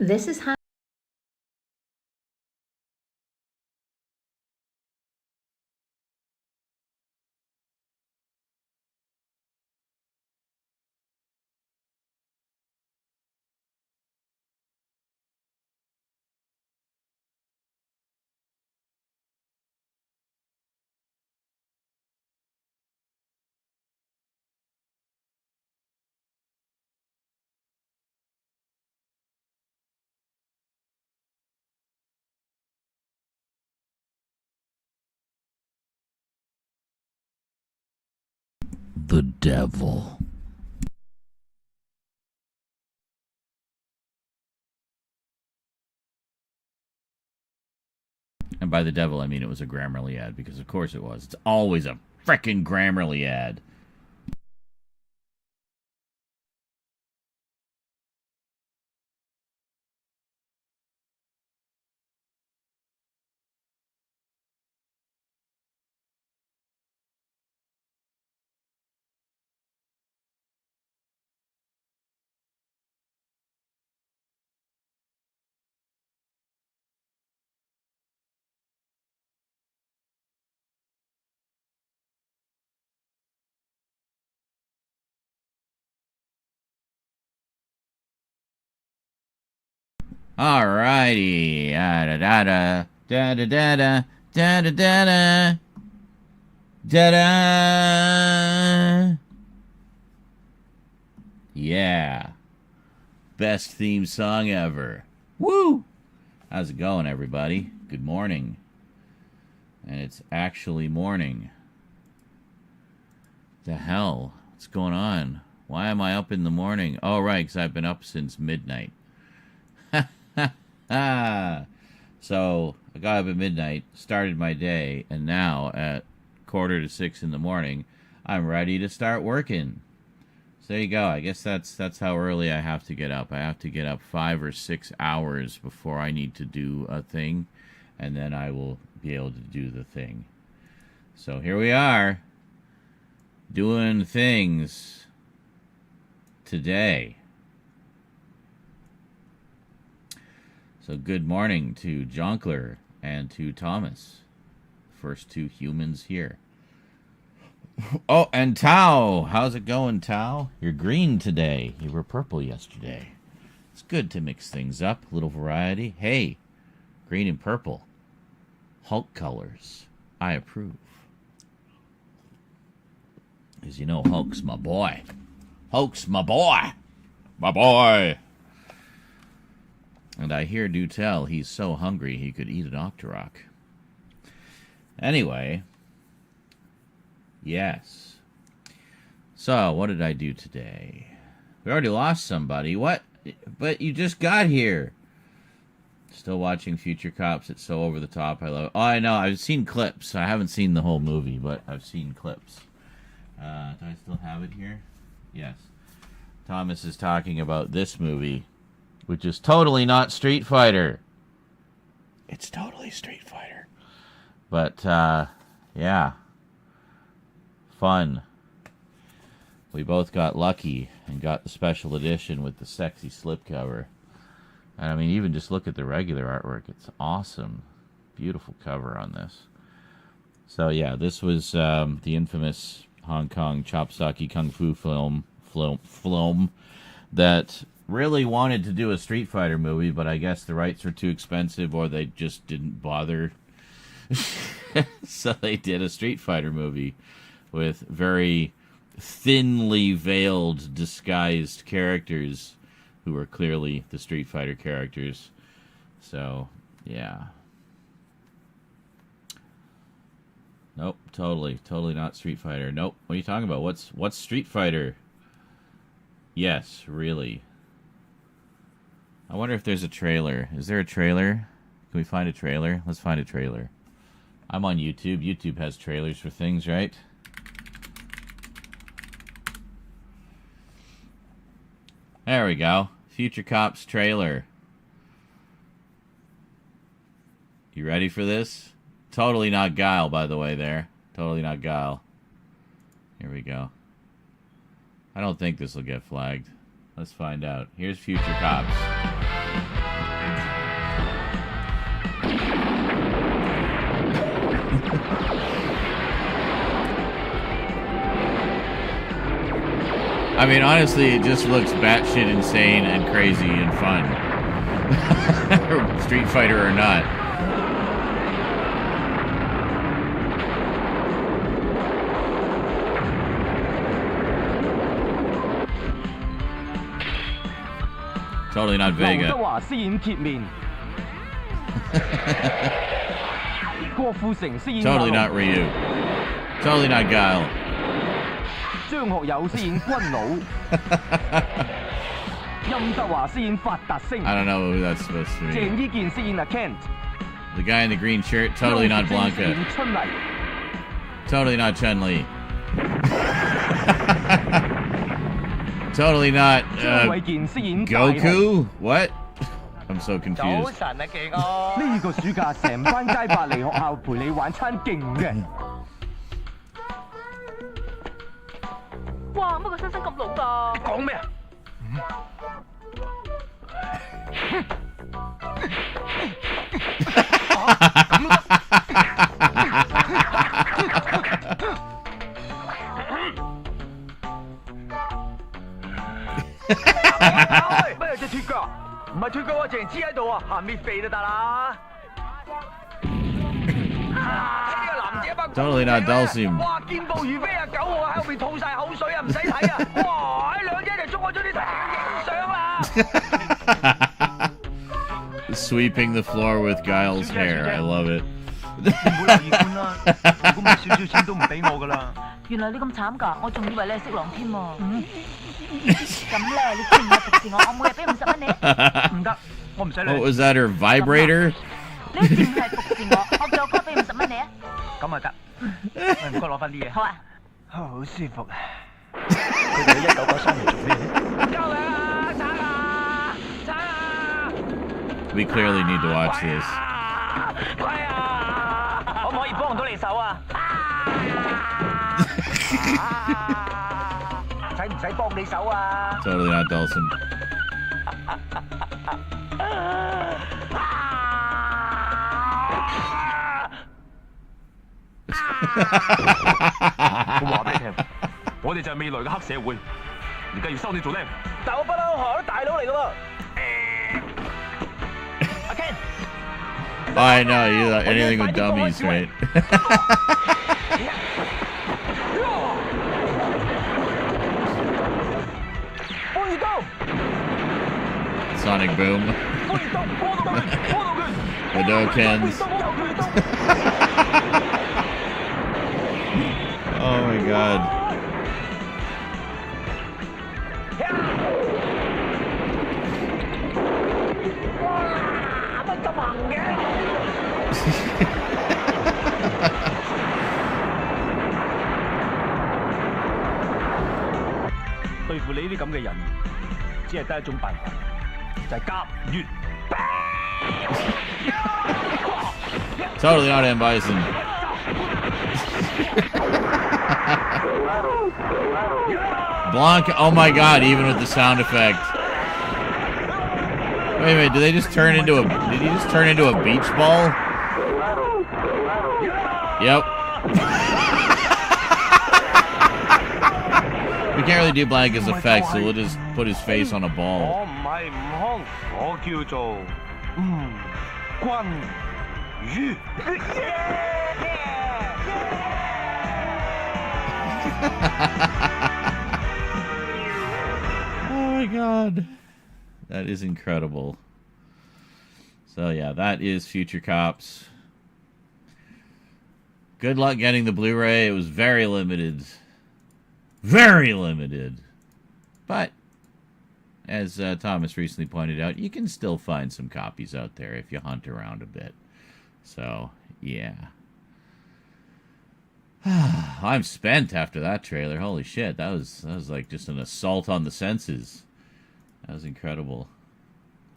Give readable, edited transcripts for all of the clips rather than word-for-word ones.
This is how the devil. And by the devil, I mean it was a Grammarly ad, because of course it was. It's always a frickin' Grammarly ad. Alrighty. Da da da da da da da da da da da da. Yeah. Best theme song ever. Woo! How's it going, everybody? Good morning. And it's actually morning. The hell? What's going on? Why am I up in the morning? Oh, right, because I've been up since midnight. So I got up at midnight, started my day, and now at 5:45 in the morning, I'm ready to start working. So there you go. I guess that's how early I have to get up. I have to get up 5 or 6 hours before I need to do a thing, and then I will be able to do the thing. So here we are, doing things today. So good morning to Jonkler and to Thomas, first two humans here. Oh, and Tao. How's it going, Tao? You're green today. You were purple yesterday. It's good to mix things up, a little variety. Hey, green and purple. Hulk colors. I approve. As you know, Hulk's my boy. Hulk's my boy. My boy. And I hear do tell he's so hungry he could eat an Octorok. Anyway. Yes. So, what did I do today? We already lost somebody. What? But you just got here. Still watching Future Cops. It's so over the top. I love it. Oh, I know. I've seen clips. I haven't seen the whole movie, but I've seen clips. Do I still have it here? Yes. Thomas is talking about this movie, which is totally not Street Fighter. It's totally Street Fighter. But, yeah. Fun. We both got lucky and got the special edition with the sexy slipcover. And I mean, even just look at the regular artwork. It's awesome. Beautiful cover on this. So, yeah, this was the infamous Hong Kong Chopsaki Kung Fu film that really wanted to do a Street Fighter movie, but I guess the rights were too expensive, or they just didn't bother. So they did a Street Fighter movie with very thinly veiled, disguised characters who were clearly the Street Fighter characters. So, yeah. Nope, totally not Street Fighter. Nope, what are you talking about? What's Street Fighter? Yes, really. I wonder if there's a trailer. Is there a trailer? Can we find a trailer? Let's find a trailer. I'm on YouTube. YouTube has trailers for things, right? There we go. Future Cops trailer. You ready for this? Totally not Guile, by the way, there. Totally not Guile. Here we go. I don't think this will get flagged. Let's find out. Here's Future Cops. I mean, honestly, it just looks batshit insane and crazy and fun. Street Fighter or not. Totally not Vega. Totally not Ryu. Totally not Guile. I don't know who that's supposed to be. The guy in the green shirt, totally not Blanca. Totally not Chun-Li. Totally not Goku? What? I'm so confused. Totally not Dulcim. Sweeping the floor with Guile's hair. I love it. What was that, her vibrator? We clearly need to watch this. Totally not Dulcim. I know, you anything with dummies, right? Sonic Boom. The Dokens. Oh my god. Totally not M. Bison. Blanca, oh my god, even with the sound effect. Wait a minute, did he just turn into a beach ball? Yep. We can't really do Blanca's effects, so we'll just put his face on a ball. Oh my god. That is incredible. So yeah, that is Future Cops. Good luck getting the Blu-ray. It was very limited. Very limited. But, as Thomas recently pointed out, you can still find some copies out there if you hunt around a bit. So, yeah. I'm spent after that trailer. Holy shit, that was like just an assault on the senses. That was incredible.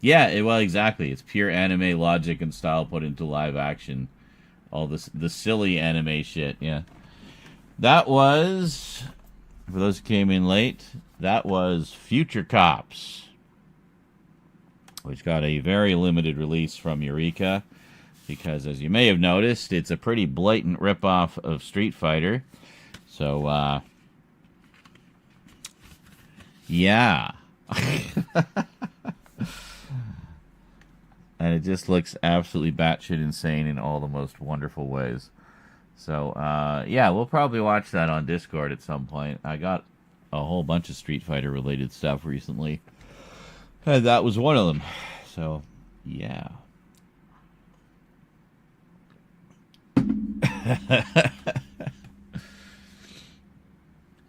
Yeah, well, exactly. It's pure anime logic and style put into live action. All this, the silly anime shit, yeah. That was, for those who came in late, that was Future Cops, which got a very limited release from Eureka. because as you may have noticed, it's a pretty blatant ripoff of Street Fighter. So, yeah. And it just looks absolutely batshit insane in all the most wonderful ways. So, yeah, we'll probably watch that on Discord at some point. I got a whole bunch of Street Fighter related stuff recently, and that was one of them. So, yeah.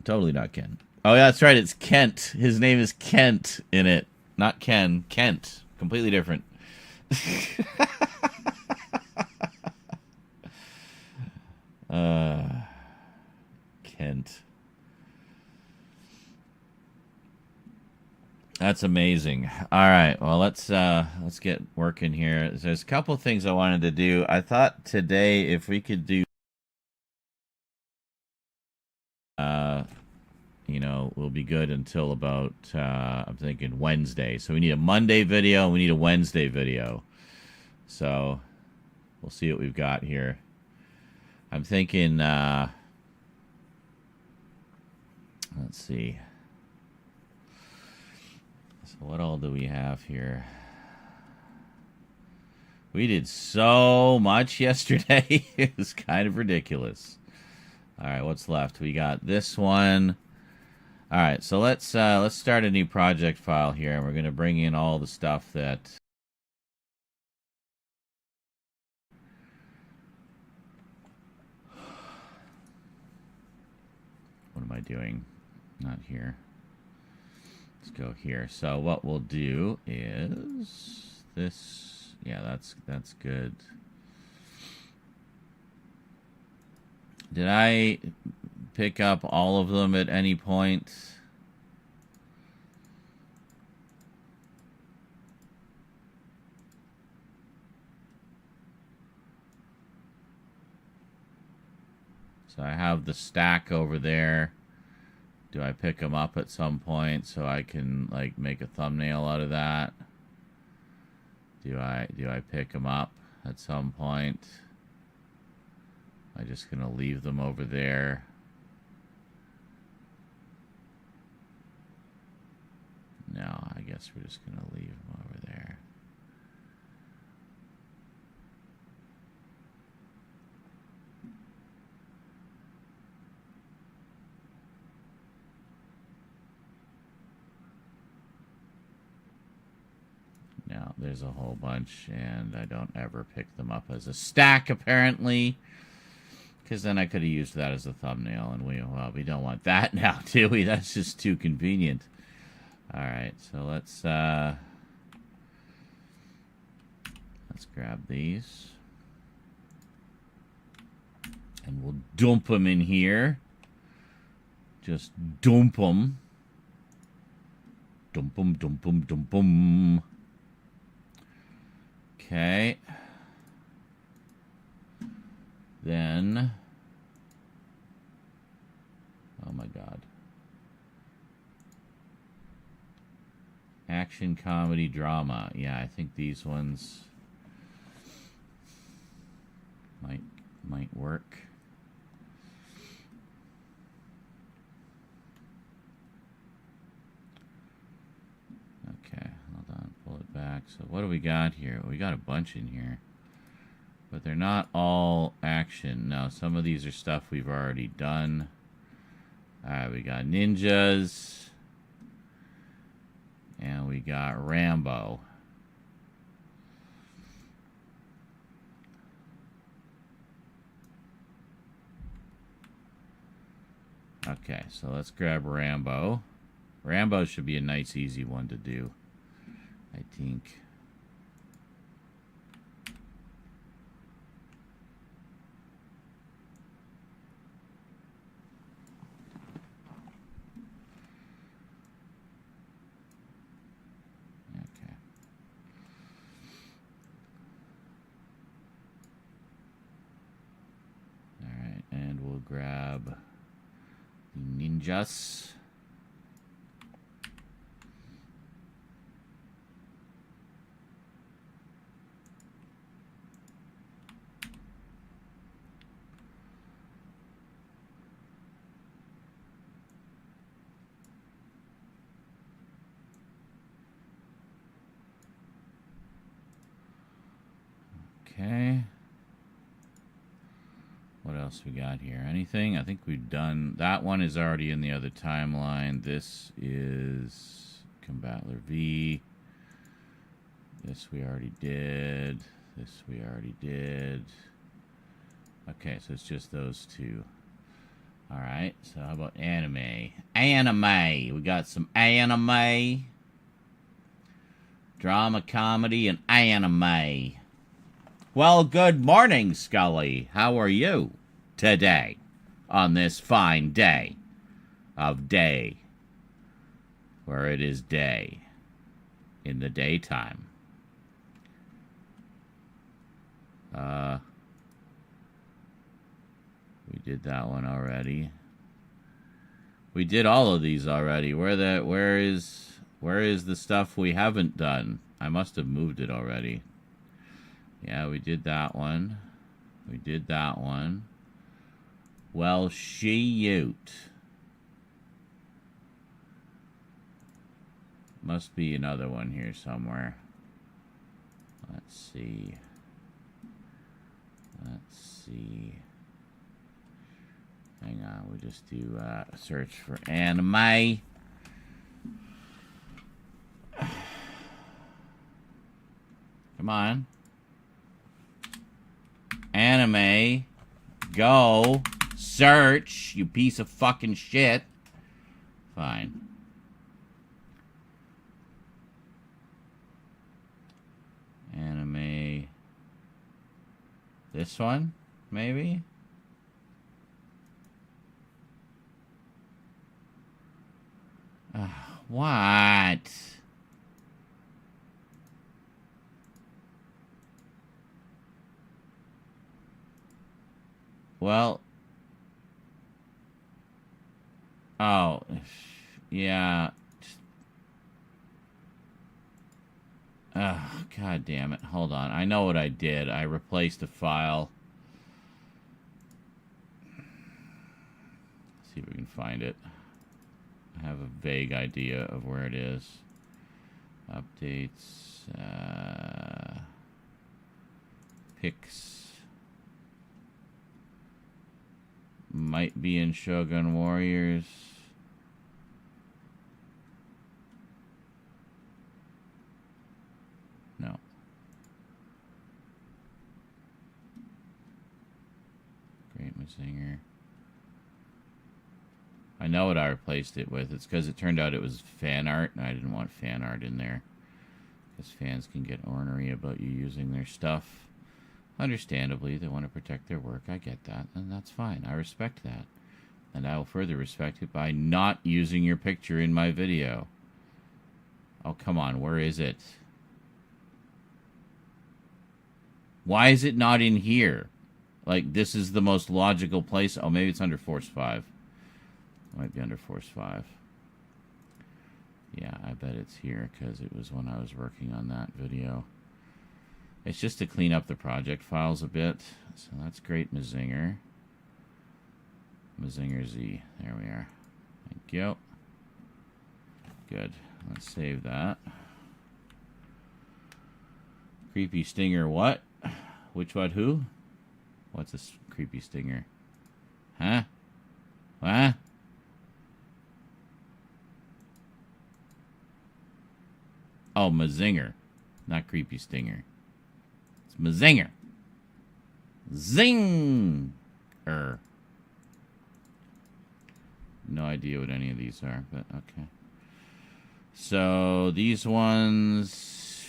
Totally not Ken. Oh, yeah, that's right. It's Kent. His name is Kent in it. Not Ken. Kent. Completely different. Kent. That's amazing. All right. Well, let's get working here. There's a couple things I wanted to do. I thought today if we could do you know, will be good until about I'm thinking Wednesday. So we need a Monday video and we need a Wednesday video. So we'll see what we've got here. I'm thinking let's see. So what all do we have here? We did so much yesterday. It was kind of ridiculous. All right, what's left? We got this one. All right, so let's start a new project file here, and we're going to bring in all the stuff that what am I doing? Not here. Let's go here. So what we'll do is this. Yeah, that's good. Did I pick up all of them at any point? So I have the stack over there. Do I pick them up at some point so I can like make a thumbnail out of that? Do I pick them up at some point? Am I just gonna leave them over there? No, I guess we're just gonna leave them over there. Now, there's a whole bunch, and I don't ever pick them up as a stack, apparently. Because then I could have used that as a thumbnail, and we don't want that now, do we? That's just too convenient. Alright, so let's grab these. And we'll dump them in here. Just dump them. Dump them, dump them, dump them. Okay. Then, oh my God. Action, comedy, drama. Yeah, I think these ones might work. Okay, hold on, pull it back. So what do we got here? We got a bunch in here. But they're not all action. No, some of these are stuff we've already done. Alright, we got ninjas. And we got Rambo. Okay, so let's grab Rambo. Rambo should be a nice, easy one to do, I think. And we'll grab the ninjas. Okay. What else we got here? Anything? I think we've done... That one is already in the other timeline. This is Combatler V. This we already did. This we already did. Okay, so it's just those two. Alright, so how about anime? Anime! We got some anime. Drama, comedy, and anime. Well, good morning, Scully. How are you today on this fine day of day where it is day in the daytime? We did that one already. We did all of these already. Where is the stuff we haven't done? I must have moved it already. Yeah, we did that one. We did that one. Well, shoot. Must be another one here somewhere. Let's see. Let's see. Hang on, we'll just do a search for anime. Come on. Anime. Go. Search, you piece of fucking shit. Fine. Anime. This one, maybe? What? Well, oh, yeah. Oh, God damn it. Hold on. I know what I did. I replaced a file. Let's see if we can find it. I have a vague idea of where it is. Updates. Pics. Might be in Shogun Warriors. No. Great Mazinger. I know what I replaced it with. It's because it turned out it was fan art, and I didn't want fan art in there. Because fans can get ornery about you using their stuff. Understandably, they want to protect their work. I get that, and that's fine. I respect that. And I will further respect it by not using your picture in my video. Oh, come on. Where is it? Why is it not in here? Like, this is the most logical place. Oh, maybe it's under Force 5. It might be under Force 5. Yeah, I bet it's here because it was when I was working on that video. It's just to clean up the project files a bit. So that's Great Mazinger. Mazinger Z. There we are. Thank you. Good. Let's save that. Creepy Stinger what? Which what who? What's this Creepy Stinger? Huh? What? Oh, Mazinger. Not Creepy Stinger. Mazinger. Zing! No idea what any of these are, but okay. So, these ones...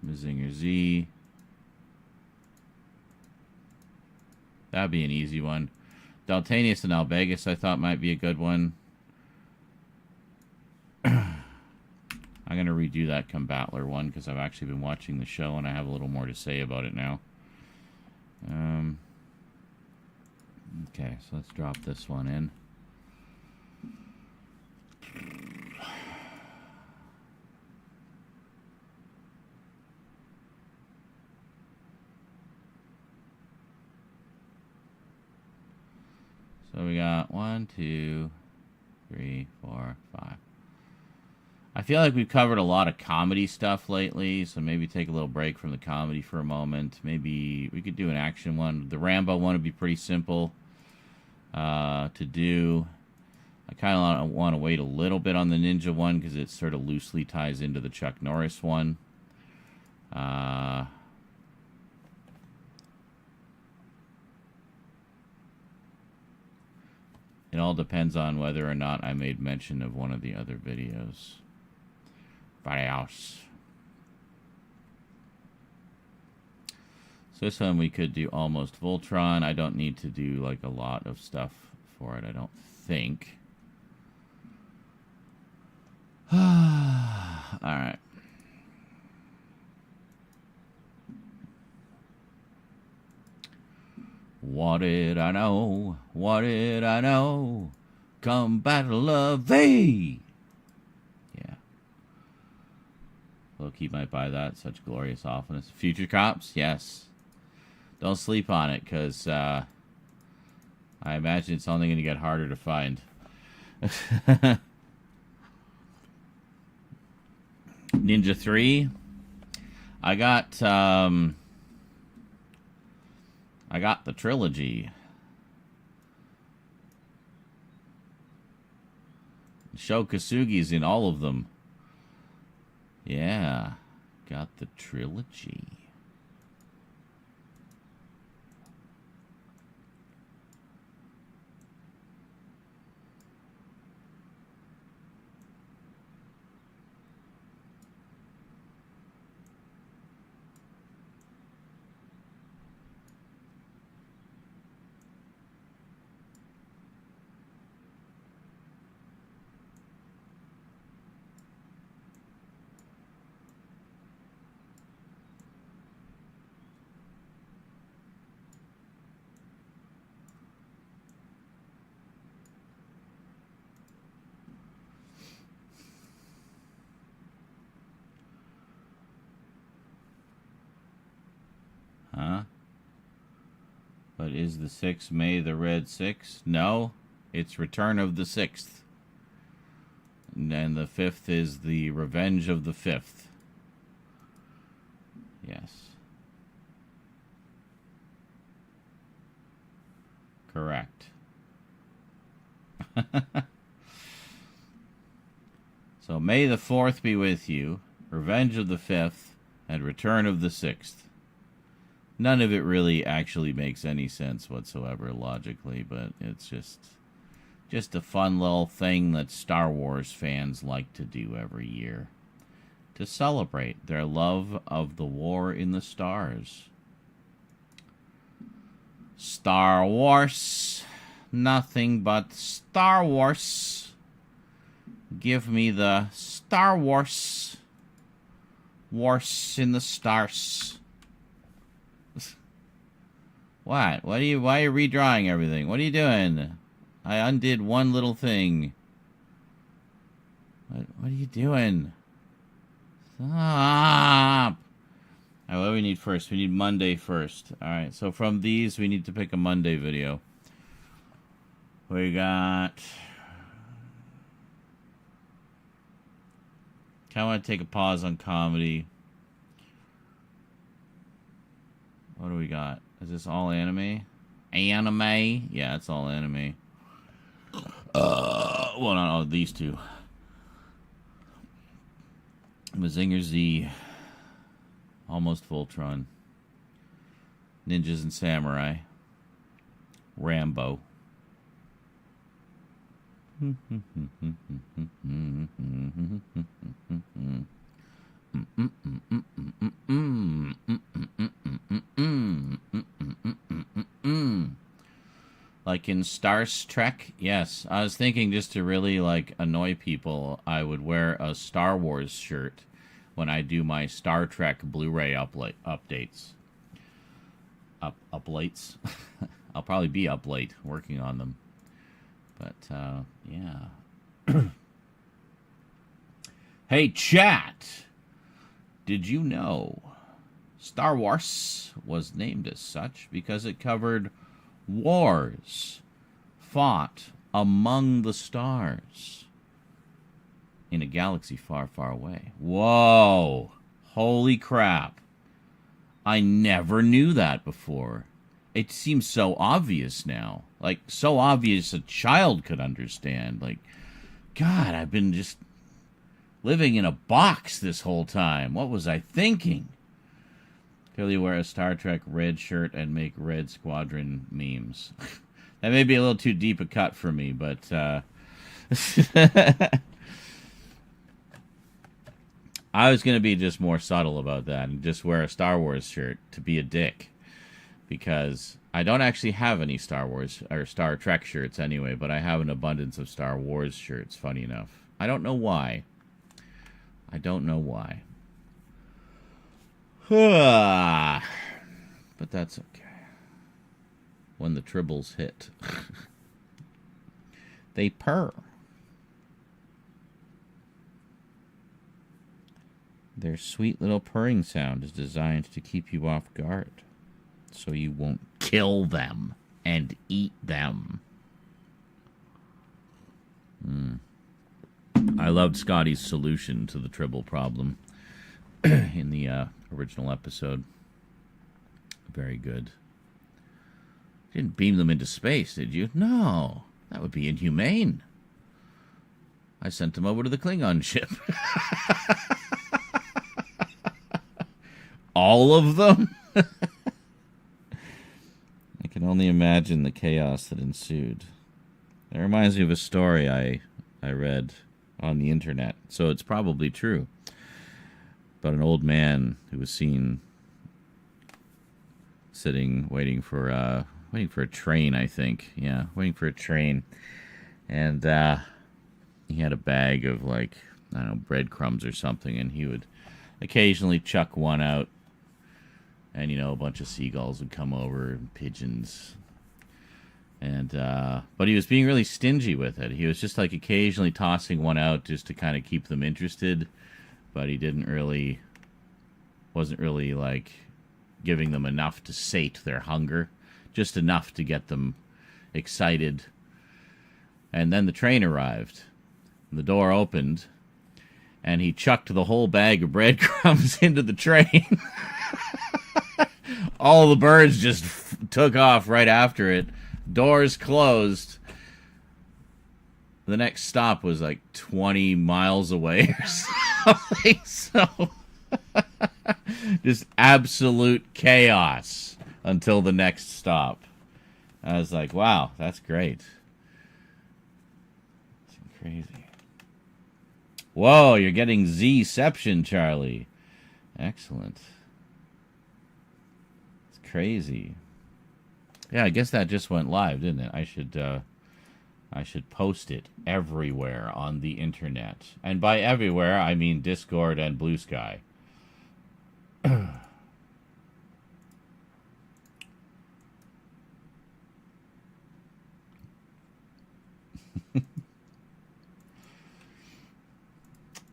Mazinger Z. That'd be an easy one. Daltanius and Albegus I thought might be a good one. I'm going to redo that Combatler one because I've actually been watching the show and I have a little more to say about it now. Okay, so let's drop this one in. So we got 1, 2, 3, 4, 5. I feel like we've covered a lot of comedy stuff lately, so maybe take a little break from the comedy for a moment. Maybe we could do an action one. The Rambo one would be pretty simple to do. I kind of want to wait a little bit on the Ninja one because it sort of loosely ties into the Chuck Norris one. It all depends on whether or not I made mention of one of the other videos. So this one we could do Almost Voltron. I don't need to do like a lot of stuff for it, I don't think. Alright. What did I know? What did I know? Come battle of thee! Yeah. Loki might buy that. Such glorious awfulness. Future Cops? Yes. Don't sleep on it, because I imagine it's only going to get harder to find. Ninja 3. I got the trilogy. Sho Kosugi's in all of them. Yeah. Got the trilogy. Huh? But is the 6th May the Red 6? No, it's Return of the 6th. And then the 5th is the Revenge of the 5th. Yes. Correct. So May the 4th be with you, Revenge of the 5th, and Return of the 6th. None of it really actually makes any sense whatsoever logically, but it's just a fun little thing that Star Wars fans like to do every year to celebrate their love of the war in the stars. Star Wars, nothing but Star Wars. Give me the Star Wars. Wars in the stars. What? Why are you redrawing everything? What are you doing? I undid one little thing. What are you doing? Stop! Alright, what do we need first? We need Monday first. Alright, so from these, we need to pick a Monday video. We got... I want to take a pause on comedy. What do we got? Is this all anime? Anime? Yeah, it's all anime. Well, no, these two. Mazinger Z. Almost Voltron. Ninjas and Samurai. Rambo. Like in Star Trek? Yes. I was thinking just to really like annoy people, I would wear a Star Wars shirt when I do my Star Trek Blu-ray updates. Uplates? I'll probably be up late working on them. But, yeah. Hey, chat! Did you know Star Wars was named as such because it covered wars fought among the stars? in a galaxy far, far away. Whoa! Holy crap. I never knew that before. It seems so obvious now. Like, so obvious a child could understand. Like, God, I've been just living in a box this whole time. What was I thinking? Clearly wear a Star Trek red shirt and make Red Squadron memes. That may be a little too deep a cut for me, but... I was going to be just more subtle about that and just wear a Star Wars shirt to be a dick. Because I don't actually have any Star Wars or Star Trek shirts anyway, but I have an abundance of Star Wars shirts, funny enough. I don't know why. I don't know why. But that's okay. When the tribbles hit. They purr. Their sweet little purring sound is designed to keep you off guard, so you won't kill them and eat them. I loved Scotty's solution to the tribble problem in the original episode. Very good. You didn't beam them into space, did you? No, that would be inhumane. I sent them over to the Klingon ship. All of them? I can only imagine the chaos that ensued. That reminds me of a story I read on the internet, so it's probably true. About an old man who was seen sitting, waiting for a train, I think. Yeah, waiting for a train. And he had a bag of, like, I don't know, breadcrumbs or something, and he would occasionally chuck one out. And, you know, a bunch of seagulls would come over, and pigeons. And, but he was being really stingy with it. He was just, like, occasionally tossing one out just to kind of keep them interested. But he wasn't really, like, giving them enough to sate their hunger. Just enough to get them excited. And then the train arrived. The door opened. And he chucked the whole bag of breadcrumbs into the train. All the birds just took off right after it. Doors closed. The next stop was like 20 miles away or something. So, just absolute chaos until the next stop. I was like, wow, that's great. It's crazy. Whoa, you're getting Z-ception, Charlie. Excellent. Crazy. Yeah, I guess that just went live, didn't it? I should post it everywhere on the internet. And by everywhere, I mean Discord and Blue Sky.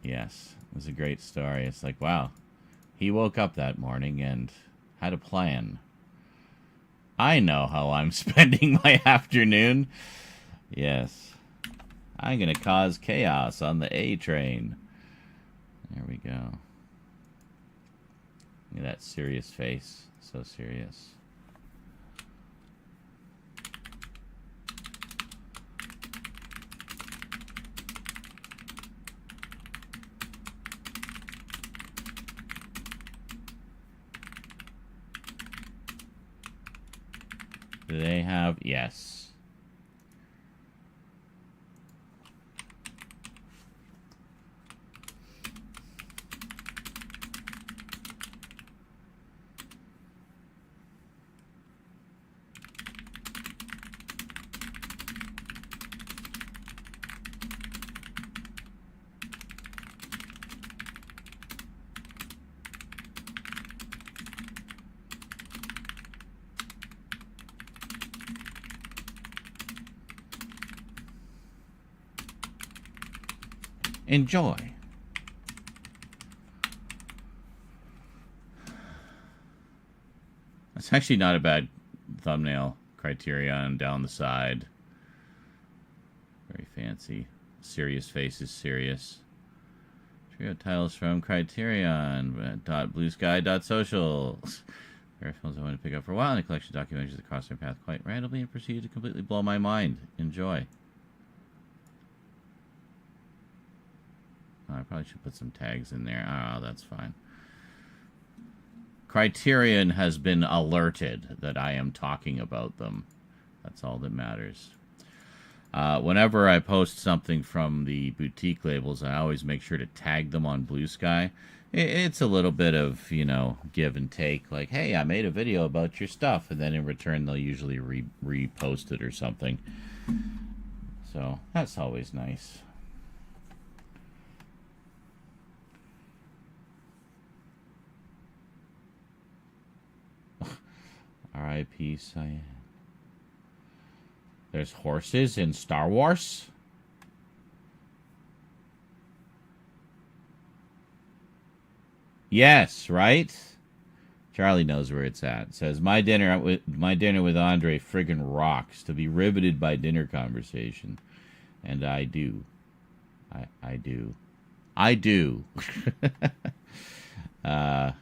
Yes, it was a great story. It's like, wow. He woke up that morning and had a plan. I know how I'm spending my afternoon. Yes. I'm going to cause chaos on the A train. There we go. Look at that serious face. So serious. Do they have? Yes. Enjoy. That's actually not a bad thumbnail. Criterion down the side. Very fancy. Serious face is serious. Trio titles from Criterion.bluesky.social. There are films I want to pick up for a while, and a collection of documentaries that cross their path quite randomly and proceed to completely blow my mind. Enjoy. Oh, I probably should put some tags in there. Oh, that's fine. Criterion has been alerted that I am talking about them. That's all that matters. Whenever I post something from the boutique labels, I always make sure to tag them on Blue Sky. It's a little bit of, you know, give and take. Like, hey, I made a video about your stuff. And then in return, they'll usually repost it or something. So that's always nice. R.I.P. Cyan. There's horses in Star Wars? Yes, right? Charlie knows where it's at. It says, my dinner with Andre friggin' rocks. To be riveted by dinner conversation. And I do. I do. I do. Nah,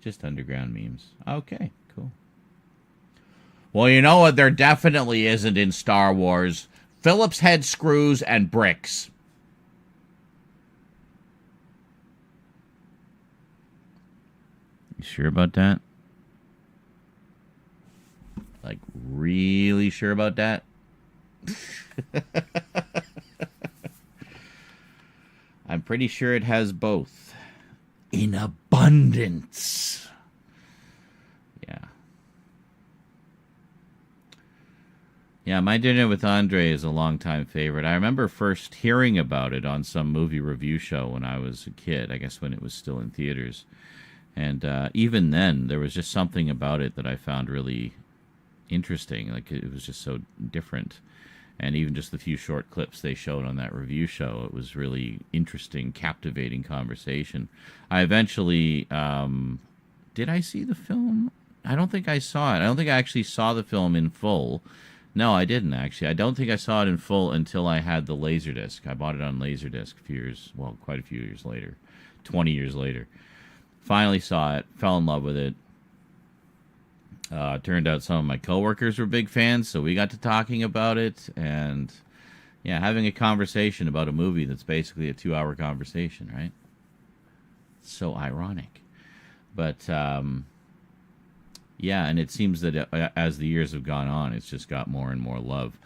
just underground memes. Okay. Well, you know what there definitely isn't in Star Wars? Phillips head screws and bricks. You sure about that? Like, really sure about that? I'm pretty sure it has both. In abundance. Yeah. Yeah, My Dinner with Andre is a longtime favorite. I remember first hearing about it on some movie review show when I was a kid, I guess when it was still in theaters. And even then, there was just something about it that I found really interesting. Like, it was just so different. And even just the few short clips they showed on that review show, it was really interesting, captivating conversation. I eventually, did I see the film? I don't think I saw it. I don't think I actually saw the film in full. No, I didn't, actually. I don't think I saw it in full until I had the Laserdisc. I bought it on Laserdisc a few years, well, quite a few years later. 20 years later. Finally saw it, fell in love with it. Turned out some of my coworkers were big fans, so we got to talking about it. And, yeah, having a conversation about a movie that's basically a 2-hour conversation, right? So ironic. But, yeah, and it seems that as the years have gone on, it's just got more and more love.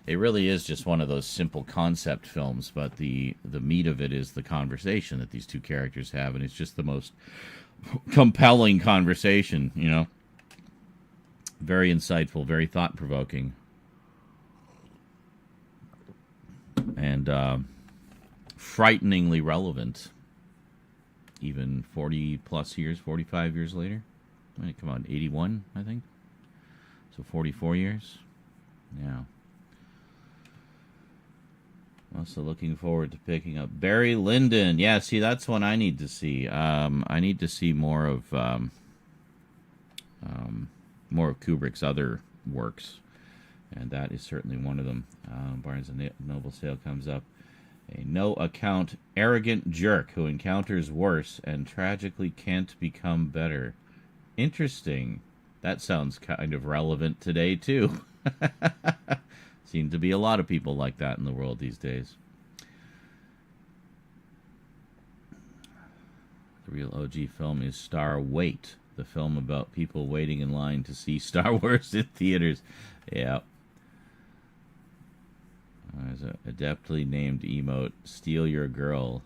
It really is just one of those simple concept films, but the meat of it is the conversation that these two characters have, and it's just the most compelling conversation, you know? Very insightful, very thought-provoking. And frighteningly relevant, even 40-plus years, 45 years later. I mean, come on, 81, I think. So 44 years. Yeah. Also looking forward to picking up Barry Lyndon. Yeah, see, that's one I need to see. I need to see more of Kubrick's other works, and that is certainly one of them. Barnes & Noble sale comes up. A no-account, arrogant jerk who encounters worse and tragically can't become better. Interesting. That sounds kind of relevant today, too. Seem to be a lot of people like that in the world these days. The real OG film is Star Wait, the film about people waiting in line to see Star Wars in theaters. Yeah. There's an adeptly named emote, Steal Your Girl.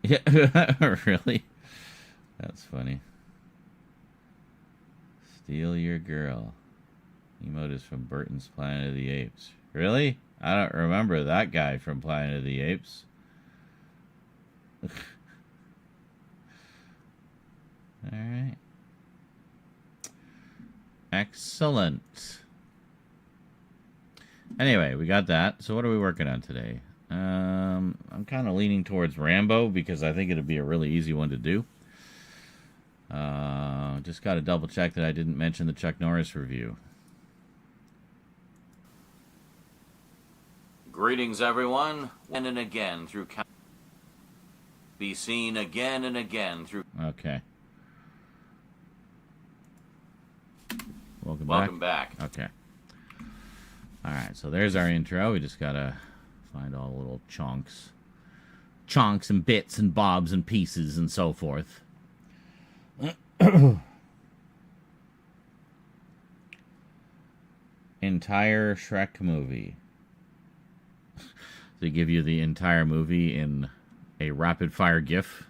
Yeah, really? That's funny. Steal Your Girl. Emote is from Burton's Planet of the Apes. Really? I don't remember that guy from Planet of the Apes. Alright. Excellent. Anyway, we got that. So what are we working on today? I'm kind of leaning towards Rambo because I think it'll be a really easy one to do. Just got to double check that I didn't mention the Chuck Norris review. Greetings, everyone. And again through be seen again and again through... Okay. Welcome back. Okay. Alright, so there's our intro. We just gotta find all the little chunks and bits and bobs and pieces and so forth. Entire Shrek movie. They give you the entire movie in a rapid fire GIF.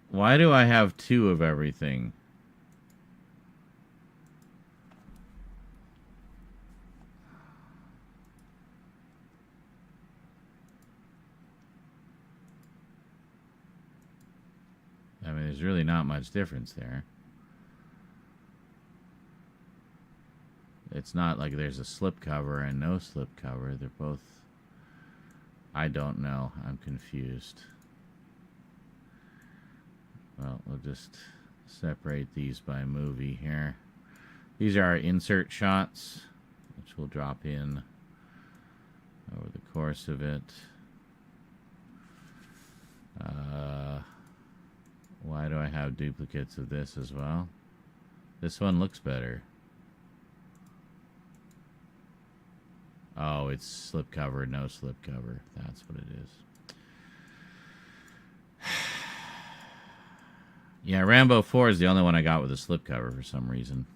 Why do I have 2 of everything? I mean, there's really not much difference there. It's not like there's a slipcover and no slipcover. They're both... I don't know. I'm confused. Well, we'll just separate these by movie here. These are our insert shots, which we'll drop in over the course of it. Why do I have duplicates of this as well? This one looks better. Oh, it's slipcover, no slipcover. That's what it is. Yeah, Rambo 4 is the only one I got with a slipcover for some reason.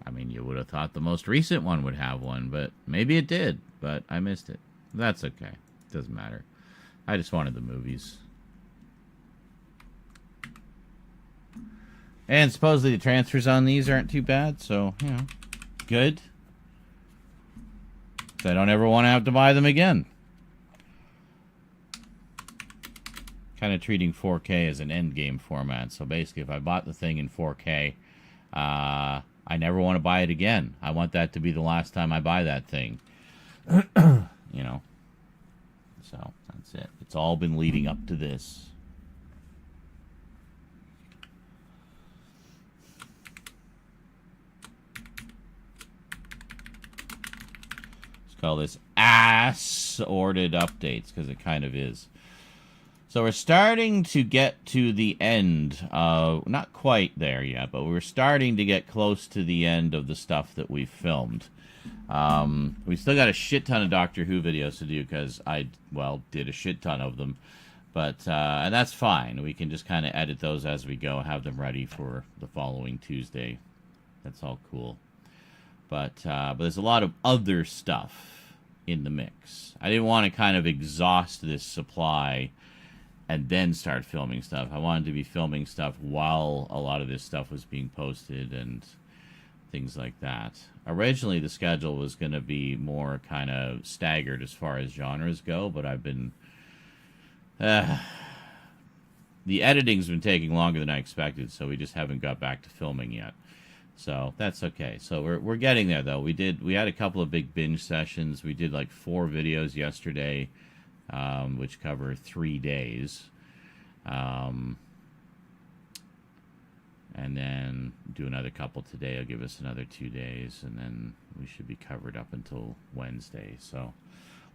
I mean, you would have thought the most recent one would have one, but maybe it did, but I missed it. That's okay. Doesn't matter. I just wanted the movies. And supposedly the transfers on these aren't too bad, so, you know, good. So I don't ever want to have to buy them again. Kind of treating 4K as an end game format. So basically, if I bought the thing in 4K, I never want to buy it again. I want that to be the last time I buy that thing. You know. So that's it. It's all been leading up to this. Let's call this assorted updates, because it kind of is. So we're starting to get to the end of, not quite there yet, but we're starting to get close to the end of the stuff that we filmed. We still got a shit ton of Doctor Who videos to do because I, well, did a shit ton of them. But, and that's fine. We can just kind of edit those as we go, have them ready for the following Tuesday. That's all cool. But there's a lot of other stuff in the mix. I didn't want to kind of exhaust this supply and then start filming stuff. I wanted to be filming stuff while a lot of this stuff was being posted and things like that. Originally, the schedule was going to be more kind of staggered as far as genres go, but I've been... the editing's been taking longer than I expected, so we just haven't got back to filming yet. So that's okay. So we're getting there, though. We had a couple of big binge sessions. We did like 4 videos yesterday, which cover 3 days. And then do another couple today. It'll give us another 2 days, and then we should be covered up until Wednesday. So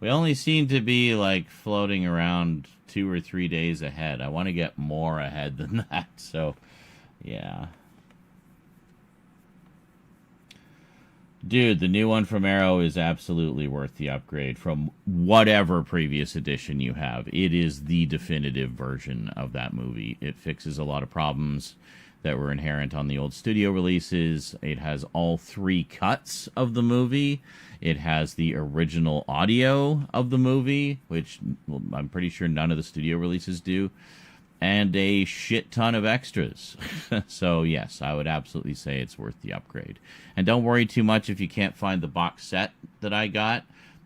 we only seem to be like floating around 2 or 3 days ahead. I want to get more ahead than that. So, yeah. Dude, the new one from Arrow is absolutely worth the upgrade from whatever previous edition you have. It is the definitive version of that movie. It fixes a lot of problems that were inherent on the old studio releases. It has all 3 cuts of the movie. It has the original audio of the movie, which I'm pretty sure none of the studio releases do, and a shit ton of extras. So, yes, I would absolutely say it's worth the upgrade. And don't worry too much if you can't find the box set that I got.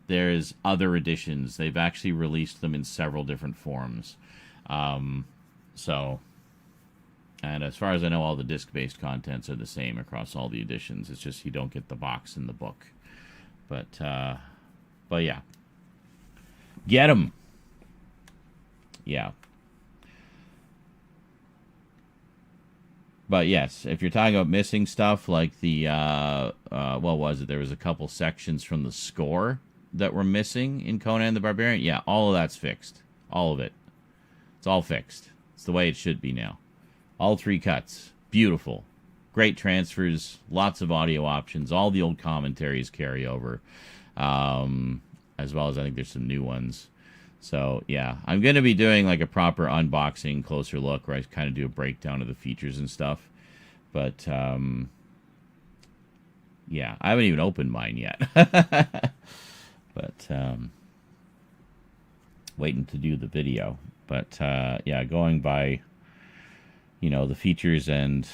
There's other editions. They've actually released them in several different forms. And as far as I know, all the disc-based contents are the same across all the editions. It's just you don't get the box in the book. But yeah. Get 'em. Yeah. But yes, if you're talking about missing stuff like the, what was it? There was a couple sections from the score that were missing in Conan the Barbarian. Yeah, all of that's fixed. All of it. It's all fixed. It's the way it should be now. All 3 cuts. Beautiful. Great transfers. Lots of audio options. All the old commentaries carry over. As well as I think there's some new ones. So, yeah. I'm going to be doing like a proper unboxing, closer look, where I kind of do a breakdown of the features and stuff. But, yeah. I haven't even opened mine yet. But, waiting to do the video. But, yeah, going by, the features and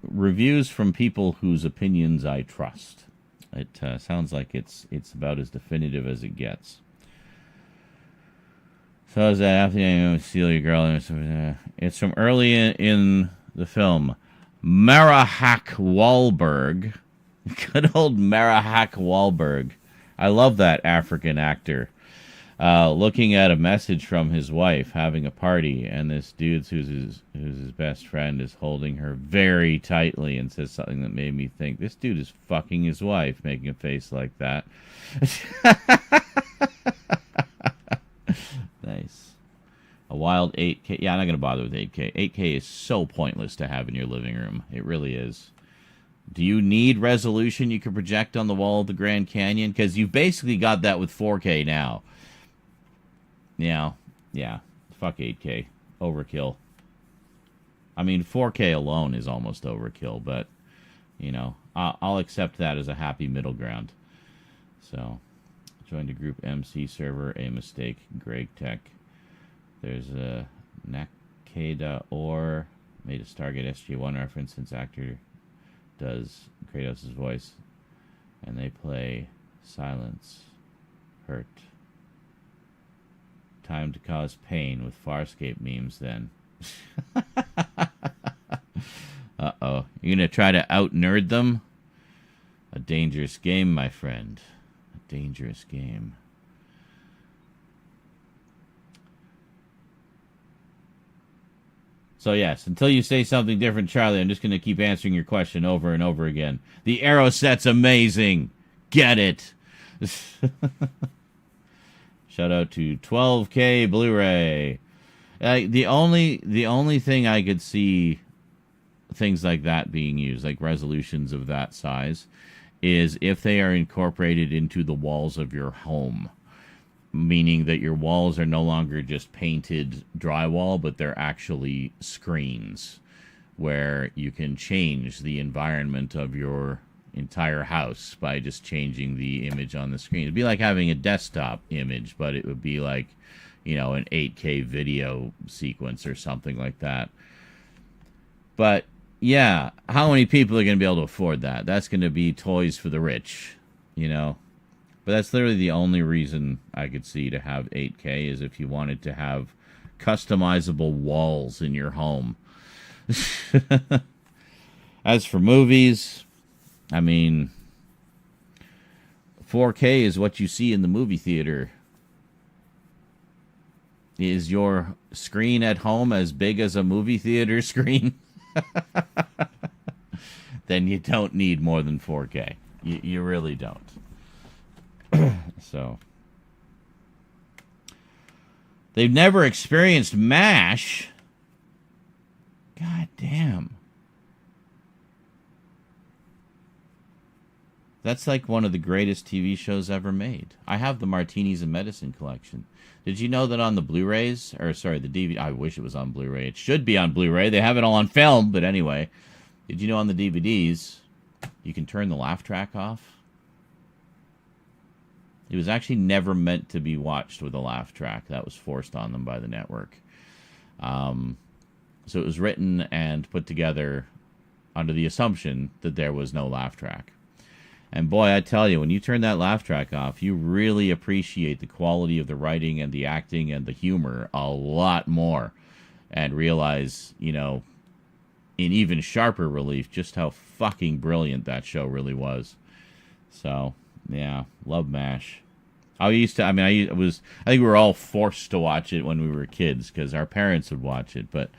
reviews from people whose opinions I trust. It sounds like it's about as definitive as it gets. So is that after you steal your girl? It's from early in the film. Marahak Wahlberg. Good old Marahak Wahlberg. I love that African actor. Looking at a message from his wife having a party, and this dude who's his best friend is holding her very tightly and says something that made me think, this dude is fucking his wife, making a face like that. Nice. A wild 8K. Yeah, I'm not going to bother with 8K. 8K is so pointless to have in your living room. It really is. Do you need resolution you can project on the wall of the Grand Canyon? Because you've basically got that with 4K now. Yeah. Fuck 8K. Overkill. I mean, 4K alone is almost overkill, but, I'll accept that as a happy middle ground. So, joined a group MC server, a mistake, Greg Tech. There's a Nakeda or made a Stargate SG-1 reference since actor does Kratos' voice. And they play Silence, Hurt. Time to cause pain with Farscape memes then. Uh-oh. You're going to try to out-nerd them? A dangerous game, my friend. A dangerous game. So yes, until you say something different, Charlie, I'm just going to keep answering your question over and over again. The arrow set's amazing. Get it. Shout out to 12K Blu-ray. The only thing I could see things like that being used, like resolutions of that size, is if they are incorporated into the walls of your home. Meaning that your walls are no longer just painted drywall, but they're actually screens where you can change the environment of your entire house by just changing the image on the screen. It'd be like having a desktop image, but it would be like, an 8K video sequence or something like that. But, yeah, how many people are going to be able to afford that? That's going to be toys for the rich, But that's literally the only reason I could see to have 8K is if you wanted to have customizable walls in your home. As for movies, I mean, 4K is what you see in the movie theater. Is your screen at home as big as a movie theater screen? Then you don't need more than 4K. You really don't. So they've never experienced MASH. God damn. That's like one of the greatest TV shows ever made. I have the Martinis and Medicine collection. Did you know that on the Blu-rays, or sorry, the DVD, I wish it was on Blu-ray. It should be on Blu-ray. They have it all on film, but anyway. Did you know on the DVDs, you can turn the laugh track off? It was actually never meant to be watched with a laugh track. That was forced on them by the network. So it was written and put together under the assumption that there was no laugh track. And boy, I tell you, when you turn that laugh track off, you really appreciate the quality of the writing and the acting and the humor a lot more. And realize, in even sharper relief, just how fucking brilliant that show really was. So, yeah, love MASH. I think we were all forced to watch it when we were kids because our parents would watch it. But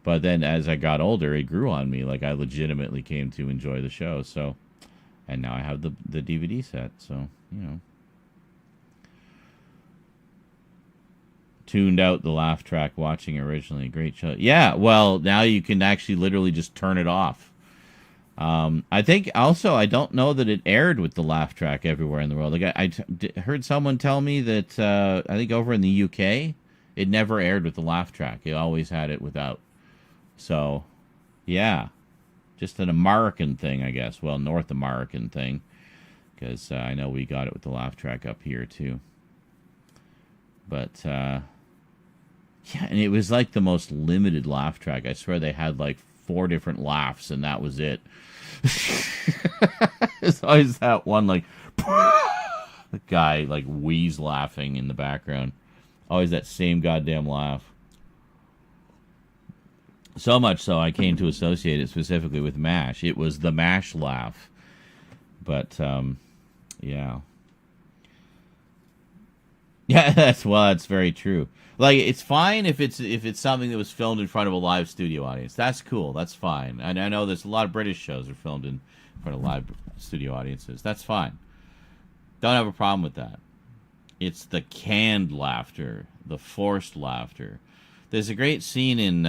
But then as I got older, it grew on me. Like, I legitimately came to enjoy the show. So, and now I have the DVD set. So, you know. Tuned out the laugh track watching originally. Great show. Yeah, well, now you can actually literally just turn it off. I think also, I don't know that it aired with the laugh track everywhere in the world. Like, I heard someone tell me that I think over in the UK, it never aired with the laugh track. It always had it without. So, yeah, just an American thing, I guess. Well, North American thing, because I know we got it with the laugh track up here too. But yeah, and it was like the most limited laugh track. I swear they had like 4 different laughs, and that was it. There's always that one like the guy like wheeze laughing in the background. Always that same goddamn laugh. So much so, I came to associate it specifically with MASH. It was the MASH laugh. But, yeah. Yeah, that's very true. Like, it's fine if it's something that was filmed in front of a live studio audience. That's cool. That's fine. And I know there's a lot of British shows are filmed in front of live studio audiences. That's fine. Don't have a problem with that. It's the canned laughter, the forced laughter. There's a great scene in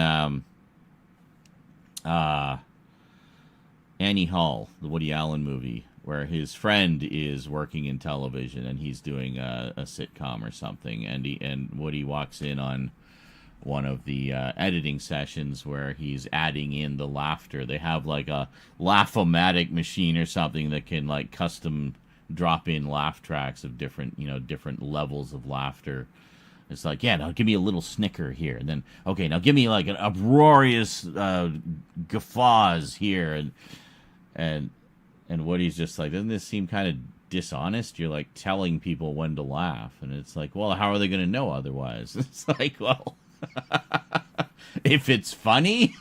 Annie Hall, the Woody Allen movie, where his friend is working in television and he's doing a sitcom or something, and Woody walks in on one of the editing sessions where he's adding in the laughter. They have like a laugh-o-matic machine or something that can like custom drop in laugh tracks of different levels of laughter. It's like, yeah, now give me a little snicker here, and then okay, now give me like an uproarious guffaws here, and Woody's just like, doesn't this seem kind of dishonest? You're like telling people when to laugh, and it's like, well, how are they going to know otherwise? It's like, well, if it's funny.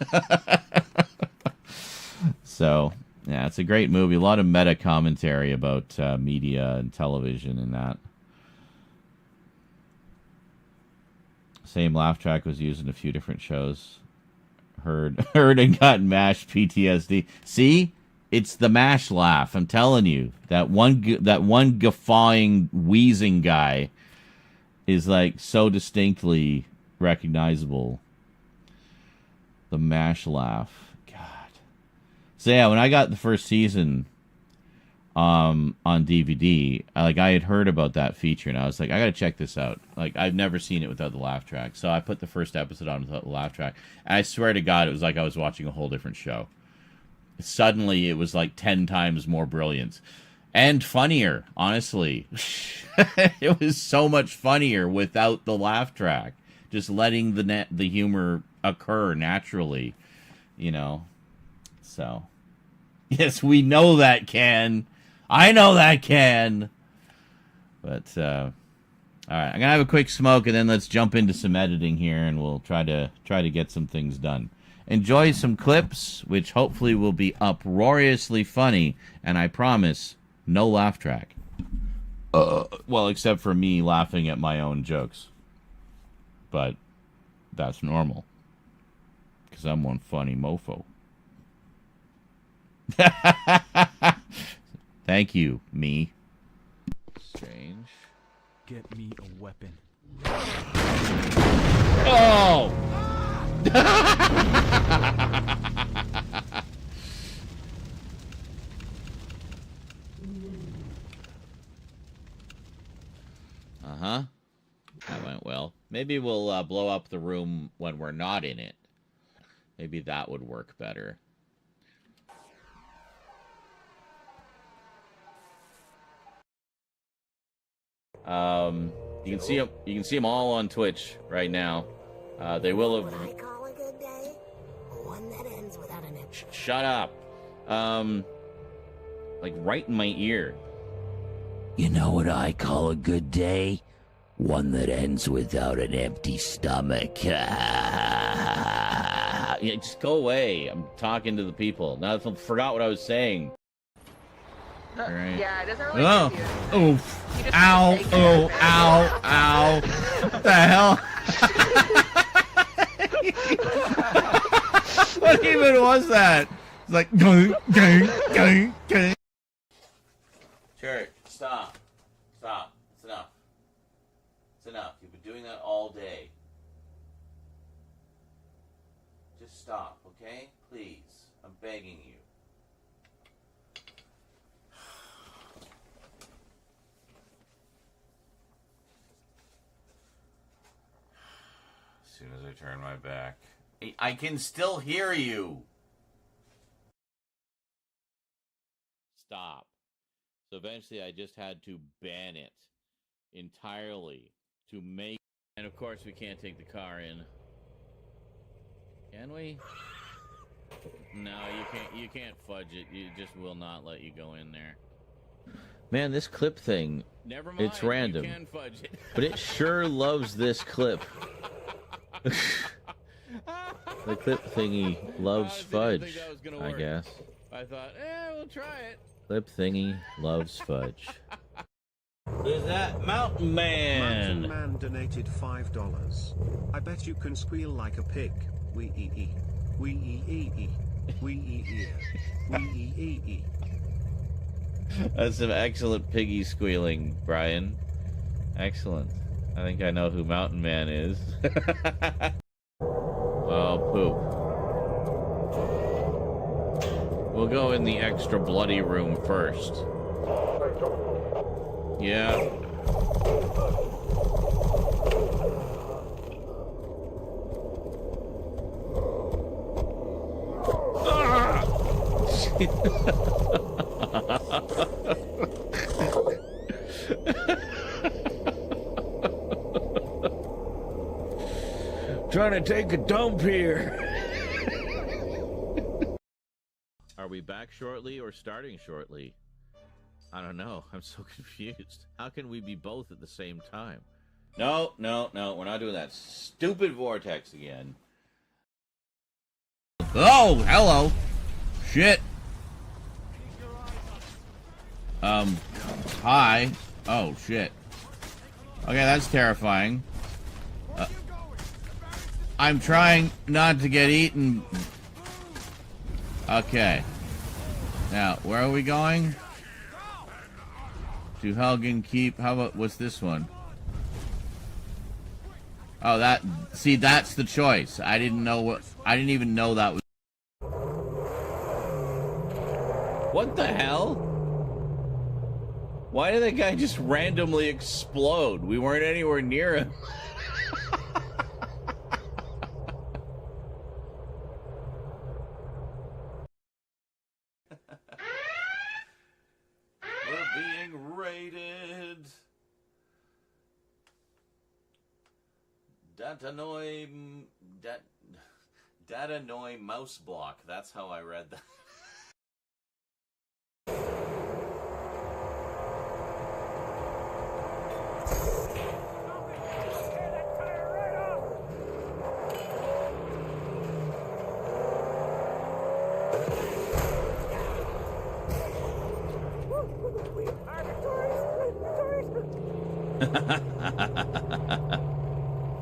So yeah, it's a great movie. A lot of meta commentary about media and television and that. Same laugh track was used in a few different shows. Heard and got MASH PTSD. See, it's the MASH laugh. I'm telling you, that one guffawing, wheezing guy is like so distinctly recognizable. The MASH laugh. God. So yeah, when I got the first season on DVD, I had heard about that feature, and I was like, I gotta check this out. Like, I've never seen it without the laugh track, so I put the first episode on without the laugh track, and I swear to God, it was like I was watching a whole different show. Suddenly, it was like 10 times more brilliant and funnier. Honestly, it was so much funnier without the laugh track. Just letting the humor occur naturally, you know. So, yes, we know that, Ken. I know that, Ken. But, all right, I'm going to have a quick smoke, and then let's jump into some editing here, and we'll try to get some things done. Enjoy some clips, which hopefully will be uproariously funny, and I promise, no laugh track. Well, except for me laughing at my own jokes. But that's normal, because I'm one funny mofo. Thank you, me. Strange. Get me a weapon. Oh! Uh-huh. That went well. Maybe we'll blow up the room when we're not in it. Maybe that would work better. You can see them all on Twitch right now. They will have. What I call a good day, one that ends without an empty. Shut up. Like right in my ear. You know what I call a good day? One that ends without an empty stomach. Yeah, just go away. I'm talking to the people. Now I forgot what I was saying. All right. Yeah, it doesn't really confuse. Oof. You just Ow. have to take Oh. it. Ow. Ow. What the hell? What even was that? It's like, gang, gang, gang, gang. Church, stop. Stop. It's enough. It's enough. You've been doing that all day. Just stop, okay? Please. I'm begging you. As soon as I turn my back, I can still hear you. Stop. So eventually I just had to ban it entirely to make, and of course we can't take the car in. Can we? No, you can't fudge it. You just will not let you go in there. Man, this clip thing, never mind, it's random. You can fudge it. But it sure loves this clip. The clip thingy loves fudge, I guess. I thought, we'll try it. Clip thingy loves fudge. There's that Mountain Man. Mountain Man donated $5. I bet you can squeal like a pig. Wee ee ee. Wee ee ee ee. Wee ee ee. Wee ee ee ee. That's some excellent piggy squealing, Brian. Excellent. I think I know who Mountain Man is. Oh, poop. We'll go in the extra bloody room first. Yeah. Trying to take a dump here. Are we back shortly or starting shortly? I don't know. I'm so confused. How can we be both at the same time? No, no, no. We're not doing that stupid vortex again. Oh, hello. Shit. Hi. Oh, shit. Okay, that's terrifying. I'm trying not to get eaten. Okay. Now, where are we going? To Helgen Keep. How about, what's this one? Oh, that, see, that's the choice. I didn't know what, I didn't even know that was. What the hell? Why did that guy just randomly explode? We weren't anywhere near him. We're being raided. Datanoi mouse block. That's how I read that.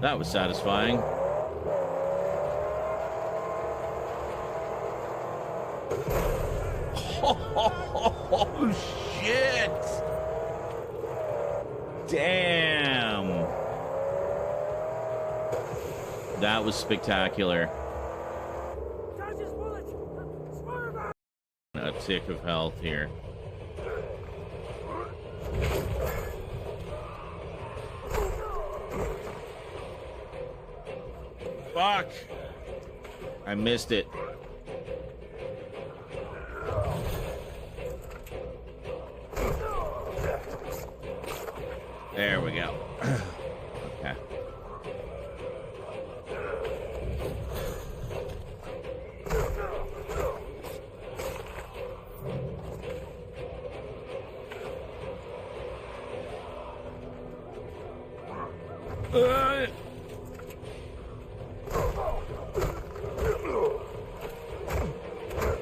That was satisfying. Oh, shit! Damn! That was spectacular. A tick of health here. Fuck! I missed it. There we go. Okay.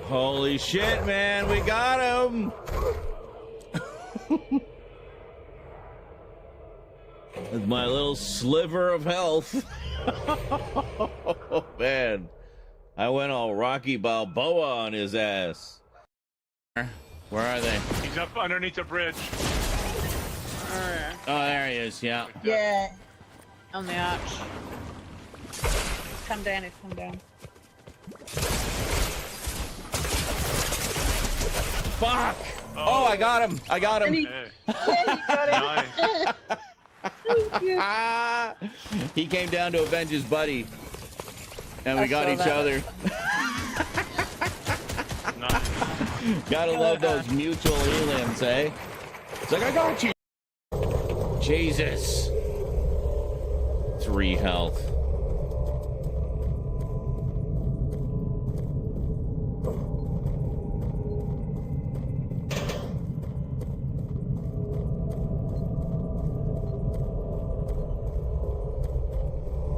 Holy shit, man, we got him! With my little sliver of health. Oh, man. I went all Rocky Balboa on his ass. Where are they? He's up underneath the bridge. Oh, there he is, yeah. Yeah. On the arch. Come down, he's come down. Fuck! Oh, I got him! I got him! Hey. Yeah, you got it. Nice. He came down to avenge his buddy. And we I got saw each that. other. Nice. Gotta love those mutual elims, eh? It's like, I got you! Jesus. 3 health.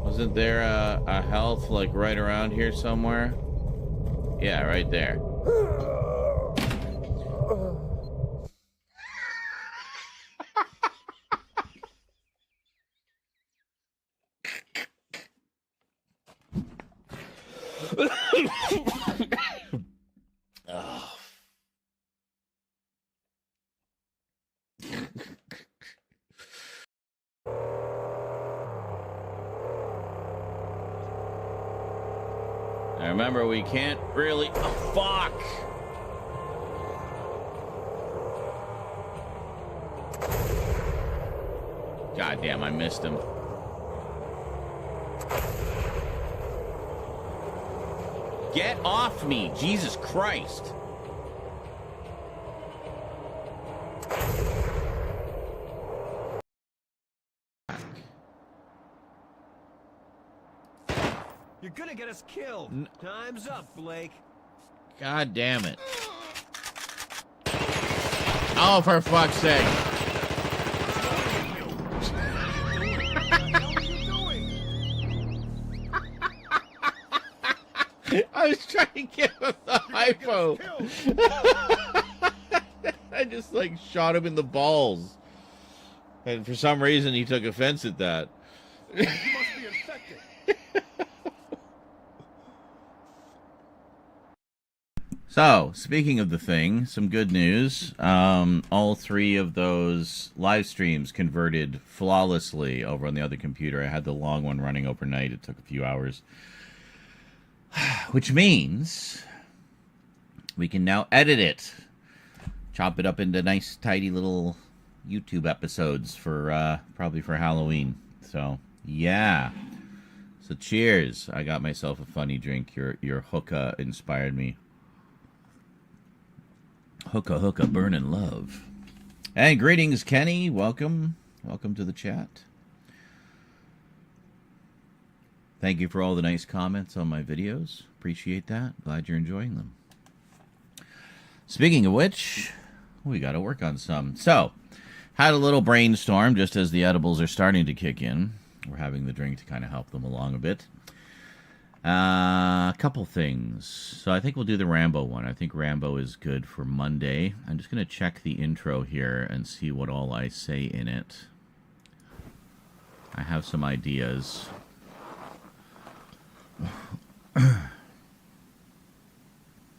Wasn't there a health like right around here somewhere? Yeah, right there. Oh. I remember we can't really. Oh, fuck! God damn, I missed him. Get off me, Jesus Christ! You're gonna get us killed. Time's up, Blake. God damn it. Oh, for fuck's sake. I was trying to give him the hypo. I just like shot him in the balls. And for some reason he took offense at that. You must be infected. So, speaking of the thing, some good news. All 3 of those live streams converted flawlessly over on the other computer. I had the long one running overnight. It took a few hours. Which means we can now edit it. Chop it up into nice, tidy little YouTube episodes for probably for Halloween. So, yeah. So, cheers. I got myself a funny drink. Your hookah inspired me. Hookah, hookah, burnin' love. And greetings, Kenny. Welcome. Welcome to the chat. Thank you for all the nice comments on my videos. Appreciate that. Glad you're enjoying them. Speaking of which, we got to work on some. So, had a little brainstorm just as the edibles are starting to kick in. We're having the drink to kind of help them along a bit. A couple things. So I think we'll do the Rambo one. I think Rambo is good for Monday. I'm just going to check the intro here and see what all I say in it. I have some ideas.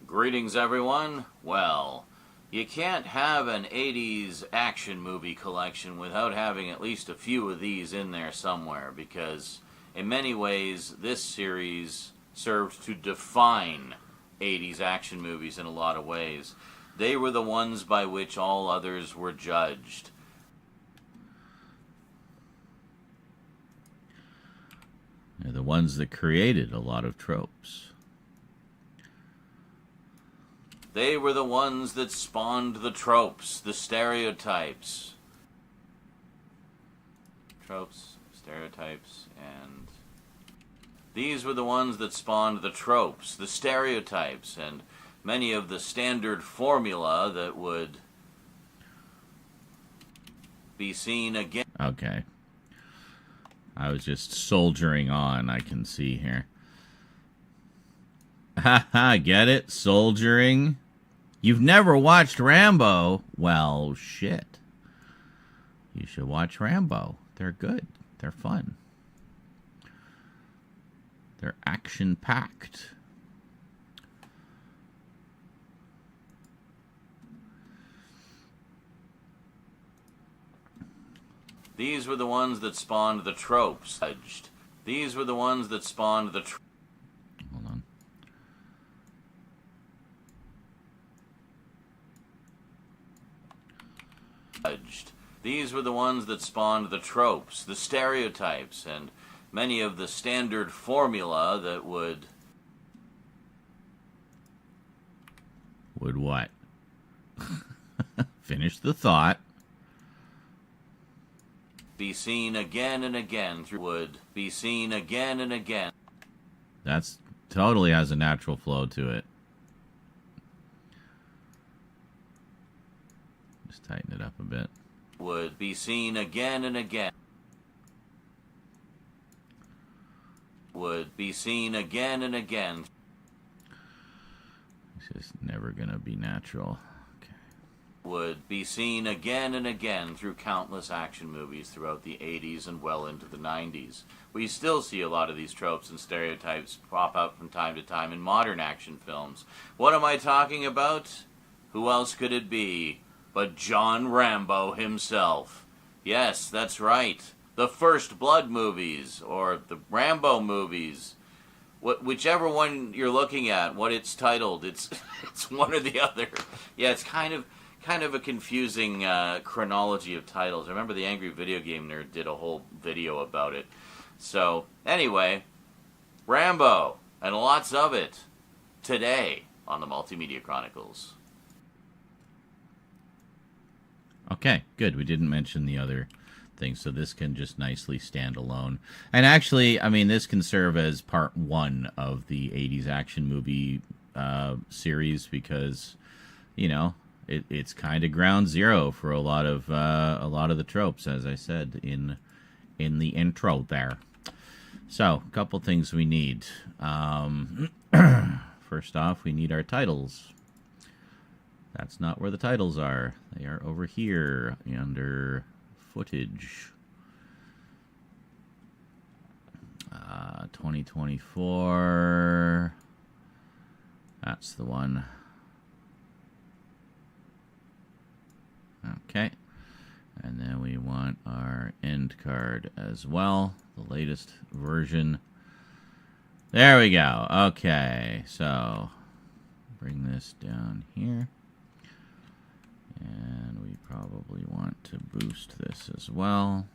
Greetings, everyone. Well, you can't have an 80s action movie collection without having at least a few of these in there somewhere, because in many ways, this series served to define 80s action movies in a lot of ways. They were the ones by which all others were judged. They're the ones that created a lot of tropes. They were the ones that spawned the tropes, the stereotypes. Tropes, stereotypes, and these were the ones that spawned the tropes, the stereotypes, and many of the standard formula that would be seen again. Okay. I was just soldiering on, I can see here. Haha, get it? Soldiering? You've never watched Rambo? Well, shit. You should watch Rambo. They're good. They're fun. They're action-packed. These were the ones that spawned the tropes. These were the ones that spawned the Hold on. These were the ones that spawned the tropes, the stereotypes, and many of the standard formula that would what? Finish the thought. Be seen again and again would be seen again and again. That's totally has a natural flow to it. Just tighten it up a bit. Would be seen again and again. Would be seen again and again. It's just never gonna be natural. Okay. Would be seen again and again through countless action movies throughout the 80s and well into the 90s. We still see a lot of these tropes and stereotypes pop up from time to time in modern action films. What am I talking about? Who else could it be but John Rambo himself? Yes, that's right. The First Blood movies, or the Rambo movies. Whichever one you're looking at, what it's titled, it's one or the other. Yeah, it's kind of a confusing chronology of titles. I remember the Angry Video Game Nerd did a whole video about it. So, anyway, Rambo, and lots of it, today on the Multimedia Chronicles. Okay, good. We didn't mention the other thing, so this can just nicely stand alone. And actually, I mean, this can serve as part 1 of the 80s action movie series because, you know, it's kind of ground zero for a lot of the tropes, as I said in the intro there. So, a couple things we need. First off, we need our titles. That's not where the titles are. They are over here under footage. 2024. That's the one. Okay. And then we want our end card as well. The latest version. There we go. Okay. So, bring this down here. And we probably want to boost this as well.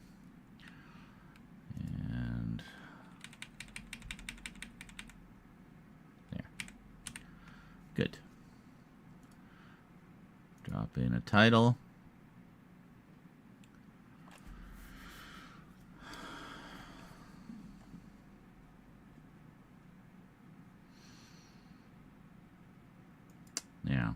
And there. Good. Drop in a title. Yeah.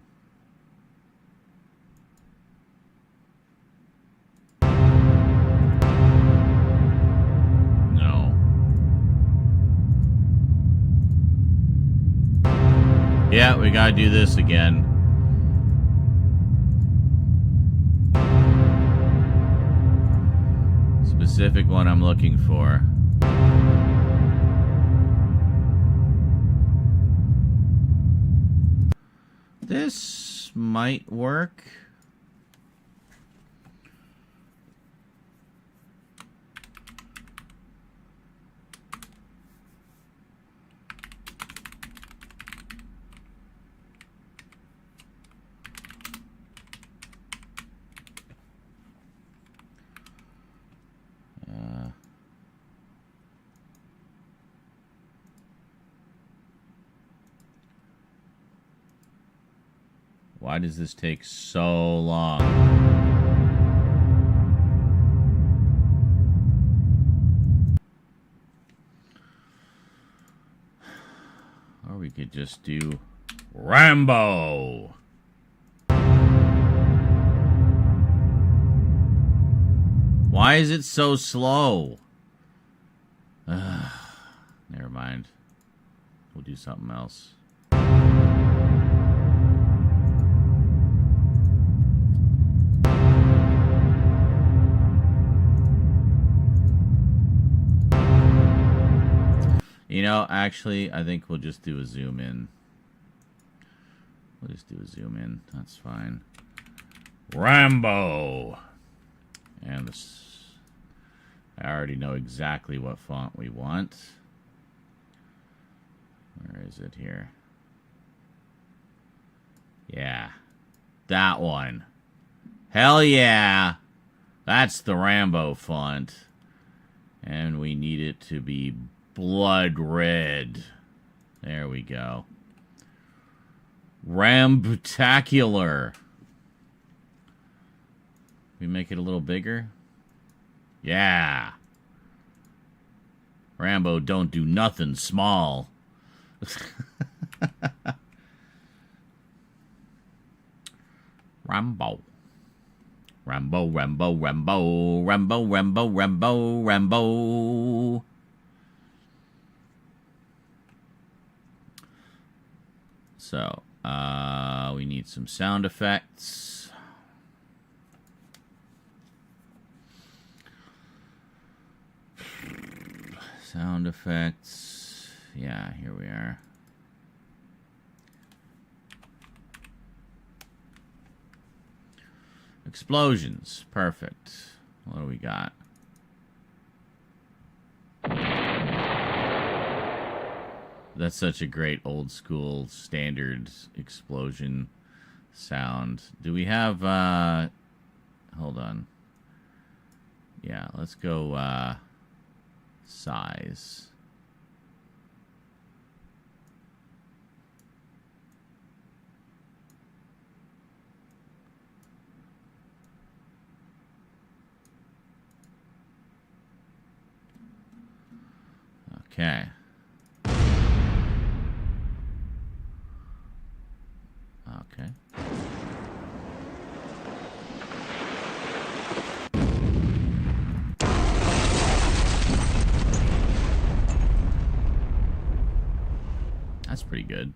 Yeah, we gotta do this again. Specific one I'm looking for. This might work. Why does this take so long? Or we could just do Rambo. Why is it so slow? Never mind. We'll do something else. You know, actually, I think we'll just do a zoom in. We'll just do a zoom in. That's fine. Rambo. And this. I already know exactly what font we want. Where is it here? Yeah. That one. Hell yeah. That's the Rambo font. And we need it to be blood red. There we go. Rambutacular. We make it a little bigger? Yeah. Rambo don't do nothing small. Rambo. Rambo, Rambo, Rambo, Rambo, Rambo, Rambo, Rambo. So, we need some sound effects. Sound effects. Yeah, here we are. Explosions. Perfect. What do we got? That's such a great old school standard explosion sound. Do we have, hold on. Yeah, let's go, size. Okay. Okay. That's pretty good.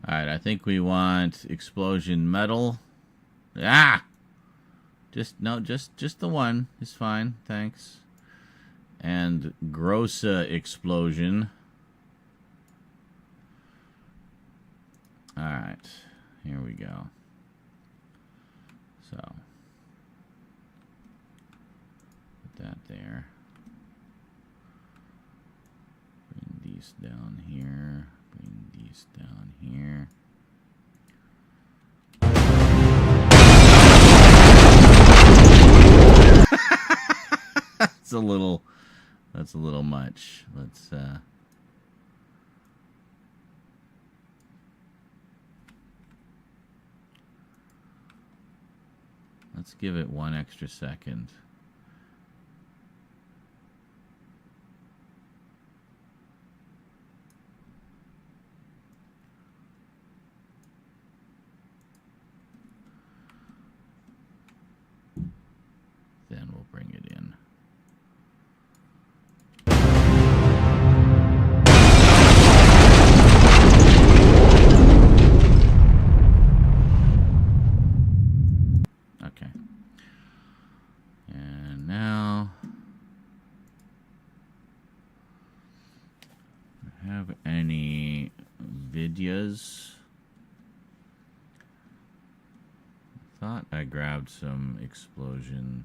Alright, I think we want explosion metal. Ah! Just the one is fine, thanks. And Grossa explosion. Alright, here we go. So, put that there. Bring these down here. Bring these down here. That's a little much. Let's give it 1 extra second. Then we'll bring it in. Okay. And now, have any videos? Thought I grabbed some explosion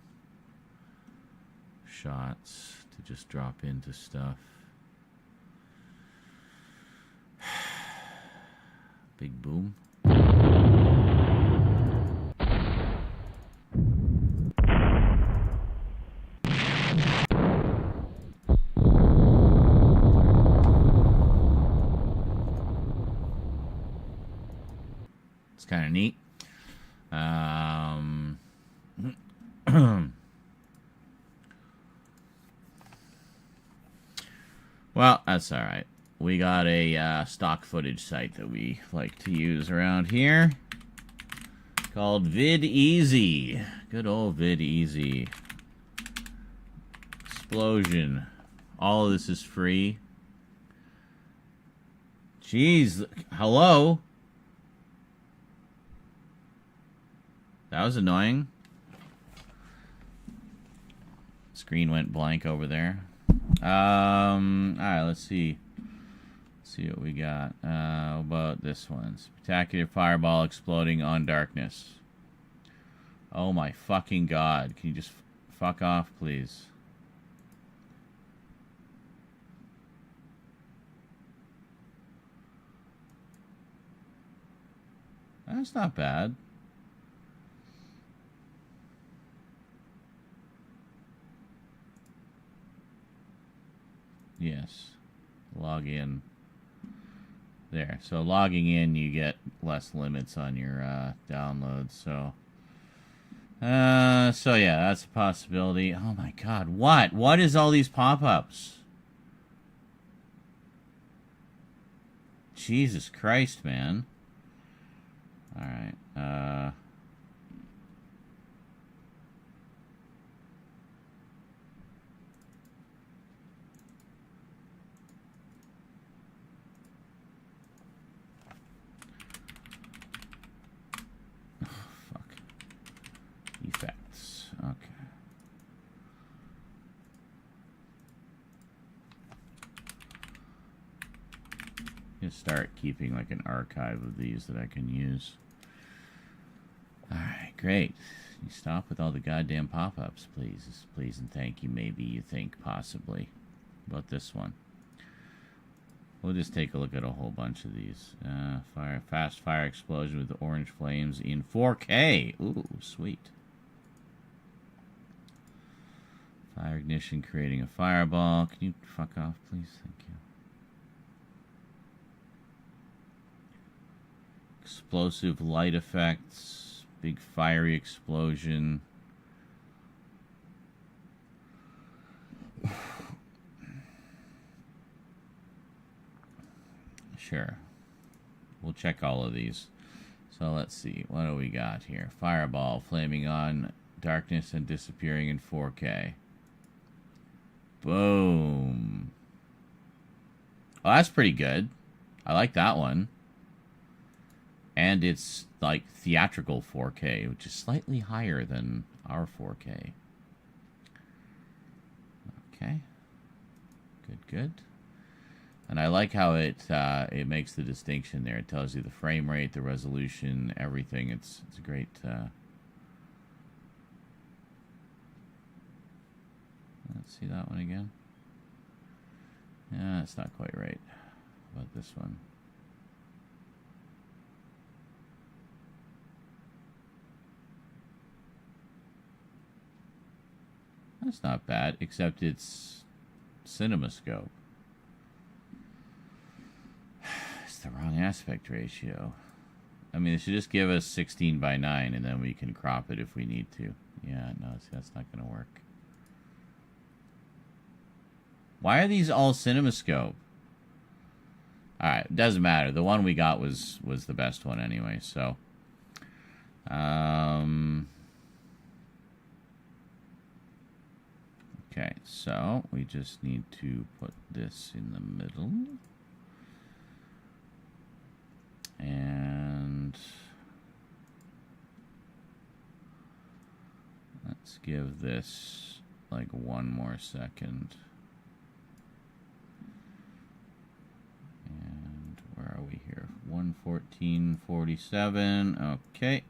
shots to just drop into stuff. Big boom. It's kind of neat. Well, that's all right. we got a stock footage site that we like to use around here called VidEasy. Good old VidEasy. Explosion. All of this is free. Jeez, hello? That was annoying. Screen went blank over there. Alright, let's see. Let's see what we got. How about this one? Spectacular fireball exploding on darkness. Oh my fucking god. Can you just fuck off, please? That's not bad. Yes. Log in. There. So logging in, you get less limits on your downloads. So yeah, that's a possibility. Oh my god, what? What is all these pop-ups? Jesus Christ, man. Alright, fuck. Effects. Okay. Just start keeping like an archive of these that I can use. Alright, great. You stop with all the goddamn pop-ups, please. Please and thank you. Maybe you think, possibly. About this one. We'll just take a look at a whole bunch of these. Fast fire explosion with orange flames in 4K. Ooh, sweet. Fire ignition creating a fireball. Can you fuck off, please? Thank you. Explosive light effects. Big fiery explosion. Sure. We'll check all of these. So let's see. What do we got here? Fireball flaming on darkness and disappearing in 4K. Boom. Oh, that's pretty good. I like that one. And it's like theatrical 4K, which is slightly higher than our 4K. Okay. Good, good. And I like how it makes the distinction there. It tells you the frame rate, the resolution, everything. It's a great... Let's see that one again. Yeah, it's not quite right. How about this one? That's not bad, except it's CinemaScope. It's the wrong aspect ratio. I mean, it should just give us 16 by 9, and then we can crop it if we need to. Yeah, no, see, that's not going to work. Why are these all CinemaScope? Alright, doesn't matter. The one we got was the best one anyway, so... Okay, so we just need to put this in the middle. And let's give this like one more second. And where are we here? 1:14:47. Okay.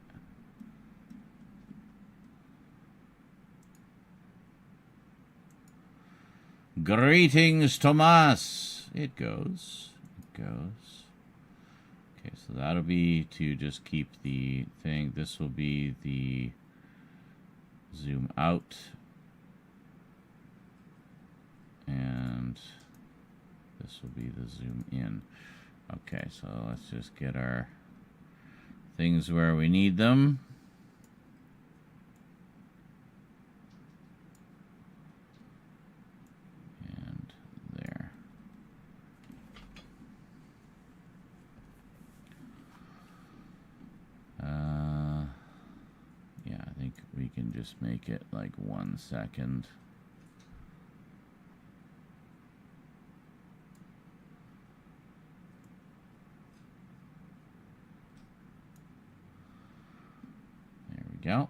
Greetings, Tomas. It goes. It goes. Okay, so that'll be to just keep the thing. This will be the zoom out. And this will be the zoom in. Okay, so let's just get our things where we need them. think we can just make it like 1 second. There we go.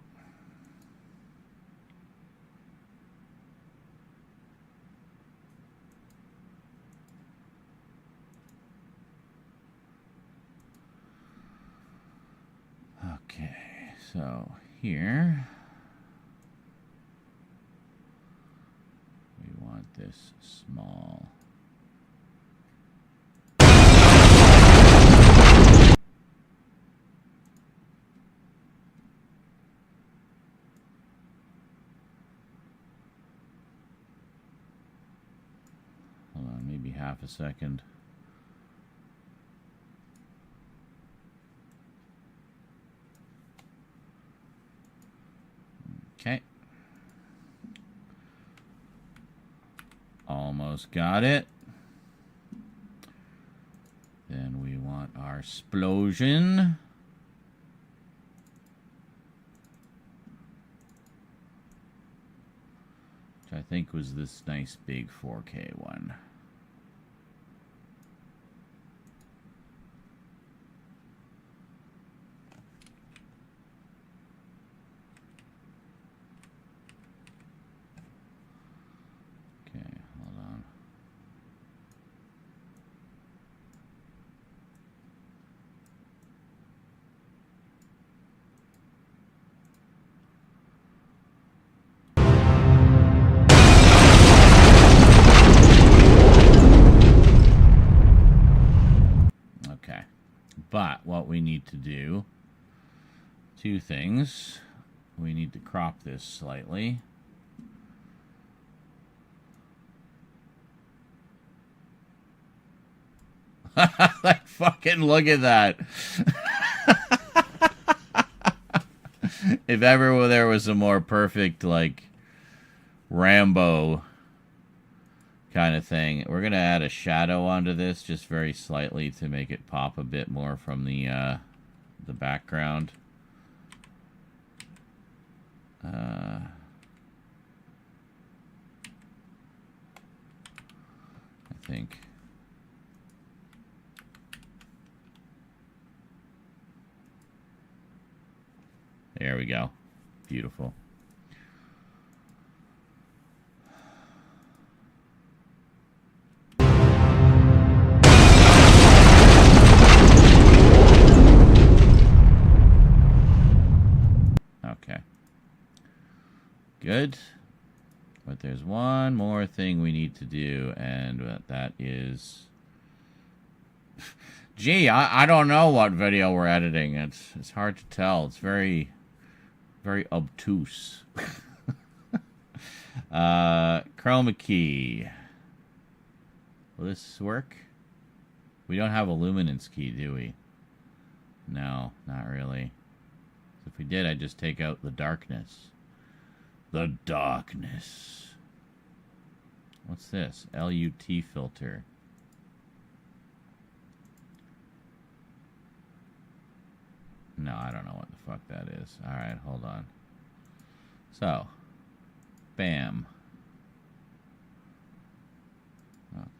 Okay, so here we want this small. Hold on, maybe half a second. Okay. Almost got it. Then we want our explosion. Which I think was this nice big 4K one. But what we need to do, two things. We need to crop this slightly. Like, fucking look at that. If ever there was a more perfect, like, Rambo kind of thing. We're going to add a shadow onto this just very slightly to make it pop a bit more from the background. I think. There we go. Beautiful. Okay. Good. But there's one more thing we need to do, and that is... Gee, I don't know what video we're editing. It's hard to tell. It's very obtuse. Chroma key. Will this work? We don't have a luminance key, do we? No, not really. If we did, I'd just take out the darkness. The darkness. What's this? LUT filter. No, I don't know what the fuck that is. Alright, hold on. So, bam.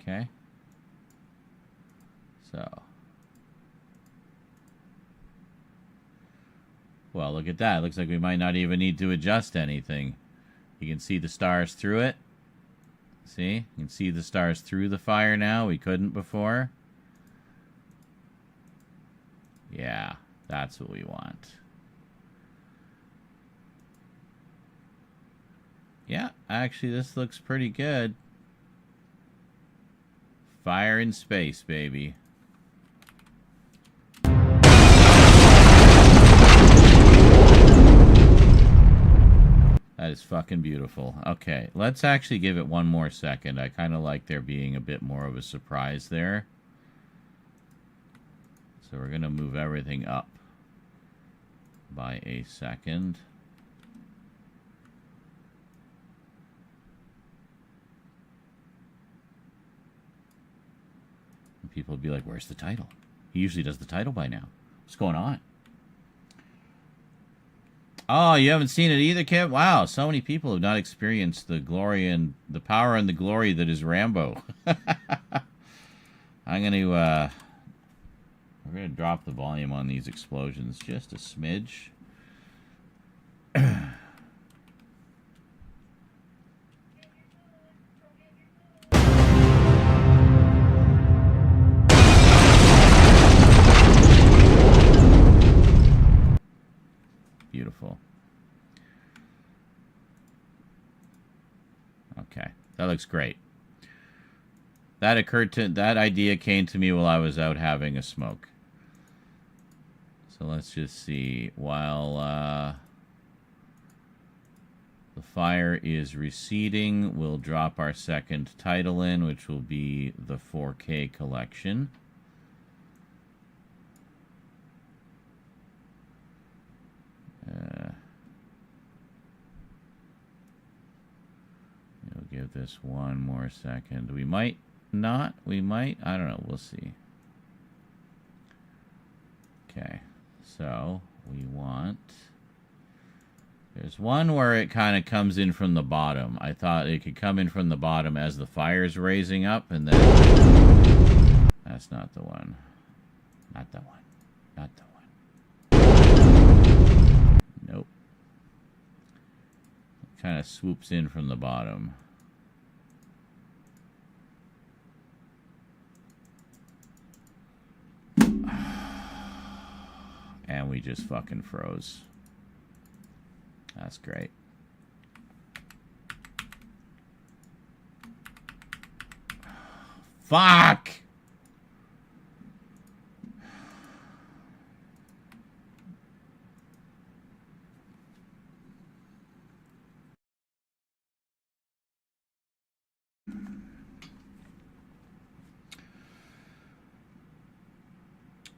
Okay. So. Well, look at that. It looks like we might not even need to adjust anything. You can see the stars through it. See? You can see the stars through the fire now. We couldn't before. Yeah, that's what we want. Yeah, actually, this looks pretty good. Fire in space, baby. That is fucking beautiful. Okay, let's actually give it one more second. I kind of like there being a bit more of a surprise there. So we're going to move everything up by a second. And people would be like, where's the title? He usually does the title by now. What's going on? Oh, you haven't seen it either, Kim? Wow, so many people have not experienced the glory and the power and the glory that is Rambo. I'm going to, we're going to drop the volume on these explosions just a smidge. Beautiful. Okay, that looks great. That idea came to me while I was out having a smoke. So let's just see. While the fire is receding, we'll drop our second title in, which will be the 4K collection. We'll give this one more second. We might not. We might. I don't know. We'll see. Okay. So we want... There's one where it kind of comes in from the bottom. I thought it could come in from the bottom as the fire's raising up, and then... That's not the one. Not that one. Not the one. Nope. It kind of swoops in from the bottom. And we just fucking froze. That's great. Fuck!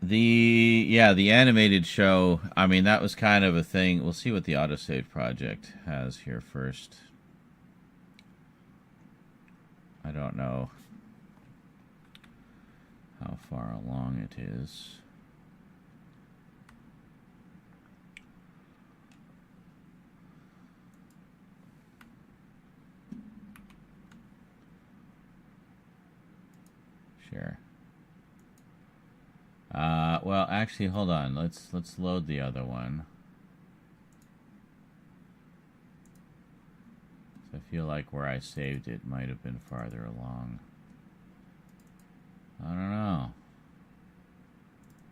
The animated show, I mean, that was kind of a thing. We'll see what the autosave project has here first. I don't know how far along it is. Sure. Well, actually, hold on. Let's load the other one. So I feel like where I saved it might have been farther along. I don't know.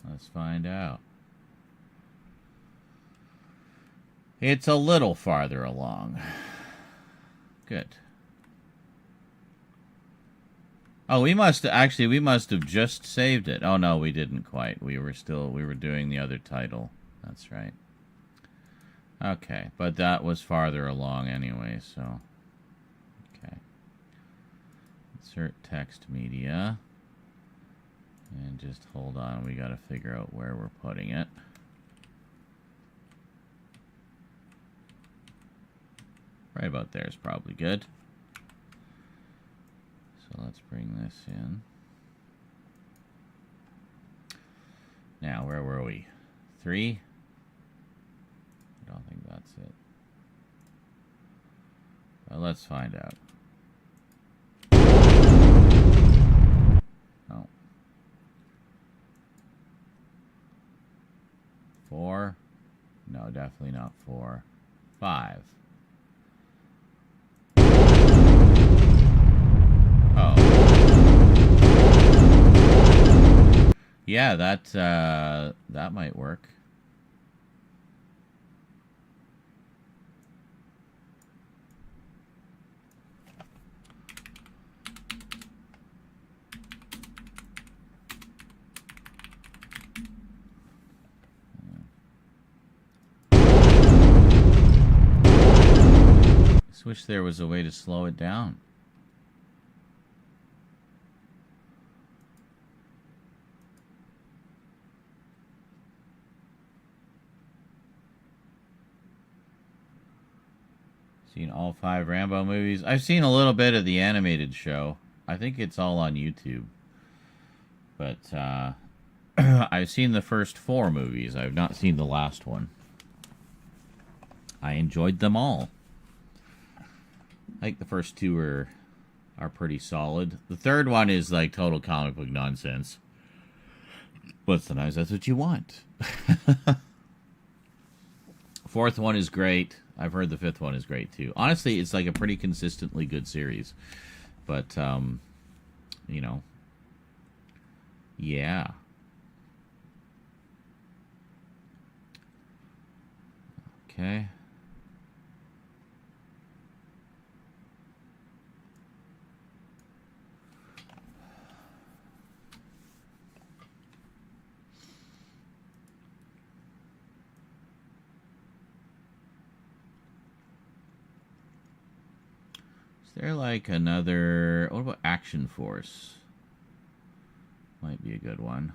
Let's find out. It's a little farther along. Good. Oh, we must have just saved it. Oh no, we didn't quite. We were doing the other title. That's right. Okay, but that was farther along anyway, so okay. Insert text media. And just hold on, we gotta figure out where we're putting it. Right about there is probably good. So let's bring this in. Now, where were we? 3? I don't think that's it. Well, let's find out. Oh. 4? No, definitely not 4. 5. Oh. Yeah, that might work. I just wish there was a way to slow it down. Seen all 5 Rambo movies. I've seen a little bit of the animated show. I think it's all on YouTube. But I've seen the first 4 movies. I've not seen the last one. I enjoyed them all. I think the first two are pretty solid. The third one is like total comic book nonsense. But sometimes that's what you want. Fourth one is great. I've heard the fifth one is great too. Honestly, it's like a pretty consistently good series. But, you know, yeah. Okay. Is there like another... What about Action Force? Might be a good one.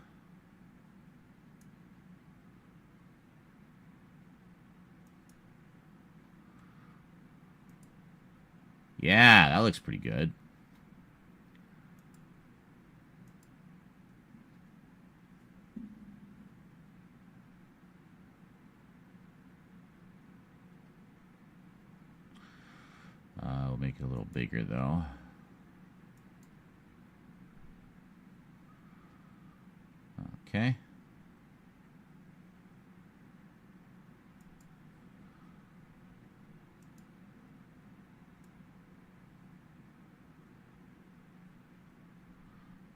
Yeah, that looks pretty good. We'll make it a little bigger, though. Okay.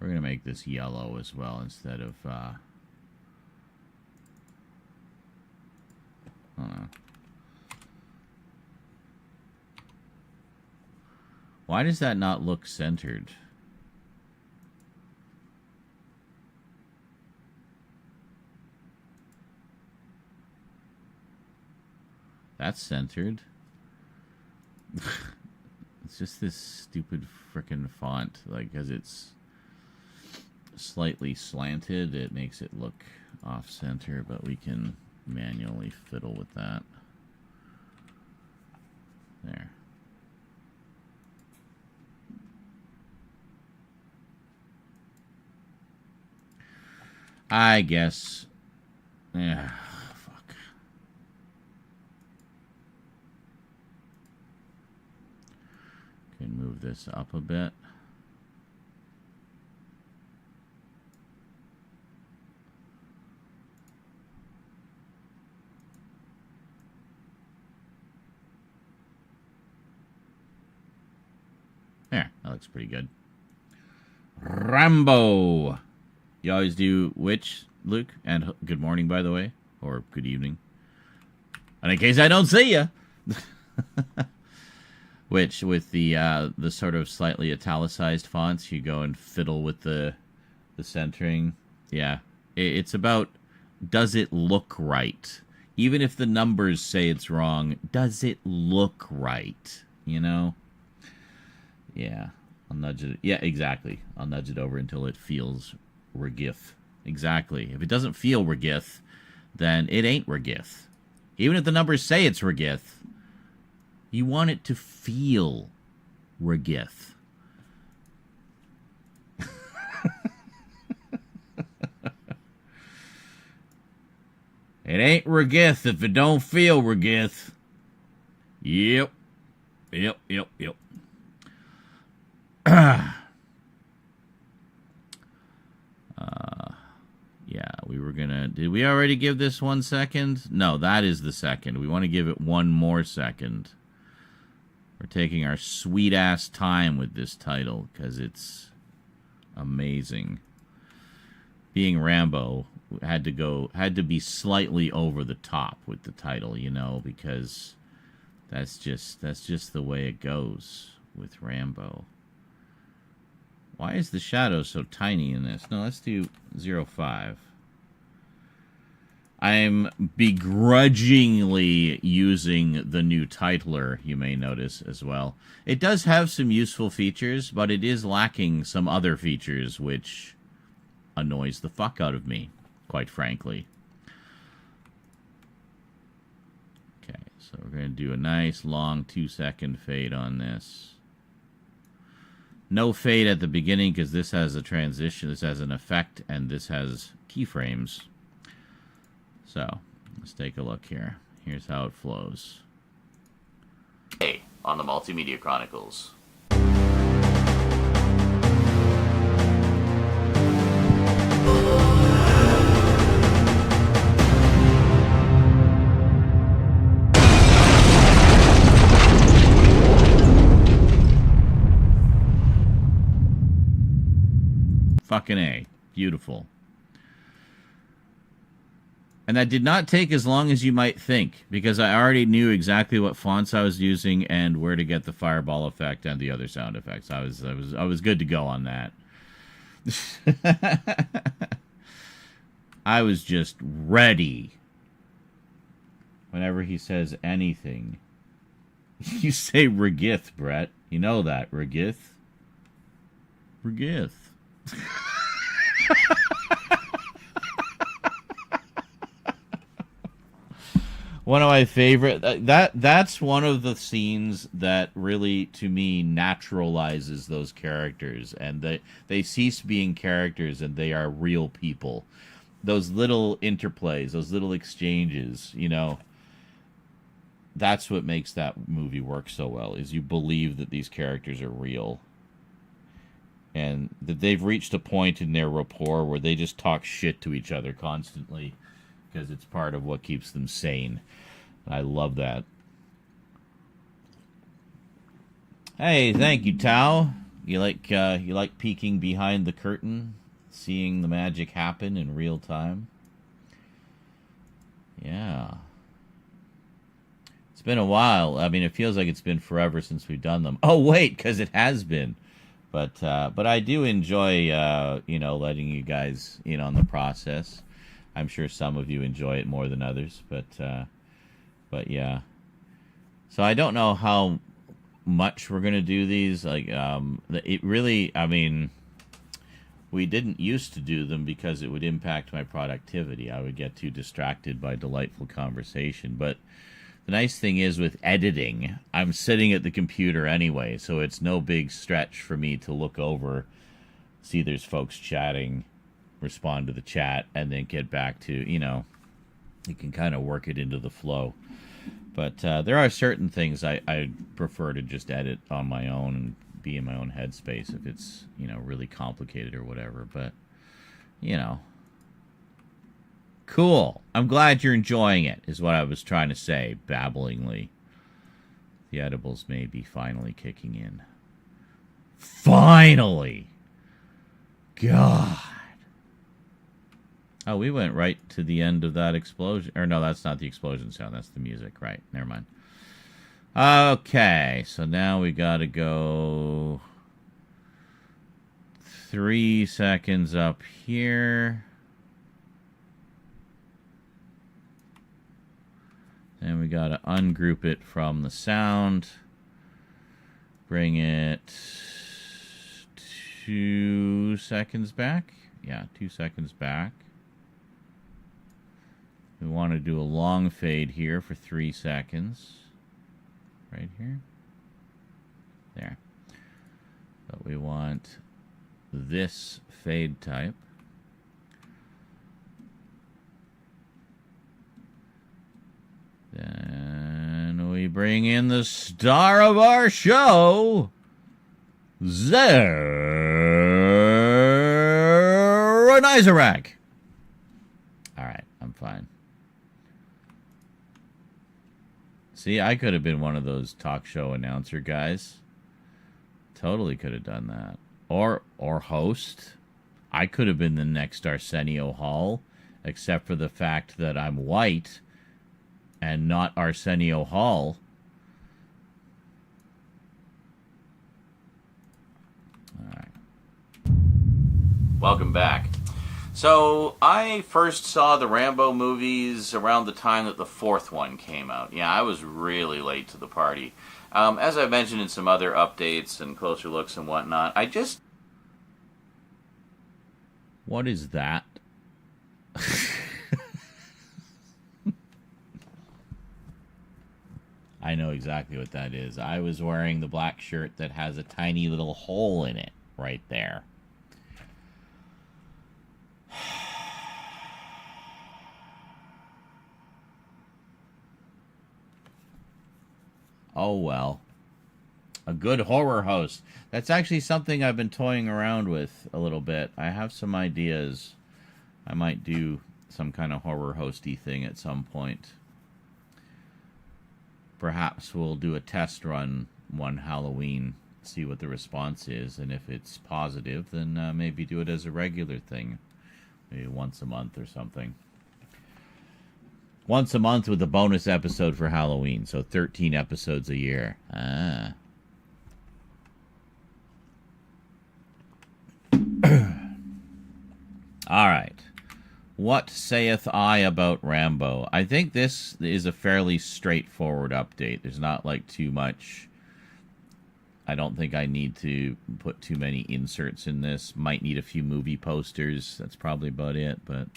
We're going to make this yellow as well instead of... I don't know. Why does that not look centered? That's centered. It's just this stupid frickin' font. Like, because it's slightly slanted, it makes it look off-center, but we can manually fiddle with that. There. I guess. Yeah, fuck. Can move this up a bit. There, that looks pretty good. Rambo. You always do which, Luke? And good morning, by the way. Or good evening. And in case I don't see you. Which, with the sort of slightly italicized fonts, you go and fiddle with the centering. Yeah. It's about, does it look right? Even if the numbers say it's wrong, does it look right? You know? Yeah. I'll nudge it. Yeah, exactly. I'll nudge it over until it feels Regith. Exactly. If it doesn't feel Regith, then it ain't Regith. Even if the numbers say it's Regith, you want it to feel Regith. It ain't Regith if it don't feel Regith. Yep. Yep, yep, yep. Yeah, we were gonna... Did we already give this 1 second? No, that is the second. We want to give it 1 more second. We're taking our sweet-ass time with this title, because it's amazing. Being Rambo had to be slightly over the top with the title, you know, because that's just the way it goes with Rambo. Why is the shadow so tiny in this? No, let's do 0.5. I'm begrudgingly using the new titler, you may notice, as well. It does have some useful features, but it is lacking some other features, which annoys the fuck out of me, quite frankly. Okay, so we're going to do a nice, long 2-second fade on this. No fade at the beginning because this has a transition, this has an effect, and this has keyframes. So, let's take a look here. Here's how it flows. on the Multimedia Chronicles. Fucking A. Beautiful. And that did not take as long as you might think, because I already knew exactly what fonts I was using and where to get the fireball effect and the other sound effects. I was good to go on that. I was just ready. Whenever he says anything, you say Regith, Brett. You know that, Regith. Regith. One of my favorite that's one of the scenes that really, to me, naturalizes those characters, and they cease being characters and they are real people. Those little interplays, those little exchanges, you know, that's what makes that movie work so well, is you believe that these characters are real. And that they've reached a point in their rapport where they just talk shit to each other constantly because it's part of what keeps them sane. I love that. Hey, thank you, Tao. You like peeking behind the curtain, seeing the magic happen in real time? Yeah. It's been a while. I mean, it feels like it's been forever since we've done them. Oh, wait, because it has been. But I do enjoy, letting you guys in on the process. I'm sure some of you enjoy it more than others, but yeah. So I don't know how much we're gonna do these. Like, it really, I mean, we didn't used to do them because it would impact my productivity. I would get too distracted by delightful conversation, but the nice thing is, with editing, I'm sitting at the computer anyway, so it's no big stretch for me to look over, see there's folks chatting, respond to the chat, and then get back to, you can kind of work it into the flow. But there are certain things I prefer to just edit on my own and be in my own headspace if it's, really complicated or whatever. But, cool. I'm glad you're enjoying it, is what I was trying to say, babblingly. The edibles may be finally kicking in. Finally! God. Oh, we went right to the end of that explosion. Or no, that's not the explosion sound. That's the music. Right. Never mind. Okay. So now we got to go 3 seconds up here. And we got to ungroup it from the sound. Bring it 2 seconds back. Yeah, 2 seconds back. We want to do a long fade here for 3 seconds. Right here. There. But we want this fade type. Then we bring in the star of our show, Zeronizarak. All right, I'm fine. See, I could have been one of those talk show announcer guys. Totally could have done that. Or host. I could have been the next Arsenio Hall, except for the fact that I'm white and not Arsenio Hall. All right. Welcome back. So, I first saw the Rambo movies around the time that the fourth one came out. Yeah, I was really late to the party. As I mentioned in some other updates and closer looks and whatnot, What is that? I know exactly what that is. I was wearing the black shirt that has a tiny little hole in it right there. Oh well. A good horror host. That's actually something I've been toying around with a little bit. I have some ideas. I might do some kind of horror hosty thing at some point. Perhaps we'll do a test run one Halloween, see what the response is, and if it's positive, then maybe do it as a regular thing. Maybe once a month or something. Once a month with a bonus episode for Halloween, so 13 episodes a year. Ah. All right. What saith I about Rambo? I think this is a fairly straightforward update. There's not like too much. I don't think I need to put too many inserts in this. Might need a few movie posters. That's probably about it. But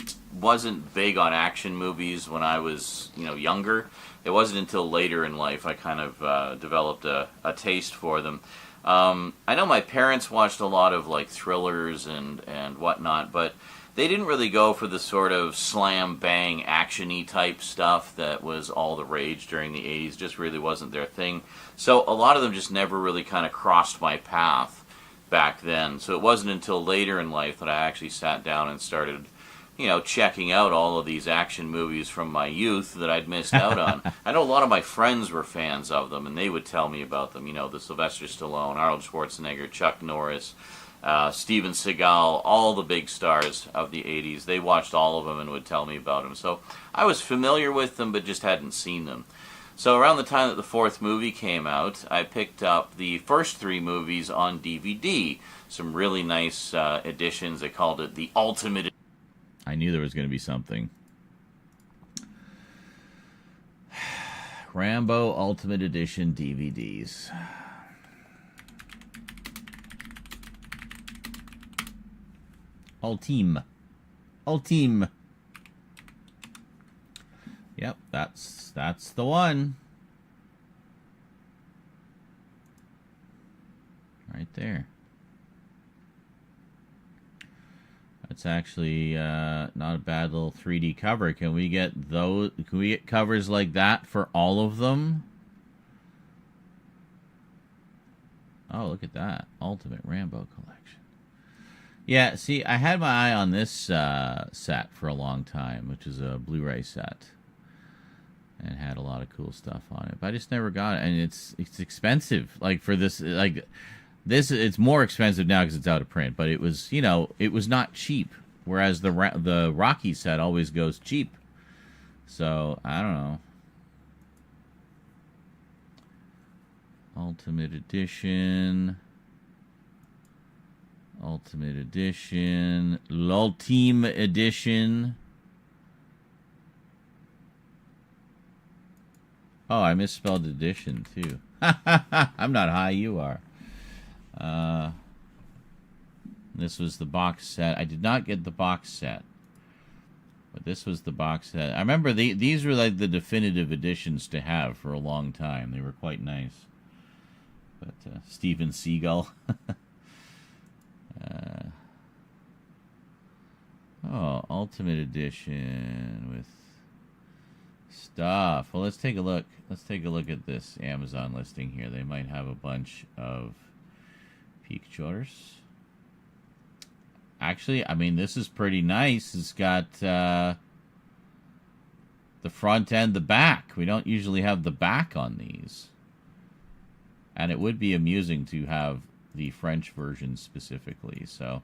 wasn't big on action movies when I was, younger. It wasn't until later in life I kind of developed a taste for them. I know my parents watched a lot of like thrillers and whatnot, but they didn't really go for the sort of slam bang action-y type stuff that was all the rage during the 80s. Just really wasn't their thing. So a lot of them just never really kind of crossed my path back then. So it wasn't until later in life that I actually sat down and started, checking out all of these action movies from my youth that I'd missed out on. I know a lot of my friends were fans of them, and they would tell me about them. The Sylvester Stallone, Arnold Schwarzenegger, Chuck Norris, Steven Seagal, all the big stars of the 80s. They watched all of them and would tell me about them. So I was familiar with them, but just hadn't seen them. So around the time that the fourth movie came out, I picked up the first three movies on DVD. Some really nice editions. They called it the Ultimate. I knew there was going to be something. Rambo Ultimate Edition DVDs. Ultime. Yep, that's the one. Right there. That's actually not a bad little 3D cover. Can we get those? Can we get covers like that for all of them? Oh, look at that. Ultimate Rambo Collection. Yeah, see, I had my eye on this set for a long time, which is a Blu-ray set. And had a lot of cool stuff on it. But I just never got it. And it's expensive. Like, for this, it's more expensive now because it's out of print. But it was, it was not cheap. Whereas the Rocky set always goes cheap. So, I don't know. Ultimate Edition. L'Ultime Edition. Oh, I misspelled edition, too. I'm not high, you are. This was the box set. I did not get the box set. But this was the box set. I remember these were like the definitive editions to have for a long time. They were quite nice. But Steven Seagal. Ultimate Edition with stuff. Well, let's take a look. Let's take a look at this Amazon listing here. They might have a bunch of pictures. Actually, I mean, this is pretty nice. It's got the front and the back. We don't usually have the back on these. And it would be amusing to have the French version specifically. So,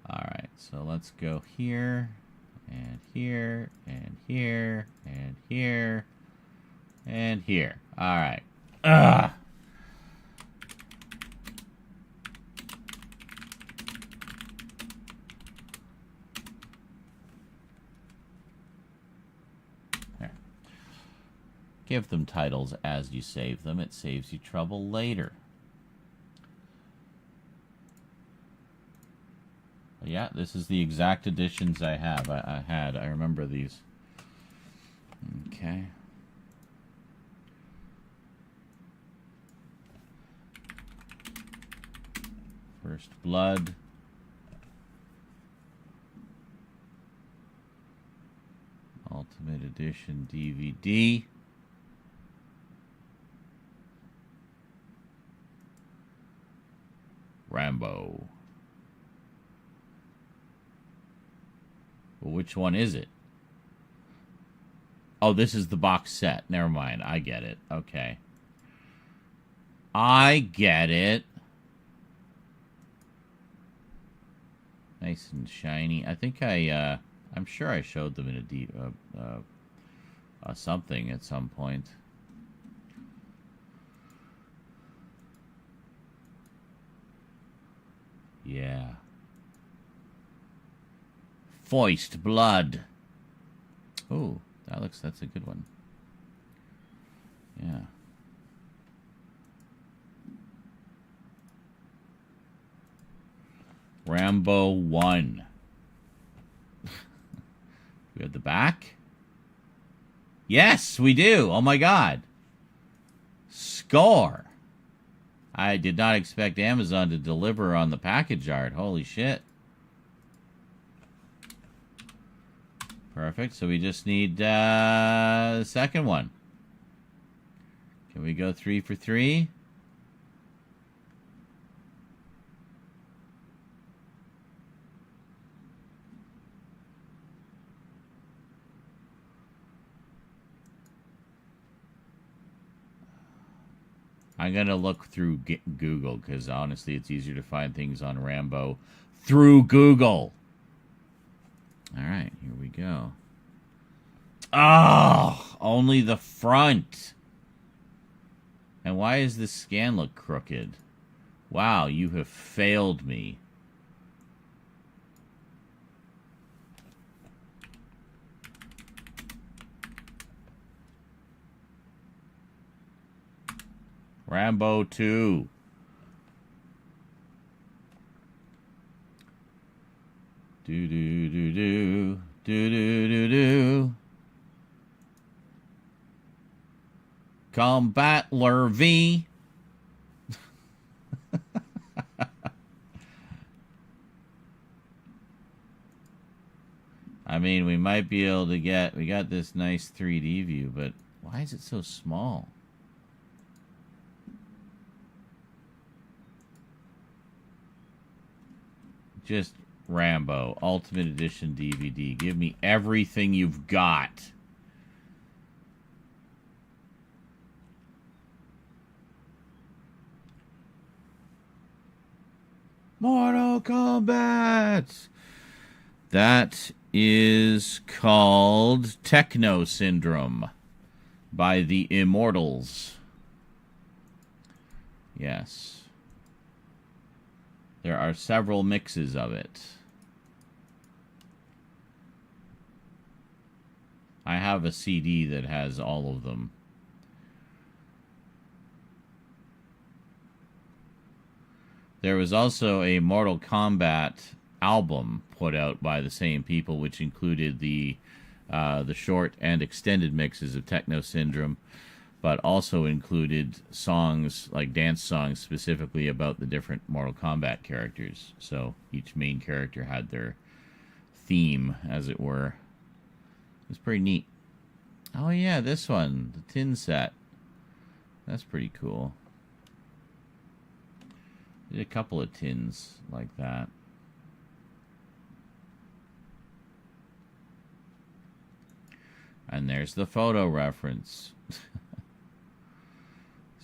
alright. So let's go here, and here, and here, and here, and here. Alright. Ugh. Give them titles as you save them. It saves you trouble later. But yeah, this is the exact editions I have. I remember these. Okay. First Blood. Ultimate Edition DVD. Rambo. Well, which one is it? Oh, this is the box set. Never mind. I get it. Okay. I get it. Nice and shiny. I think I'm sure I showed them in a something at some point. Yeah. Foist blood. Oh, that's a good one. Yeah. Rambo 1. We have the back. Yes, we do. Oh my God. Score. I did not expect Amazon to deliver on the package art. Holy shit. Perfect. So we just need the second one. Can we go 3 for 3? I'm going to look through Google because honestly it's easier to find things on Rambo through Google. All right, here we go. Oh, only the front. And why does this scan look crooked? Wow, you have failed me. Rambo 2. Do do do do do do do do. Combat V. I mean, we might be able to get. We got this nice 3D view, but why is it so small? Just Rambo Ultimate Edition DVD. Give me everything you've got. Mortal Kombat. That is called Techno Syndrome by the Immortals. Yes. There are several mixes of it. I have a CD that has all of them. There was also a Mortal Kombat album put out by the same people, which included the short and extended mixes of Techno Syndrome, but also included songs, like dance songs, specifically about the different Mortal Kombat characters. So each main character had their theme, as it were. It's pretty neat. Oh yeah, this one, the tin set. That's pretty cool. Did a couple of tins like that. And there's the photo reference. So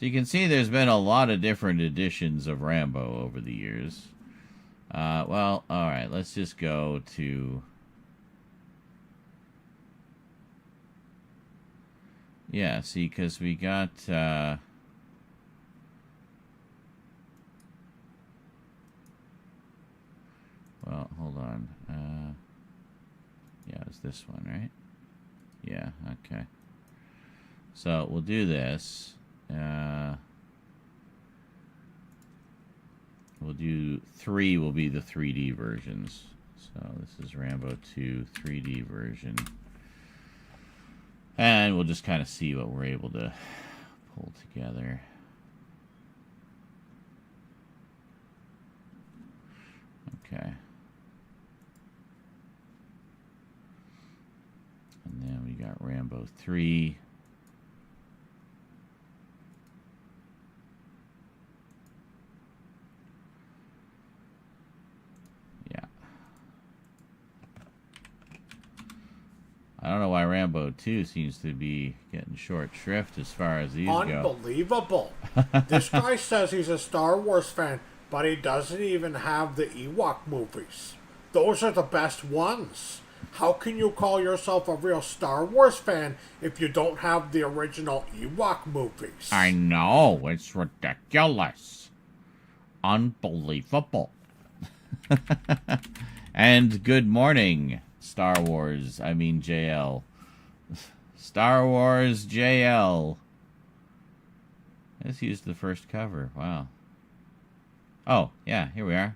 you can see there's been a lot of different editions of Rambo over the years. Well, alright, let's just go to... Yeah, see, because we got... Well, hold on. Yeah, it's this one, right? Yeah, okay. So we'll do this. We'll do 3 will be the 3D versions. So this is Rambo 2 3D version. And we'll just kind of see what we're able to pull together. Okay. And then we got Rambo 3. don't know why Rambo 2 seems to be getting short shrift as far as these go. Unbelievable. This guy says he's a Star Wars fan, but he doesn't even have the Ewok movies. Those are the best ones. How can you call yourself a real Star Wars fan if you don't have the original Ewok movies? I know, it's ridiculous. Unbelievable. And good morning, Star Wars. I mean JL. Star Wars JL. Let's use the first cover. Wow. Oh, yeah, here we are.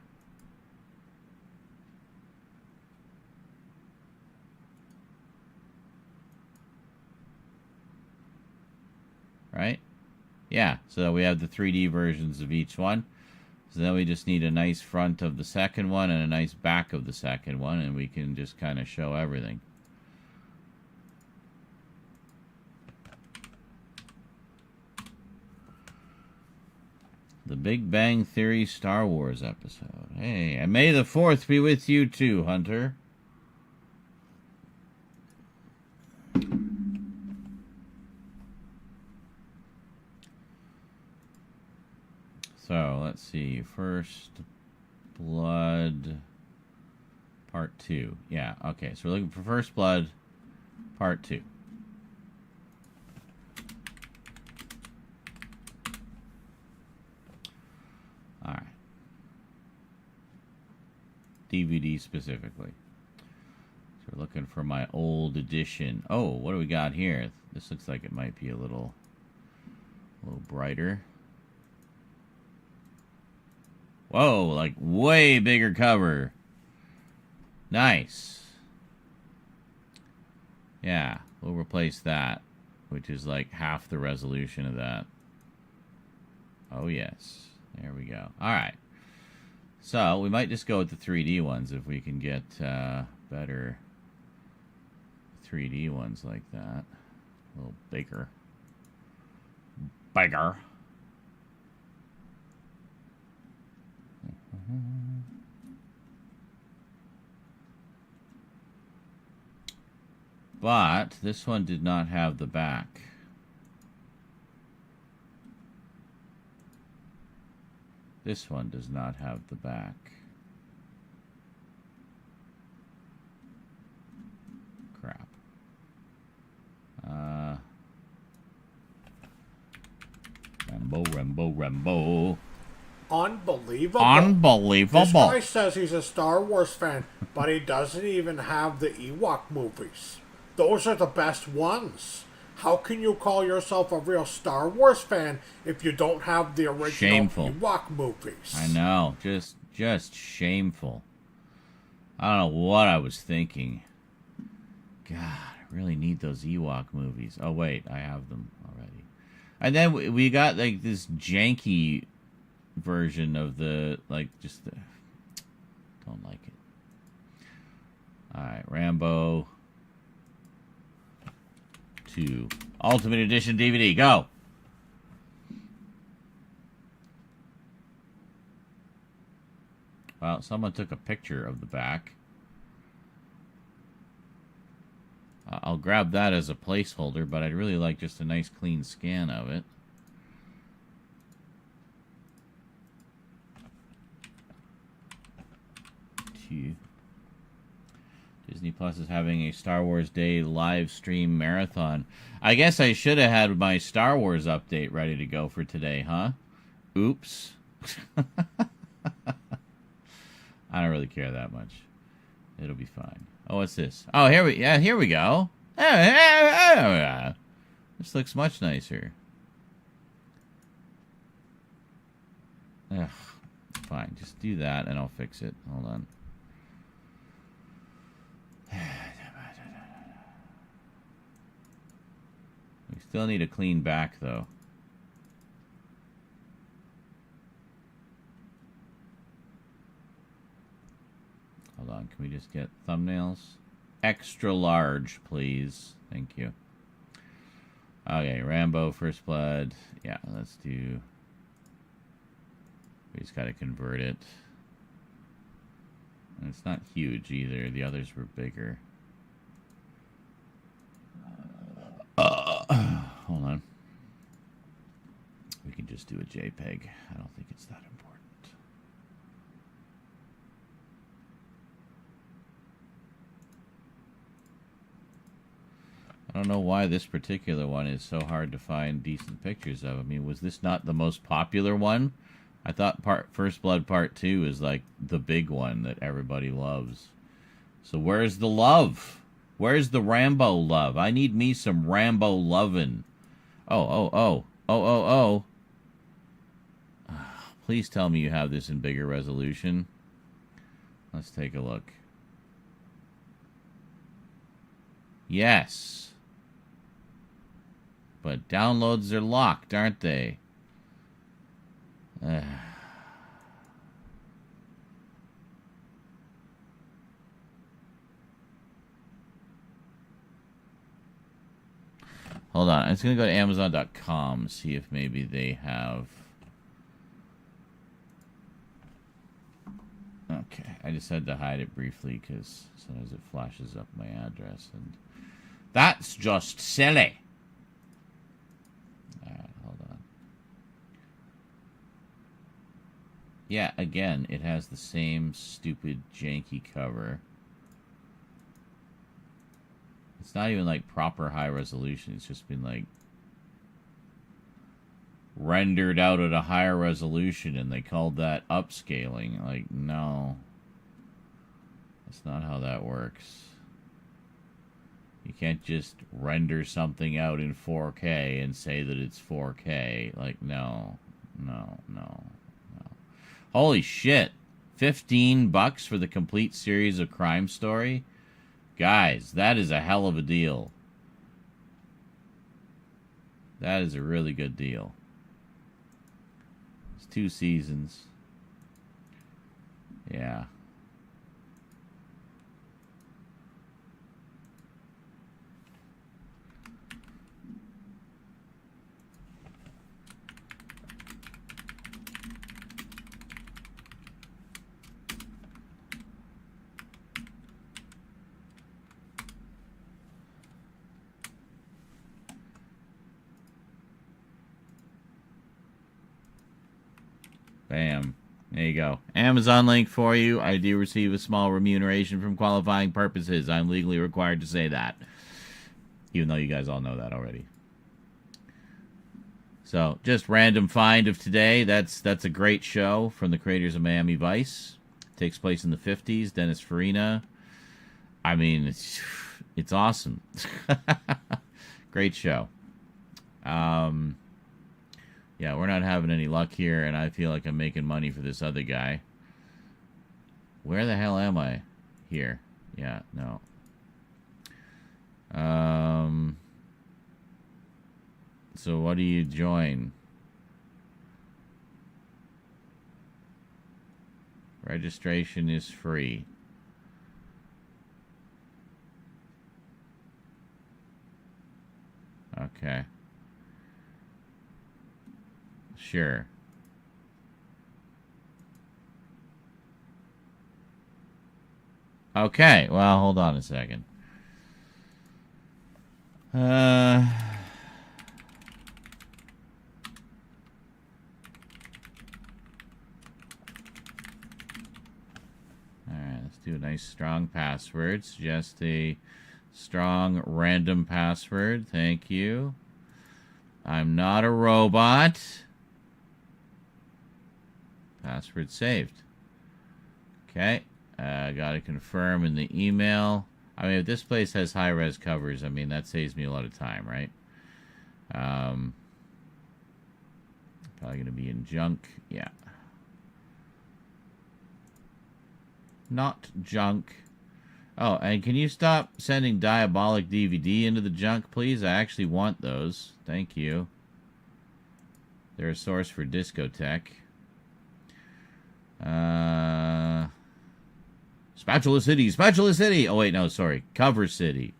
Right? Yeah, so we have the 3D versions of each one. So then we just need a nice front of the second one and a nice back of the second one, and we can just kind of show everything. The Big Bang Theory Star Wars episode. Hey, and may the 4th be with you too, Hunter. So, let's see. First Blood Part 2. Yeah, okay. So we're looking for First Blood Part 2. Alright. DVD specifically. So we're looking for my old edition. Oh, what do we got here? This looks like it might be a little brighter. Whoa, like way bigger cover. Nice. Yeah, we'll replace that, which is like half the resolution of that. Oh, yes. There we go. All right. So we might just go with the 3D ones if we can get better 3D ones like that. A little bigger. Bigger. But this one did not have the back. This one does not have the back. Crap. Rambo. Unbelievable. Unbelievable. This guy says he's a Star Wars fan, but he doesn't even have the Ewok movies. Those are the best ones. How can you call yourself a real Star Wars fan if you don't have the original Shameful. Ewok movies? I know. Just shameful. I don't know what I was thinking. God, I really need those Ewok movies. Oh, wait. I have them already. And then we got, like, this janky version of the, like, just the... Don't like it. Alright, Rambo 2. Ultimate Edition DVD. Go! Well, someone took a picture of the back. I'll grab that as a placeholder, but I'd really like just a nice clean scan of it. Disney Plus is having a Star Wars Day live stream marathon. I guess I should have had my Star Wars update ready to go for today, huh? Oops. I don't really care that much. It'll be fine. Oh, what's this? Oh, here we go. This looks much nicer. Ugh, fine. Just do that and I'll fix it. Hold on. We still need a clean back, though. Hold on, can we just get thumbnails? Extra large, please. Thank you. Okay, Rambo, First Blood. Yeah, let's do... We just gotta convert it. And it's not huge either. The others were bigger. just do a JPEG. I don't think it's that important. I don't know why this particular one is so hard to find decent pictures of. I mean, was this not the most popular one? I thought First Blood Part 2 is like the big one that everybody loves. So where's the love? Where's the Rambo love? I need me some Rambo lovin'. Oh. Please tell me you have this in bigger resolution. Let's take a look. Yes. But downloads are locked, aren't they? Hold on. I'm just going to go to Amazon.com, see if maybe they have... Okay. I just had to hide it briefly because sometimes it flashes up my address. And that's just silly. Alright, hold on. Yeah, again, it has the same stupid janky cover. It's not even like proper high resolution. It's just been like rendered out at a higher resolution and they called that upscaling. Like, no. That's not how that works. You can't just render something out in 4K and say that it's 4K. Like, no. Holy shit. $15 for the complete series of Crime Story? Guys, that is a hell of a deal. That is a really good deal. It's 2 seasons. Yeah. Bam. There you go. Amazon link for you. I do receive a small remuneration from qualifying purposes. I'm legally required to say that. Even though you guys all know that already. So, just random find of today. That's a great show from the creators of Miami Vice. It takes place in the 50s. Dennis Farina. I mean, it's awesome. Great show. Yeah, we're not having any luck here, and I feel like I'm making money for this other guy. Where the hell am I? Here. Yeah, no. So what do you join? Registration is free. Okay. Sure. Okay, well, hold on a second. Alright, let's do a nice strong password. Suggest a strong random password. Thank you. I'm not a robot. Password saved. Okay. Gotta confirm in the email. I mean, if this place has high-res covers, I mean, that saves me a lot of time, right? Probably gonna be in junk. Yeah. Not junk. Oh, and can you stop sending Diabolic DVD into the junk, please? I actually want those. Thank you. They're a source for discotheque. Spatula City, Spatula City. Oh, wait, no, sorry. Cover City.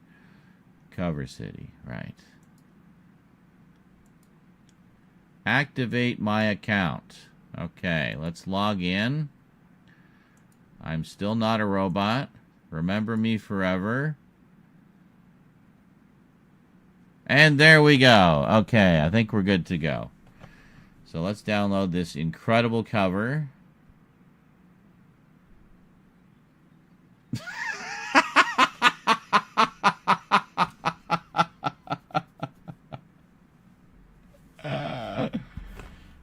Cover City, right. Activate my account. Okay, let's log in. I'm still not a robot. Remember me forever. And there we go. Okay, I think we're good to go. So let's download this incredible cover.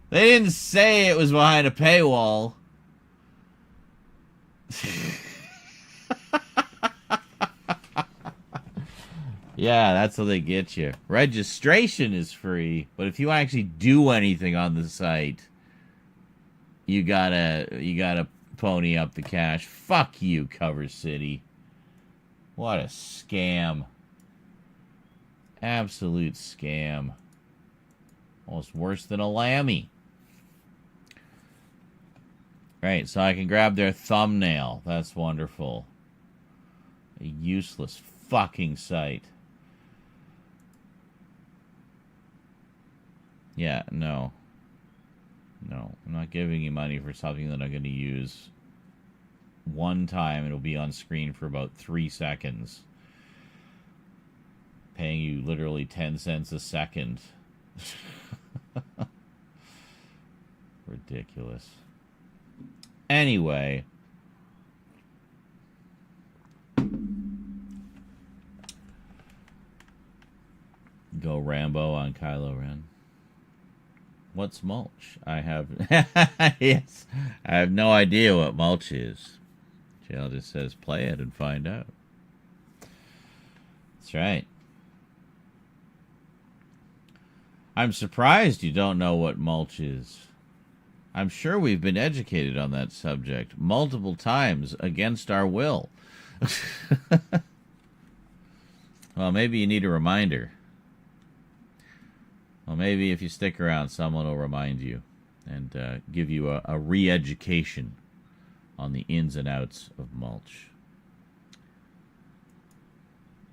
They didn't say it was behind a paywall. Yeah, that's how they get you. Registration is free, but if you actually do anything on the site, you gotta pony up the cash. Fuck you, Cover City. What a scam. Absolute scam. Almost worse than a lammy. Right, so I can grab their thumbnail. That's wonderful. A useless fucking site. Yeah, no. No, I'm not giving you money for something that I'm going to use one time. It'll be on screen for about 3 seconds. Paying you literally 10 cents a second. Ridiculous. Anyway. Go Rambo on Kylo Ren. What's mulch? I have... yes. I have no idea what mulch is. Jail just says play it and find out. That's right. I'm surprised you don't know what mulch is. I'm sure we've been educated on that subject multiple times against our will. Well, maybe you need a reminder. Well, maybe if you stick around, someone will remind you and give you a re-education on the ins and outs of mulch.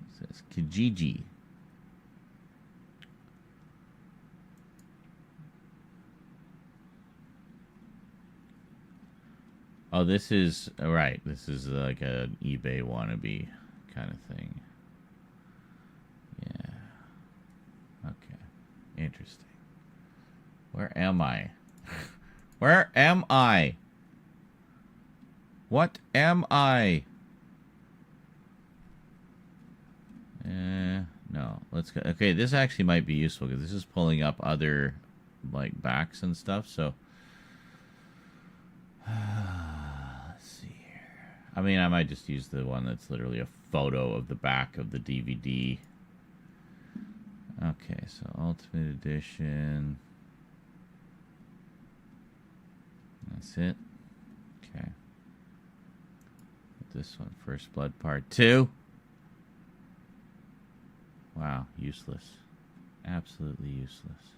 It says Kijiji. Oh, this is... right, this is like an eBay wannabe kind of thing. Yeah. Okay. Interesting. Where am I? Where am I? What am I? No. Let's go. Okay, this actually might be useful because this is pulling up other like backs and stuff, so... let's see here. I mean, I might just use the one that's literally a photo of the back of the DVD. Okay, so Ultimate Edition. That's it. Okay. This one, First Blood Part 2. Wow, useless. Absolutely useless.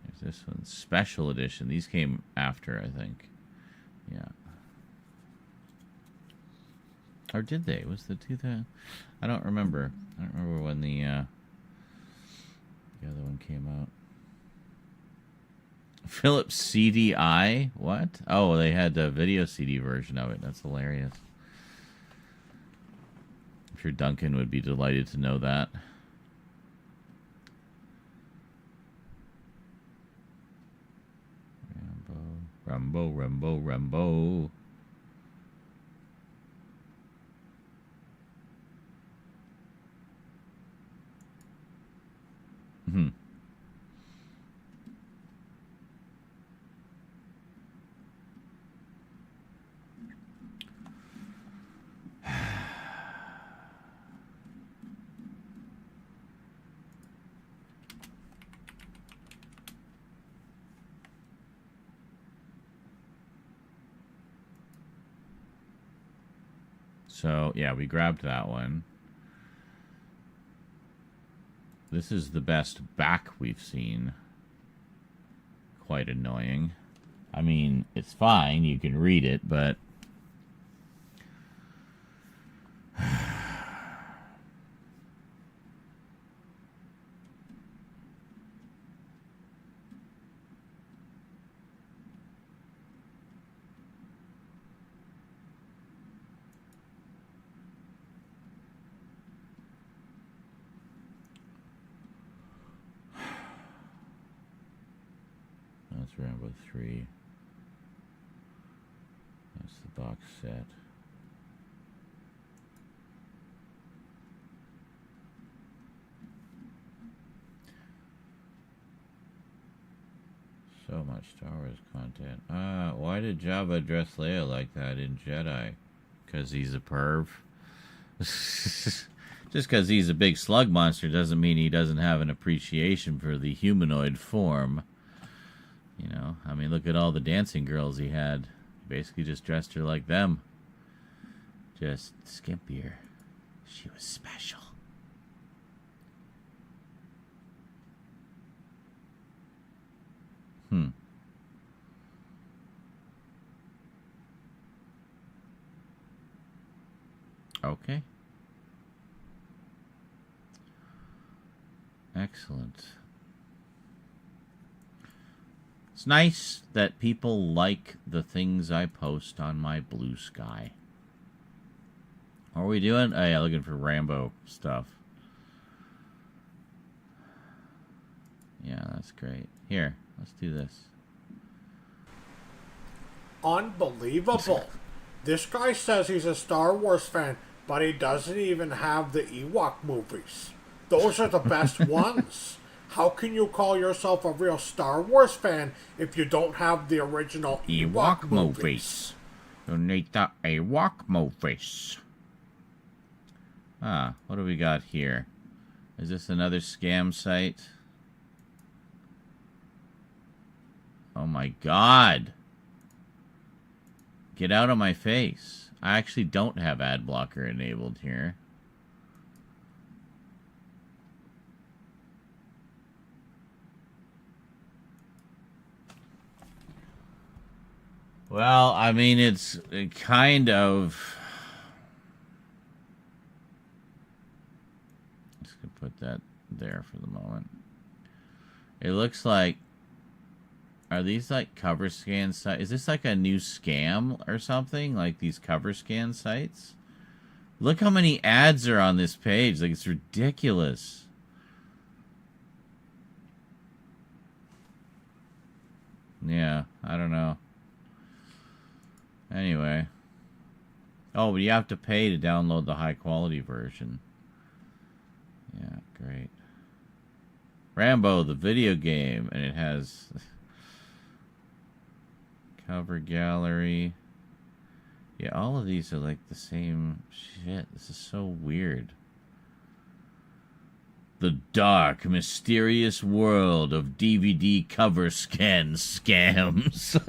There's this one, Special Edition. These came after, I think. Yeah. Or did they? Was the 2000? I don't remember. I don't remember when the other one came out. Philips CDI? What? Oh, they had a video CD version of it. That's hilarious. I'm sure Duncan would be delighted to know that. Rambo, Rambo, Rambo. Hmm. So, yeah, we grabbed that one. This is the best back we've seen. Quite annoying. I mean, it's fine. You can read it, but... That's Rambo 3. That's the box set. So much Star Wars content. Why did Jabba dress Leia like that in Jedi? Because he's a perv? Just because he's a big slug monster doesn't mean he doesn't have an appreciation for the humanoid form. You know, I mean, look at all the dancing girls he had. He basically just dressed her like them. Just skimpier. She was special. Okay. Excellent. It's nice that people like the things I post on my Blue Sky. What are we doing? Oh yeah, looking for Rambo stuff. Yeah, that's great. Here, let's do this. Unbelievable. This guy says he's a Star Wars fan, but he doesn't even have the Ewok movies. Those are the best ones. How can you call yourself a real Star Wars fan if you don't have the original Ewok movies? You need the Ewok movies. Ah, what do we got here? Is this another scam site? Oh my god. Get out of my face. I actually don't have ad blocker enabled here. Well, I mean, it's kind of... Just gonna put that there for the moment. It looks like... Are these like cover scan sites? Is this like a new scam or something? Like these cover scan sites? Look how many ads are on this page. Like, it's ridiculous. Yeah, I don't know. Anyway. Oh, but you have to pay to download the high quality version. Yeah, great. Rambo, the video game, and it has cover gallery. Yeah, all of these are like the same shit. This is so weird. The dark, mysterious world of DVD cover scan scams.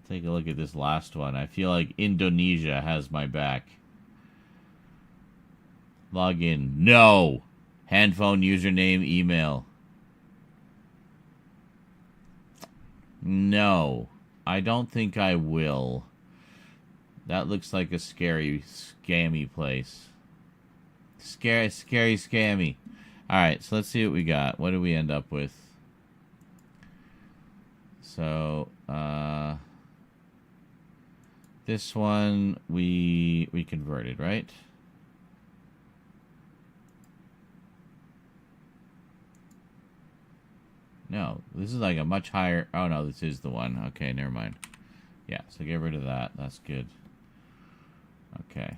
Take a look at this last one. I feel like Indonesia has my back. Log in. No! Handphone, username, email. No. I don't think I will. That looks like a scary, scammy place. Scary, scammy. Alright, so let's see what we got. What do we end up with? So, this one we converted, right? No, this is like a much higher... Oh, no, this is the one. Okay, never mind. Yeah, so get rid of that. That's good. Okay.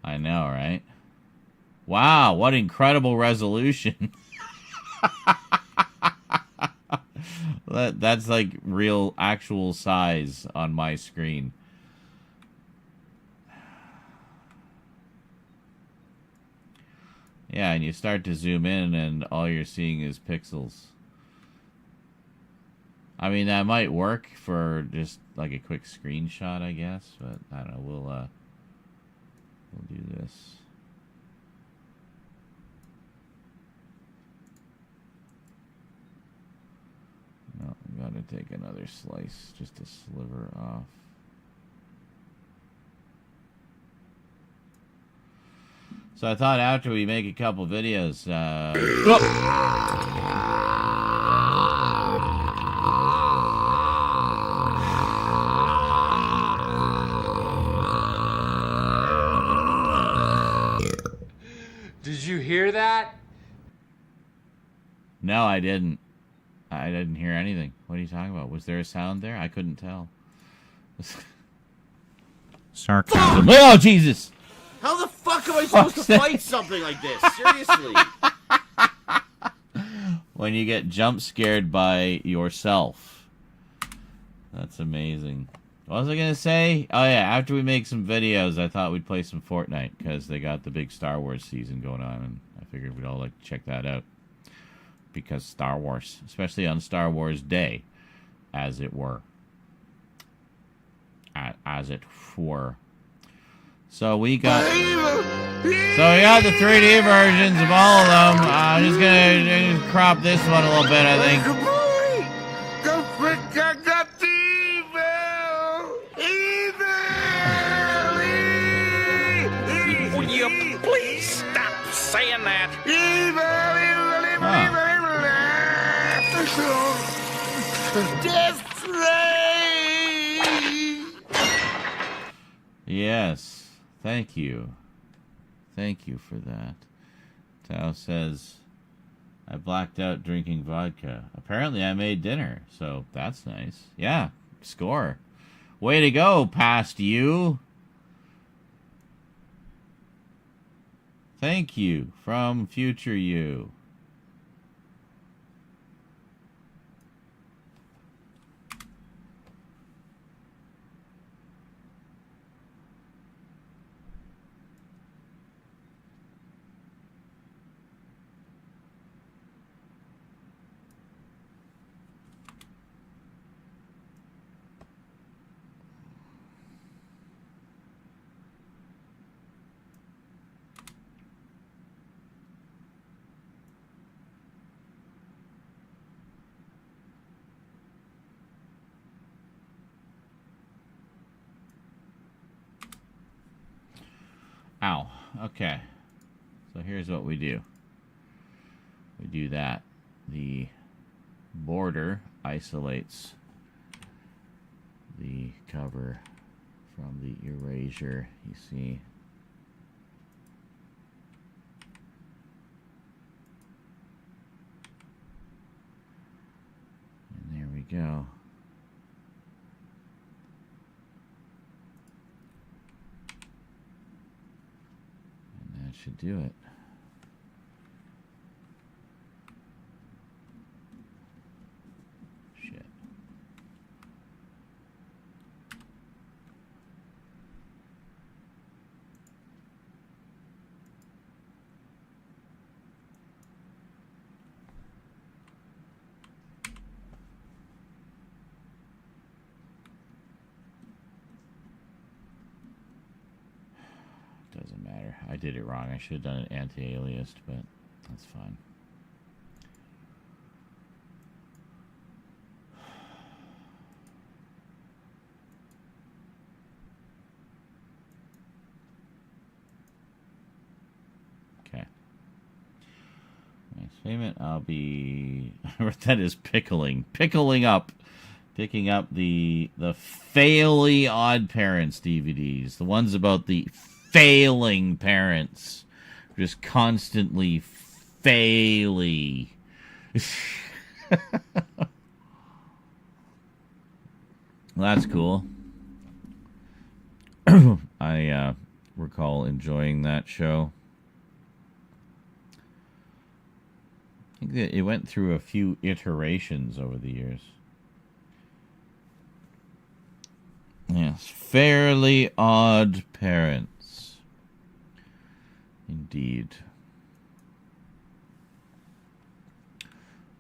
I know, right? Wow, what incredible resolution. That's like real, actual size on my screen. Yeah, and you start to zoom in and all you're seeing is pixels. I mean, that might work for just like a quick screenshot, I guess, but I don't know, we'll do this. No, I gotta take another slice, just a sliver off. So I thought after we make a couple videos, No, I didn't. I didn't hear anything. What are you talking about? Was there a sound there? I couldn't tell. Sarcasm. Oh, Jesus! How the fuck am I supposed to fight something like this? Seriously. When you get jump scared by yourself. That's amazing. What was I going to say? Oh, yeah, after we make some videos, I thought we'd play some Fortnite, because they got the big Star Wars season going on, and I figured we'd all like to check that out. Because Star Wars, especially on Star Wars Day, as it were. As it were. So we got the 3D versions of all of them. I'm just gonna crop this one a little bit, I think. Will you please stop saying that? Yes. Thank you. Thank you for that. Tao says, I blacked out drinking vodka. Apparently I made dinner, so that's nice. Yeah, score. Way to go, past you. Thank you from future you. Ow. Okay. So here's what we do. We do that. The border isolates the cover from the erasure, you see. And there we go. That should do it. Shit. Doesn't matter. I did it wrong. I should have done an anti-aliased, but that's fine. Okay. Next payment, I'll be... I wrote that as pickling. Pickling up. Picking up the Fairly Odd Parents DVDs. The ones about the failing parents, just constantly faily. Well, that's cool. I recall enjoying that show. I think that it went through a few iterations over the years. Yes, Fairly Odd Parents. Indeed.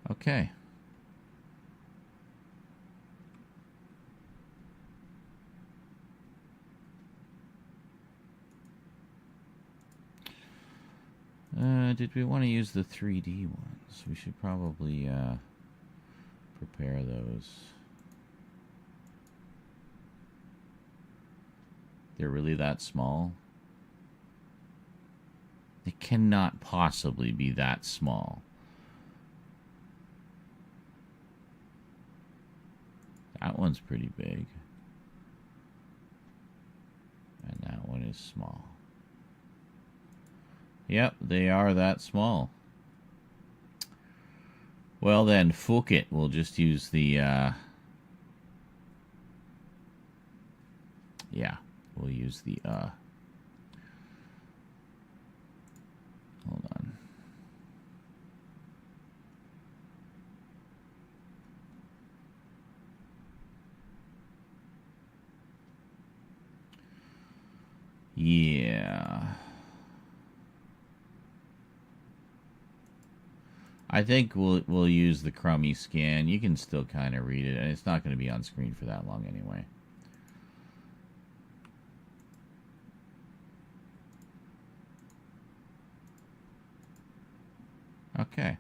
Okay. Did we want to use the 3D ones? We should probably prepare those. They're really that small? They cannot possibly be that small. That one's pretty big. And that one is small. Yep, they are that small. Well then, fuck it. We'll just use the, yeah, we'll use the, hold on. Yeah. I think we'll use the crummy scan. You can still kind of read it, and it's not going to be on screen for that long anyway. Okay.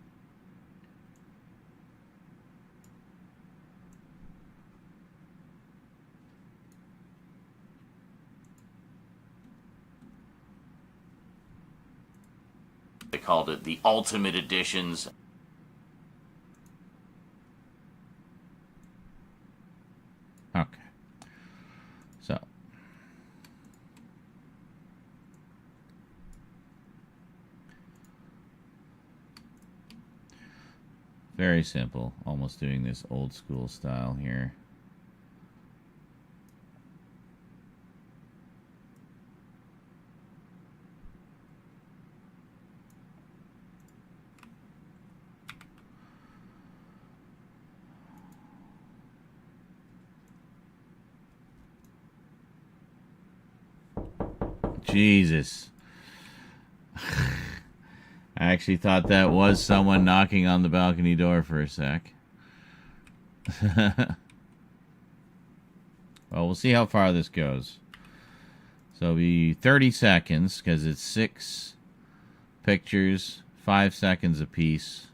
They called it the Ultimate Editions. Okay. So. Very simple. Almost doing this old school style here. Jesus. I actually thought that was someone knocking on the balcony door for a sec. Well, we'll see how far this goes. So it'll be 30 seconds, because it's 6 pictures, 5 seconds apiece.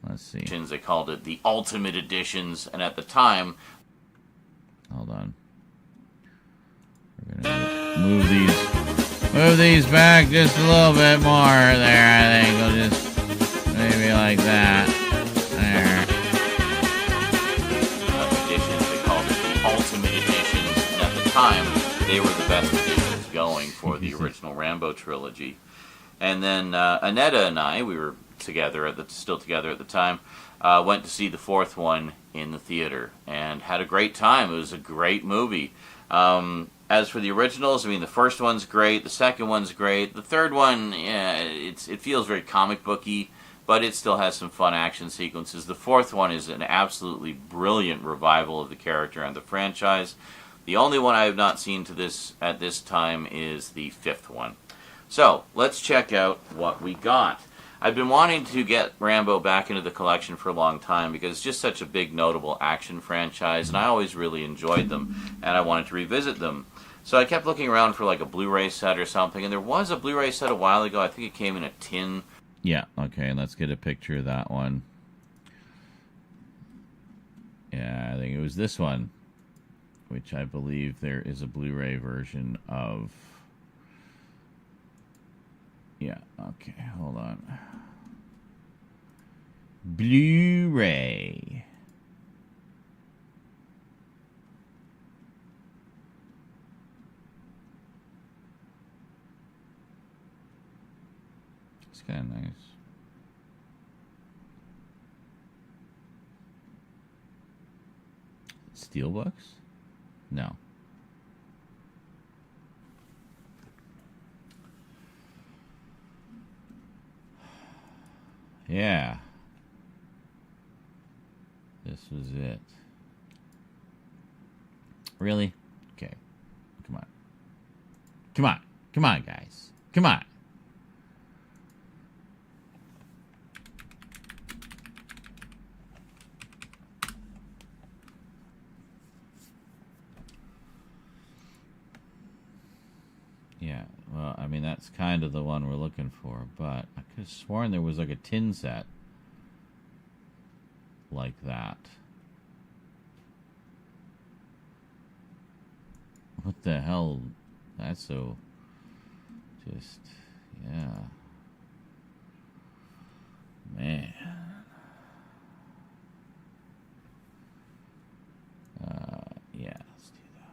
Let's see. They called it the Ultimate Editions, and at the time... Hold on. We're gonna move these back just a little bit more there. I think we'll just maybe like that. There. Editions, they called it the Ultimate Editions, and at the time, they were the best editions going for the original Rambo trilogy. And then Annetta and I, we were together still together at the time, went to see the 4th one in the theater and had a great time. It was a great movie. As for the originals, I mean, the first one's great, the second one's great, the third one, yeah, it feels very comic booky, but it still has some fun action sequences. The 4th one is an absolutely brilliant revival of the character and the franchise. The only one I have not seen at this time is the 5th one. So, let's check out what we got. I've been wanting to get Rambo back into the collection for a long time because it's just such a big, notable action franchise, and I always really enjoyed them, and I wanted to revisit them. So I kept looking around for like a Blu-ray set or something, and there was a Blu-ray set a while ago. I think it came in a tin. Yeah, okay, let's get a picture of that one. Yeah, I think it was this one, which I believe there is a Blu-ray version of. Yeah, okay, hold on. Blu-ray. It's kind of nice. Steelbooks? No. Yeah. This was it. Really? Okay. Come on. Come on. Come on, guys. Come on. Yeah, well, I mean, that's kind of the one we're looking for, but I could have sworn there was like a tin set like that. What the hell? That's so... just... yeah. Man. Yeah, let's do that.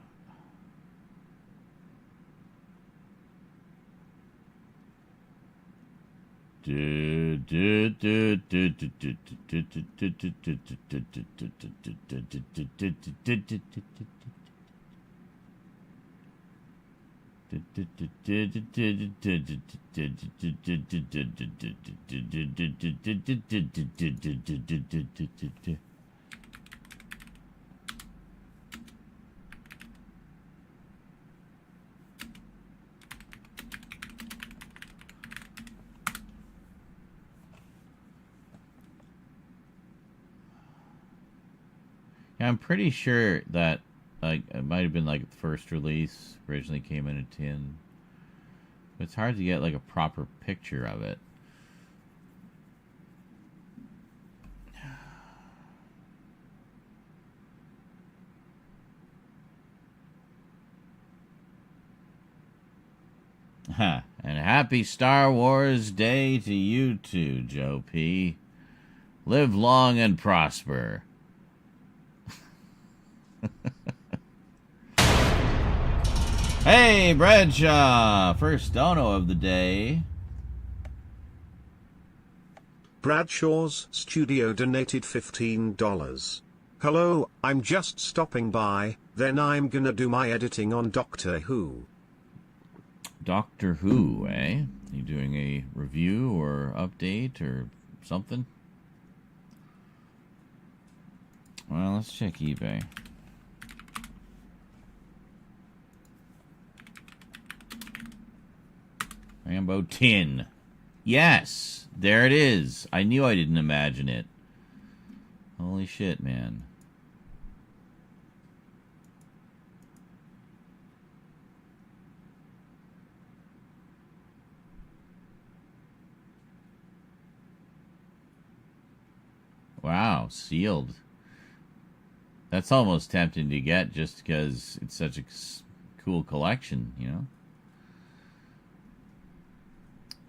Dude. Yeah, I'm pretty sure that like it might have been like the first release originally came in a tin. It's hard to get like a proper picture of it. Huh. And happy Star Wars Day to you too, Joe P. Live long and prosper. Hey, Bradshaw! First dono of the day. Bradshaw's studio donated $15. Hello, I'm just stopping by, then I'm gonna do my editing on Doctor Who. Doctor Who, eh? You doing a review or update or something? Well, let's check eBay. Rambo 10. Yes, there it is. I knew I didn't imagine it. Holy shit, man. Wow, sealed. That's almost tempting to get just because it's such a cool collection, you know?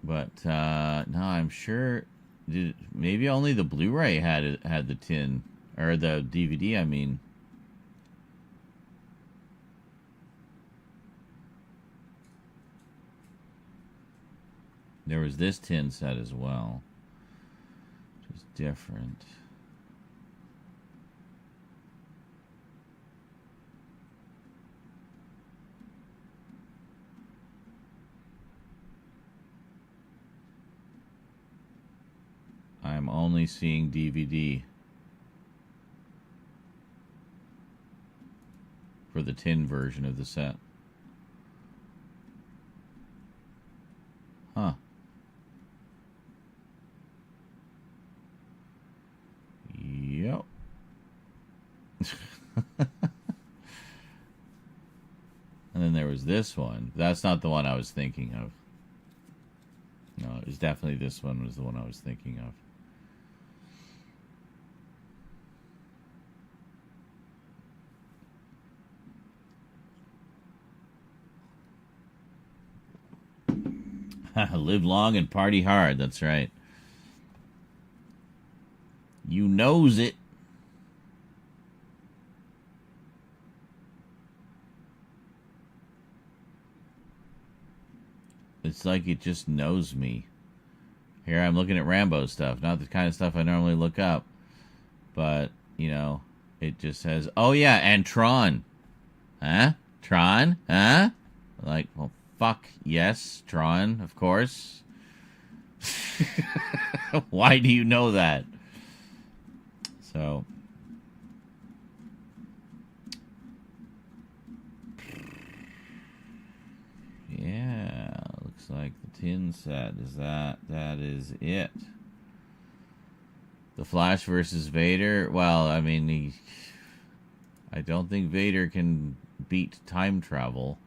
But no, I'm sure maybe only the Blu-ray had the tin, or the DVD, I mean. There was this tin set as well, which is different. I'm only seeing DVD for the tin version of the set. Huh. Yep. And then there was this one. That's not the one I was thinking of. No, it was definitely this one was the one I was thinking of. Live long and party hard. That's right. You knows it. It's like it just knows me. Here I'm looking at Rambo stuff. Not the kind of stuff I normally look up. But, you know, it just says, oh yeah, and Tron. Huh? Tron? Huh? Like, well, fuck, yes, Tron, of course. Why do you know that? So, yeah, looks like the tin set is that is it. The Flash versus Vader. Well, I mean, I don't think Vader can beat time travel.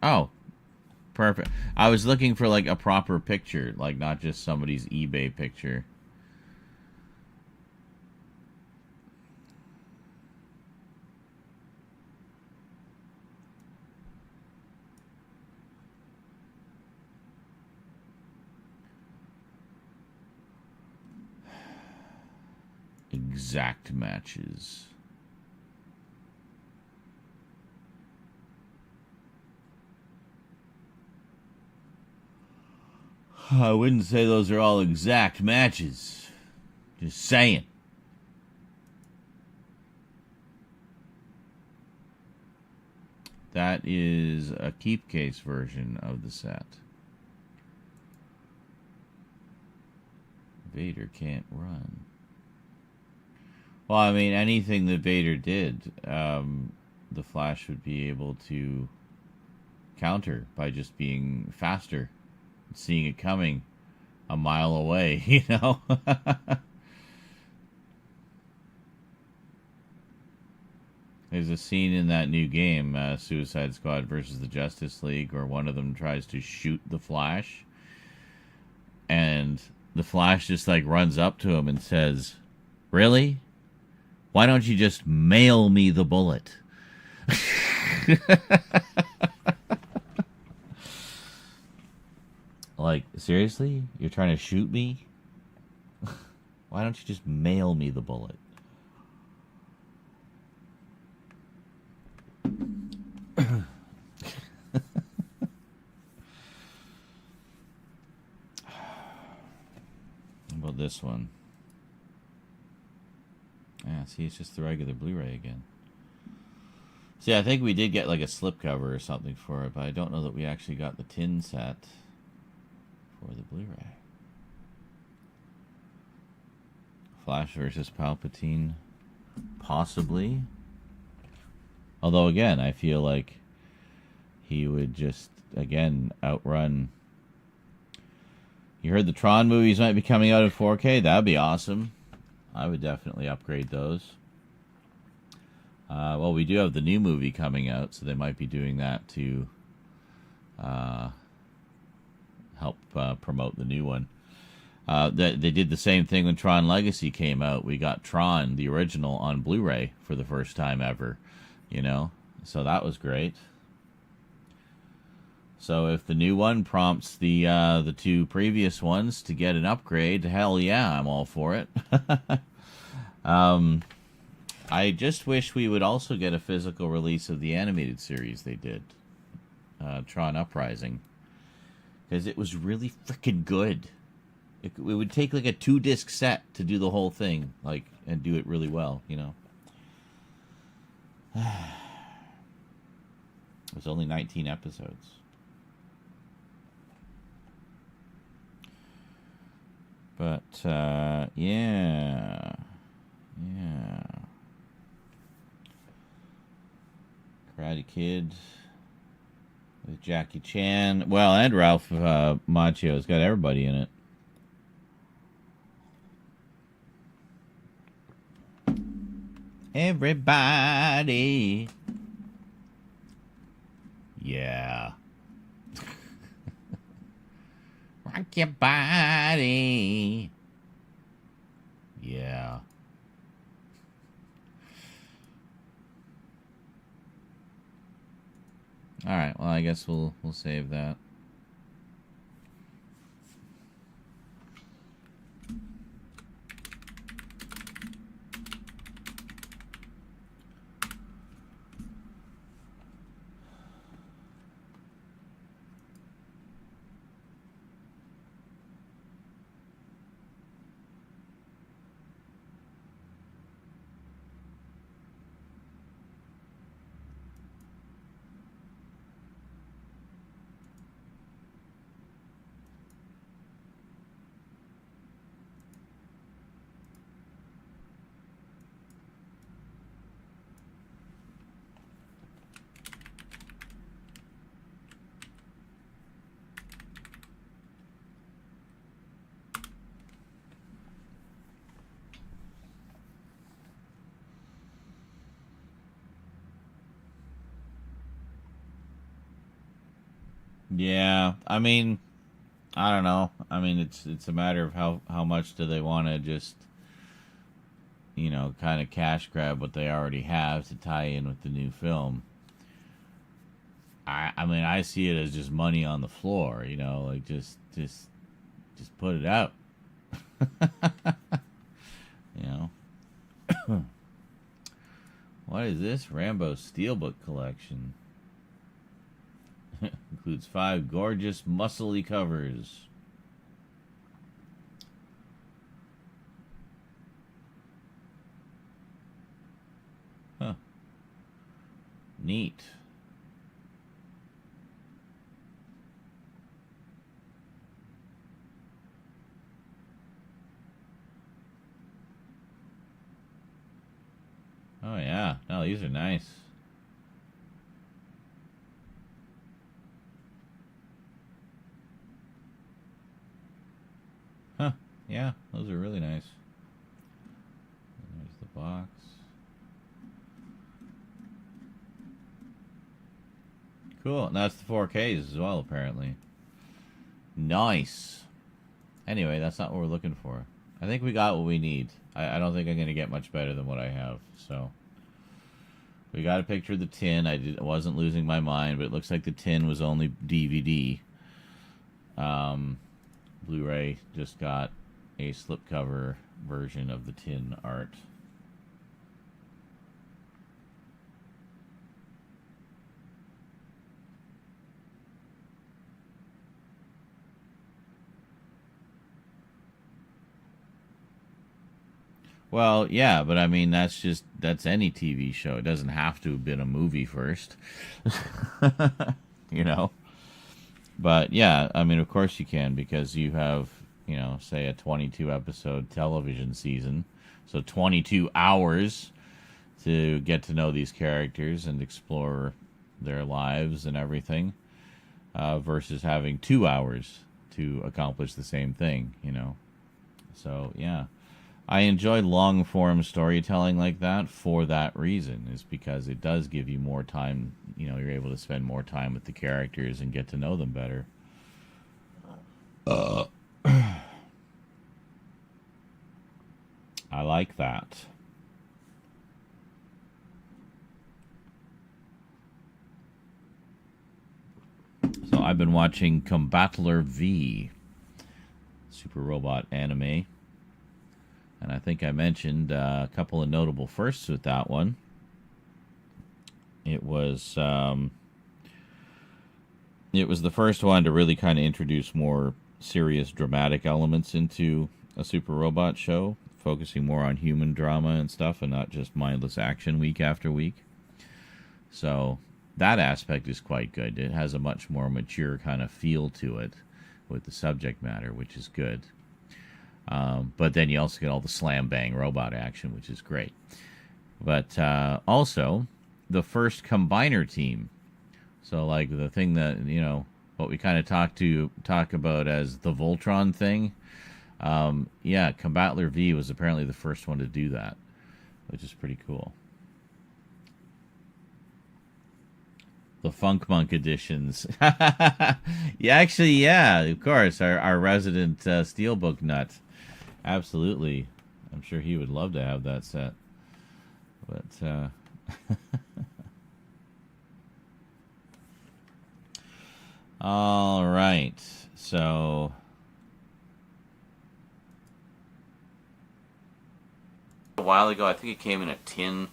Oh, perfect. I was looking for like a proper picture, like not just somebody's eBay picture. Exact matches. I wouldn't say those are all exact matches. Just saying. That is a keep case version of the set. Vader can't run. Well, I mean, anything that Vader did, the Flash would be able to counter by just being faster, seeing it coming a mile away, you know? There's a scene in that new game, Suicide Squad versus the Justice League, where one of them tries to shoot the Flash, and the Flash just, like, runs up to him and says, "Really? Why don't you just mail me the bullet?" Like, seriously? You're trying to shoot me? Why don't you just mail me the bullet? How about this one? Yeah, see, it's just the regular Blu-ray again. See, I think we did get like a slipcover or something for it, but I don't know that we actually got the tin set for the Blu-ray. Flash versus Palpatine, possibly. Although, again, I feel like he would just, again, outrun. You heard the Tron movies might be coming out in 4K? That would be awesome. I would definitely upgrade those. Well, we do have the new movie coming out, so they might be doing that to help promote the new one. They did the same thing when Tron Legacy came out. We got Tron, the original, on Blu-ray for the first time ever, you know? So that was great. So if the new one prompts the two previous ones to get an upgrade, hell yeah, I'm all for it. I just wish we would also get a physical release of the animated series they did, Tron Uprising, because it was really freaking good. It would take like a 2-disc set to do the whole thing, like, and do it really well, you know. It was only 19 episodes. But, yeah. Karate Kid with Jackie Chan. Well, and Ralph Macchio's got everybody in it. Everybody. Yeah. Rock your body. Yeah. All right. Well, I guess we'll save that. Yeah, I mean, I don't know. I mean, it's a matter of how much do they want to just, you know, kind of cash grab what they already have to tie in with the new film. I mean, I see it as just money on the floor, you know, like just put it out. You know. What is this? Rambo Steelbook Collection. Includes 5 gorgeous, muscly covers. Neat. Oh yeah, no, these are nice. Huh, yeah, those are really nice. There's the box. Cool, and that's the 4Ks as well, apparently. Nice. Anyway, that's not what we're looking for. I think we got what we need. I don't think I'm going to get much better than what I have, so. We got a picture of the tin. I wasn't losing my mind, but it looks like the tin was only DVD. Blu-ray just got a slipcover version of the tin art. Well, yeah, but I mean, that's any TV show. It doesn't have to have been a movie first. You know? But yeah, I mean, of course you can, because you have, you know, say a 22 episode television season. So 22 hours to get to know these characters and explore their lives and everything, versus having 2 hours to accomplish the same thing, you know? So, yeah. I enjoy long-form storytelling like that for that reason, is because it does give you more time. You know, you're able to spend more time with the characters and get to know them better. I like that. So I've been watching Combattler V, Super Robot anime. And I think I mentioned a couple of notable firsts with that one. It was the first one to really kind of introduce more serious dramatic elements into a Super Robot show, focusing more on human drama and stuff, and not just mindless action week after week. So that aspect is quite good. It has a much more mature kind of feel to it with the subject matter, which is good. But then you also get all the slam-bang robot action, which is great. But also, the first combiner team. So, like, the thing that, you know, what we kind of talk about as the Voltron thing. Yeah, Combattler V was apparently the first one to do that, which is pretty cool. The Funk Monk editions. Yeah, actually, yeah, of course. Our resident Steelbook nut. Absolutely. I'm sure he would love to have that set. But, all right. So, a while ago, I think it came in a tin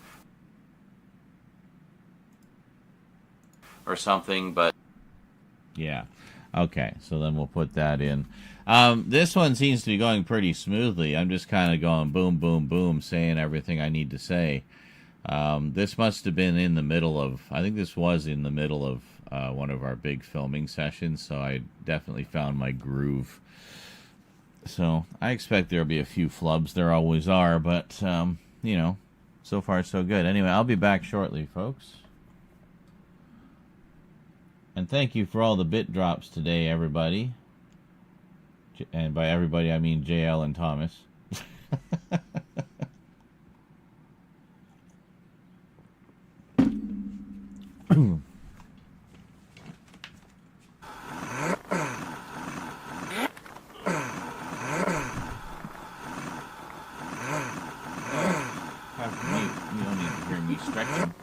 or something, but yeah. Okay, so then we'll put that in. This one seems to be going pretty smoothly. I'm just kind of going boom, boom, boom, saying everything I need to say. This must have been in the middle of, I think this was in the middle of one of our big filming sessions, so I definitely found my groove. So I expect there'll be a few flubs. There always are, but, you know, so far so good. Anyway, I'll be back shortly, folks. And thank you for all the bit drops today, everybody. And by everybody, I mean JL and Thomas. You don't need to hear me stretching.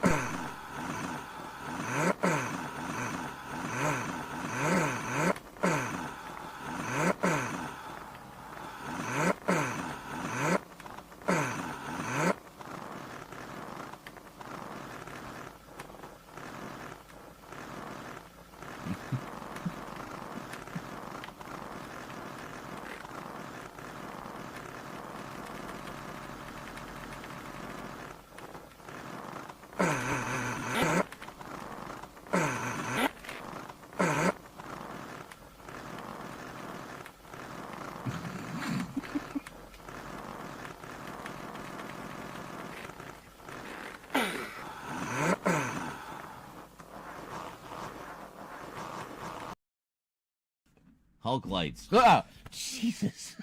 Hulk lights. Ah! Jesus.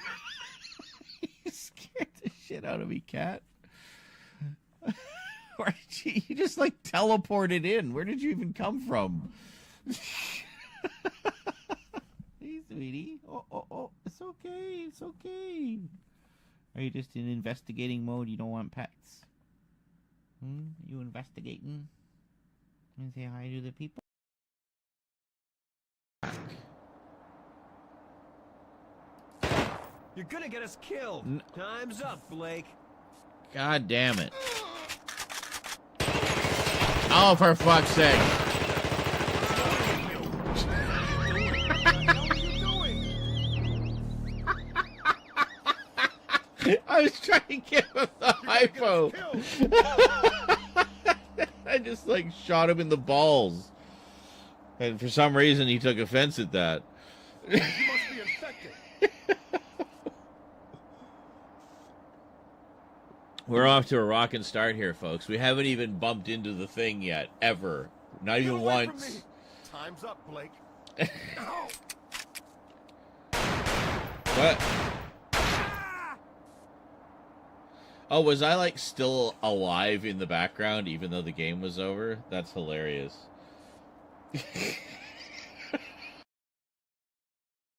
You scared the shit out of me, cat. Where did you just like teleported in? Where did you even come from? Hey, sweetie. Oh, it's okay. It's okay. Are you just in investigating mode? You don't want pets? You investigating? And say hi to the people? You're gonna get us killed. Time's up, Blake. God damn it. Oh, for fuck's sake. I was trying to give him the hypo. I just like shot him in the balls. And for some reason he took offense at that. You must be infected. We're off to a rockin' start here, folks. We haven't even bumped into the thing yet, ever. Not even once. Time's up, Blake. What? Oh, was I like still alive in the background even though the game was over? That's hilarious.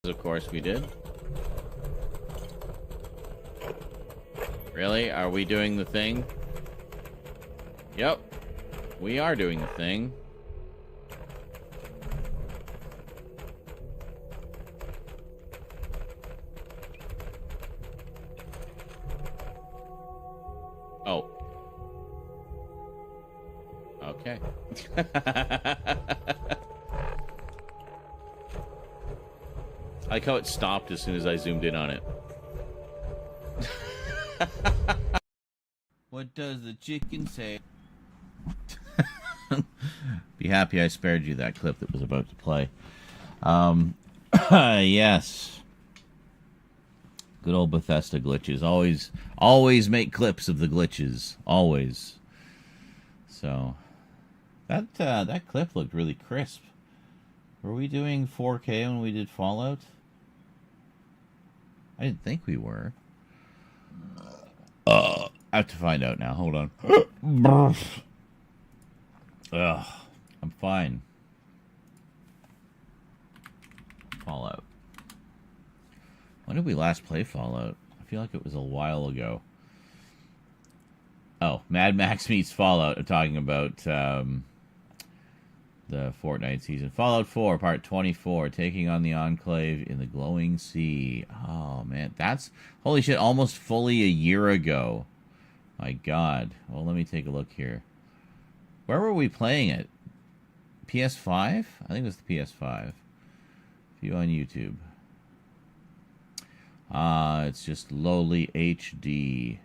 Of course we did. Really? Are we doing the thing? Yep. We are doing the thing. Oh. Okay. I like how it stopped as soon as I zoomed in on it. What does the chicken say? Be happy I spared you that clip that was about to play. Yes. Good old Bethesda glitches. Always make clips of the glitches. Always. So, that clip looked really crisp. Were we doing 4K when we did Fallout? I didn't think we were. I have to find out now. Hold on. Ugh, I'm fine. Fallout. When did we last play Fallout? I feel like it was a while ago. Oh, Mad Max meets Fallout. I'm talking about the Fortnite season. Fallout 4, Part 24, taking on the Enclave in the Glowing Sea. Oh, man. That's, holy shit, almost fully a year ago. My God. Well, let me take a look here. Where were we playing it? PS5? I think it was the PS5. View on YouTube. It's just lowly HD.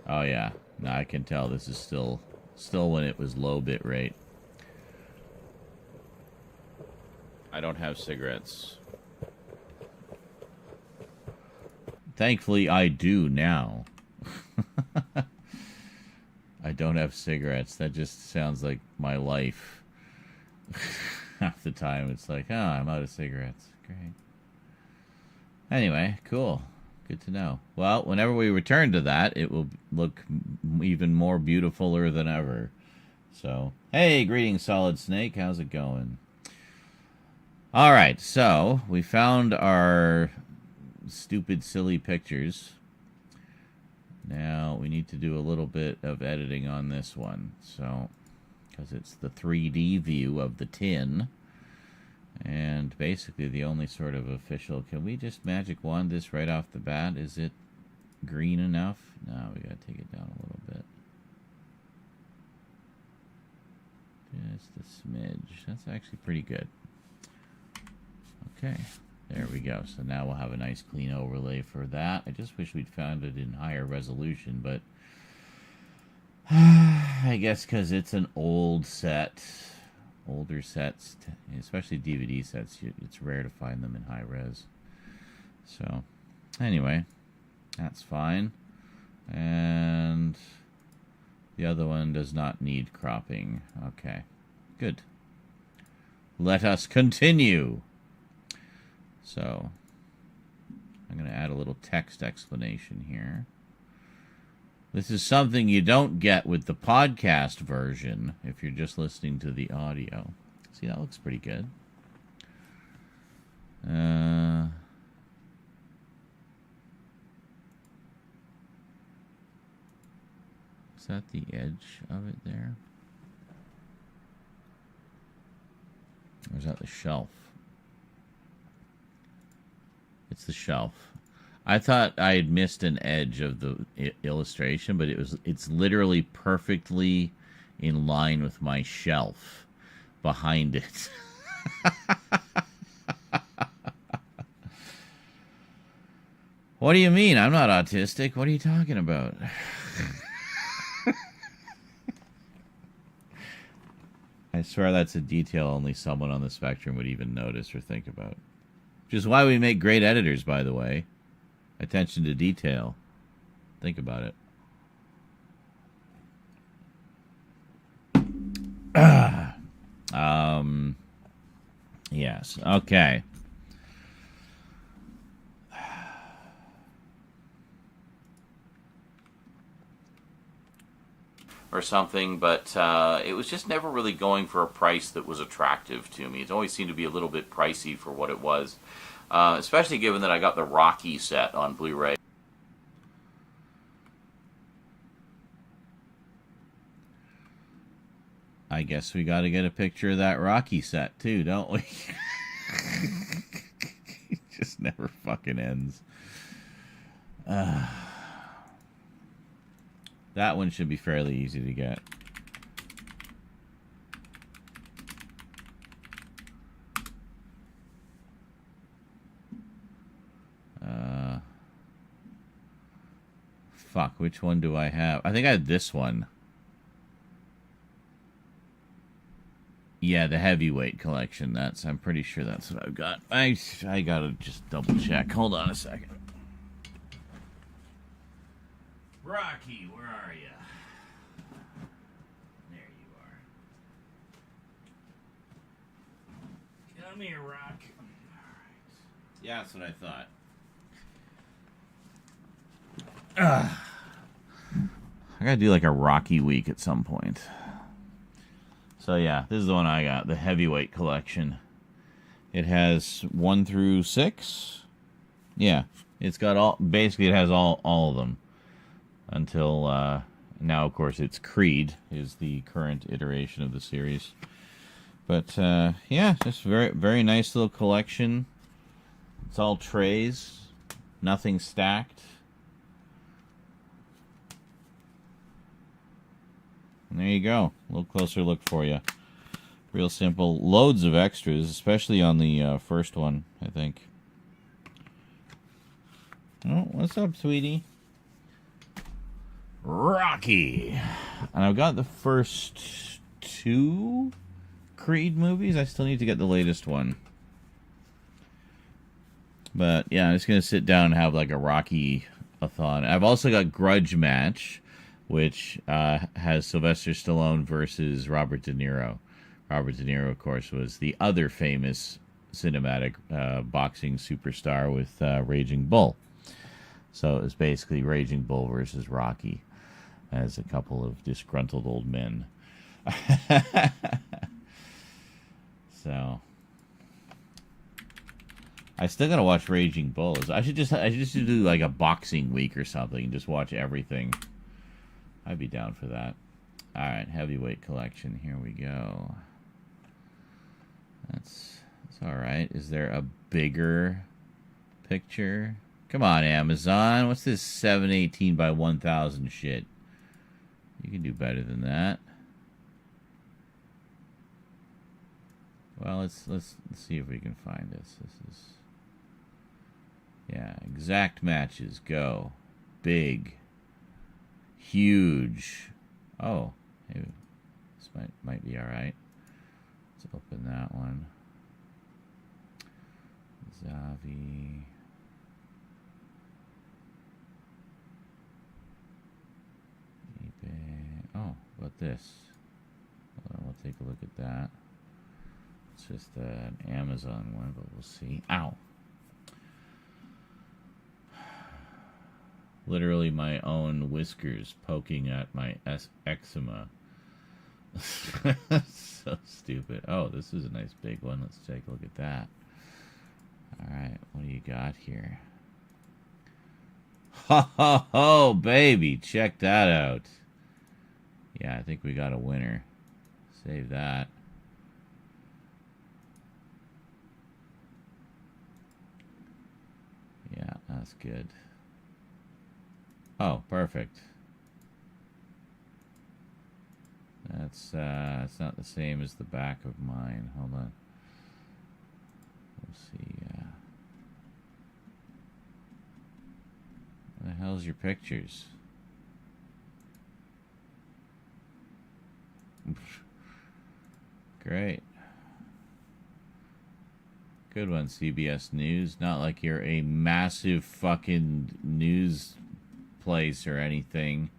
Oh, yeah. Now I can tell this is still when it was low bit rate. I don't have cigarettes. Thankfully, I do now. I don't have cigarettes. That just sounds like my life. Half the time, it's like, oh, I'm out of cigarettes. Great. Anyway, cool. Good to know. Well, whenever we return to that, it will look even more beautifuler than ever. So, hey, greetings, Solid Snake. How's it going? All right, so we found our stupid, silly pictures. Now we need to do a little bit of editing on this one. So, because it's the 3D view of the tin. And basically the only sort of official... Can we just magic wand this right off the bat? Is it green enough? No, we gotta take it down a little bit. Just a smidge. That's actually pretty good. Okay, there we go. So now we'll have a nice clean overlay for that. I just wish we'd found it in higher resolution, but... I guess because it's an old set... Older sets, especially DVD sets, it's rare to find them in high res. So, anyway, that's fine. And the other one does not need cropping. Okay, good. let us continue. So, I'm going to add a little text explanation here. This is something you don't get with the podcast version if you're just listening to the audio. See, that looks pretty good. Is that the edge of it there? Or is that the shelf? It's the shelf. I thought I had missed an edge of the illustration, but it's literally perfectly in line with my shelf behind it. What do you mean? I'm not autistic. What are you talking about? I swear that's a detail only someone on the spectrum would even notice or think about. Which is why we make great editors, by the way. Attention to detail. Think about it. Yes. Okay. Or something, but it was just never really going for a price that was attractive to me. It always seemed to be a little bit pricey for what it was, especially given that I got the Rocky set on Blu-ray. I guess we got to get a picture of that Rocky set too, don't we? It just never fucking ends. That one should be fairly easy to get. Fuck, which one do I have? I think I had this one. Yeah, the heavyweight collection. I'm pretty sure that's what I've got. I gotta just double check. Hold on a second. Rocky, where are you? There you are. Come here, Rock. Alright. Yeah, that's what I thought. I gotta do like a Rocky week at some point. So yeah, this is the one I got, the heavyweight collection. It has 1 through 6. Yeah, it's got all, basically it has all of them. Until now, of course, it's Creed is the current iteration of the series. But yeah, just very nice little collection. It's all trays, nothing stacked. And there you go, a little closer look for you. Real simple, loads of extras, especially on the first one, I think. Oh, what's up, sweetie? Rocky. And I've got the first 2 Creed movies. I still need to get the latest one. But yeah, I'm just going to sit down and have like a Rocky-a-thon. I've also got Grudge Match, which has Sylvester Stallone versus Robert De Niro. Robert De Niro, of course, was the other famous cinematic boxing superstar with Raging Bull. So it was basically Raging Bull versus Rocky as a couple of disgruntled old men. So I still gotta watch Raging Bulls. I should just do like a boxing week or something and just watch everything. I'd be down for that. Alright, heavyweight collection. Here we go. That's alright. Is there a bigger picture? Come on, Amazon. What's this 718 by 1000 shit? You can do better than that. Well, let's see if we can find this. This is, yeah, exact matches. Go. Big. Huge. Oh, maybe this might be all right. Let's open that one. Zavi. eBay. Oh, what about this? Hold on, we'll take a look at that. It's just an Amazon one, but we'll see. Ow. Literally my own whiskers poking at my eczema. So stupid. Oh, this is a nice big one. Let's take a look at that. Alright, what do you got here? Ho ho ho, baby! Check that out. Yeah, I think we got a winner. Save that. Yeah, that's good. Oh, perfect. That's it's not the same as the back of mine. Hold on. We'll see. Where the hell's your pictures? Great. Good one, CBS News. Not like you're a massive fucking news place or anything.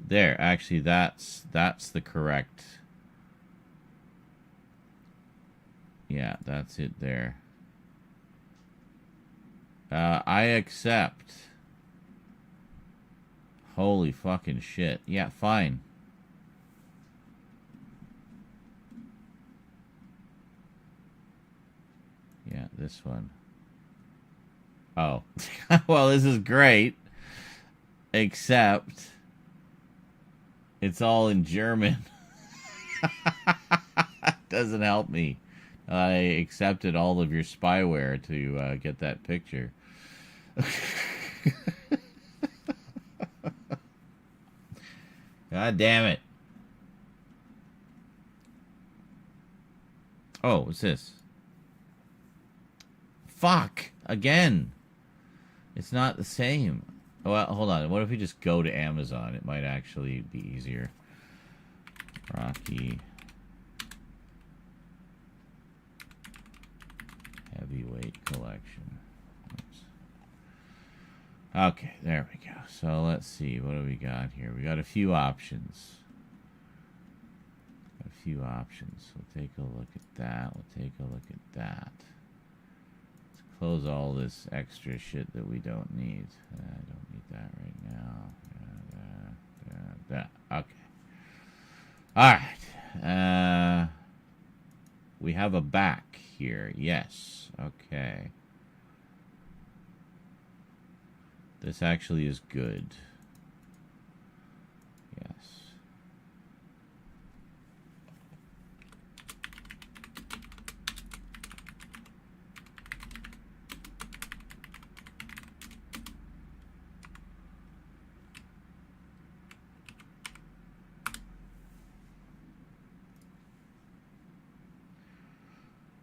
There, actually, that's the correct. Yeah, that's it there. I accept. Holy fucking shit. Yeah, fine. Yeah, this one. Oh. Well, this is great. Except it's all in German. Doesn't help me. I accepted all of your spyware to get that picture. God damn it. Oh, what's this? Fuck. Again. It's not the same. Well, hold on. What if we just go to Amazon? It might actually be easier. Rocky Heavyweight Collection. Oops. Okay, there we go. So let's see. What do we got here? We got a few options. We'll take a look at that. We'll take a look at that. Let's close all this extra shit that we don't need. I don't need that right now. Okay. Alright. We have a back here. Yes. Okay. This actually is good. Yes.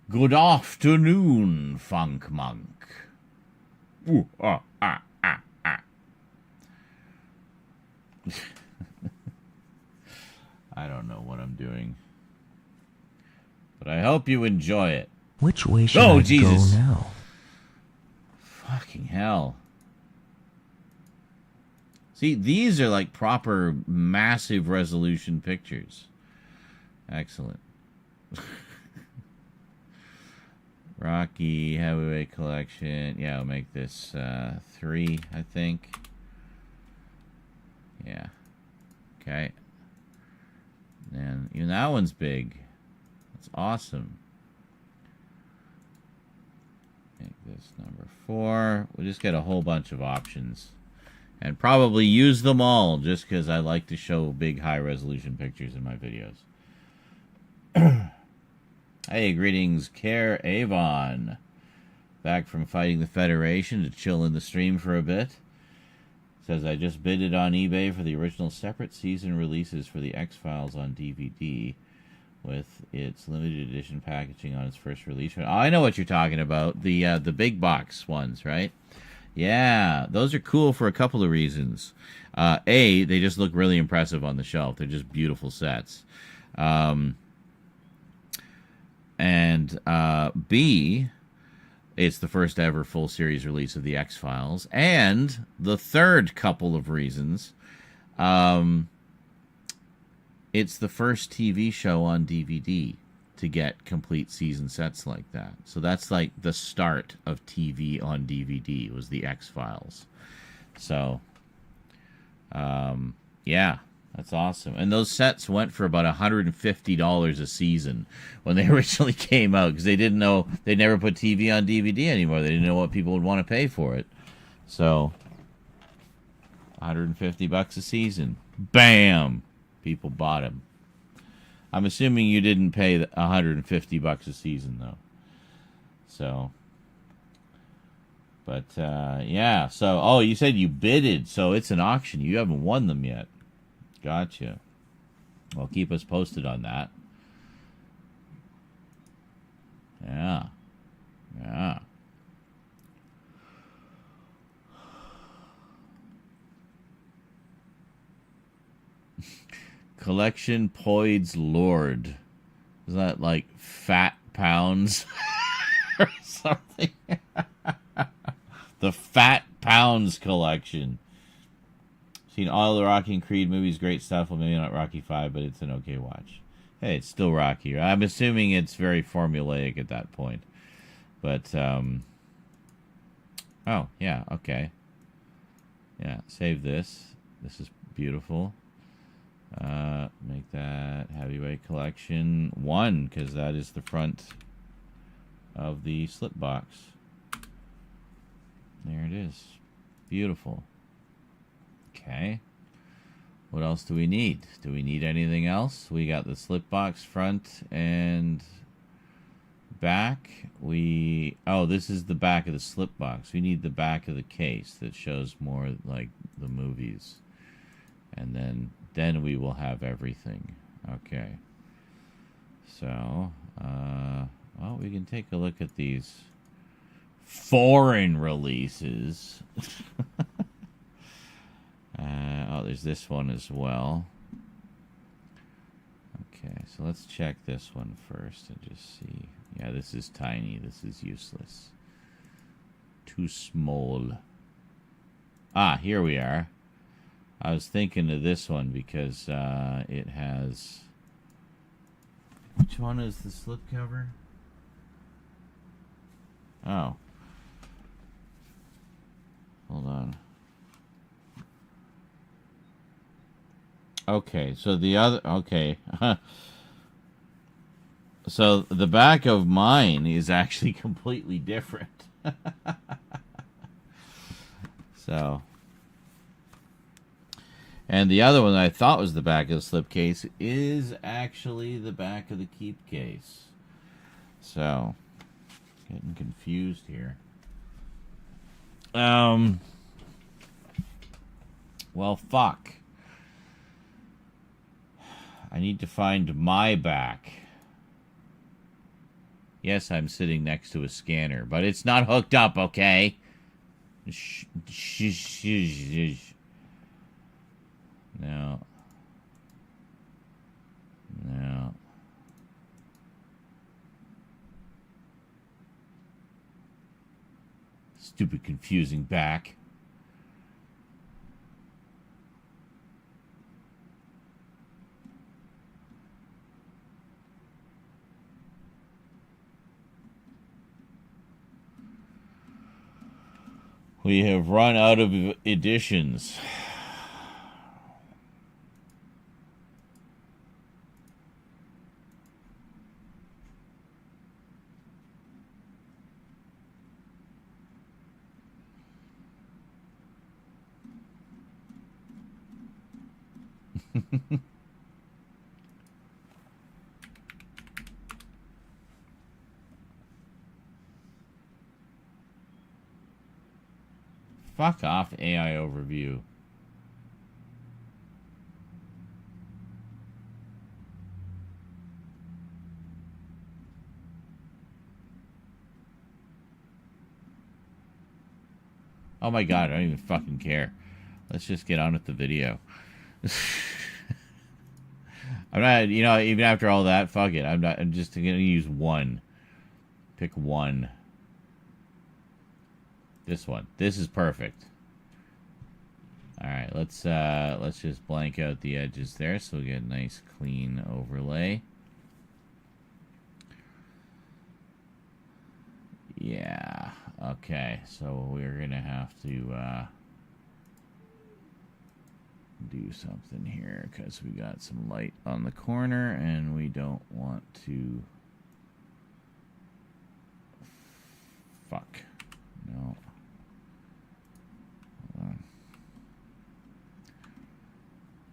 Good afternoon, Funk Monk. Ooh, I don't know what I'm doing, but I hope you enjoy it. Which way should I Jesus. go now? Fucking hell. See, these are like proper massive resolution pictures. Excellent. Rocky Heavyweight Collection. Yeah, I'll make this 3, I think. Yeah. Okay. And even that one's big. That's awesome. Make this number 4. We'll just get a whole bunch of options. And probably use them all just because I like to show big, high-resolution pictures in my videos. Hey, greetings, Care Avon. Back from fighting the Federation to chill in the stream for a bit. Says, I just bidded on eBay for the original separate season releases for the X-Files on DVD with its limited edition packaging on its first release. Oh, I know what you're talking about. The big box ones, right? Yeah, those are cool for a couple of reasons. A, they just look really impressive on the shelf. They're just beautiful sets. And B, it's the first ever full series release of the X-Files. And the third couple of reasons, it's the first TV show on DVD to get complete season sets like that. So that's like the start of TV on DVD was the X-Files. So, yeah, that's awesome. And those sets went for about $150 a season when they originally came out because they didn't know, they never put TV on DVD anymore. They didn't know what people would want to pay for it. So, $150 a season. Bam! People bought them. I'm assuming you didn't pay $150 a season, though. So, but, yeah. So, oh, you said you bidded, so it's an auction. You haven't won them yet. Gotcha. Well, keep us posted on that. Yeah. Yeah. Collection Poids Lord. Is that like fat pounds or something? The Fat Pounds collection. Seen all the Rocky and Creed movies, great stuff. Well, maybe not Rocky 5, but it's an okay watch. Hey, it's still Rocky. I'm assuming it's very formulaic at that point. But, oh, yeah, okay. Yeah, save this. This is beautiful. Make that heavyweight collection 1, because that is the front of the slip box. There it is. Beautiful. Okay. What else do we need? Do we need anything else? We got the slip box front and back. Oh, this is the back of the slip box. We need the back of the case that shows more like the movies. And then we will have everything. Okay. So, well, we can take a look at these foreign releases. Oh, there's this one as well. Okay, so let's check this one first and just see. Yeah, this is tiny. This is useless. Too small. Ah, here we are. I was thinking of this one because it has... Which one is the slipcover? Oh. Hold on. Okay, so the other... Okay. So the back of mine is actually completely different. So... And the other one that I thought was the back of the slipcase is actually the back of the keep case. So, getting confused here. Well, fuck. I need to find my back. Yes, I'm sitting next to a scanner, but it's not hooked up, okay? No. No. Stupid confusing back. We have run out of editions. Fuck off, AI overview. Oh my god, I don't even fucking care. Let's just get on with the video. I'm not, you know, even after all that, fuck it. I'm just gonna use one. Pick one. This one. This is perfect. All right, let's just blank out the edges there so we get a nice clean overlay. Yeah, okay, so we're gonna have to do something here because we got some light on the corner and we don't want to. Fuck. No. Hold on.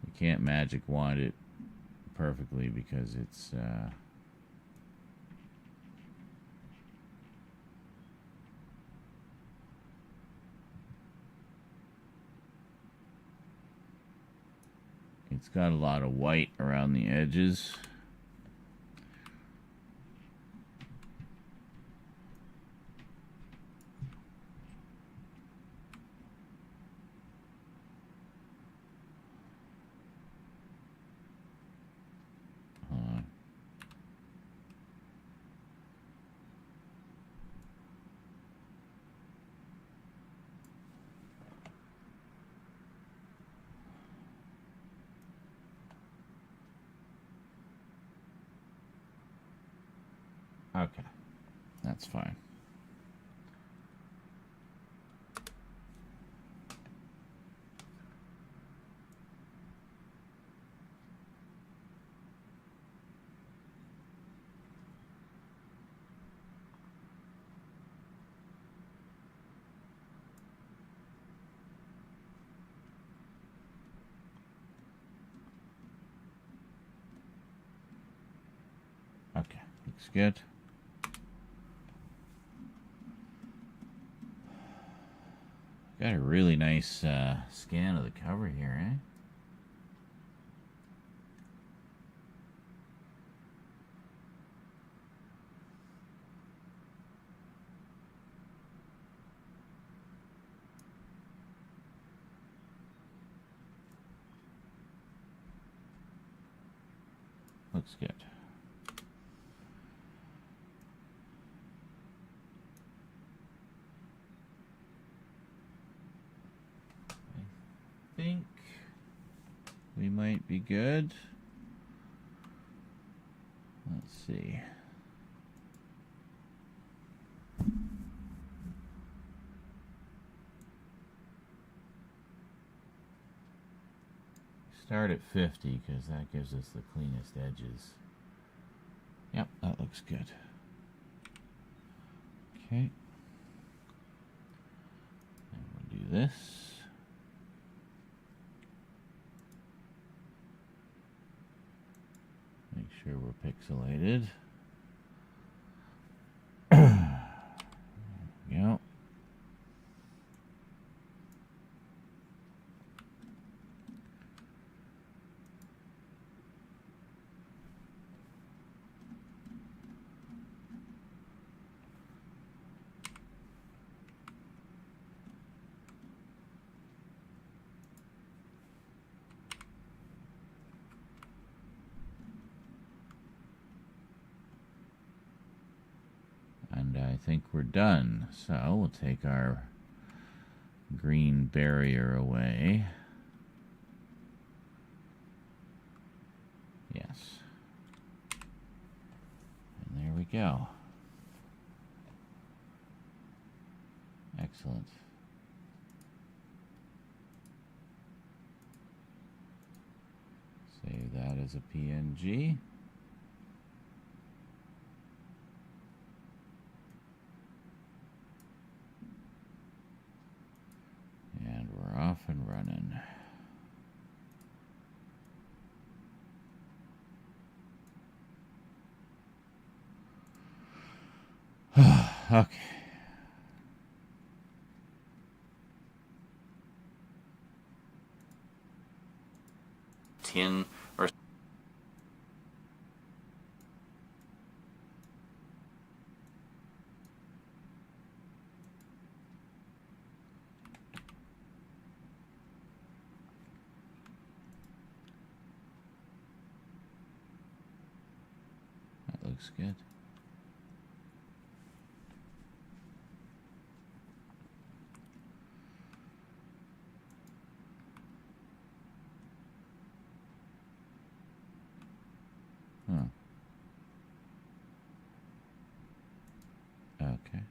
We can't magic wand it perfectly because it's got a lot of white around the edges. Okay, that's fine. Okay, looks good. Got a really nice scan of the cover here, eh? Looks good. I think we might be good. Let's see. Start at 50 because that gives us the cleanest edges. Yep, that looks good. Okay. And we'll do this. Make sure we're pixelated. There we go. And I think we're done. So we'll take our green barrier away. Yes. And there we go. Excellent. Save that as a PNG. And we're off and running. Okay. Tin or That looks good. Okay.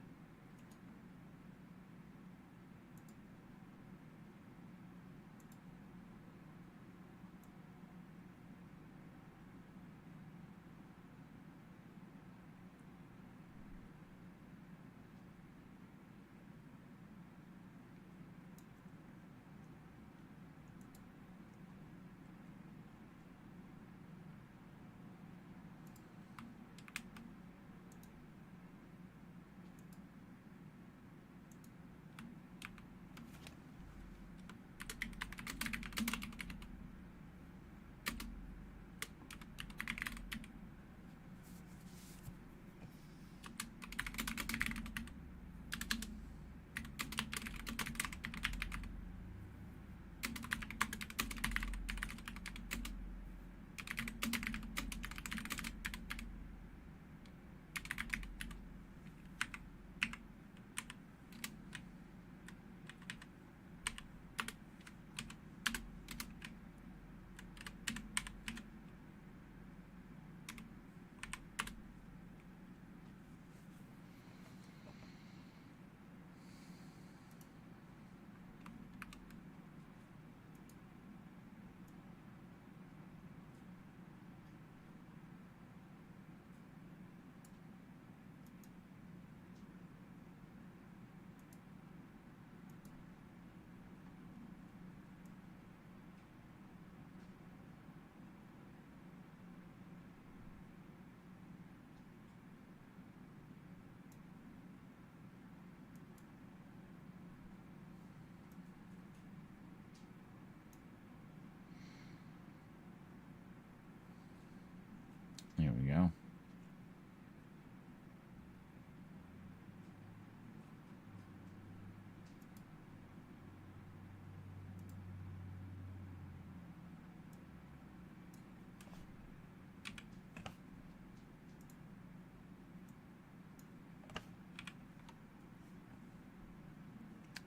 There we go.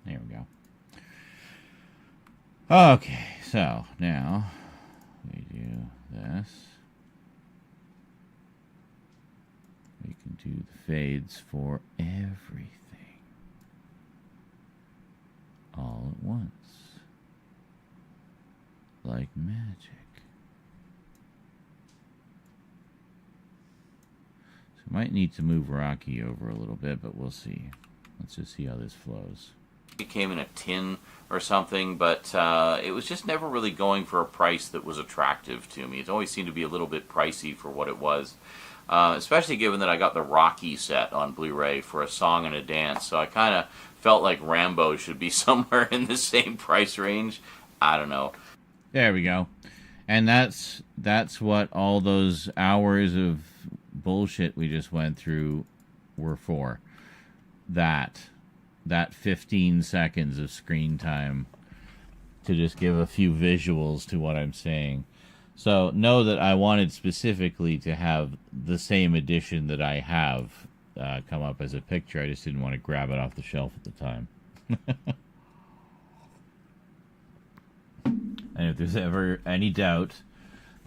There we go. Okay, so now we do this. We can do the fades for everything all at once, like magic. So might need to move Rocky over a little bit, but we'll see. Let's just see how this flows. It came in a tin or something, but it was just never really going for a price that was attractive to me. It always seemed to be a little bit pricey for what it was, especially given that I got the Rocky set on Blu-ray for a song and a dance, so I kind of felt like Rambo should be somewhere in the same price range. I don't know. There we go. And that's what all those hours of bullshit we just went through were for. That 15 seconds of screen time to just give a few visuals to what I'm saying. So know that I wanted specifically to have the same edition that I have come up as a picture. I just didn't want to grab it off the shelf at the time. And if there's ever any doubt,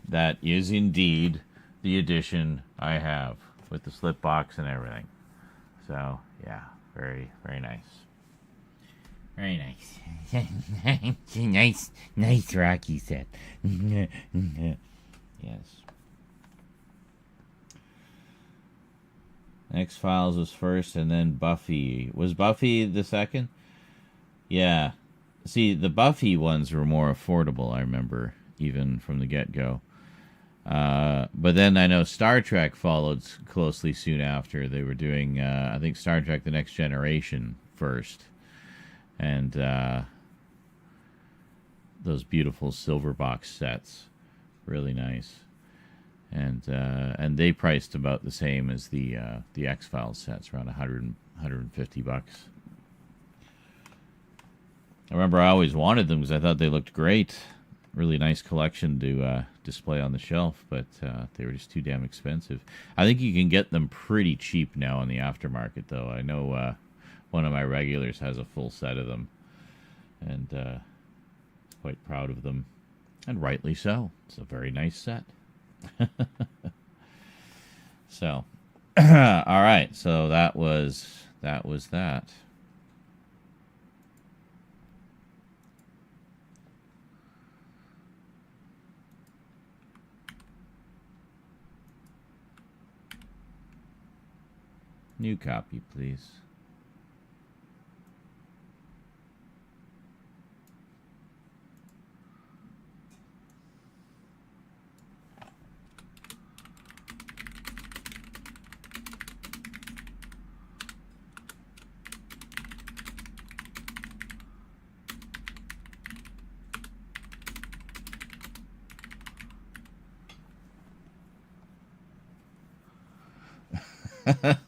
that is indeed the edition I have with the slip box and everything. So, yeah, very, very nice. Very nice. nice Rocky set. Yes. X-Files was first, and then Buffy. Was Buffy the second? Yeah. See, the Buffy ones were more affordable, I remember, even from the get-go. But then I know Star Trek followed closely soon after. They were doing, I think, Star Trek The Next Generation first. And those beautiful silver box sets. Really nice. And they priced about the same as the X-Files sets, around $150. I remember I always wanted them because I thought they looked great. Really nice collection to display on the shelf, but they were just too damn expensive. I think you can get them pretty cheap now on the aftermarket, though. I know one of my regulars has a full set of them, and quite proud of them, and rightly so. It's a very nice set. So, all right. So that was that was that. New copy, please.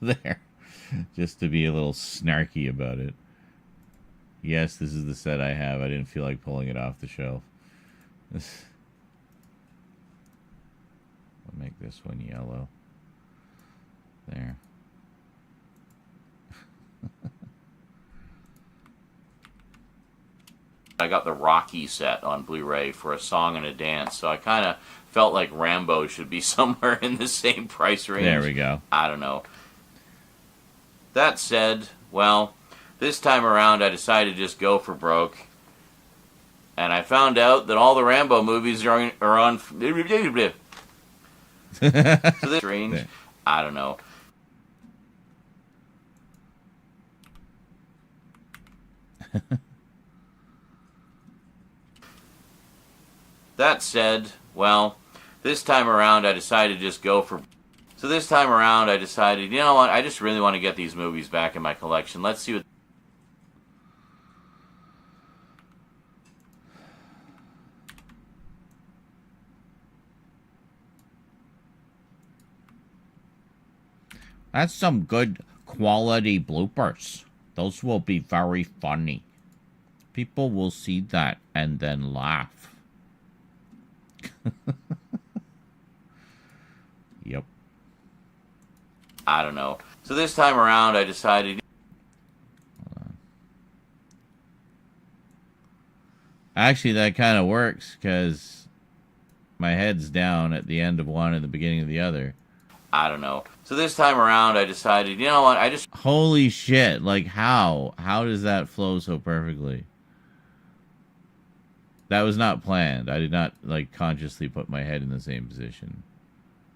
There. Just to be a little snarky about it. Yes, this is the set I have. I didn't feel like pulling it off the shelf. I'll make this one yellow. There. I got the Rocky set on Blu-ray for A Song and a Dance, so I kind of felt like Rambo should be somewhere in the same price range. There we go. I don't know. That said, well, this time around I decided to just go for broke. And I found out that all the Rambo movies are on... So this range, I don't know. That said, well, this time around I decided to just go for... So this time around I decided, you know what, I just really want to get these movies back in my collection. Let's see what... That's some good quality bloopers. Those will be very funny. People will see that and then laugh. Yep. I don't know. So this time around I decided... Actually, that kind of works, because my head's down at the end of one and the beginning of the other. I don't know. So this time around I decided, you know what, I just... Holy shit, like how? How does that flow so perfectly? That was not planned. I did not, like, consciously put my head in the same position.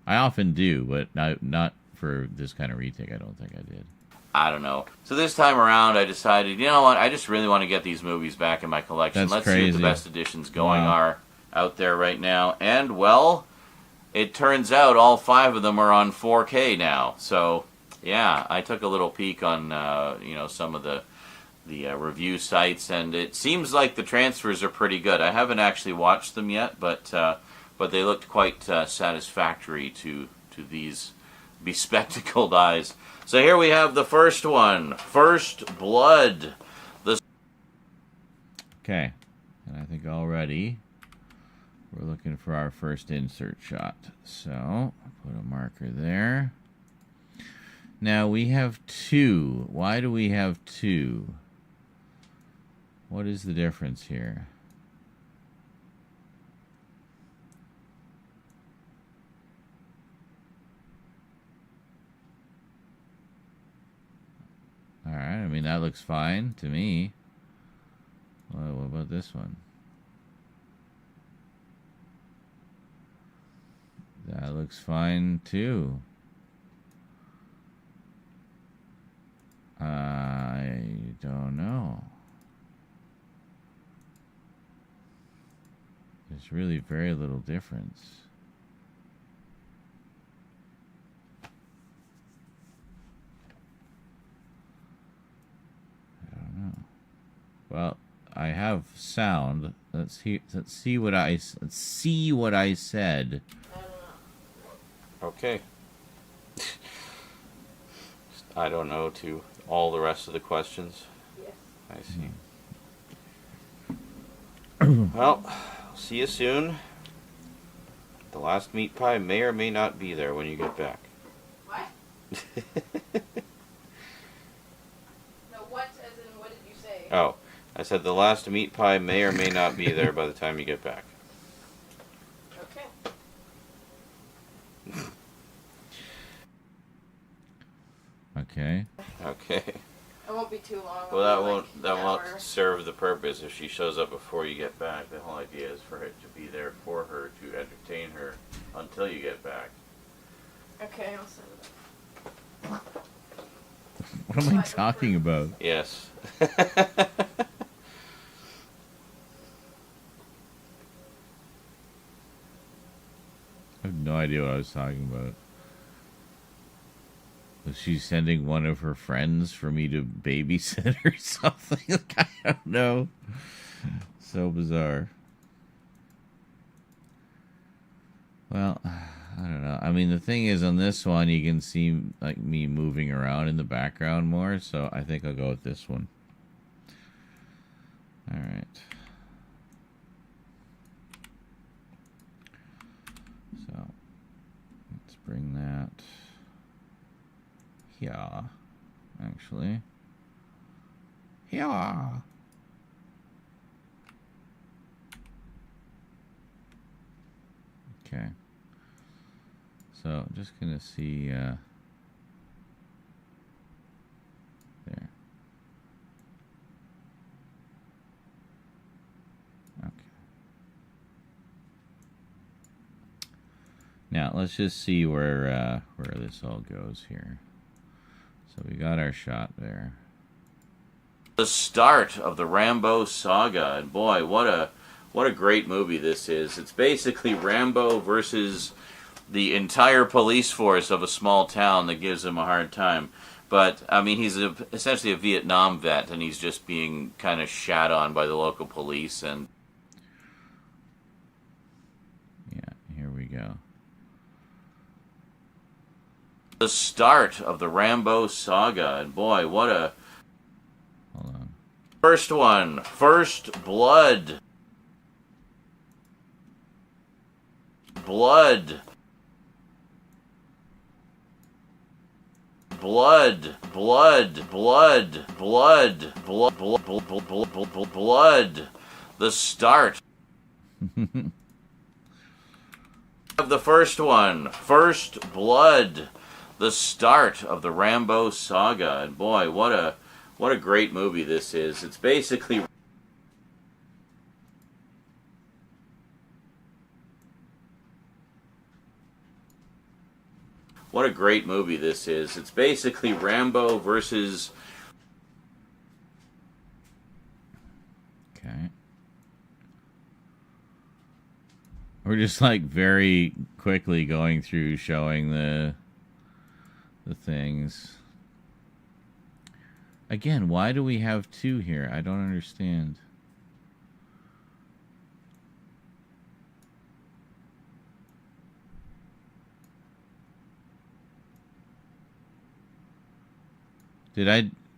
I often do, but not for this kind of retake. I don't think I did. I don't know. So this time around I decided, you know what, I just really want to get these movies back in my collection. That's Let's crazy. see what the best editions going Wow. are out there right now. And, well, it turns out all 5 of them are on 4K now. So, yeah, I took a little peek on, some of the review sites, and it seems like the transfers are pretty good. I haven't actually watched them yet, but they looked quite satisfactory to these bespectacled eyes. So here we have the first one, First Blood. Okay. And I think already we're looking for our first insert shot. So, put a marker there. Now we have 2. Why do we have 2? What is the difference here? Alright, I mean, that looks fine to me. Well, what about this one? That looks fine too. I don't know. There's really very little difference. I don't know. Well, I have sound. Let's see what I said. Okay. I don't know to all the rest of the questions. Yes. I see. Well, see you soon. The last meat pie may or may not be there when you get back. What? No, what as in what did you say? Oh, I said the last meat pie may or may not be there by the time you get back. Okay. Okay. Okay. It won't be too long. Well, that It'll be won't like that an won't hour. serve the purpose if she shows up before you get back. The whole idea is for it to be there for her to entertain her until you get back. Okay, I'll set it up. What am I talking about? Yes. I have no idea what I was talking about. Was she sending one of her friends for me to babysit or something? Like, I don't know. So bizarre. Well, I don't know. I mean, the thing is, on this one, you can see like me moving around in the background more, so I think I'll go with this one. All right. So let's bring that here, actually. Here. Okay. So I'm just gonna see there. Okay. Now let's just see where this all goes here. So we got our shot there. The start of the Rambo saga, and boy, what a great movie this is. It's basically Rambo versus the entire police force of a small town that gives him a hard time. But, I mean, he's essentially a Vietnam vet, and he's just being kind of shat on by the local police. And Yeah, here we go. the start of the Rambo saga, and boy, what a... Hold on. First one, First Blood. Blood. Blood, blood, blood, blood, blood, blood, blood. The start of the first one, First Blood. The start of the Rambo saga, and boy, what a great movie this is. It's basically what a great movie this is. It's basically Rambo versus... Okay. We're just like very quickly going through showing the things. Again, why do we have two here? I don't understand.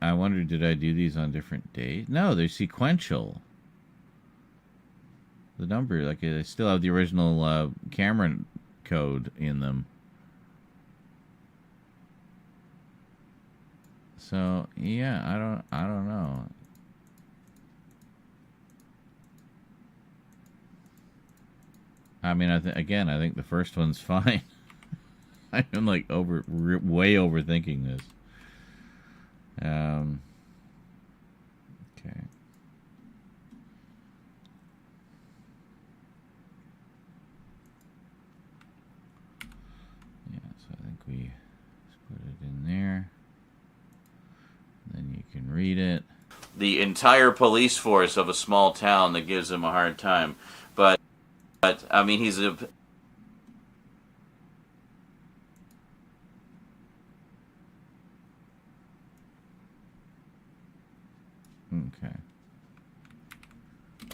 I wonder, did I do these on different days? No, they're sequential. The number, like, I still have the original camera code in them. So, yeah, I don't know. I mean, again, I think the first one's fine. I'm like way overthinking this. Okay. Yeah, so I think we just put it in there. Then you can read it. the entire police force of a small town that gives him a hard time. But I mean, he's a... Okay.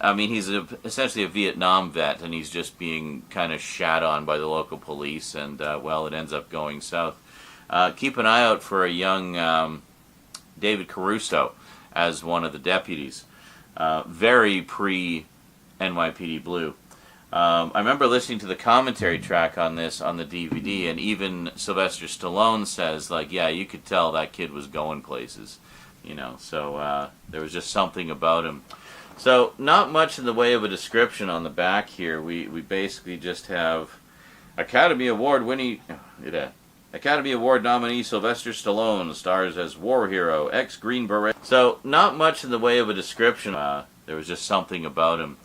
I mean, he's essentially a Vietnam vet, and he's just being kind of shat on by the local police, and, well, it ends up going south. Keep an eye out for a young David Caruso as one of the deputies. Very pre-NYPD Blue. I remember listening to the commentary track on this on the DVD, and even Sylvester Stallone says, like, yeah, you could tell that kid was going places, you know, so there was just something about him. So, not much in the way of a description on the back here. We basically just have Academy Award winning Academy Award nominee Sylvester Stallone stars as war hero, ex-Green Beret. So, not much in the way of a description. There was just something about him.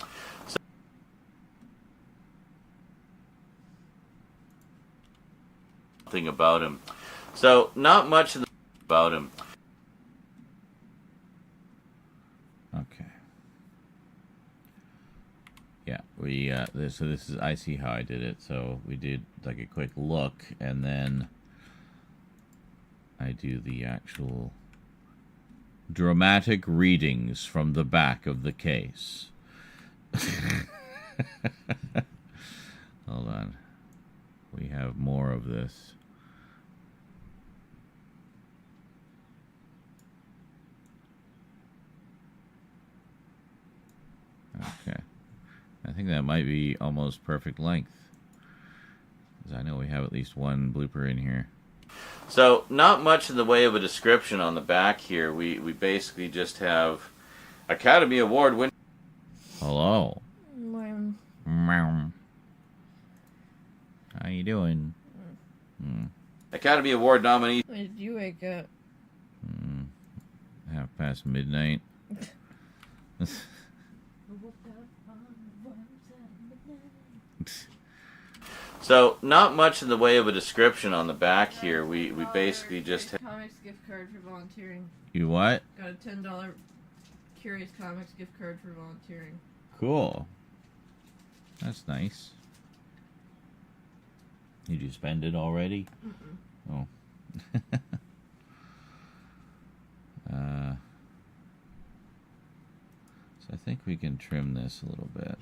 Something about him. So, not much in the about him. Okay. Yeah, so this is, I see how I did it. So we did like a quick look, and then I do the actual dramatic readings from the back of the case. Hold on. We have more of this. Okay. I think that might be almost perfect length, because I know we have at least one blooper in here. So, not much in the way of a description on the back here. We basically just have Academy Award winner. Hello. Meow. How you doing? Academy Award nominee. When did you wake up? midnight. So, not much in the way of a description on the back here. We basically just have Comics gift card for volunteering. You what? Got a $10 Curious Comics gift card for volunteering. Cool. That's nice. Did you spend it already? Oh. So I think we can trim this a little bit.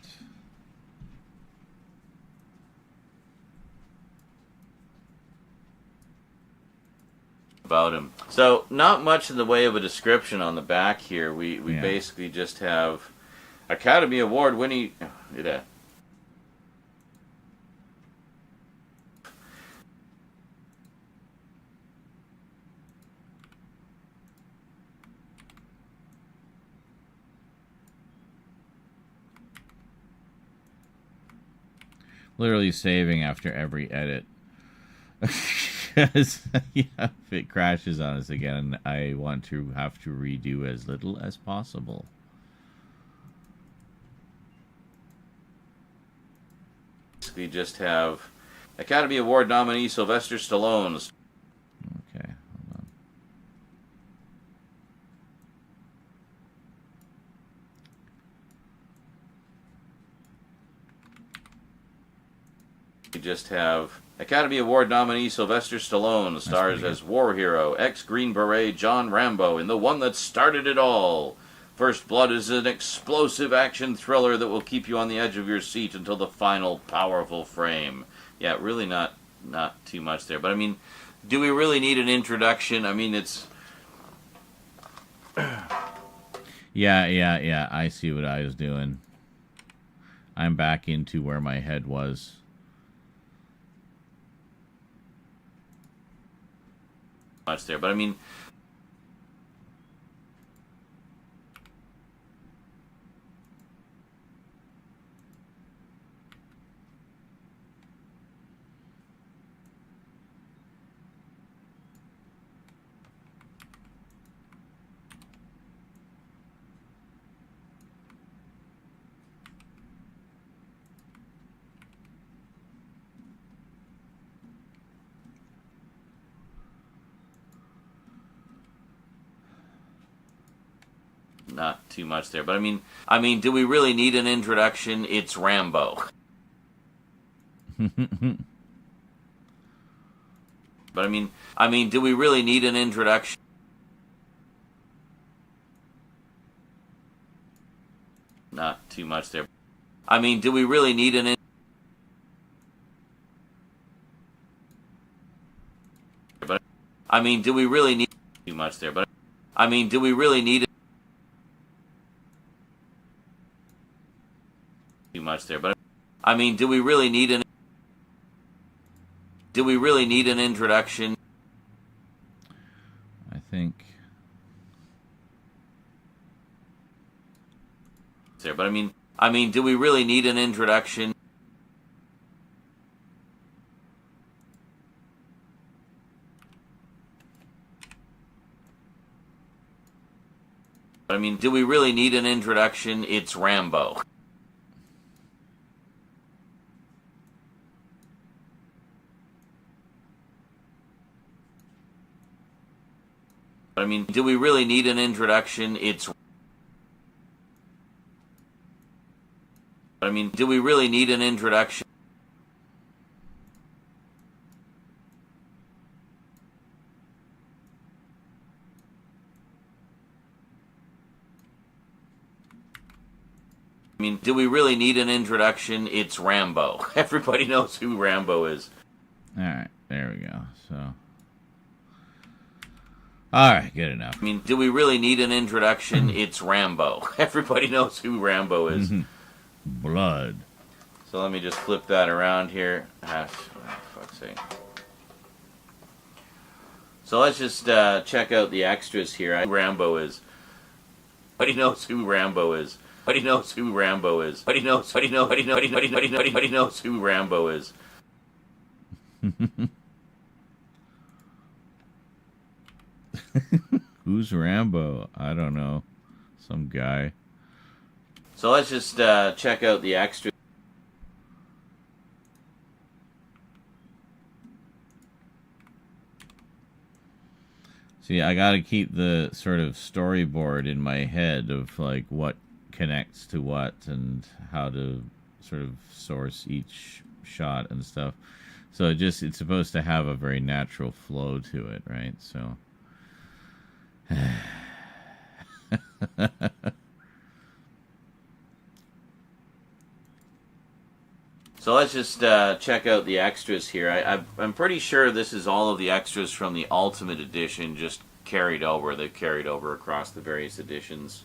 about him. So, not much in the way of a description on the back here. We basically just have Academy Award winning. Literally saving after every edit. Because if it crashes on us again, I want to have to redo as little as possible. We just have Academy Award nominee Sylvester Stallone. Okay, hold on. We just have Academy Award nominee Sylvester Stallone stars as war hero, ex-Green Beret John Rambo in The One That Started It All. First Blood is an explosive action thriller that will keep you on the edge of your seat until the final powerful frame. Yeah, really not too much there. But I mean, do we really need an introduction? I mean, it's... Yeah, I see what I was doing. I'm back into where my head was. Much there, but I mean... Not too much there, but I mean, do we really need an introduction? It's Rambo. But I mean, do we really need an introduction? Not too much there. I mean, do we really need an But I mean, do we really need too much there? But I mean, do we really need too much there? But I mean, do we really need an introduction? I think there, but I mean, do we really need an introduction? I mean, do we really need an introduction? It's Rambo. I mean, do we really need an introduction? It's... I mean, do we really need an introduction? I mean, do we really need an introduction? It's Rambo. Everybody knows who Rambo is. Alright, there we go. So... Alright, good enough. I mean, do we really need an introduction? It's Rambo. Everybody knows who Rambo is. Blood. So let me just flip that around here. Ah, for fuck's sake. So let's just check out the extras here. Rambo is. Everybody knows who Rambo is. Everybody knows who Rambo is. Everybody knows who Rambo is. Who's Rambo? I don't know. Some guy. So let's just check out the extras. See, I gotta keep the sort of storyboard in my head of like what connects to what and how to sort of source each shot and stuff. So it's supposed to have a very natural flow to it, right? So So let's just check out the extras here. I'm pretty sure this is all of the extras from the Ultimate Edition just carried over. They've carried over across the various editions.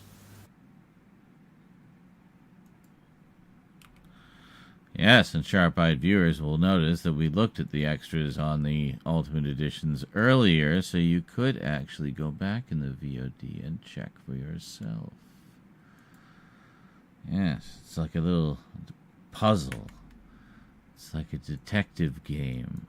yes, and sharp-eyed viewers will notice that we looked at the extras on the Ultimate Editions earlier, so you could actually go back in the VOD and check for yourself. Yes, it's like a little puzzle. It's like a detective game.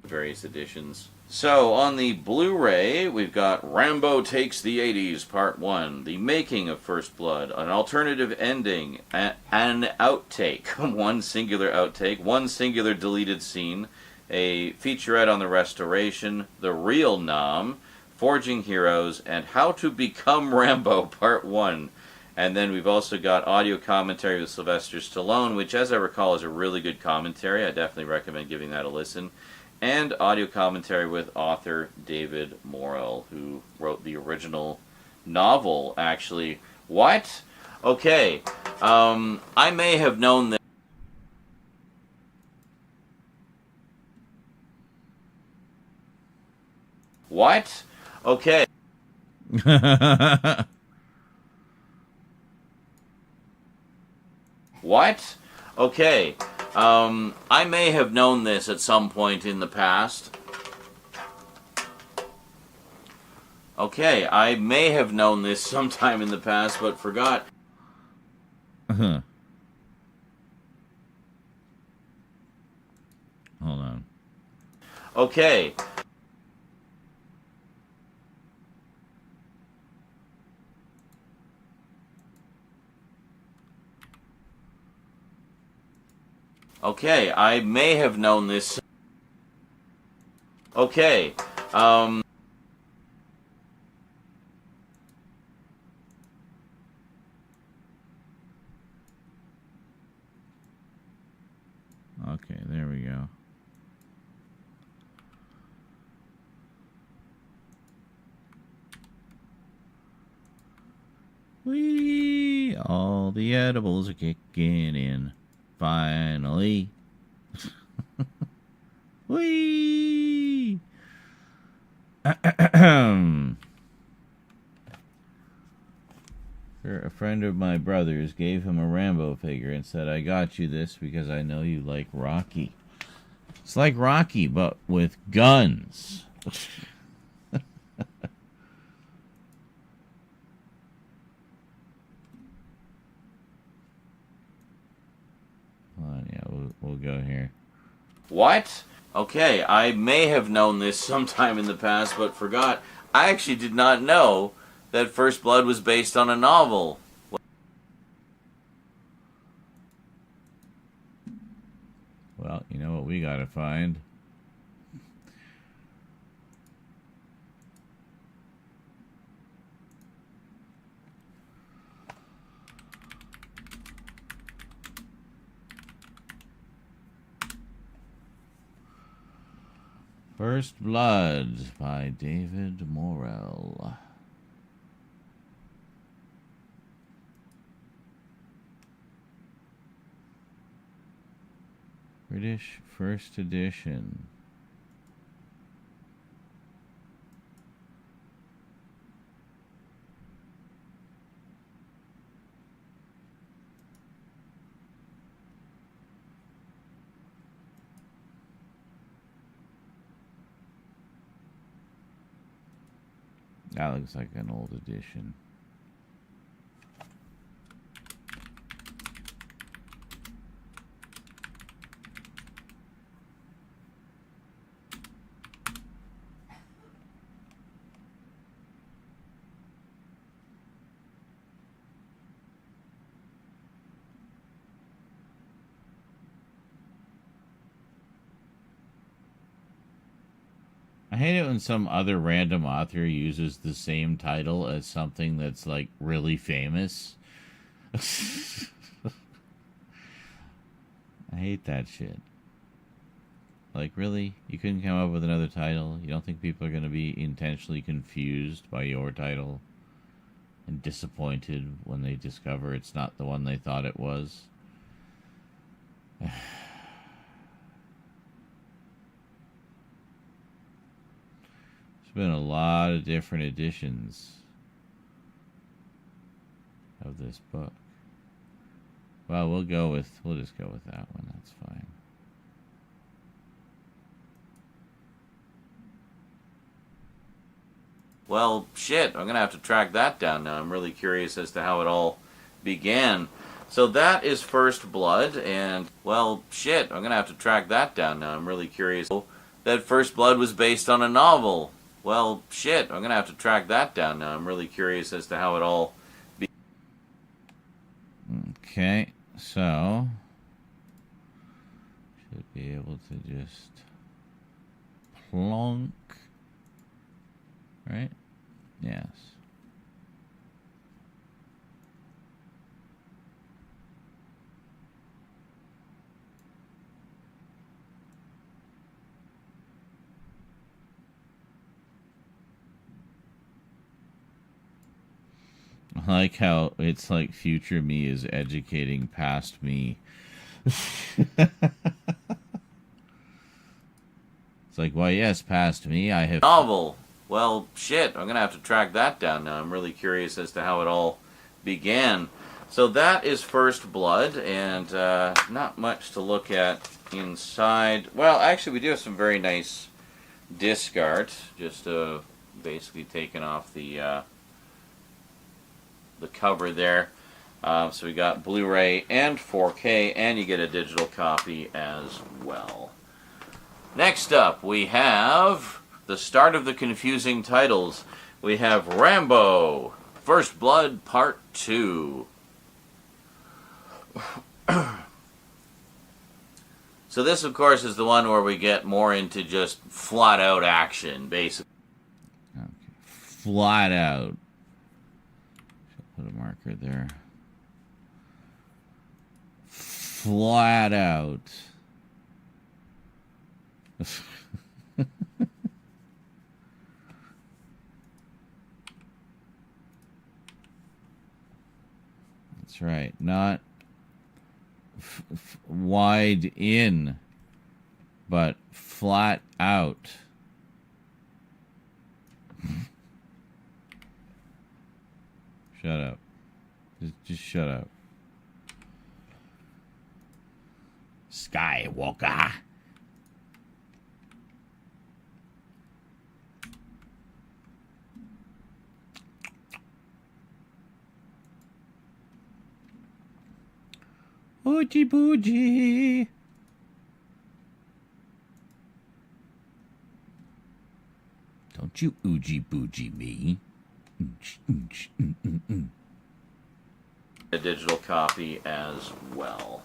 Various editions. So, on the Blu-ray, we've got Rambo Takes the 80s, Part 1, The Making of First Blood, an alternative ending, an outtake, one singular outtake, one singular deleted scene, a featurette on the restoration, The Real Nam, Forging Heroes, and How to Become Rambo, Part 1. And then we've also got audio commentary with Sylvester Stallone, which, as I recall, is a really good commentary. I definitely recommend giving that a listen. And audio commentary with author David Morrell, who wrote the original novel, actually. What? Okay. I may have known that. What? Okay. What? Okay. I may have known this at some point in the past. Okay, I may have known this sometime in the past, but forgot. Hold on. Okay. Okay, I may have known this. Okay, Okay, there we go. Whee! All the edibles are kicking in. Finally. Whee! A friend of my brother's gave him a Rambo figure and said, I got you this because I know you like Rocky. It's like Rocky, but with guns. Hold on, yeah, we'll go here. what? Okay, I may have known this sometime in the past, but forgot. I actually did not know that First Blood was based on a novel. Well, you know what we gotta find? First Blood by David Morrell. British First Edition. That looks like an old edition. I hate it when some other random author uses the same title as something that's, like, really famous. I hate that shit. Like, really? You couldn't come up with another title? You don't think people are going to be intentionally confused by your title and disappointed when they discover it's not the one they thought it was? Been a lot of different editions of this book. Well, we'll just go with that one. That's fine. Well, shit, I'm gonna have to track that down now. I'm really curious as to how it all began. So that is First Blood, and, well, shit, I'm gonna have to track that down now. I'm really curious. That First Blood was based on a novel. Well, shit, I'm going to have to track that down now. I'm really curious as to how it all began. Okay, so should be able to just plonk, right? Yes. I like how it's like future me is educating past me. It's like, well, yes, past me, I have... Novel. Well, shit, I'm going to have to track that down now. I'm really curious as to how it all began. So that is First Blood, and not much to look at inside. Well, actually, we do have some very nice disc art. Just basically taking off the cover there. So we got Blu-ray and 4K, and you get a digital copy as well. Next up, we have the start of the confusing titles. We have Rambo, First Blood Part 2. So this, of course, is the one where we get more into just flat-out action, basically. Okay. Flat out. Put a marker there. Flat out. That's right. Not wide in, but flat out. Shut up. Just shut up. Skywalker. Oochie boogie. Don't you oogie boogie me. A digital copy as well.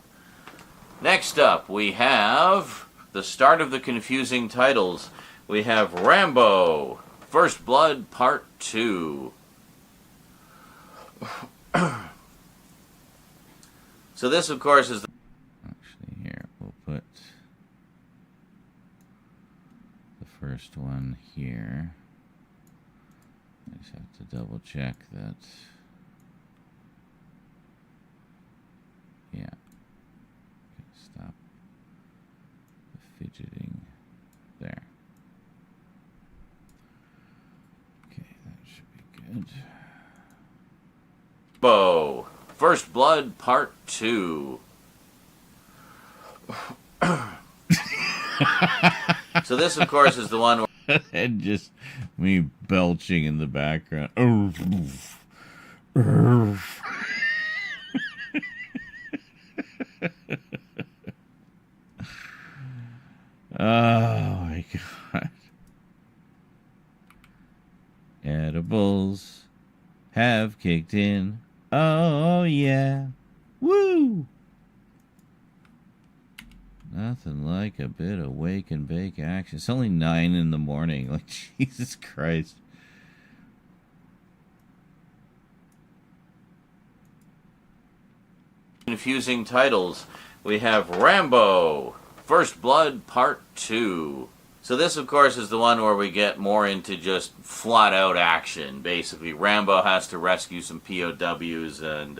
Next up, we have the start of the confusing titles. We have Rambo, First Blood Part 2. So this, of course, is the Actually, here, we'll put the first one here. I just have to double check that. Yeah. Okay, stop the fidgeting there. Okay, that should be good. Rambo, First Blood Part 2. So this, of course, is the one where And just me belching in the background. Oh my god. Edibles have kicked in. Oh yeah. Woo! Nothing like a bit of wake and bake action. It's only 9 in the morning. Like, Jesus Christ. confusing titles. We have Rambo, First Blood Part 2. So this, of course, is the one where we get more into just flat-out action. Basically, Rambo has to rescue some POWs and,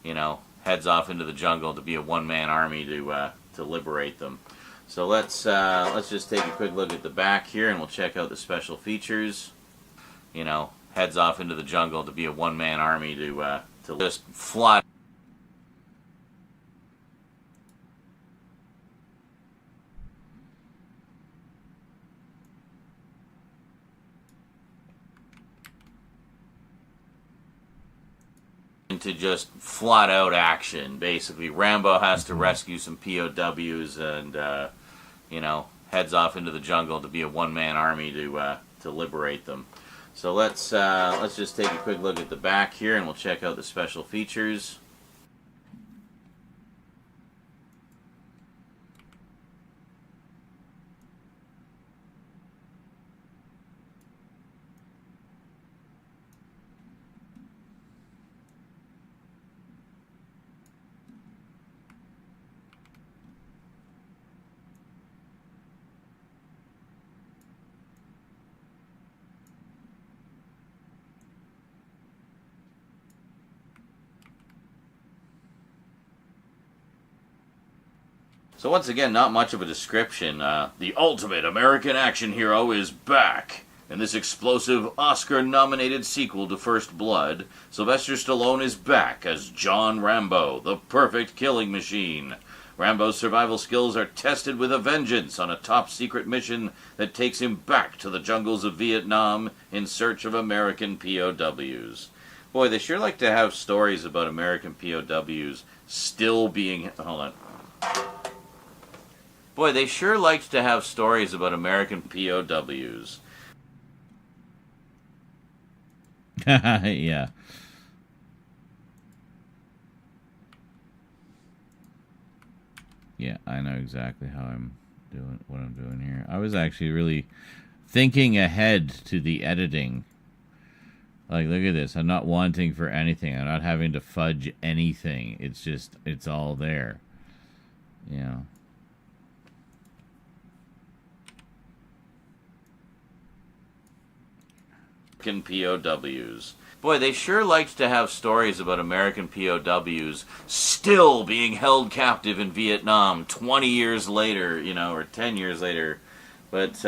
you know, heads off into the jungle to be a one-man army to liberate them. So let's just take a quick look at the back here, and we'll check out the special features. You know, heads off into the jungle to be a one-man army to just fly. Into just flat-out action. Basically, Rambo has to rescue some POWs and, you know, heads off into the jungle to be a one-man army to liberate them. So let's just take a quick look at the back here, and we'll check out the special features. So once again, not much of a description. The ultimate American action hero is back. In this explosive, Oscar-nominated sequel to First Blood, Sylvester Stallone is back as John Rambo, the perfect killing machine. Rambo's survival skills are tested with a vengeance on a top-secret mission that takes him back to the jungles of Vietnam in search of American POWs. Boy, they sure like to have stories about American POWs still being... Hold on. Boy, they sure liked to have stories about American POWs. Yeah. Yeah, I know exactly how I'm doing what I'm doing here. I was actually really thinking ahead to the editing. Like, look at this. I'm not wanting for anything. I'm not having to fudge anything. It's just, it's all there. You know. American POWs. Boy, they sure liked to have stories about American POWs still being held captive in Vietnam 20 years later, you know, or 10 years later. But,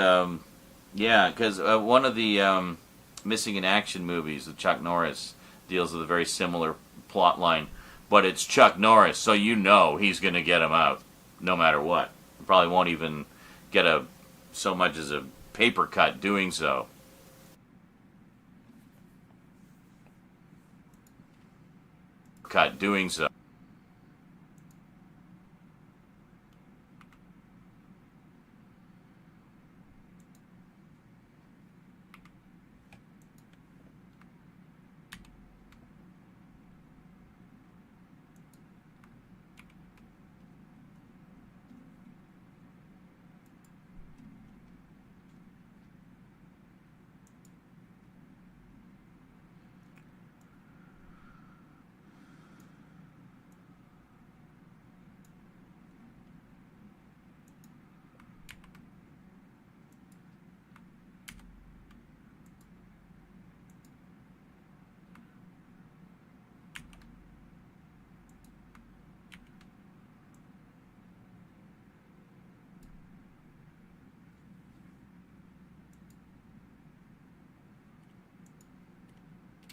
yeah, because one of the Missing in Action movies with Chuck Norris deals with a very similar plot line. But it's Chuck Norris, so you know he's going to get him out, no matter what. Probably won't even get so much as a paper cut doing so. Doing so.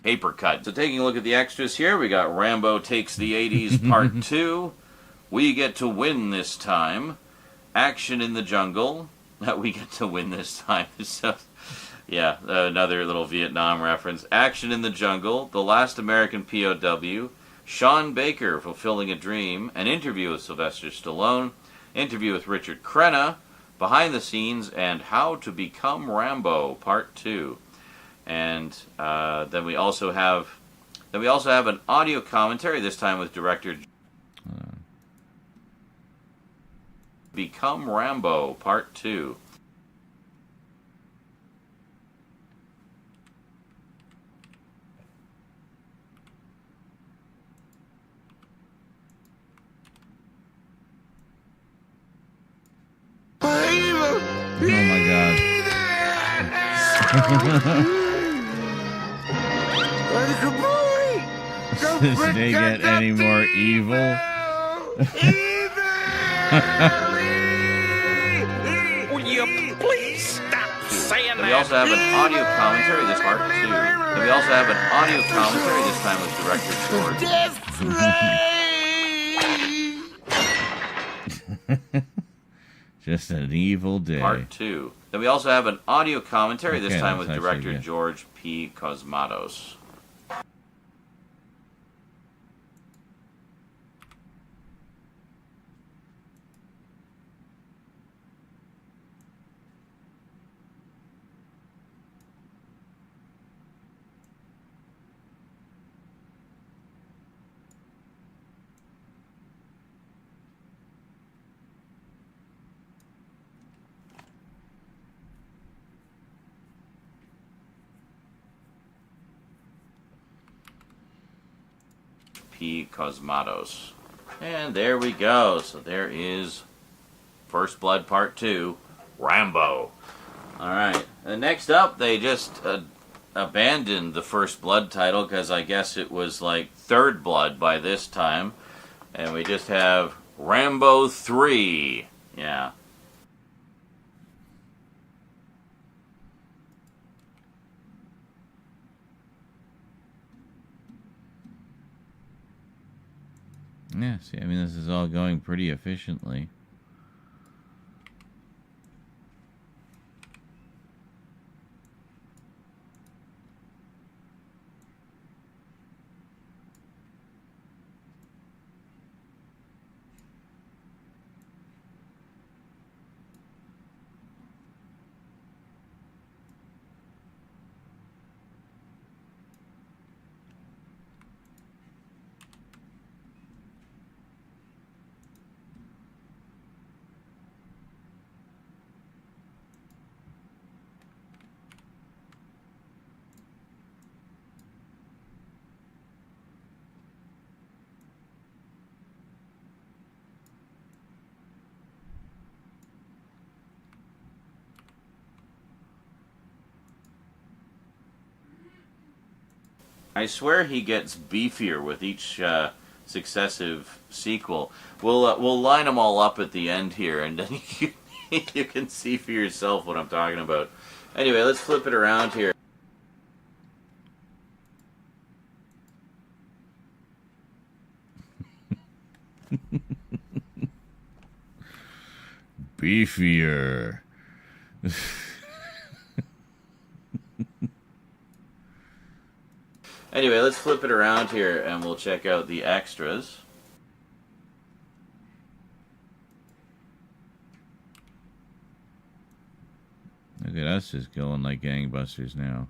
paper cut. So taking a look at the extras here, we got Rambo Takes the 80s Part 2. We Get to Win This Time. Action in the Jungle. We get to win this time. So, yeah, another little Vietnam reference. Action in the Jungle. The Last American POW. Sean Baker, Fulfilling a Dream. An interview with Sylvester Stallone. Interview with Richard Crenna. Behind the Scenes, and How to Become Rambo, Part 2. And then we also have an audio commentary, this time with director Become Rambo, Part 2. Oh my god. Does they get any more evil? Will you please stop saying Then we also have an audio commentary, this Part 2. Then we also have an audio commentary, this time with director George. Just an evil day. Part 2. Then we also have an audio commentary, this Okay, time with that's actually director good. George P. Cosmatos. P. Cosmatos. And there we go. So there is First Blood Part 2, Rambo. Alright. And next up, they just abandoned the First Blood title because I guess it was like Third Blood by this time. And we just have Rambo 3. Yeah. Yeah, see, I mean, this is all going pretty efficiently. I swear he gets beefier with each successive sequel. We'll line them all up at the end here, and then you can see for yourself what I'm talking about. Anyway, let's flip it around here. Beefier. Anyway, let's flip it around here, and we'll check out the extras. Look at us just going like gangbusters now.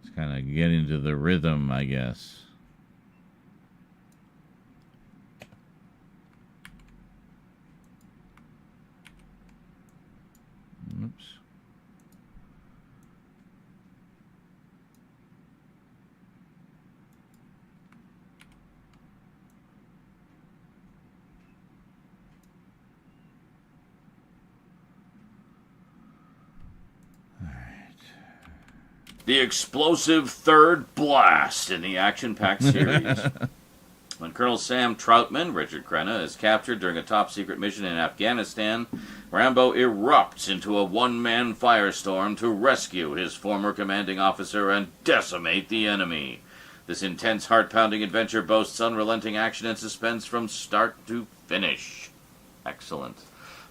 It's kind of getting into the rhythm, I guess. Oops. The explosive third blast in the action-packed series. When Colonel Sam Troutman, Richard Crenna, is captured during a top-secret mission in Afghanistan, Rambo erupts into a one-man firestorm to rescue his former commanding officer and decimate the enemy. This intense, heart-pounding adventure boasts unrelenting action and suspense from start to finish. Excellent.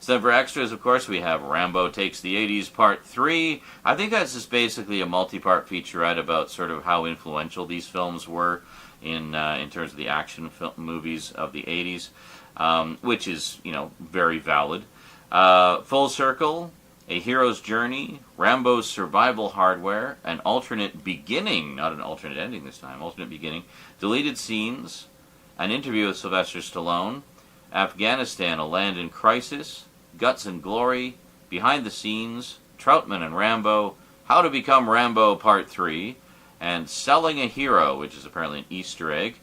So for extras, of course, we have Rambo Takes the 80s Part 3. I think that's just basically a multi-part featurette about sort of how influential these films were in terms of the action movies of the 80s, which is, very valid. Full Circle, A Hero's Journey, Rambo's Survival Hardware, An Alternate Beginning, not an alternate ending this time, alternate beginning, Deleted Scenes, An Interview with Sylvester Stallone, Afghanistan, A Land in Crisis, Guts and Glory, Behind the Scenes, Troutman and Rambo, How to Become Rambo Part 3, and Selling a Hero, which is apparently an Easter egg.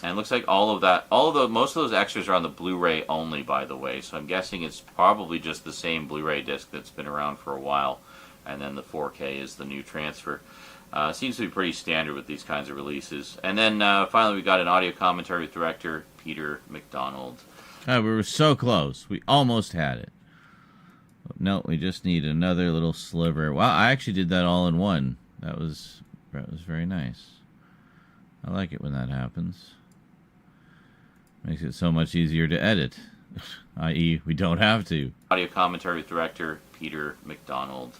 And it looks like most of those extras are on the Blu-ray only, by the way, so I'm guessing it's probably just the same Blu-ray disc that's been around for a while, and then the 4K is the new transfer. Seems to be pretty standard with these kinds of releases. And then finally we got an audio commentary with director Peter McDonald. We were so close. We almost had it. No, we just need another little sliver. Wow, I actually did that all in one. That was very nice. I like it when that happens. Makes it so much easier to edit. I.e., we don't have to. Audio commentary with director Peter McDonald.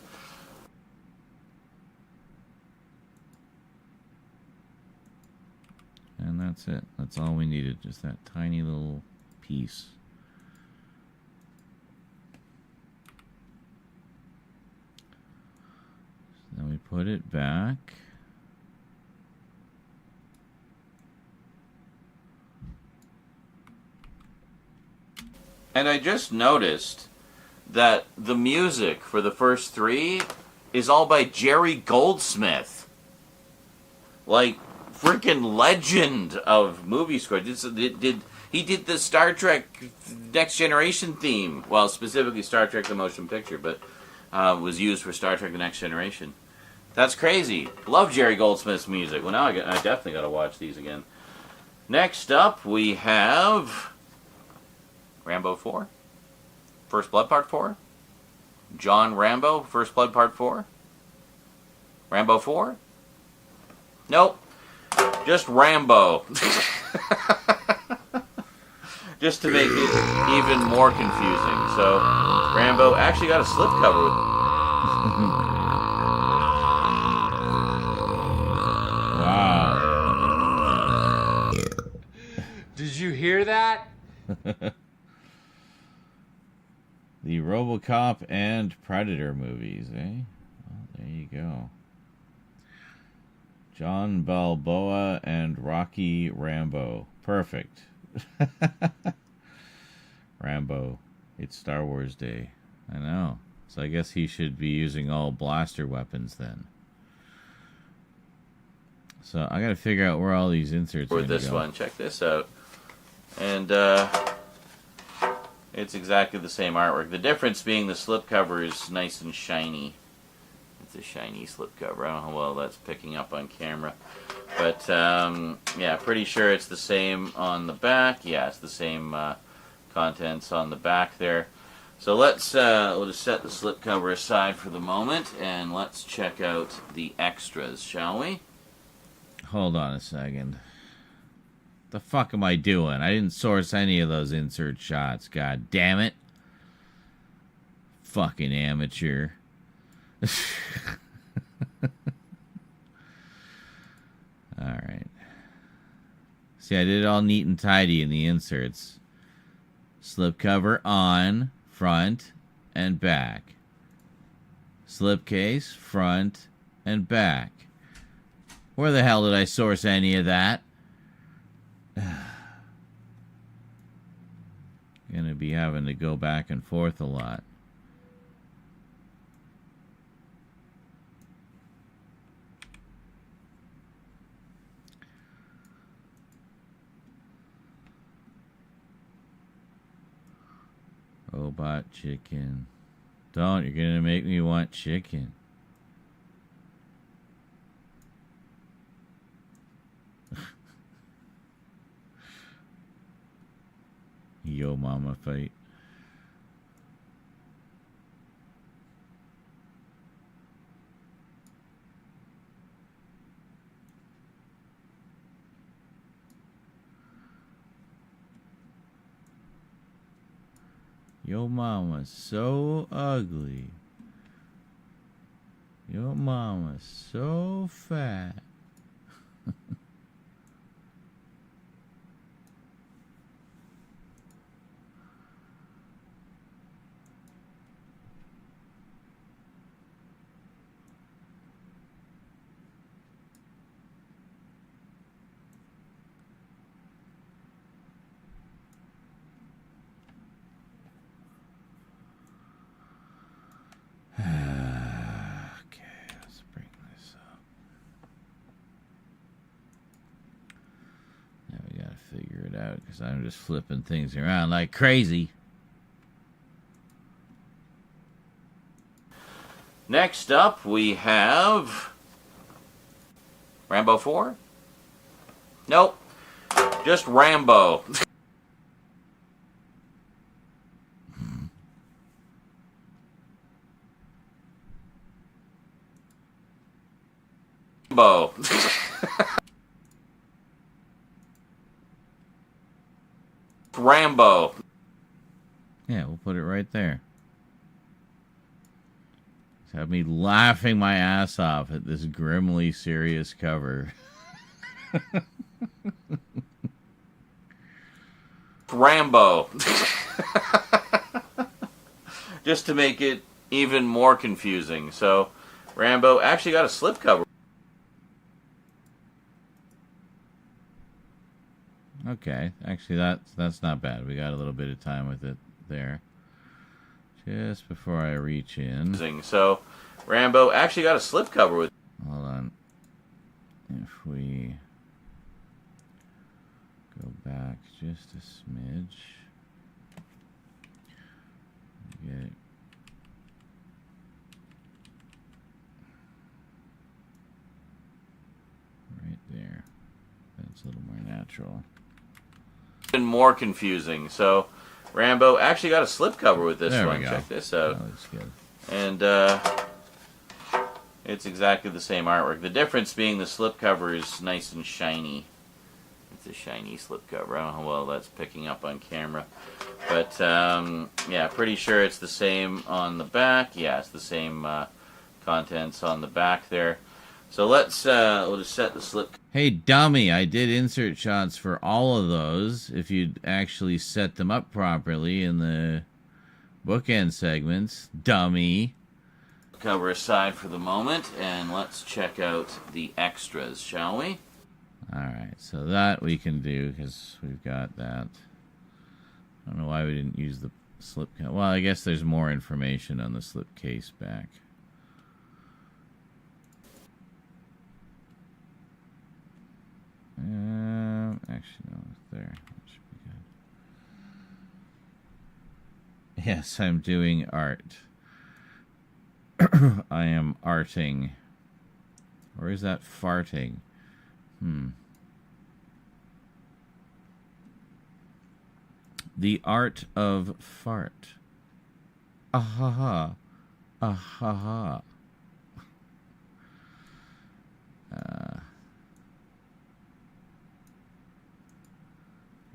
And that's it. That's all we needed. Just that tiny little piece. So then we put it back. And I just noticed that the music for the first three is all by Jerry Goldsmith. Like, freaking legend of movie score. He did the Star Trek Next Generation theme. Well, specifically Star Trek the Motion Picture, but was used for Star Trek the Next Generation. That's crazy. Love Jerry Goldsmith's music. Well, now I definitely got to watch these again. Next up, we have Rambo 4. First Blood Part 4. John Rambo, First Blood Part 4. Rambo 4. Nope. Just Rambo. Just to make it even more confusing. So, Rambo actually got a slipcover with Wow. Did you hear that? The RoboCop and Predator movies, eh? Well, there you go. John Balboa and Rocky Rambo. Perfect. Rambo. It's Star Wars Day. I know. So I guess he should be using all blaster weapons then. So I gotta figure out where all these inserts are for this go. one. Check this out. And it's exactly the same artwork. The difference being the slipcover is nice and shiny. It's a shiny slipcover. I don't know how well that's picking up on camera. But, yeah, pretty sure it's the same on the back. Yeah, it's the same contents on the back there. So let's we'll just set the slipcover aside for the moment, and let's check out the extras, shall we? Hold on a second. The fuck am I doing? I didn't source any of those insert shots. God damn it. Fucking amateur. Alright. See, I did it all neat and tidy in the inserts. Slipcover on, front, and back. Slipcase, front, and back. Where the hell did I source any of that? Gonna be having to go back and forth a lot. Robot chicken. Don't, you're gonna make me want chicken. Yo mama fight. Your mama's so ugly. Your mama's so fat. Figure it out because I'm just flipping things around like crazy. Next up, we have Rambo 4? Nope. Just Rambo. Rambo. Rambo. Yeah, we'll put it right there. It's had me laughing my ass off at this grimly serious cover. Rambo. Just to make it even more confusing. So, Rambo actually got a slipcover. Okay, actually that's not bad. We got a little bit of time with it there. Just before I reach in. So, Rambo actually got a slipcover with. Hold on. If we go back just a smidge, get it. Right there. That's a little more natural. Even more confusing. So, Rambo actually got a slipcover with this there one. We go. Check this out. That looks good. And it's exactly the same artwork. The difference being the slipcover is nice and shiny. It's a shiny slipcover. I don't know how well that's picking up on camera. But, yeah, pretty sure it's the same on the back. Yeah, it's the same contents on the back there. So let's we'll just set the slip. Hey, dummy, I did insert shots for all of those. If you'd actually set them up properly in the bookend segments. Dummy. Cover aside for the moment, and let's check out the extras, shall we? Alright, so that we can do, because we've got that. I don't know why we didn't use the slip. Well, I guess there's more information on the slip case back. Actually, no, there. That should be good. Yes, I'm doing art. I am arting. Or is that farting? The art of fart. Ahaha. Ahaha.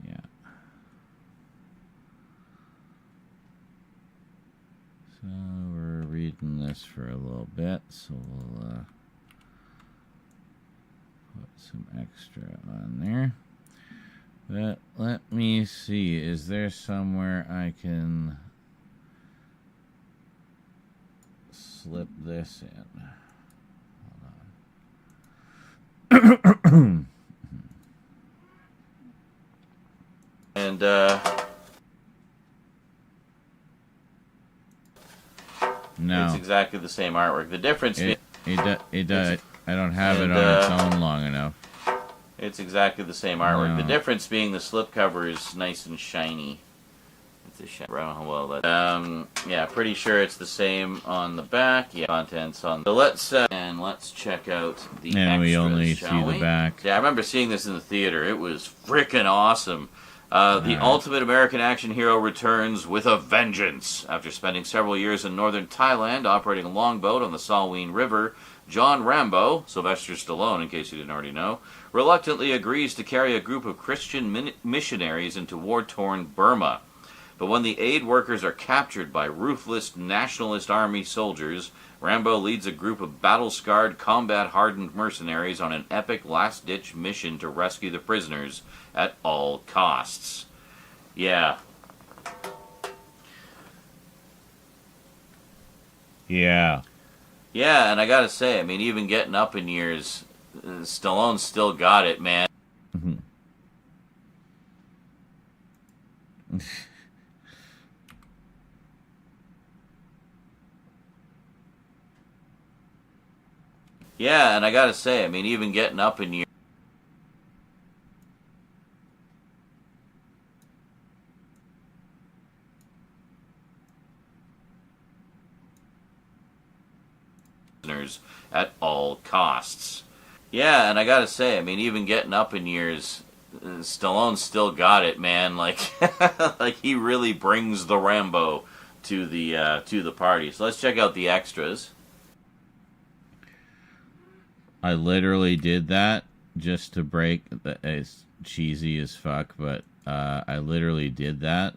Yeah. So we're reading this for a little bit, so we'll put some extra on there. But let me see, is there somewhere I can slip this in? Hold on. And no, it's exactly the same artwork. The difference it does. I don't have it on its own long enough. It's exactly the same artwork. No. The difference being the slipcover is nice and shiny. It's a shiny. I don't know how well that. Yeah, pretty sure it's the same on the back. Yeah, contents on. So let's check out the extras. And we only see shall the we? back. Yeah, I remember seeing this in the theater. It was freaking awesome. The ultimate American action hero returns with a vengeance. After spending several years in northern Thailand operating a longboat on the Salween River, John Rambo, Sylvester Stallone in case you didn't already know, reluctantly agrees to carry a group of Christian missionaries into war-torn Burma. But when the aid workers are captured by ruthless nationalist army soldiers, Rambo leads a group of battle-scarred, combat-hardened mercenaries on an epic last-ditch mission to rescue the prisoners at all costs. Yeah. Yeah. Yeah, and I gotta say, I mean, even getting up in years, Stallone's still got it, man. Yeah, and I gotta say, I mean, even getting up in years, at all costs. Yeah, and I gotta say, I mean, even getting up in years, Stallone's still got it, man. Like, like he really brings the Rambo to the party. So let's check out the extras. I literally did that just to break. It's cheesy as fuck, but I literally did that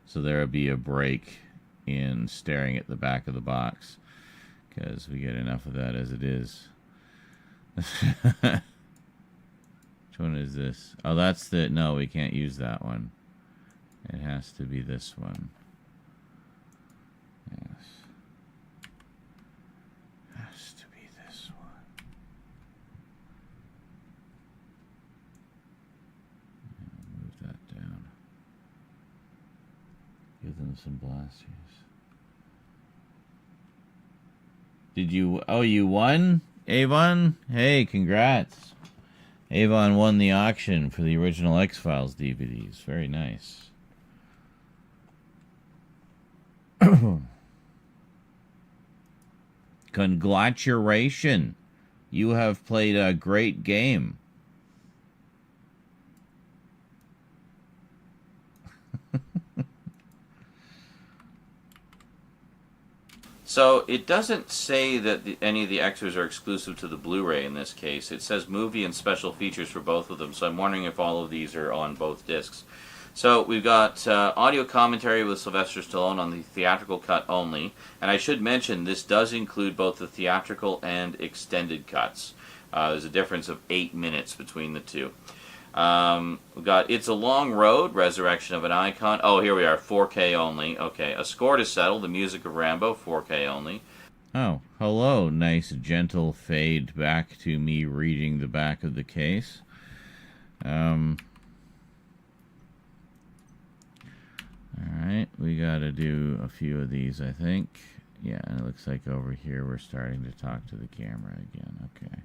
so there would be a break in staring at the back of the box, because we get enough of that as it is. Which one is this? Oh, that's the... No, we can't use that one. It has to be this one. Yes. Has to be this one. Move that down. Give them some blasters. Did you... Oh, you won? Avon? Hey, congrats. Avon won the auction for the original X-Files DVDs. Very nice. Congratulations. You have played a great game. So it doesn't say that any of the extras are exclusive to the Blu-ray in this case. It says movie and special features for both of them, so I'm wondering if all of these are on both discs. So we've got audio commentary with Sylvester Stallone on the theatrical cut only, and I should mention this does include both the theatrical and extended cuts. There's a difference of 8 minutes between the two. We've got It's a Long Road, Resurrection of an Icon. Oh, here we are, 4K only. Okay, A Score to Settle, the music of Rambo, 4K only. Oh, hello. Nice gentle fade back to me reading the back of the case. Alright, we gotta do a few of these, I think. Yeah, and it looks like over here we're starting to talk to the camera again. Okay.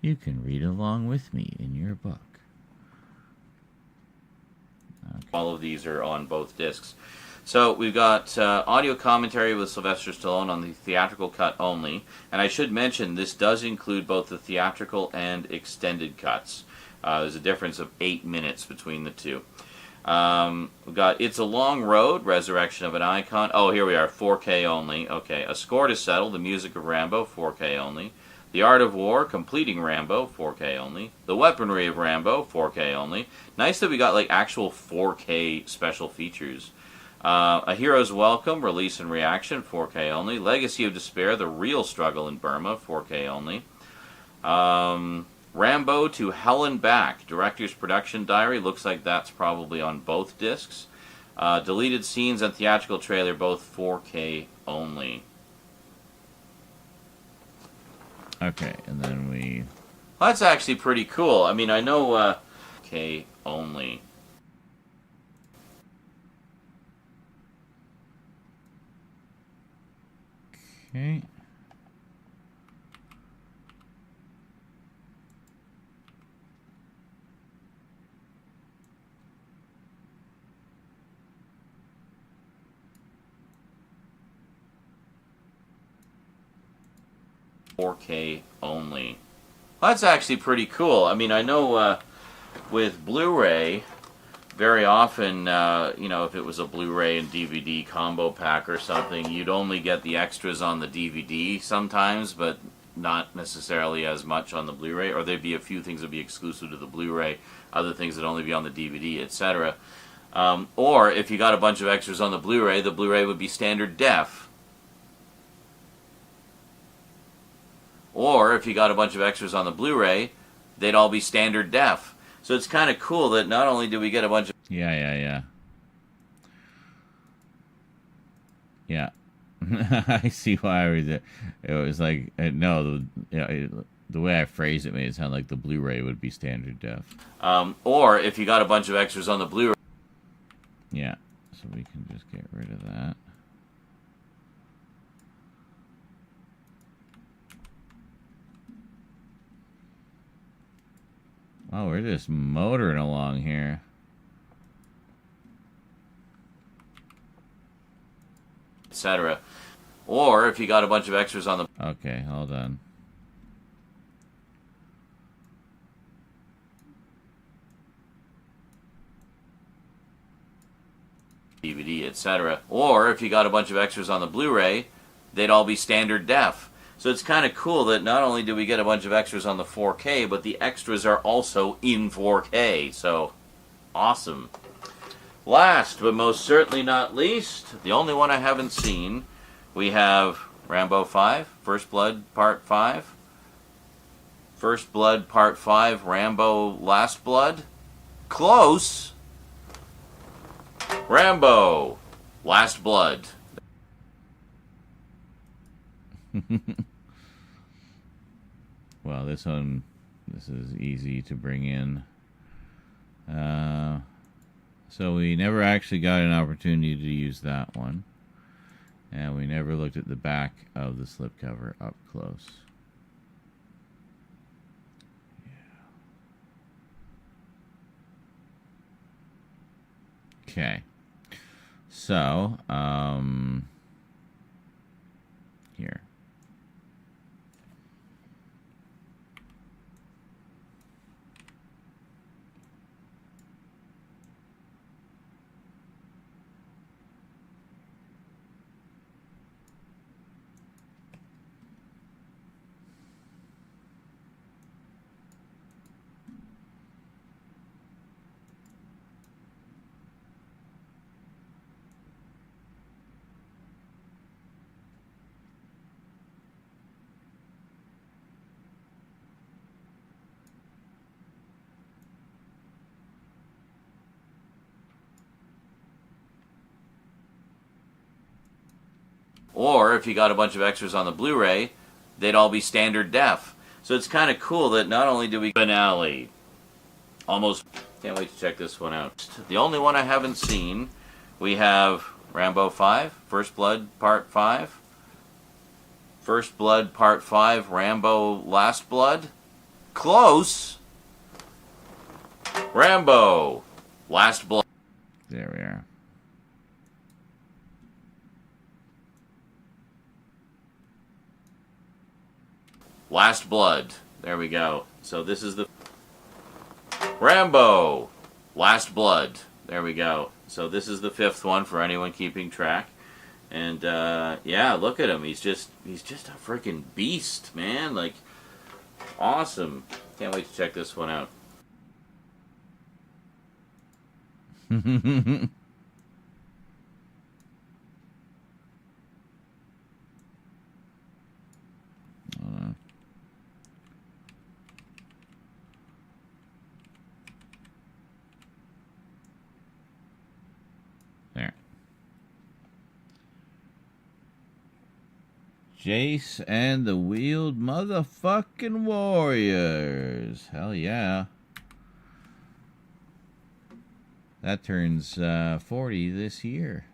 You can read along with me in your book. Okay. All of these are on both discs. So we've got audio commentary with Sylvester Stallone on the theatrical cut only. And I should mention this does include both the theatrical and extended cuts. There's a difference of 8 minutes between the two. We've got It's a Long Road, Resurrection of an Icon. Oh, here we are, 4K only. Okay, A Score to Settle, the music of Rambo, 4K only. The Art of War, Completing Rambo, 4K only. The Weaponry of Rambo, 4K only. Nice that we got like actual 4K special features. A Hero's Welcome, Release and Reaction, 4K only. Legacy of Despair, The Real Struggle in Burma, 4K only. Rambo to Hell and Back, Director's Production Diary, looks like that's probably on both discs. Deleted Scenes and Theatrical Trailer, both 4K only. Okay, and then we... Well, that's actually pretty cool. I mean, I know, K only. Okay. .4K only. Well, that's actually pretty cool. I mean, I know with Blu-ray, very often, you know, if it was a Blu-ray and DVD combo pack or something, you'd only get the extras on the DVD sometimes, but not necessarily as much on the Blu-ray, or there'd be a few things that would be exclusive to the Blu-ray, other things that only be on the DVD, etc. Or if you got a bunch of extras on the Blu-ray would be standard def. Or if you got a bunch of extras on the Blu-ray, they'd all be standard def. So it's kind of cool that not only do we get a bunch of... Yeah. I see why I was... It was like... No, the way I phrased it made it sound like the Blu-ray would be standard def. Or if you got a bunch of extras on the Blu-ray... Yeah, so we can just get rid of that. Oh, we're just motoring along here. Etc. Or if you got a bunch of extras on the... Okay, hold on. DVD, etc. Or if you got a bunch of extras on the Blu-ray, they'd all be standard def. So it's kind of cool that not only do we get a bunch of extras on the 4K, but the extras are also in 4K. So, awesome. Last, but most certainly not least, the only one I haven't seen, we have Rambo 5, First Blood Part 5. First Blood Part 5, Rambo Last Blood. Close! Rambo Last Blood. Well, this is easy to bring in. So we never actually got an opportunity to use that one. And we never looked at the back of the slipcover up close. Yeah. Okay. So, here. Or if you got a bunch of extras on the Blu-ray, they'd all be standard def. So it's kind of cool that not only do we... Finale. Almost... Can't wait to check this one out. The only one I haven't seen, we have Rambo 5, First Blood Part 5. First Blood Part 5, Rambo Last Blood. Close! Rambo Last Blood. There we are. Last Blood. There we go. So this is the... Rambo! Last Blood. There we go. So this is the fifth one for anyone keeping track. And, yeah, look at him. He's just a freaking beast, man. Like, awesome. Can't wait to check this one out. There. Jace and the Wheeled Motherfucking Warriors. Hell yeah. That turns 40 this year.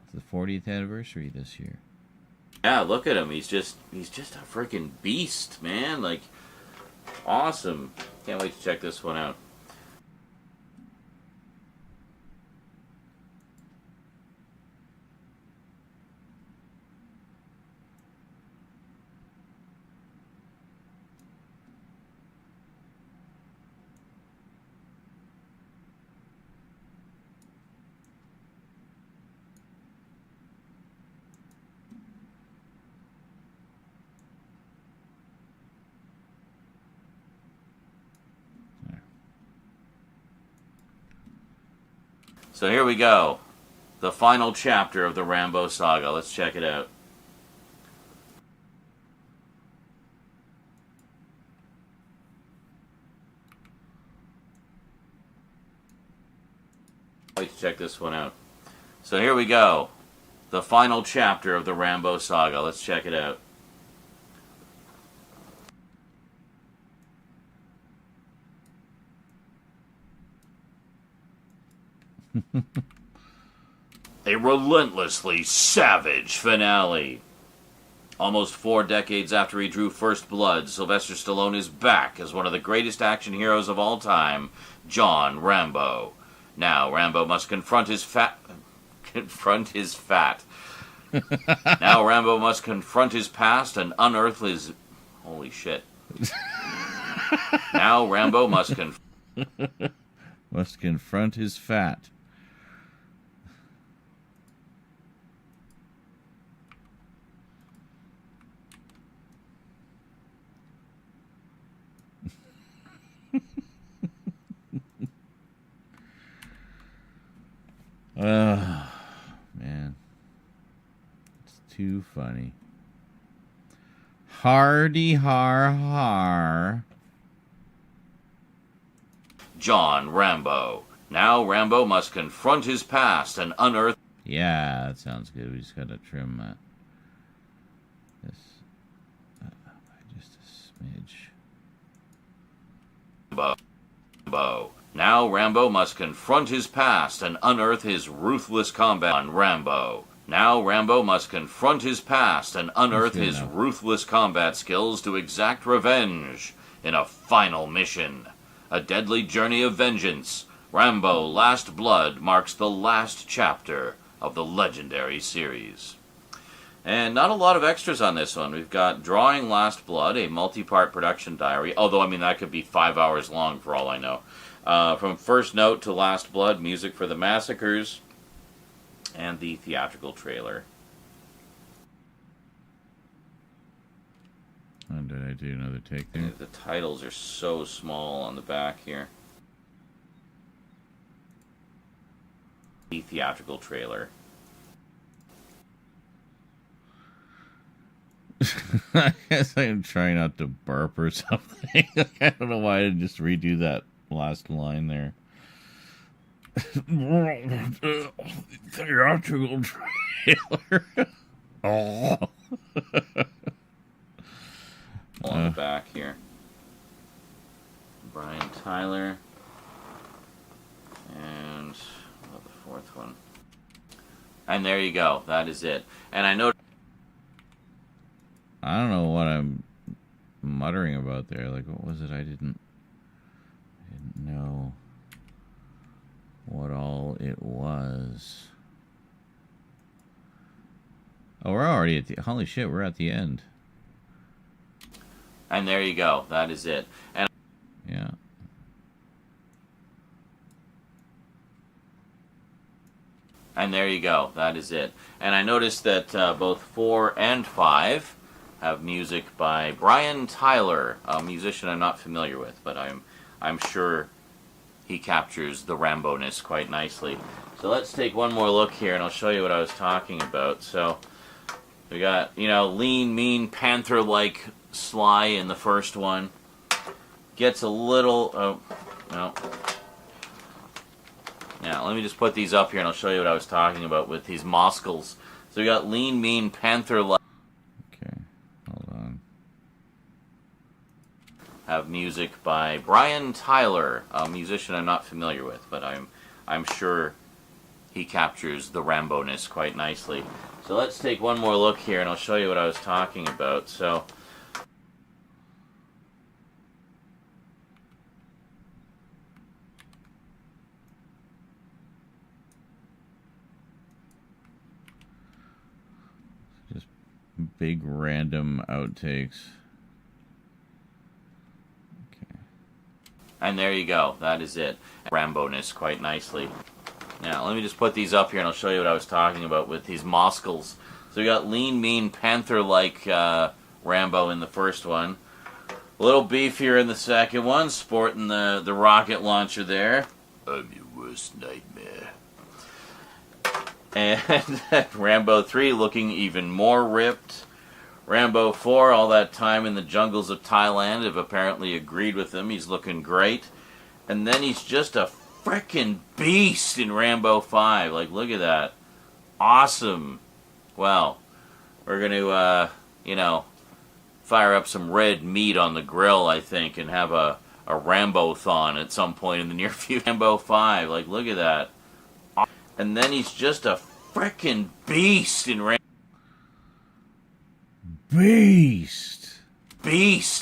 It's the 40th anniversary this year. Yeah, look at him. He's just a freaking beast, man. Like, awesome. Can't wait to check this one out. So here we go. The final chapter of the Rambo saga. Let's check it out. Let's check this one out. So here we go. The final chapter of the Rambo saga. Let's check it out. A relentlessly savage finale. Almost 4 decades after he drew first blood, Sylvester Stallone is back as one of the greatest action heroes of all time, John Rambo. Now Rambo must confront his fat. Now Rambo must confront his past and unearth his. Holy shit. Now Rambo must confront his fat. Man. It's too funny. Hardy har har. John Rambo. Now Rambo must confront his past and unearth. Yeah, that sounds good. We just gotta trim this by just a smidge. Rambo. Now Rambo must confront his past and unearth his ruthless combat on Rambo. Now Rambo must confront his past and unearth his ruthless combat skills to exact revenge in a final mission. A deadly journey of vengeance. Rambo Last Blood marks the last chapter of the legendary series. And not a lot of extras on this one. We've got Drawing Last Blood, a multi-part production diary, although, I mean, that could be 5 hours long for all I know. From first note to Last Blood, music for the massacres, and the theatrical trailer. Oh, did I do another take there? The titles are so small on the back here. The theatrical trailer. I guess I'm trying not to burp or something. I don't know why I didn't just redo that last line there. Theatrical trailer. Oh. On the back here. Brian Tyler. And the fourth one. And there you go. That is it. And I know. I don't know what I'm muttering about there. Like, what was it? I didn't know what all it was. Oh, we're already at the... Holy shit, we're at the end. And there you go. That is it. And yeah. And there you go. That is it. And I noticed that both 4 and 5 have music by Brian Tyler, a musician I'm not familiar with, but I'm sure he captures the Rambo-ness quite nicely. So let's take one more look here, and I'll show you what I was talking about. So we got, lean, mean, panther-like Sly in the first one. Gets a little... Now, let me just put these up here, and I'll show you what I was talking about with these Moskals. So we got lean, mean, panther-like... Okay, hold on. Have music by Brian Tyler, a musician I'm not familiar with, but I'm sure he captures the Rambo-ness quite nicely. So let's take one more look here, and I'll show you what I was talking about. So just big random outtakes. And there you go. That is it. Rambo-ness quite nicely. Now, let me just put these up here, and I'll show you what I was talking about with these Moskals. So we got lean, mean, panther-like Rambo in the first one. A little beefier in the second one, sporting the rocket launcher there. I'm your worst nightmare. And Rambo 3 looking even more ripped. Rambo 4, all that time in the jungles of Thailand, have apparently agreed with him. He's looking great. And then he's just a frickin' beast in Rambo 5. Like, look at that. Awesome. Well, we're going to, you know, fire up some red meat on the grill, I think, and have a Rambo-thon at some point in the near future. Rambo 5, like, look at that. And then he's just a frickin' beast in Rambo. Beast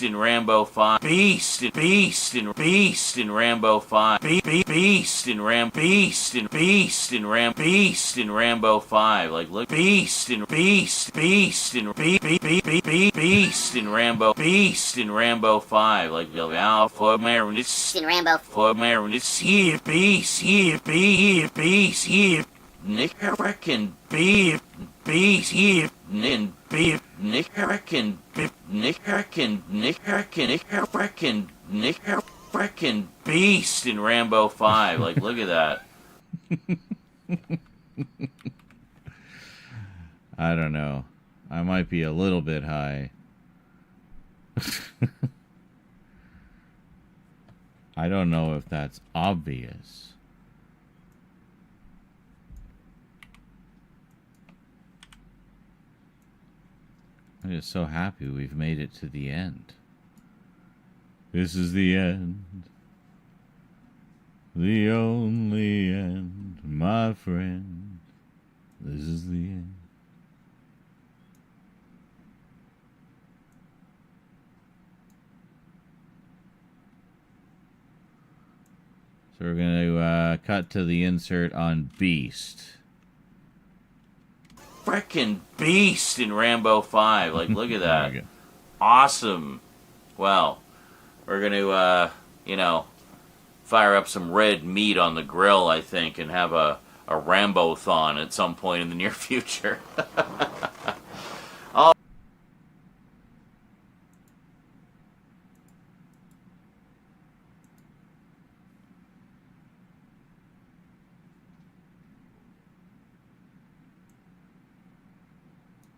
in Rambo 5. Beast in Rambo 5. Beast in Rambo 5. Like, look, beast in Rambo 5. Like, now for Marin, it's In Rambo. for Marin, it's here, beast here. Nick reckon beast here. Nick reckon beast in Rambo 5. Like, look at that. I don't know. I might be a little bit high. I don't know if that's obvious. I'm just so happy we've made it to the end. This is the end. The only end, my friend. This is the end. So we're going to cut to the insert on Beast. Frickin' beast in Rambo 5. Like, look at that. There we go. Awesome. Well, we're going to, you know, fire up some red meat on the grill, I think, and have a Rambo-thon at some point in the near future.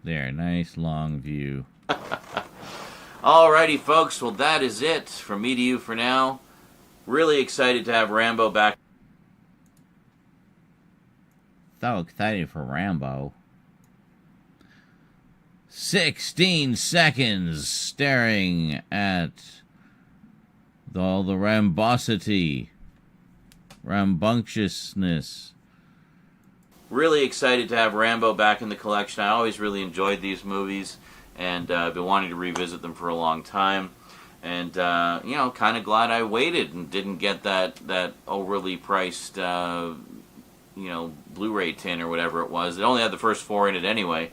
There, nice long view. Alrighty, folks. Well, that is it from me to you for now. Really excited to have Rambo back. So excited for Rambo. 16 seconds staring at all the rambosity, rambunctiousness. Really excited to have Rambo back in the collection. I always really enjoyed these movies, and I've been wanting to revisit them for a long time. And, you know, kind of glad I waited and didn't get that overly priced, you know, Blu-ray tin or whatever it was. It only had the first 4 in it anyway.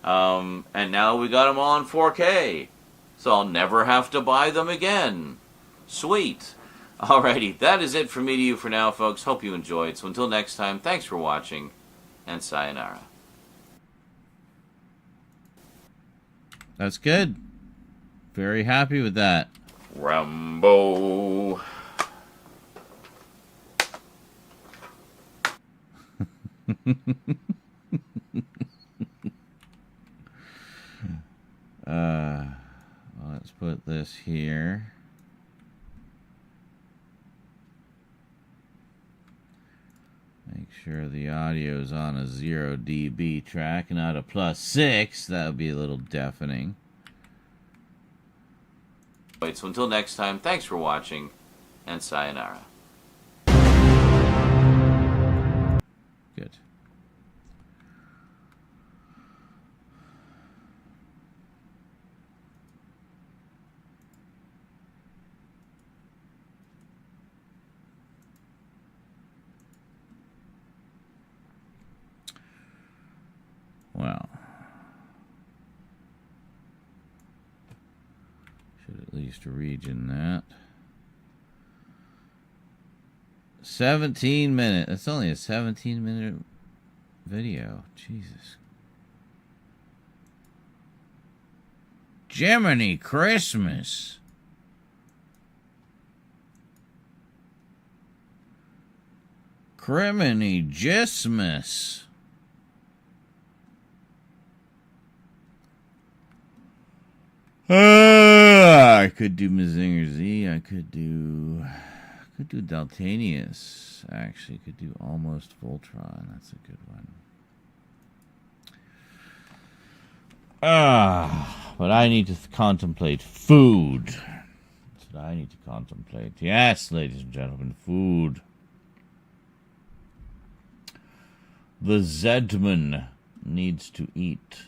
And now we got them all in 4K. So I'll never have to buy them again. Sweet. Alrighty, that is it from me to you for now, folks. Hope you enjoyed. So until next time, thanks for watching, and sayonara. That's good. Very happy with that. Rambo. Let's put this here. Make sure the audio is on a 0 dB track, not a +6. That would be a little deafening. So until next time, thanks for watching, and sayonara. Good. Well, should at least region that. 17 minutes. That's only a 17-minute video. Jesus. Jiminy Christmas. Criminy Gismus. I could do Mazinger Z. I could do Daltanius. Actually, could do Almost Voltron. That's a good one. But I need to contemplate food. That's what I need to contemplate. Yes, ladies and gentlemen, food. The Zedman needs to eat.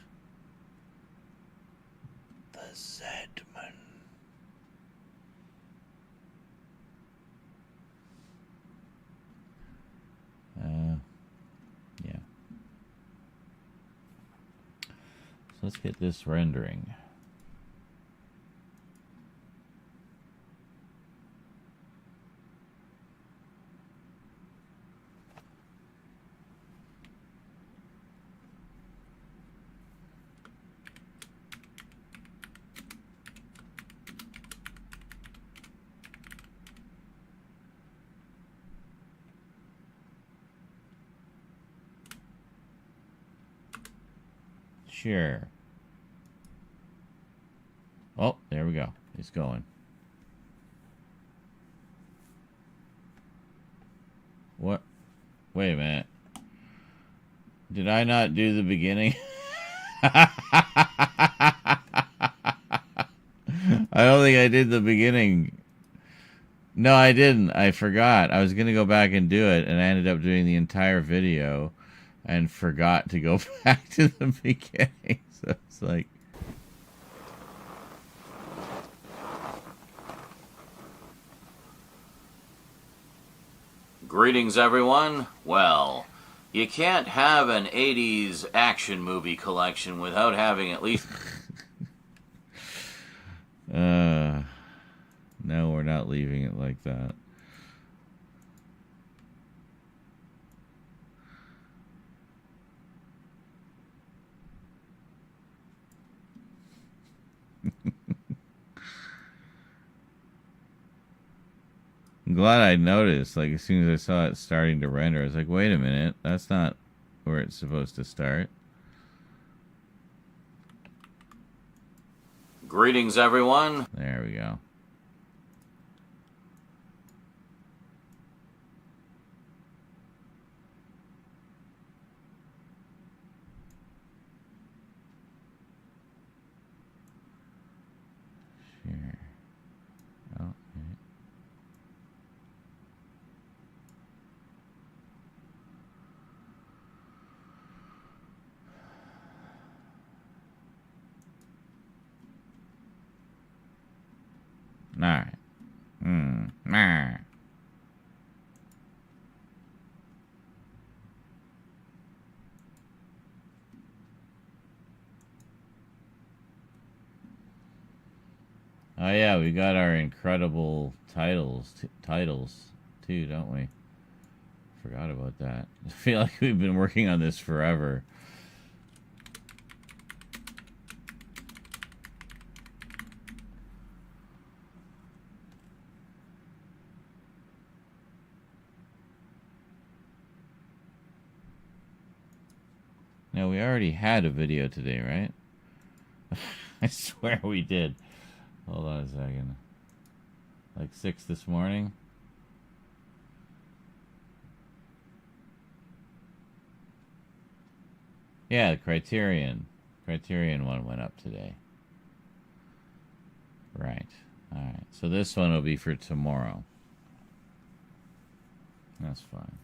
The Zedman. Yeah. So let's get this rendering. Sure. Oh, there we go. It's going. What? Wait a minute. Did I not do the beginning? I don't think I did the beginning. No, I didn't. I forgot. I was going to go back and do it, and I ended up doing the entire video and forgot to go back to the beginning. So it's like... Greetings, everyone. Well, you can't have an 80s action movie collection without having at least... No, we're not leaving it like that. I'm glad I noticed. Like, as soon as I saw it starting to render, I was like, wait a minute. That's not where it's supposed to start. Greetings, everyone. There we go. Sure. Oh, okay. All right. Nah. Oh yeah, we got our incredible titles too, don't we? Forgot about that. I feel like we've been working on this forever. Now, we already had a video today, right? I swear we did. Hold on a second. Like 6 this morning? Yeah, the Criterion. Criterion one went up today. Right. Alright. So this one will be for tomorrow. That's fine.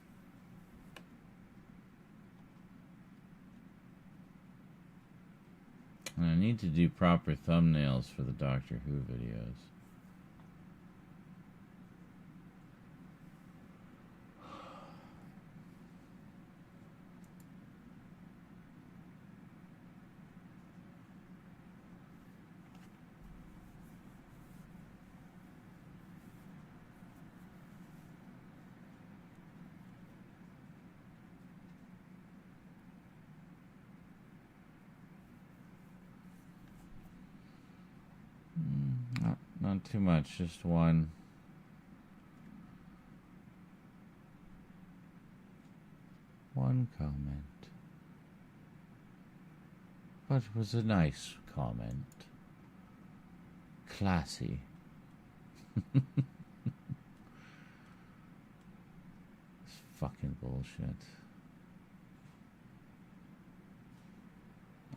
And I need to do proper thumbnails for the Doctor Who videos. Not too much, just one. One comment. But it was a nice comment. classy. It's fucking bullshit.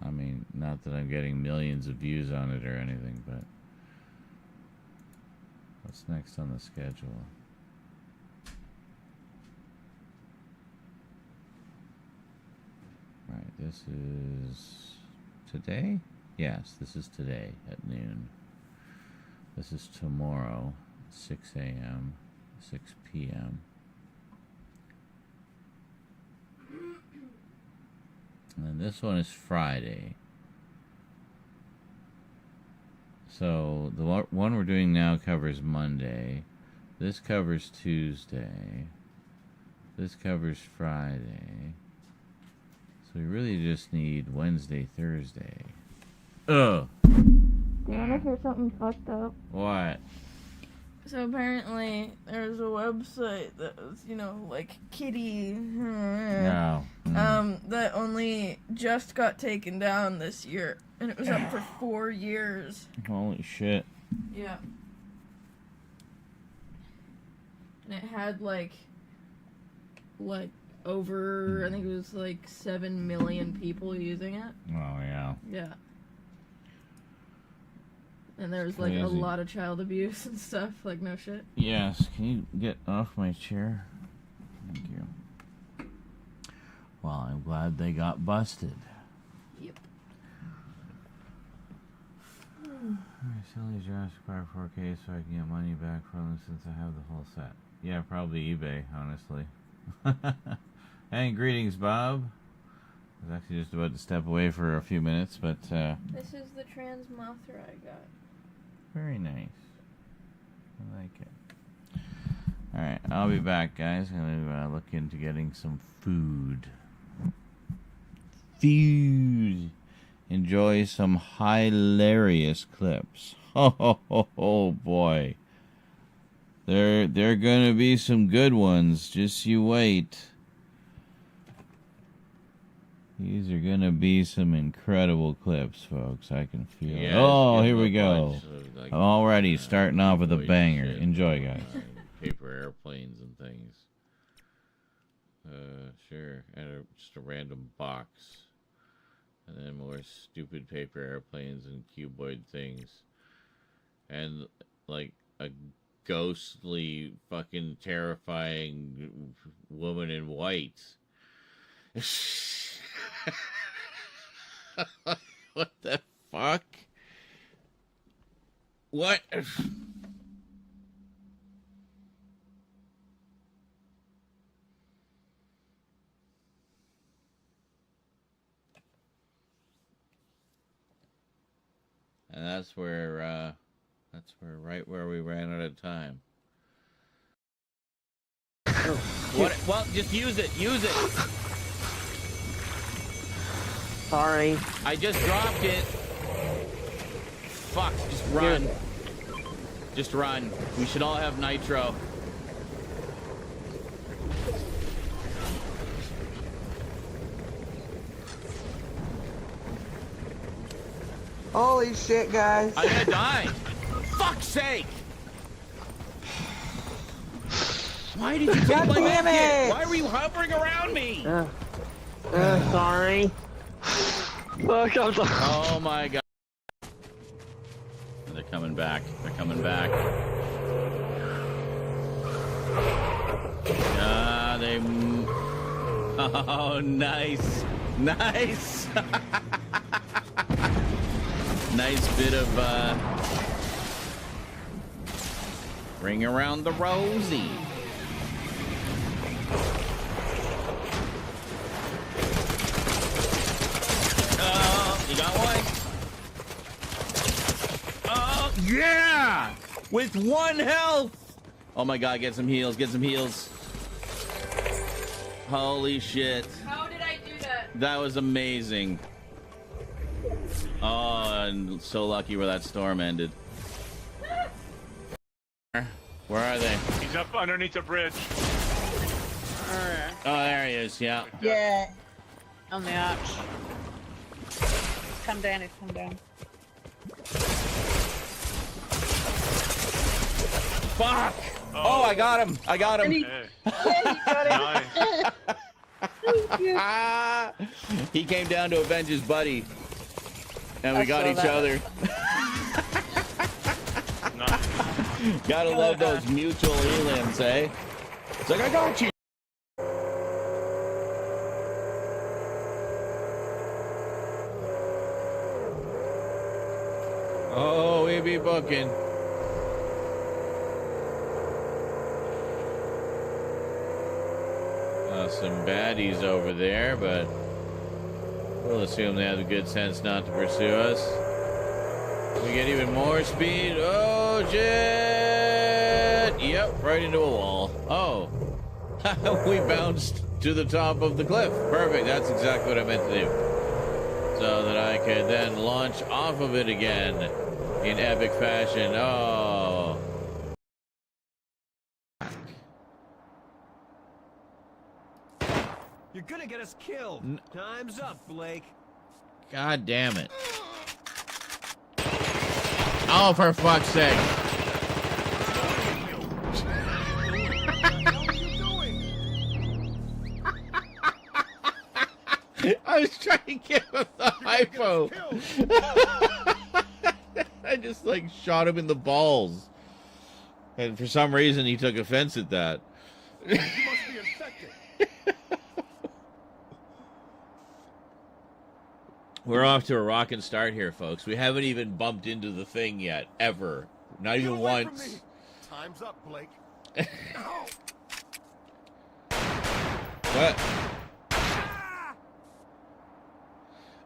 I mean, not that I'm getting millions of views on it or anything, but what's next on the schedule? Right, this is today? Yes, this is today at noon. This is tomorrow, 6 a.m., 6 p.m. And then this one is Friday. So the one we're doing now covers Monday. This covers Tuesday. This covers Friday. So we really just need Wednesday, Thursday. Ugh. You wanna hear something fucked up? What? So apparently there's a website that was, you know, like kitty No. that only just got taken down this year, and it was up for 4 years. Holy shit. Yeah. And it had like over, I think it was like 7 million people using it. Oh, yeah. Yeah. And there was like a Crazy. lot of child abuse and stuff, like no shit. Yes, can you get off my chair? Thank you. Well, I'm glad they got busted. Yep. Alright, Silly Jurassic Park 4K so I can get money back from them since I have the whole set. Yeah, probably eBay, honestly. Hey, greetings, Bob. I was actually just about to step away for a few minutes, but This is the trans Mothra I got. very nice. I like it. Alright, I'll be back, guys. I'm going to look into getting some food. Food! Enjoy some hilarious clips. Oh boy. There gonna be some good ones. Just you wait. These are gonna be some incredible clips, folks. I can feel it. Oh, here we go. I'm already starting off with a banger. Enjoy, guys. Paper airplanes and things. Sure. And just a random box. And then more stupid paper airplanes and cuboid things. And, like, a ghostly, fucking terrifying woman in white. What the fuck? What? And that's where right where we ran out of time. What? Well, just use it. Use it. Sorry. I just dropped it. Fuck. Just run. Just run. We should all have nitro. Holy shit, guys. I'm gonna die. Fuck's sake. Why did you take God my damn medkit? it. Why were you hovering around me? Sorry. Fuck, I'm sorry. Oh my god. They're coming back. They're coming back. They... Oh, nice. Nice. Nice bit of, ring around the rosy. You got one? Oh, yeah! With 1 health! Oh my god, get some heals, get some heals. Holy shit. How did I do that? That was amazing. Oh, and so lucky where that storm ended. Where are they? He's up underneath the bridge. Oh, there he is, yeah. Yeah. On the arch. Come down, come down. Fuck! Oh, I got him! I got him! He came down to avenge his buddy. And we got each other. Gotta love those mutual elims, eh? It's like, I got you! Oh, we be booking. Some baddies over there, but we'll assume they have the good sense not to pursue us. We get even more speed. Oh, shit! Yep, right into a wall. Oh. We bounced to the top of the cliff. Perfect, that's exactly what I meant to do. So that I could then launch off of it again in epic fashion. Oh. You're gonna get us killed. Time's up, Blake. God damn it. Oh, for fuck's sake. I was trying to give him the hypo. I just like shot him in the balls. And for some reason he took offense at that. You must be infected. We're off to a rockin' start here, folks. We haven't even bumped into the thing yet, ever. Not even once. Time's up, Blake. What?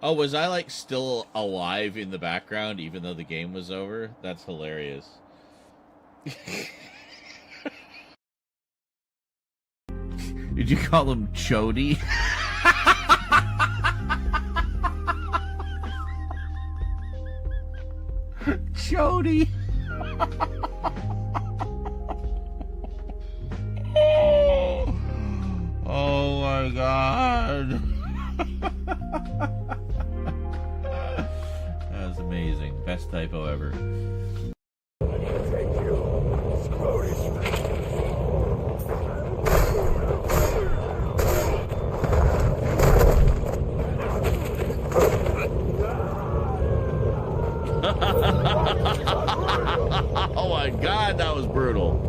Oh, was I like still alive in the background even though the game was over? That's hilarious. Did you call him Chody? Chody. Oh my God. That was amazing. Best typo ever. Oh my God, that was brutal.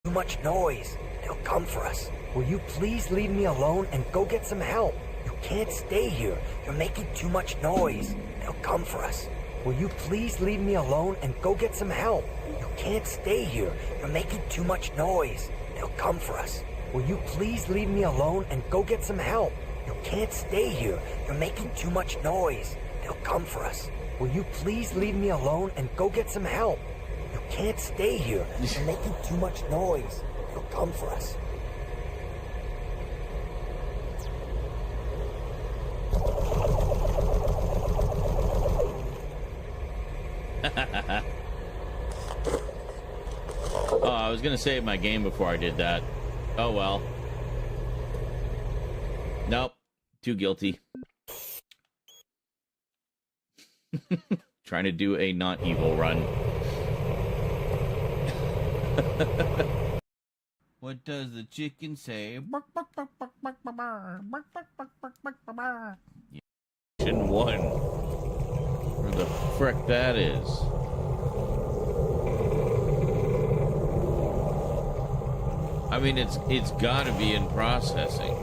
Too much noise. They'll come for us. Will you please leave me alone and go get some help? You can't stay here. You're making too much noise. They'll come for us. Will you please leave me alone and go get some help? You can't stay here. You're making too much noise. They'll come for us. Will you please leave me alone and go get some help? You can't stay here. You're making too much noise. They'll come for us. Will you please leave me alone and go get some help? You can't stay here. You're making too much noise. They'll come for us. Oh, I was gonna save my game before I did that. Oh well. Nope. Too guilty. Trying to do a not evil run. What does the chicken say? Mission 1. Where the frick that is? I mean, it's gotta be in processing.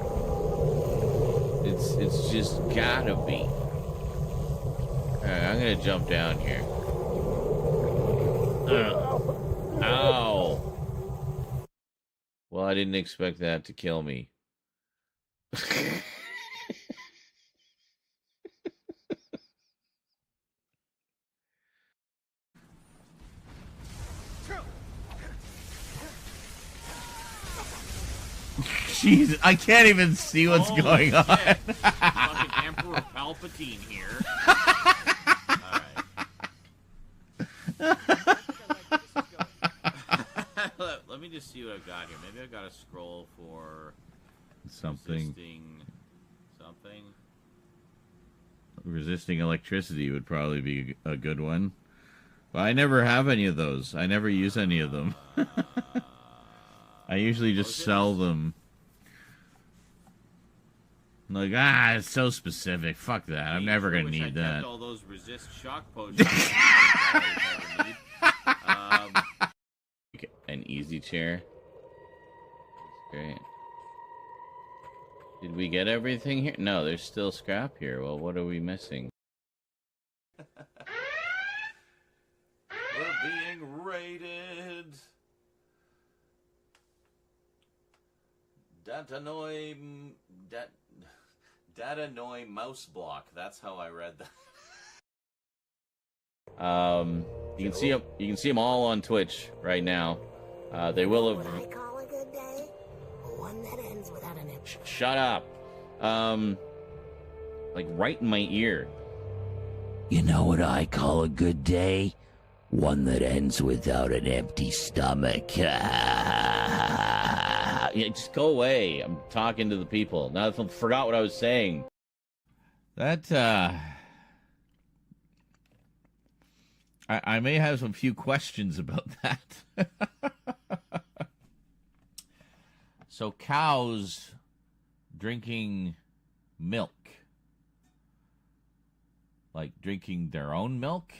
It's just gotta be. Alright, I'm gonna jump down here. Ow! Well, I didn't expect that to kill me. Jeez, I can't even see what's going on. Fucking Emperor Palpatine here. Let me just see what I've got here. Maybe I've got to scroll for something. Something. Resisting electricity would probably be a good one. Well, I never have any of those. I never use any of them. I usually just sell them. Like, it's so specific. Fuck that. I'm never gonna need that. All those resist shock potions. I need. An easy chair. That's great. Did we get everything here? No, there's still scrap here. Well, what are we missing? We're being raided. Datanoi mouse block. That's how I read that. You can see them all on Twitch right now. They will have. What I call a good day? One that ends without an empty. Shut up. Like right in my ear. You know what I call a good day? One that ends without an empty stomach. Yeah, just go away. I'm talking to the people. Now I forgot what I was saying. That I may have some few questions about that. So cows drinking milk. Like drinking their own milk?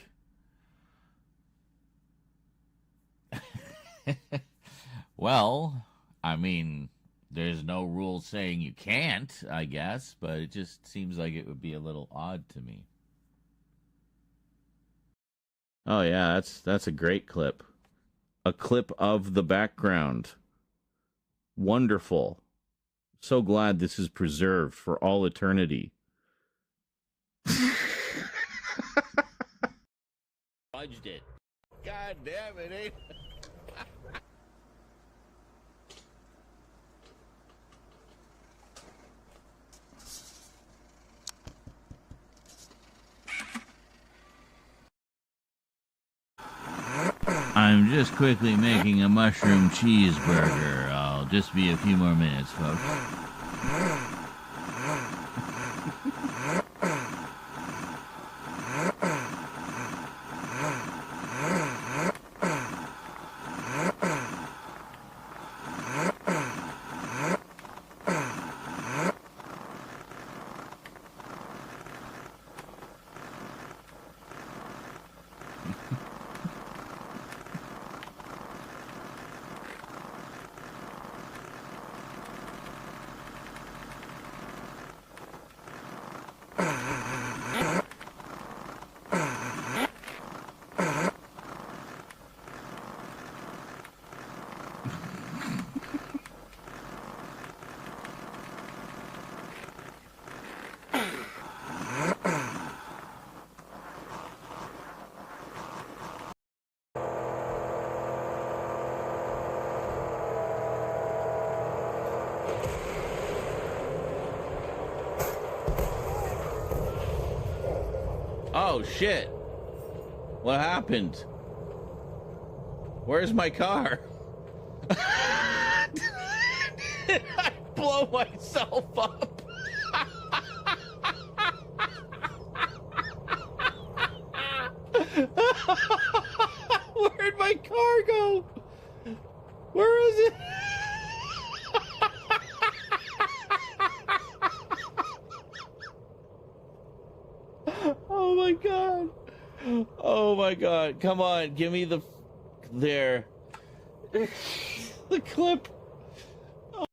Well, I mean, there's no rule saying you can't, I guess, but it just seems like it would be a little odd to me. Oh yeah, that's a great clip. A clip of the background. Wonderful. So glad this is preserved for all eternity. Fudged it. God damn it, eh? I'm just quickly making a mushroom cheeseburger. I'll just be a few more minutes, folks. Oh, shit. What happened? Where's my car? Did I blow myself up? Where'd my car go? Where is it? Oh my god. Oh my god. Come on, give me the there. The clip. Oh.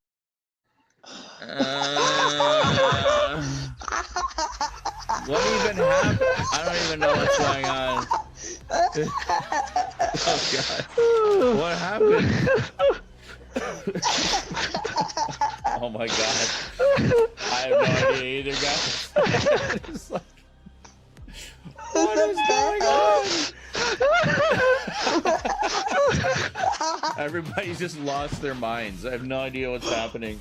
What even happened? I don't even know what's going on. Oh god. What happened? Oh my god. I have no idea either, guys. It's like, what is going on? Everybody's just lost their minds. I have no idea what's happening.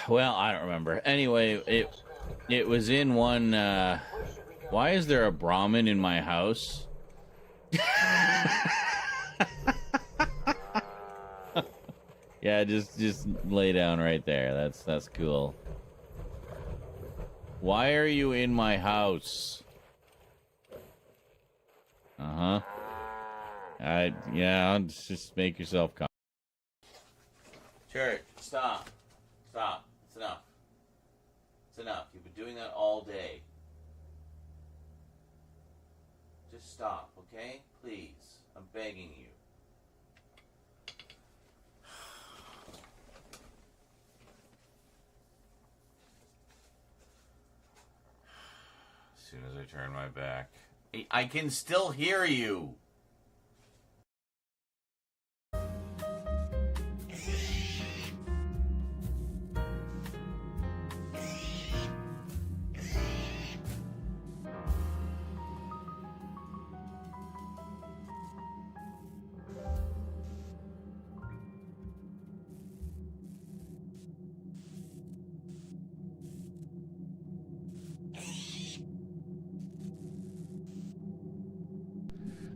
Well, I don't remember. Anyway, it was in one. Why is there a Brahmin in my house? Yeah, just lay down right there. That's cool. Why are you in my house? Yeah, just make yourself calm. Church, stop. Stop. It's enough. It's ugh. You've been doing that all day. Just stop, okay? Please. I'm begging you. As soon as I turn my back, I can still hear you.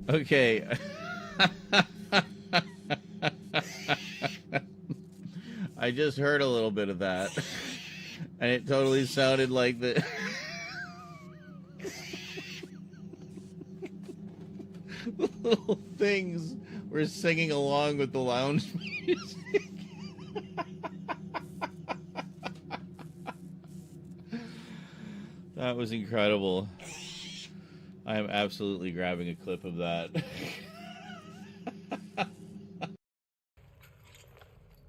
Okay. I just heard a little bit of that. And it totally sounded like the... the little things were singing along with the lounge music. That was incredible. I am absolutely grabbing a clip of that.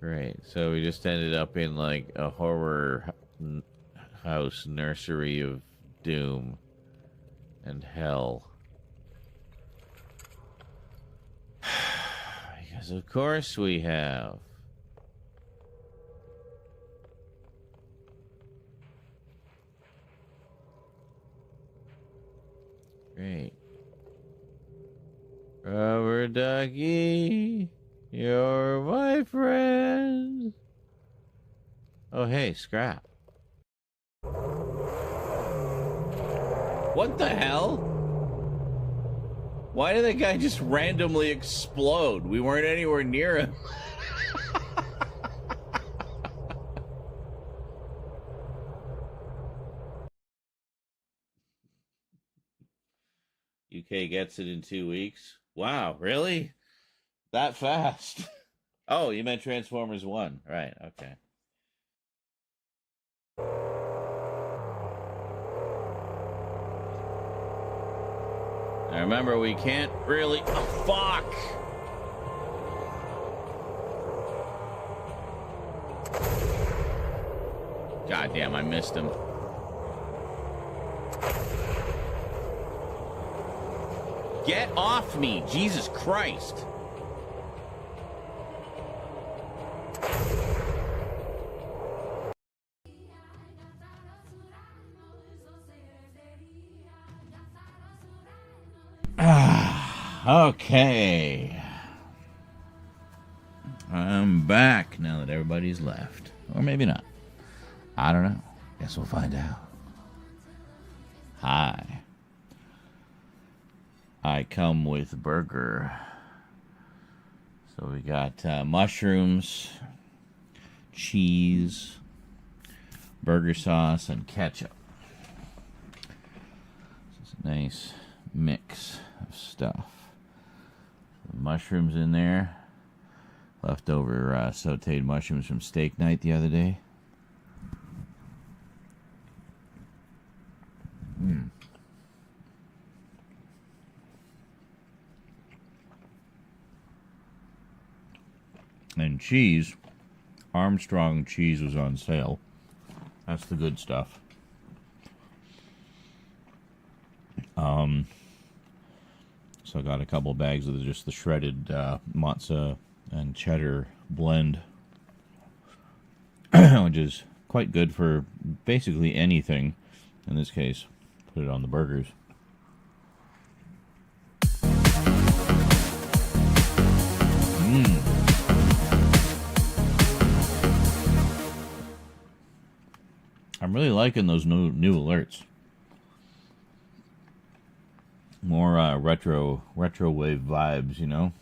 Great. So we just ended up in like a horror house nursery of doom and hell. Because of course we have. Great. Rubber ducky, you're my friend. Oh, hey, Scrap. What the hell? Why did that guy just randomly explode? We weren't anywhere near him. UK gets it in 2 weeks. Wow, really? That fast? Oh, you meant Transformers 1. Right, okay. Now remember, we can't really... Oh, fuck! God damn, I missed him. Get off me, Jesus Christ. Okay. I'm back now that everybody's left. Or maybe not. I don't know. Guess we'll find out. Hi. I come with burger. So we got mushrooms, cheese, burger sauce, and ketchup. This is a nice mix of stuff. Mushrooms in there. Leftover sauteed mushrooms from steak night the other day. And cheese. Armstrong cheese was on sale. That's the good stuff. So I got a couple bags of just the shredded mozza and cheddar blend, which is quite good for basically anything. In this case, put it on the burgers. I'm really liking those new alerts. More retro wave vibes, you know.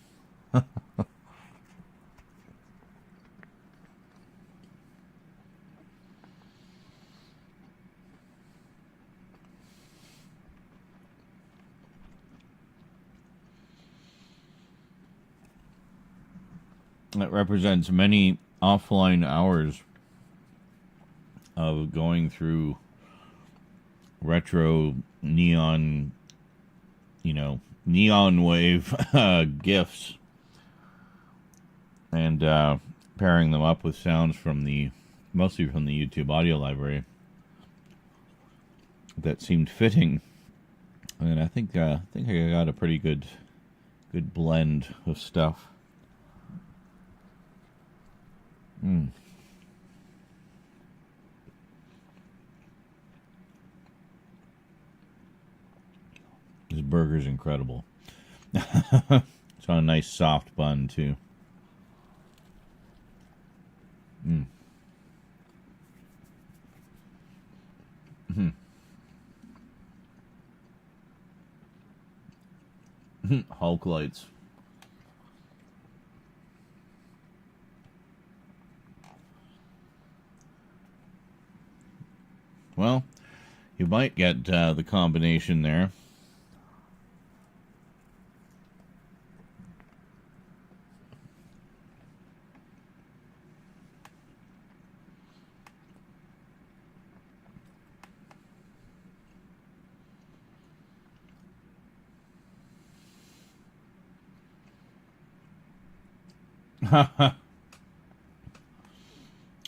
That represents many offline hours of going through retro neon, neon wave GIFs and pairing them up with sounds from mostly from the YouTube audio library that seemed fitting. And I think I got a pretty good blend of stuff. This burger's incredible. It's on a nice soft bun too. Hulk lights. Well, you might get the combination there.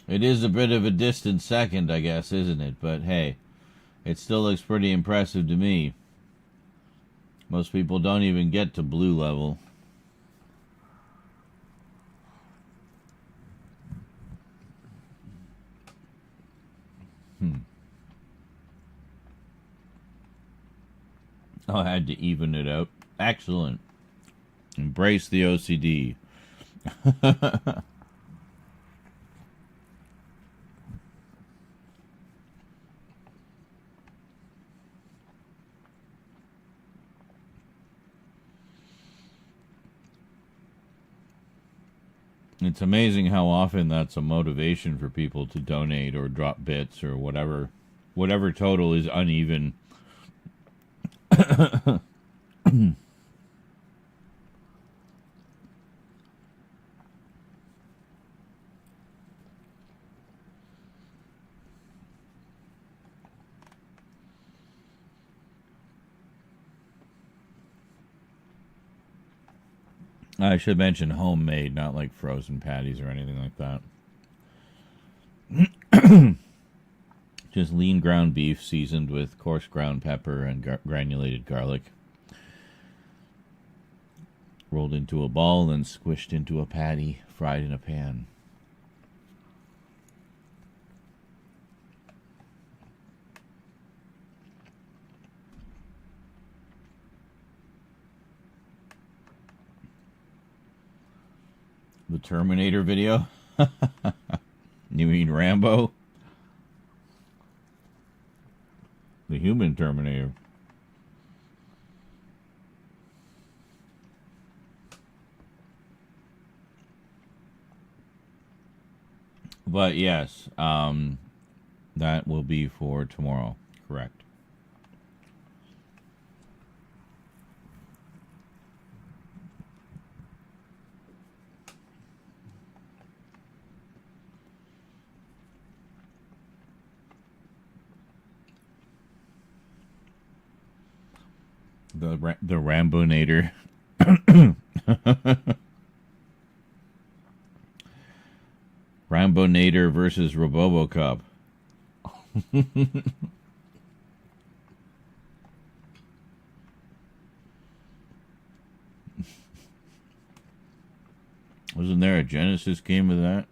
It is a bit of a distant second, I guess, isn't it? But hey, it still looks pretty impressive to me. Most people don't even get to blue level. Oh, I had to even it out. Excellent. Embrace the OCD. It's amazing how often that's a motivation for people to donate or drop bits or whatever total is uneven. I should mention homemade, not like frozen patties or anything like that. Just lean ground beef seasoned with coarse ground pepper and granulated garlic. Rolled into a ball and squished into a patty, fried in a pan. The Terminator video? You mean Rambo? The human Terminator. But yes, that will be for tomorrow, correct. The Rambonator. Rambonator versus Robobocop. Wasn't there a Genesis game of that?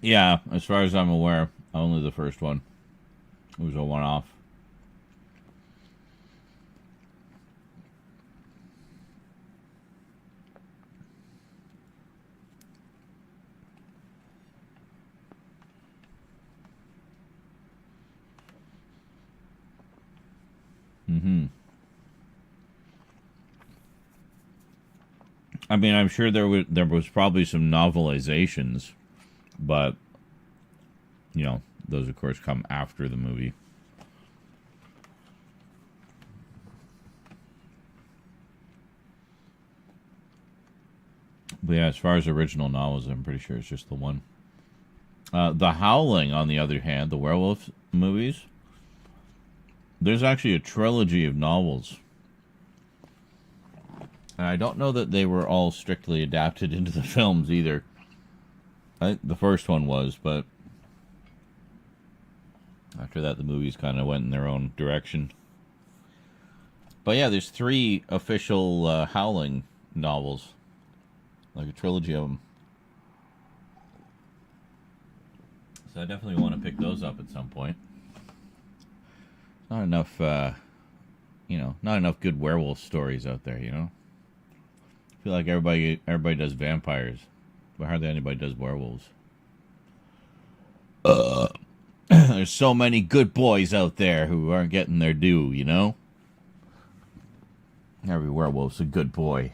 Yeah, as far as I'm aware, only the first one. It was a one-off. I mean, I'm sure there was probably some novelizations, but you know, those of course come after the movie. But yeah, as far as original novels, I'm pretty sure it's just the one. The Howling, on the other hand, the werewolf movies, there's actually a trilogy of novels. And I don't know that they were all strictly adapted into the films either. I think the first one was, but after that the movies kind of went in their own direction. But yeah, there's 3 official Howling novels. Like a trilogy of them. So I definitely want to pick those up at some point. Not enough, not enough good werewolf stories out there, you know? I feel like everybody does vampires, but hardly anybody does werewolves. There's so many good boys out there who aren't getting their due, you know? Every werewolf's a good boy.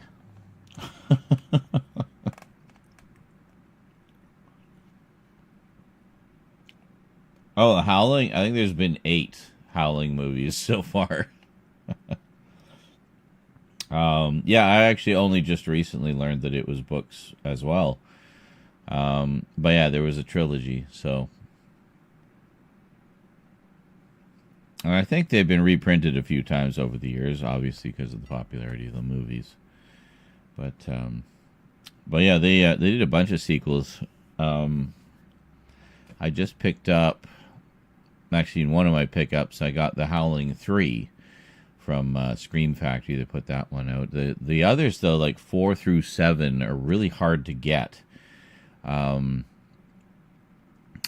Oh, the Howling? I think there's been 8 Howling movies so far. Yeah, I actually only just recently learned that it was books as well. But yeah, there was a trilogy, so. And I think they've been reprinted a few times over the years, obviously because of the popularity of the movies. But yeah, they did a bunch of sequels. I just picked up, actually in one of my pickups, I got The Howling 3 from Scream Factory. They put that one out. The others, though, like 4 through 7, are really hard to get.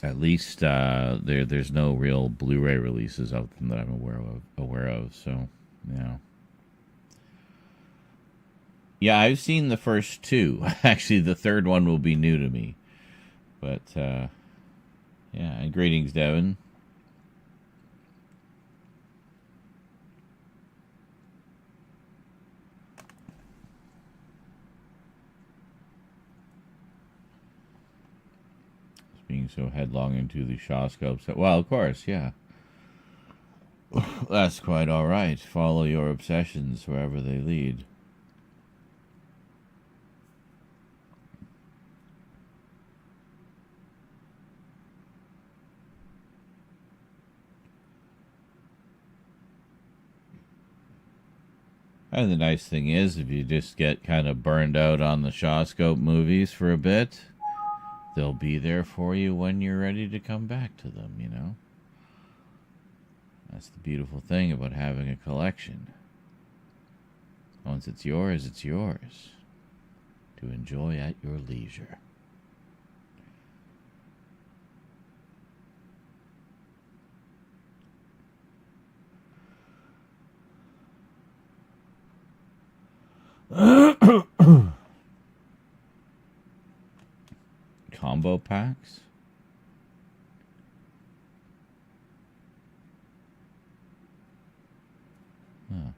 At least there's no real Blu-ray releases of them that I'm aware of. So, yeah. Yeah, I've seen the first 2. Actually, the third one will be new to me. But, yeah, and greetings, Devin. Being so headlong into the Shawscope. Well, of course, yeah. That's quite all right. Follow your obsessions wherever they lead. And the nice thing is, if you just get kind of burned out on the Shawscope movies for a bit, they'll be there for you when you're ready to come back to them, you know? That's the beautiful thing about having a collection. Once it's yours to enjoy at your leisure. Combo packs? Huh.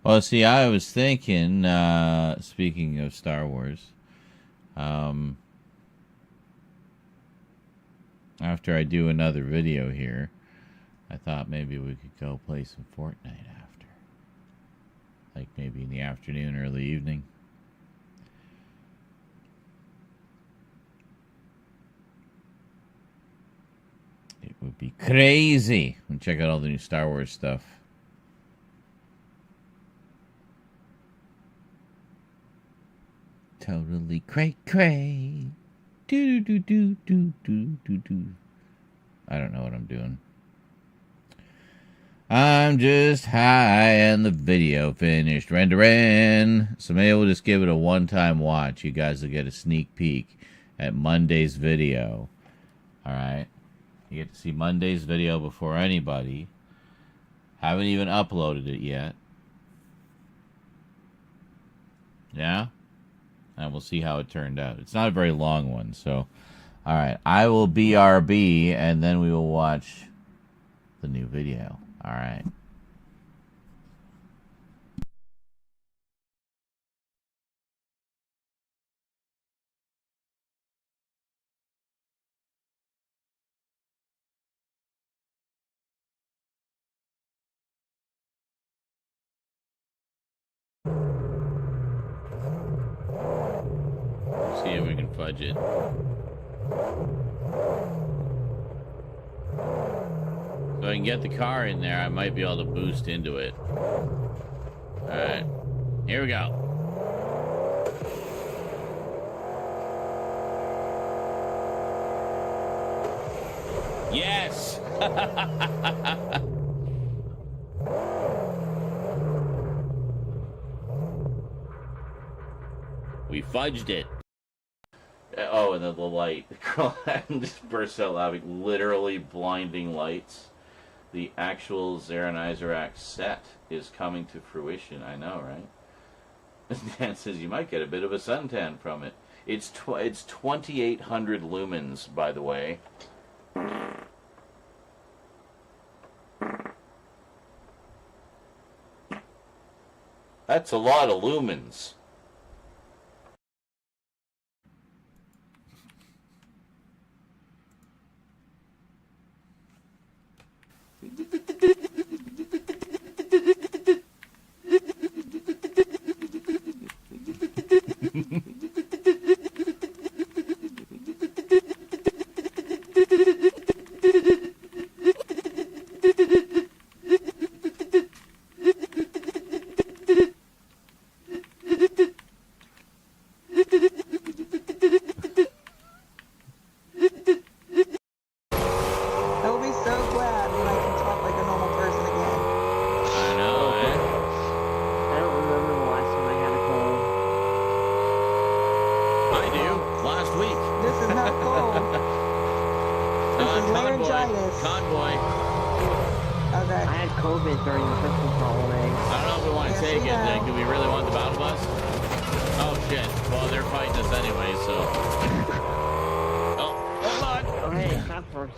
Well, see, I was thinking, speaking of Star Wars, after I do another video here, I thought maybe we could go play some Fortnite after. Like maybe in the afternoon, early evening. It would be crazy. And check out all the new Star Wars stuff. Totally cray cray. Do do do do do do do. I don't know what I'm doing. I'm just high and the video finished rendering. So maybe we'll just give it a one-time watch. You guys will get a sneak peek at Monday's video. Alright? You get to see Monday's video before anybody. Haven't even uploaded it yet. Yeah? And we'll see how it turned out. It's not a very long one, so... Alright, I will BRB, and then we will watch the new video. Alright. See if we can fudge it. So I can get the car in there, I might be able to boost into it. Alright. Here we go. Yes! We fudged it. Oh, and then the light. The girl just bursts out laughing. Literally blinding lights. The actual Zarenizarak set is coming to fruition. I know, right? Dan says you might get a bit of a suntan from it. It's 2,800 lumens, by the way. That's a lot of lumens.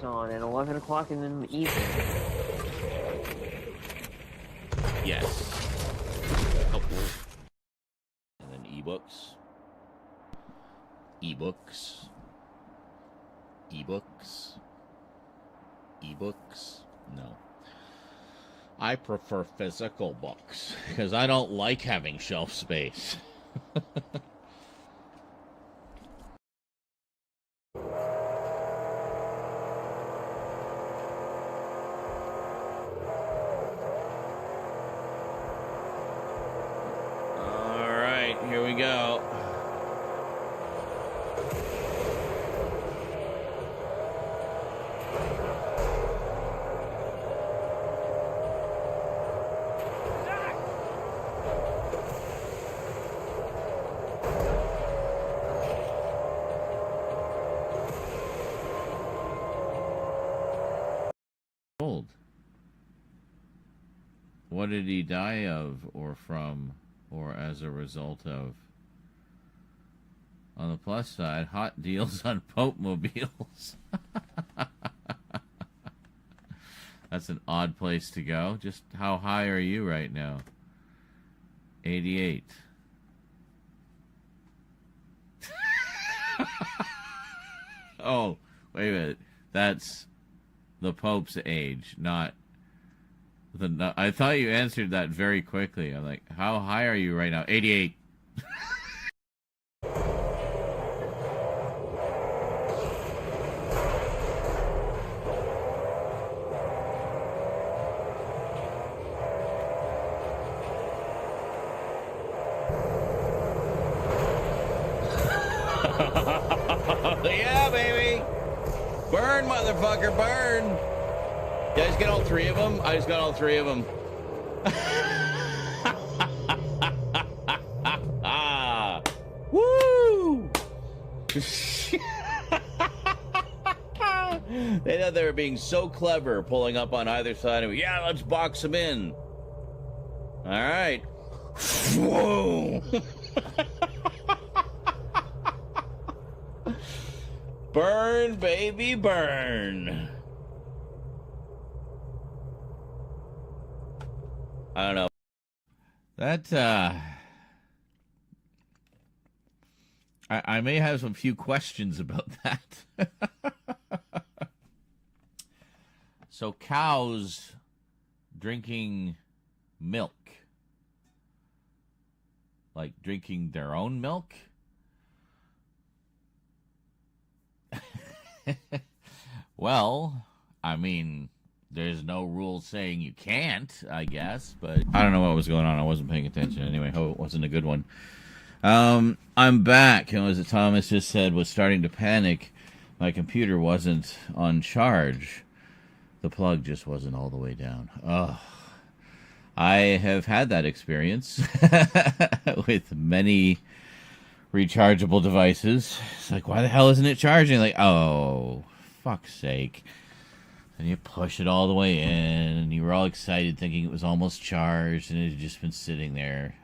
On at 11 o'clock in the evening. Yes. Couple. And then ebooks. Ebooks. Ebooks. Ebooks. No. I prefer physical books because I don't like having shelf space. Here we go. Old. What did he die of, or from, or as a result of? On the plus side, hot deals on Pope mobiles. That's an odd place to go. Just how high are you right now? 88. Oh, wait a minute. That's the Pope's age, not the... I thought you answered that very quickly. I'm like, how high are you right now? 88. Yeah, baby. Burn, motherfucker, burn. You guys get all three of them? I just got all three of them. Woo! They know they were being so clever, pulling up on either side of me. Yeah, let's box them in. All right. Whoa! Burn, baby, burn. I don't know. That, I may have some few questions about that. So cows drinking milk. Like drinking their own milk? Well, I mean, there's no rule saying you can't, I guess, but I don't know what was going on. I wasn't paying attention anyway. Hope it wasn't a good one. I'm back, and as Thomas just said, was starting to panic. My computer wasn't on charge. The plug just wasn't all the way down. Oh, I have had that experience with many rechargeable devices. It's like, why the hell isn't it charging? Like, oh, fuck's sake. And you push it all the way in, and you were all excited thinking it was almost charged, and it had just been sitting there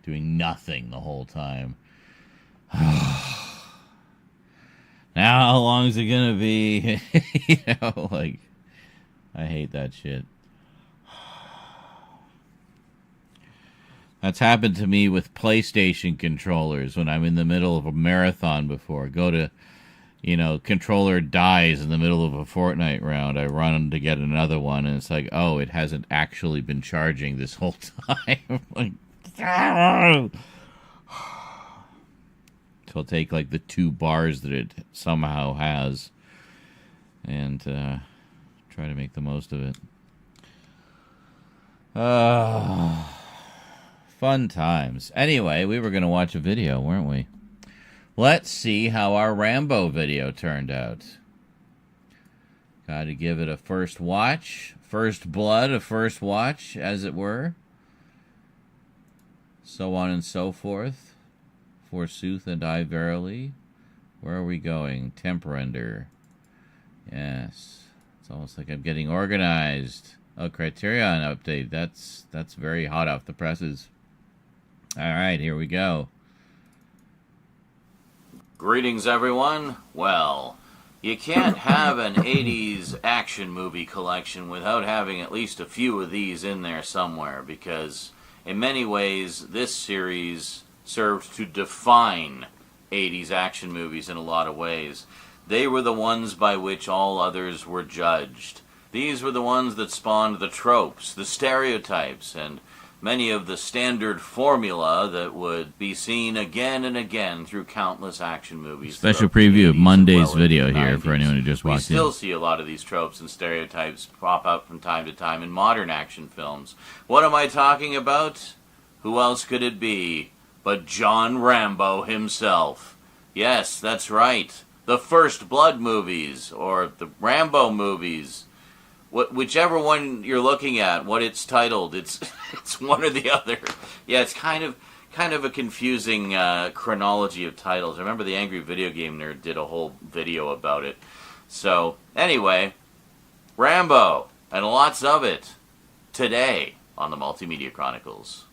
doing nothing the whole time. Now how long is it gonna be? You know, like, I hate that shit. That's happened to me with PlayStation controllers when I'm in the middle of a marathon before. Go to, you know, controller dies in the middle of a Fortnite round. I run to get another one, and it's like, oh, it hasn't actually been charging this whole time. Like, so I'll take, like, the 2 bars that it somehow has and try to make the most of it. Fun times. Anyway, we were going to watch a video, weren't we? Let's see how our Rambo video turned out. Got to give it a first watch. First blood, a first watch, as it were. So on and so forth. Forsooth and I verily. Where are we going? Temperender. Yes. It's almost like I'm getting organized. Oh, Criterion update. That's very hot off the presses. All right, here we go. Greetings, everyone. Well, you can't have an 80s action movie collection without having at least a few of these in there somewhere, because in many ways this series served to define 80s action movies in a lot of ways. They were the ones by which all others were judged. These were the ones that spawned the tropes, the stereotypes, and many of the standard formula that would be seen again and again through countless action movies. Special preview of Monday's video here for anyone who just walked in. We still see a lot of these tropes and stereotypes pop up from time to time in modern action films. What am I talking about? Who else could it be but John Rambo himself? Yes, that's right. The First Blood movies, or the Rambo movies. Whichever one you're looking at, what it's titled, it's one or the other. Yeah, it's kind of a confusing chronology of titles. I remember the Angry Video Game Nerd did a whole video about it. So, anyway, Rambo, and lots of it, today on the Multimedia Chronicles.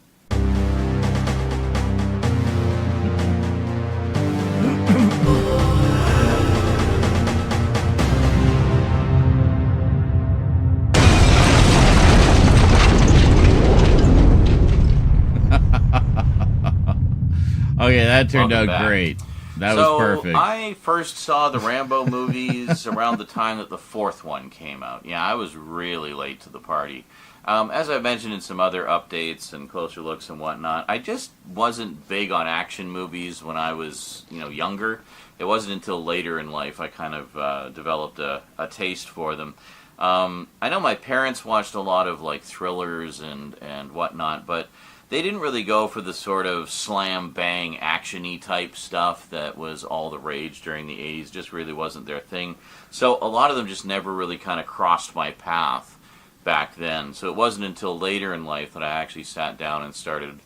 Okay, that turned out great. That was perfect. I first saw the Rambo movies around the time that the 4th one came out. Yeah, I was really late to the party. As I mentioned in some other updates and closer looks and whatnot, I just wasn't big on action movies when I was, younger. It wasn't until later in life I kind of developed a taste for them. I know my parents watched a lot of like thrillers and whatnot, but they didn't really go for the sort of slam bang action-y type stuff that was all the rage during the 80s. Just really wasn't their thing. So a lot of them just never really kind of crossed my path back then. So it wasn't until later in life that I actually sat down and started,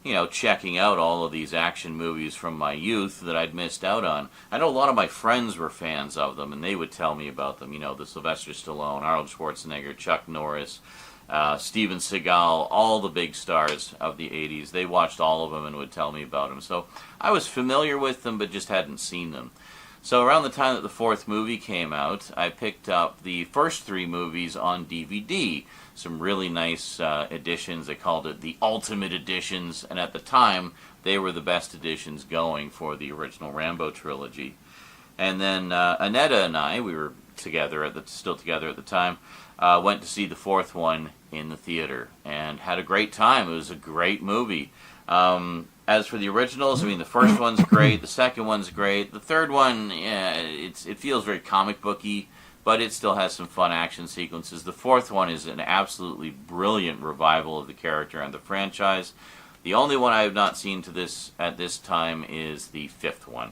you know, checking out all of these action movies from my youth that I'd missed out on. I know a lot of my friends were fans of them, and they would tell me about them. You know, the Sylvester Stallone, Arnold Schwarzenegger, Chuck Norris, Steven Seagal, all the big stars of the 80s. They watched all of them and would tell me about them. So I was familiar with them, but just hadn't seen them. So around the time that the fourth movie came out, I picked up the first three movies on DVD. Some really nice editions. They called it the Ultimate Editions, and at the time, they were the best editions going for the original Rambo trilogy. And then Annetta and I, we were still together at the time, went to see the fourth one in the theater and had a great time. It was a great movie. As for the originals, I mean, the first one's great, the second one's great, the third one, yeah, it feels very comic booky, but it still has some fun action sequences. The fourth one is an absolutely brilliant revival of the character and the franchise. The only one I have not seen at this time is the fifth one.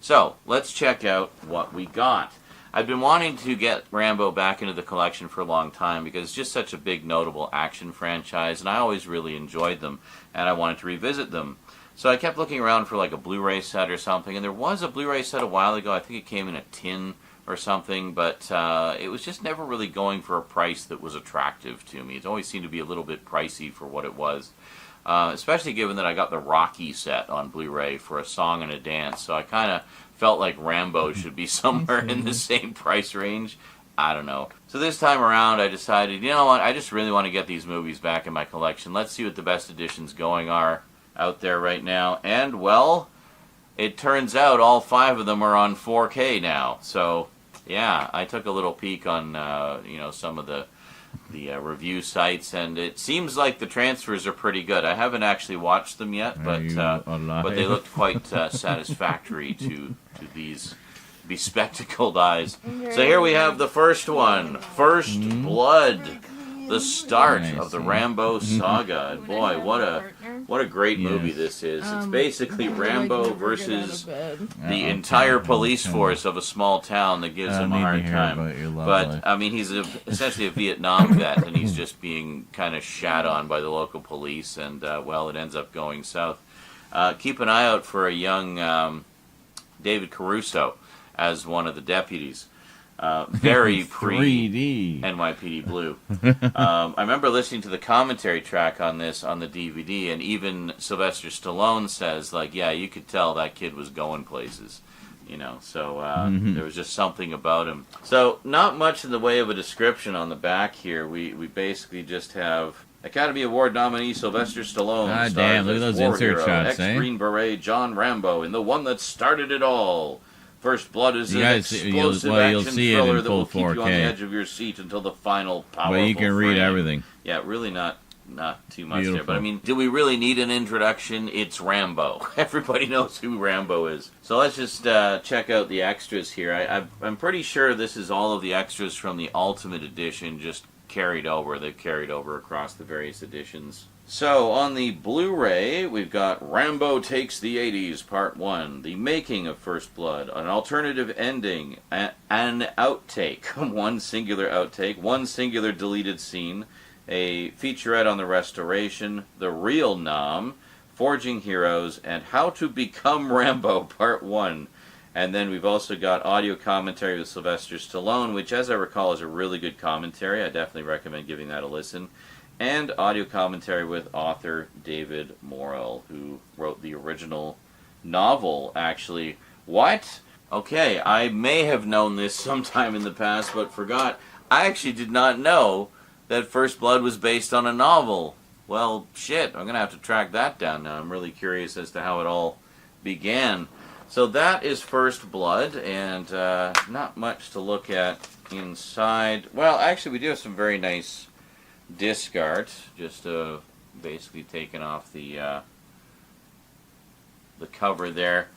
So, let's check out what we got. I've been wanting to get Rambo back into the collection for a long time because it's just such a big, notable action franchise, and I always really enjoyed them, and I wanted to revisit them. So I kept looking around for like a Blu-ray set or something, and there was a Blu-ray set a while ago. I think it came in a tin or something, but it was just never really going for a price that was attractive to me. It always seemed to be a little bit pricey for what it was, especially given that I got the Rocky set on Blu-ray for a song and a dance, so I kind of felt like Rambo should be somewhere in the same price range. I don't know. So this time around, I decided, you know what, I just really want to get these movies back in my collection. Let's see what the best editions going are out there right now. And, well, it turns out all 5 of them are on 4K now. So, yeah, I took a little peek on, some of the review sites, and it seems like the transfers are pretty good. I haven't actually watched them yet, but they looked quite satisfactory to these bespectacled eyes. So here we have the first one, First Blood, the start of the Rambo saga. And boy, what a great movie this is. It's basically Rambo versus the entire police force of a small town that gives him a hard time. But, I mean, he's essentially a Vietnam vet, and he's just being kind of shat on by the local police, and, well, it ends up going south. Keep an eye out for a young David Caruso as one of the deputies. Very pre NYPD Blue. I remember listening to the commentary track on this on the DVD, and even Sylvester Stallone says, like, yeah, you could tell that kid was going places, you know, so there was just something about him. So not much in the way of a description on the back here. We basically just have Academy Award nominee Sylvester Stallone. Ah, damn, look at those insert shots, ex-Green Beret John Rambo in the one that started it all. First Blood is an explosive action thriller that will keep you on the edge of your seat until the final powerful Well, you can read frame. everything. Yeah, really not too much Beautiful. there. But I mean, do we really need an introduction? It's Rambo. Everybody knows who Rambo is. So let's just check out the extras here. I'm pretty sure this is all of the extras from the Ultimate Edition just carried over. They've carried over across the various editions. So, on the Blu-ray, we've got Rambo Takes the 80s, Part 1, The Making of First Blood, an alternative ending, an outtake, one singular outtake, one singular deleted scene, a featurette on the restoration, The Real Nam, Forging Heroes, and How to Become Rambo, Part 1. And then we've also got audio commentary with Sylvester Stallone, which, as I recall, is a really good commentary. I definitely recommend giving that a listen. And audio commentary with author David Morrell, who wrote the original novel, actually. What? Okay, I may have known this sometime in the past, but forgot. I actually did not know that First Blood was based on a novel. Well, shit, I'm going to have to track that down now. I'm really curious as to how it all began. So that is First Blood, and not much to look at inside. Well, actually, we do have some very nice disc art, just basically taken off the cover there.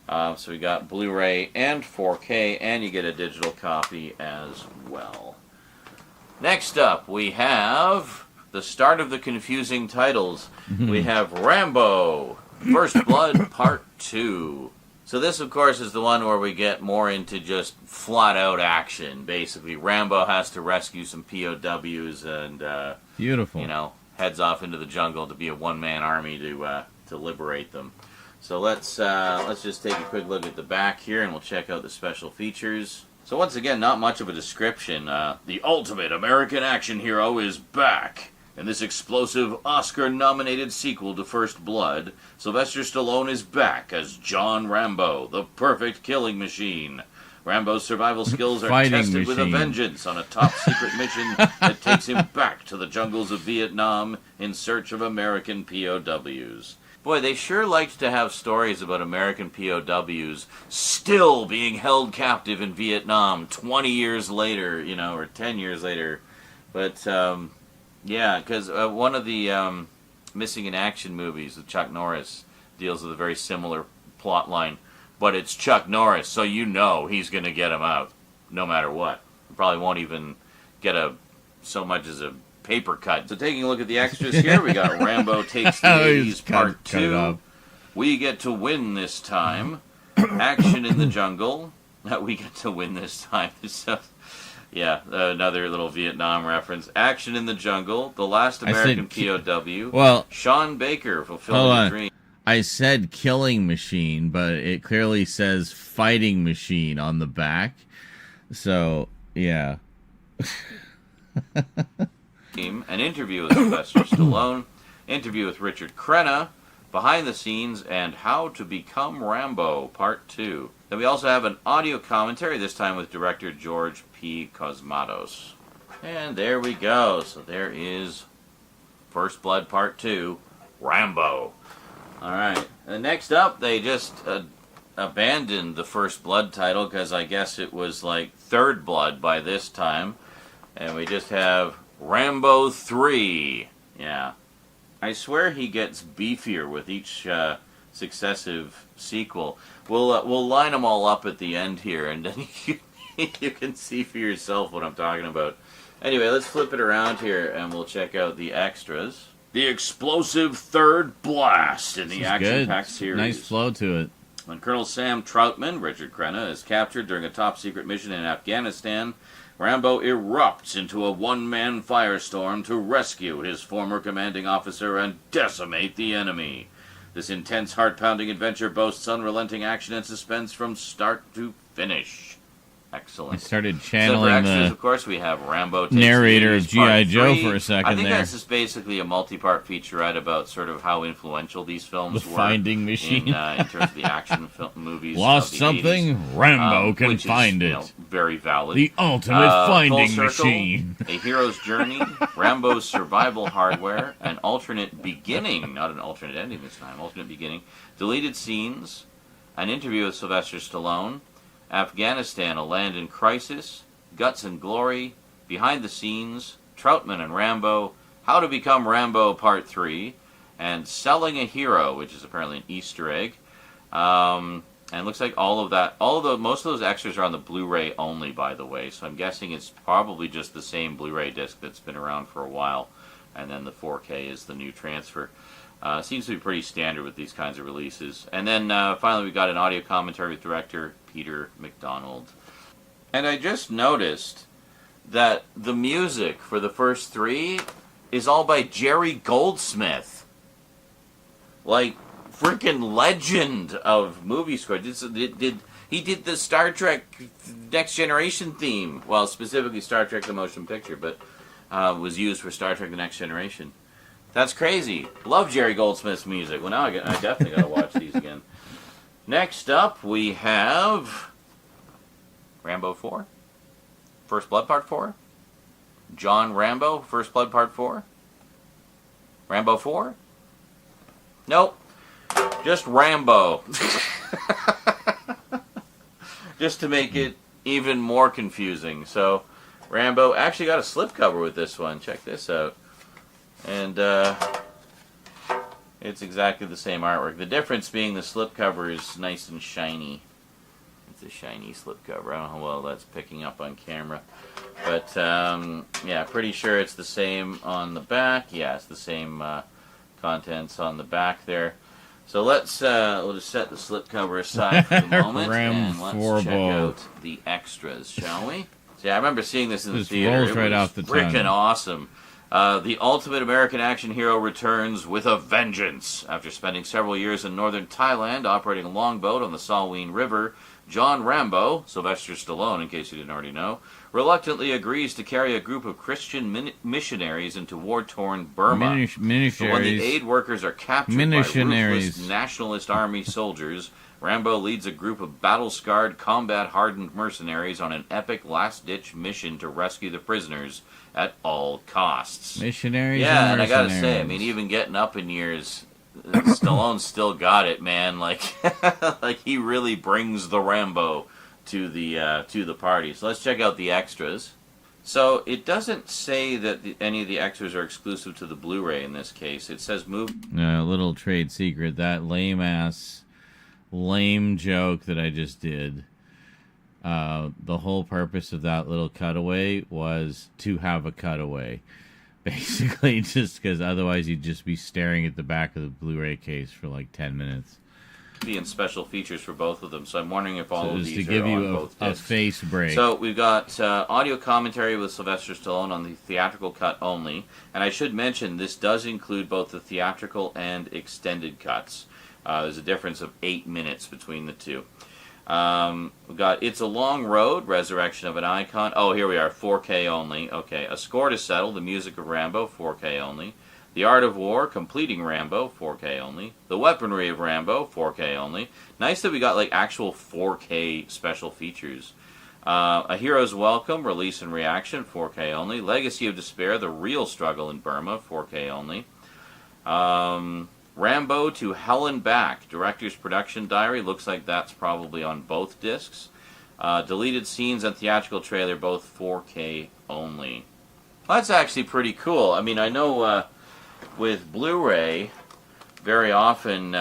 So we got Blu-ray and 4K, and you get a digital copy as well. Next up, we have the start of the confusing titles. We have Rambo, First Blood Part 2. So this, of course, is the one where we get more into just flat-out action. Basically, Rambo has to rescue some POWs and, Beautiful. you know, heads off into the jungle to be a one-man army to liberate them. So let's just take a quick look at the back here, and we'll check out the special features. So once again, not much of a description. The ultimate American action hero is back. In this explosive, Oscar-nominated sequel to First Blood, Sylvester Stallone is back as John Rambo, the perfect killing machine. Rambo's survival skills are tested with a vengeance on a top-secret mission that takes him back to the jungles of Vietnam in search of American POWs. Boy, they sure liked to have stories about American POWs still being held captive in Vietnam 20 years later, you know, or 10 years later. But, yeah, because one of the Missing in Action movies with Chuck Norris deals with a very similar plot line. But it's Chuck Norris, so you know he's going to get him out, no matter what. Probably won't even get so much as a paper cut. So taking a look at the extras here, we got Rambo Takes the 80s Part 2. We get to win this time. Action in the jungle. We get to win this time. So, yeah, another little Vietnam reference. Action in the jungle. The Last American POW. Well, Sean Baker fulfilling a dream. I said killing machine, but it clearly says fighting machine on the back. So, yeah. An interview with Sylvester Stallone, interview with Richard Crenna, behind the scenes, and How to Become Rambo, Part 2. Then we also have an audio commentary, this time with director George P. Cosmatos. And there we go. So there is First Blood Part 2, Rambo. Alright, next up, they just abandoned the First Blood title, because I guess it was like Third Blood by this time. And we just have Rambo 3. Yeah. I swear he gets beefier with each successive sequel. We'll line them all up at the end here, and then you can see for yourself what I'm talking about. Anyway, let's flip it around here, and we'll check out the extras. The explosive third blast in the action-packed series. Nice flow to it. When Colonel Sam Troutman, Richard Crenna, is captured during a top-secret mission in Afghanistan, Rambo erupts into a one-man firestorm to rescue his former commanding officer and decimate the enemy. This intense, heart-pounding adventure boasts unrelenting action and suspense from start to finish. Excellent. I started channeling extras, the of course, we have Rambo narrator of G.I. Joe for a second. I think that's just basically a multi-part featurette about sort of how influential these films were. The finding machine. In terms of the action movies. Lost of the something? 80s, Rambo can which find is, it. You know, very valid. The ultimate finding Full Circle, machine. A Hero's Journey, Rambo's Survival Hardware, an alternate beginning, not an alternate ending this time, alternate beginning, deleted scenes, an interview with Sylvester Stallone, Afghanistan, a land in crisis, Guts and Glory, Behind the Scenes, Troutman and Rambo, How to Become Rambo Part 3, and Selling a Hero, which is apparently an Easter egg. And it looks like most of those extras are on the Blu-ray only, by the way, so I'm guessing it's probably just the same Blu-ray disc that's been around for a while, and then the 4K is the new transfer. Seems to be pretty standard with these kinds of releases. And then finally we got an audio commentary with director Peter McDonald. And I just noticed that the music for the first three is all by Jerry Goldsmith. Like, freaking legend of movie score. He did the Star Trek Next Generation theme. Well, specifically Star Trek the Motion Picture, but was used for Star Trek the Next Generation. That's crazy. Love Jerry Goldsmith's music. Well, now I definitely got to watch these again. Next up, we have Rambo 4. First Blood Part 4. John Rambo, First Blood Part 4. Rambo 4? Nope. Just Rambo. Just to make it even more confusing. So, Rambo actually got a slipcover with this one. Check this out. And it's exactly the same artwork. The difference being the slipcover is nice and shiny. a shiny slipcover. I don't know how well that's picking up on camera. But, yeah, pretty sure it's the same on the back. Yeah, it's the same contents on the back there. So let's we'll just set the slipcover aside for the moment, and let's check out the extras, shall we? So, yeah, I remember seeing this in the theater. Rolls right off the tongue. Freaking awesome. The ultimate American action hero returns with a vengeance. After spending several years in northern Thailand operating a longboat on the Salween River, John Rambo, Sylvester Stallone in case you didn't already know, reluctantly agrees to carry a group of Christian missionaries into war-torn Burma. So when the aid workers are captured by ruthless nationalist army soldiers, Rambo leads a group of battle-scarred, combat-hardened mercenaries on an epic last-ditch mission to rescue the prisoners at all costs. Missionaries. Yeah, and I gotta say, I mean, even getting up in years, Stallone's still got it, man. Like, like he really brings the Rambo to the party. So let's check out the extras. So it doesn't say that any of the extras are exclusive to the Blu-ray in this case. It says move. Little trade secret. That lame joke that I just did. The whole purpose of that little cutaway was to have a cutaway. Basically, just because otherwise you'd just be staring at the back of the Blu-ray case for like 10 minutes. And special features for both of them, so I'm wondering if all of these to give are you on both a discs. face break. So we've got audio commentary with Sylvester Stallone on the theatrical cut only, and I should mention this does include both the theatrical and extended cuts. There's a difference of 8 minutes between the two. We've got It's a Long Road, Resurrection of an Icon. Oh, here we are, 4K only. Okay, A Score to Settle, The Music of Rambo, 4K only. The Art of War, Completing Rambo, 4K only. The Weaponry of Rambo, 4K only. Nice that we got like actual 4K special features. A Hero's Welcome, Release and Reaction, 4K only. Legacy of Despair, The Real Struggle in Burma, 4K only. Rambo to Hell and Back, Director's Production Diary, looks like that's probably on both discs. Deleted Scenes and Theatrical Trailer, both 4K only. Well, that's actually pretty cool. I mean, I know with Blu-ray, very often,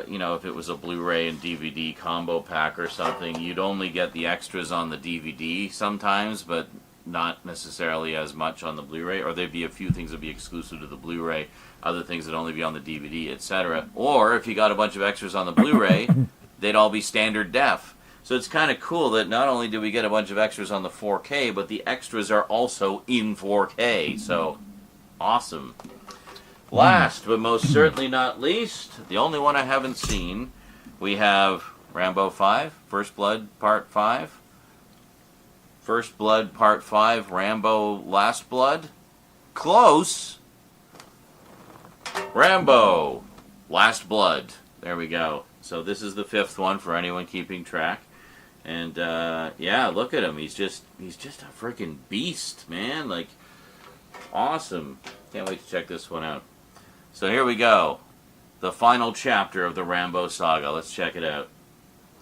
you know, if it was a Blu-ray and DVD combo pack or something, you'd only get the extras on the DVD sometimes, but not necessarily as much on the Blu-ray, or there'd be a few things that'd be exclusive to the Blu-ray, other things that'd only be on the DVD, etc. Or if you got a bunch of extras on the Blu-ray, they'd all be standard def. So it's kind of cool that not only do we get a bunch of extras on the 4K, but the extras are also in 4K. So, awesome. Last, but most certainly not least, the only one I haven't seen, we have Rambo 5, First Blood Part 5. First Blood Part 5, Rambo Last Blood. Close! Rambo Last Blood. There we go. So this is the 5th one for anyone keeping track. And, yeah, look at him. He's just a freaking beast, man. Like, awesome. Can't wait to check this one out. So here we go. The final chapter of the Rambo saga. Let's check it out.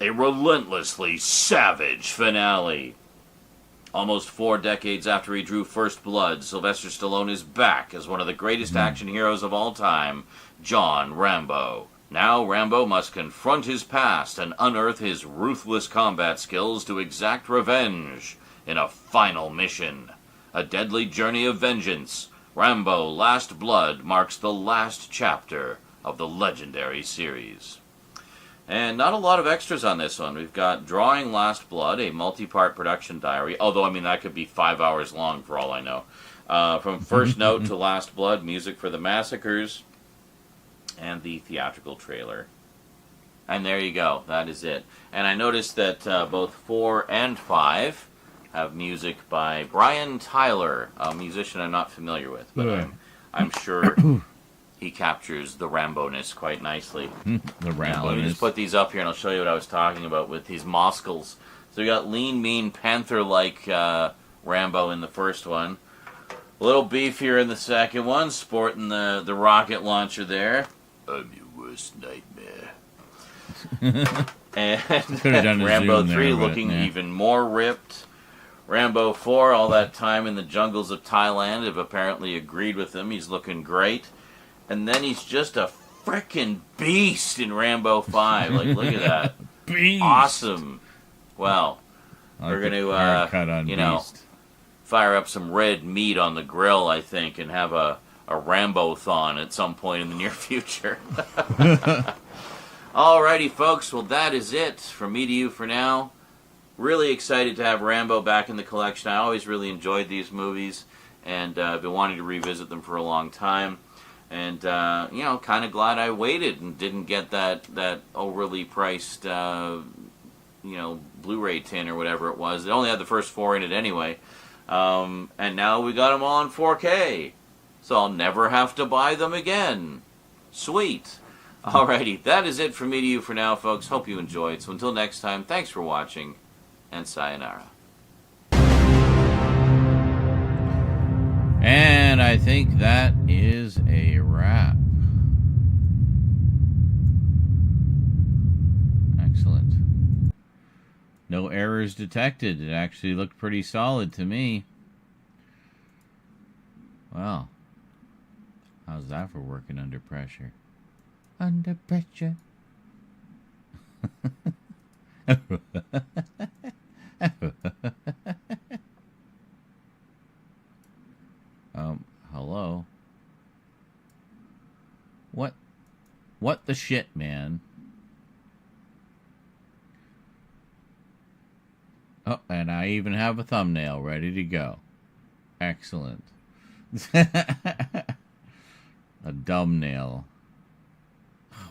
A relentlessly savage finale. Almost 4 decades after he drew First Blood, Sylvester Stallone is back as one of the greatest action heroes of all time, John Rambo. Now Rambo must confront his past and unearth his ruthless combat skills to exact revenge in a final mission. A deadly journey of vengeance. Rambo Last Blood marks the last chapter of the legendary series. And not a lot of extras on this one. We've got Drawing Last Blood, a multi-part production diary, although, I mean, that could be 5 hours long for all I know. From First Note to Last Blood, music for the massacres, and the theatrical trailer. And there you go. That is it. And I noticed that both 4 and 5 have music by Brian Tyler, a musician I'm not familiar with, but I'm sure he captures the Rambo-ness quite nicely. The Rambo-ness. Let me just put these up here and I'll show you what I was talking about with these Moskals. So we got lean, mean, panther-like Rambo in the first one. A little beefier in the second one, sporting the rocket launcher there. I'm your worst nightmare. And Rambo 3 looking even more ripped. Rambo 4, all that time in the jungles of Thailand, have apparently agreed with him. He's looking great. And then he's just a frickin' beast in Rambo 5. Like, look at that. Beast. Awesome. Well, we're going to, you know, fire up some red meat on the grill, I think, and have a Rambo-thon at some point in the near future. Alrighty, folks. Well, that is it from me to you for now. Really excited to have Rambo back in the collection. I always really enjoyed these movies, and I've been wanting to revisit them for a long time. And, you know, kind of glad I waited and didn't get that overly priced, you know, Blu-ray tin or whatever it was. It only had the first 4 in it anyway. And now we got them all in 4K. So I'll never have to buy them again. Sweet. Alrighty, that is it from me to you for now, folks. Hope you enjoyed. So until next time, thanks for watching, and sayonara. And I think that is a wrap. Excellent. No errors detected. It actually looked pretty solid to me. Well, how's that for working under pressure? Under pressure. Hello? What the shit, man? Oh, and I even have a thumbnail ready to go. Excellent. A dumb nail.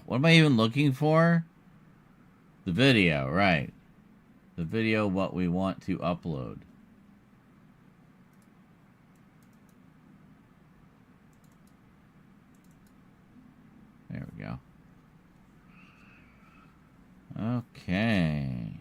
What am I even looking for? The video, right. The video, what we want to upload. There we go. Okay.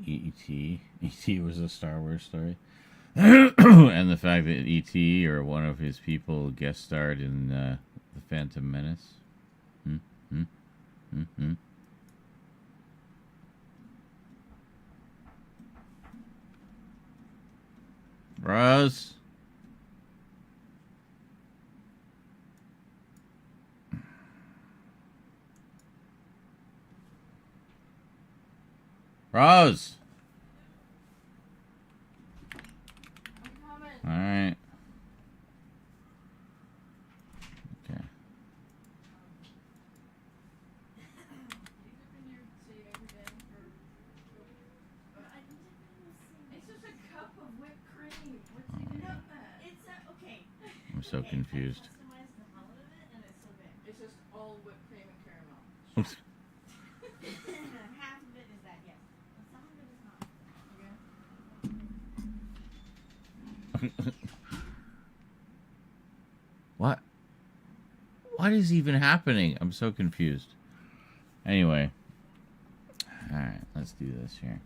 E.T. E.T. was a Star Wars story. And the fact that E.T. or one of his people guest starred in The Phantom Menace. Rose? Rose! Alright. Okay. I'm so confused. It's just all whipped cream and caramel. Half of it is that, yes. Some of it is not. What? What is even happening? I'm so confused. Anyway. Alright, let's do this here.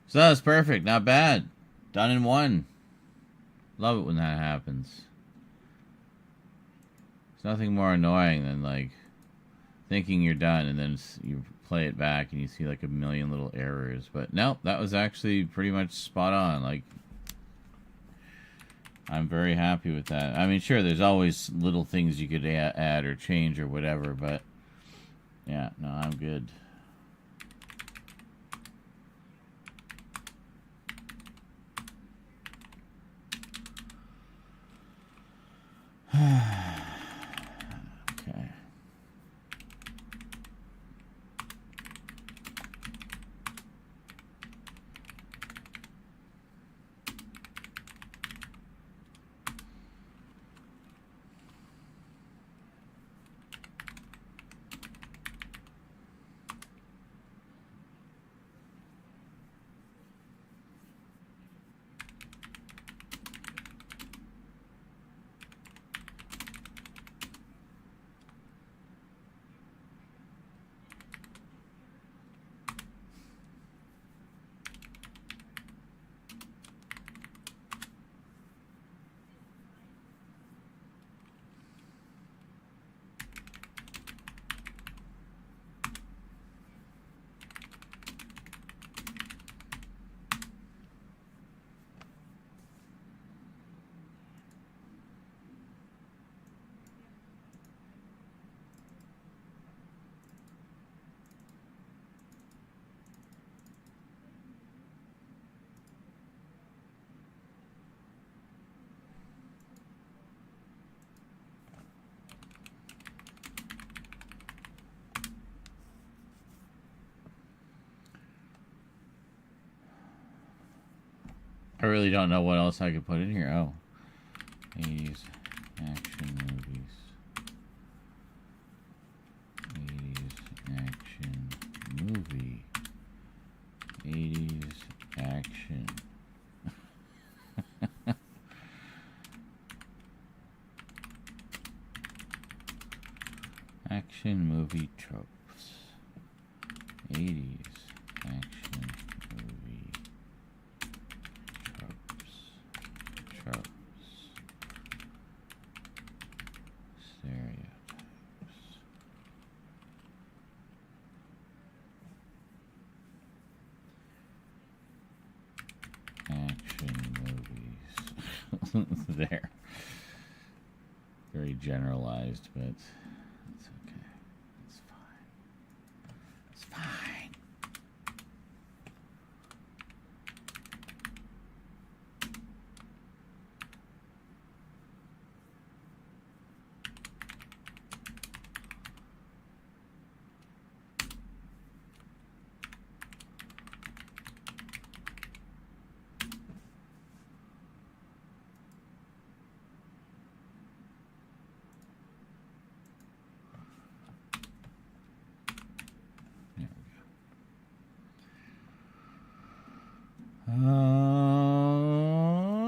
So that's perfect. Not bad. Done in one. Love it when that happens. It's nothing more annoying than, like, thinking you're done and then you play it back and you see, like, a million little errors. But no, that was actually pretty much spot on. Like, I'm very happy with that. I mean, sure, there's always little things you could add or change or whatever, but yeah, no, I'm good. Okay. I really don't know what else I could put in here. Oh. 80s action movies. 80s action movie. 80s action. Action movie tropes. 80s action movie tropes. Stereotypes. Action movies. There. Very generalized, but it's okay. It's fine. It's fine.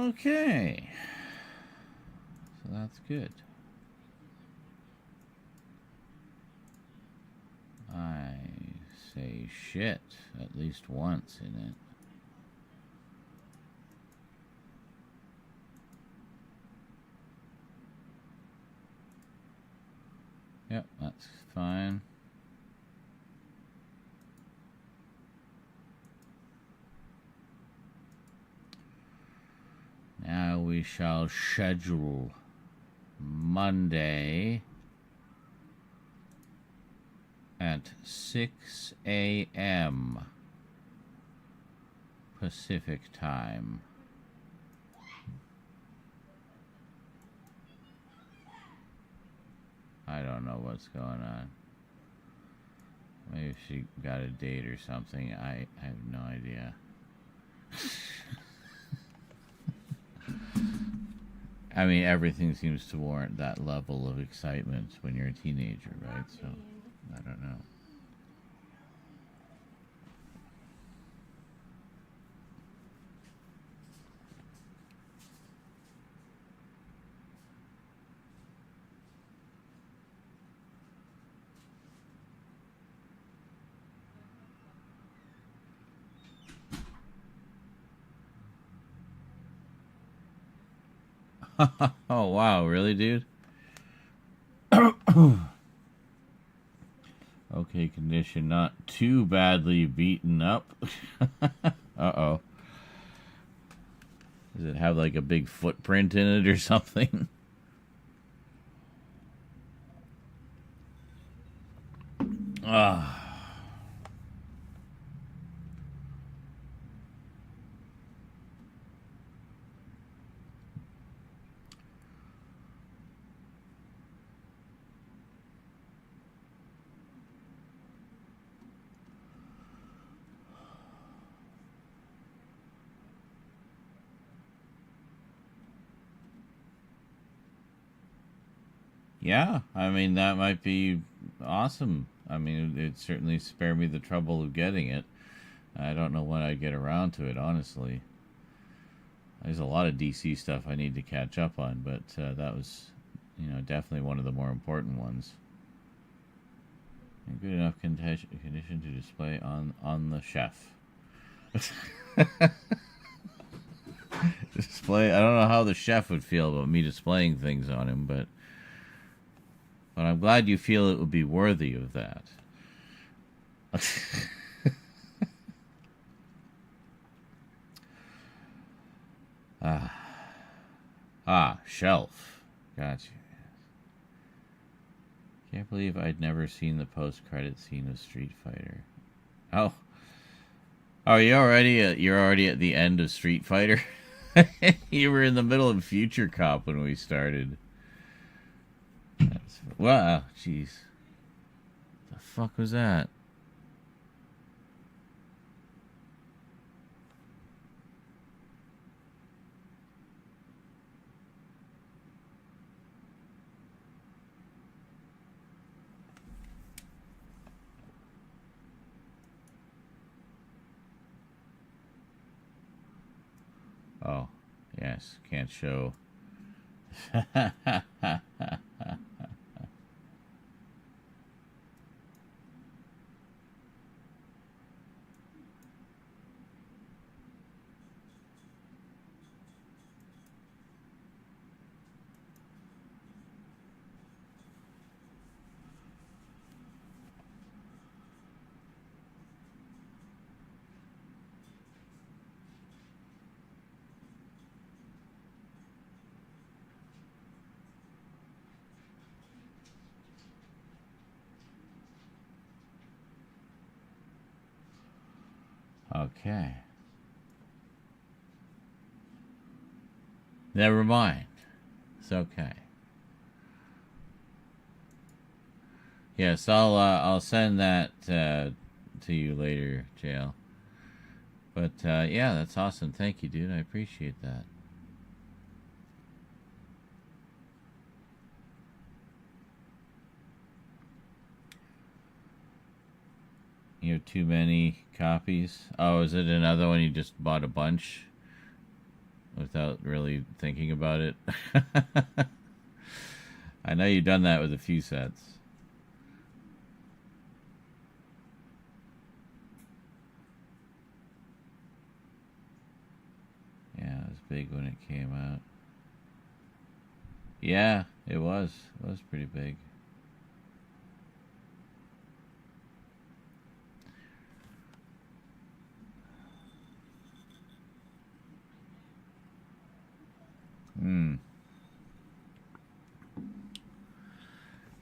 Okay. So that's good. I say shit at least once in it. Yep, that's fine. Now we shall schedule Monday at 6 a.m. Pacific time. I don't know what's going on. Maybe she got a date or something. I have no idea. I mean, everything seems to warrant that level of excitement when you're a teenager, right? So, I don't know. Oh, wow. Really, dude? Okay, condition not too badly beaten up. Uh-oh. Does it have like a big footprint in it or something? Ah. Yeah, I mean, that might be awesome. I mean, it'd certainly spare me the trouble of getting it. I don't know when I'd get around to it, honestly. There's a lot of DC stuff I need to catch up on, but that was, you know, definitely one of the more important ones. In good enough condition to display on the chef. Display. I don't know how the chef would feel about me displaying things on him, but I'm glad you feel it would be worthy of that. Shelf. Gotcha. Can't believe I'd never seen the post-credit scene of Street Fighter. Oh, you're already at the end of Street Fighter. You were in the middle of Future Cop when we started. Wow, jeez. The fuck was that? Oh, yes, can't show. Okay. Never mind. It's okay. Yes, I'll send that to you later, Jail. But yeah, that's awesome. Thank you, dude. I appreciate that. You have too many copies? Oh, is it another one you just bought a bunch without really thinking about it? I know you've done that with a few sets. big when it came out. Yeah, it was. It was pretty big.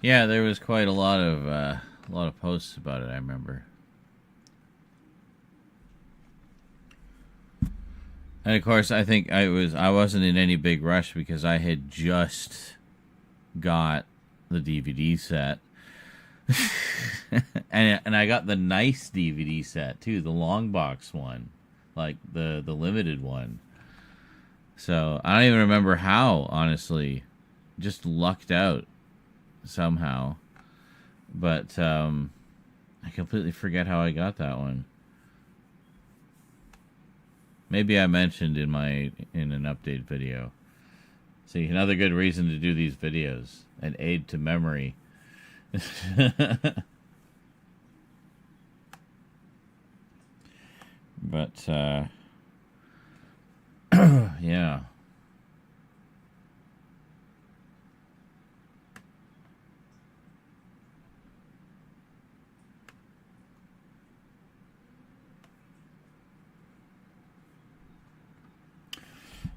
Yeah, there was quite a lot of posts about it, I remember. And of course, I think I wasn't in any big rush because I had just got the DVD set. and I got the nice DVD set too, the long box one, like the limited one. So I don't even remember how, honestly. Just lucked out somehow. But I completely forget how I got that one. Maybe I mentioned in an update video. See, another good reason to do these videos. An aid to memory. But yeah.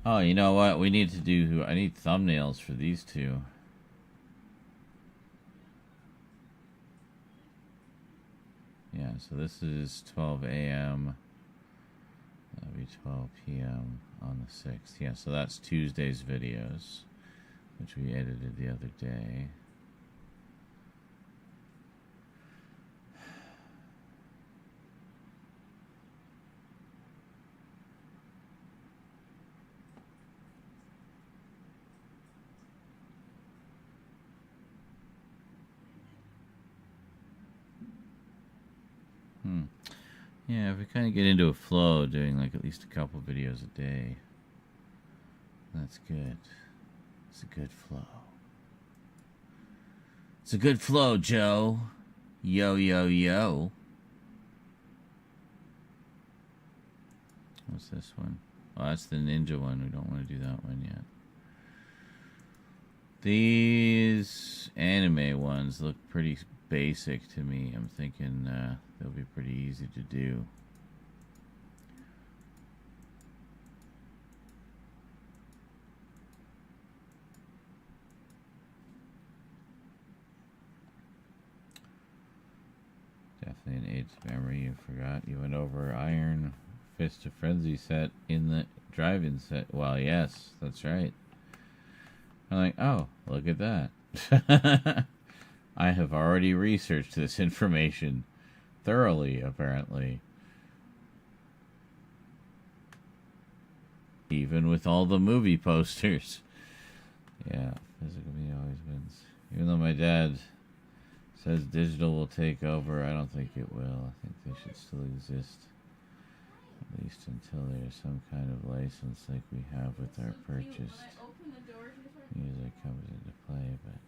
Oh, you know what? We need to do... I need thumbnails for these two. Yeah, so this is 12 a.m. That'll be 12 p.m. on the 6th. Yeah, so that's Tuesday's videos, which we edited the other day. Yeah, if we kind of get into a flow, doing like at least a couple videos a day, that's good. It's a good flow. It's a good flow, Joe. Yo, yo, yo. What's this one? Oh, that's the ninja one. We don't want to do that one yet. These anime ones look pretty basic to me. I'm thinking they'll be pretty easy to do. Definitely an aid to memory. You forgot you went over Iron Fist of Frenzy set in the drive-in set. Well, yes, that's right. I'm like, oh, look at that. I have already researched this information thoroughly, apparently. Even with all the movie posters. Yeah, physical media always wins. Even though my dad says digital will take over, I don't think it will. I think they should still exist. At least until there's some kind of license like we have with our purchased music comes into play, but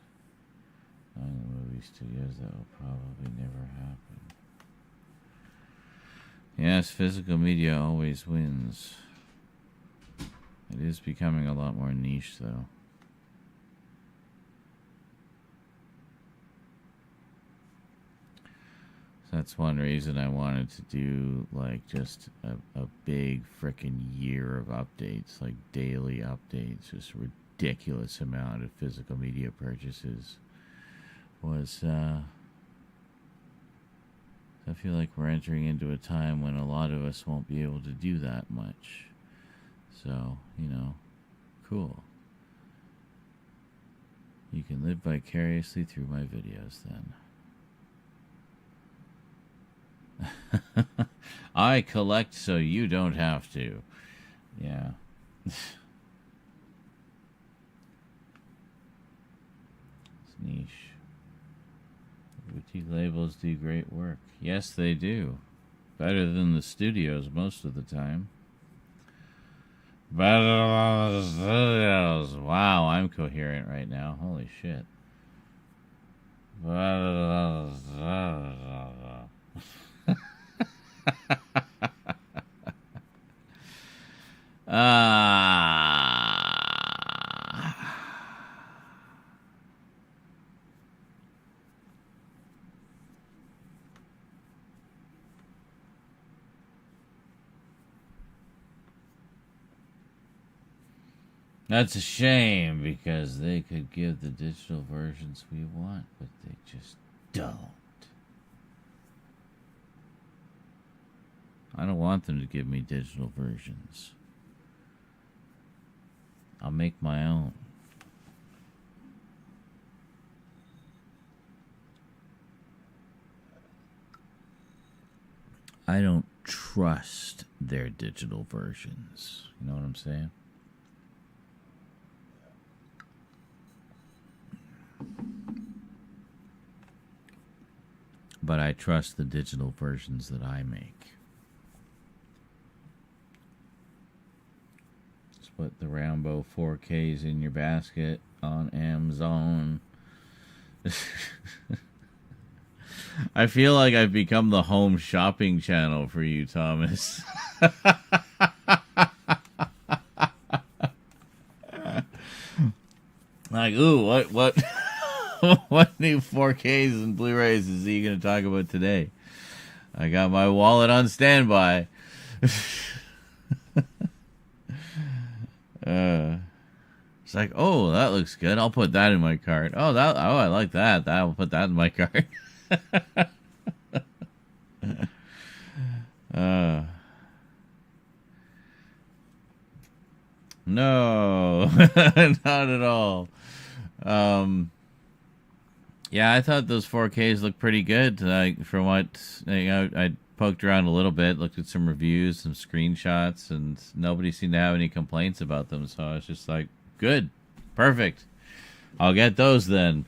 knowing the movie studios, that will probably never happen. Yes, physical media always wins. It is becoming a lot more niche, though. So that's one reason I wanted to do, like, just a big frickin' year of updates, like daily updates, just a ridiculous amount of physical media purchases. Was I feel like we're entering into a time when a lot of us won't be able to do that much. So, you know, cool. You can live vicariously through my videos then. I collect so you don't have to. Yeah. It's niche. Boutique labels do great work. Yes, they do. Better than the studios most of the time. Better than the studios. Wow, I'm coherent right now. Holy shit. Ah. That's a shame, because they could give the digital versions we want, but they just don't. I don't want them to give me digital versions. I'll make my own. I don't trust their digital versions. You know what I'm saying? But I trust the digital versions that I make. Just put the Rambo 4Ks in your basket on Amazon. I feel like I've become the home shopping channel for you, Thomas. Like, ooh, what what new 4Ks and Blu-rays is he going to talk about today? I got my wallet on standby. It's like, oh, that looks good. I'll put that in my cart. Oh, I like that. I'll put that in my cart. No, not at all. Yeah, I thought those 4Ks looked pretty good. From what I poked around a little bit, looked at some reviews, some screenshots, and nobody seemed to have any complaints about them. So I was just like, good, perfect. I'll get those then.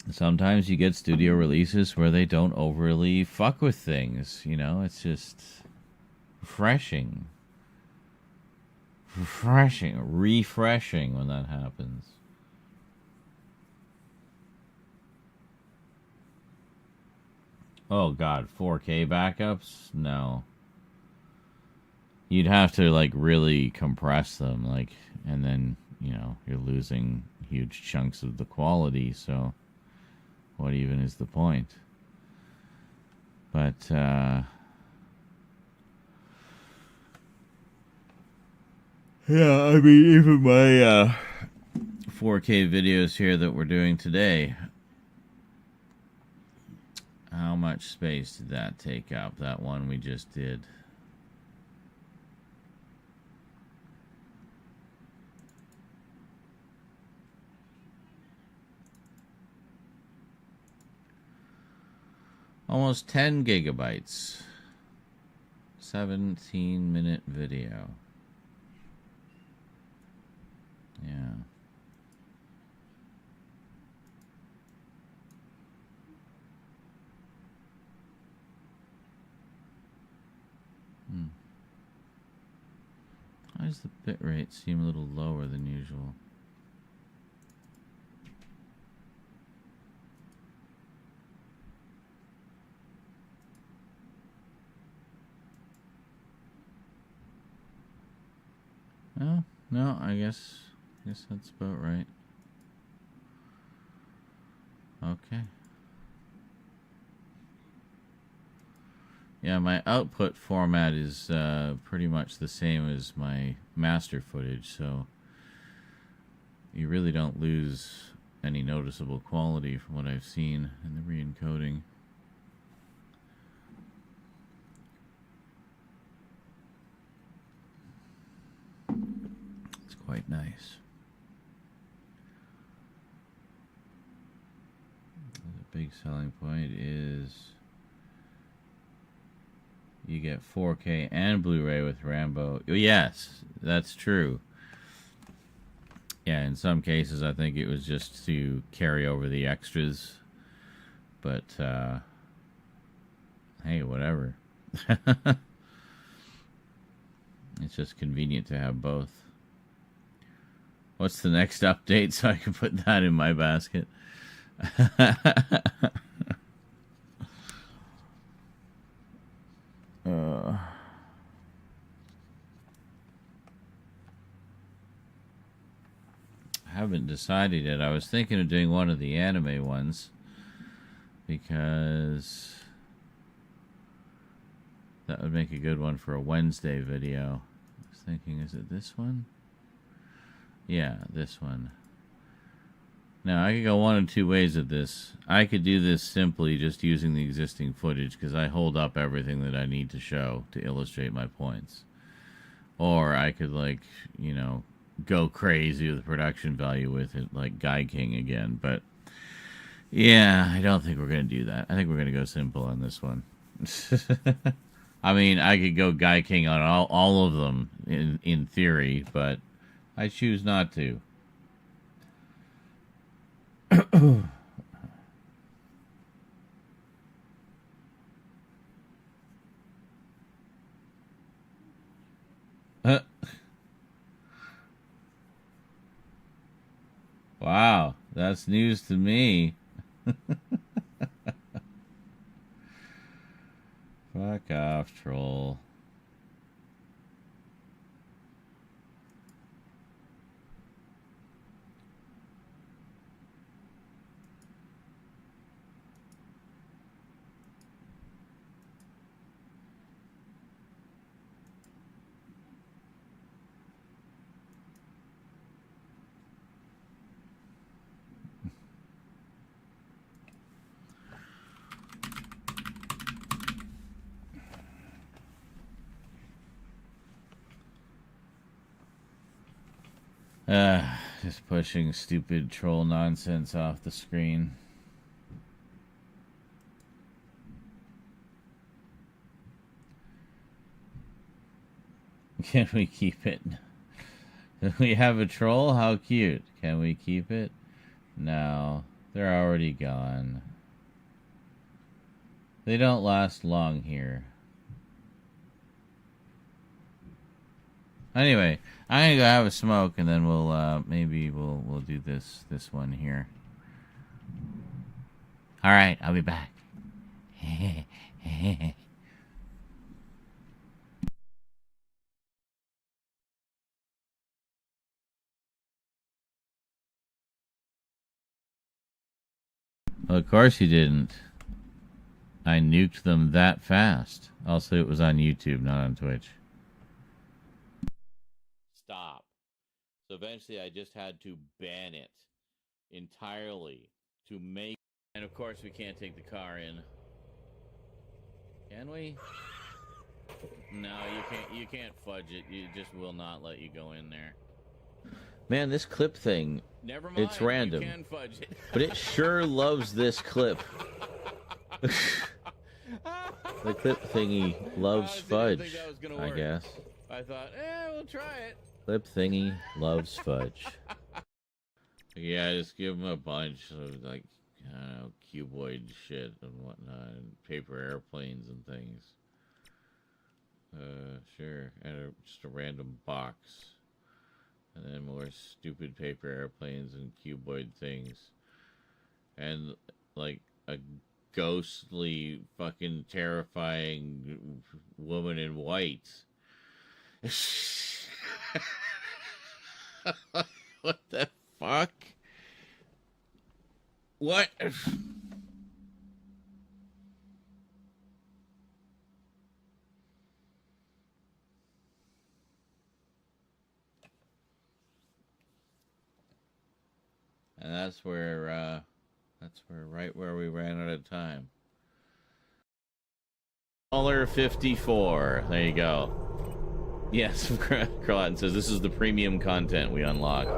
Sometimes you get studio releases where they don't overly fuck with things. You know, it's just refreshing when that happens. Oh god, 4K backups? No. You'd have to like really compress them, like, and then, you know, you're losing huge chunks of the quality, so what even is the point? But yeah, I mean, even my 4K videos here that we're doing today, how much space did that take up? That one we just did. Almost 10 gigabytes. 17-minute video. Yeah. Why does the bitrate seem a little lower than usual? No, I guess that's about right. Okay. Yeah, my output format is pretty much the same as my master footage, so you really don't lose any noticeable quality from what I've seen in the re-encoding. It's quite nice. The big selling point is you get 4K and Blu-ray with Rambo. Yes, that's true. Yeah, in some cases I think it was just to carry over the extras. But, hey, whatever. It's just convenient to have both. What's the next update so I can put that in my basket? I haven't decided yet. I was thinking of doing one of the anime ones because That would make a good one for a Wednesday video. I was thinking, is it this one? Yeah, this one. Now, I could go one of two ways with this. I could do this simply just using the existing footage because I hold up everything that I need to show to illustrate my points. Or I could, like, you know, go crazy with the production value with it, like Guy King again. But, yeah, I don't think we're going to do that. I think we're going to go simple on this one. I mean, I could go Guy King on all of them in theory, but I choose not to. Wow, that's news to me. Fuck off, troll. Just pushing stupid troll nonsense off the screen. Can we keep it? Do we have a troll? How cute. Can we keep it? No, they're already gone. They don't last long here. Anyway, I'm gonna go have a smoke, and then we'll maybe we'll do this one here. All right, I'll be back. Well, of course you didn't. I nuked them that fast. Also, it was on YouTube, not on Twitch. Stop. So eventually I just had to ban it entirely to make... And of course we can't take the car in. Can we? No, you can't fudge it. It just will not let you go in there. Man, this clip thing, never mind, it's random. You can fudge it. But it sure loves this clip. The clip thingy loves fudge, I guess. I thought, we'll try it. Clip thingy loves fudge. Yeah, just give him a bunch of, like, I don't know, cuboid shit and whatnot, and paper airplanes and things. Sure. And just a random box. And then more stupid paper airplanes and cuboid things. And, like, a ghostly, fucking terrifying woman in white. What the fuck? What? And that's where right where we ran out of time. $54. There you go. Yes, Carlton says this is the premium content we unlock.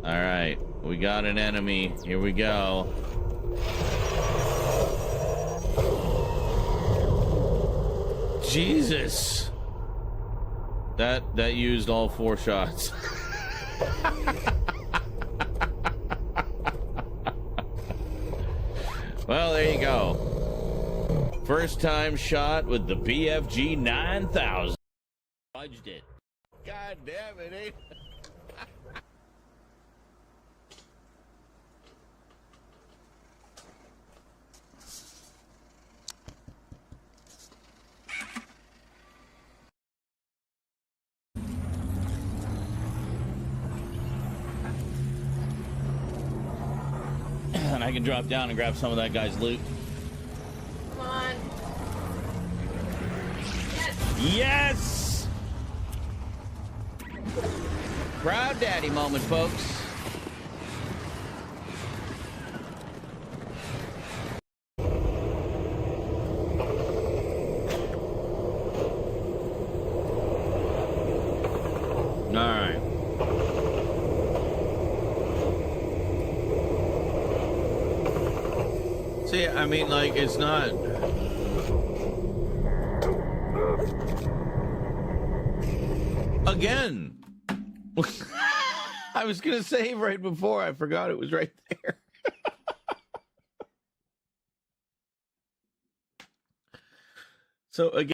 Alright, we got an enemy. Here we go. Jesus! That used all 4 shots. Well, there you go. First time shot with the BFG 9000. Fudged it. God damn it, ain't And I can drop down and grab some of that guy's loot. Come on. Yes! Proud daddy moment, folks. All right. See, I mean, like, it's not... Again! I was gonna say right before, I forgot it was right there. So, again...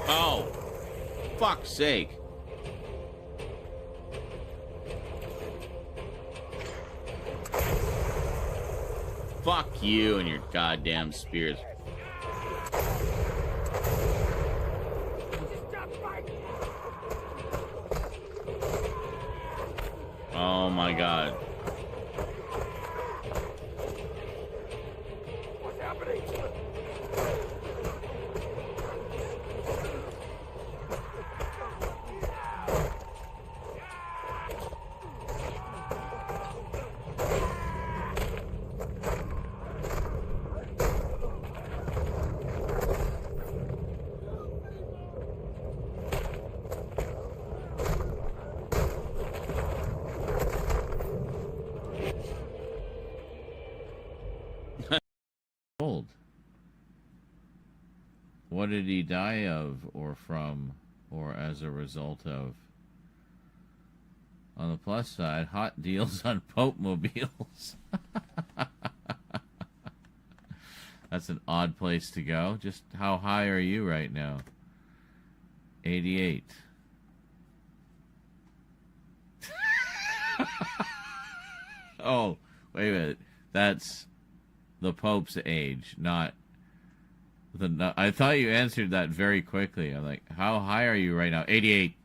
Oh! Fuck's sake. Fuck you and your goddamn spirits. Oh my god. What's happening? Old. What did he die of, or from, or as a result of? On the plus side, hot deals on Pope mobiles. That's an odd place to go. Just how high are you right now? 88. Oh, wait a minute. That's the Pope's age, not the... I thought you answered that very quickly. I'm like, how high are you right now? 88.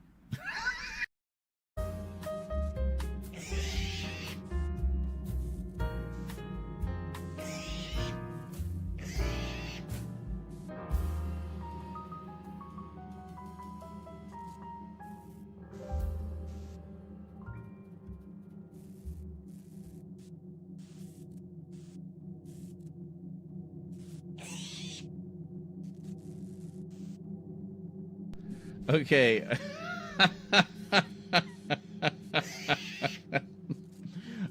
Okay.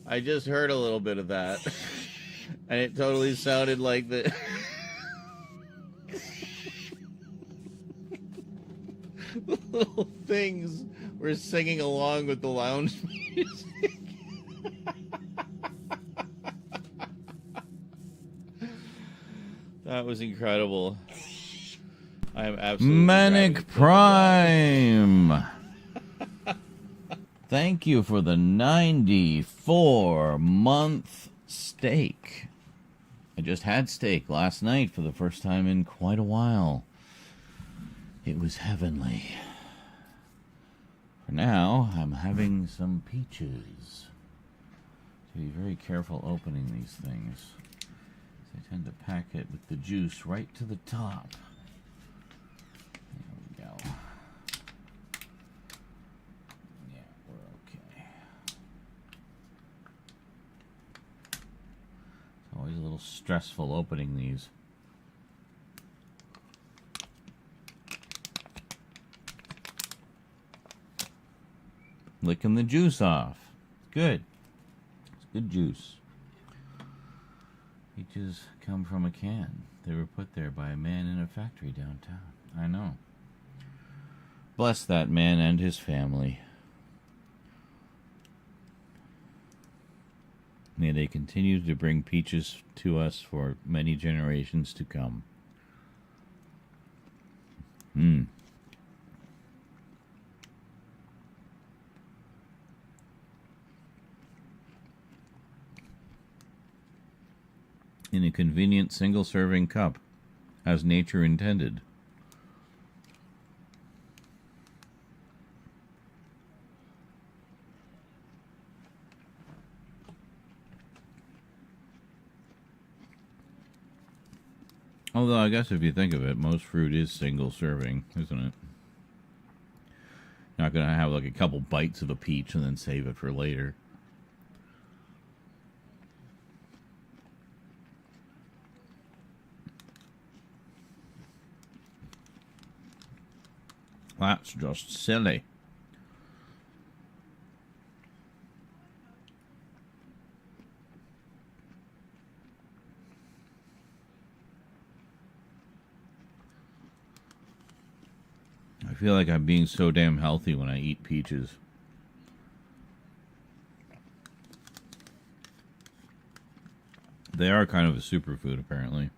I just heard a little bit of that. And it totally sounded like the... the little things were singing along with the lounge music. That was incredible. I am absolutely Manic Prime. Thank you for the 94-month steak. I just had steak last night for the first time in quite a while. It was heavenly. For now, I'm having some peaches. To be very careful opening these things. I tend to pack it with the juice right to the top. There we go. Yeah, we're okay. It's always a little stressful opening these. Licking the juice off. Good. It's good juice. Peaches come from a can. They were put there by a man in a factory downtown. I know. Bless that man and his family. May they continue to bring peaches to us for many generations to come. In a convenient single-serving cup, as nature intended. Although, I guess if you think of it, most fruit is single serving, isn't it? You're not going to have like a couple bites of a peach and then save it for later. That's just silly. I feel like I'm being so damn healthy when I eat peaches. They are kind of a superfood, apparently.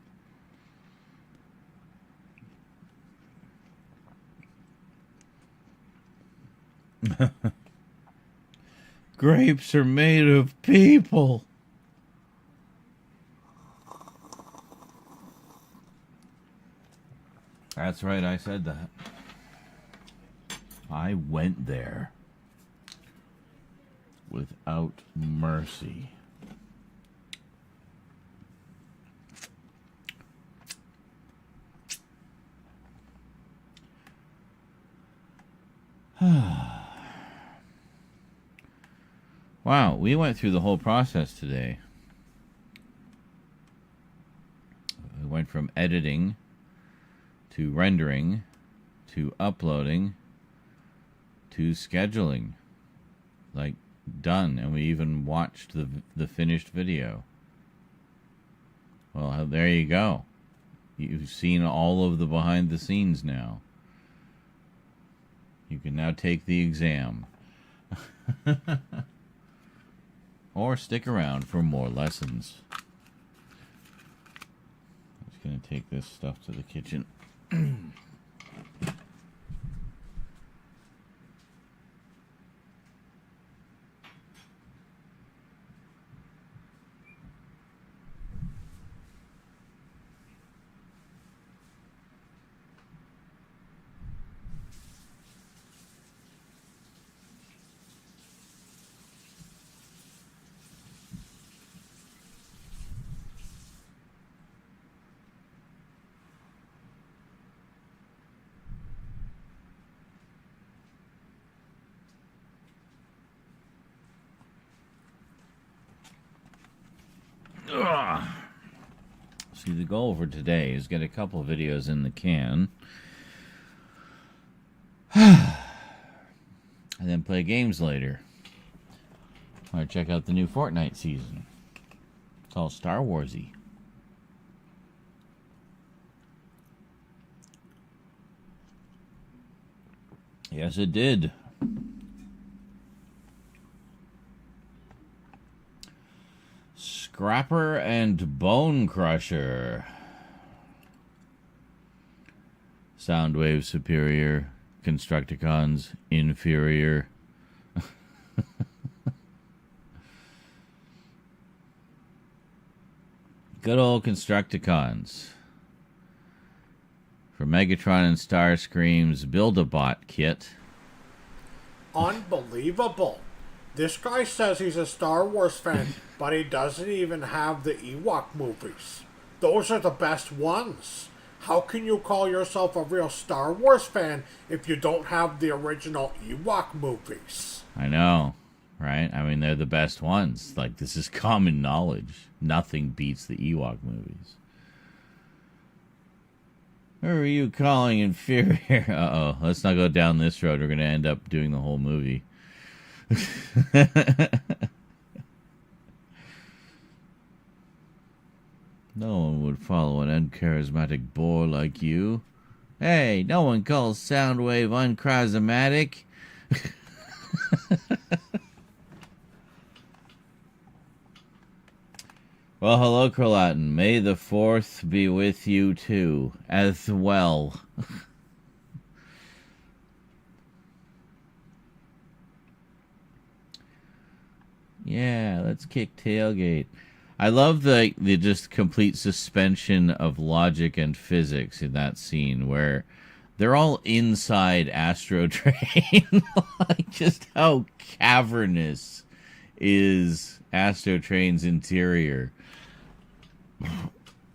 Grapes are made of people. That's right, I said that. I went there without mercy. Wow, we went through the whole process today. We went from editing to rendering to uploading to scheduling. Like, done. And we even watched the finished video. Well, there you go. You've seen all of the behind the scenes now. You can now take the exam. Or stick around for more lessons. I'm just going to take this stuff to the kitchen. See, the goal for today is get a couple of videos in the can. And then play games later. Or check out the new Fortnite season. It's all Star Warsy. Yes, it did. Scrapper and Bone Crusher. Soundwave superior. Constructicons inferior. Good old Constructicons. For Megatron and Starscream's Build-A-Bot kit. Unbelievable. This guy says he's a Star Wars fan, but he doesn't even have the Ewok movies. Those are the best ones. How can you call yourself a real Star Wars fan if you don't have the original Ewok movies? I know, right? I mean, they're the best ones. Like, this is common knowledge. Nothing beats the Ewok movies. Who are you calling inferior? Uh-oh, let's not go down this road. We're going to end up doing the whole movie. No one would follow an uncharismatic bore like you. Hey, no one calls Soundwave uncharismatic. Well, hello, Kralatin. May the 4th be with you, too, as well. Yeah, let's kick tailgate. I love the just complete suspension of logic and physics in that scene where they're all inside Astro Train. Like, just how cavernous is Astro Train's interior.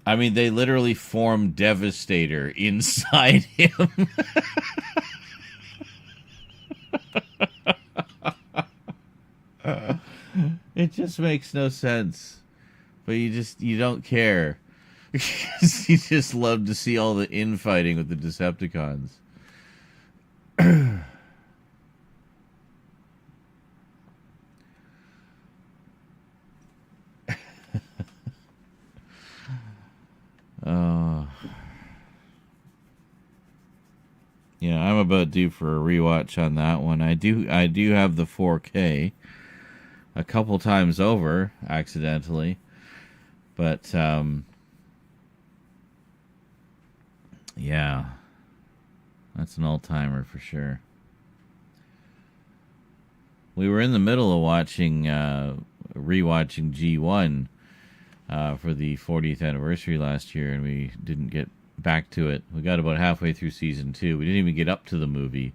I mean, they literally form Devastator inside him. It just makes no sense. But you don't care. You just love to see all the infighting with the Decepticons. Yeah, I'm about due for a rewatch on that one. I do have the 4K a couple times over accidentally, but yeah, that's an all-timer for sure. We were in the middle of rewatching G1 for the 40th anniversary last year, and we didn't get back to it. We got about halfway through season 2. We didn't even get up to the movie.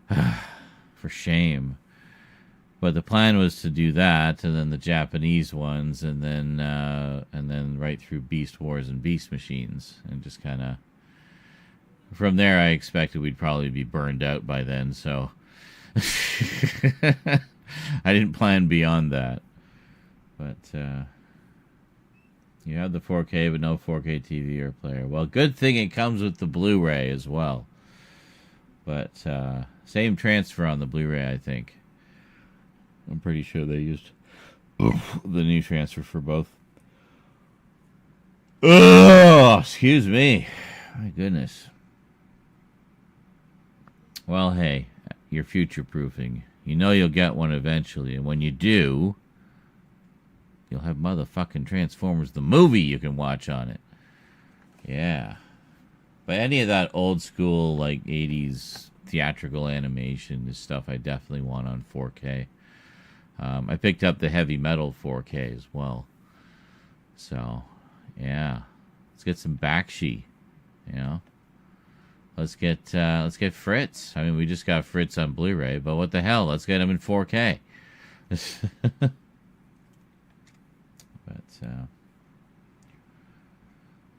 For shame. But the plan was to do that, and then the Japanese ones, and then right through Beast Wars and Beast Machines, and just kind of from there. I expected we'd probably be burned out by then, so I didn't plan beyond that. But you have the 4K, but no 4K TV or player. Well, good thing it comes with the Blu-ray as well. But same transfer on the Blu-ray, I think. I'm pretty sure they used the new transfer for both. Oh, excuse me. My goodness. Well, hey, you're future-proofing. You know you'll get one eventually, and when you do, you'll have motherfucking Transformers the movie you can watch on it. Yeah. But any of that old school, like, 80s theatrical animation is stuff I definitely want on 4K. I picked up the Heavy Metal 4K as well. So, yeah. Let's get some Bakshi, you know? Let's get Fritz. I mean, we just got Fritz on Blu-ray, but what the hell? Let's get him in 4K. But,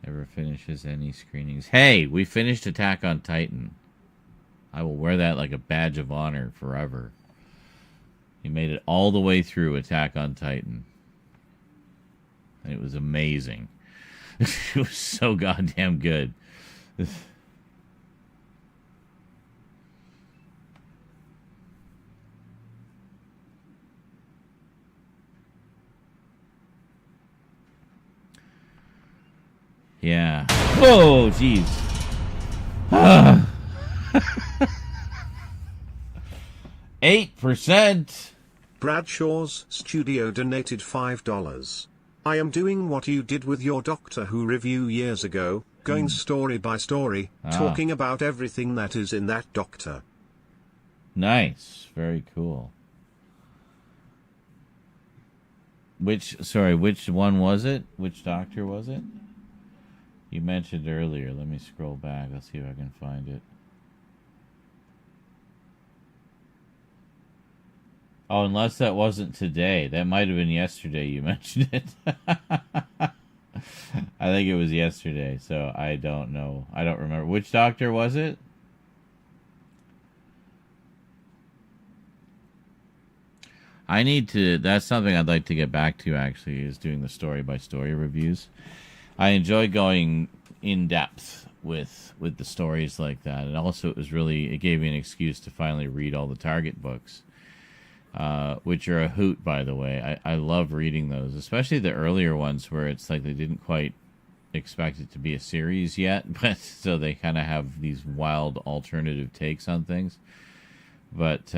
never finishes any screenings. Hey, we finished Attack on Titan. I will wear that like a badge of honor forever. He made it all the way through Attack on Titan. And it was amazing. It was so goddamn good. Yeah. Whoa, jeez. 8%. Bradshaw's Studio donated $5. I am doing what you did with your Doctor Who review years ago, going story by story, talking about everything that is in that Doctor. Nice. Very cool. Which one was it? Which Doctor was it? You mentioned earlier. Let me scroll back. Let's see if I can find it. Oh, unless that wasn't today. That might have been yesterday you mentioned it. I think it was yesterday, so I don't know. I don't remember. Which Doctor was it? That's something I'd like to get back to, actually, is doing the story-by-story reviews. I enjoy going in depth with the stories like that, and also it gave me an excuse to finally read all the Target books, which are a hoot, by the way. I love reading those, especially the earlier ones where it's like they didn't quite expect it to be a series yet, but so they kind of have these wild alternative takes on things. But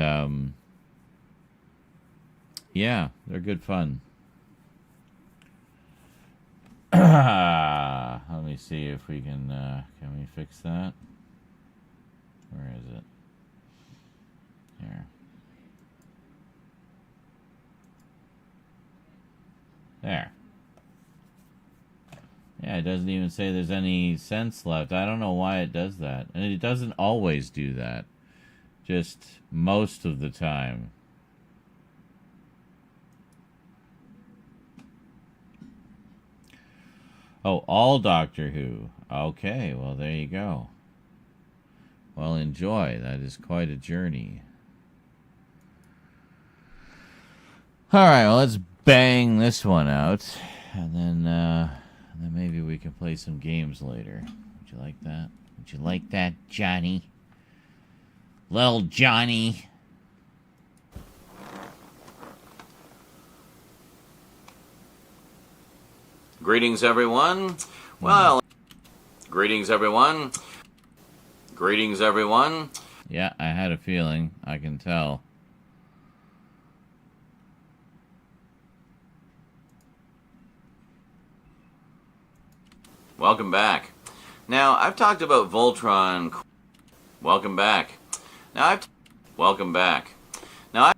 yeah, they're good fun. Let me see if we can we fix that? Where is it? Here. There. Yeah, it doesn't even say there's any sense left. I don't know why it does that. And it doesn't always do that. Just most of the time. Oh, all Doctor Who. Okay, well, there you go. Well, enjoy. That is quite a journey. Alright, well, let's bang this one out. And then maybe we can play some games later. Would you like that? Would you like that, Johnny? Little Johnny. Greetings, everyone. Well, greetings, everyone. Greetings, everyone. Yeah, I had a feeling. I can tell. Welcome back. Now, I've talked about Voltron. Welcome back. Now, welcome back. Now,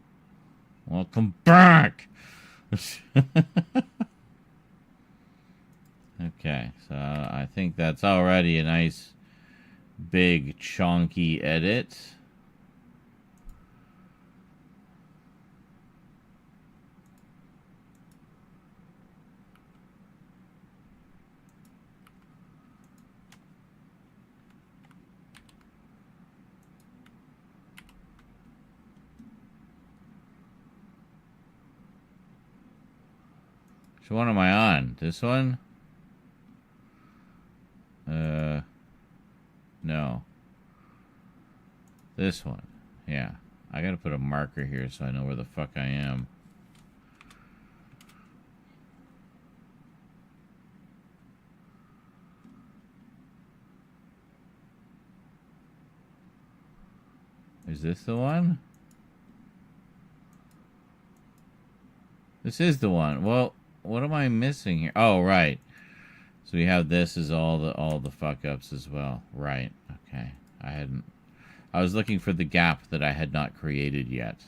Welcome back. Okay, so I think that's already a nice, big, chonky edit. Which one am I on? This one? No. This one. Yeah. I gotta put a marker here so I know where the fuck I am. Is this the one? This is the one. Well, what am I missing here? Oh, right. So we have this as all the fuck ups as well. Right. Okay. I was looking for the gap that I had not created yet.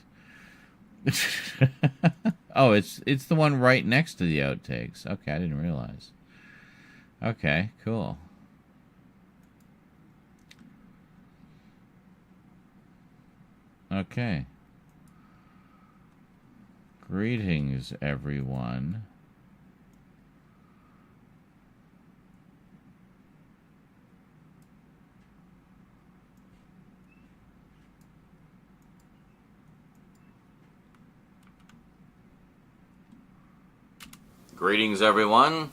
Oh, it's the one right next to the outtakes. Okay, I didn't realize. Okay, cool. Okay. Greetings, everyone. greetings, everyone.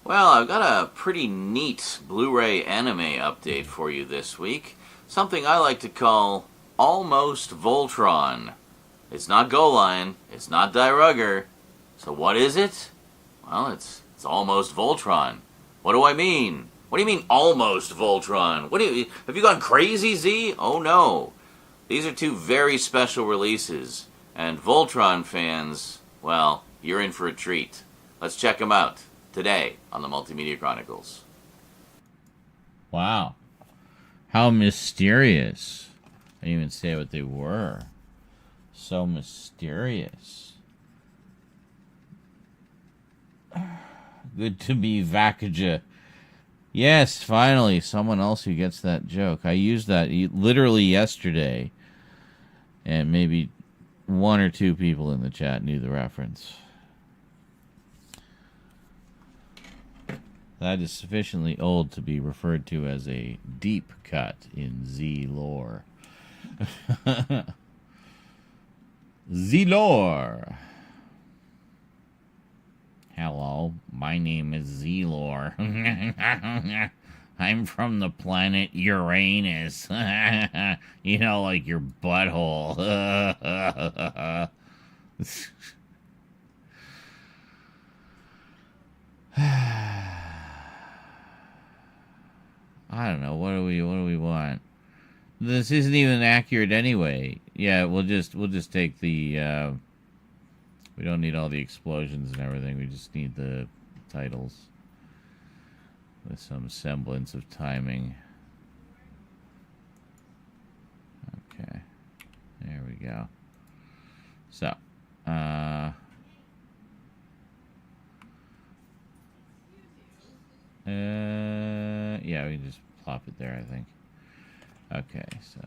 Well, I've got a pretty neat Blu-ray anime update for you this week. Something I like to call Almost Voltron. It's not Goline, it's not Die Rugger. So what is it? Well, it's Almost Voltron. What do I mean? What do you mean Almost Voltron? Have you gone crazy, Z? Oh no. These are two very special releases, and Voltron fans, well, you're in for a treat. Let's check them out today on the Multimedia Chronicles. Wow. How mysterious. I didn't even say what they were. So mysterious. Good to be Vakaja. Yes, finally, someone else who gets that joke. I used that literally yesterday, and maybe one or two people in the chat knew the reference. That is sufficiently old to be referred to as a deep cut in Z lore. Z lore. Hello, my name is Z lore. I'm from the planet Uranus. You know, like your butthole. I don't know. What do we want? This isn't even accurate anyway. Yeah, we'll just take the. We don't need all the explosions and everything. We just need the titles with some semblance of timing. Okay, there we go. So, yeah, we can just plop it there, I think. Okay, so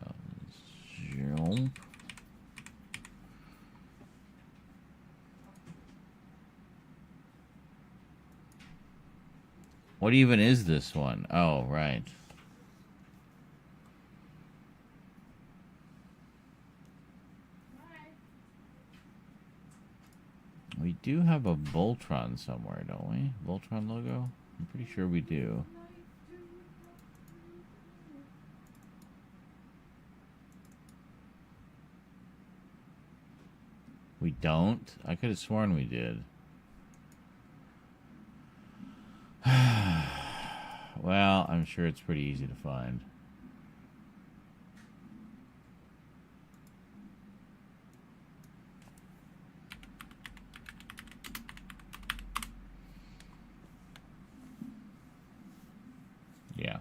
jump. What even is this one? Oh, right. We do have a Voltron somewhere, don't we? Voltron logo? I'm pretty sure we do. We don't? I could have sworn we did. Well, I'm sure it's pretty easy to find. Yeah.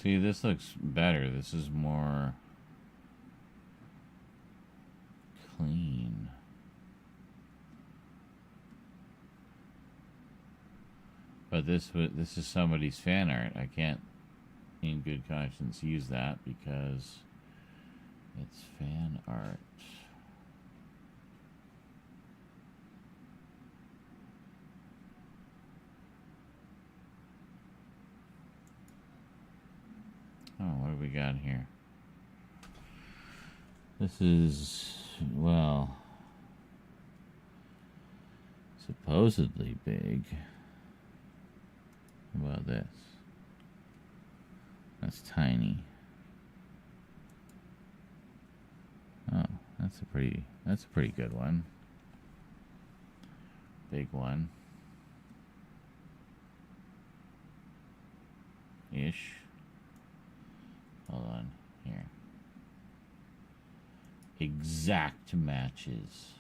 See, this looks better. This is more clean. But this is somebody's fan art. I can't, in good conscience, use that because it's fan art. Oh, what do we got here? This is, well, supposedly big. How about this? That's tiny. Oh, that's a pretty good one. Big one. Ish. Hold on, here. Exact matches.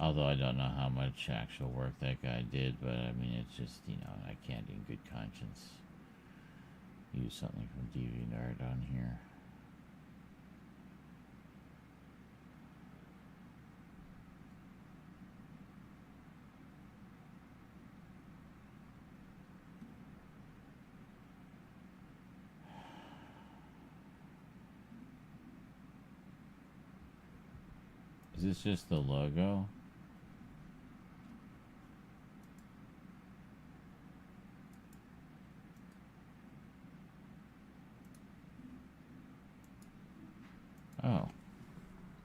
Although I don't know how much actual work that guy did, but I mean, it's just, you know, I can't in good conscience use something from DeviantArt on here. Is this just the logo? Oh,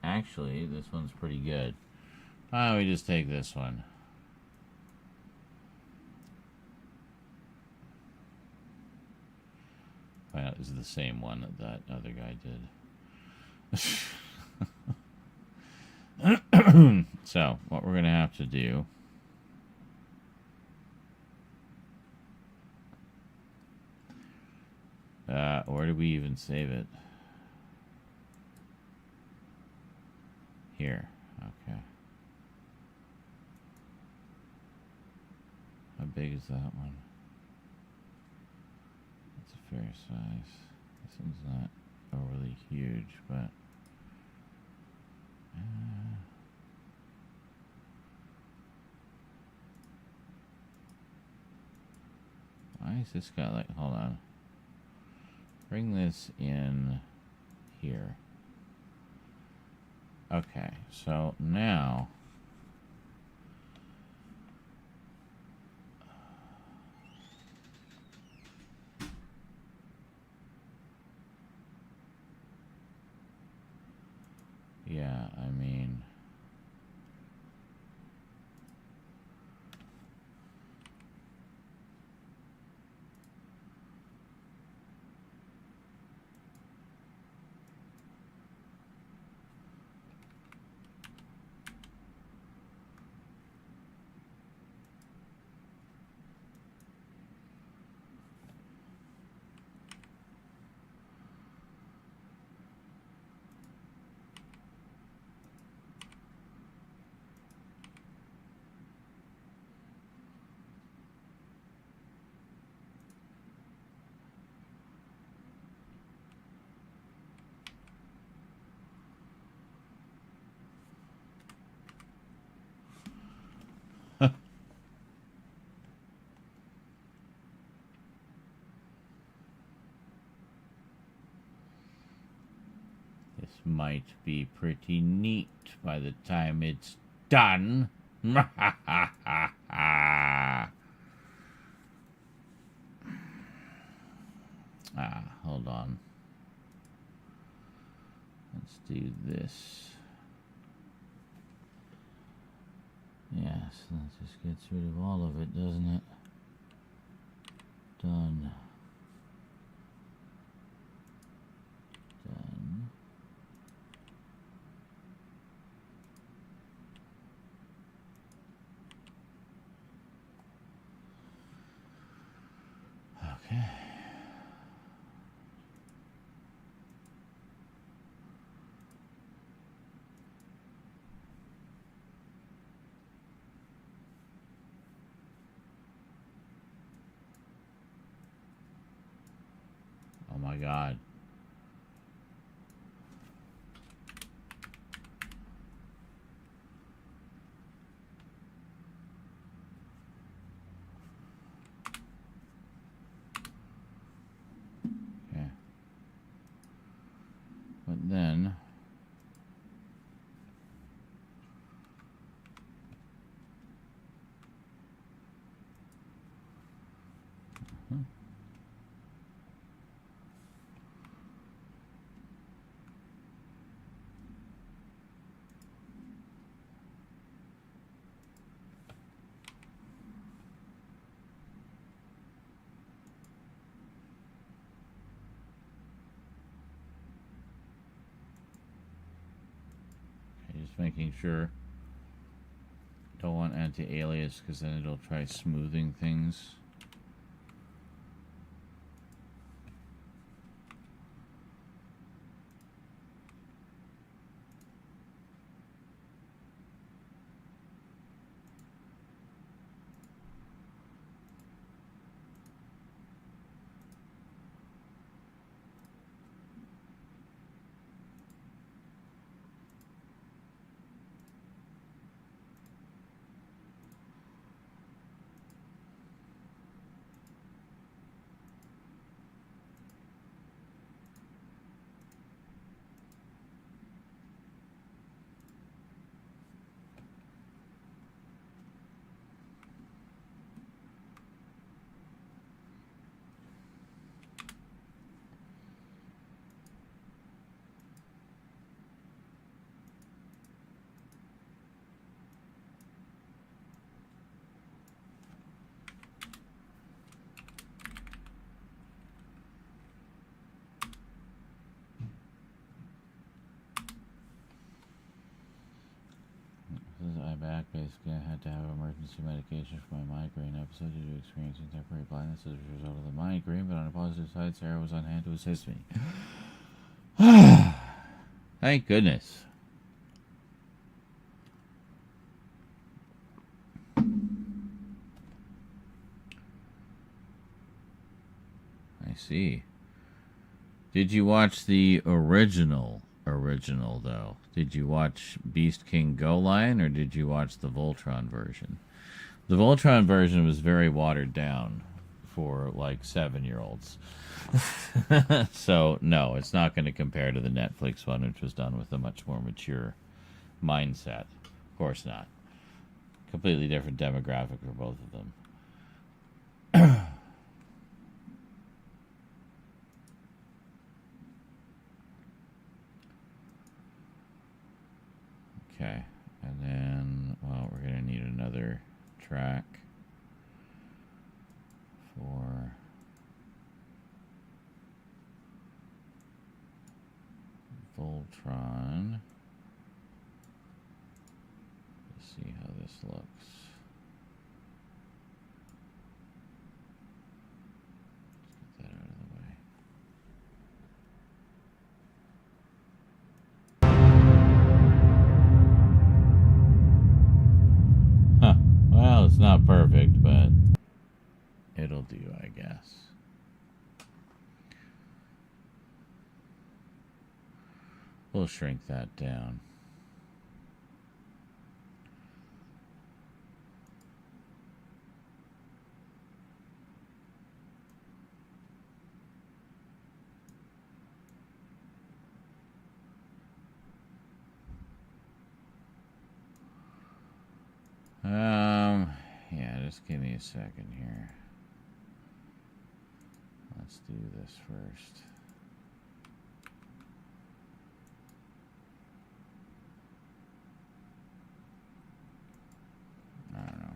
actually, this one's pretty good. Why don't we just take this one? Well, this is the same one that that other guy did. So, what we're going to have to do... where do we even save it? Here. Okay. How big is that one? It's a fair size. This one's not overly huge, but... why is this got like... hold on. Bring this in here. Okay, so now... yeah, I mean... might be pretty neat by the time it's done. Hold on. Let's do this. Yes, that just gets rid of all of it, doesn't it? Done. Done. Okay. Oh my God. Okay. But then just making sure. Don't want anti-alias because then it'll try smoothing things. I back basically I had to have emergency medication for my migraine episode due to experiencing temporary blindness as a result of the migraine, but on a positive side, Sarah was on hand to assist me. Thank goodness. I see. Did you watch the original though? Did you watch Beast King Go Lion or did you watch the Voltron version? The Voltron version was very watered down for like 7-year-olds. So no, it's not going to compare to the Netflix one, which was done with a much more mature mindset. Of course not. Completely different demographic for both of them. Okay, and then, well, we're going to need another track for Voltron. Let's see how this looks. Let's get that out of the way. Well, it's not perfect, but it'll do, I guess. We'll shrink that down. Yeah, just give me a second here. Let's do this first. I don't know.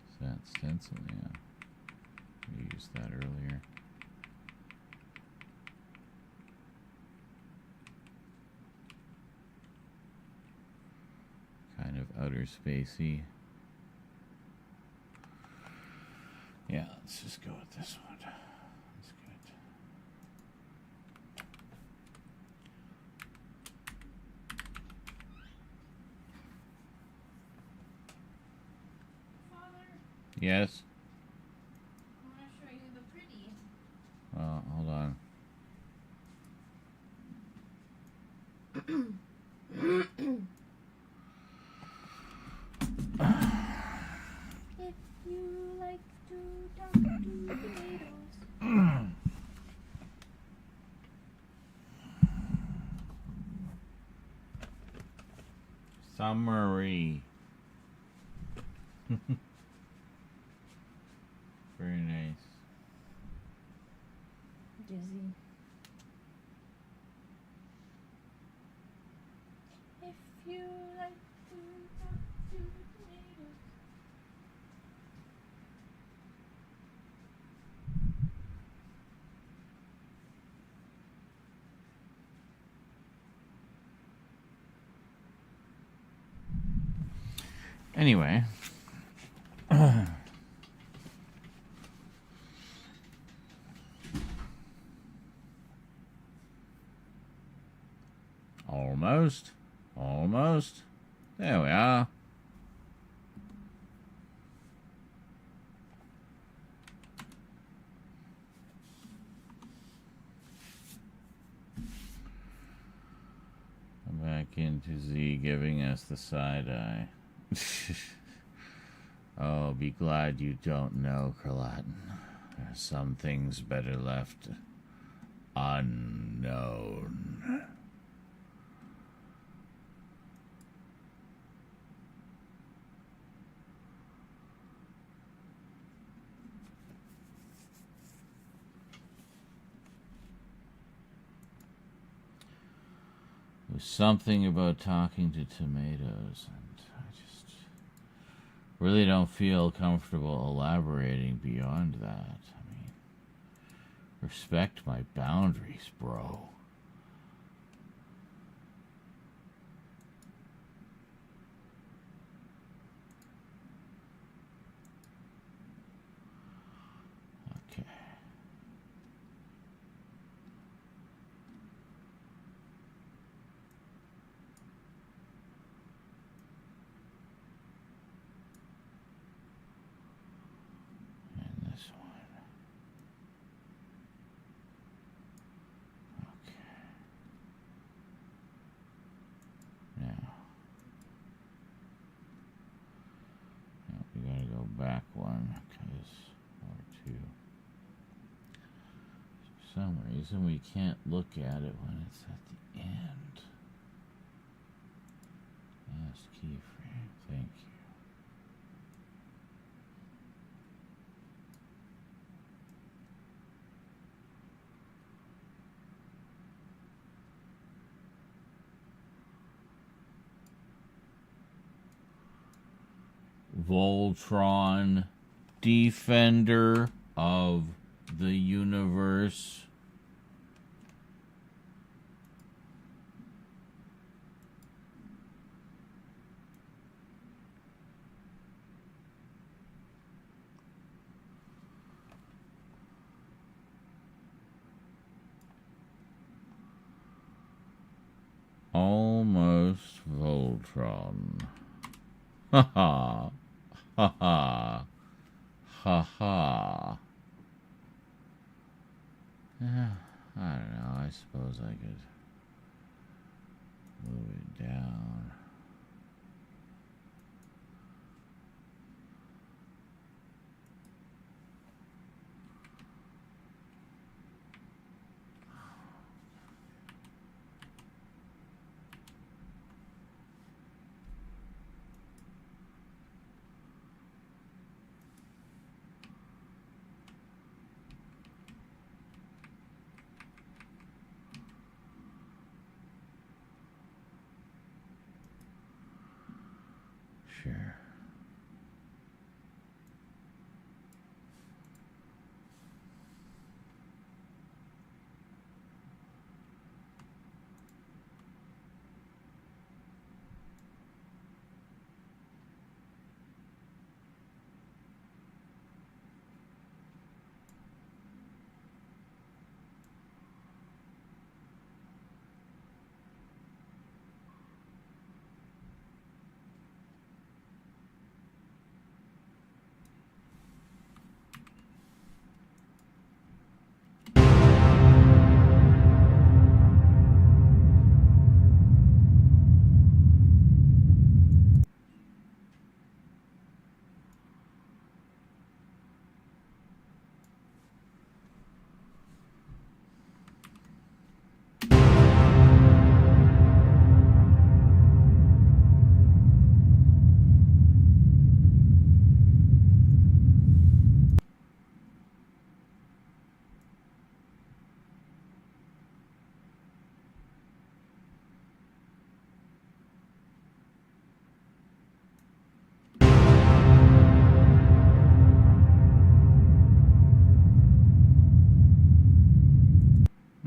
Is that stencil? Yeah. We used that earlier. Kind of outer spacey. Yeah, let's just go with this one. That's good. Yes? I want to show you the pretty. Well, hold on. If you like to talk to tomatoes. Summary. Very nice. Dizzy. If you like to talk to tomatoes. Anyway. Almost. Almost. There we are. Back into Z giving us the side eye. Oh, be glad you don't know, Kralatin. There are some things better left unknown. There's something about talking to tomatoes, and I just really don't feel comfortable elaborating beyond that. I mean, respect my boundaries, bro. Okay. This one. Okay. Now. We gotta go back one, or two. For some reason we can't look at it when it's at the end. Last keyframe, thank you. Voltron, defender of the universe. Almost Voltron. Ha ha. Ha ha. Ha ha. Yeah, I don't know. I suppose I could move it down. Sure.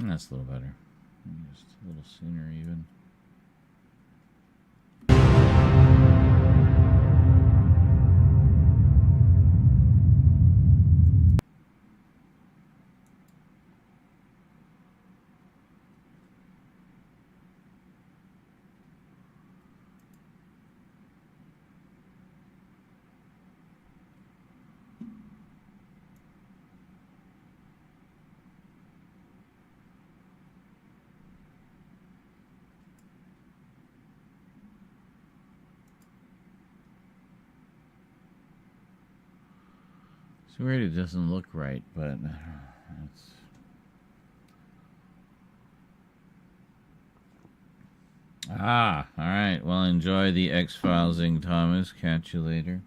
That's a little better. Just a little sooner even. It's weird it doesn't look right, but it's... Ah, alright. Well, enjoy the X-Filesing, Thomas. Catch you later.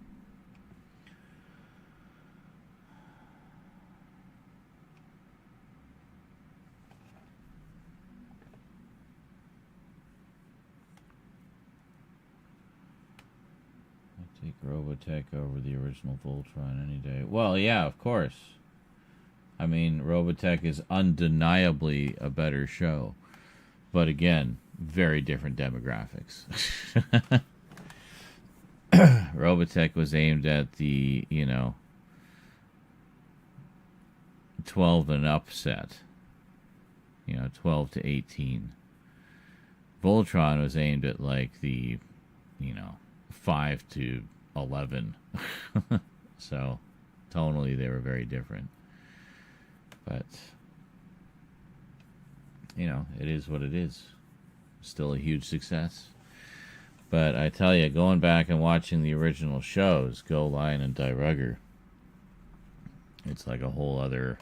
Take Robotech over the original Voltron any day. Well, yeah, of course. I mean, Robotech is undeniably a better show. But again, very different demographics. Robotech was aimed at the, 12 and up set. 12 to 18. Voltron was aimed at like the, 5 to 11. So tonally they were very different, but it is what it is. Still a huge success. But I tell you, going back and watching the original shows, Go Lion and Die Rugger, it's like a whole other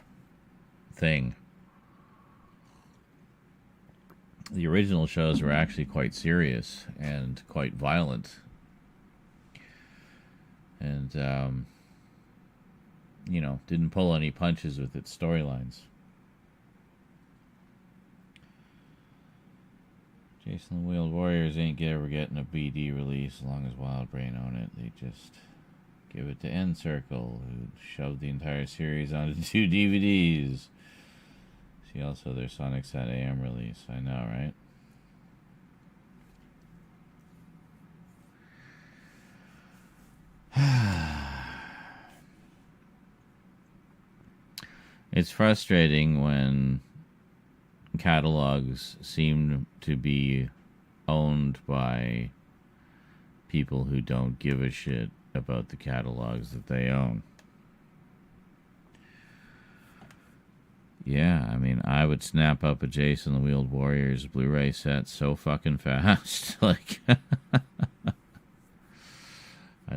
thing. The original shows were actually quite serious and quite violent. And, didn't pull any punches with its storylines. Jason the Wheeled Warriors ain't ever getting a BD release as long as Wild Brain own it. They just give it to End Circle, who shoved the entire series onto 2 DVDs. See also their Sonic Sat AM release. I know, right? It's frustrating when catalogs seem to be owned by people who don't give a shit about the catalogs that they own. Yeah, I mean, I would snap up a Jason the Wheeled Warriors Blu-ray set so fucking fast. Like, I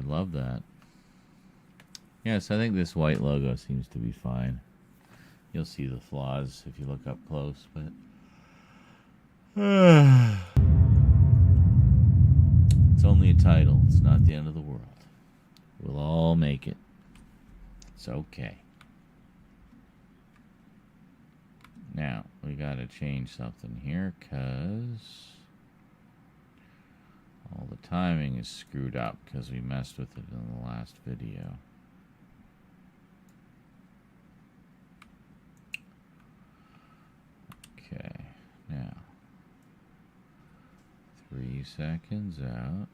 love that. Yes, I think this white logo seems to be fine. You'll see the flaws if you look up close, but... It's only a title. It's not the end of the world. We'll all make it. It's okay. Now, we gotta change something here, because all the timing is screwed up because we messed with it in the last video. Okay, now 3 seconds out.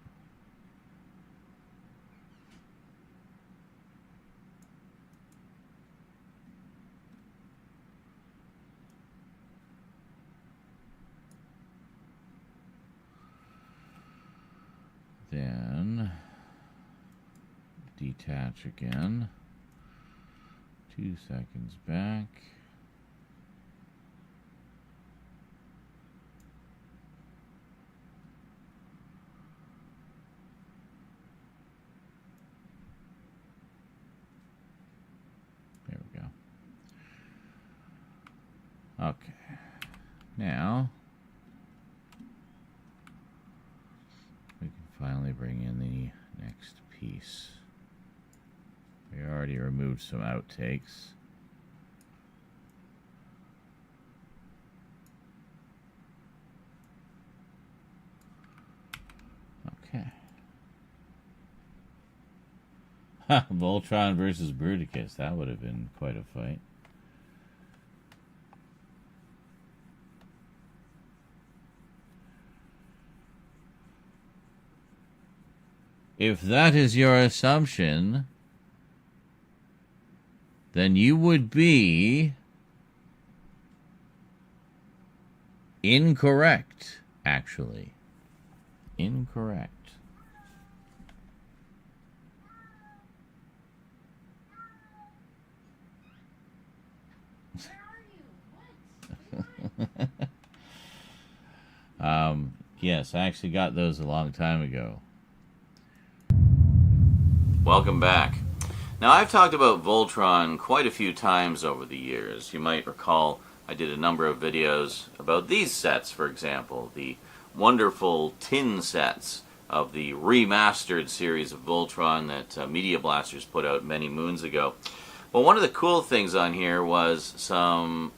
Then detach again. 2 seconds back. There we go. Okay. Now we can finally bring in the next piece. We already removed some outtakes. Okay. Ha! Voltron versus Bruticus. That would have been quite a fight. If that is your assumption, then you would be incorrect, actually. Incorrect. Yes, I actually got those a long time ago. Welcome back. Now, I've talked about Voltron quite a few times over the years. You might recall I did a number of videos about these sets, for example, the wonderful tin sets of the remastered series of Voltron that Media Blasters put out many moons ago. Well, one of the cool things on here was some...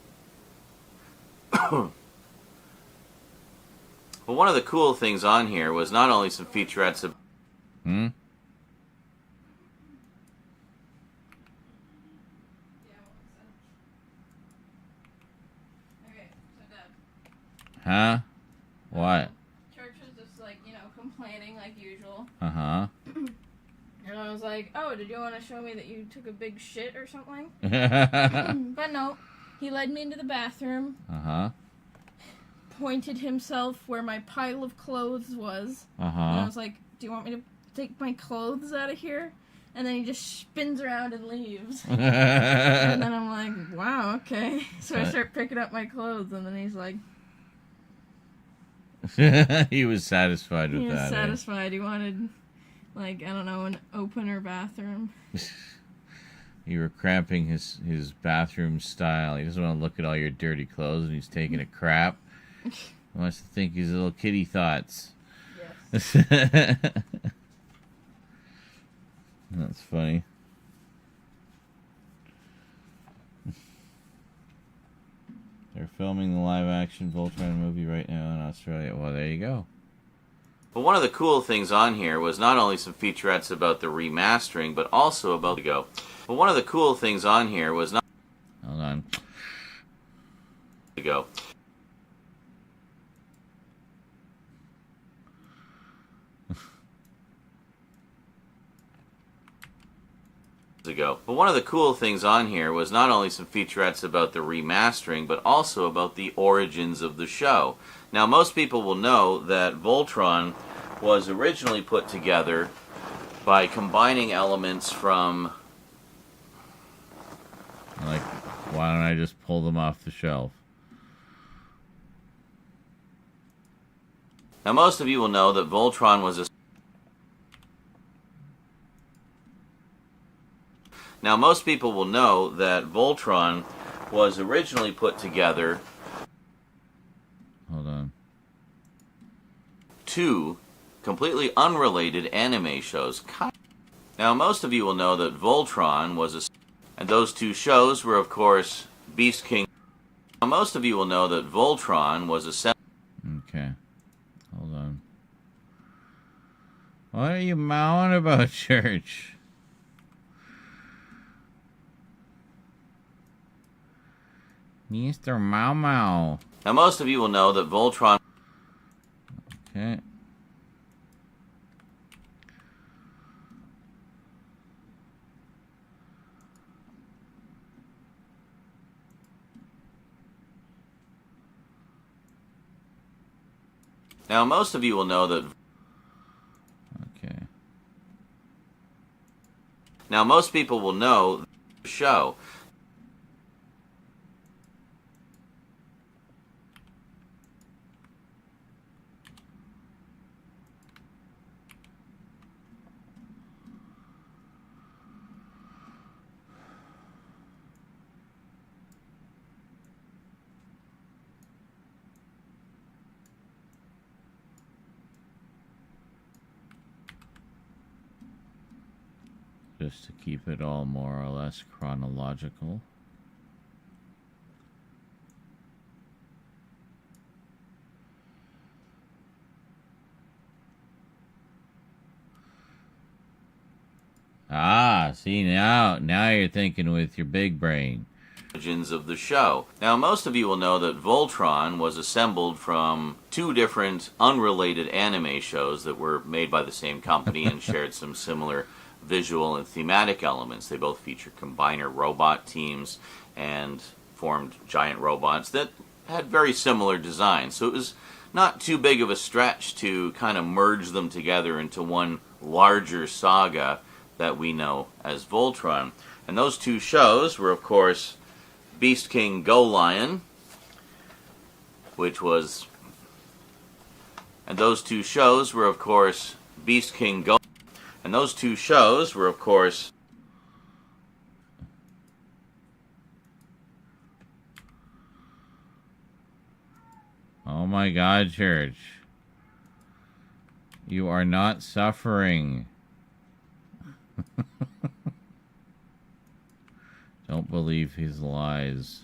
Well, one of the cool things on here was not only some featurettes of... Huh? What? Church was just like, complaining like usual. Uh-huh. And I was like, oh, did you want to show me that you took a big shit or something? But no. He led me into the bathroom. Uh-huh. Pointed himself where my pile of clothes was. Uh-huh. And I was like, do you want me to take my clothes out of here? And then he just spins around and leaves. And then I'm like, wow, okay. So I start picking up my clothes, and then he's like... He was satisfied with that. He was satisfied. He wanted, I don't know, an opener bathroom. You were cramping his bathroom style. He doesn't want to look at all your dirty clothes and he's taking a crap. He wants to think his little kitty thoughts. Yes. That's funny. They're filming the live-action Voltron movie right now in Australia. Well, there you go. But one of the cool things on here was not only some featurettes about the remastering, but also about the go. But one of the cool things on here was not... Hold on. To go. Ago. But one of the cool things on here was not only some featurettes about the remastering, but also about the origins of the show. Now, most people will know that Voltron was originally put together by combining elements from... Why don't I just pull them off the shelf? Now, most of you will know that Voltron was a... Now, most people will know that Voltron was originally put together... Hold on. Two completely unrelated anime shows. Now, most of you will know that Voltron was a... And those two shows were, of course, Beast King... Now, most of you will know that Voltron was a... Okay. Hold on. What are you mowing about, Church? Mr. Mau Mau. Now, most of you will know that Voltron... Okay. Now, most of you will know that... Okay. Now, most people will know the show. Just to keep it all more or less chronological. Ah, see, now you're thinking with your big brain. Origins of the show. Now, most of you will know that Voltron was assembled from two different unrelated anime shows that were made by the same company and shared some similar visual and thematic elements. They both featured combiner robot teams and formed giant robots that had very similar designs. So it was not too big of a stretch to kind of merge them together into one larger saga that we know as Voltron. And those two shows were, of course, Beast King Go Lion, which was... And those two shows were, of course, Beast King Go... And those two shows were, of course... Oh my God, Church. You are not suffering. Don't believe his lies.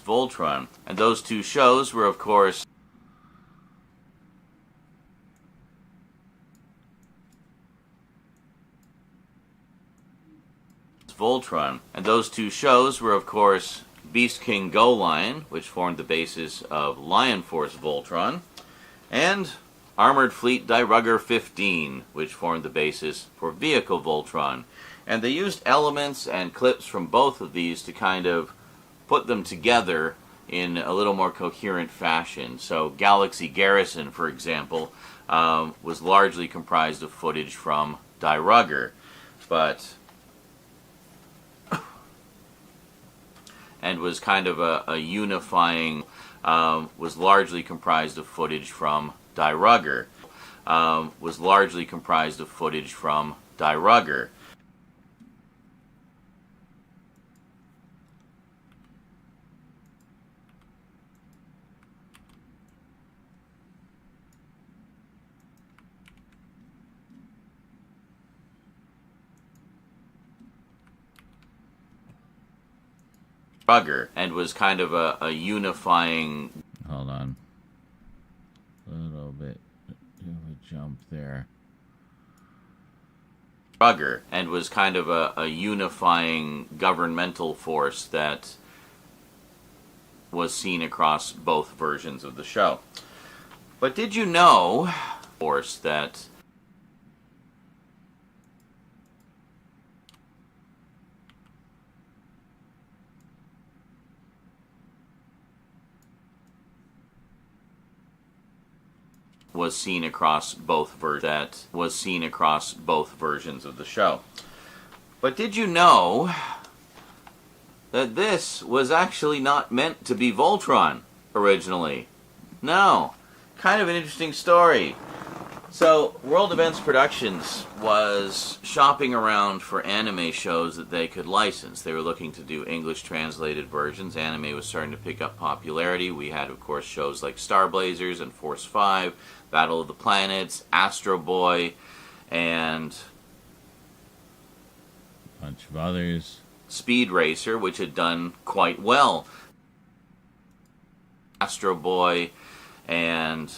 Voltron. And those two shows were, of course... Voltron. And those two shows were, of course, Beast King Go Lion, which formed the basis of Lion Force Voltron, and Armored Fleet Die Rugger 15, which formed the basis for Vehicle Voltron. And they used elements and clips from both of these to kind of put them together in a little more coherent fashion. So Galaxy Garrison, for example, was largely comprised of footage from Die Rugger, and was kind of a unifying, was largely comprised of footage from Die Rugger, was largely comprised of footage from Die Rugger. And was kind of a unifying... Hold on. A little bit of a jump there. And was kind of a unifying governmental force that was seen across both versions of the show. But did you know, force that... was seen across both versions of the show. But did you know that this was actually not meant to be Voltron originally? No. Kind of an interesting story. So, World Events Productions was shopping around for anime shows that they could license. They were looking to do English translated versions. Anime was starting to pick up popularity. We had, of course, shows like Star Blazers and Force 5, Battle of the Planets, Astro Boy, and a bunch of others. Speed Racer, which had done quite well. Astro Boy and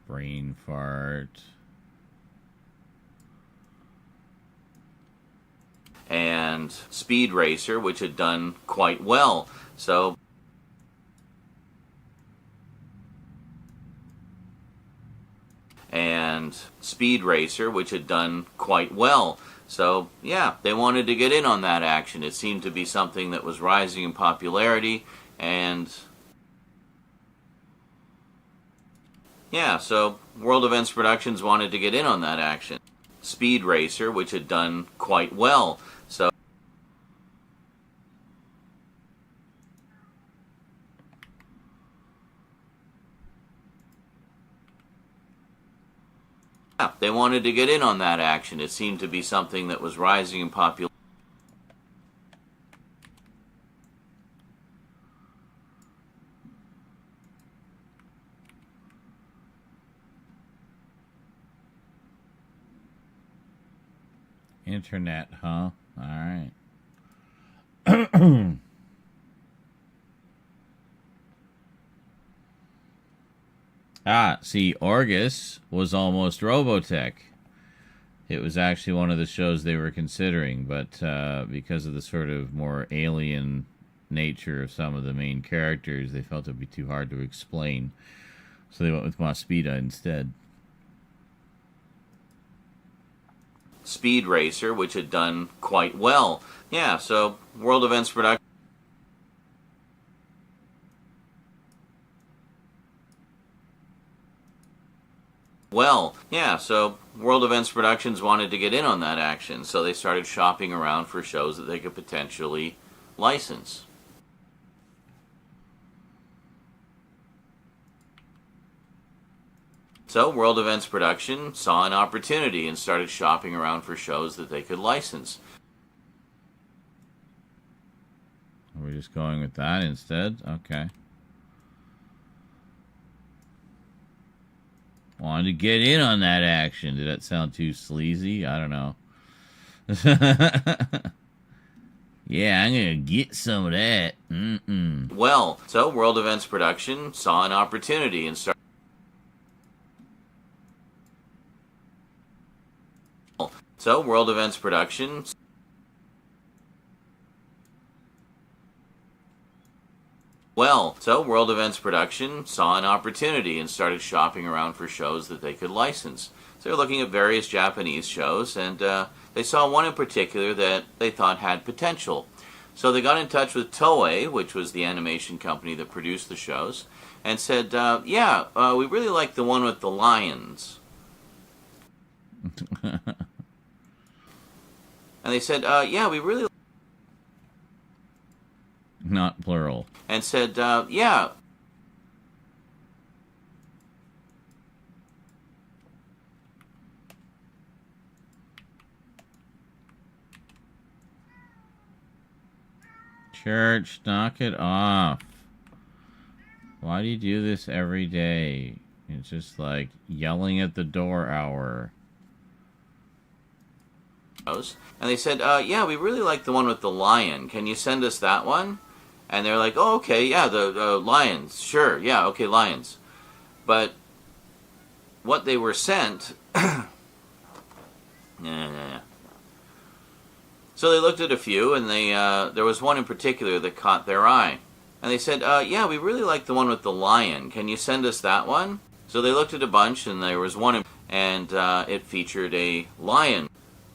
Brain Fart. And Speed Racer, which had done quite well. So and Speed Racer, which had done quite well. So, yeah, they wanted to get in on that action. It seemed to be something that was rising in popularity, and yeah, so World Events Productions wanted to get in on that action. Speed Racer, which had done quite well. So they wanted to get in on that action. It seemed to be something that was rising in popularity. Internet, huh? Alright. See, Orgus was almost Robotech. It was actually one of the shows they were considering, but because of the sort of more alien nature of some of the main characters, they felt it would be too hard to explain. So they went with Waspida instead. Speed Racer, which had done quite well. Yeah, so World Events Productions. Well, yeah, so World Events Productions wanted to get in on that action, so they started shopping around for shows that they could potentially license. So World Events Production saw an opportunity and started shopping around for shows that they could license. Are we just going with that instead? Okay. Wanted to get in on that action. Did that sound too sleazy? I don't know. Yeah, I'm gonna get some of that. Well, so World Events Production saw an opportunity and started. So World Events Production. Well, so World Events Production saw an opportunity and started shopping around for shows that they could license. So they were looking at various Japanese shows, and they saw one in particular that they thought had potential. So they got in touch with Toei, which was the animation company that produced the shows, and said, yeah, we really like the one with the lions. And they said, yeah, we really... Not plural. And said, yeah. Church, knock it off. Why do you do this every day? It's just like yelling at the door hour. And they said, yeah, we really like the one with the lion. Can you send us that one? And they're like, oh, okay, yeah, the lions. Sure, yeah, okay, lions. But what they were sent... So they looked at a few, and they there was one in particular that caught their eye. And they said, yeah, we really like the one with the lion. Can you send us that one? So they looked at a bunch, and there was one, and it featured a lion.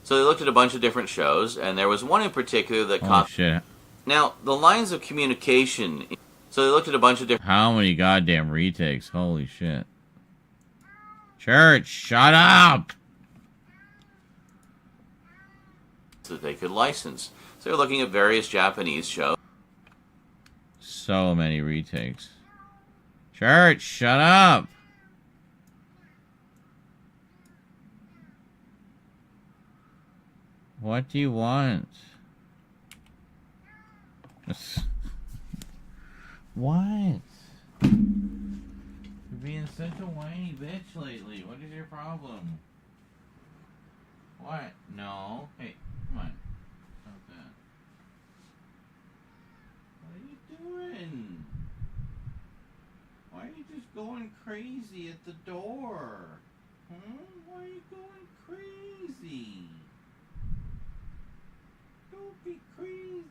So they looked at a bunch of different shows, and there was one in particular that caught... Shit. Now, the lines of communication... So they looked at a bunch of different... How many goddamn retakes? Holy shit. Church, shut up! that they could license. So they're looking at various Japanese shows. So many retakes. Church, shut up! What do you want? What? You're being such a whiny bitch lately. What is your problem? What? No. Hey, come on. Stop that. What are you doing? Why are you just going crazy at the door? Why are you going crazy? Don't be crazy.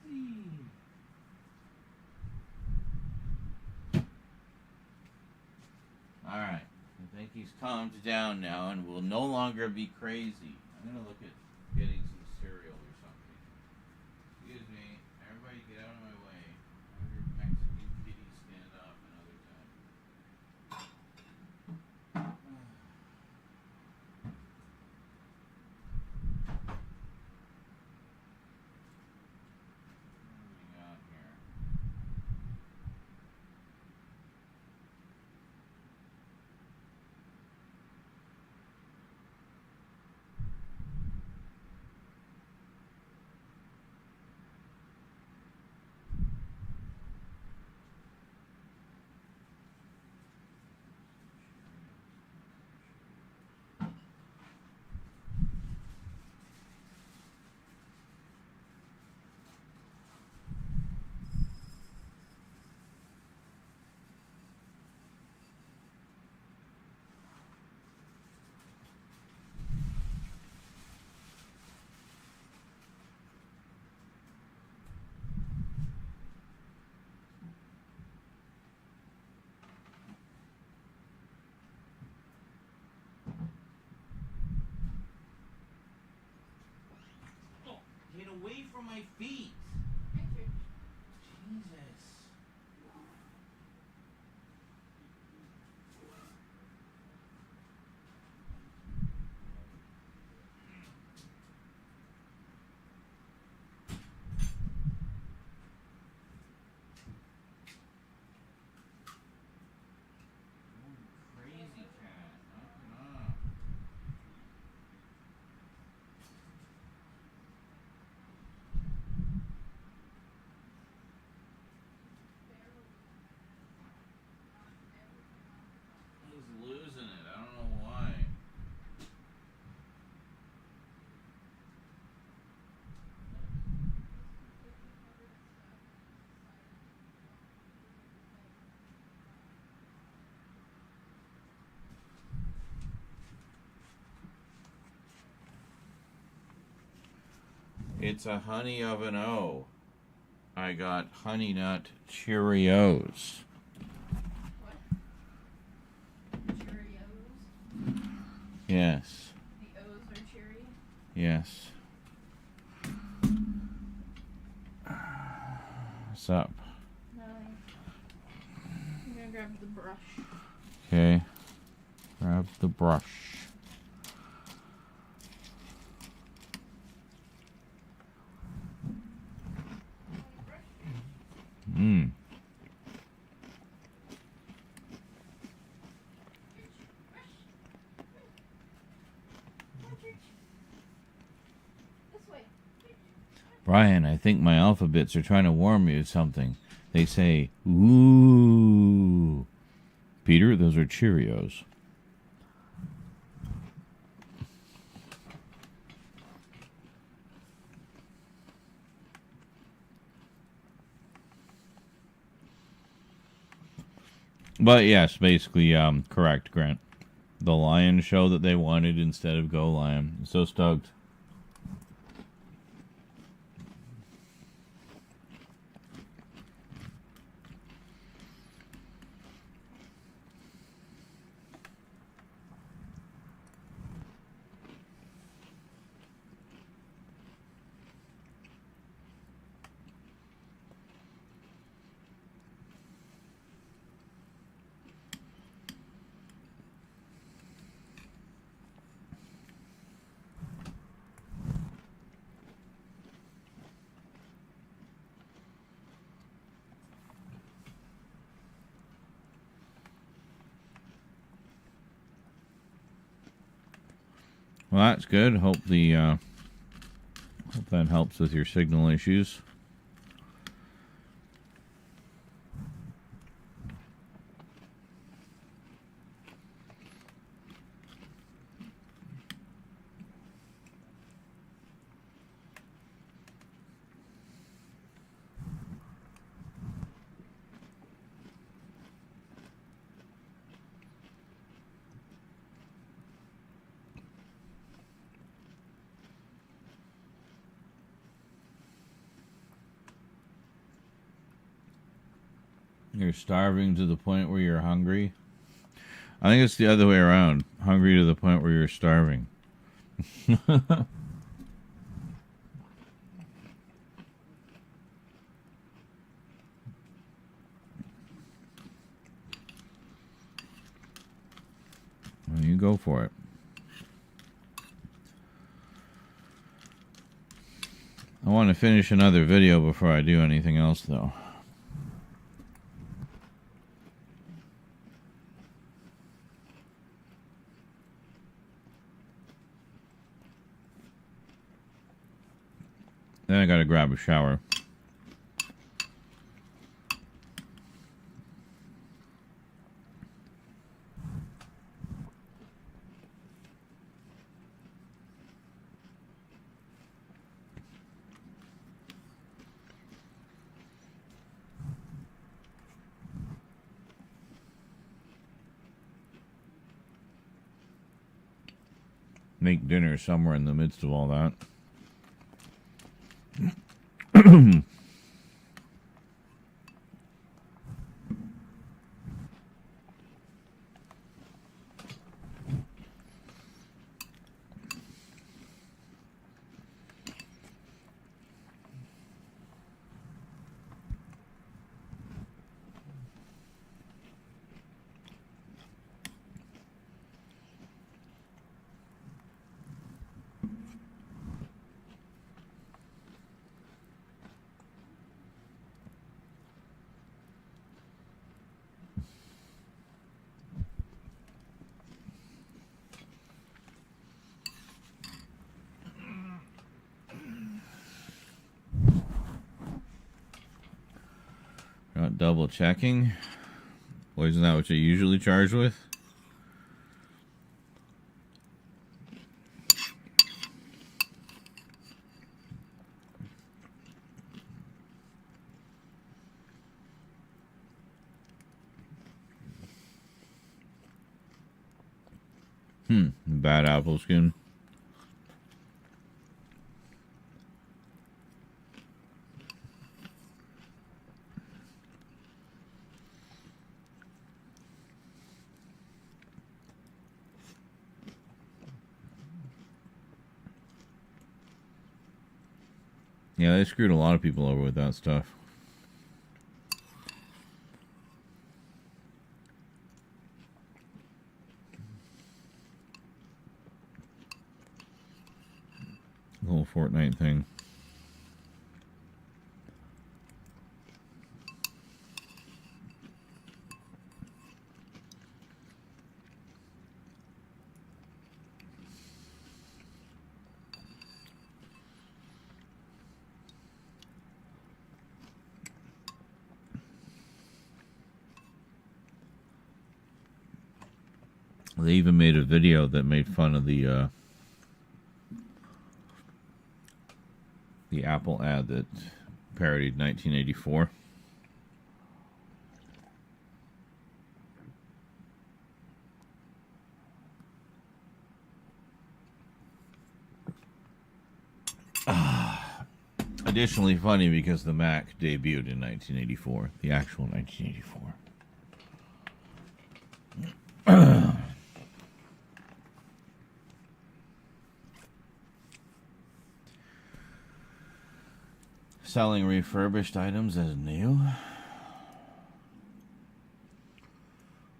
Alright. I think he's calmed down now and will no longer be crazy. I'm going to look at getting some cereal or something. Excuse me. Everybody get out of my way. Other Mexican kitties stand up another time. What do we got here? Get away from my feet! Jesus. Crazy cat. Knock it off. He's losing it. I don't know why. It's a honey of an O. I got Honey Nut Cheerios. Cheerios? Yes. The O's are cheery? Yes. What's up? I'm gonna grab the brush. Okay. Grab the brush. Mmm. Brian, I think my alphabets are trying to warn me of something. They say, ooh. Peter, those are Cheerios. But yes, basically, correct, Grant. The Lion show that they wanted instead of Go Lion. I'm so stoked. Well, that's good. Hope that helps with your signal issues. You're starving to the point where you're hungry. I think it's the other way around. Hungry to the point where you're starving. Well, you go for it. I want to finish another video before I do anything else, though. Then I gotta grab a shower. Make dinner somewhere in the midst of all that. Not double checking. Well, isn't that what you're usually charged with? Bad apple skin. Yeah, they screwed a lot of people over with that stuff. The whole Fortnite thing. They even made a video that made fun of the Apple ad that parodied 1984. Additionally funny because the Mac debuted in 1984, the actual 1984. Selling refurbished items as new?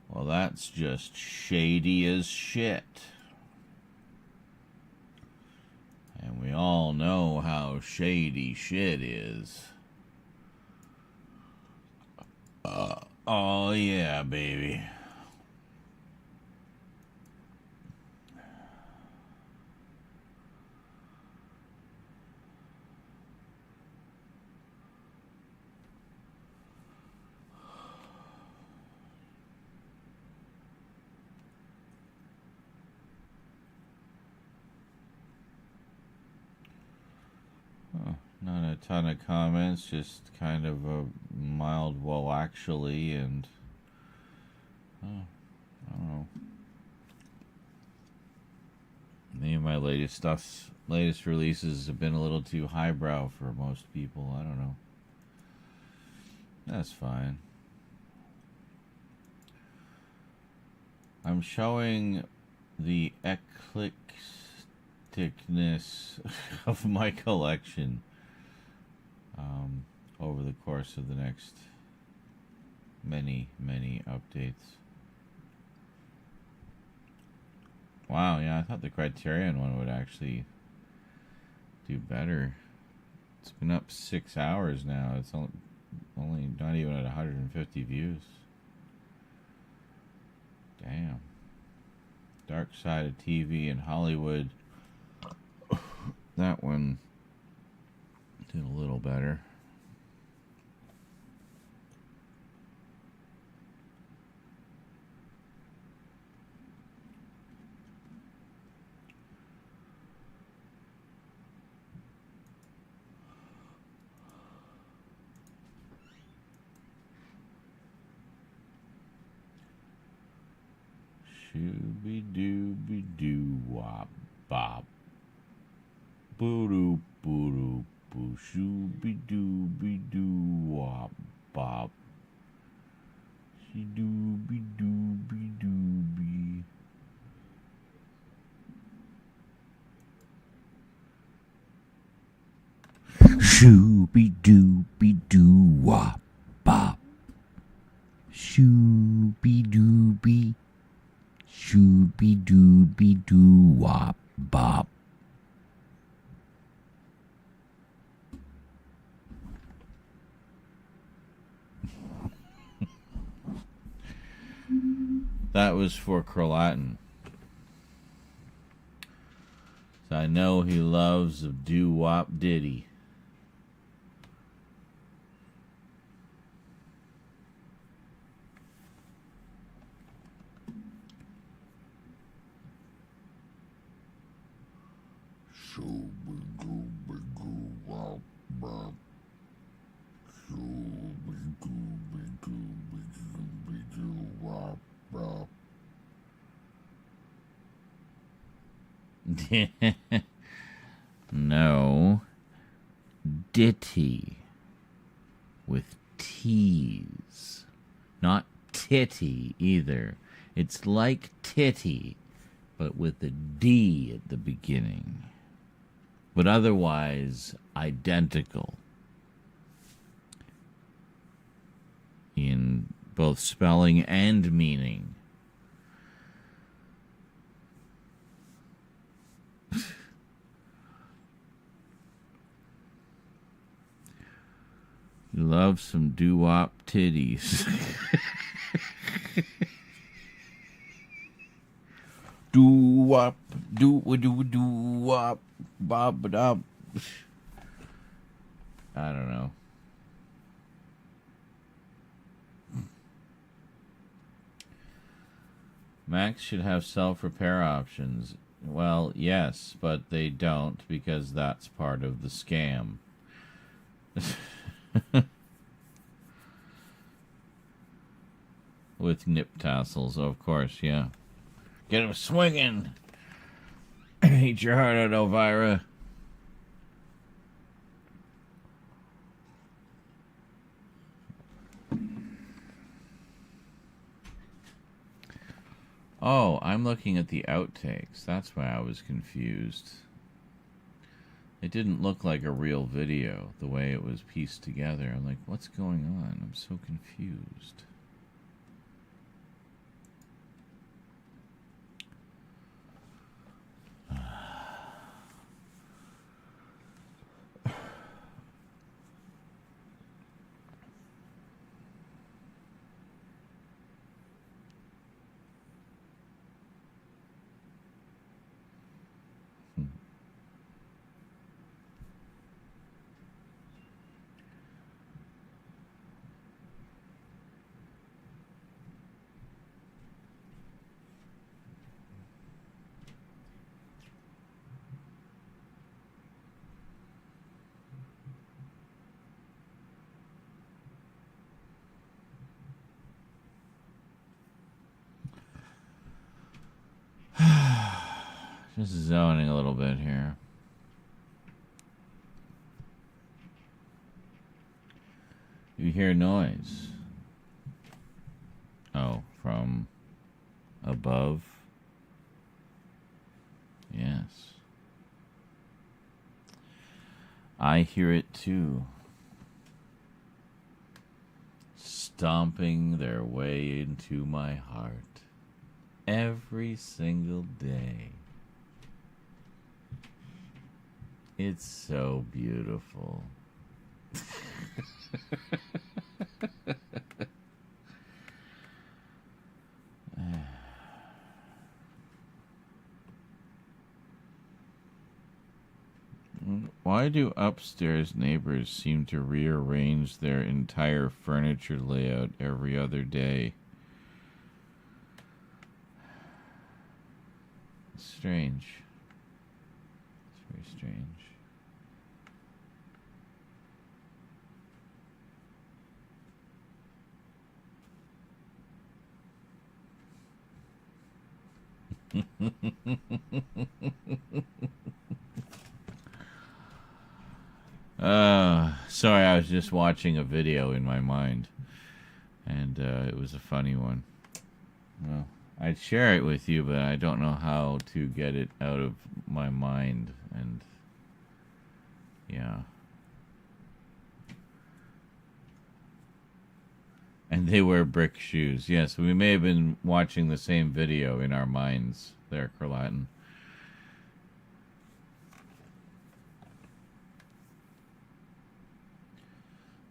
Well, that's just shady as shit. And we all know how shady shit is. Oh yeah, baby. Not a ton of comments, just kind of a mild well actually, and I don't know. Many of my latest releases have been a little too highbrow for most people. I don't know. That's fine. I'm showing the eclecticness of my collection over the course of the next many updates. Wow, yeah, I thought the Criterion one would actually do better. It's been up 6 hours now. It's only not even at 150 views. Damn. Dark Side of TV in Hollywood. That one did a little better. Shooby dooby doo wop bop. Boo doo boo boo. Shooby dooby doo wop bop. She dooby dooby dooby. Shooby dooby doo wop bop. Shooby dooby. Shooby dooby doo wop bop. That was for Crolatin. So I know he loves a doo-wop ditty. No. Ditty. With T's. Not titty either. It's like titty, but with a D at the beginning. But otherwise identical in both spelling and meaning. You love some doo-wop titties. Doo-wop, doo-wop, bob-a-dob. I don't know. Macs should have self-repair options. Well, yes, but they don't because that's part of the scam. With nip tassels, of course, yeah. Get him swinging. Eat your heart out, Elvira. Oh, I'm looking at the outtakes. That's why I was confused. It didn't look like a real video, the way it was pieced together. I'm like, what's going on? I'm so confused. Just zoning a little bit here. You hear noise. Oh, from above? Yes. I hear it too. Stomping their way into my heart every single day. It's so beautiful. Why do upstairs neighbors seem to rearrange their entire furniture layout every other day? It's strange. It's very strange. Sorry, I was just watching a video in my mind, and it was a funny one. Well, I'd share it with you, but I don't know how to get it out of my mind, and yeah. And they wear brick shoes. Yes, we may have been watching the same video in our minds there, Carlatin.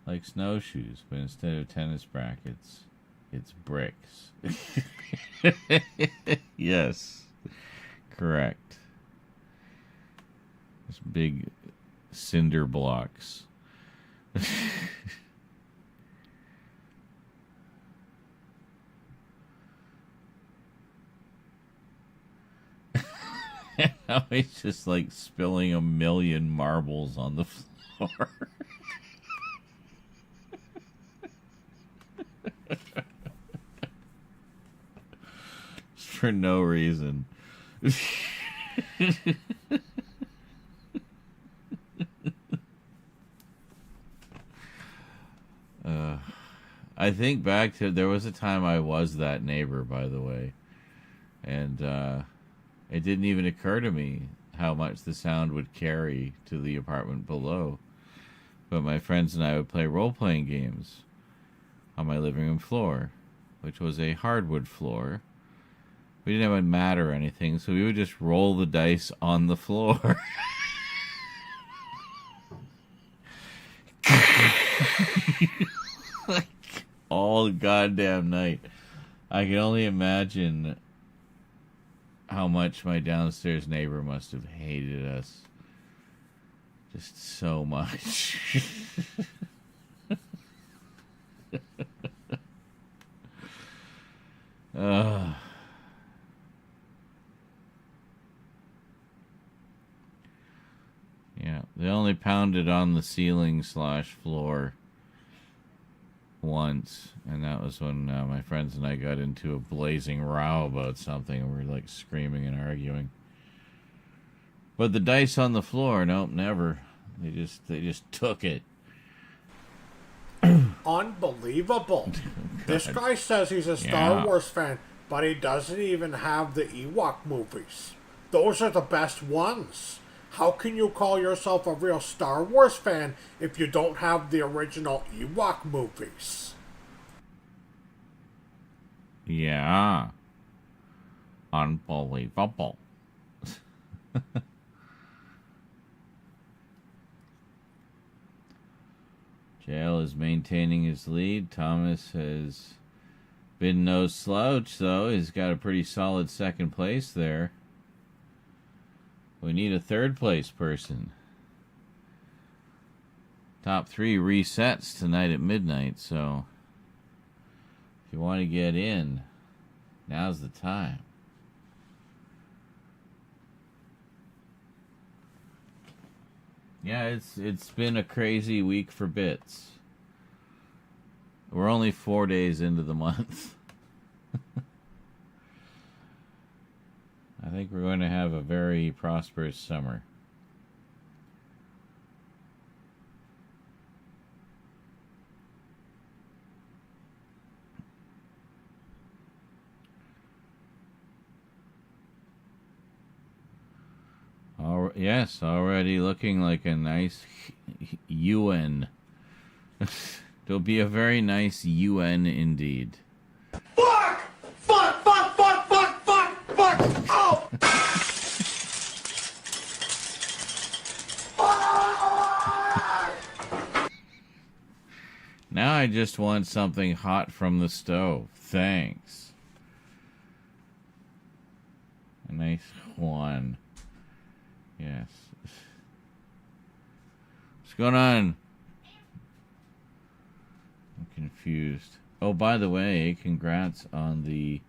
Like snowshoes, but instead of tennis brackets, it's bricks. Yes, correct. It's big cinder blocks. Now he's just like spilling a million marbles on the floor. For no reason. I think back to, there was a time I was that neighbor, by the way, and it didn't even occur to me how much the sound would carry to the apartment below. But my friends and I would play role-playing games on my living room floor, which was a hardwood floor. We didn't have a mat or anything, so we would just roll the dice on the floor. Like, all goddamn night. I can only imagine how much my downstairs neighbor must have hated us. Just so much. Yeah, they only pounded on the ceiling / floor once, and that was when my friends and I got into a blazing row about something, and we were like screaming and arguing. But the dice on the floor, nope, never. They just took it. Unbelievable. This guy says he's a Star Wars fan, but he doesn't even have the Ewok movies. Those are the best ones. How can you call yourself a real Star Wars fan if you don't have the original Ewok movies? Yeah. Unbelievable. JL is maintaining his lead. Thomas has been no slouch, though. He's got a pretty solid second place there. We need a third place person. Top 3 resets tonight at midnight, so if you want to get in, now's the time. Yeah, it's been a crazy week for bits. We're only 4 days into the month. I think think we're going to have a very prosperous summer. Yes, already looking like a nice UN. It'll be a very nice UN indeed. Fuck! Fuck! Fuck! Fuck! Fuck! Fuck! Fuck! Oh! Now I just want something hot from the stove. Thanks. A nice one. Yes. What's going on? I'm confused. Oh, by the way, congrats on the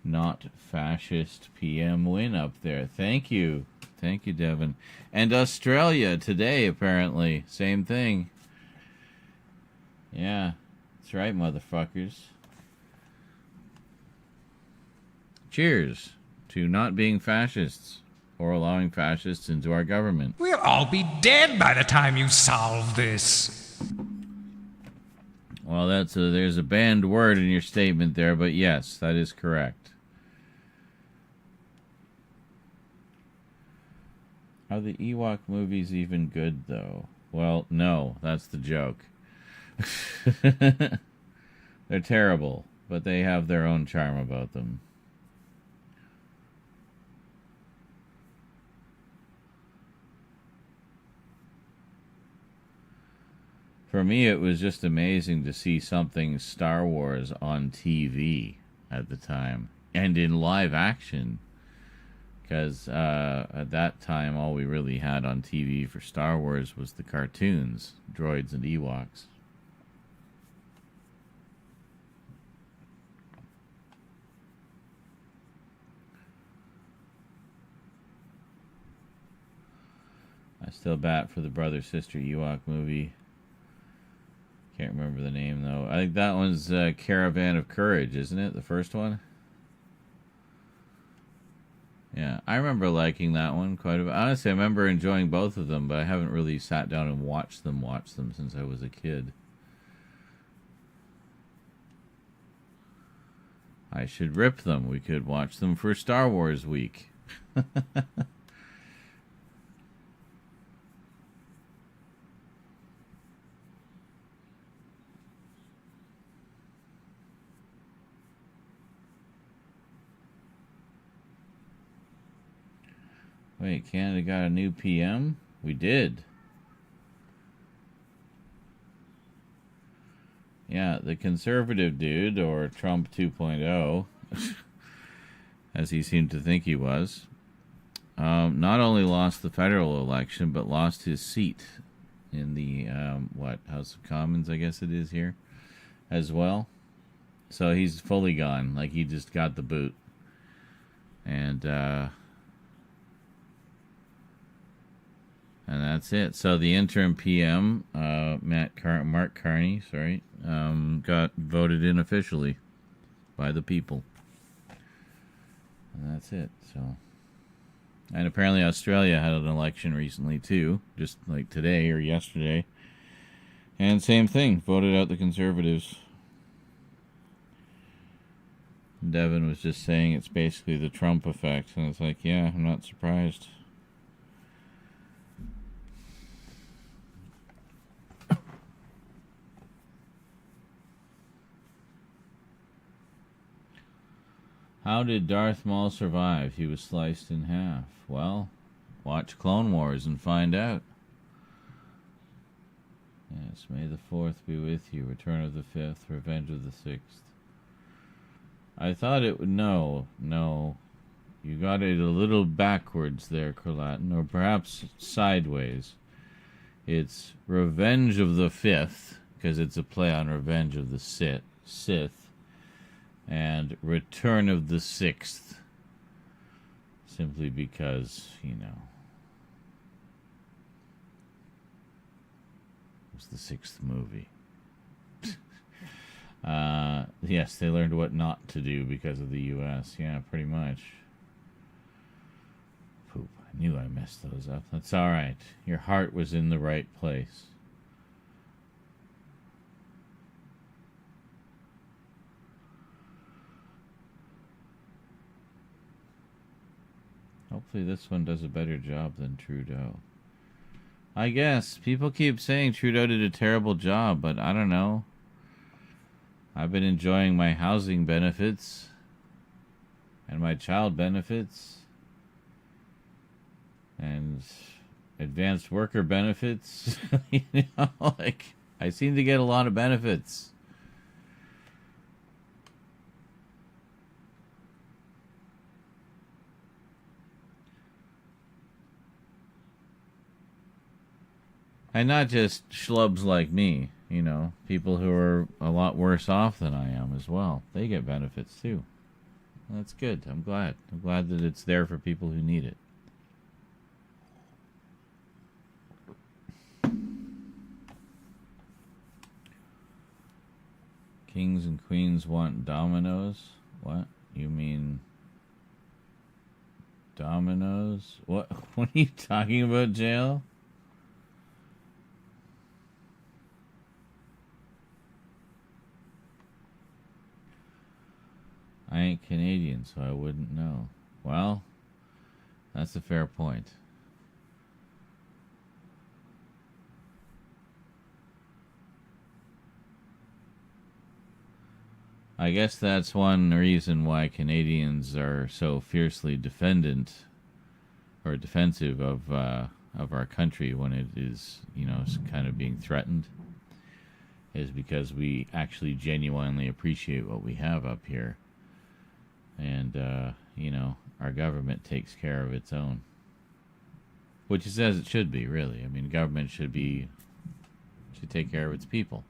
not fascist PM win up there. Thank you. Thank you, Devin. And Australia today, apparently. Same thing. Yeah. That's right, motherfuckers. Cheers to not being fascists or allowing fascists into our government. We'll all be dead by the time you solve this. Well, there's a banned word in your statement there, but yes, that is correct. Are the Ewok movies even good, though? Well, no, that's the joke. They're terrible, but they have their own charm about them. For me, it was just amazing to see something Star Wars on TV at the time, and in live action. Because at that time, all we really had on TV for Star Wars was the cartoons, droids and Ewoks. I still bat for the brother-sister Ewok movie. Can't remember the name, though. I think that one's Caravan of Courage, isn't it? The first one? Yeah, I remember liking that one quite a bit. Honestly, I remember enjoying both of them, but I haven't really sat down and watched them since I was a kid. I should rip them. We could watch them for Star Wars week. Wait, Canada got a new PM? We did. Yeah, the conservative dude, or Trump 2.0, as he seemed to think he was, not only lost the federal election, but lost his seat in the, House of Commons, I guess it is here, as well. So he's fully gone. Like, he just got the boot. And that's it. So the interim PM, Mark Carney, got voted in officially by the people. And that's it. So, and apparently Australia had an election recently too, just like today or yesterday. And same thing, voted out the Conservatives. Devin was just saying it's basically the Trump effect, and it's like, yeah, I'm not surprised. How did Darth Maul survive? He was sliced in half. Well, watch Clone Wars and find out. Yes, may the 4th be with you. Return of the 5th, Revenge of the 6th. I thought it would... No. You got it a little backwards there, Kurlatin, or perhaps sideways. It's Revenge of the 5th, because it's a play on Revenge of the Sith. And Return of the 6th. Simply because, it was the 6th movie. Yes, they learned what not to do because of the U.S. Yeah, pretty much. Knew I messed those up. That's alright. Your heart was in the right place. Hopefully this one does a better job than Trudeau. I guess. People keep saying Trudeau did a terrible job, but I don't know. I've been enjoying my housing benefits and my child benefits and advanced worker benefits. You know, like, I seem to get a lot of benefits. And not just schlubs like me, you know, people who are a lot worse off than I am as well. They get benefits too. That's good. I'm glad. I'm glad that it's there for people who need it. Kings and queens want dominoes? What? You mean dominoes? What? What are you talking about, Jail? I ain't Canadian, so I wouldn't know. Well, that's a fair point. I guess that's one reason why Canadians are so fiercely defensive of our country when it is, you know, kind of being threatened, is because we actually genuinely appreciate what we have up here. And, you know, our government takes care of its own. Which it says it should be, really. I mean, government should take care of its people.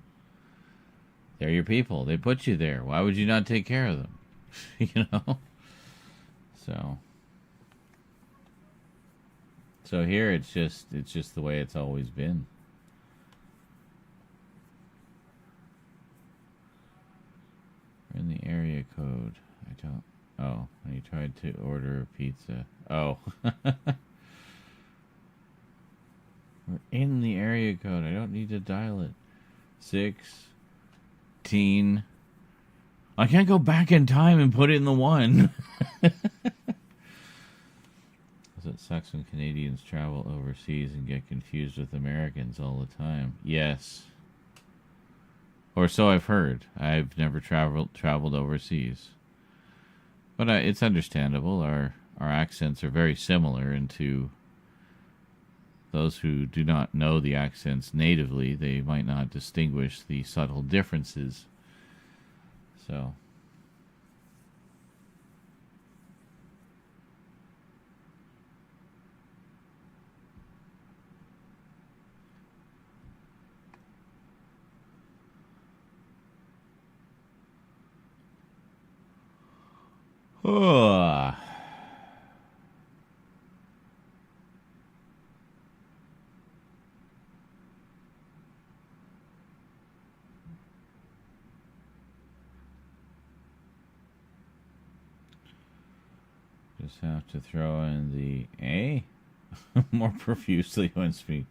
They're your people. They put you there. Why would you not take care of them? You know? So here it's just the way it's always been. We're in the area code. I don't... Oh, when you tried to order a pizza. Oh. We're in the area code. I don't need to dial it. 16. I can't go back in time and put it in the 1. It sucks when Canadians travel overseas and get confused with Americans all the time. Yes. Or so I've heard. I've never traveled overseas. But it's understandable. Our accents are very similar, and to those who do not know the accents natively, they might not distinguish the subtle differences. So... Oh. Just have to throw in the A more profusely once we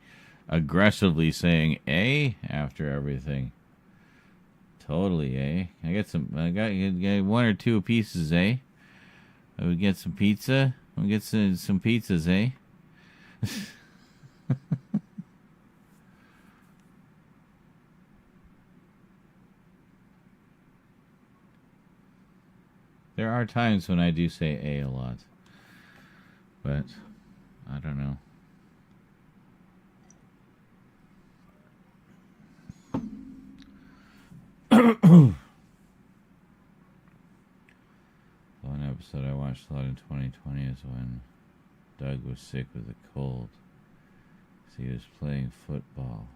aggressively saying A after everything. Totally, eh? I got one or two pieces, eh? I would get some pizza. We'll get some pizzas, eh? There are times when I do say A a lot. But, I don't know. One episode I watched a lot in 2020 is when Doug was sick with a cold. So he was playing football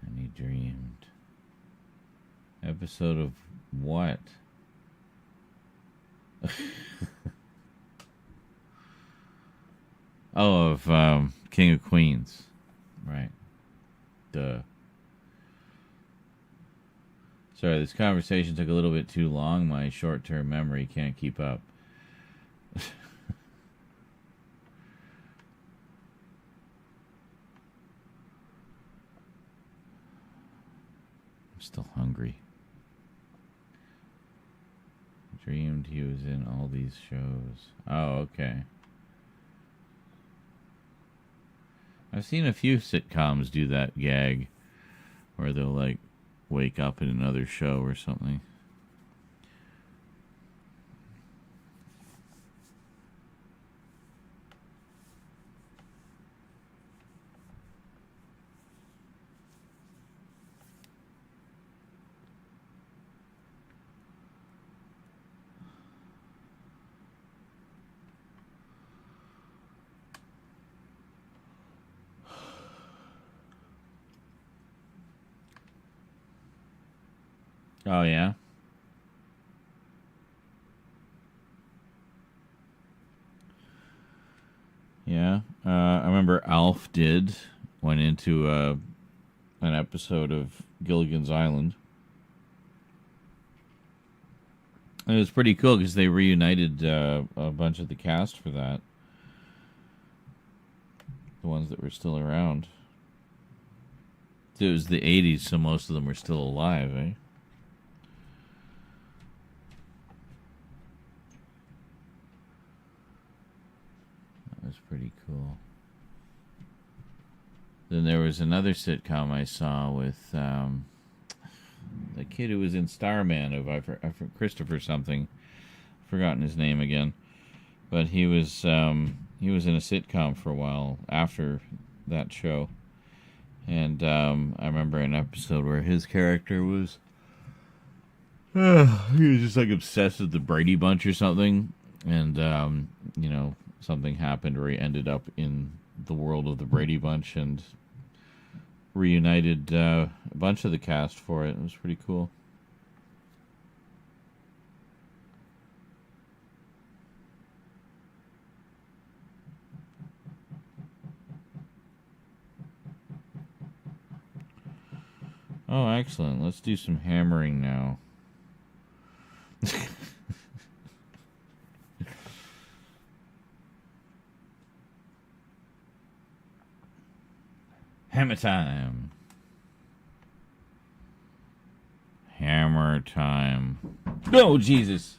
and he dreamed. Episode of what? Oh, of King of Queens. Right. Duh. Sorry, this conversation took a little bit too long. My short-term memory can't keep up. Still hungry. Dreamed he was in all these shows. Oh, okay. I've seen a few sitcoms do that gag where they'll like wake up in another show or something. Oh, yeah? Yeah. I remember Alf went into an episode of Gilligan's Island. And it was pretty cool because they reunited a bunch of the cast for that. The ones that were still around. It was the 80s, so most of them were still alive, eh? That was pretty cool. Then there was another sitcom I saw with the kid who was in Starman of Christopher something. I've forgotten his name again, but he was in a sitcom for a while after that show, and I remember an episode where his character was he was just like obsessed with the Brady Bunch or something, and something happened where he ended up in the world of the Brady Bunch and reunited a bunch of the cast for it. It was pretty cool. Oh, excellent. Let's do some hammering now. Hammer time. Hammer time. Oh, Jesus.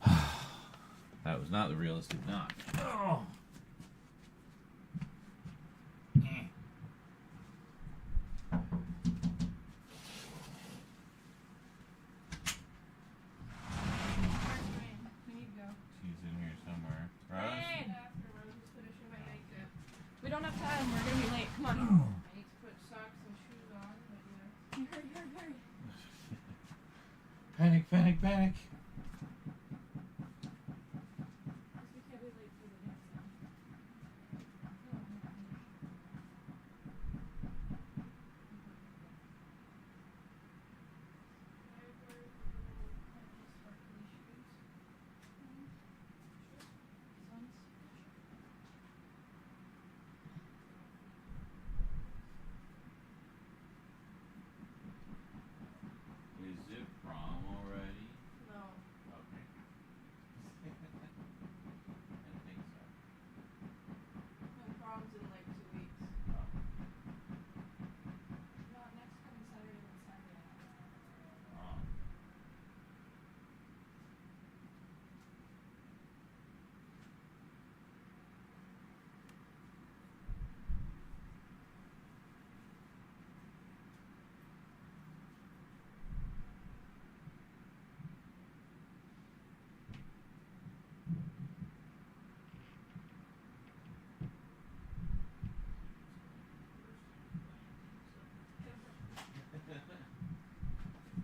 That was not the realistic knock. Oh. We don't have time. We're gonna be late. Come on. I need to put socks and shoes on. Hurry, hurry, hurry. Panic, panic, panic. We can't be late for the next one. Is it prom already? No. Okay. I think so. My prom's in like 2 weeks. Oh. Not next coming Saturday, but Sunday. Oh.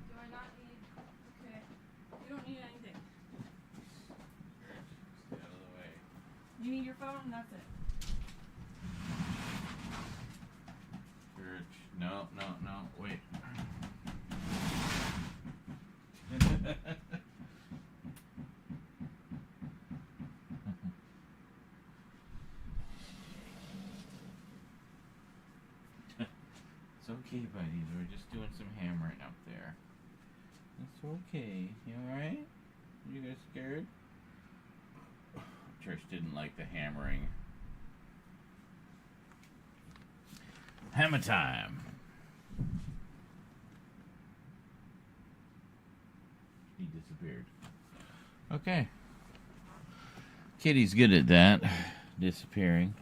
Do I not need... Okay. You don't need anything. Stay out of the way. You need your phone and that's it. Church. No, no, no. Wait. It's okay, buddies. We're just doing some hammering up there. It's okay. You alright? You guys scared? Church didn't like the hammering. Hammer time. disappeared. Okay. Kitty's good at that. Disappearing.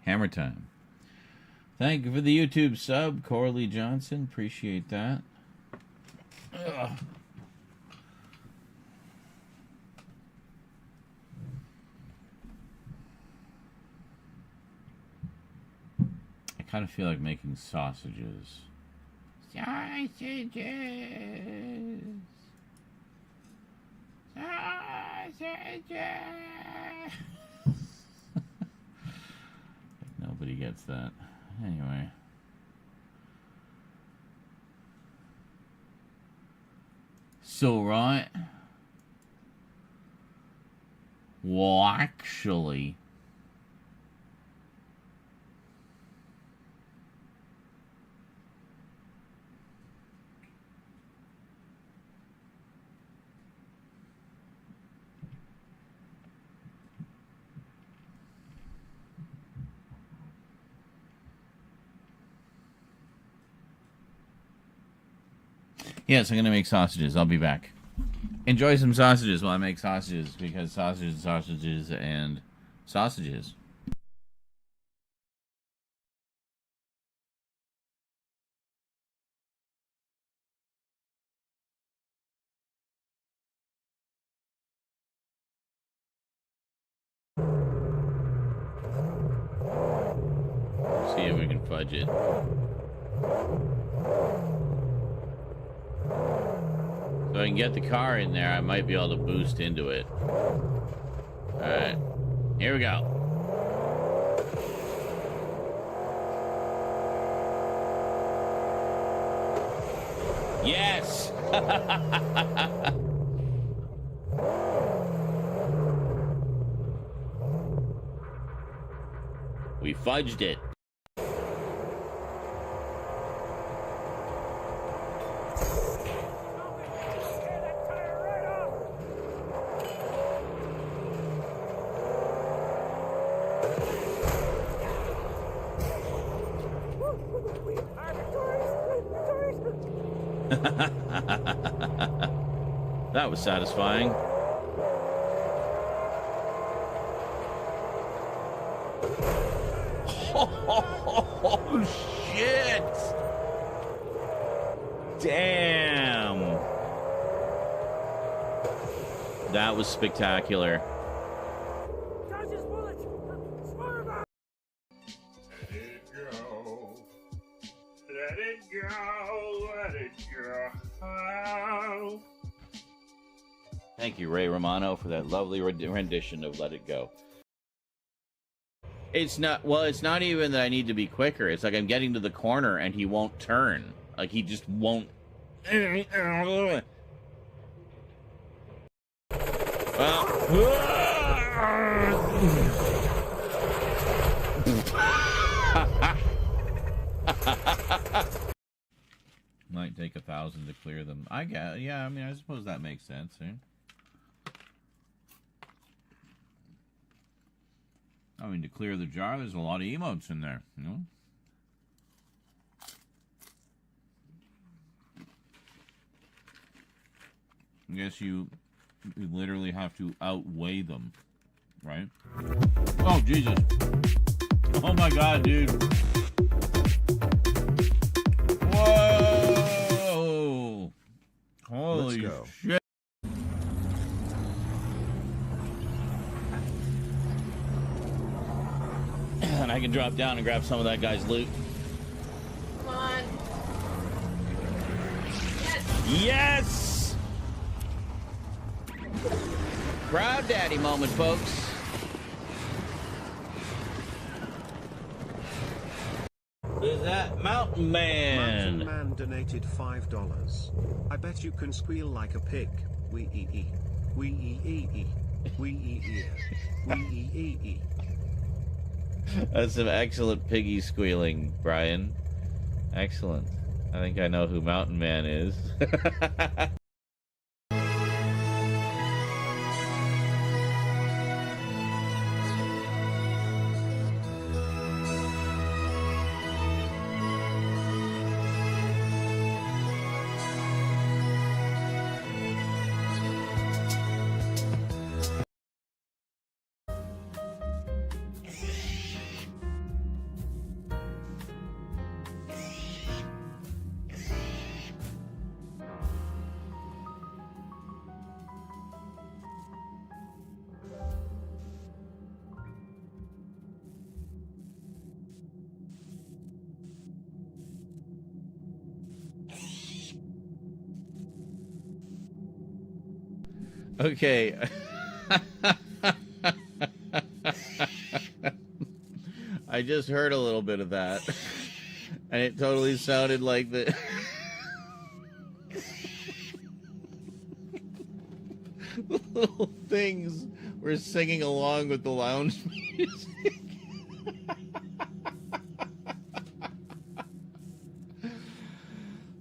Hammer time. Thank you for the YouTube sub, Corley Johnson. Appreciate that. Ugh. I kind of feel like making sausages. Sausages. Sausages. Nobody gets that. Anyway. So, right. Well, actually, yes, I'm going to make sausages. I'll be back. Enjoy some sausages while I make sausages, because sausages, and sausages. See if we can fudge it. So I can get the car in there, I might be able to boost into it. Alright. Here we go. Yes! We fudged it. That was satisfying. Oh, shit! Damn! That was spectacular. Thank you, Ray Romano, for that lovely rendition of Let It Go. It's not, well, it's not even that I need to be quicker. It's like I'm getting to the corner and he won't turn. Like, he just won't. Well. Might take 1,000 to clear them. I guess, yeah, I mean, I suppose that makes sense, eh? I mean, to clear the jar, there's a lot of emotes in there, you know? I guess you literally have to outweigh them, right? Oh, Jesus. Oh, my God, dude. Whoa! Holy shit. And I can drop down and grab some of that guy's loot. Come on. Yes! Proud daddy moment, folks. Who's that? Mountain Man. Mountain Man donated $5. I bet you can squeal like a pig. Wee-ee-ee. Wee-ee-ee-ee. Wee-ee-ee. Wee-ee-ee-ee. That's some excellent piggy squealing, Brian. Excellent. I think I know who Mountain Man is. Okay. I just heard a little bit of that. And it totally sounded like the... the little things were singing along with the lounge music.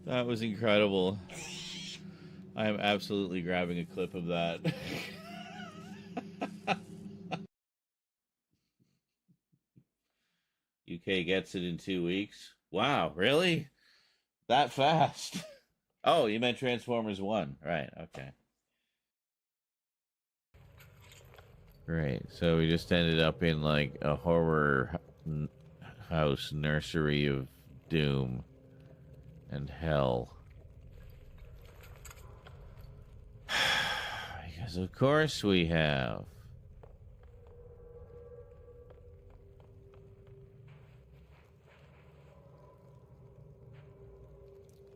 That was incredible. I am absolutely grabbing a clip of that. UK gets it in 2 weeks. Wow, really? That fast? Oh, you meant Transformers 1. Right, okay. Great. So we just ended up in like a horror house nursery of doom and hell. Because of course we have.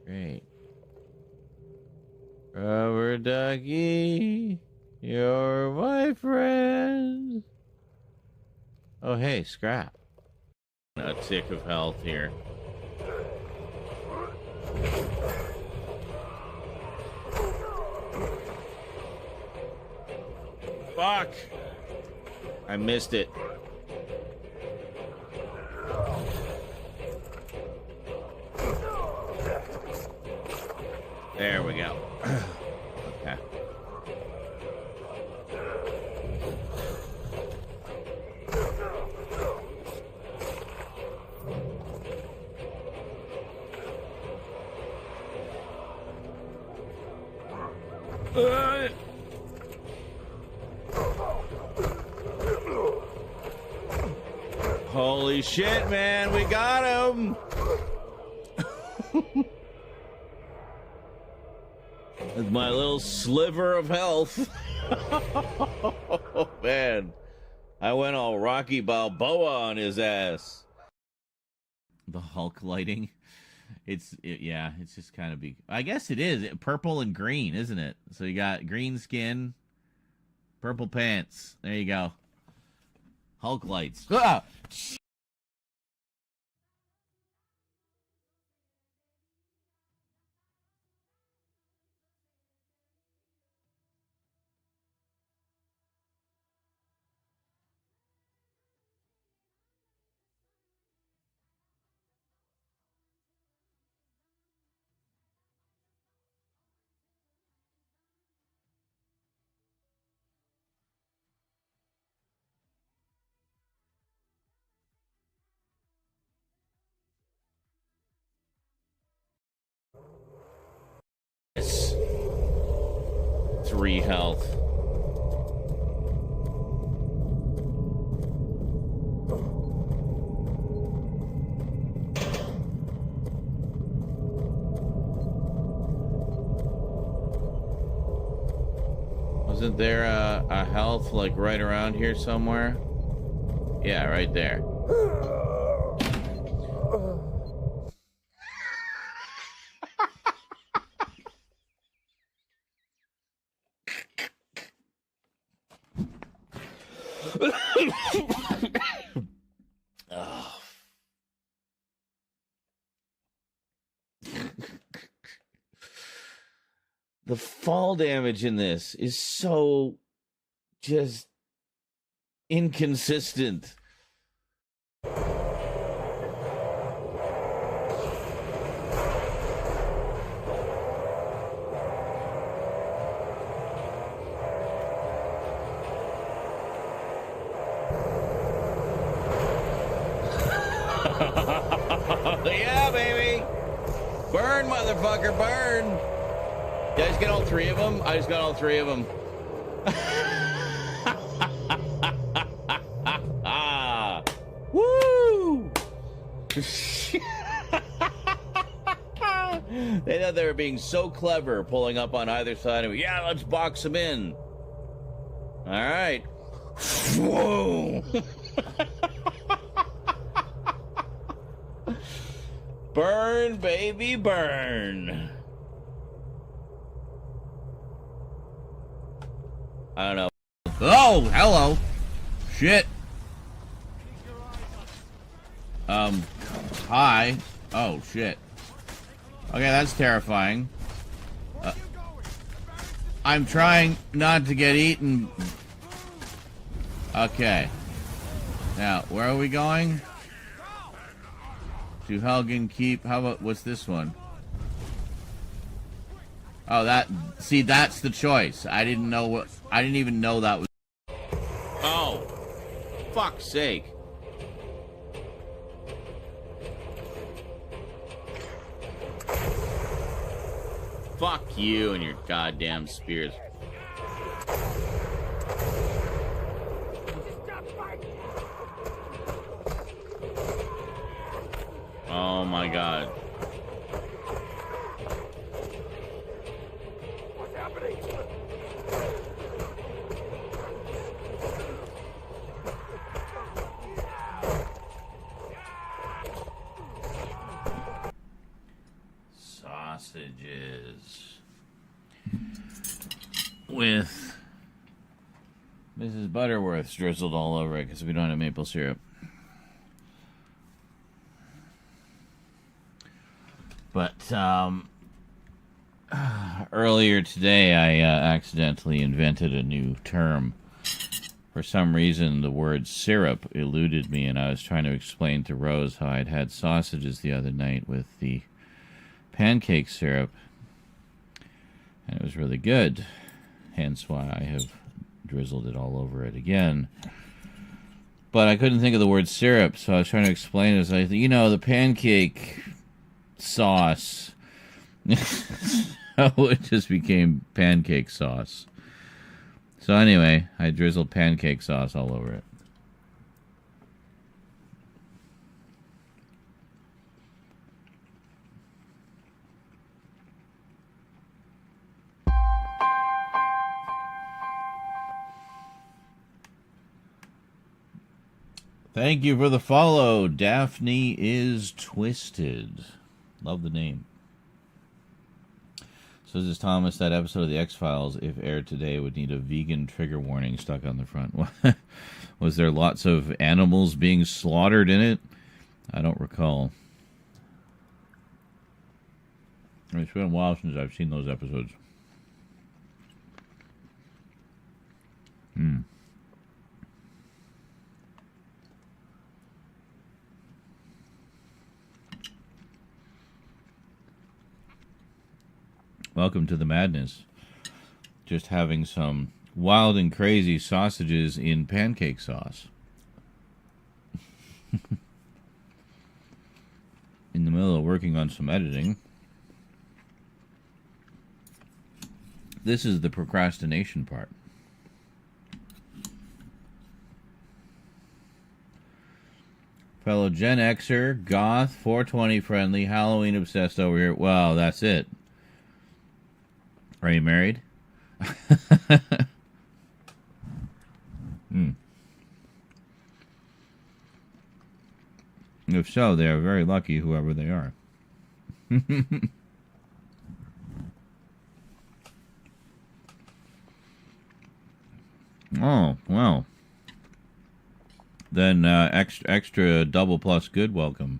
Great. Rubber ducky, you're my friend. Oh, hey, Scrap. A tick of health here. Fuck! I missed it. There we go. Okay. Holy shit, man, we got him! With my little sliver of health. Oh, man. I went all Rocky Balboa on his ass. The Hulk lighting. Yeah, it's just kind of big. I guess it is. Purple and green, isn't it? So you got green skin, purple pants. There you go. Hulk lights. Ah! Yes. 3 health. Wasn't there a health like right around here somewhere? Yeah, right there. Oh. The fall damage in this is so just inconsistent. Yeah, baby. Burn, motherfucker, burn. You guys get all 3 of them? I just got all 3 of them. Woo! They thought they were being so clever, pulling up on either side of me. Yeah, let's box them in. All right. Whoa! Burn, baby, burn. I don't know. Oh, hello. Shit. Hi. Oh, shit. Okay, that's terrifying. I'm trying not to get eaten. Okay. Now, where are we going? To Helgen Keep. How about, what's this one? Oh, see, that's the choice. I didn't even know that was... Oh. Fuck's sake. Fuck you and your goddamn spears. Oh my god. What's happening? Sausages. With Mrs. Butterworth's drizzled all over it because we don't have maple syrup. But earlier today I accidentally invented a new term. For some reason the word syrup eluded me, and I was trying to explain to Rose how I'd had sausages the other night with the pancake syrup, and it was really good, hence why I have drizzled it all over it again. But I couldn't think of the word syrup, so I was trying to explain it as the pancake sauce. So it just became pancake sauce. So anyway, I drizzled pancake sauce all over it. Thank you for the follow. Daphne is Twisted. Love the name. So this is Thomas. That episode of The X-Files, if aired today, would need a vegan trigger warning stuck on the front. Was there lots of animals being slaughtered in it? I don't recall. It's been a while since I've seen those episodes. Welcome to the madness. Just having some wild and crazy sausages in pancake sauce. In the middle of working on some editing. This is the procrastination part. Fellow Gen Xer, goth, 420 friendly, Halloween obsessed over here. Well, that's it. Are you married? If so, they are very lucky, whoever they are. Oh, well. Then extra double plus good welcome.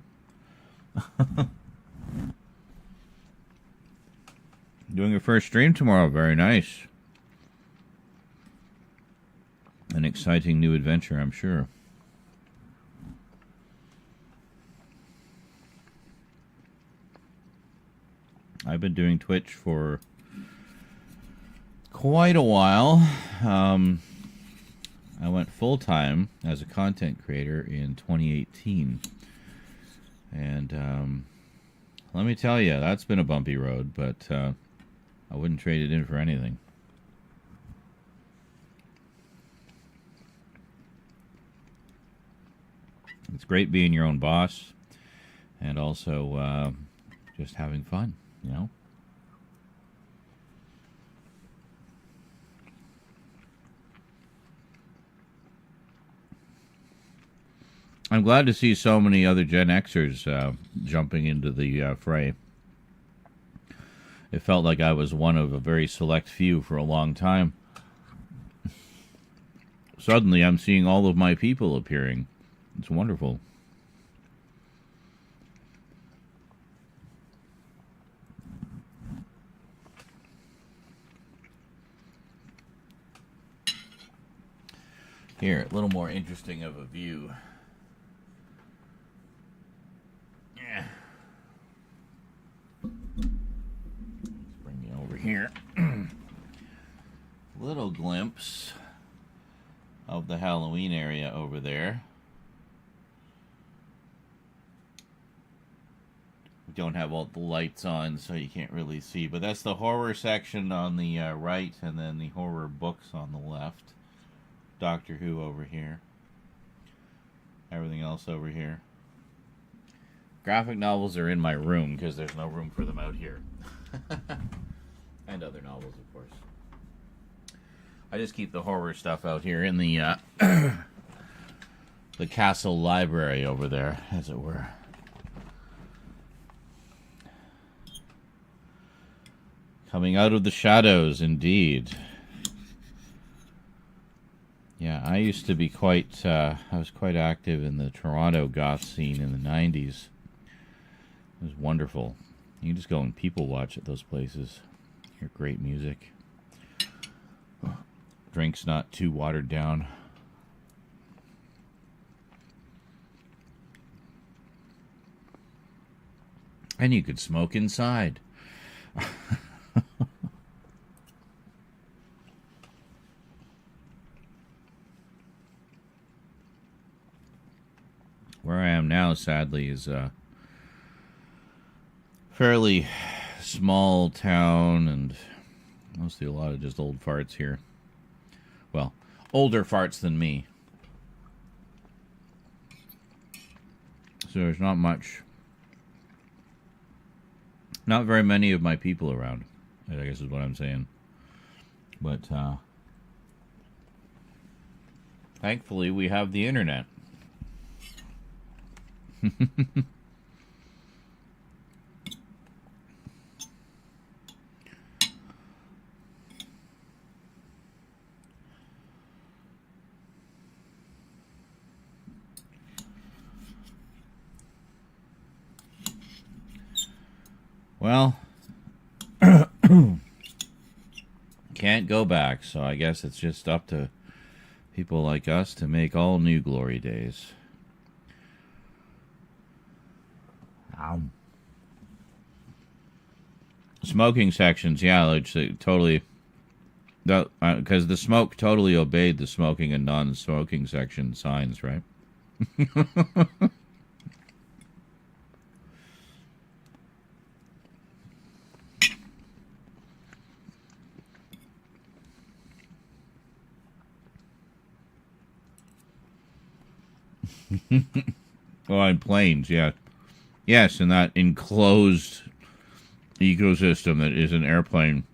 Doing your first stream tomorrow. Very nice. An exciting new adventure, I'm sure. I've been doing Twitch for quite a while. I went full-time as a content creator in 2018. And let me tell you, that's been a bumpy road, but I wouldn't trade it in for anything. It's great being your own boss and also just having fun, you know? I'm glad to see so many other Gen Xers jumping into the fray. It felt like I was one of a very select few for a long time. Suddenly I'm seeing all of my people appearing. It's wonderful. Here, a little more interesting of a view. Yeah. Let's bring you over here. Little glimpse of the Halloween area over there. We don't have all the lights on, so you can't really see, but that's the horror section on the right, and then the horror books on the left. Doctor Who over here. Everything else over here. Graphic novels are in my room because there's no room for them out here. And other novels, of course. I just keep the horror stuff out here in the the castle library over there, as it were. Coming out of the shadows, indeed. Yeah, I used to be quite, I was quite active in the Toronto goth scene in the 90s. It was wonderful. You can just go and people watch at those places. Hear great music. Drinks not too watered down. And you could smoke inside. Where I am now, sadly, is a fairly small town, and mostly a lot of just old farts here. Well, older farts than me. So there's not much. Not very many of my people around, I guess is what I'm saying. But, thankfully, we have the internet. Well, can't go back, so I guess it's just up to people like us to make all new glory days. Smoking sections, yeah, it's totally, because the smoke totally obeyed the smoking and non-smoking section signs, right? Oh, in planes, yeah. Yes, in that enclosed ecosystem that is an airplane.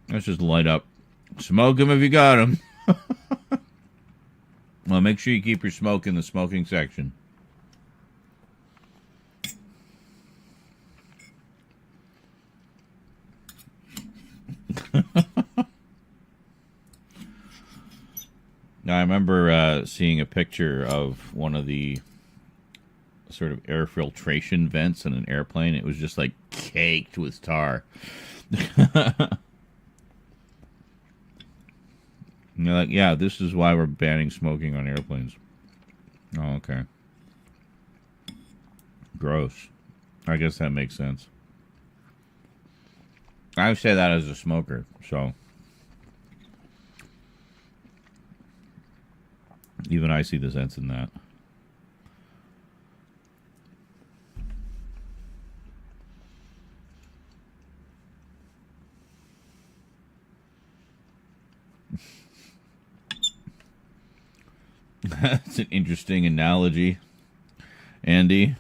Let's just light up. Smoke them if you got them. Well, make sure you keep your smoke in the smoking section. Now, I remember seeing a picture of one of the sort of air filtration vents in an airplane. It was just like caked with tar. And they're like, yeah, this is why we're banning smoking on airplanes. Oh, okay. Gross. I guess that makes sense. I would say that as a smoker, so even I see the sense in that. That's an interesting analogy, Andy.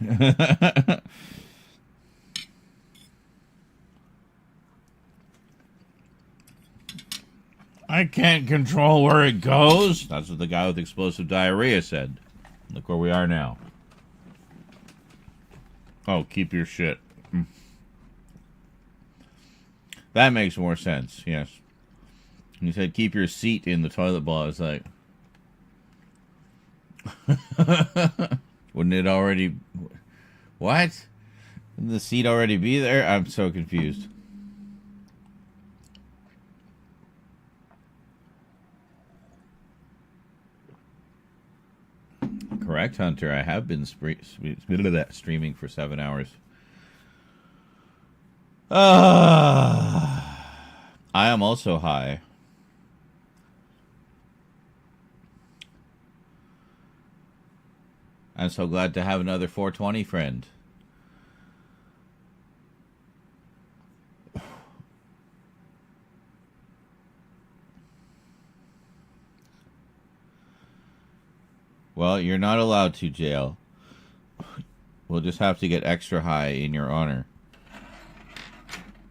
I can't control where it goes. That's what the guy with explosive diarrhea said. Look where we are now. Oh, keep your shit. That makes more sense, yes. And he said, keep your seat in the toilet bowl. I was like, Wouldn't it already... What? Wouldn't the seed already be there? I'm so confused. Correct, Hunter. I have been streaming for 7 hours. I am also high. I'm so glad to have another 420 friend. Well, you're not allowed to jail. We'll just have to get extra high in your honor.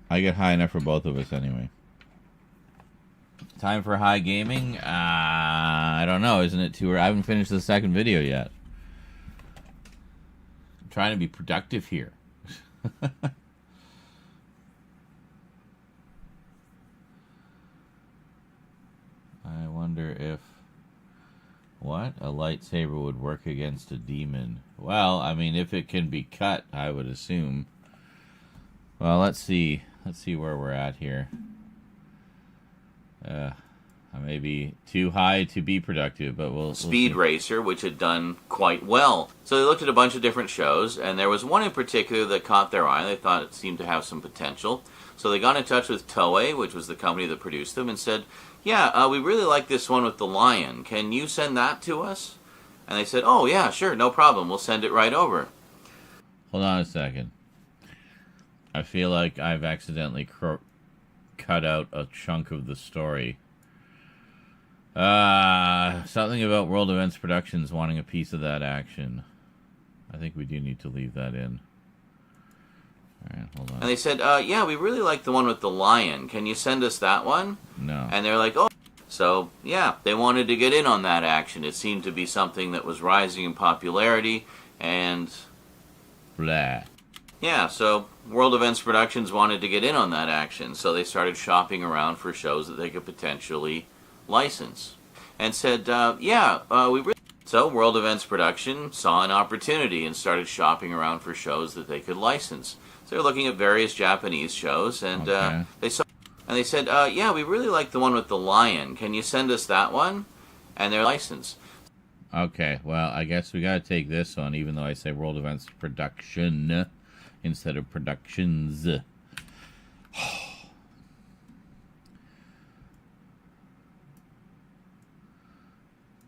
I get high enough for both of us anyway. Time for high gaming? I don't know. Isn't it too early? I haven't finished the second video yet. I'm trying to be productive here. I wonder if... What? A lightsaber would work against a demon. Well, I mean, if it can be cut, I would assume. Well, let's see. Let's see where we're at here. I may be too high to be productive, but we'll Speed Racer, which had done quite well. So they looked at a bunch of different shows, and there was one in particular that caught their eye. They thought it seemed to have some potential. So they got in touch with Toei, which was the company that produced them, and said, yeah, we really like this one with the lion. Can you send that to us? And they said, oh, yeah, sure, no problem. We'll send it right over. Hold on a second. I feel like I've accidentally cut out a chunk of the story. Something about World Events Productions wanting a piece of that action. I think we do need to leave that in. Alright, hold on. And they said, yeah, we really like the one with the lion. Can you send us that one? No. And they're like, oh. So, yeah, they wanted to get in on that action. It seemed to be something that was rising in popularity, and... Blah. Yeah, so World Events Productions wanted to get in on that action, so they started shopping around for shows that they could potentially license. And said, yeah, we really... So World Events Production saw an opportunity and started shopping around for shows that they could license. So they're looking at various Japanese shows, and they said, yeah, we really like the one with the lion. Can you send us that one? And they're licensed. Okay, well, I guess we gotta take this one, even though I say World Events Production instead of Productions.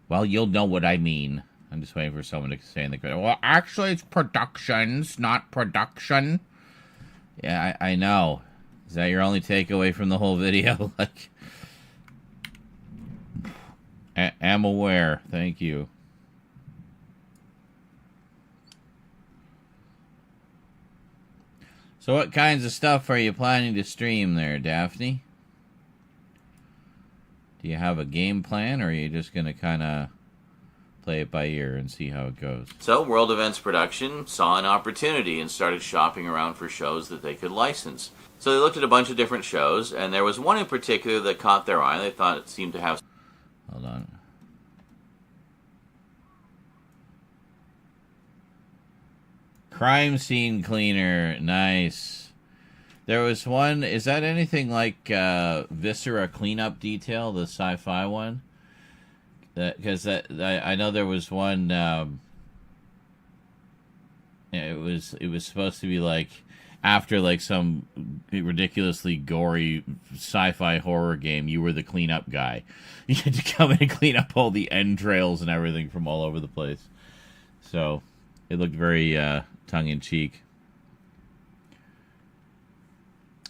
Well, you'll know what I mean. I'm just waiting for someone to say in the credit. Well, actually, it's Productions, not Production. Yeah, I know. Is that your only takeaway from the whole video? Like, am aware. Thank you. So what kinds of stuff are you planning to stream there, Daphne? Do you have a game plan, or are you just going to kind of play it by ear and see how it goes? So World Events Production saw an opportunity and started shopping around for shows that they could license. So they looked at a bunch of different shows, and there was one in particular that caught their eye. They thought it seemed to have... Hold on. Crime Scene Cleaner. Nice. There was one... Is that anything like Viscera Cleanup Detail, the sci-fi one? Because I know there was one... it was supposed to be like... After like some ridiculously gory sci-fi horror game, you were the cleanup guy. You had to come in and clean up all the entrails and everything from all over the place. So it looked very tongue-in-cheek.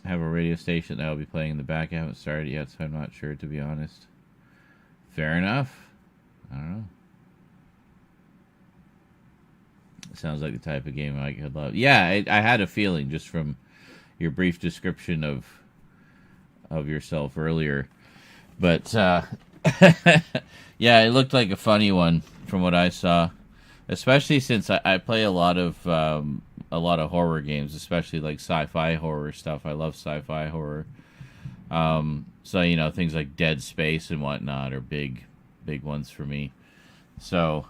I have a radio station that I'll be playing in the back. I haven't started yet, so I'm not sure, to be honest. Fair enough. I don't know. Sounds like the type of game I could love. Yeah, I had a feeling just from your brief description of yourself earlier. But yeah, it looked like a funny one from what I saw. Especially since I play a lot of horror games, especially like sci-fi horror stuff. I love sci-fi horror. So you know, things like Dead Space and whatnot are big ones for me. So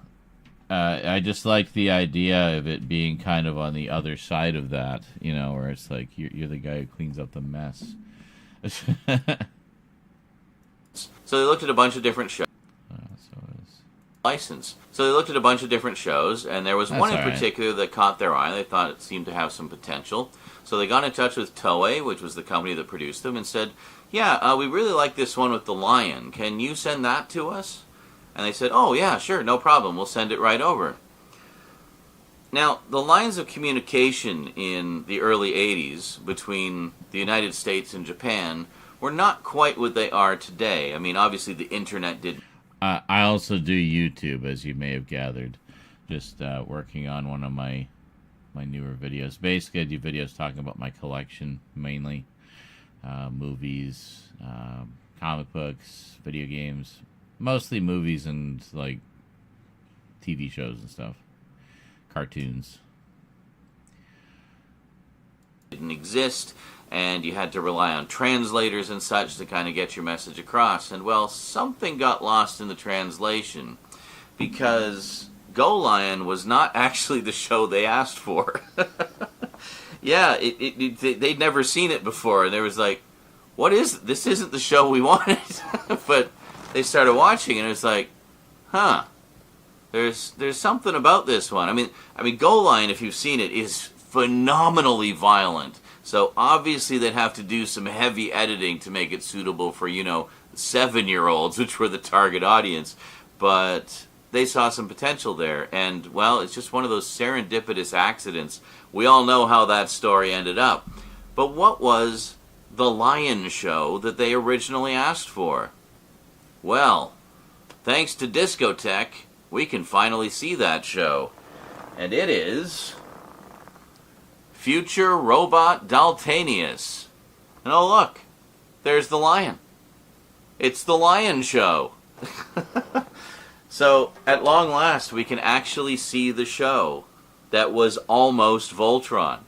I just like the idea of it being kind of on the other side of that, you know, where it's like you're the guy who cleans up the mess. So they looked at a bunch of different shows. License. So they looked at a bunch of different shows, and there was one in particular that caught their eye. They thought it seemed to have some potential. So they got in touch with Toei, which was the company that produced them, and said, yeah, we really like this one with the lion. Can you send that to us? And they said, oh, yeah, sure, no problem. We'll send it right over. Now, the lines of communication in the early 80s between the United States and Japan were not quite what they are today. I mean, obviously the internet did. I also do YouTube, as you may have gathered. Just working on one of my newer videos. Basically, I do videos talking about my collection, mainly. Movies, comic books, video games. Mostly movies and, like, TV shows and stuff. Cartoons. Didn't exist, and you had to rely on translators and such to kind of get your message across. And, well, something got lost in the translation, because Go Lion was not actually the show they asked for. Yeah, they'd never seen it before, and there was like, what is this? Isn't the show we wanted. But they started watching, and it was like, huh, there's something about this one. I mean, Go Lion, if you've seen it, is phenomenally violent. So obviously they'd have to do some heavy editing to make it suitable for, 7-year-olds, which were the target audience. But they saw some potential there. And, well, it's just one of those serendipitous accidents. We all know how that story ended up. But what was the lion show that they originally asked for? Well, thanks to Discotech, we can finally see that show. And it is Future Robot Daltanius. And oh look, there's the lion. It's the lion show. So, at long last, we can actually see the show that was Almost Voltron.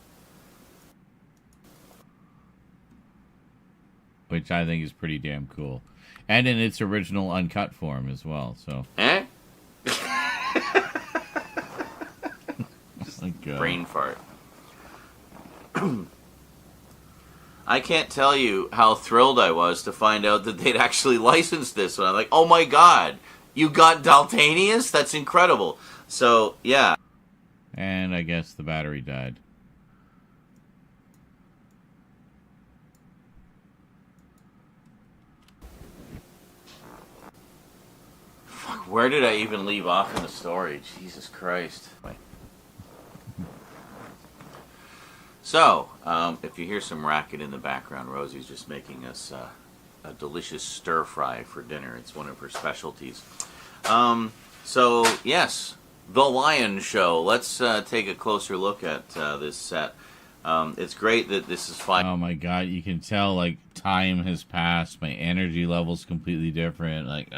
Which I think is pretty damn cool. And in its original uncut form as well, so. Eh? Like, brain fart. I can't tell you how thrilled I was to find out that they'd actually licensed this one. I'm like, oh my god, you got Daltanius? That's incredible. So, yeah. And I guess the battery died. Fuck, where did I even leave off in the story? Jesus Christ. So, if you hear some racket in the background, Rosie's just making us a delicious stir-fry for dinner. It's one of her specialties. So, yes, The Lion Show. Let's take a closer look at this set. It's great that this is fine. Oh my god, you can tell, like, time has passed. My energy level's completely different. Like,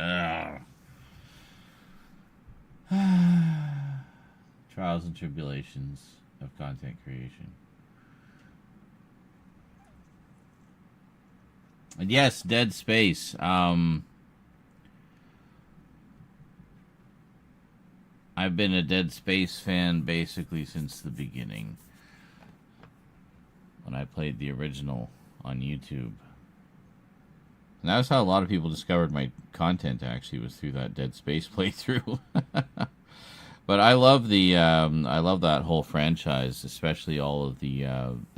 trials and tribulations of content creation. And yes, Dead Space. I've been a Dead Space fan basically since the beginning. When I played the original on YouTube. And that was how a lot of people discovered my content, actually, was through that Dead Space playthrough. But I love I love that whole franchise, especially all of the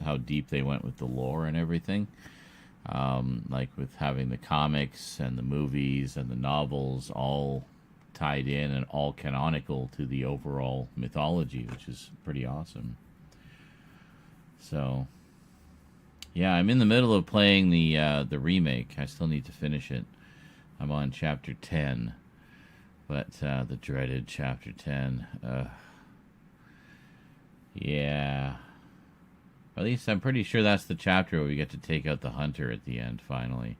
how deep they went with the lore and everything. Like with having the comics and the movies and the novels all tied in and all canonical to the overall mythology, which is pretty awesome. So, yeah, I'm in the middle of playing the remake. I still need to finish it. I'm on chapter 10, but the dreaded chapter 10. Yeah. At least I'm pretty sure that's the chapter where we get to take out the hunter at the end, finally.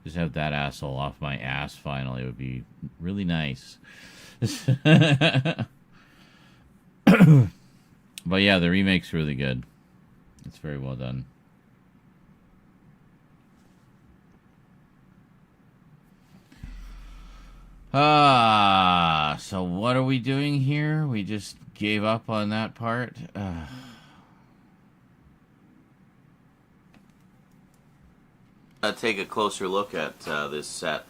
Just have that asshole off my ass, finally. It would be really nice. But yeah, the remake's really good. It's very well done. So what are we doing here? We just gave up on that part. Take a closer look at this set.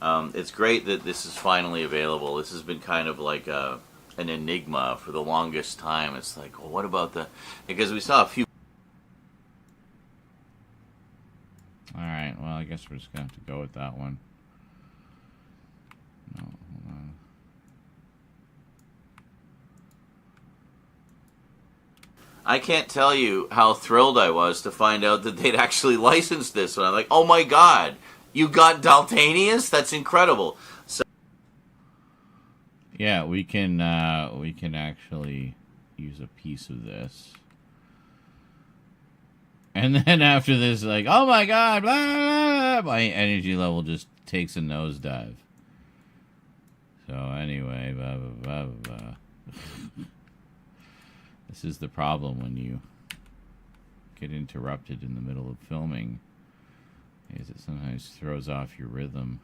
It's great that this is finally available. This has been kind of like an enigma for the longest time. It's like, well, what about the... Because we saw a few... Alright, well, I guess we're just going to have to go with that one. No, hold on. I can't tell you how thrilled I was to find out that they'd actually licensed this. And I'm like, oh my god, you got Daltanius? That's incredible. So yeah, we can actually use a piece of this. And then after this, like, oh my god, blah, blah, blah, my energy level just takes a nosedive. So anyway, blah, blah, blah, blah. This is the problem when you get interrupted in the middle of filming, is it sometimes throws off your rhythm.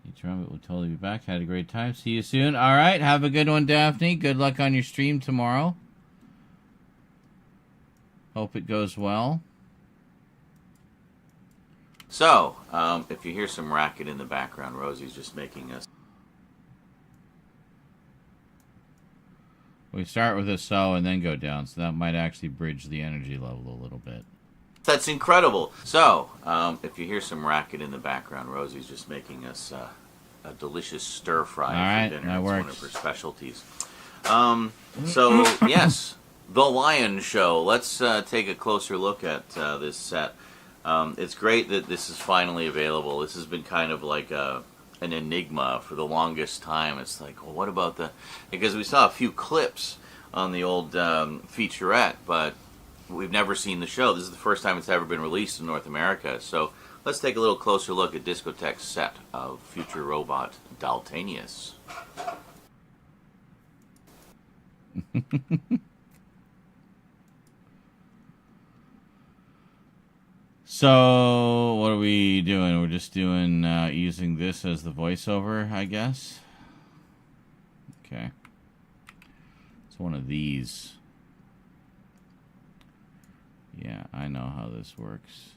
Each Rambo will totally be back. Had a great time. See you soon. All right, have a good one, Daphne. Good luck on your stream tomorrow. Hope it goes well. So, if you hear some racket in the background, Rosie's just making us... We start with a so and then go down, so that might actually bridge the energy level a little bit. That's incredible. So, if you hear some racket in the background, Rosie's just making us a delicious stir fry right, for dinner. that It's works. one of her specialties. So, yes, The Lion Show. Let's take a closer look at this set. It's great that this is finally available. This has been kind of like an enigma for the longest time. It's like, well, what about the... Because we saw a few clips on the old featurette, but we've never seen the show. This is the first time it's ever been released in North America. So let's take a little closer look at Discotech's set of future robot Daltanius. So, what are we doing? We're just doing, using this as the voiceover, I guess. Okay. It's one of these. Yeah, I know how this works.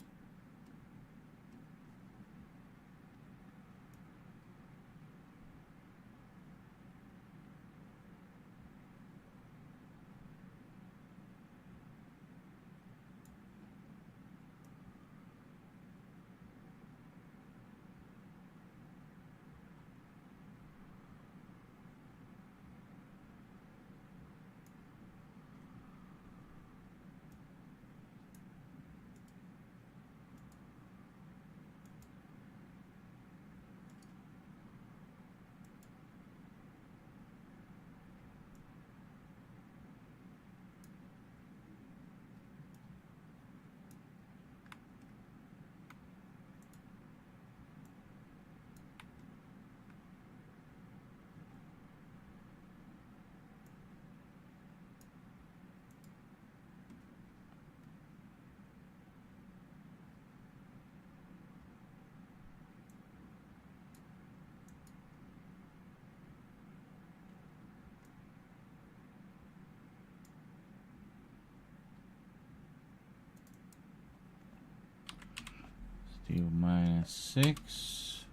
Do -6.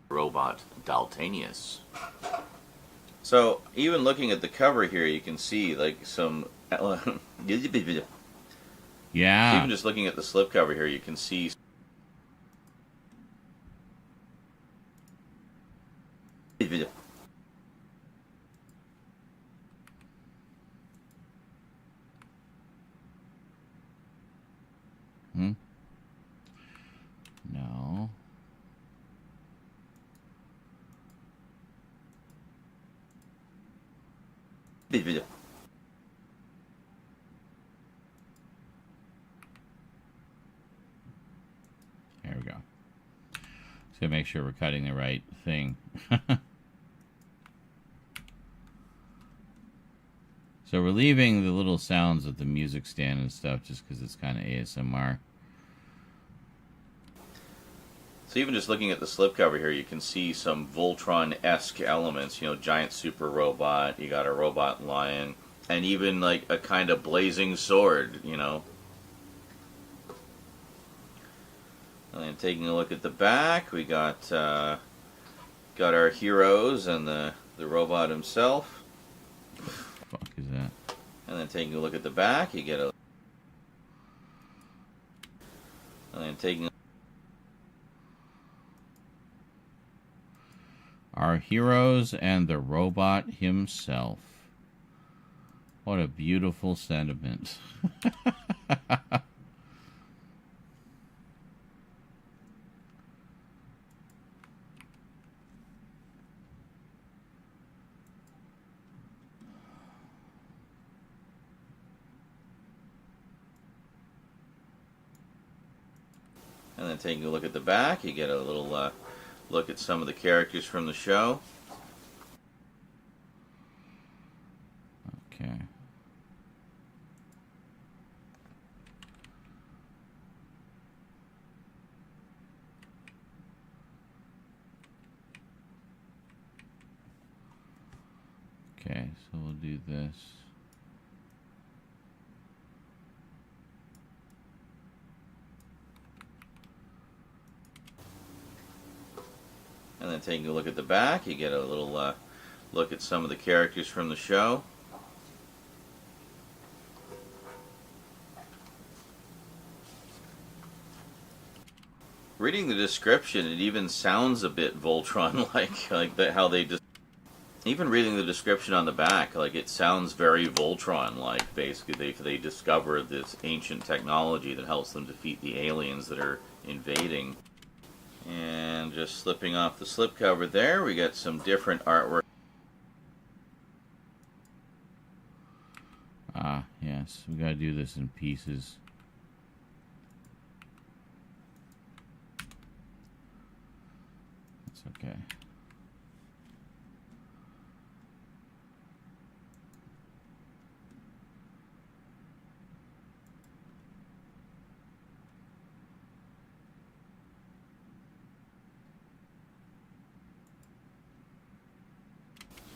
Robot Daltanius. So, even looking at the cover here, you can see, like, some... Yeah. Even just looking at the slipcover here, you can see... No. There we go. Just gotta make sure we're cutting the right thing. So we're leaving the little sounds of the music stand and stuff just because it's kind of ASMR. So even just looking at the slipcover here, you can see some Voltron-esque elements. You know, giant super robot. You got a robot lion, and even like a kind of blazing sword. You know. And then taking a look at the back, we got our heroes and the robot himself. Fuck is that? And then taking a look at the back, you get a. And then taking. Our heroes and the robot himself. What a beautiful sentiment. And then taking a look at the back, you get a little look at some of the characters from the show. Okay. Okay, so we'll do this. And then taking a look at the back, you get a little look at some of the characters from the show. Reading the description, it even sounds a bit Voltron-like, like that. How they just even reading the description on the back, like it sounds very Voltron-like. Basically, they discover this ancient technology that helps them defeat the aliens that are invading. And just slipping off the slipcover there, we got some different artwork. Ah, yes, we gotta do this in pieces. That's okay.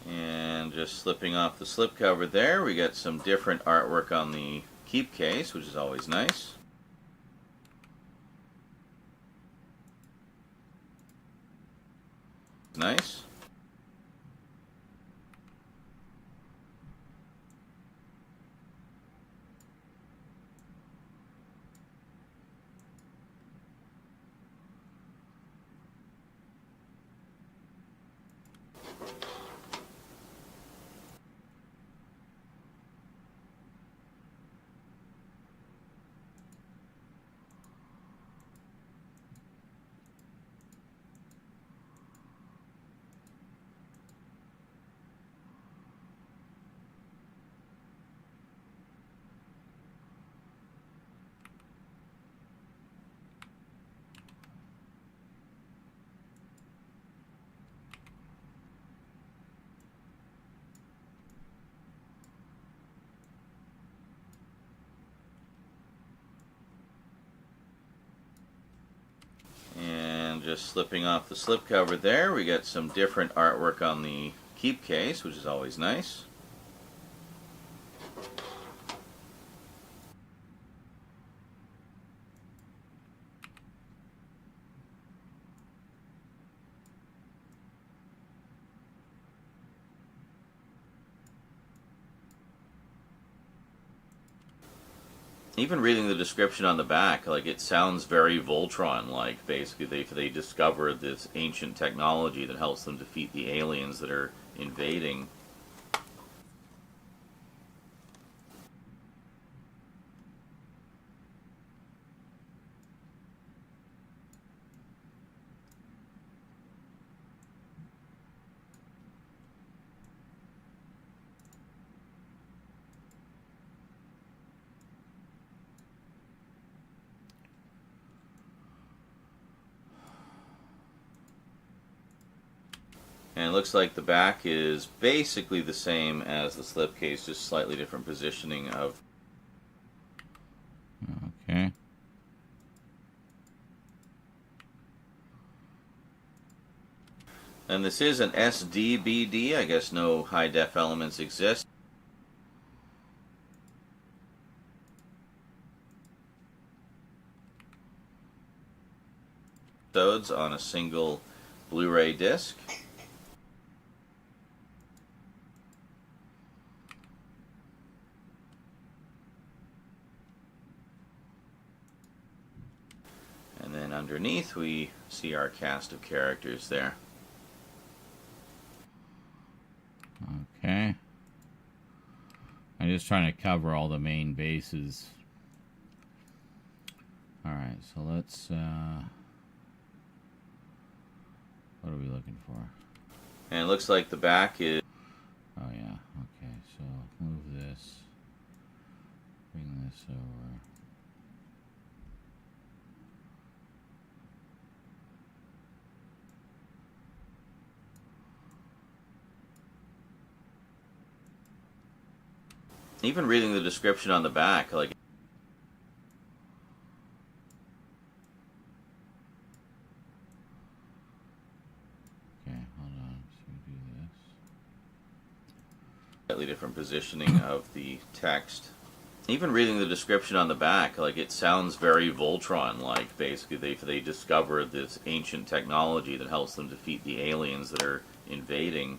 And just slipping off the slipcover there, we got some different artwork on the keep case, which is always nice. Nice. And just slipping off the slipcover there, we got some different artwork on the keep case, which is always nice. Even reading the description on the back, like it sounds very Voltron-like. Basically, they discover this ancient technology that helps them defeat the aliens that are invading. And it looks like the back is basically the same as the slipcase, just slightly different positioning of. Okay. And this is an SDBD. I guess no high def elements exist. Episodes on a single Blu-ray disc. And then underneath we see our cast of characters there. Okay. I'm just trying to cover all the main bases. Alright, so let's, what are we looking for? And it looks like the back is... Oh yeah, okay, so move this. Bring this over. Even reading the description on the back, like... Okay, hold on. So we do this. Slightly different positioning of the text. Even reading the description on the back, like, it sounds very Voltron-like. Basically, they discovered this ancient technology that helps them defeat the aliens that are invading.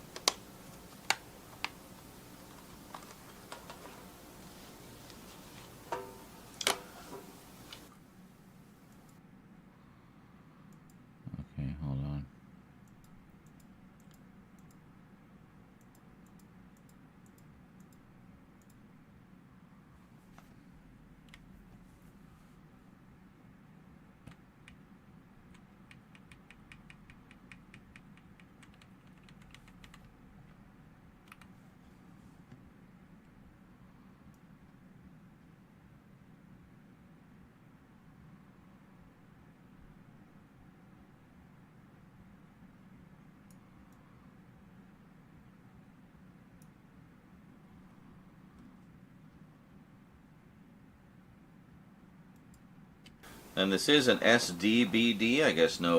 Okay, hold on. And this is an SDBD, I guess no...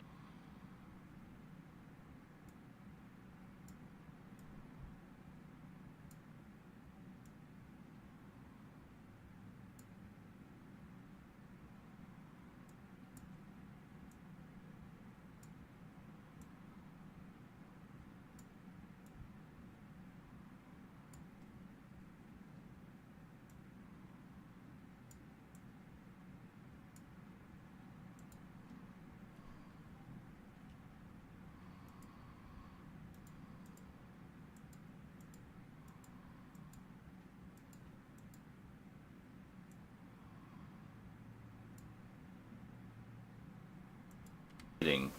And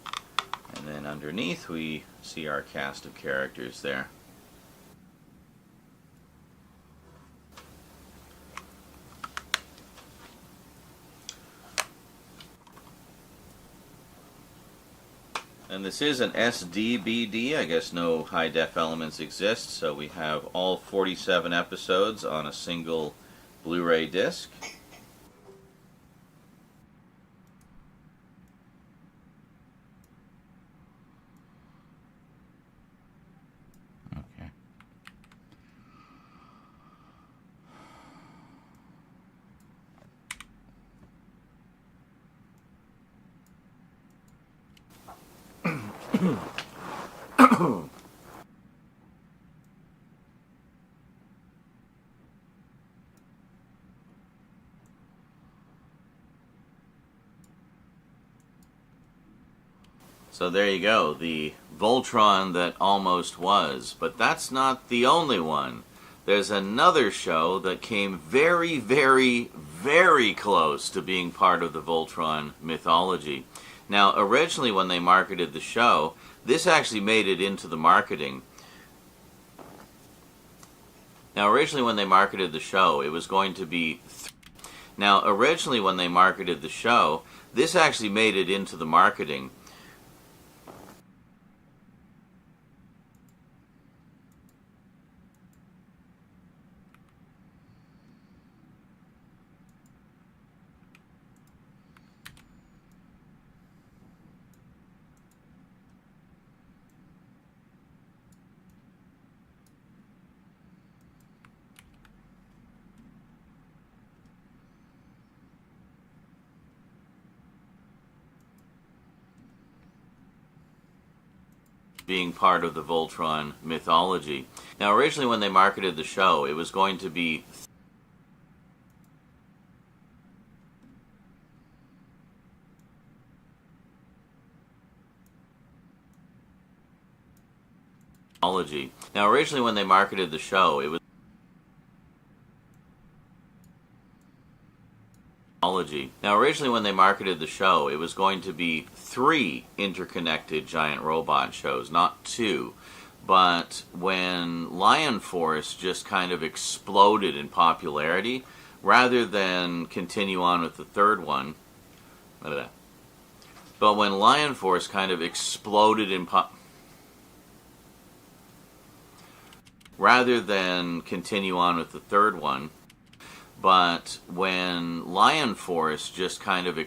then underneath we see our cast of characters there. And this is an SDBD. I guess no high def elements exist, so we have all 47 episodes on a single Blu-ray disc. Okay. So there you go, the Voltron that almost was. But that's not the only one. There's another show that came very, very, very close to being part of the Voltron mythology. Now, originally when they marketed the show, this actually made it into the marketing. Now, originally when they marketed the show, it was going to be... Now, originally when they marketed the show, this actually made it into the marketing. being part of the Voltron mythology. Now, originally when they marketed the show, it was going to be mythology. Now, originally when they marketed the show, it was mythology. Now, originally when they marketed the show, it was going to be 3 interconnected giant robot shows, not 2. But when Lion Force just kind of exploded in popularity, rather than continue on with the third one, look at that. But when Lion Force kind of exploded in rather than continue on with the third one, but when Lion Force just kind of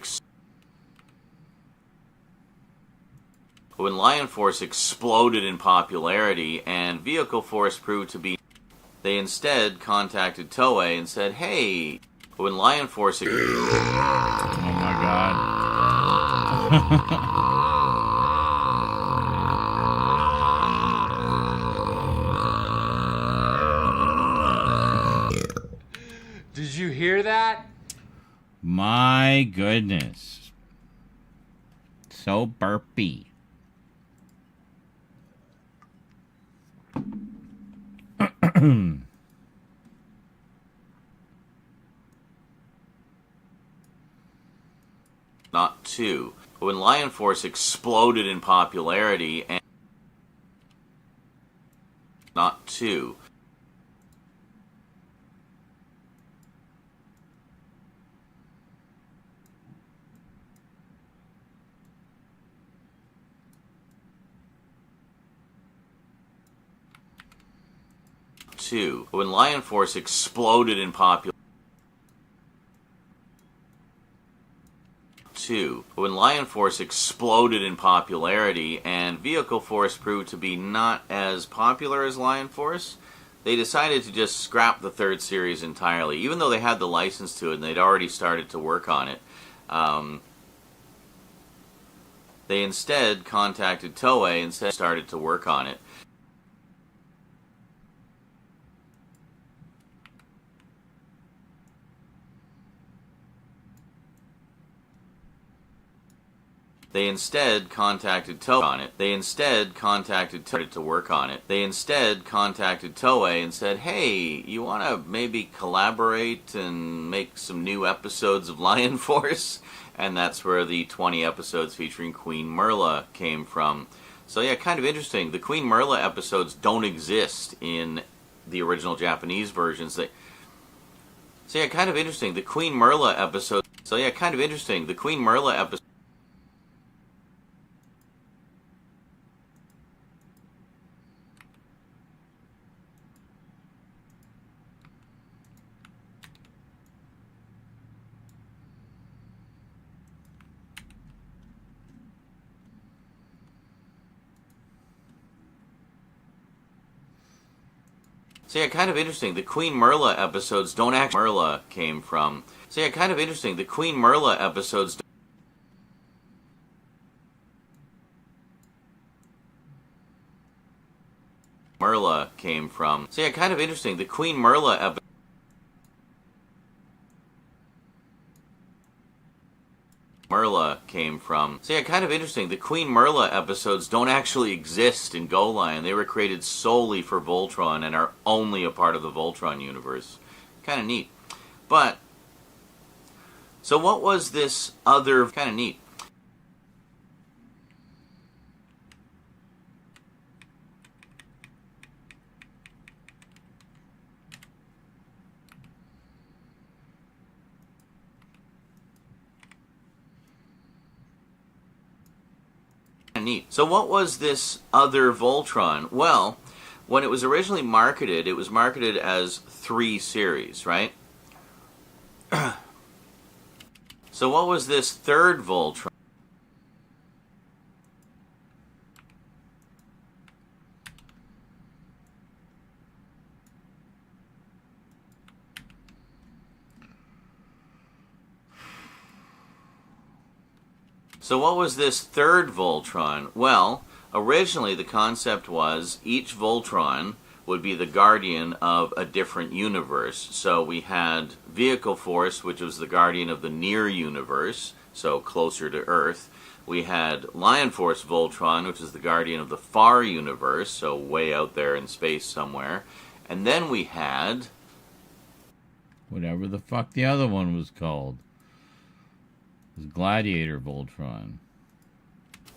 when Lion Force exploded in popularity and Vehicle Force proved to be, they instead contacted Toei and said, hey, when Lion Force... Oh my god. Did you hear that? My goodness. So burpy. Not 2. When Lion Force exploded in popularity and... Not 2. When Lion Force exploded in popularity. When Lion Force exploded in popularity and Vehicle Force proved to be not as popular as Lion Force, they decided to just scrap the third series entirely, even though they had the license to it and they'd already started to work on it. They instead contacted Toei and started to work on it. They instead contacted Toei on it. They instead contacted Toei to work on it. They instead contacted Toei and said, hey, you want to maybe collaborate and make some new episodes of Lion Force? And that's where the 20 episodes featuring Queen Merla came from. So yeah, kind of interesting. The Queen Merla episodes don't exist in the original Japanese versions. So yeah, kind of interesting. The Queen Merla episodes... So yeah, kind of interesting. The Queen Merla episodes... So yeah, kind of interesting. The Queen Merla episodes don't actually... Merla came from... So yeah, kind of interesting. The Queen Merla episodes... Merla came from... So yeah, kind of interesting. The Queen Merla episodes... Merla came from. So yeah, kind of interesting. The Queen Merla episodes don't actually exist in Go Lion. They were created solely for Voltron and are only a part of the Voltron universe. Kind of neat. But, so what was this other... Kind of neat. Neat. So what was this other Voltron? Well, when it was originally marketed, it was marketed as 3 series, right? So what was this third Voltron? So what was this third Voltron? Well, originally the concept was each Voltron would be the guardian of a different universe. So we had Vehicle Force, which was the guardian of the near universe, so closer to Earth. We had Lion Force Voltron, which is the guardian of the far universe, so way out there in space somewhere. And then we had... whatever the fuck the other one was called. It was Gladiator Voltron.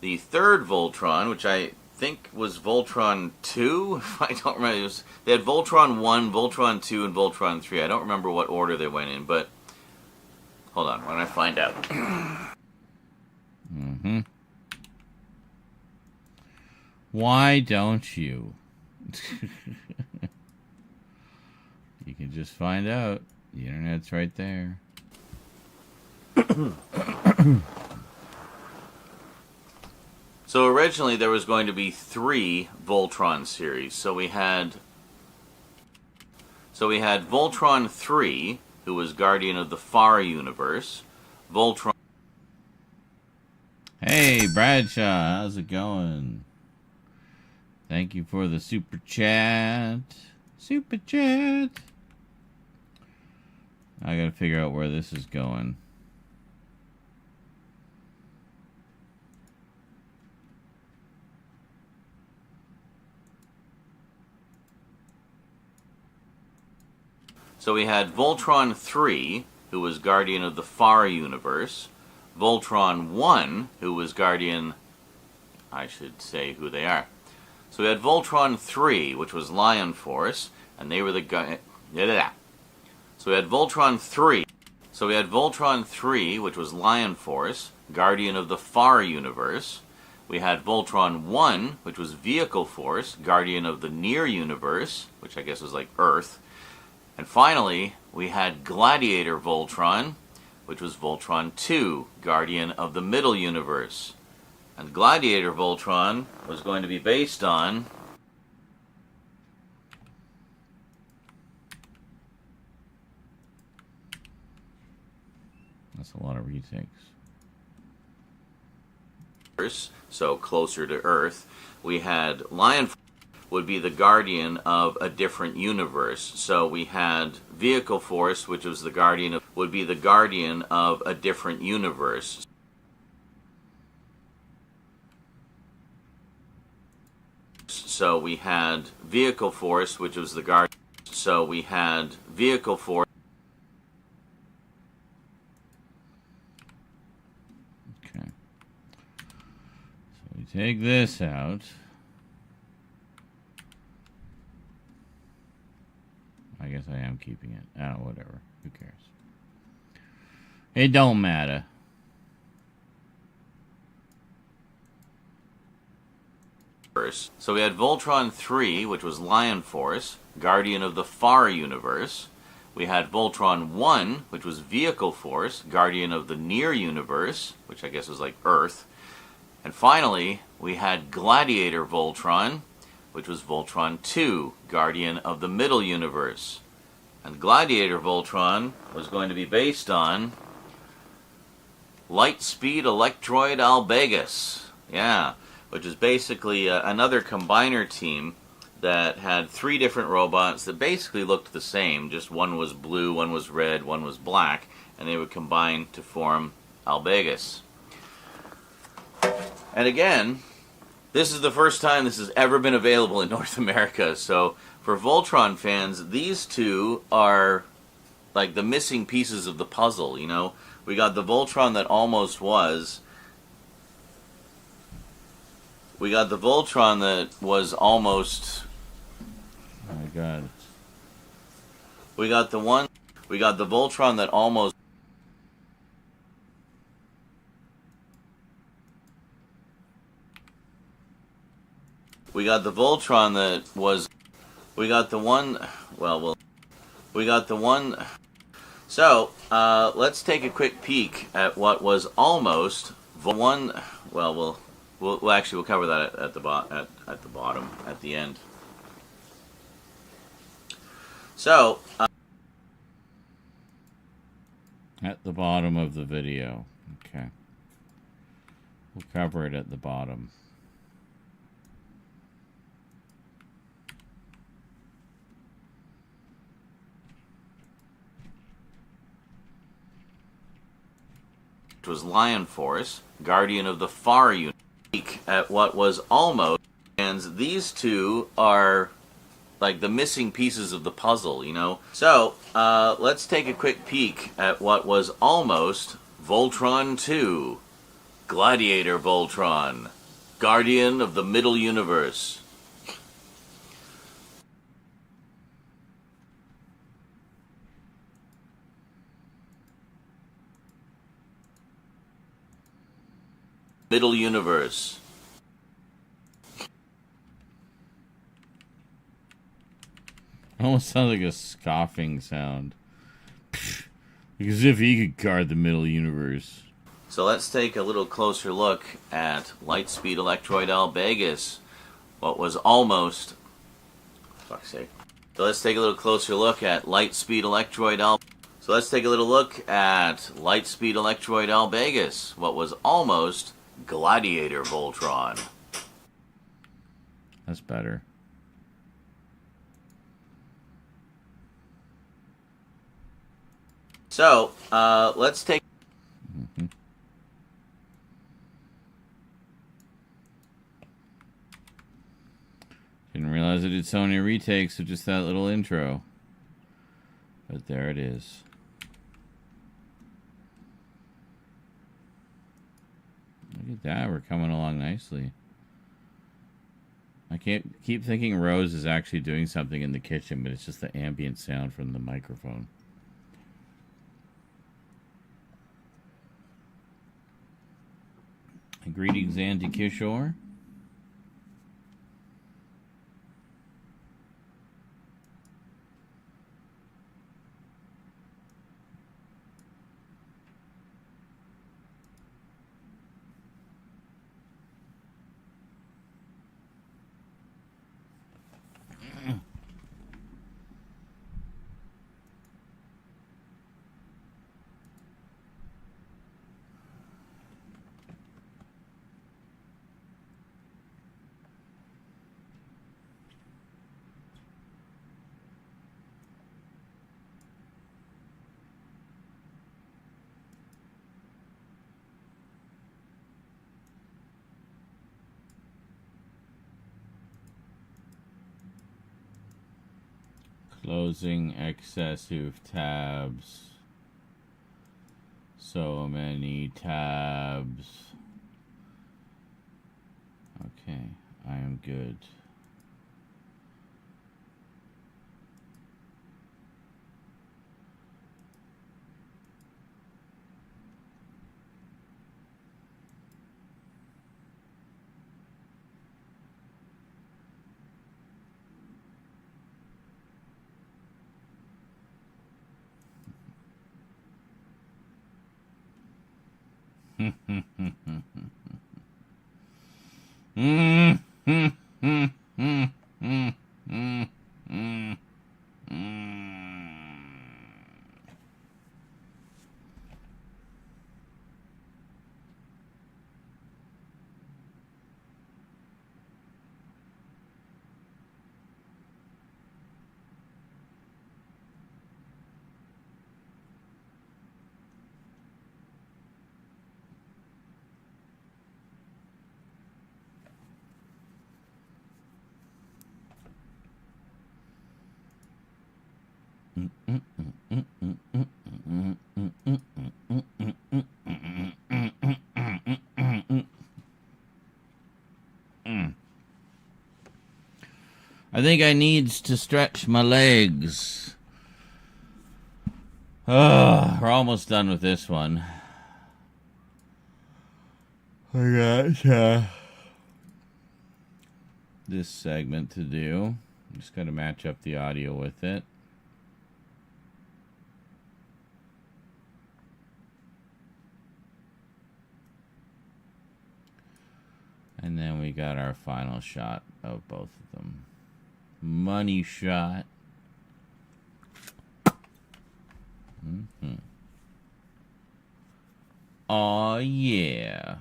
The third Voltron, which I think was Voltron 2? I don't remember. They had Voltron 1, Voltron 2, and Voltron 3. I don't remember what order they went in, but... hold on, why don't I find out? Mm-hmm. Why don't you? You can just find out. The internet's right there. So originally there was going to be 3 Voltron series. So we had Voltron 3, who was guardian of the far universe. Voltron... Hey, Bradshaw, how's it going? Thank you for the super chat. Super chat. I gotta figure out where this is going. So we had Voltron 3, who was guardian of the far universe. Voltron 1, who was guardian... I should say who they are. So we had Voltron 3, which was Lion Force, and they were the... So we had Voltron 3. So we had Voltron 3, which was Lion Force, guardian of the far universe. We had Voltron 1, which was Vehicle Force, guardian of the near universe, which I guess was like Earth. And finally, we had Gladiator Voltron, which was Voltron 2, guardian of the middle universe. And Gladiator Voltron was going to be based on... That's a lot of retakes. So closer to Earth. We had Lion would be the guardian of a different universe. So we had Vehicle Force, which was the guardian of... would be the guardian of a different universe. So we had Vehicle Force, which was the guardian... So we had Vehicle Force... Okay. So we take this out. I guess I am keeping it. Oh, whatever. Who cares? It don't matter. So we had Voltron 3, which was Lion Force, guardian of the far universe. We had Voltron 1, which was Vehicle Force, guardian of the near universe, which I guess was like Earth. And finally, we had Gladiator Voltron, which was Voltron 2, guardian of the middle universe. And Gladiator Voltron was going to be based on Lightspeed Electroid Albegus. Yeah, which is basically another combiner team that had 3 different robots that basically looked the same. Just one was blue, one was red, one was black, and they would combine to form Albegus. And again, this is the first time this has ever been available in North America, so for Voltron fans, these two are like the missing pieces of the puzzle, you know? We got the Voltron that almost was. We got the Voltron that was almost... Oh my god. We got the Voltron that almost... We got the Voltron that was... We got the one... Well, we got the one... So, let's take a quick peek at what was almost one... Well, we'll actually cover that at the bottom, at the end. So... At the bottom of the video. Okay. We'll cover it at the bottom. was Lion Force, Guardian of the Far Unique, at what was almost, and these two are like the missing pieces of the puzzle, you know? So, let's take a quick peek at what was almost Voltron 2, Gladiator Voltron, Guardian of the Middle Universe. Middle Universe. Almost sounds like a scoffing sound. As if he could guard the Middle Universe. So let's take a little closer look at Lightspeed Electroid Albegus, what was almost... fuck's sake. So let's take a little closer look at Lightspeed Electroid Albegus, what was almost Gladiator Voltron. That's better. So, let's take... Didn't realize I did so many retakes of just that little intro. But there it is. Look at that, we're coming along nicely. I can't keep thinking Rose is actually doing something in the kitchen, but it's just the ambient sound from the microphone. Greetings, Andy Kishore. Closing excessive tabs. So many tabs. Okay, I am good. I think I needs to stretch my legs. We're almost done with this one. I got this segment to do. I'm just got to match up the audio with it. And then we got our final shot of both of them. Money shot. Oh yeah.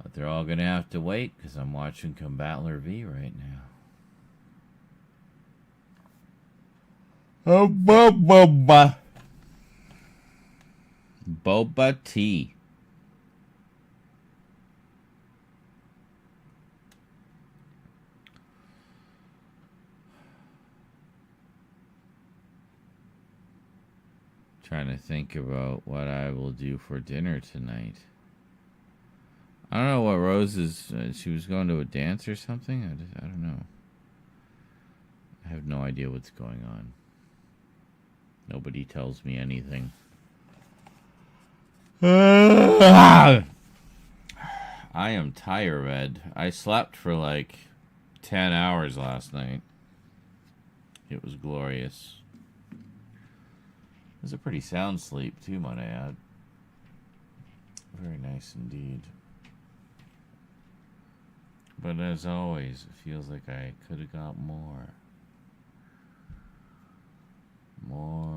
But they're all gonna have to wait because I'm watching Combattler V right now. Boba tea. Trying to think about what I will do for dinner tonight. I don't know what Rose is. She was going to a dance or something. I don't know. I have no idea what's going on. Nobody tells me anything. I am tired. I slept for like 10 hours last night. It was glorious. It was a pretty sound sleep too, might I add. Very nice indeed. But as always, it feels like I could have got more. More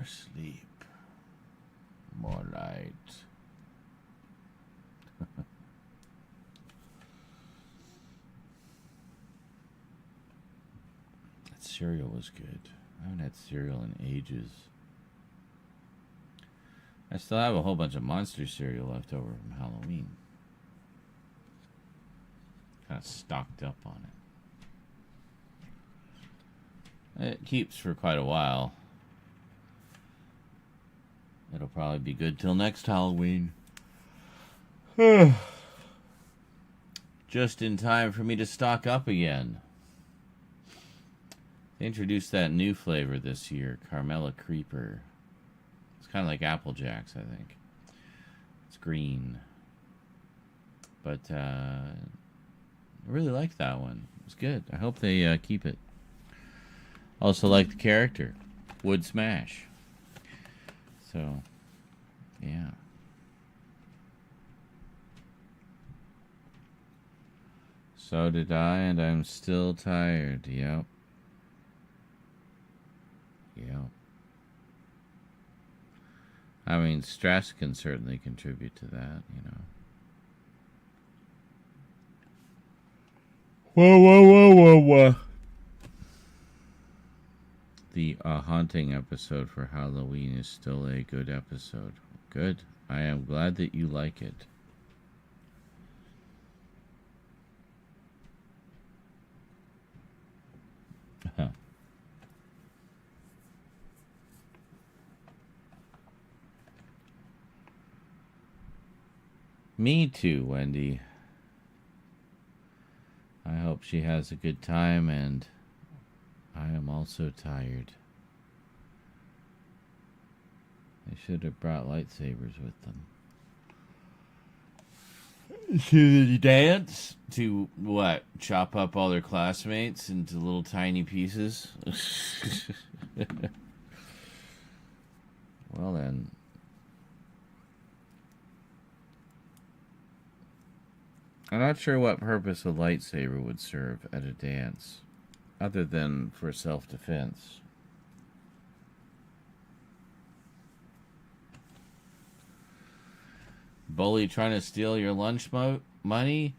sleep. More light. That cereal was good. I haven't had cereal in ages. I still have a whole bunch of Monster cereal left over from Halloween. Kind of stocked up on it. It keeps for quite a while. It'll probably be good till next Halloween. Just in time for me to stock up again. They introduced that new flavor this year, Carmella Creeper. It's kind of like Apple Jacks, I think. It's green. But I really like that one. It's good. I hope they keep it. Also like the character, Wood Smash. So, yeah. So did I, and I'm still tired. Yep. Yep. I mean, stress can certainly contribute to that, you know. Whoa. The haunting episode for Halloween is still a good episode. Good. I am glad that you like it. Me too, Wendy. I hope she has a good time, and I am also tired. They should have brought lightsabers with them. To the dance? To what? Chop up all their classmates into little tiny pieces? Well then. I'm not sure what purpose a lightsaber would serve at a dance, other than for self-defense. Bully trying to steal your lunch money?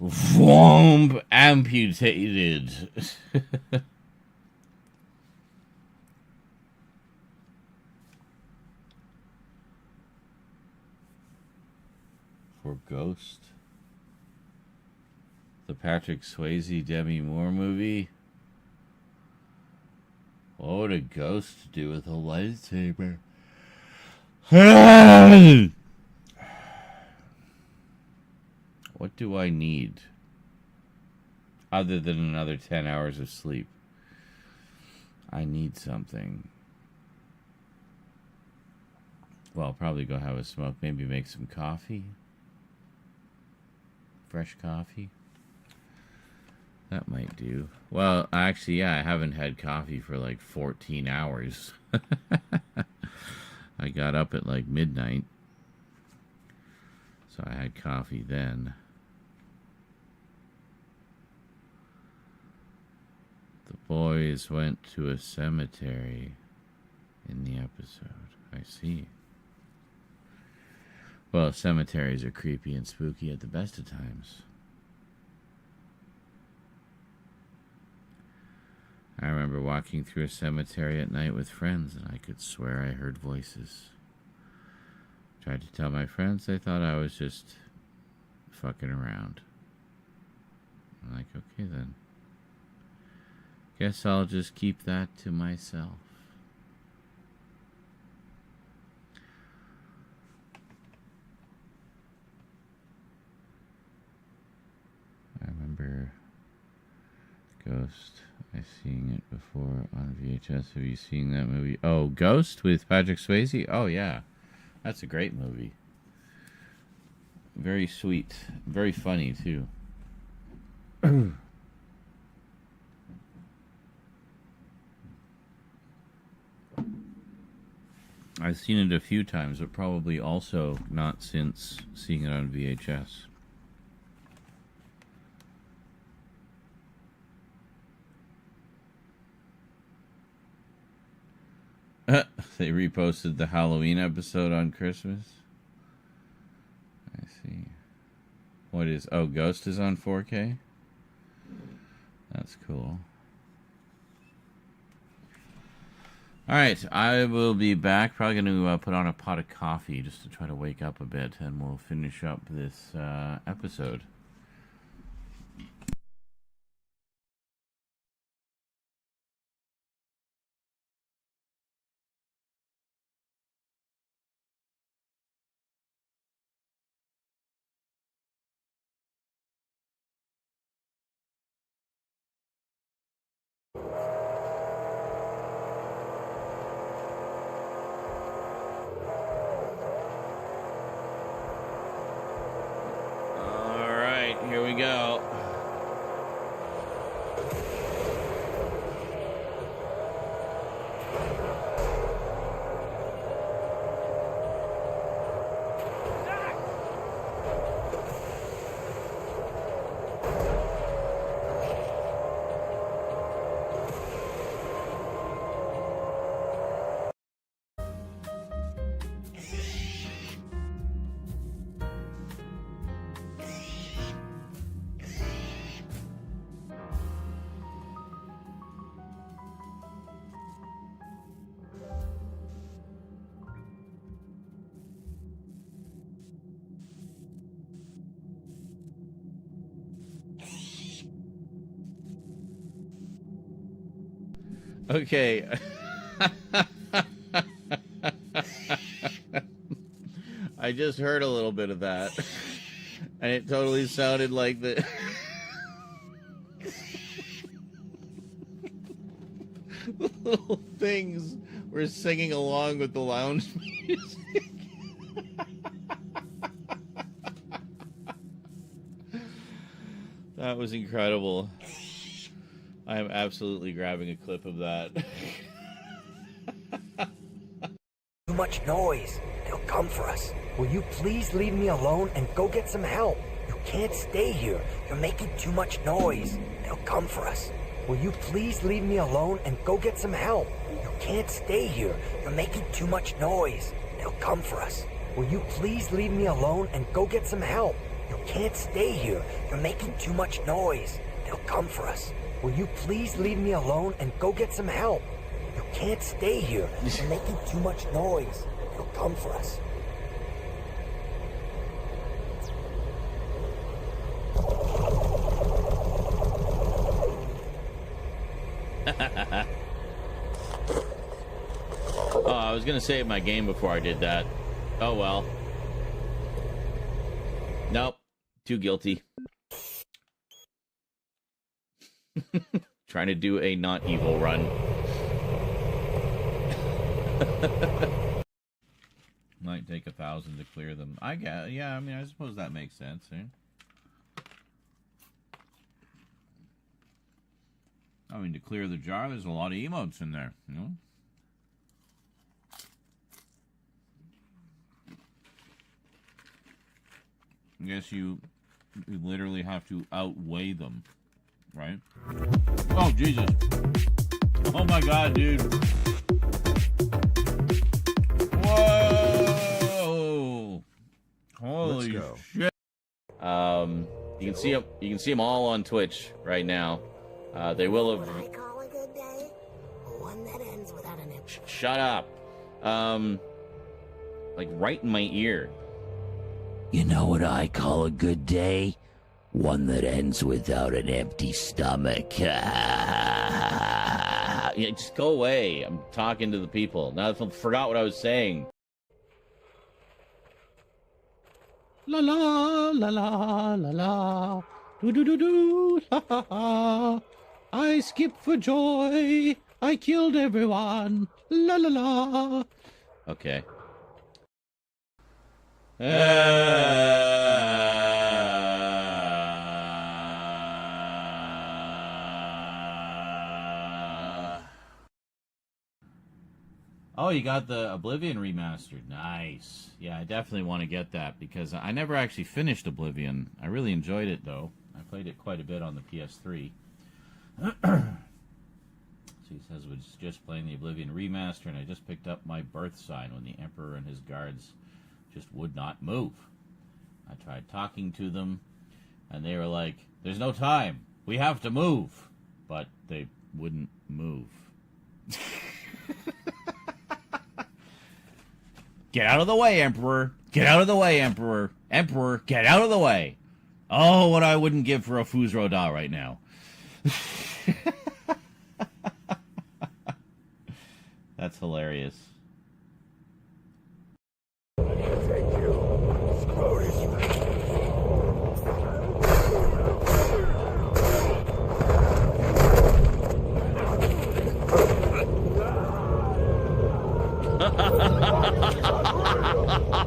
Womp! Amputated. For Ghost? The Patrick Swayze Demi Moore movie? What would a ghost do with a lightsaber? What do I need? Other than another 10 hours of sleep. I need something. Well, I'll probably go have a smoke. Maybe make some coffee. Fresh coffee. That might do. Well, actually, yeah, I haven't had coffee for like 14 hours. I got up at like midnight. So I had coffee then. The boys went to a cemetery in the episode. I see. Well, cemeteries are creepy and spooky at the best of times. I remember walking through a cemetery at night with friends, and I could swear I heard voices. Tried to tell my friends they thought I was just fucking around. I'm like, okay then. Guess I'll just keep that to myself. I remember Ghost. I've seen it before on VHS. Have you seen that movie? Oh, Ghost with Patrick Swayze? Oh, yeah. That's a great movie. Very sweet. Very funny, too. I've seen it a few times, but probably also not since seeing it on VHS. They reposted the Halloween episode on Christmas. I see. What is... Oh, Ghost is on 4K? That's cool. Alright, I will be back. Probably going to put on a pot of coffee just to try to wake up a bit, and we'll finish up this episode. Here we go. Okay. I just heard a little bit of that. And it totally sounded like the... the little things were singing along with the lounge music. That was incredible. I am absolutely grabbing a clip of that. Too much noise. They'll come for us. Will you please leave me alone and go get some help? You can't stay here. You're making too much noise. They'll come for us. Will you please leave me alone and go get some help? You can't stay here. You're making too much noise. They'll come for us. Will you please leave me alone and go get some help? You can't stay here. You're making too much noise. They'll come for us. Will you please leave me alone and go get some help? You can't stay here. You're making too much noise. They'll come for us. Oh, I was gonna save my game before I did that. Oh well. Nope. Too guilty. Trying to do a not evil run. Might take 1,000 to clear them. I guess, yeah, I mean, I suppose that makes sense, eh? I mean, to clear the jar, there's a lot of emotes in there, you know? I guess you literally have to outweigh them, right? Oh, Jesus. Oh, my God, dude. Whoa! Holy shit! You can see them all on Twitch right now. They will have shut up. Like right in my ear. You know what I call a good day? One that ends without an empty stomach. Yeah, just go away. I'm talking to the people. Now I forgot what I was saying. La la la la la la. Do do do do. La ha ha. I skipped for joy. I killed everyone. La la la. Okay. Oh, you got the Oblivion remastered. Nice. Yeah, I definitely want to get that because I never actually finished Oblivion. I really enjoyed it, though. I played it quite a bit on the PS3. So he says was just playing the Oblivion remaster, and I just picked up my birth sign when the Emperor and his guards just would not move. I tried talking to them, and they were like, "There's no time. We have to move." But they wouldn't move. Get out of the way, Emperor! Get out of the way, Emperor! Emperor, get out of the way! Oh, what I wouldn't give for a Fuzro Da right now. That's hilarious.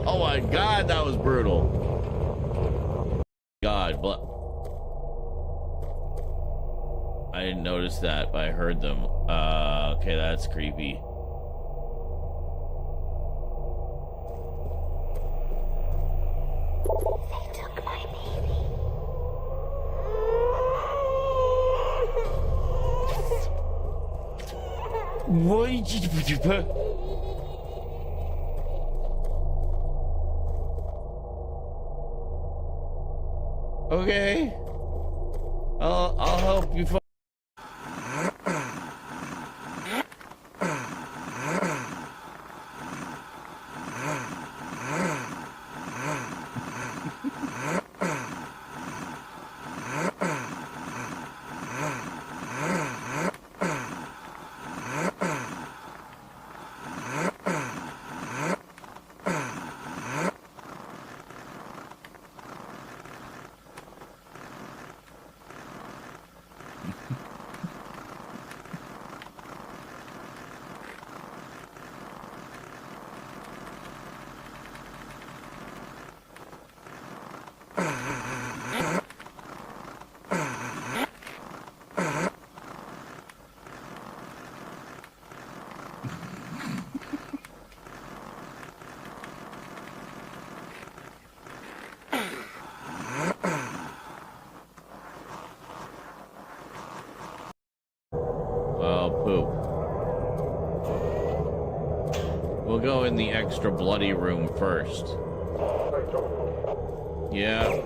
Oh my God, that was brutal. God, but I didn't notice that, but I heard them. Okay, that's creepy. They took my baby. What did you put? Okay. I'll help you. We'll go in the extra bloody room first. Yeah.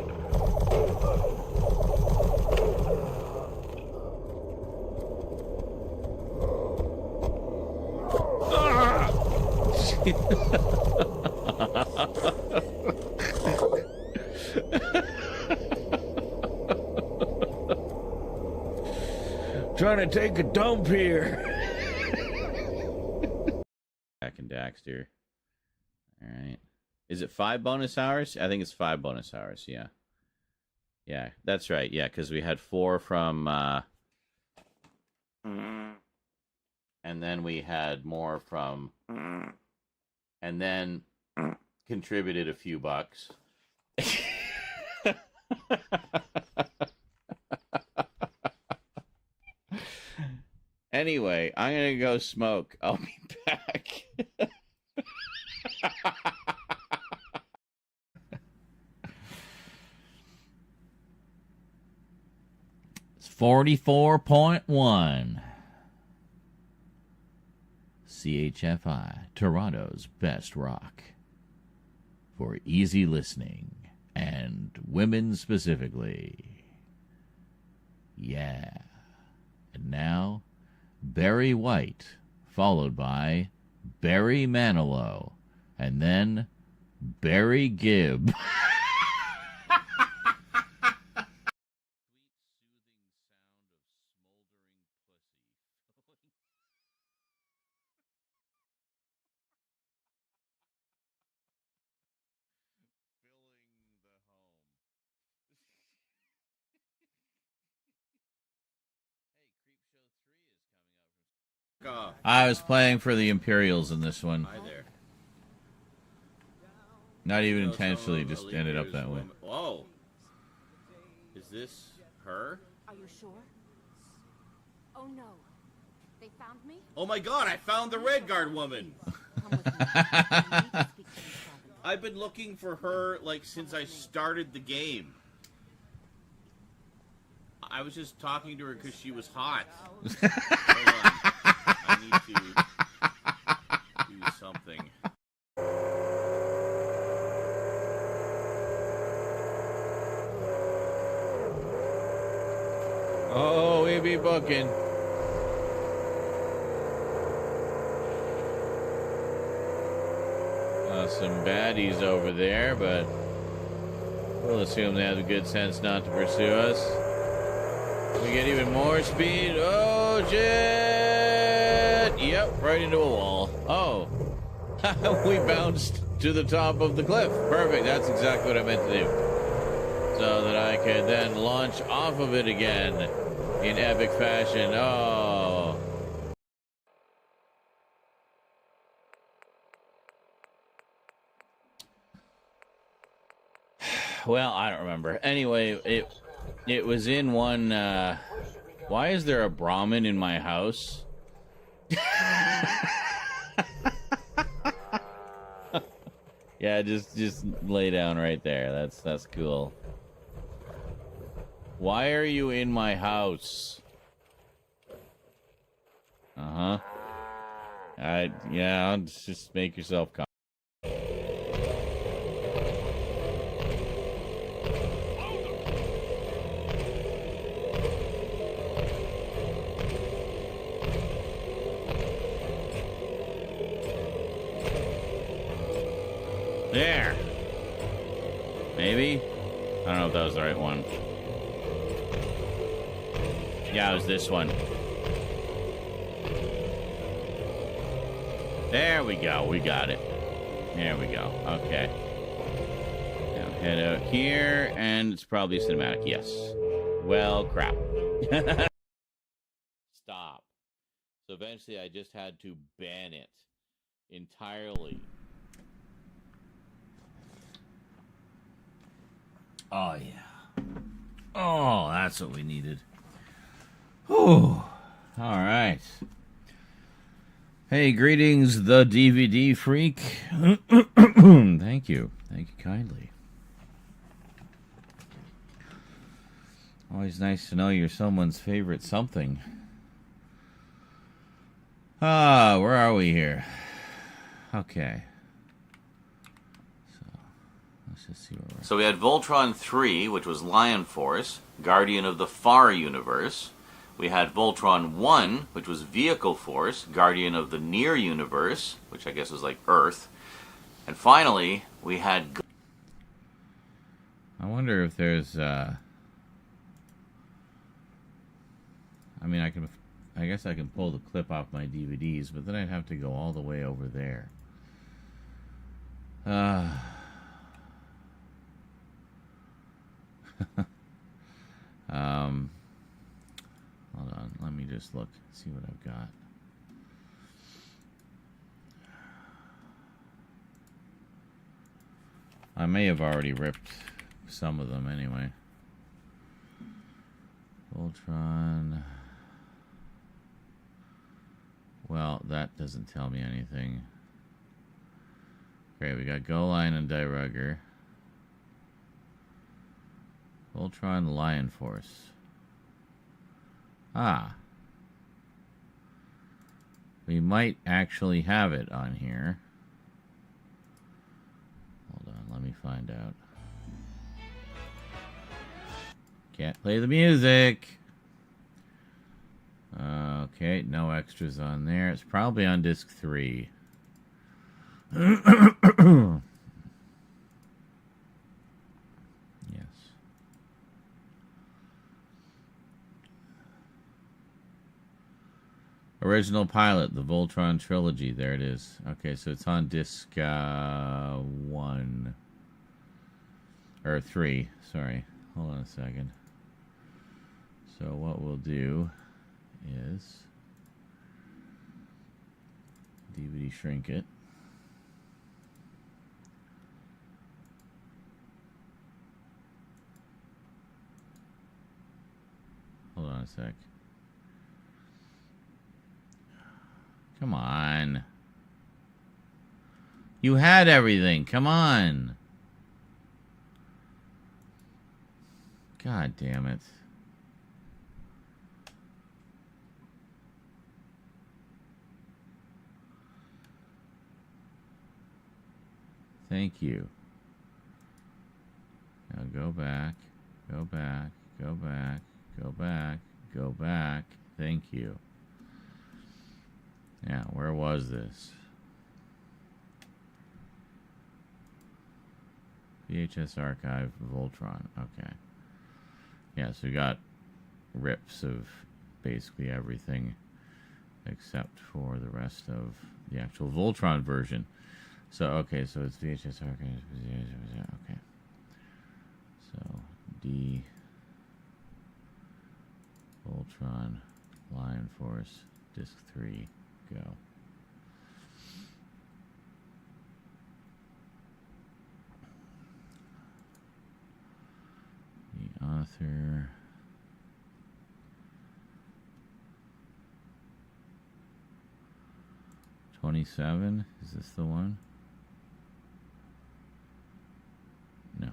Trying to take a dump here. Back in Daxter. Alright. Is it 5 bonus hours? I think it's 5 bonus hours, yeah. Yeah, that's right, yeah, because we had 4 from, and then we had more from, and then contributed a few bucks. Anyway, I'm gonna go smoke. I'll be back. It's 44.1. CHFI, Toronto's best rock. For easy listening, and women specifically. Yeah. And now, Barry White, followed by Barry Manilow, and then Barry Gibb. I was playing for the Imperials in this one. Hi there. Not even intentionally, just ended up that way. Whoa. Is this her? Are you sure? Oh no. They found me? Oh my god, I found the Red Guard woman! I've been looking for her, like, since I started the game. I was just talking to her because she was hot. Hold on. I need to do something. Oh, we be booking. Some baddies over there, but we'll assume they have the good sense not to pursue us. We get even more speed. Oh, shit! Yep, right into a wall. Oh. We bounced to the top of the cliff. Perfect. That's exactly what I meant to do. So that I could then launch off of it again in epic fashion. Oh. Well, I don't remember. Anyway, it was in one. Why is there a Brahmin in my house? Yeah, just lay down right there. That's cool. Why are you in my house? Yeah, just make yourself calm. There. Maybe? I don't know if that was the right one. Yeah, it was this one. There we go. We got it. There we go. Okay. Now head out here, and it's probably cinematic. Yes. Well, crap. Stop. So eventually I just had to ban it entirely. Oh, yeah. Oh, that's what we needed. Whew. All right. Hey, greetings, the DVD freak. Thank you. Thank you kindly. Always nice to know you're someone's favorite something. Where are we here? Okay. Let's just see where we're at. So we had Voltron 3, which was Lion Force, Guardian of the Far Universe. We had Voltron 1, which was Vehicle Force, Guardian of the Near Universe, which I guess was like Earth. And finally, we had... I wonder if there's, I mean, I guess I can pull the clip off my DVDs, but then I'd have to go all the way over there. Hold on, let me just look, see what I've got. I may have already ripped some of them anyway. Voltron. Well, that doesn't tell me anything. Great, we got Go Line and Dirugger. Voltron Lion Force. Ah. We might actually have it on here. Hold on, let me find out. Can't play the music. Okay, no extras on there. It's probably on disc 3. Yes. Original pilot, the Voltron trilogy. There it is. Okay, so it's on disc 1. Or 3. Sorry. Hold on a second. So what we'll do is DVD shrink it. Hold on a sec. Come on. You had everything. Come on. God damn it. Thank you. Now go back. Go back. Go back. Go back. Go back. Thank you. Yeah, where was this? VHS archive, Voltron. Okay. Yeah, so we got rips of basically everything except for the rest of the actual Voltron version. So, okay, so it's VHS archive. Okay. So, D. Voltron, Lion Force, Disc 3, go. The author. $27. Is this the one? No.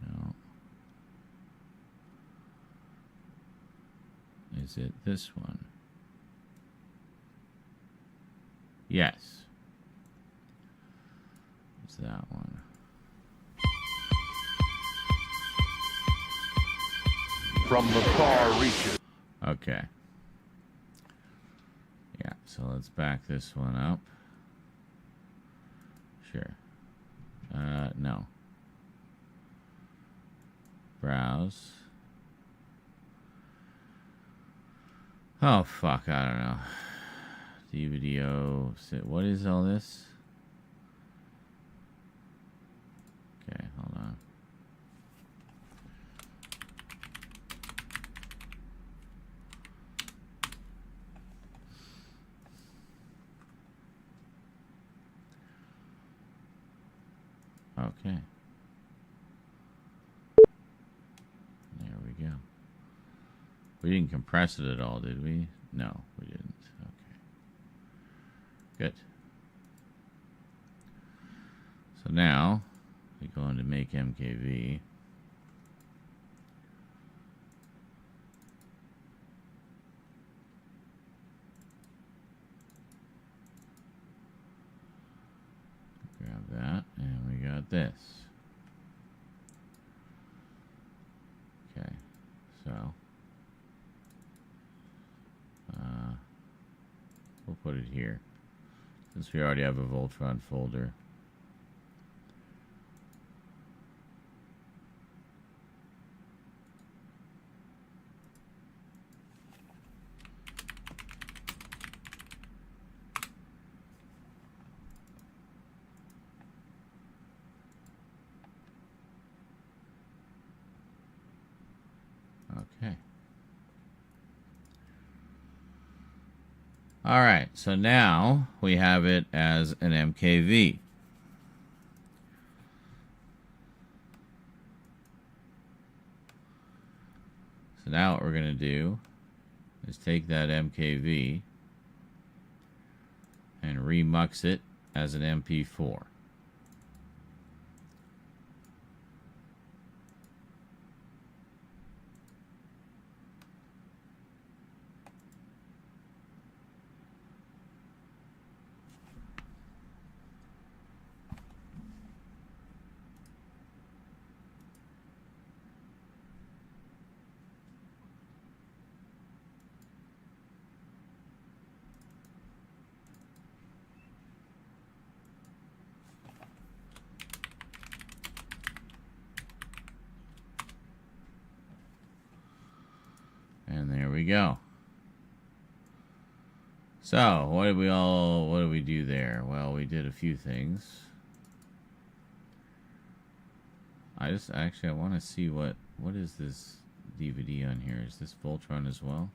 No. Is it this one? Yes. It's that one. From the far reaches. Okay. Yeah, so let's back this one up. Sure. No. Browse. Oh, fuck, I don't know. DVD. What is all this? Okay, hold on. Okay. There we go. We didn't compress it at all, did we? No, we didn't. Okay. Good. So now, we go into make MKV. Grab that, and we got this. Okay, so we'll put it here since we already have a Voltron folder. Okay. All right, so now we have it as an MKV. So now what we're going to do is take that MKV and remux it as an MP4. we go. So, what did we do there? Well, we did a few things. I want to see what is this DVD on here? Is this Voltron as well?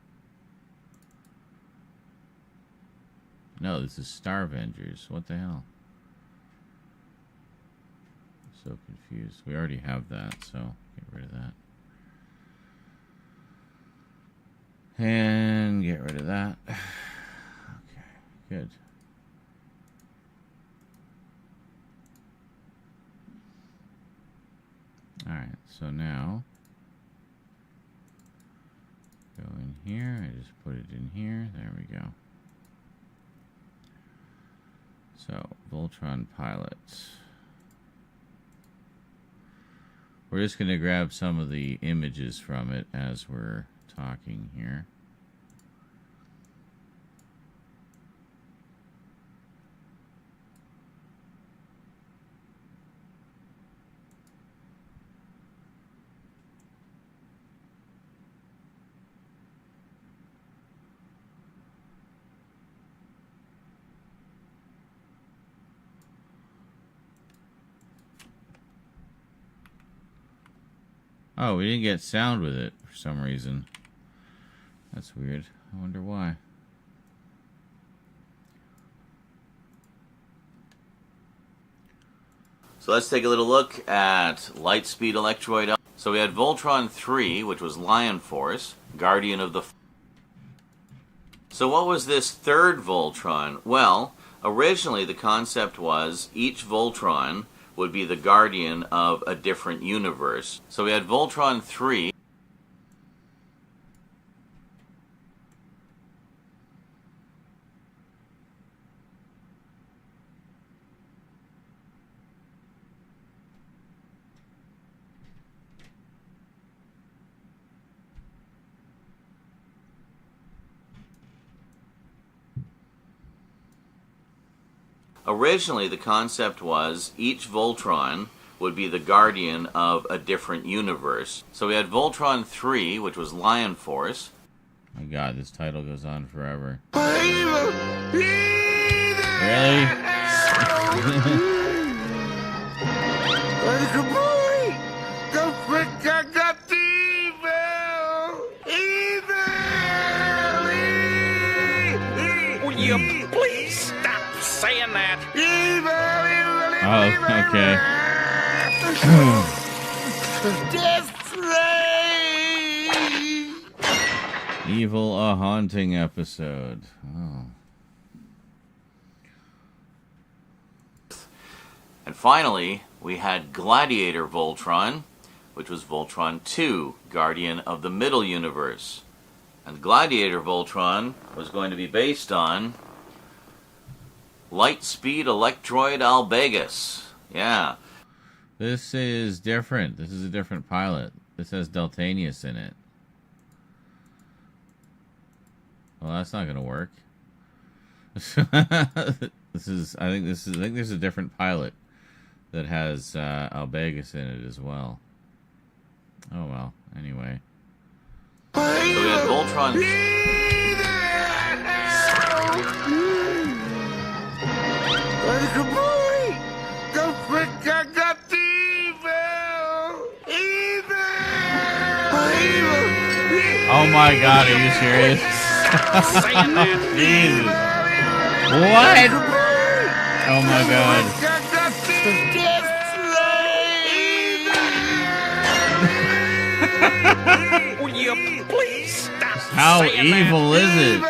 No, this is Star Avengers. What the hell? I'm so confused. We already have that, so get rid of that. And get rid of that. Okay, good. Alright, so now go in here. I just put it in here. There we go. So, Voltron Pilot. We're just going to grab some of the images from it as we're talking here. Oh, we didn't get sound with it for some reason. That's weird. I wonder why. So let's take a little look at Lightspeed Electroid. So we had Voltron 3, which was Lion Force, Guardian of the... So what was this third Voltron? Well, originally the concept was each Voltron would be the guardian of a different universe. So we had Voltron 3. Originally, the concept was each Voltron would be the guardian of a different universe. So we had Voltron 3, which was Lion Force. My God, this title goes on forever. Will you please stop saying that? Oh, okay. Evil a Haunting episode. Oh. And finally, we had Gladiator Voltron, which was Voltron 2, Guardian of the Middle Universe. And Gladiator Voltron was going to be based on Lightspeed Electroid Albegus. Yeah. This is different. This is a different pilot. This has Deltanius in it. Well, that's not gonna work. This is. I think there's a different pilot that has Albegus in it as well. Oh well. Anyway. So we had Voltron. Oh my God, are you serious? Jesus. What? Oh my God. Will you please stop? How evil is it?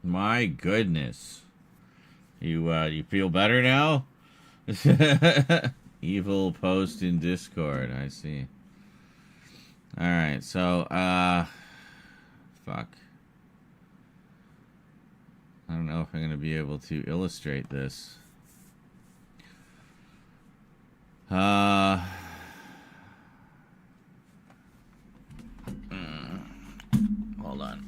My goodness. You feel better now? Evil post in Discord, I see. Alright, so, fuck. I don't know if I'm going to be able to illustrate this. Hold on.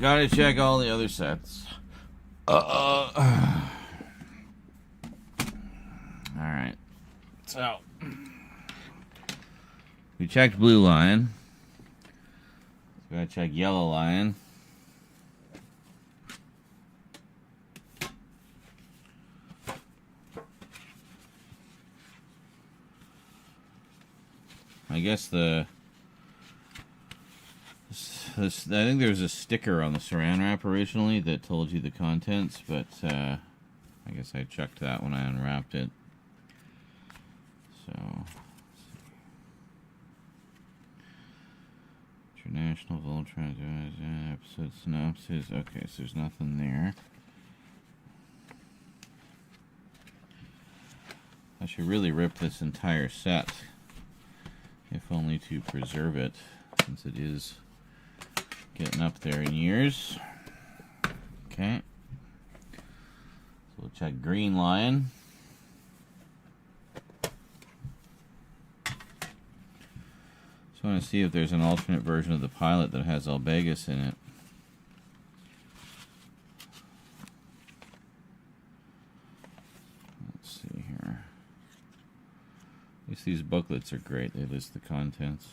Gotta check all the other sets. Alright. So, we checked Blue Lion. We gotta check Yellow Lion. I guess I think there was a sticker on the saran wrap originally that told you the contents, but I guess I checked that when I unwrapped it. So, let's see. International Voltron episode synopsis. Okay, so there's nothing there. I should really rip this entire set, if only to preserve it, since it is getting up there in years. Okay. So we'll check Green Lion. Just want to see if there's an alternate version of the pilot that has Albegus in it. Let's see here. At least these booklets are great. They list the contents.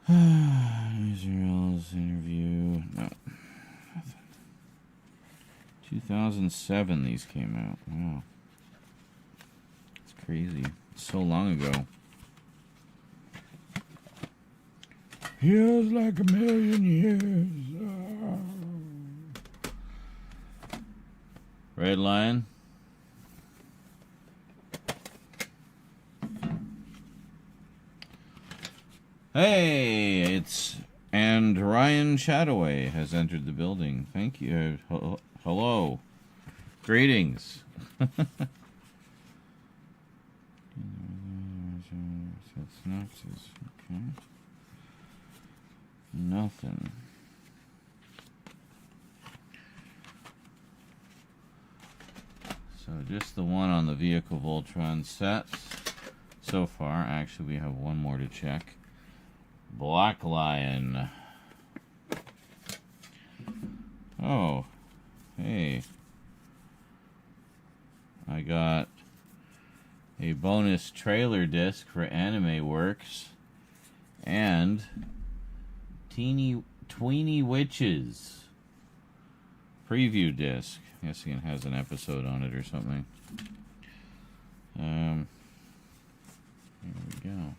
Israel's interview. No. 2007 these came out. Wow. It's crazy. It's so long ago. Feels like a million years. Red Lion. Hey, and Ryan Shadoway has entered the building. Thank you. Hello. Greetings. Synopsis. Okay. Nothing. So just the one on the Vehicle Voltron set so far. Actually, we have one more to check. Black Lion. Oh, hey. I got a bonus trailer disc for Anime Works and Tweeny Witches preview disc. I guess it has an episode on it or something. Here we go.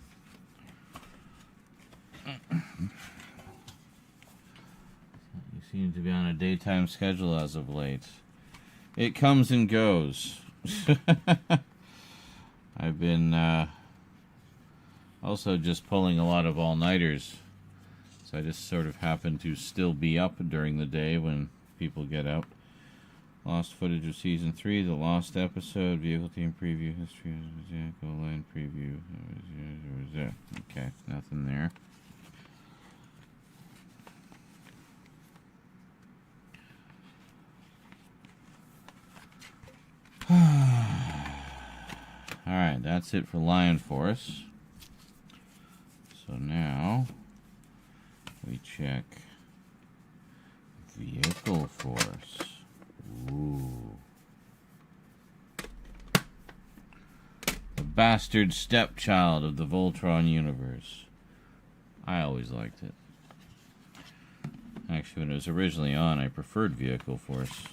You seem to be on a daytime schedule as of late. It comes and goes. I've been also just pulling a lot of all-nighters. So I just sort of happen to still be up during the day when people get out. Lost footage of Season 3, the Lost episode, Vehicle Team preview, history of the Vehicle Line preview. Okay, nothing there. Alright, that's it for Lion Force. So now we check Vehicle Force. Ooh. The bastard stepchild of the Voltron universe. I always liked it. Actually, when it was originally on, I preferred Vehicle Force.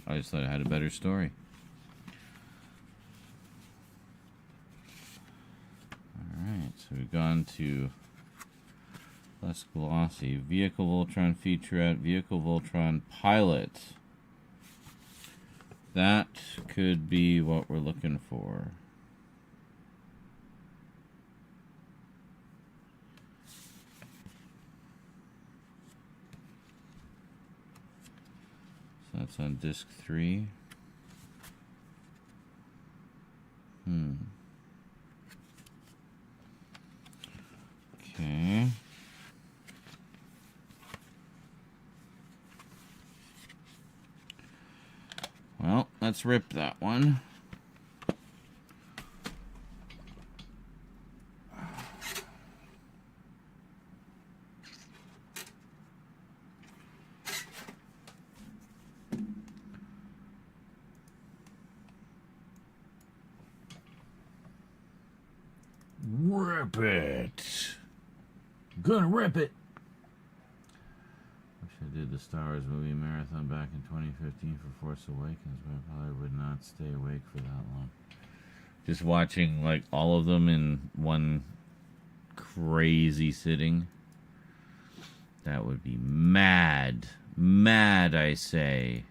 I just thought it had a better story. Alright, so we've gone to less glossy. Vehicle Voltron Featurette, Vehicle Voltron Pilot. That could be what we're looking for. So that's on disc 3. Okay. Well, let's rip that one. rip it. Gonna rip it. Wish I did the Star Wars movie marathon back in 2015 for Force Awakens, but I probably would not stay awake for that long. Just watching like all of them in one crazy sitting. That would be mad. Mad, I say.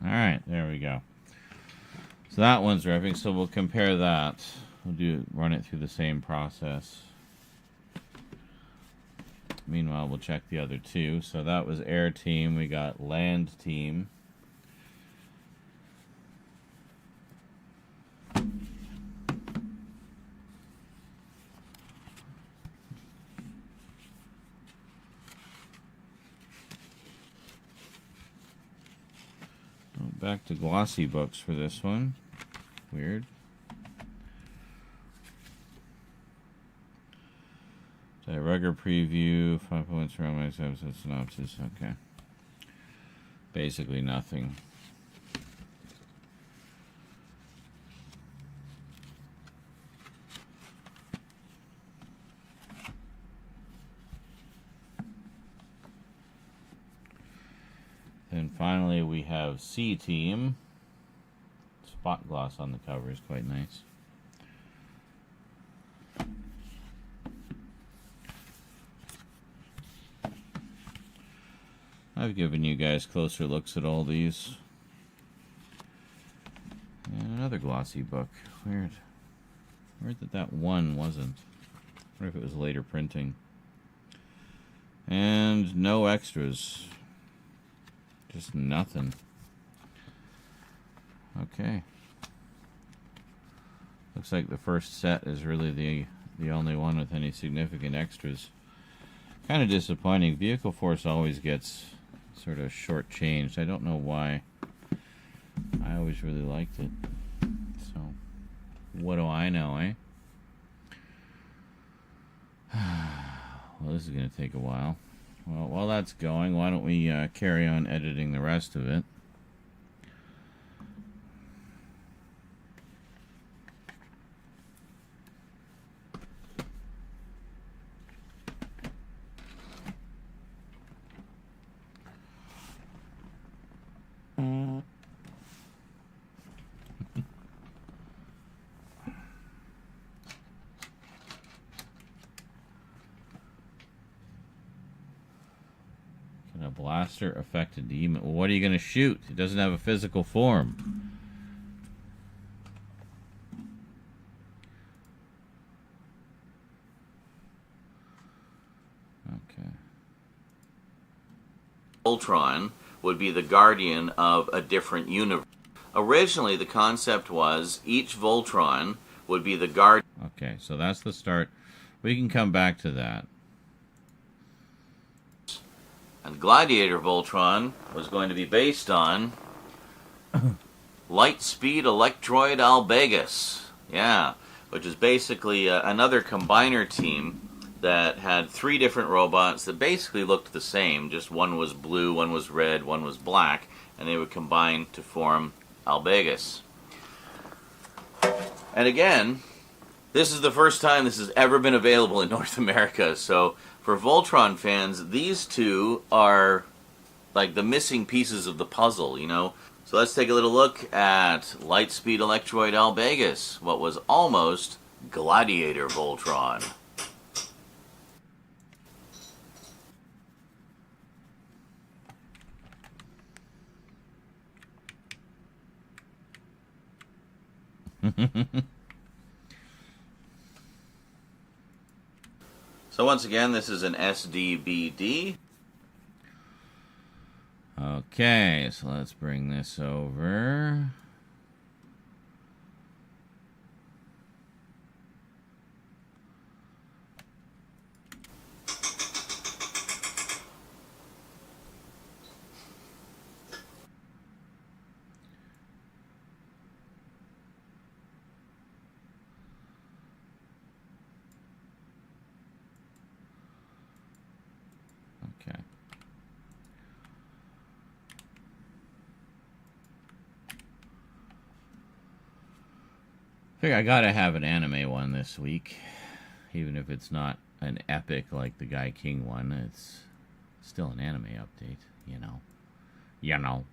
Alright, there we go. So that one's ripping, so we'll compare that. We'll run it through the same process. Meanwhile, we'll check the other two. So that was air team, we got land team. Back to glossy books for this one. Weird. Regular preview, 5 points for romance episode synopsis. Okay. Basically nothing. And finally, we have C Team. Spot gloss on the cover is quite nice. I've given you guys closer looks at all these. And another glossy book. Weird. Weird that one wasn't. I wonder if it was later printing. And no extras. Just nothing. Okay. Looks like the first set is really the only one with any significant extras. Kind of disappointing. Vehicle Force always gets sort of shortchanged. I don't know why. I always really liked it. So, what do I know, eh? Well, this is going to take a while. Well, while that's going, why don't we carry on editing the rest of it? Can a blaster affect a demon? Well, what are you going to shoot? It doesn't have a physical form. Okay. Voltron would be the guardian of a different universe. Originally, the concept was each Voltron would be the guardian. Okay, so that's the start. We can come back to that. And Gladiator Voltron was going to be based on Lightspeed Electroid Albegus. Yeah, which is basically another combiner team that had 3 different robots that basically looked the same. Just one was blue, one was red, one was black, and they would combine to form Albegus. And again, this is the first time this has ever been available in North America, so for Voltron fans, these two are like the missing pieces of the puzzle, you know? So let's take a little look at Lightspeed Electroid Albegus, what was almost Gladiator Voltron. So once again, this is an SDBD. Okay, so let's bring this over. think I gotta have an anime one this week. Even if it's not an epic like the Guy King one, it's still an anime update, you know. You know.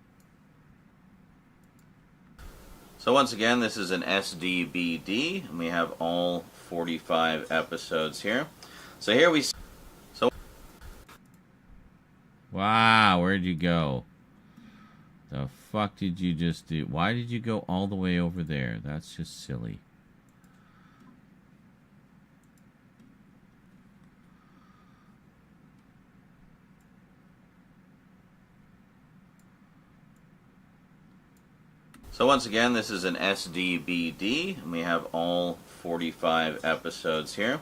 So once again, this is an SDBD, and we have all 45 episodes here. So here we... Wow, where'd you go? The fuck did you just do? Why did you go all the way over there? That's just silly. So once again, this is an SDBD, and we have all 45 episodes here.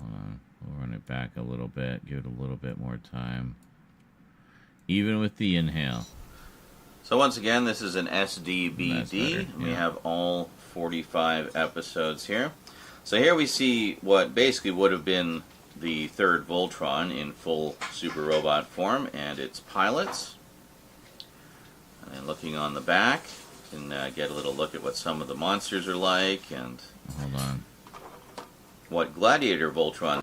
Hold on, we'll run it back a little bit, give it a little bit more time. Even with the inhale. So once again, this is an SDBD, and we have all 45 episodes here. So here we see what basically would have been the third Voltron in full super robot form and its pilots. And looking on the back, you can get a little look at what some of the monsters are like and hold on, what Gladiator Voltron.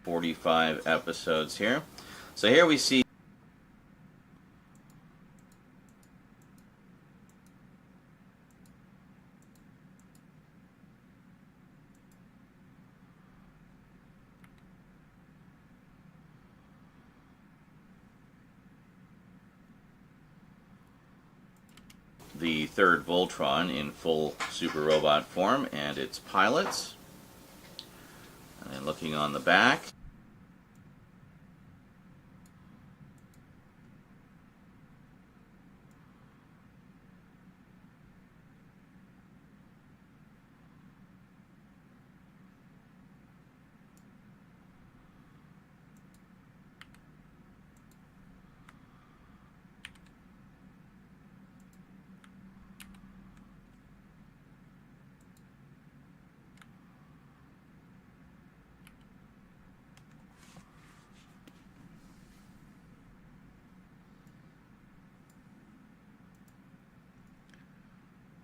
45 episodes here. So here we see the third Voltron in full super robot form and its pilots. And looking on the back,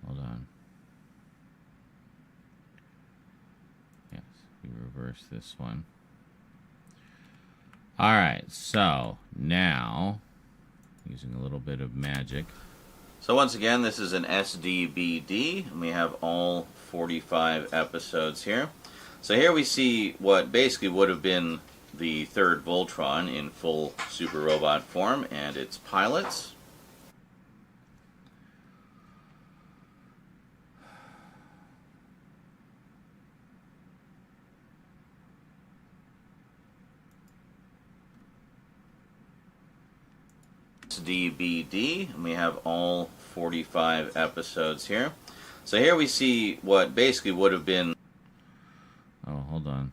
hold on. Yes, we reverse this one. Alright, so now, using a little bit of magic. so once again, this is an SDBD, and we have all 45 episodes here. So here we see what basically would have been the third Voltron in full super robot form and its pilots. SDBD, and we have all 45 episodes here. So here we see what basically would have been... Oh, hold on.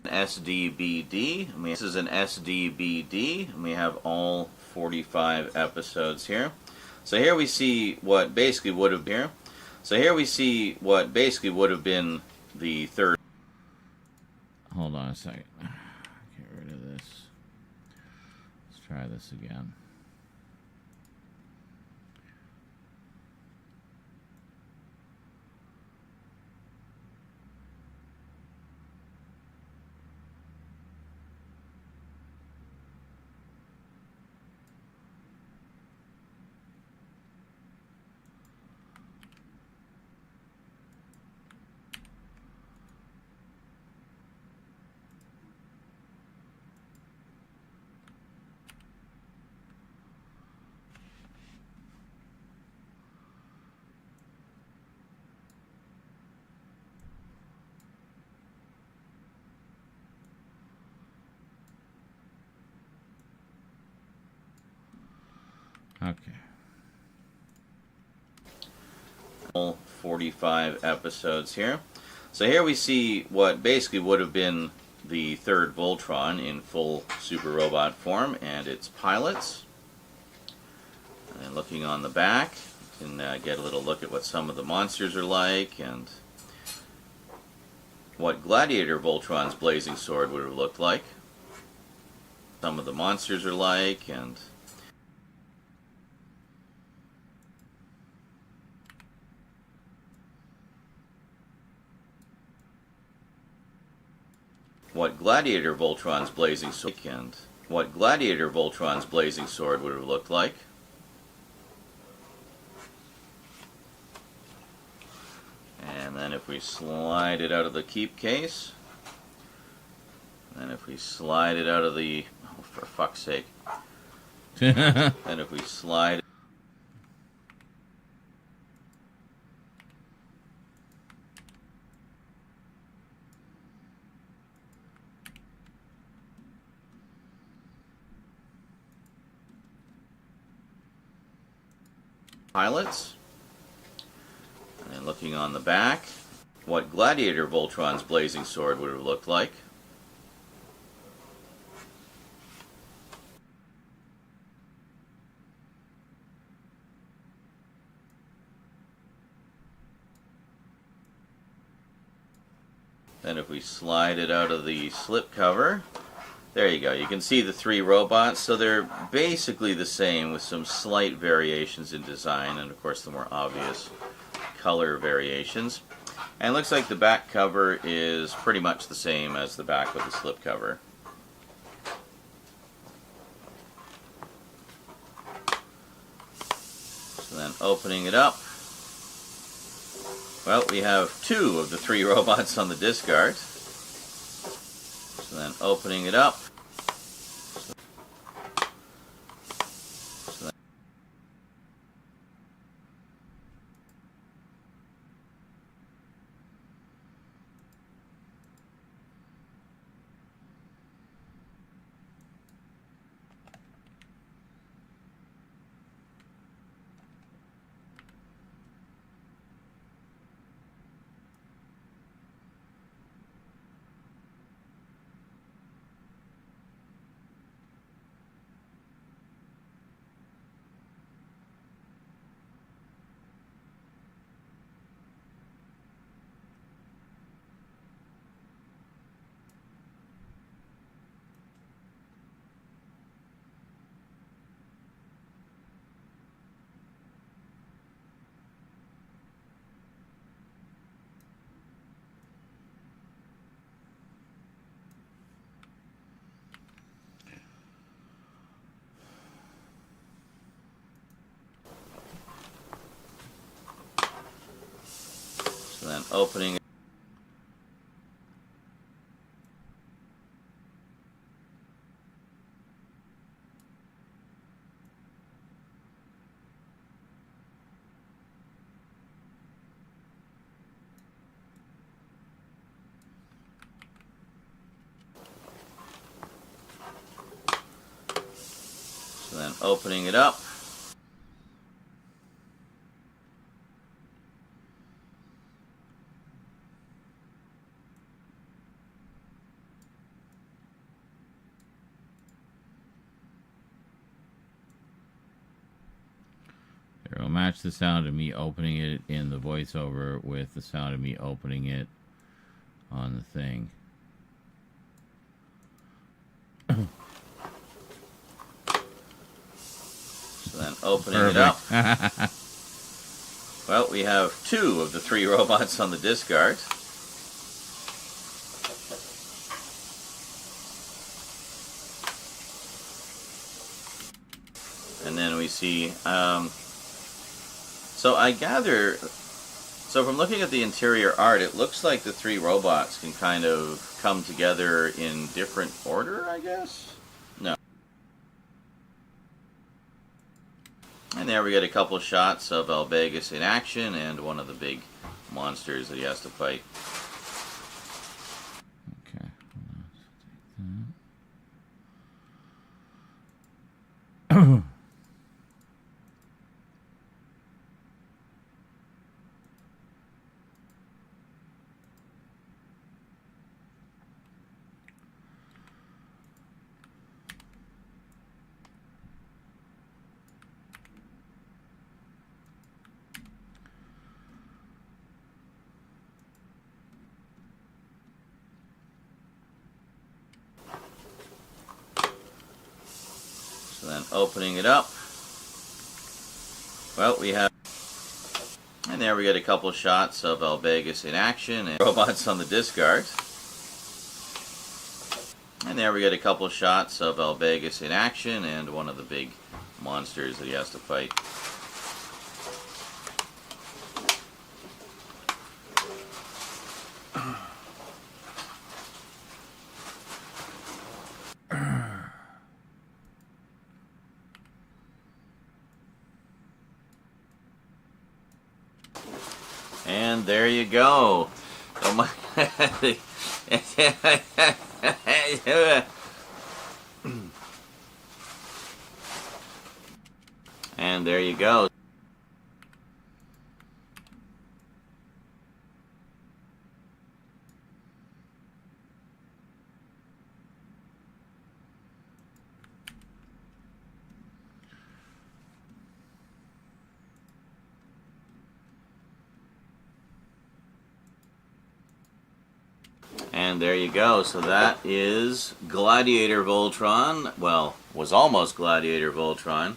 SDBD, and this is an SDBD, and we have all 45 episodes here. So here we see what basically would have been here. So here we see what basically would have been the third. Hold on a second. Get rid of this. Let's try this again. Okay. All 45 episodes here. So here we see what basically would have been the third Voltron in full super robot form and its pilots. And looking on the back, you can get a little look at what some of the monsters are like and what Gladiator Voltron's blazing sword would have looked like. Some of the monsters are like, and what Gladiator Voltron's blazing sword and what Gladiator Voltron's blazing sword would have looked like. And then if we slide it out of the keep case, and if we slide it out of the, oh, for fuck's sake, and if we slide pilots, and then looking on the back, what Gladiator Voltron's blazing sword would have looked like. Then if we slide it out of the slip cover, there you go. You can see the three robots, so they're basically the same with some slight variations in design and of course the more obvious color variations. And it looks like the back cover is pretty much the same as the back with the slip cover. So then opening it up, well, we have two of the three robots on the discard. So then opening it up. So then opening it. So then opening it up. It'll match the sound of me opening it in the voiceover with the sound of me opening it on the thing. So then opening it up. Well, we have two of the three robots on the discard. And then we see, so I gather, so from looking at the interior art, it looks like the three robots can kind of come together in different order, I guess? No. And there we get a couple of shots of El Vegas in action and one of the big monsters that he has to fight. Okay, So then opening it up, well, we have, and there we get a couple shots of Albegus in action and robots on the discard. And there we get a couple shots of Albegus in action and one of the big monsters that he has to fight. And there you go. Oh my And there you go. And there you go. So that is Gladiator Voltron. Well, was almost Gladiator Voltron.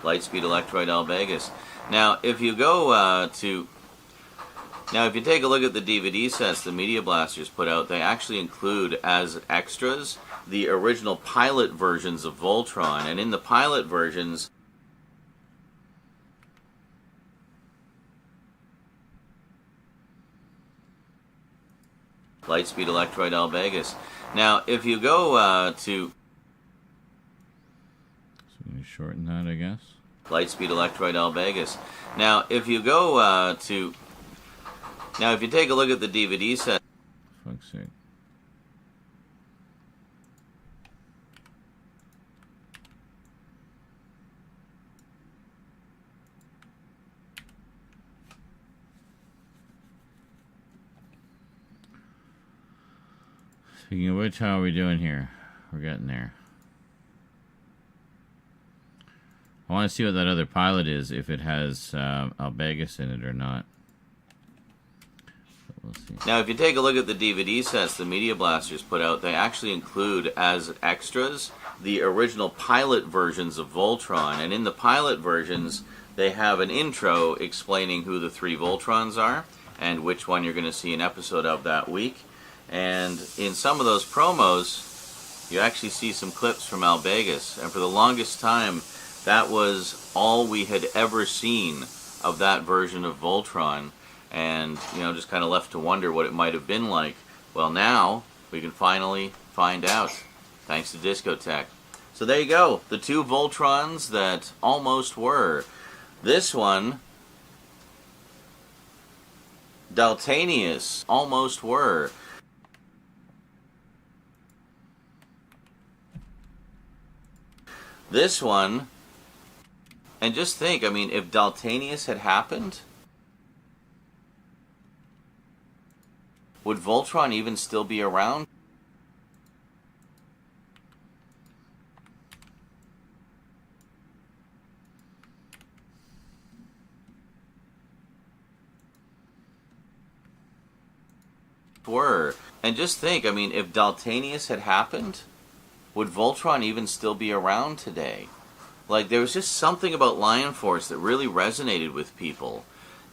Lightspeed Electroid Albegus. Now, if you go if you take a look at the DVD sets the Media Blasters put out, they actually include as extras the original pilot versions of Voltron. And in the pilot versions, Lightspeed Electroid Albegus. Now, if you go So we shorten that, I guess. Lightspeed Electroid Albegus. Now, if you go now if you take a look at the DVD set. Fuck's sake. Speaking of which, how are we doing here? We're getting there. I want to see what that other pilot is, if it has Albegus in it or not. But we'll see. Now, if you take a look at the DVD sets the Media Blasters put out, they actually include as extras the original pilot versions of Voltron. And in the pilot versions, they have an intro explaining who the 3 Voltrons are and which one you're going to see an episode of that week. And in some of those promos, you actually see some clips from Albegus. And for the longest time, that was all we had ever seen of that version of Voltron. And, you know, just kind of left to wonder what it might have been like. Well, now we can finally find out, thanks to Discotech. So there you go, the 2 Voltrons that almost were. This one, Daltanius, almost were. This one, and just think, I mean, if Daltanius had happened, would Voltron even still be around? And just think, I mean, if Daltanius had happened, would Voltron even still be around today? Like, there was just something about Lion Force that really resonated with people.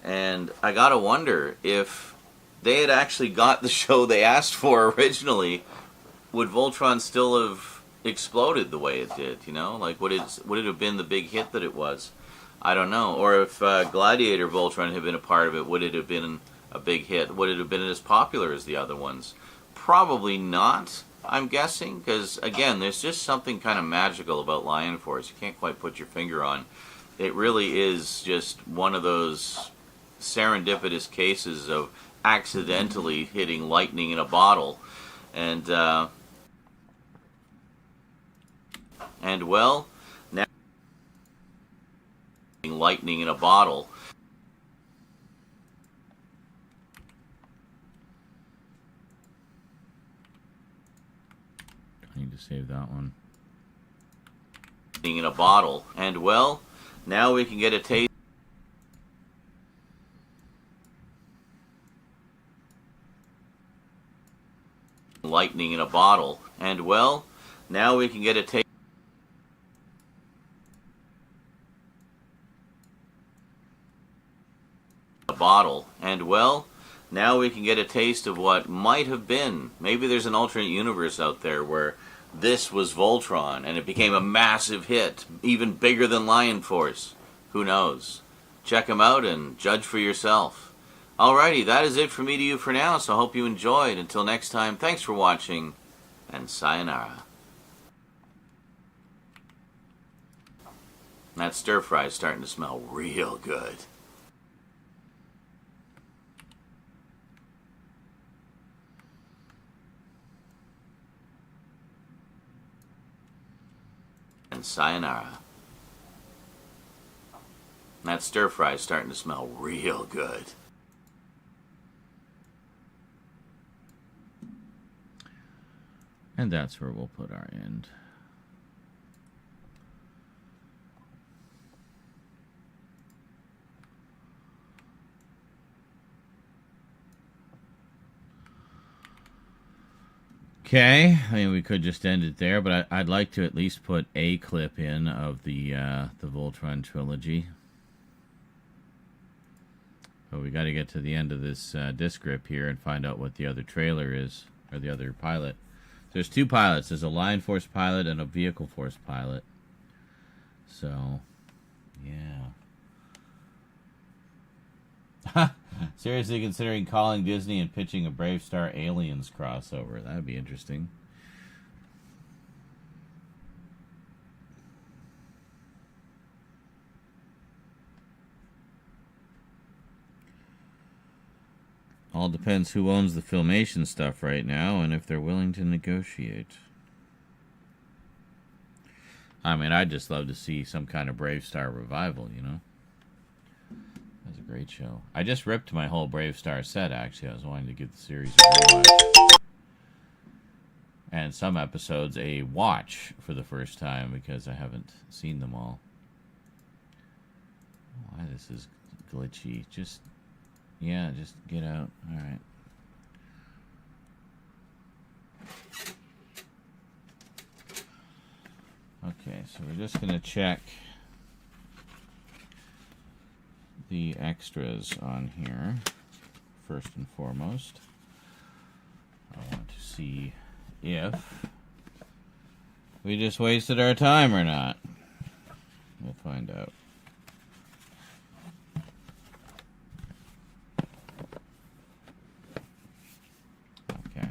And I gotta wonder, if they had actually got the show they asked for originally, would Voltron still have exploded the way it did, you know? Like, would it have been the big hit that it was? I don't know. Or if Gladiator Voltron had been a part of it, would it have been a big hit? Would it have been as popular as the other ones? Probably not, I'm guessing, because, again, there's just something kind of magical about Lion Force. You can't quite put your finger on. It really is just one of those serendipitous cases of accidentally hitting lightning in a bottle. And well, now lightning in a bottle. I need to save that one. In a bottle. And well, now we can get a taste. Lightning in a bottle. And well, now we can get a taste. a bottle. And, well, now we can get a taste of what might have been. Maybe there's an alternate universe out there where this was Voltron and it became a massive hit, even bigger than Lion Force. Who knows? Check them out and judge for yourself. Alrighty, that is it from me to you for now, so I hope you enjoyed. Until next time, thanks for watching, and sayonara. That stir fry is starting to smell real good. And sayonara. That stir fry is starting to smell real good. And that's where we'll put our end. Okay, I mean, we could just end it there, but I'd like to at least put a clip in of the Voltron trilogy. But we got to get to the end of this disc rip here and find out what the other trailer is, or the other pilot. There's two pilots. There's a Lion Force pilot and a Vehicle Force pilot. So, yeah. Seriously considering calling Disney and pitching a Brave Star Aliens crossover. That would be interesting. All depends who owns the Filmation stuff right now and if they're willing to negotiate. I mean, I'd just love to see some kind of Brave Star revival, you know? That was a great show. I just ripped my whole Brave Star set, actually. I was wanting to give the series a rewatch. And some episodes a watch for the first time because I haven't seen them all. Why this is glitchy. Just get out. Alright. Okay, so we're just going to check the extras on here, first and foremost. I want to see if we just wasted our time or not. We'll find out. Okay.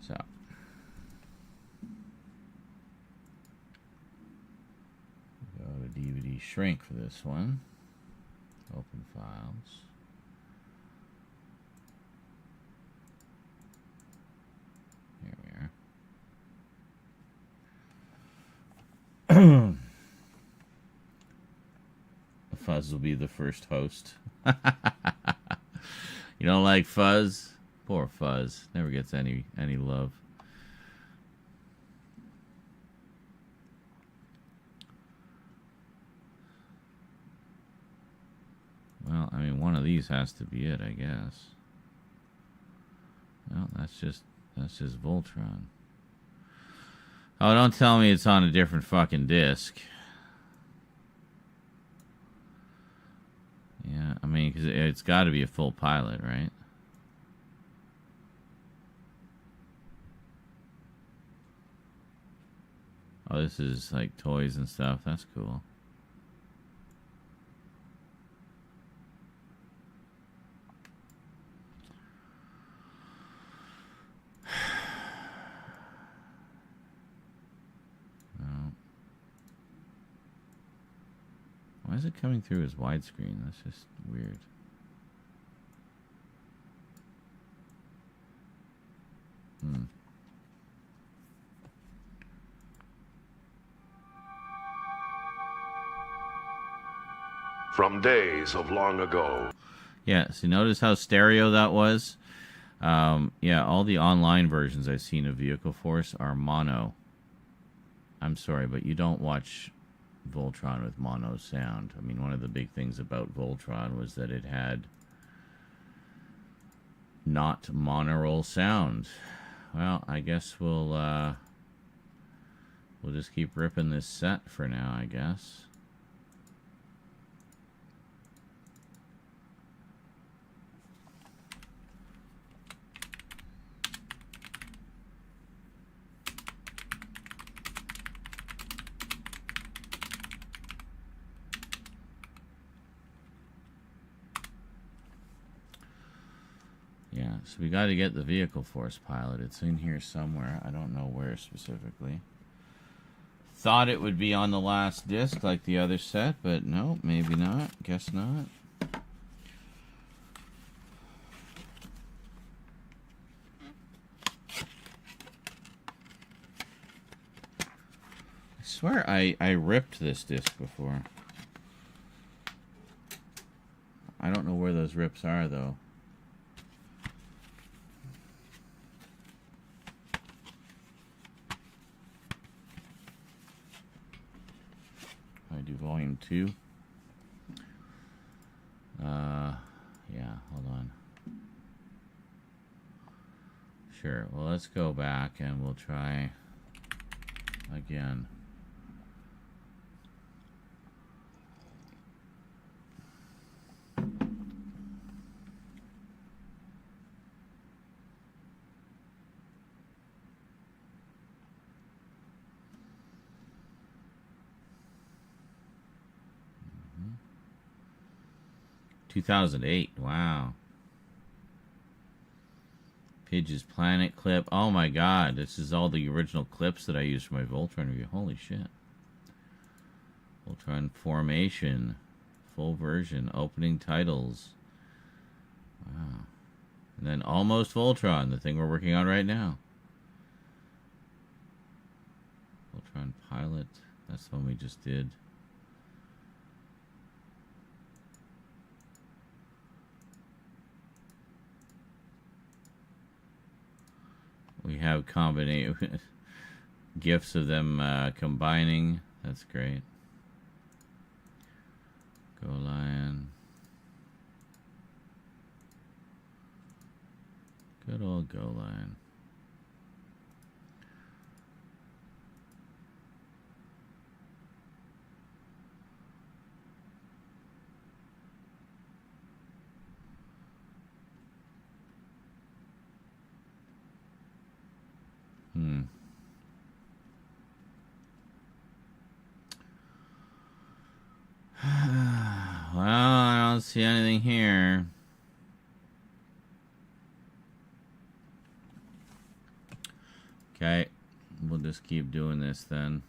So. Go to DVD shrink for this one. Open files. Here we are. Fuzz will be the first host. You don't like Fuzz? Poor Fuzz. Never gets any love. Well, I mean, one of these has to be it, I guess. Well, that's just Voltron. Oh, don't tell me it's on a different fucking disc. Yeah, I mean, because it's got to be a full pilot, right? Oh, this is like toys and stuff. That's cool. Why is it coming through as widescreen? That's just weird. From days of long ago. Yeah, so notice how stereo that was? Yeah, all the online versions I've seen of Vehicle Force are mono. I'm sorry, but you don't watch Voltron with mono sound. I mean, one of the big things about Voltron was that it had not monaural sound. Well, I guess we'll just keep ripping this set for now, I guess. So we got to get the vehicle force pilot. It's in here somewhere. I don't know where specifically. Thought it would be on the last disc like the other set, but no, maybe not. Guess not. I swear I ripped this disc before. I don't know where those rips are, though. I do volume 2. Yeah, hold on. Sure, well, let's go back and we'll try again. Mm-hmm. 2008, wow. Pidge's Planet clip. Oh my god, this is all the original clips that I used for my Voltron review. Holy shit. Voltron Formation. Full version. Opening titles. Wow. And then Almost Voltron, the thing we're working on right now. Voltron Pilot. That's the one we just did. We have gifs of them combining. That's great. Go Lion. Good old Go Lion. Well, I don't see anything here. Okay, we'll just keep doing this then.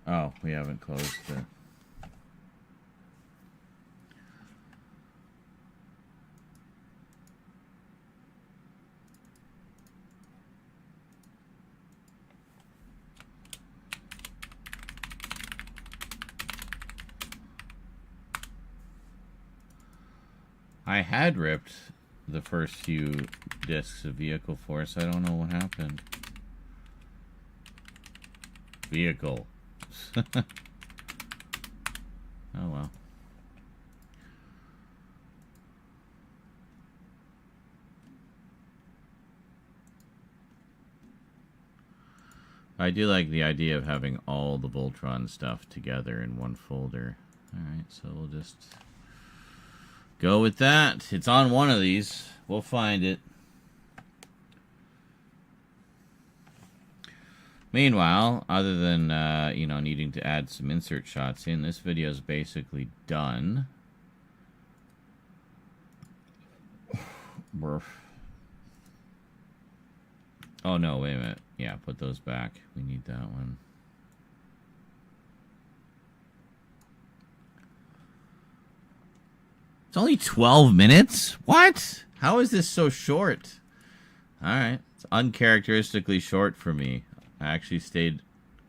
Oh, we haven't closed it. I had ripped the first few discs of Vehicle Force. I don't know what happened. Vehicle. Oh well. I do like the idea of having all the Voltron stuff together in one folder. Alright, so we'll just go with that. It's on one of these. We'll find it. Meanwhile, other than, you know, needing to add some insert shots in, this video is basically done. Oh, no, wait a minute. Yeah, put those back. We need that one. It's only 12 minutes? What? How is this so short? Alright. It's uncharacteristically short for me. I actually stayed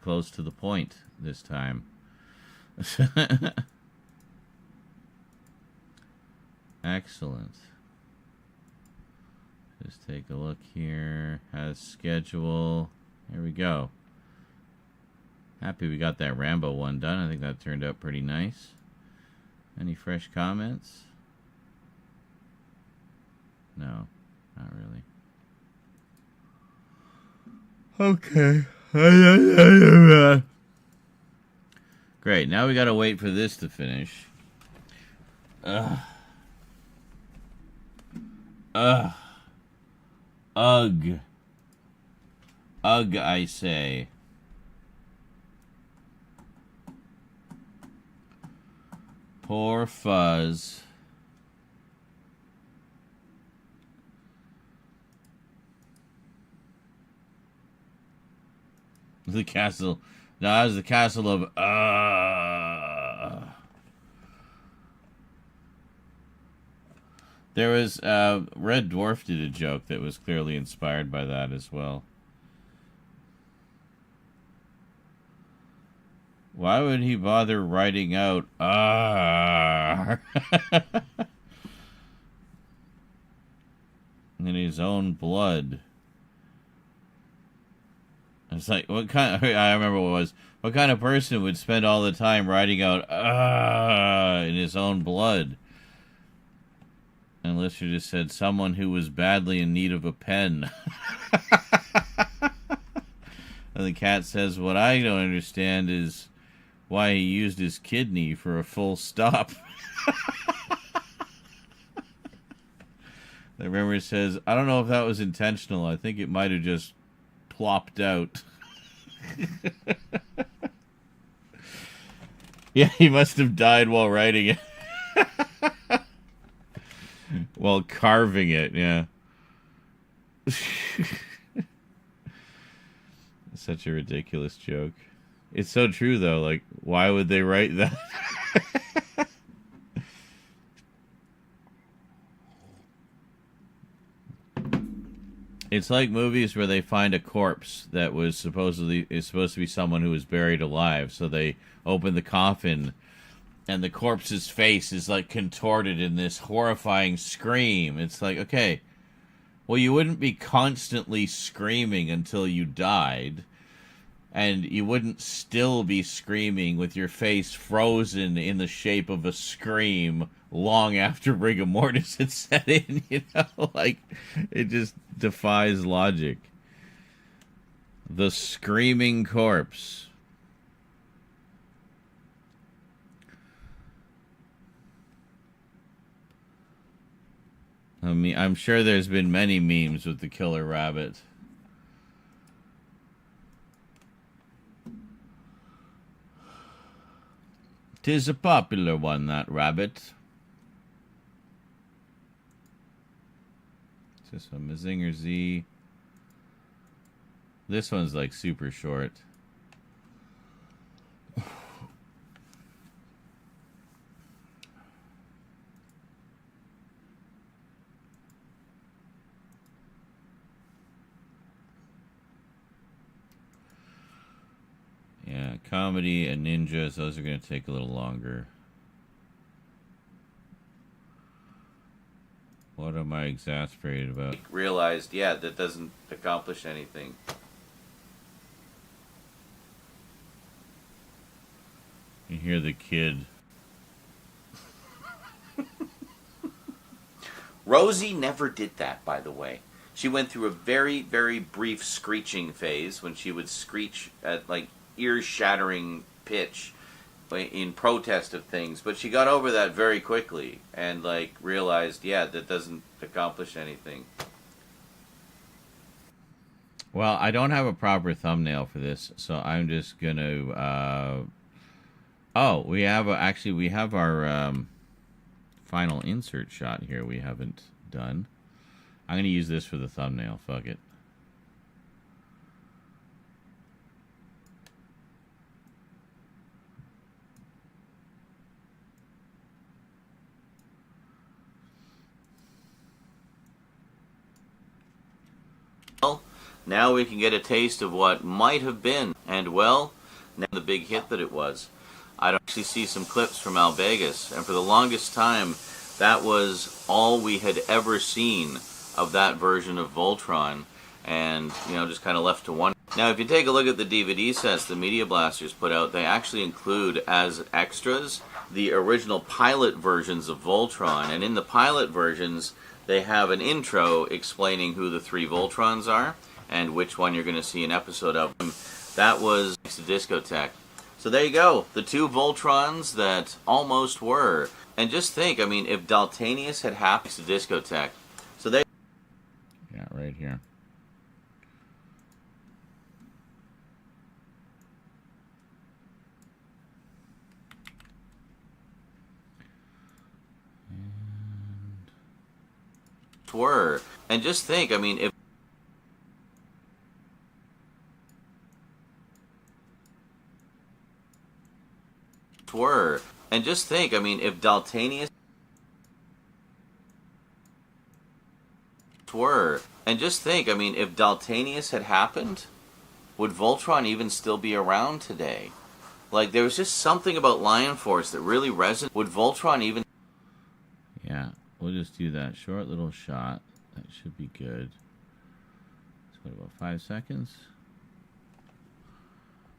close to the point this time. Excellent. Just take a look here. Has schedule. There we go. Happy we got that Rambo one done. I think that turned out pretty nice. Any fresh comments? No, not really. Okay. Great. Now we gotta wait for this to finish. Ugh. Ugh. Ugh, I say. Poor Fuzz. The castle. No, that was the castle of There was Red Dwarf did a joke that was clearly inspired by that as well. Why would he bother writing out in his own blood? It's like, what kind of, I remember what it was. What kind of person would spend all the time writing out in his own blood? And Lister just said, someone who was badly in need of a pen. And the cat says, what I don't understand is why he used his kidney for a full stop. The remember says, I don't know if that was intentional. I think it might have just plopped out. Yeah, he must have died while writing it. While carving it, yeah. Such a ridiculous joke. It's so true, though. Like, why would they write that? It's like movies where they find a corpse that was supposed to be someone who was buried alive. So they open the coffin, and the corpse's face is like contorted in this horrifying scream. It's like, okay, well, you wouldn't be constantly screaming until you died. And you wouldn't still be screaming with your face frozen in the shape of a scream long after rigor mortis had set in, you know? Like, it just defies logic. The screaming corpse. I mean, I'm sure there's been many memes with the killer rabbit. 'Tis a popular one, that rabbit. Is this one Mazinger Z? This one's like super short. Yeah, comedy and ninjas, those are going to take a little longer. What am I exasperated about? Realized, yeah, that doesn't accomplish anything. You hear the kid. Rosie never did that, by the way. She went through a very, very brief screeching phase when she would screech at, like, ear-shattering pitch in protest of things, but she got over that very quickly and, like, realized, yeah, that doesn't accomplish anything. Well, I don't have a proper thumbnail for this, so I'm just gonna, oh, we have, we have our, final insert shot here we haven't done. I'm gonna use this for the thumbnail, fuck it. Well, now we can get a taste of what might have been, and well, now the big hit that it was. I don't actually see some clips from Albegas, and for the longest time, that was all we had ever seen of that version of Voltron, and, you know, just kind of left to wonder. Now, if you take a look at the DVD sets the Media Blasters put out, they actually include, as extras, the original pilot versions of Voltron, and in the pilot versions, they have an intro explaining who the 3 Voltrons are and which one you're going to see an episode of. That was the discotheque. So there you go, the 2 Voltrons that almost were. And just think, I mean, if Daltanius had happened to discotheque, so they... Yeah, right here. were. And just think, I mean, if were. And just think, I mean, if Daltanius were. And just think, I mean, if Daltanius had happened, would Voltron even still be around today? Like, there was just something about Lion Force that really resonated. Would Voltron even... Yeah, we'll just do that short little shot. That should be good. So what, about 5 seconds?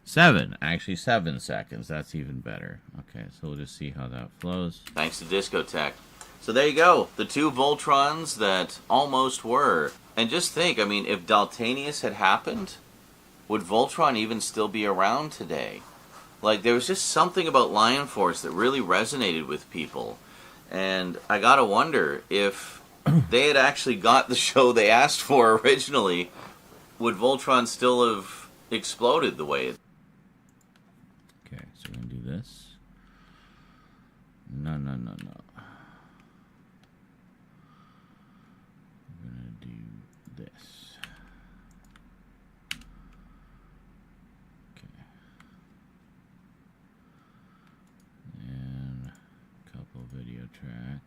7. Actually, 7 seconds. That's even better. Okay, so we'll just see how that flows. Thanks to Discotech. So there you go. The 2 Voltrons that almost were. And just think, I mean, if Daltanius had happened, would Voltron even still be around today? Like, there was just something about Lion Force that really resonated with people. And I gotta wonder, if they had actually got the show they asked for originally, would Voltron still have exploded the way it... Okay, so we're gonna do this. No. We're gonna do this. Okay. And a couple video tracks.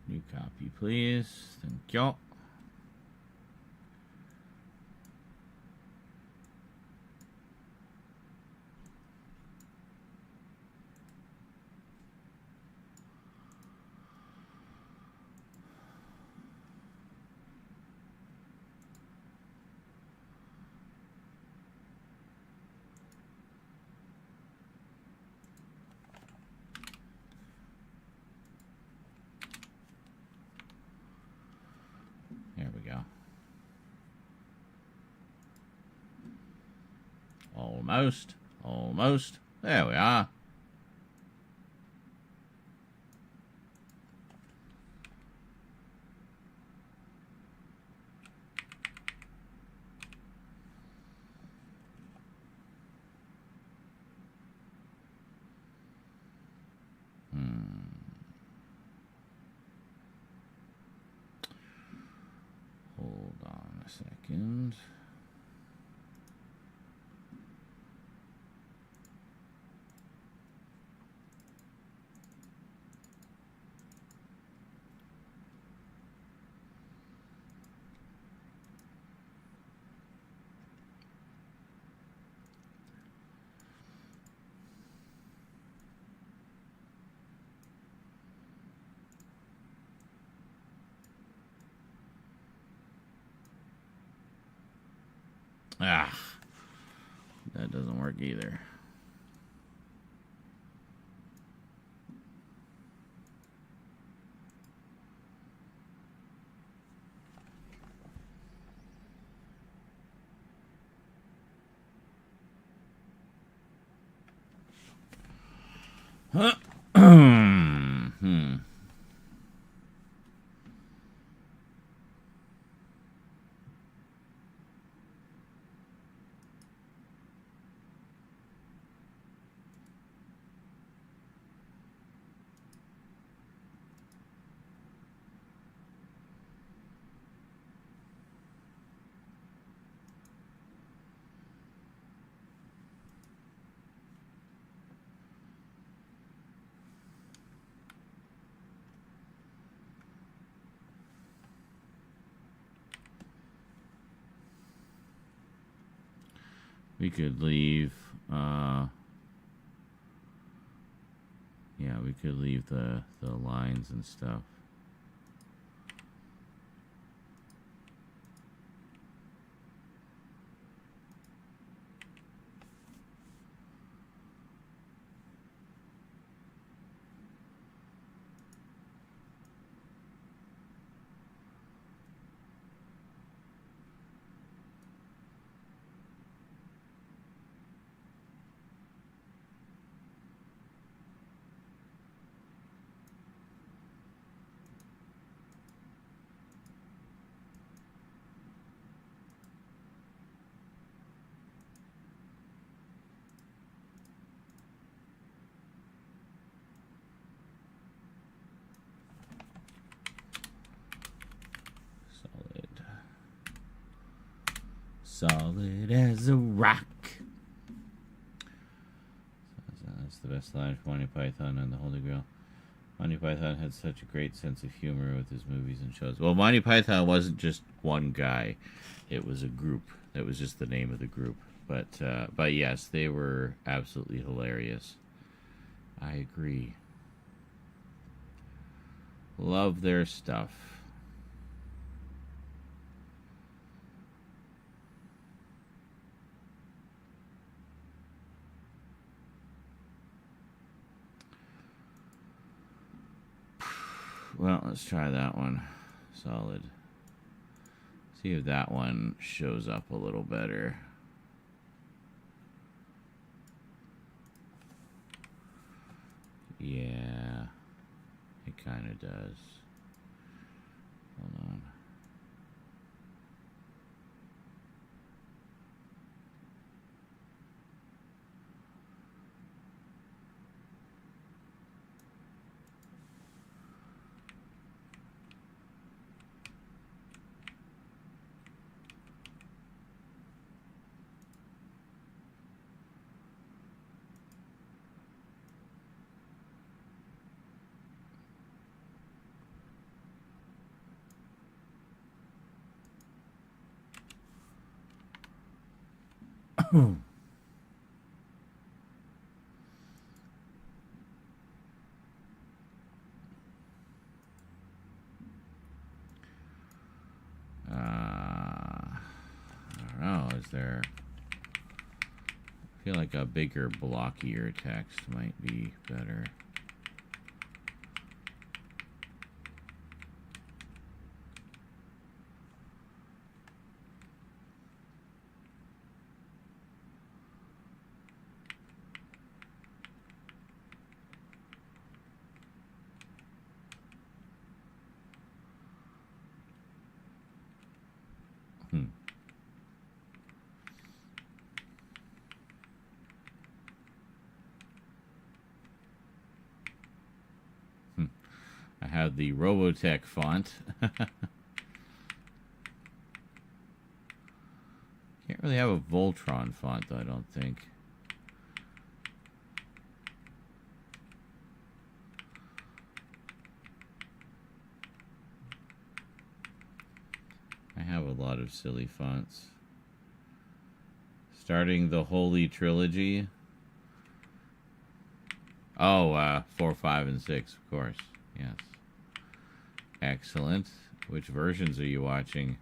New copy, please. Thank you. There we go. Almost. Almost. There we are. Hold on a second. Ah, that doesn't work either. We could leave, yeah, we could leave the lines and stuff. Solid as a rock. That's the best line from Monty Python and the Holy Grail. Monty Python had such a great sense of humor with his movies and shows. Well, Monty Python wasn't just one guy. It was a group. That was just the name of the group. But yes, they were absolutely hilarious. I agree. Love their stuff. Well, let's try that one. Solid. See if that one shows up a little better. Yeah, it kind of does. Hold on. I don't know, is there... I feel like a bigger, blockier text might be better. I have the Robotech font. Can't really have a Voltron font, though, I don't think. I have a lot of silly fonts. Starting the Holy Trilogy. Oh, 4, 5, and 6, of course. Yes. Excellent. Which versions are you watching?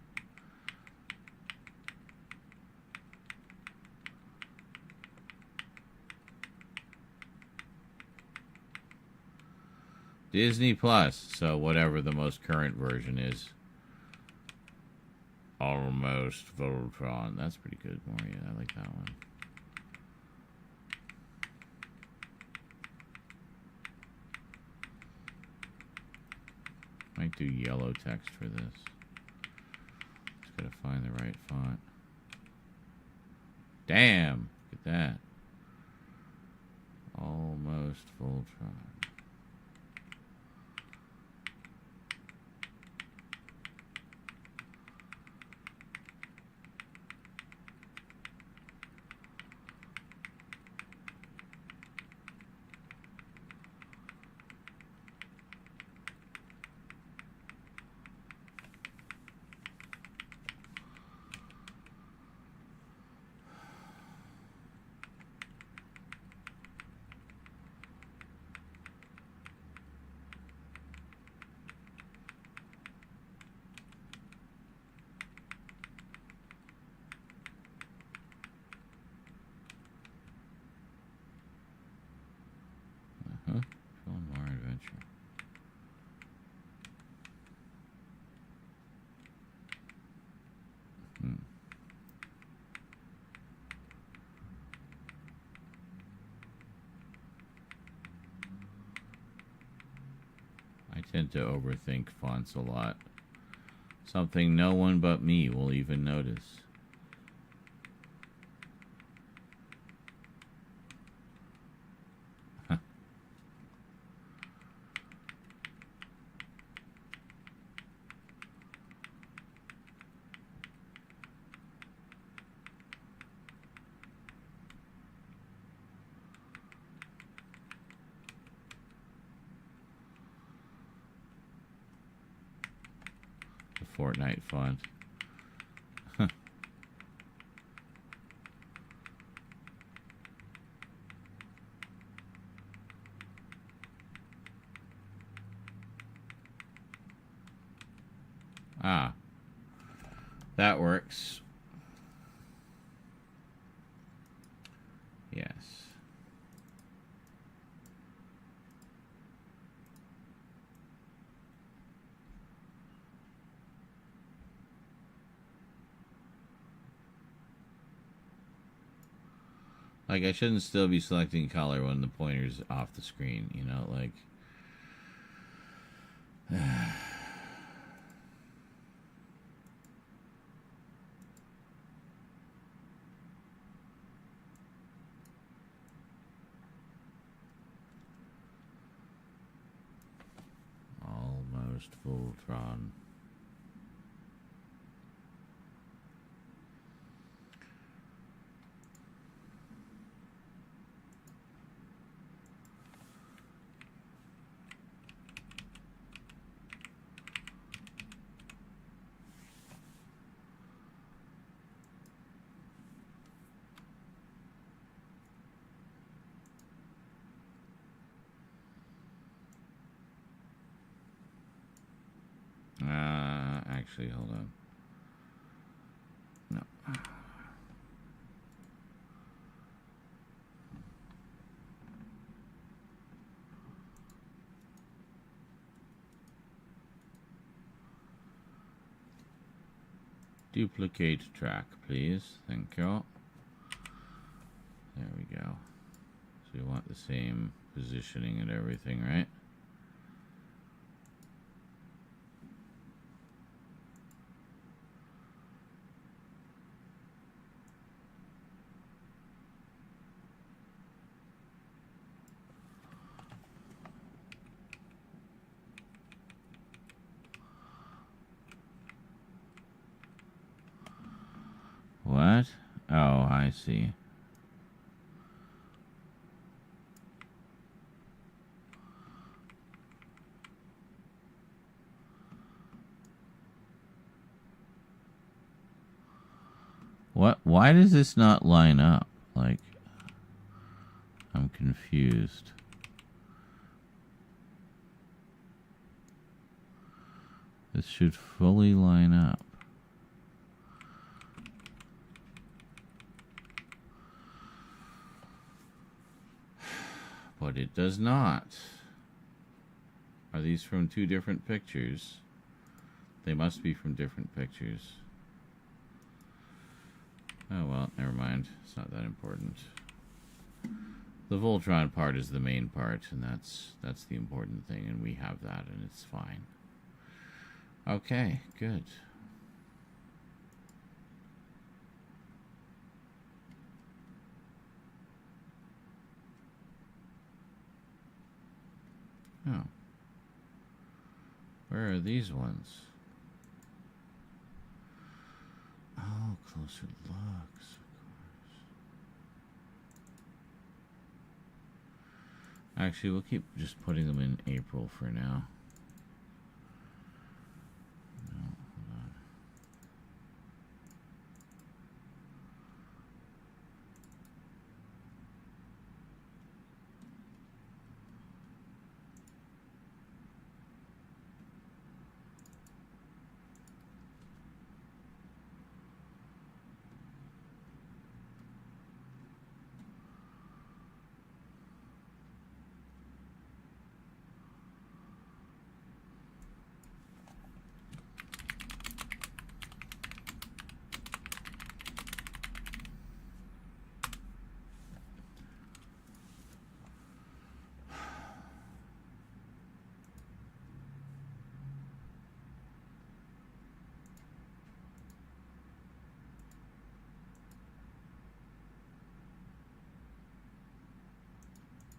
Disney Plus. So whatever the most current version is. Almost Voltron. That's pretty good, Moria. I like that one. Might do yellow text for this. Just gotta find the right font. Damn! Look at that. Almost Voltron. MOAR Adventure. I tend to overthink fonts a lot. Something no one but me will even notice. Fortnite font. Ah, that works. Yes. Like, I shouldn't still be selecting color when the pointer's off the screen, you know, like... Almost Voltron. Actually, hold on. No. Duplicate track, please. Thank you. There we go. So we want the same positioning and everything, right? What? Oh, I see. What? Why does this not line up? Like, I'm confused. This should fully line up. But it does not. Are these from two different pictures? They must be from different pictures. Oh well, never mind. It's not that important. The Voltron part is the main part, and that's the important thing, and we have that, and it's fine. Okay, good. Oh. Where are these ones? Oh, closer looks, of course. Actually, we'll keep just putting them in April for now. No, hold on.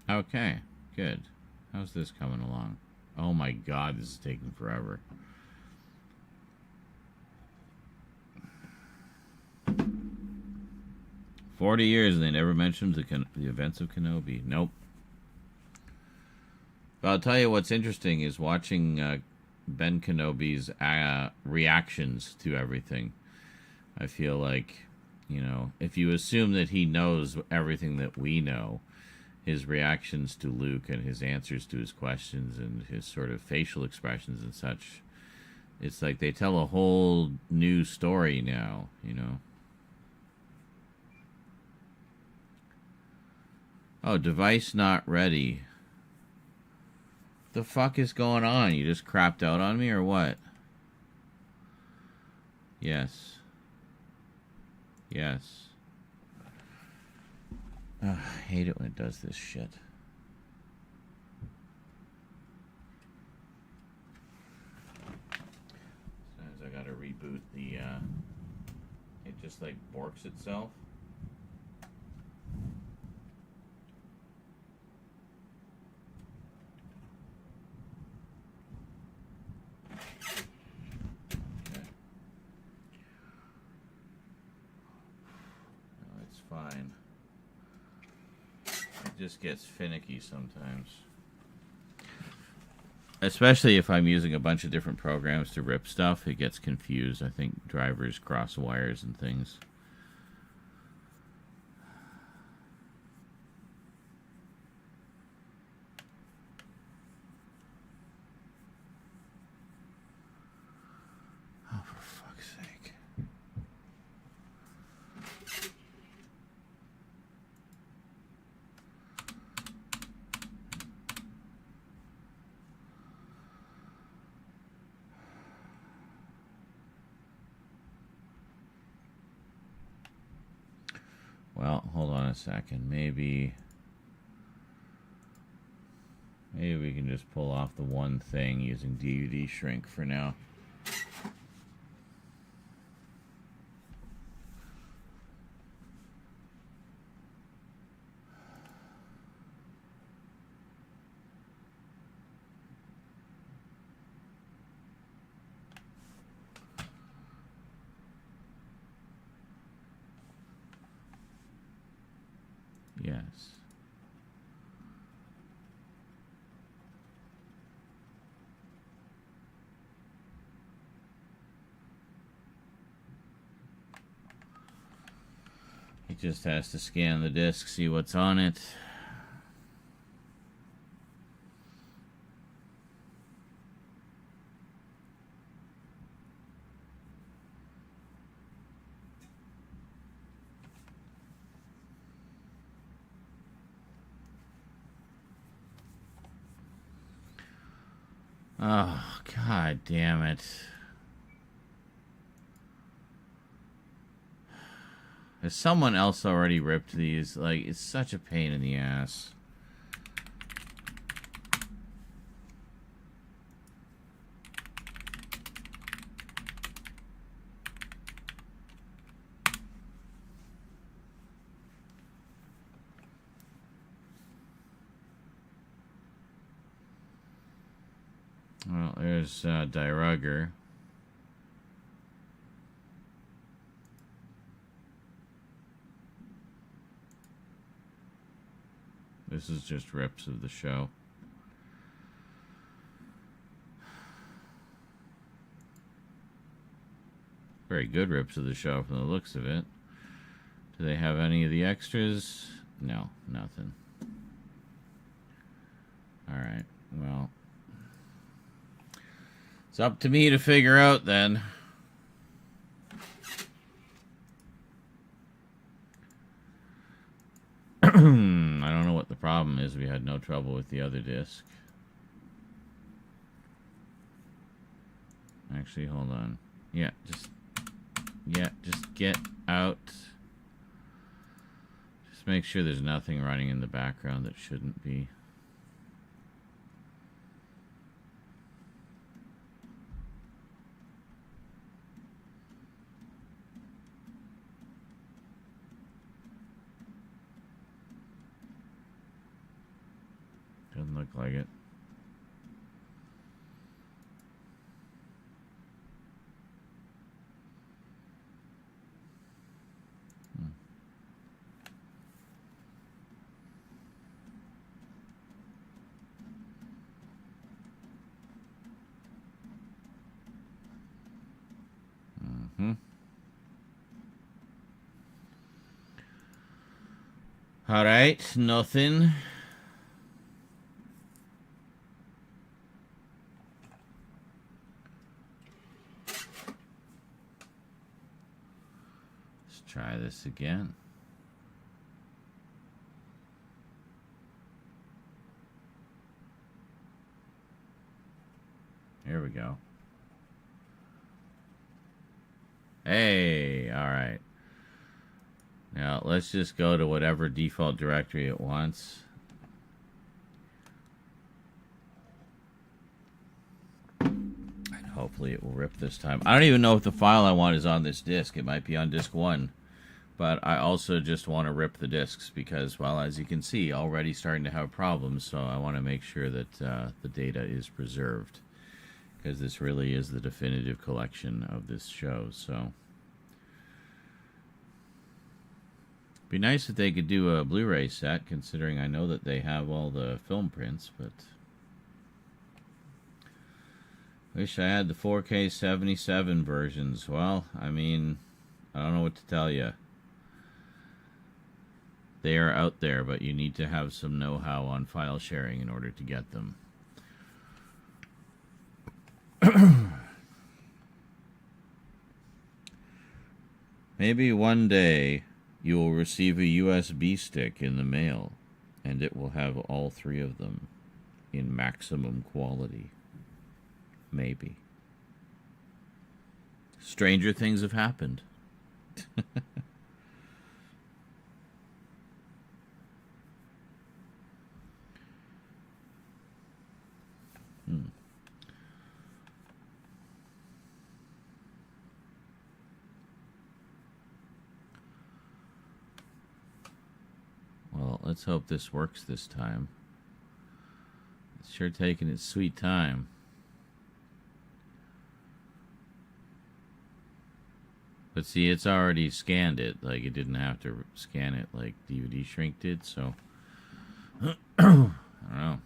Okay, good. How's this coming along? Oh my god, this is taking forever. "40 years and they never mentioned the events of Kenobi." Nope. But I'll tell you what's interesting is watching Ben Kenobi's reactions to everything. I feel like, you know, if you assume that he knows everything that we know, his reactions to Luke and his answers to his questions and his sort of facial expressions and such, it's like they tell a whole new story now, you know. Oh, device not ready. The fuck is going on? You just crapped out on me or what? Yes. Yes. Ugh, I hate it when it does this shit. Sometimes I gotta reboot the, it just like borks itself. Fine. It just gets finicky sometimes. Especially if I'm using a bunch of different programs to rip stuff, it gets confused. I think drivers cross wires and things. Oh, for fuck's sake. Well, hold on a second. Maybe we can just pull off the one thing using DVD shrink for now. Yes. He just has to scan the disc, see what's on it. Oh, god damn it. Has someone else already ripped these? Like, it's such a pain in the ass. Well, there's Dyrugger. This is just rips of the show. Very good rips of the show from the looks of it. Do they have any of the extras? No, nothing. Alright, well. It's up to me to figure out then. I don't know what the problem is. We had no trouble with the other disc. Actually, hold on. Yeah, just get out. Just make sure there's nothing running in the background that shouldn't be. Doesn't look like it. Mm-hmm. All right, nothing. Let's try this again. Here we go. Hey, all right. Now, let's just go to whatever default directory it wants. And hopefully it will rip this time. I don't even know if the file I want is on this disk. It might be on disk 1. But I also just want to rip the disks because, well, as you can see, already starting to have problems. So I want to make sure that the data is preserved, because this really is the definitive collection of this show. So be nice if they could do a Blu-ray set, considering I know that they have all the film prints, but wish I had the 4K 77 versions. Well, I mean, I don't know what to tell you. They are out there, but you need to have some know-how on file sharing in order to get them. Maybe one day you will receive a USB stick in the mail, and it will have all 3 of them in maximum quality. Maybe. Stranger things have happened. Well, let's hope this works this time. It's sure taking its sweet time. But see, it's already scanned it. Like, it didn't have to scan it like DVD Shrink did, so I don't know.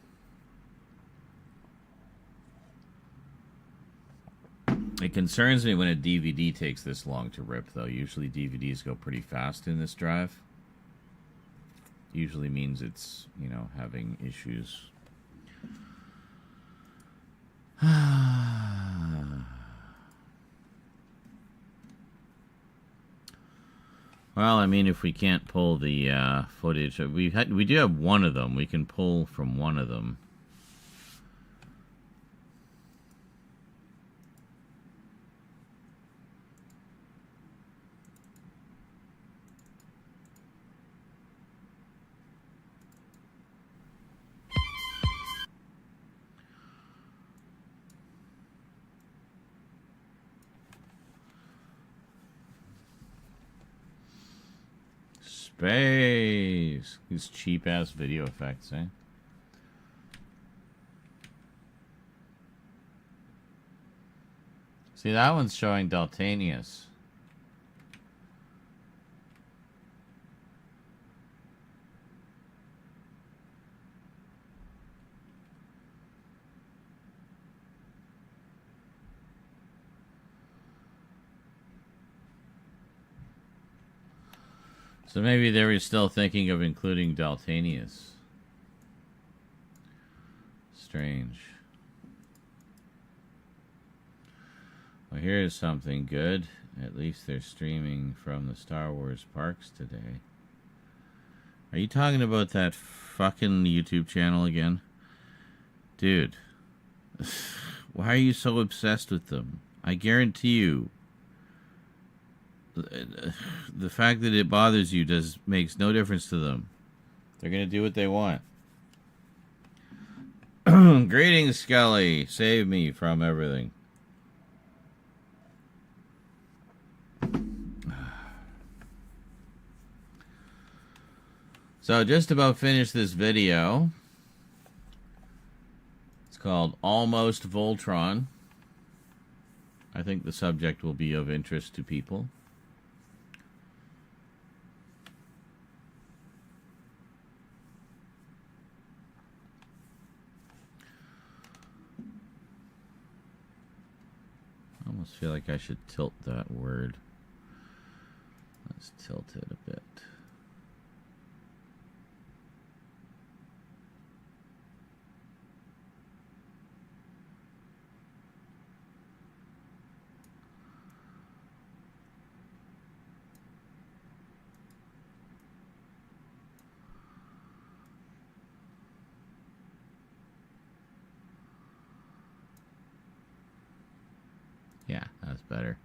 It concerns me when a DVD takes this long to rip, though. Usually DVDs go pretty fast in this drive. Usually means it's, you know, having issues. Well, I mean, if we can't pull the footage, we do have one of them. We can pull from one of them. Space. These cheap-ass video effects, eh? See, that one's showing Daltanius. So maybe they were still thinking of including Daltanius. Strange. Well, here's something good. At least they're streaming from the Star Wars parks today. Are you talking about that fucking YouTube channel again? Dude. Why are you so obsessed with them? I guarantee you, the fact that it bothers you makes no difference to them. They're gonna do what they want. Greetings, Scully. Save me from everything. So just about finished this video. It's called Almost Voltron. I think the subject will be of interest to people. almost feel like I should tilt that word. Let's tilt it a bit. Yeah, that's better.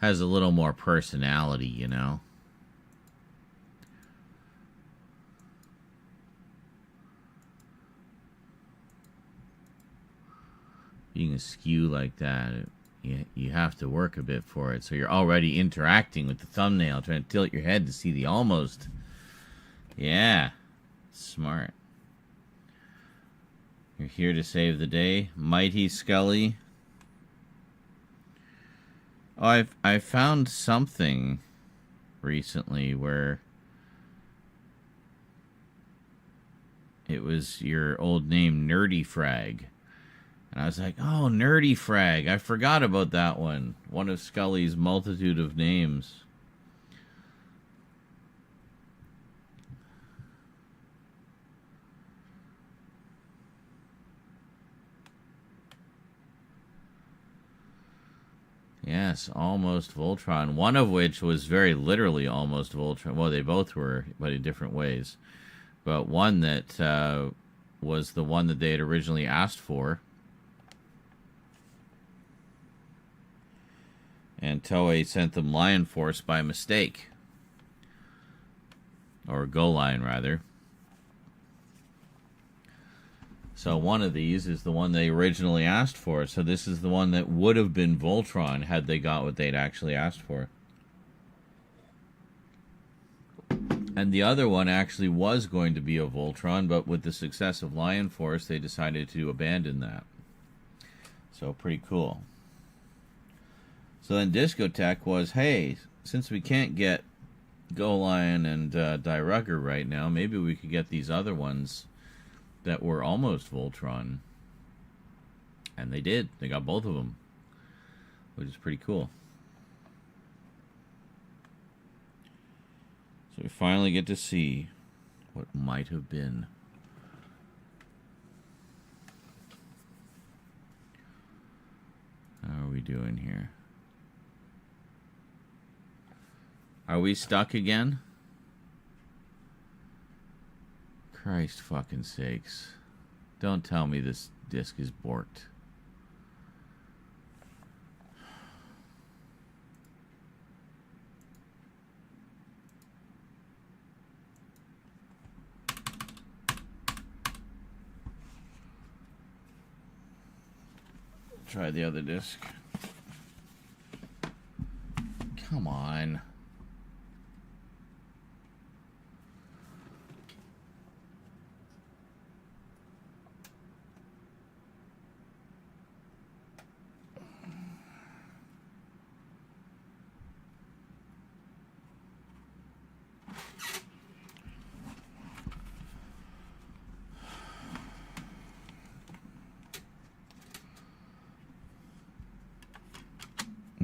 Has a little more personality, you know. Being askew like that, you have to work a bit for it. So you're already interacting with the thumbnail, trying to tilt your head to see the almost. Yeah, smart. You're here to save the day, Mighty Scully. Oh, I found something recently where it was your old name, Nerdy Frag. And I was like, oh, Nerdy Frag. I forgot about that one. One of Scully's multitude of names. Yes, Almost Voltron. One of which was very literally Almost Voltron. Well, they both were, but in different ways. But one that was the one that they had originally asked for. And Toei sent them Lion Force by mistake. Or Go Lion, rather. So one of these is the one they originally asked for. So this is the one that would have been Voltron had they got what they'd actually asked for. And the other one actually was going to be a Voltron, but with the success of Lion Force, they decided to abandon that. So pretty cool. So then Discotech was, hey, since we can't get Go Lion and Die Rugger right now, maybe we could get these other ones that were almost Voltron. And they did. They got both of them, which is pretty cool. So we finally get to see what might have been. How are we doing here? Are we stuck again? Christ fucking sakes. Don't tell me this disc is borked. Try the other disc. Come on.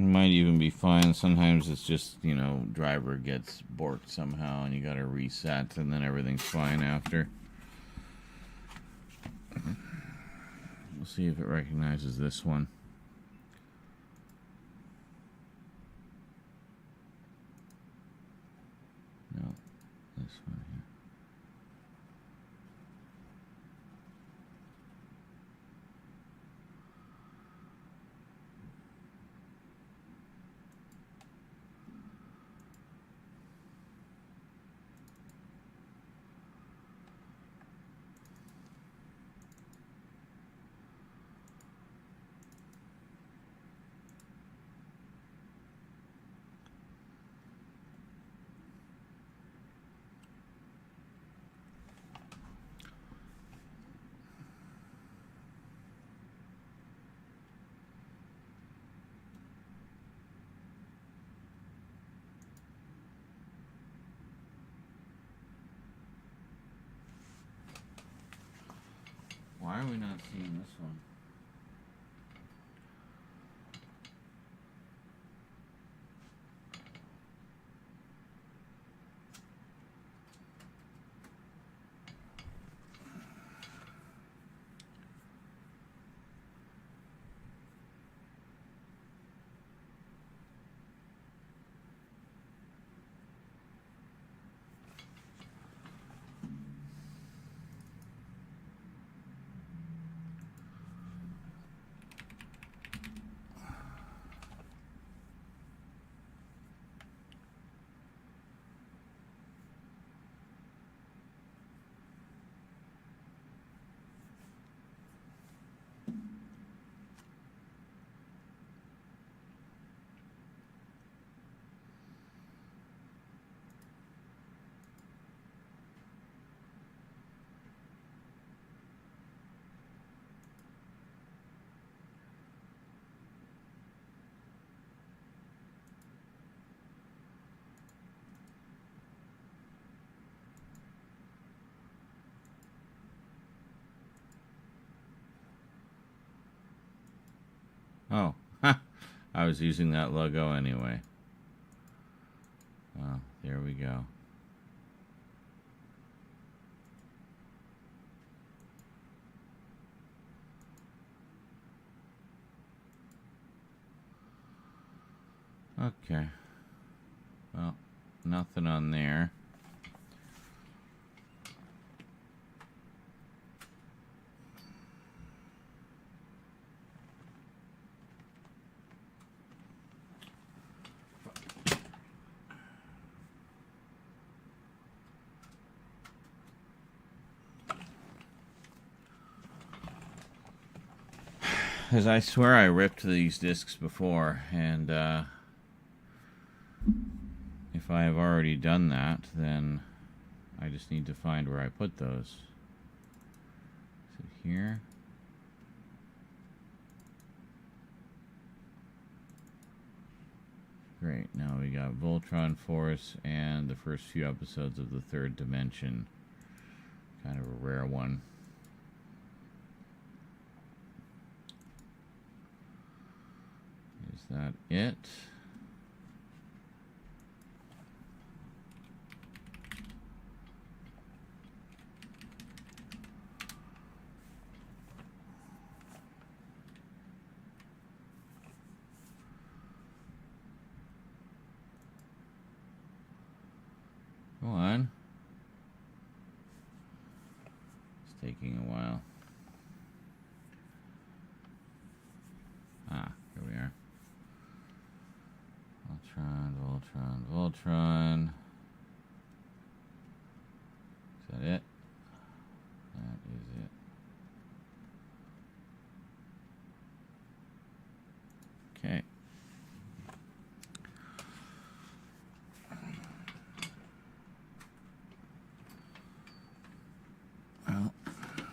Might even be fine. Sometimes it's just, you know, driver gets borked somehow and you gotta reset and then everything's fine after. We'll see if it recognizes this one. No, this one here. Why are we not seeing this one? Oh, I was using that logo anyway. Oh, there we go. Okay. Well, nothing on there. Because I swear I ripped these discs before, and if I have already done that, then I just need to find where I put those. Is it here? Great, now we got Voltron Force and the first few episodes of the Third Dimension. Kind of a rare one. Is that it? Go on. It's taking a while. Ah, here we are. Voltron. Is that it? That is it. Okay. Well,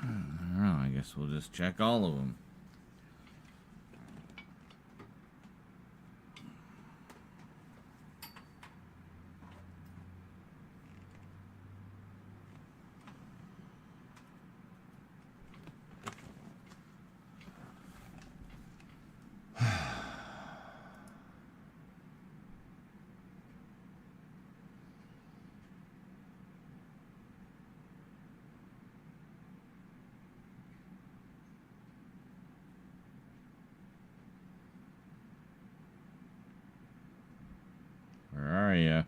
I don't know. I guess we'll just check all of them. Where are you?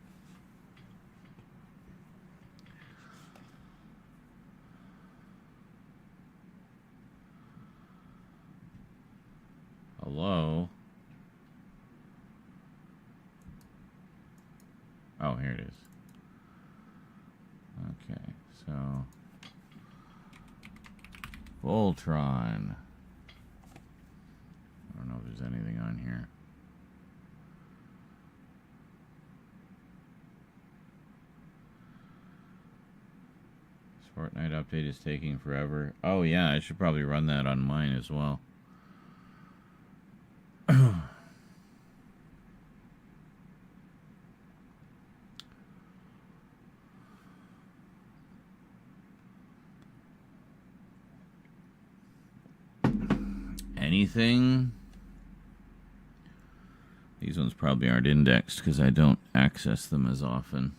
Hello? Oh, here it is. Okay, so Voltron. I don't know if there's anything on here. Fortnite update is taking forever. Oh yeah, I should probably run that on mine as well. Anything? These ones probably aren't indexed because I don't access them as often.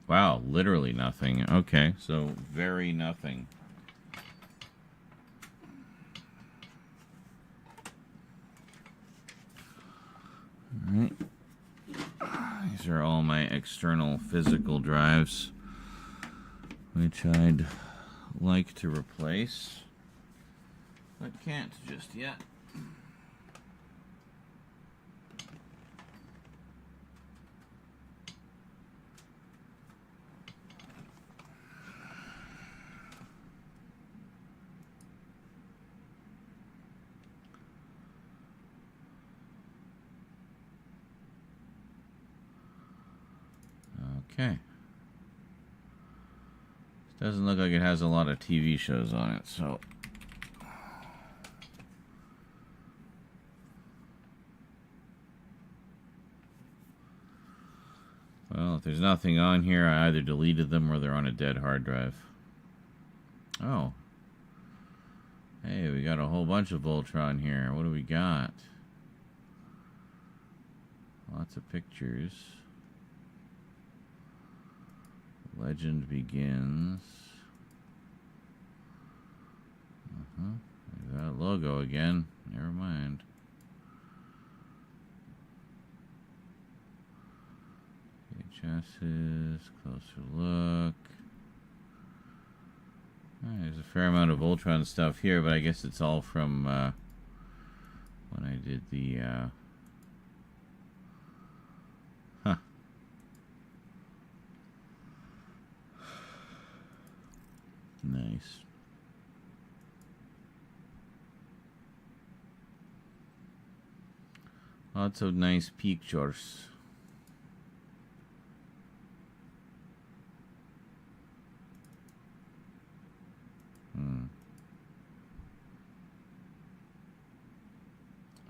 Wow, literally nothing. Okay, so very nothing. Alright. These are all my external physical drives, which I'd like to replace, but can't just yet. Okay. Doesn't look like it has a lot of TV shows on it, so... Well, if there's nothing on here, I either deleted them or they're on a dead hard drive. Oh. Hey, we got a whole bunch of Voltron here. What do we got? Lots of pictures. Legend begins. There's that logo again. Never mind. VHS's, closer look. There's a fair amount of Voltron stuff here, but I guess it's all from when I did the Nice. Lots of nice pictures.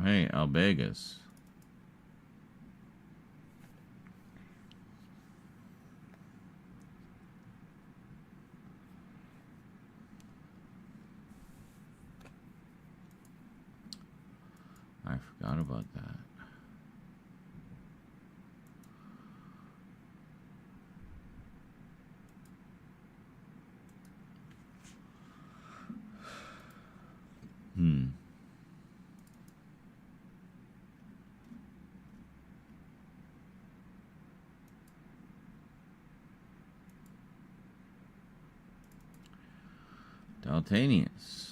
Hey, Albegas. I forgot about that. Daltanius.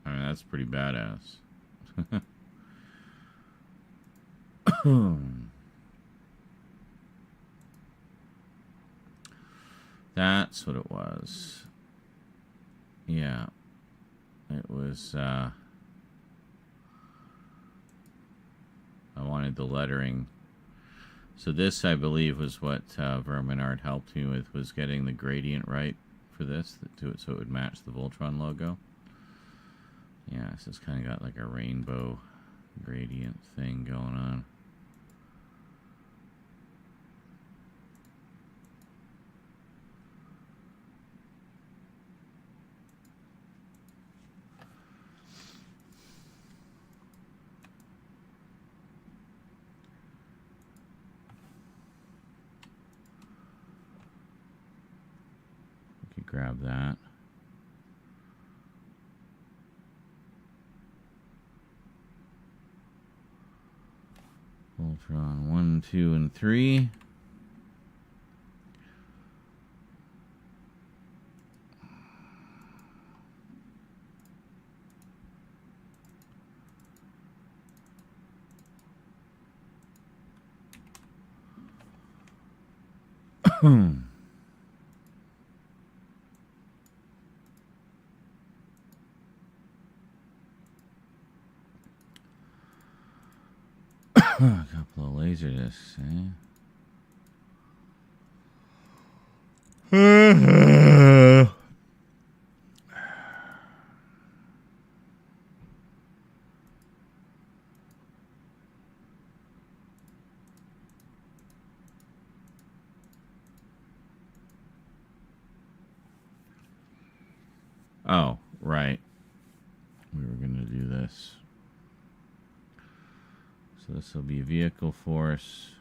I mean, that's pretty badass. That's what it was. Yeah. It was, I wanted the lettering. So this, I believe, was what Vermin Art helped me with, was getting the gradient right for this, so it would match the Voltron logo. Yeah, so it's kind of got like a rainbow gradient thing going on. We could grab that. Voltron 1, 2, and 3. A couple of laser discs, eh? Oh, right. We were going to do this. So this will be Vehicle Force.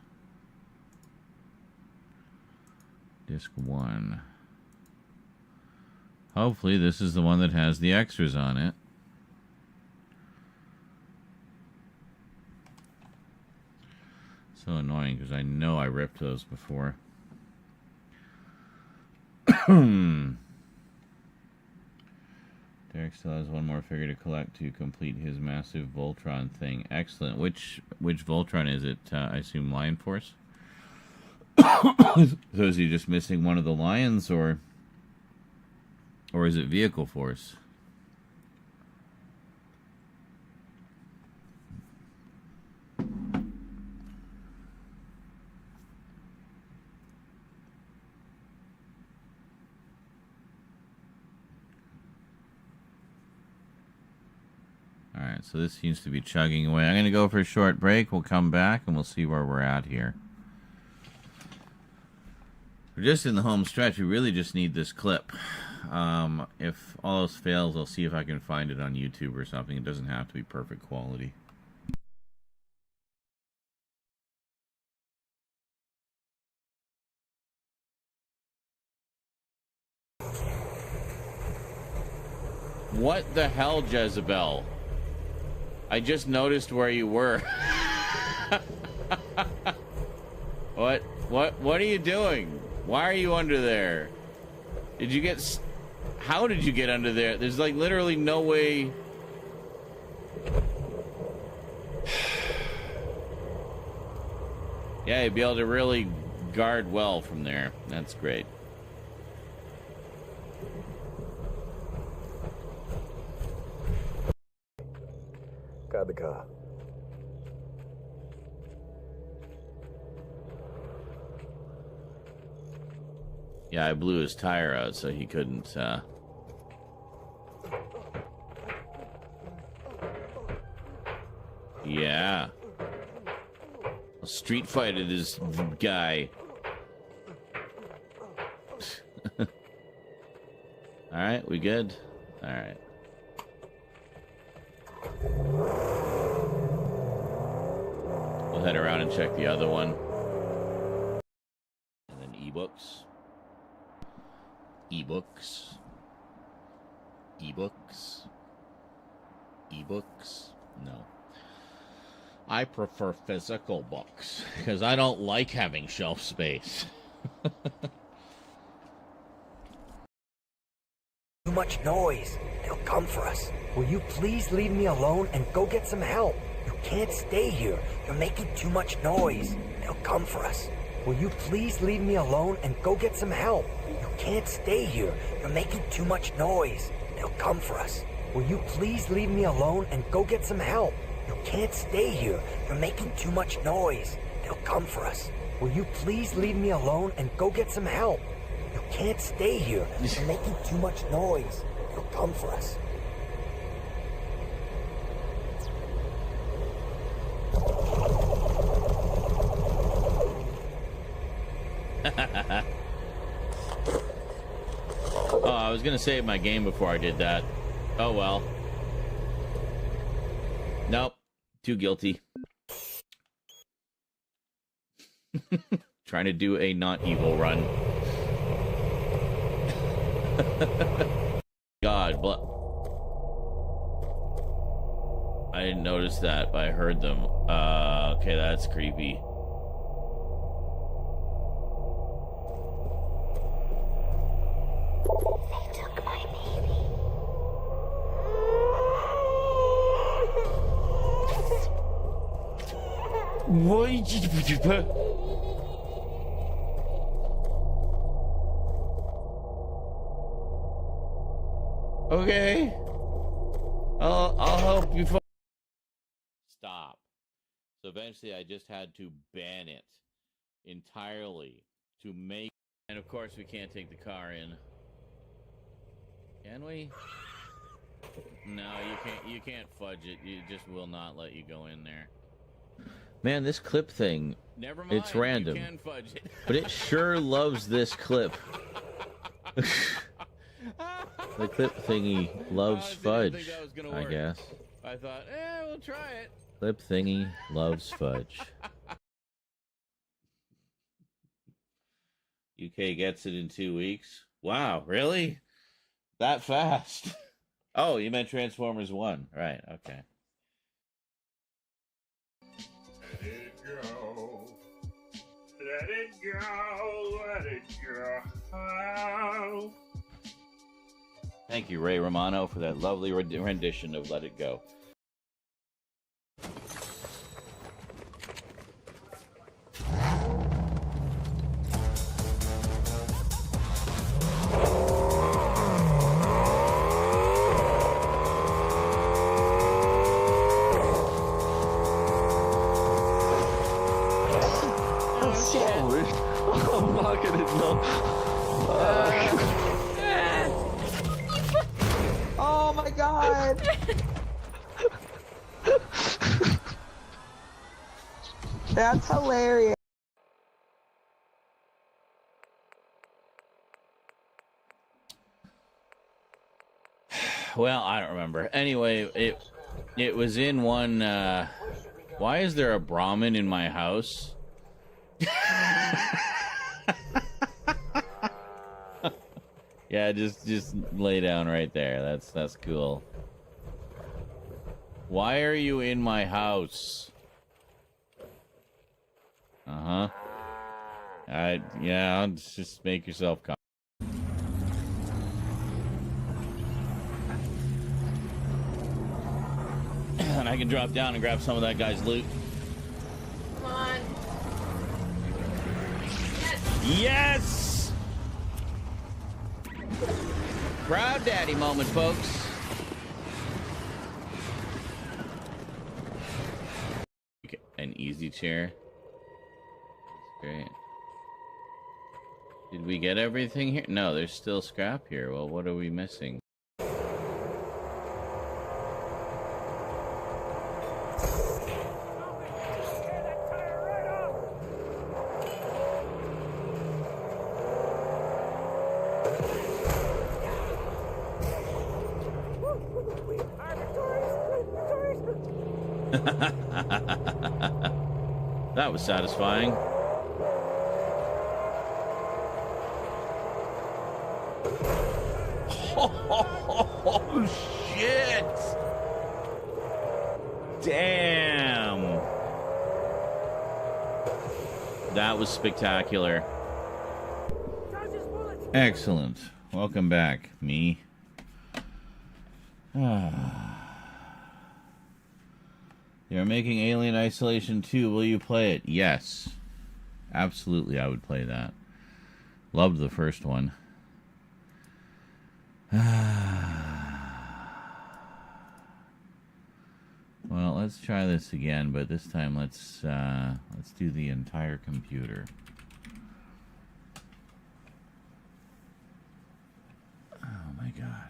Disc 1. Hopefully this is the one that has the extras on it. So annoying because I know I ripped those before. Derek still has one more figure to collect to complete his massive Voltron thing. Excellent. Which Voltron is it? I assume Lion Force? So is he just missing one of the lions, or is it vehicle force? Alright, so this seems to be chugging away. I'm going to go for a short break. We'll come back and we'll see where we're at here. We're just in the home stretch. We really just need this clip. If all else fails, I'll see if I can find it on YouTube or something. It doesn't have to be perfect quality. What the hell, Jezebel? I just noticed where you were. What are you doing? Why are you under there? Did you get... How did you get under there? There's like literally no way... Yeah, you'd be able to really guard well from there. That's great. Got the car. Yeah, I blew his tire out so he couldn't, Yeah. I'll street fighted this guy. Alright, we good? Alright. We'll head around and check the other one. And then ebooks. Ebooks. Ebooks. Ebooks. No. I prefer physical books because I don't like having shelf space. Too much noise. They'll come for us. Will you please leave me alone and go get some help? You can't stay here. You're making too much noise. They'll come for us. Will you please leave me alone and go get some help? You can't stay here. You're making too much noise. They'll come for us. Will you please leave me alone and go get some help? You can't stay here. You're making too much noise. They'll come for us. Will you please leave me alone and go get some help? You can't stay here. You're making too much noise. They'll come for us. Oh, I was gonna save my game before I did that. Oh well. Nope. Too guilty. Trying to do a not evil run. God, I didn't notice that, but I heard them. Okay, that's creepy. They took my baby. What? Okay. I'll help you. Stop. So eventually I just had to ban it entirely to make... And of course we can't take the car in. Can we? No, you can't fudge it. It just will not let you go in there. Man, this clip thing, never mind, it's random. You can fudge it. But it sure loves this clip. The clip thingy loves fudge, I guess. I thought, we'll try it. Clip thingy loves fudge. UK gets it in 2 weeks. Wow, really? That fast? Oh, you meant Transformers 1. Right, okay. Let it go. Let it go. Let it go. Thank you, Ray Romano, for that lovely rendition of Let It Go. Fuck, I didn't know. Oh my god! That's hilarious. Well, I don't remember. Anyway, it was in one. Why is there a Brahmin in my house? Yeah, just lay down right there. That's cool. Why are you in my house? Uh-huh. Yeah, just make yourself comfortable. And I can drop down and grab some of that guy's loot. Come on. Yes! Proud daddy moment, folks. An easy chair. Great. Did we get everything here? No, there's still scrap here. Well, what are we missing? That was satisfying. Oh, shit! Damn! That was spectacular. Excellent. Welcome back, me. They're making Alien Isolation 2. Will you play it? Yes. Absolutely, I would play that. Loved the first one. Well, let's try this again, but this time let's do the entire computer. Oh my god.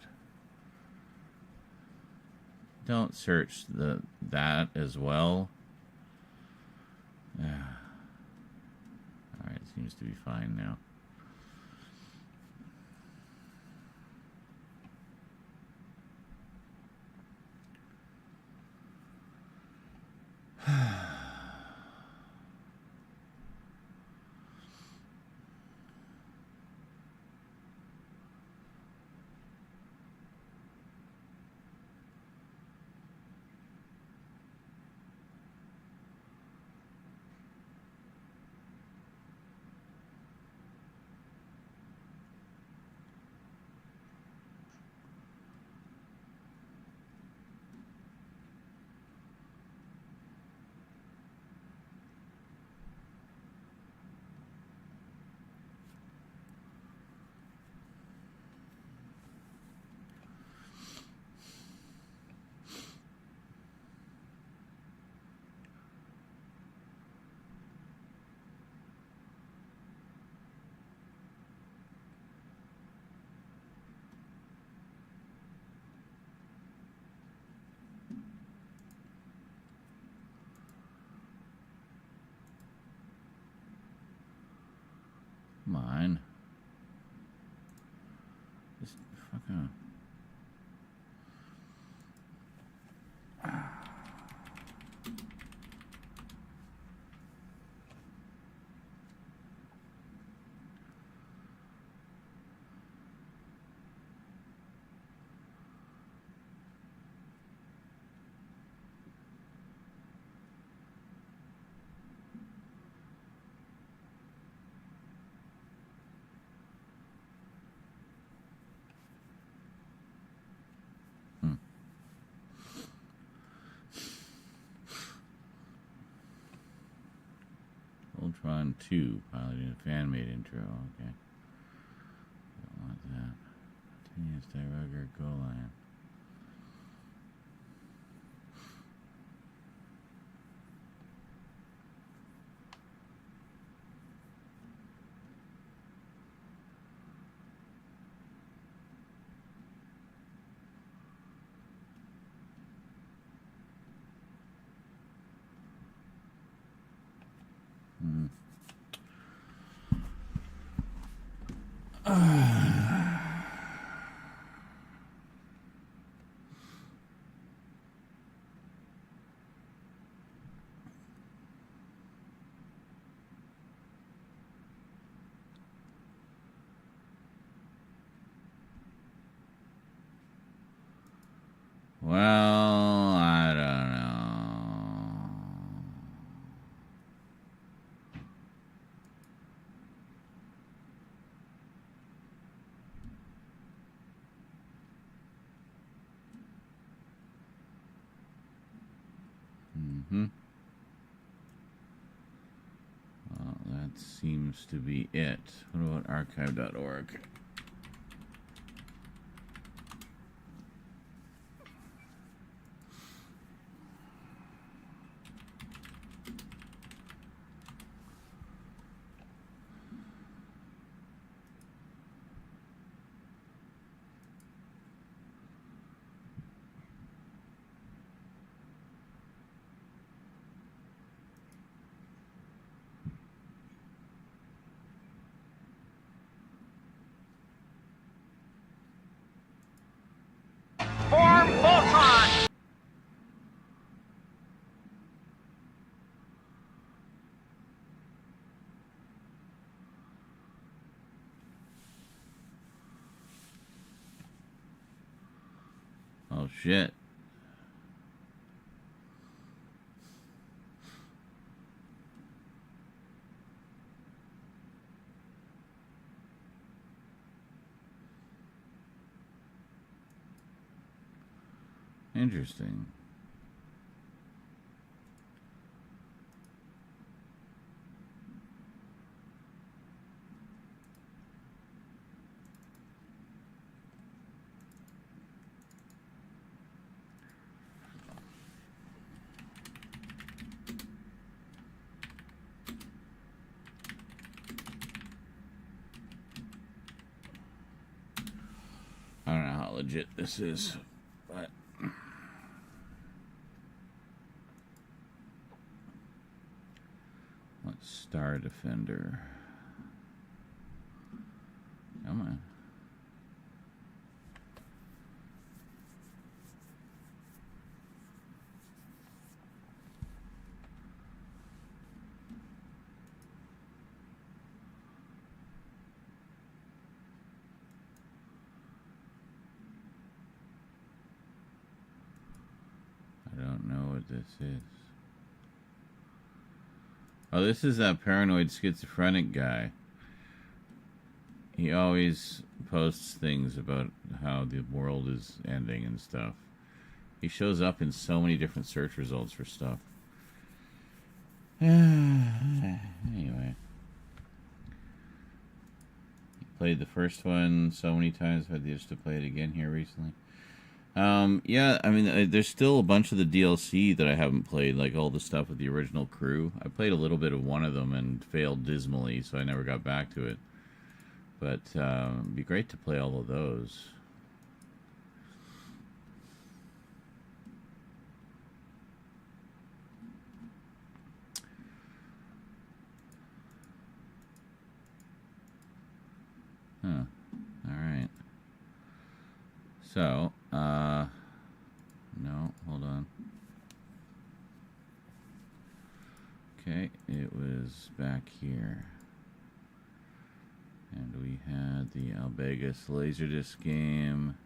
Don't search that as well. Alright, seems to be fine now. Come on. Just fucking... Voltron 2, piloting a fan-made intro. Okay. Don't want that. Continuous Dirugger, Go Lion. Well, I don't know. Well, that seems to be it. What about archive.org? Form Voltron! Oh, shit. Interesting. I don't know how legit this is, but let's Star Defender. Come on. I don't know what this is. Oh, this is that paranoid schizophrenic guy. He always posts things about how the world is ending and stuff. He shows up in so many different search results for stuff. Anyway. He played the first one so many times, I've had the itch to play it again here recently. Yeah, I mean, there's still a bunch of the DLC that I haven't played, like all the stuff with the original crew. I played a little bit of one of them and failed dismally, so I never got back to it. But it'd be great to play all of those. Huh. Alright. So, no, hold on. Okay, it was back here. And we had the Albegus Laserdisc game.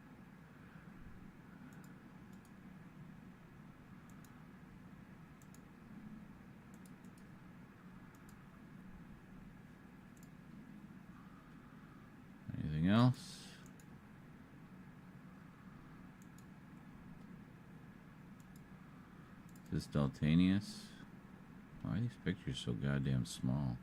Anything else? Is this Daltanius? Why are these pictures so goddamn small?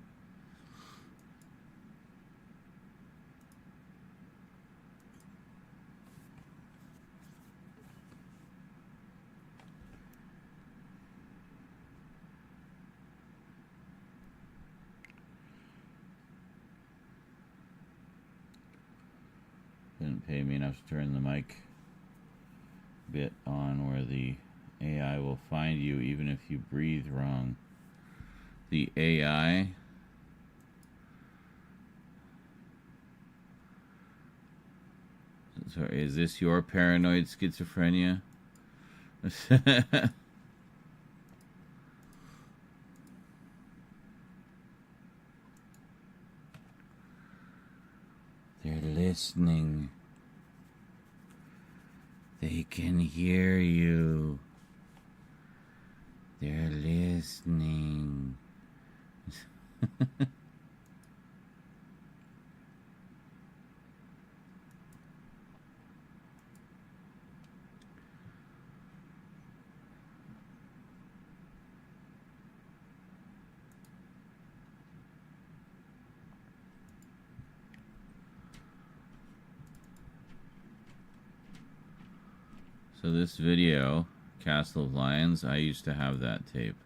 Didn't pay me enough to turn the mic bit on where the AI will find you even if you breathe wrong. The AI. Sorry, is this your paranoid schizophrenia? They're listening. They can hear you. They're listening. So this video, Castle of Lions, I used to have that tape.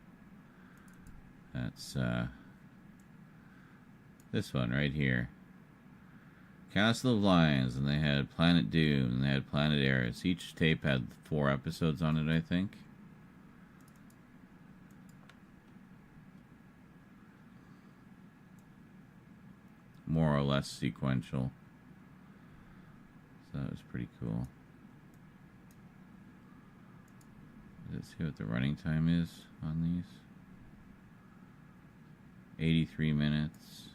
That's this one right here. Castle of Lions, and they had Planet Doom, and they had Planet Eris. Each tape had 4 episodes on it, I think. More or less sequential. So that was pretty cool. Let's see what the running time is on these. 83 minutes.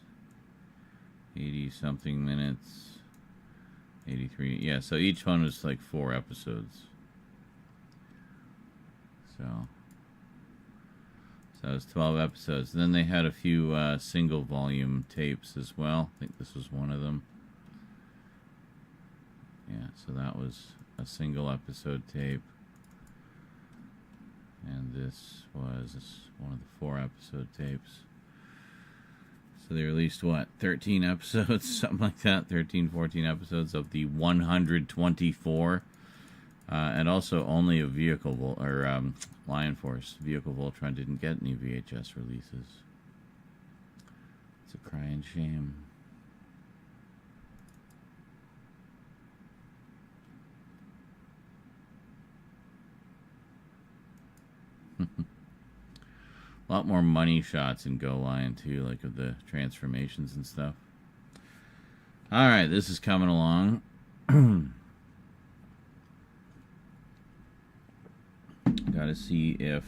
80 something minutes. 83. Yeah, so each one was like 4 episodes. So that was 12 episodes. And then they had a few single volume tapes as well. I think this was one of them. Yeah, so that was a single episode tape. And this was one of the 4 episode tapes. So they released, what, 13 episodes? Something like that. 13, 14 episodes of the 124. And also only a Vehicle, Lion Force. Vehicle Voltron didn't get any VHS releases. It's a crying shame. A lot more money shots in Go Lion too, like of the transformations and stuff. Alright, this is coming along. Gotta see if...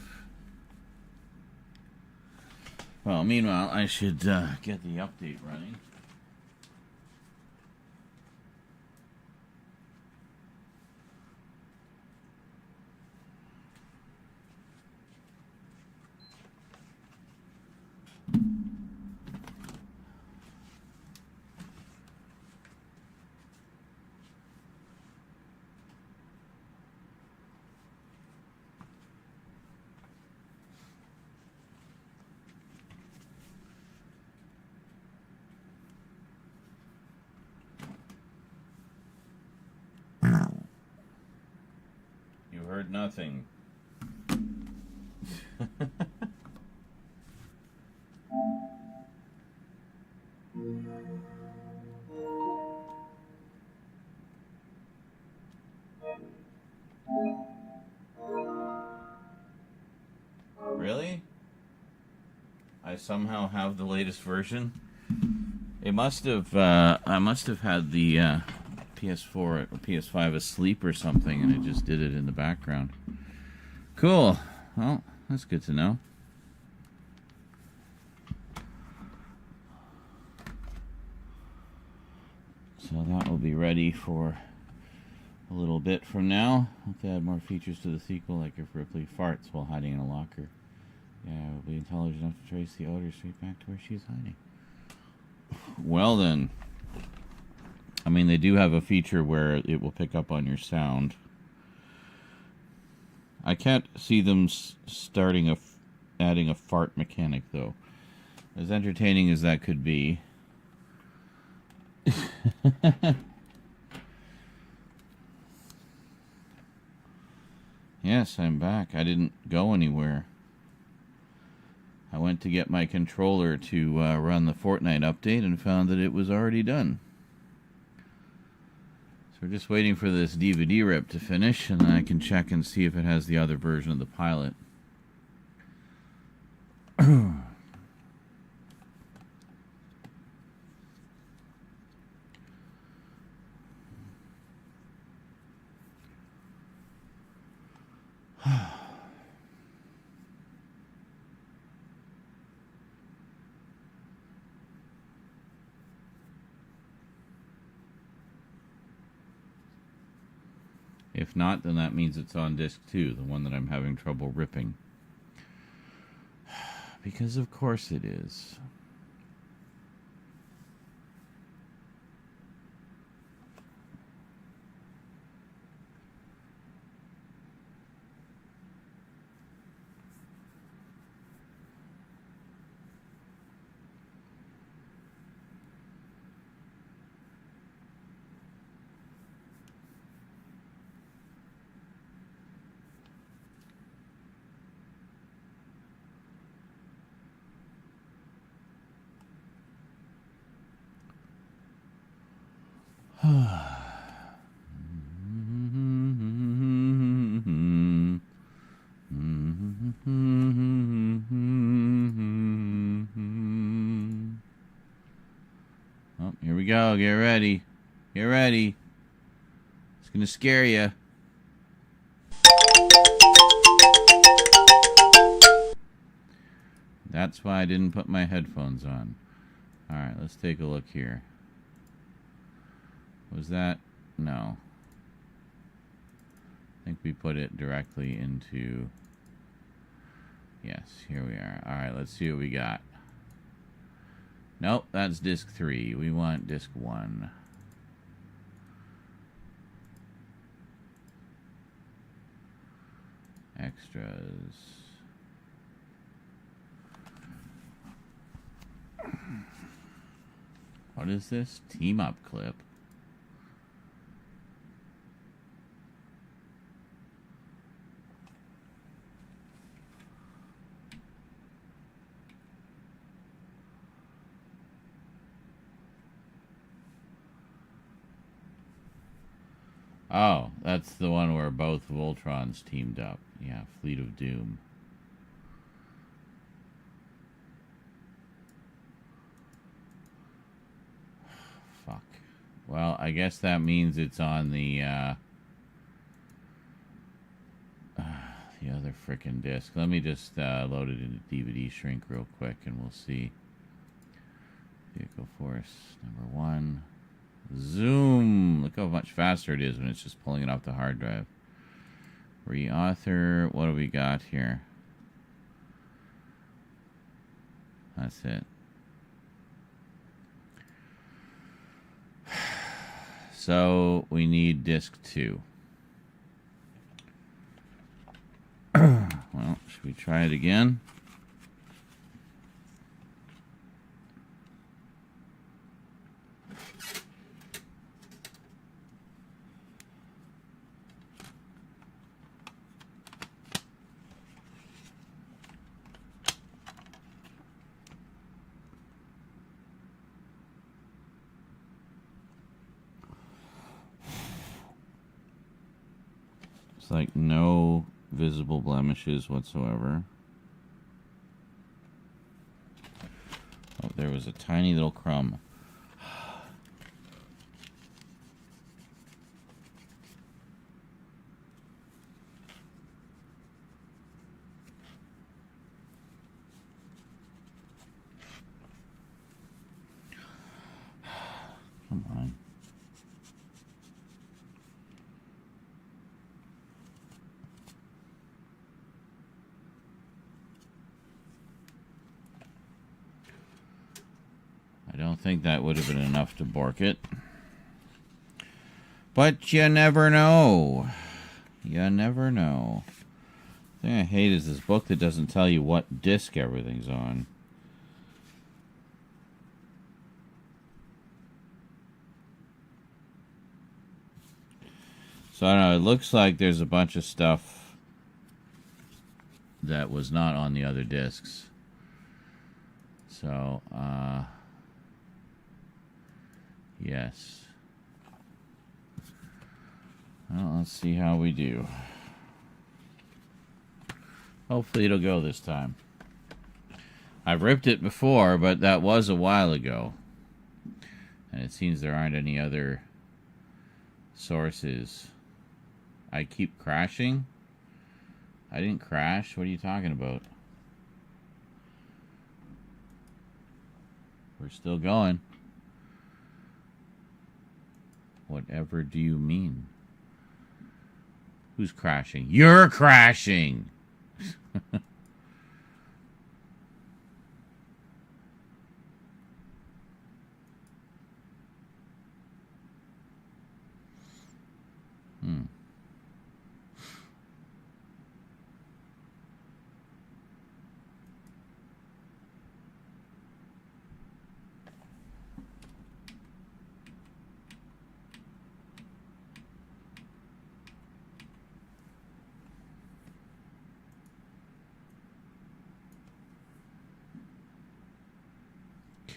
Well, meanwhile, I should get the update running. You heard nothing. Really? I somehow have the latest version. It must have. I must have had the PS4 or PS5 asleep or something, and it just did it in the background. Cool. Well, that's good to know. So that will be ready for a little bit from now. I'll have to add more features to the sequel, like if Ripley farts while hiding in a locker. Yeah, will be intelligent enough to trace the odor straight back to where she's hiding. Well then. I mean, they do have a feature where it will pick up on your sound. I can't see them adding a fart mechanic, though. As entertaining as that could be. Yes, I'm back. I didn't go anywhere. I went to get my controller to run the Fortnite update and found that it was already done. So we're just waiting for this DVD rip to finish, and then I can check and see if it has the other version of the pilot. If not, then that means it's on disc 2, the one that I'm having trouble ripping. Because of course it is. Oh, here we go. Get ready. Get ready. It's gonna scare you. That's why I didn't put my headphones on. Alright, let's take a look here. Was that? No. I think we put it directly into... Yes, here we are. Alright, let's see what we got. Nope, that's disc 3. We want disc 1. Extras. What is this? Team up clip. Oh, that's the one where both Voltrons teamed up. Yeah, Fleet of Doom. Fuck. Well, I guess that means it's on the other frickin' disc. Let me just load it into DVD shrink real quick and we'll see. Vehicle Force number 1. Zoom! Look how much faster it is when it's just pulling it off the hard drive. Reauthor. What do we got here? That's it. So we need disc 2. Well, should we try it again? It's like no visible blemishes whatsoever. Oh, there was a tiny little crumb. Come on. I don't think that would have been enough to bork it. But you never know. You never know. The thing I hate is this book that doesn't tell you what disc everything's on. So I don't know, it looks like there's a bunch of stuff that was not on the other discs. So, yes. Well, let's see how we do. Hopefully it'll go this time. I've ripped it before, but that was a while ago. And it seems there aren't any other sources. I keep crashing? I didn't crash. What are you talking about? We're still going. Whatever do you mean? Who's crashing? You're crashing!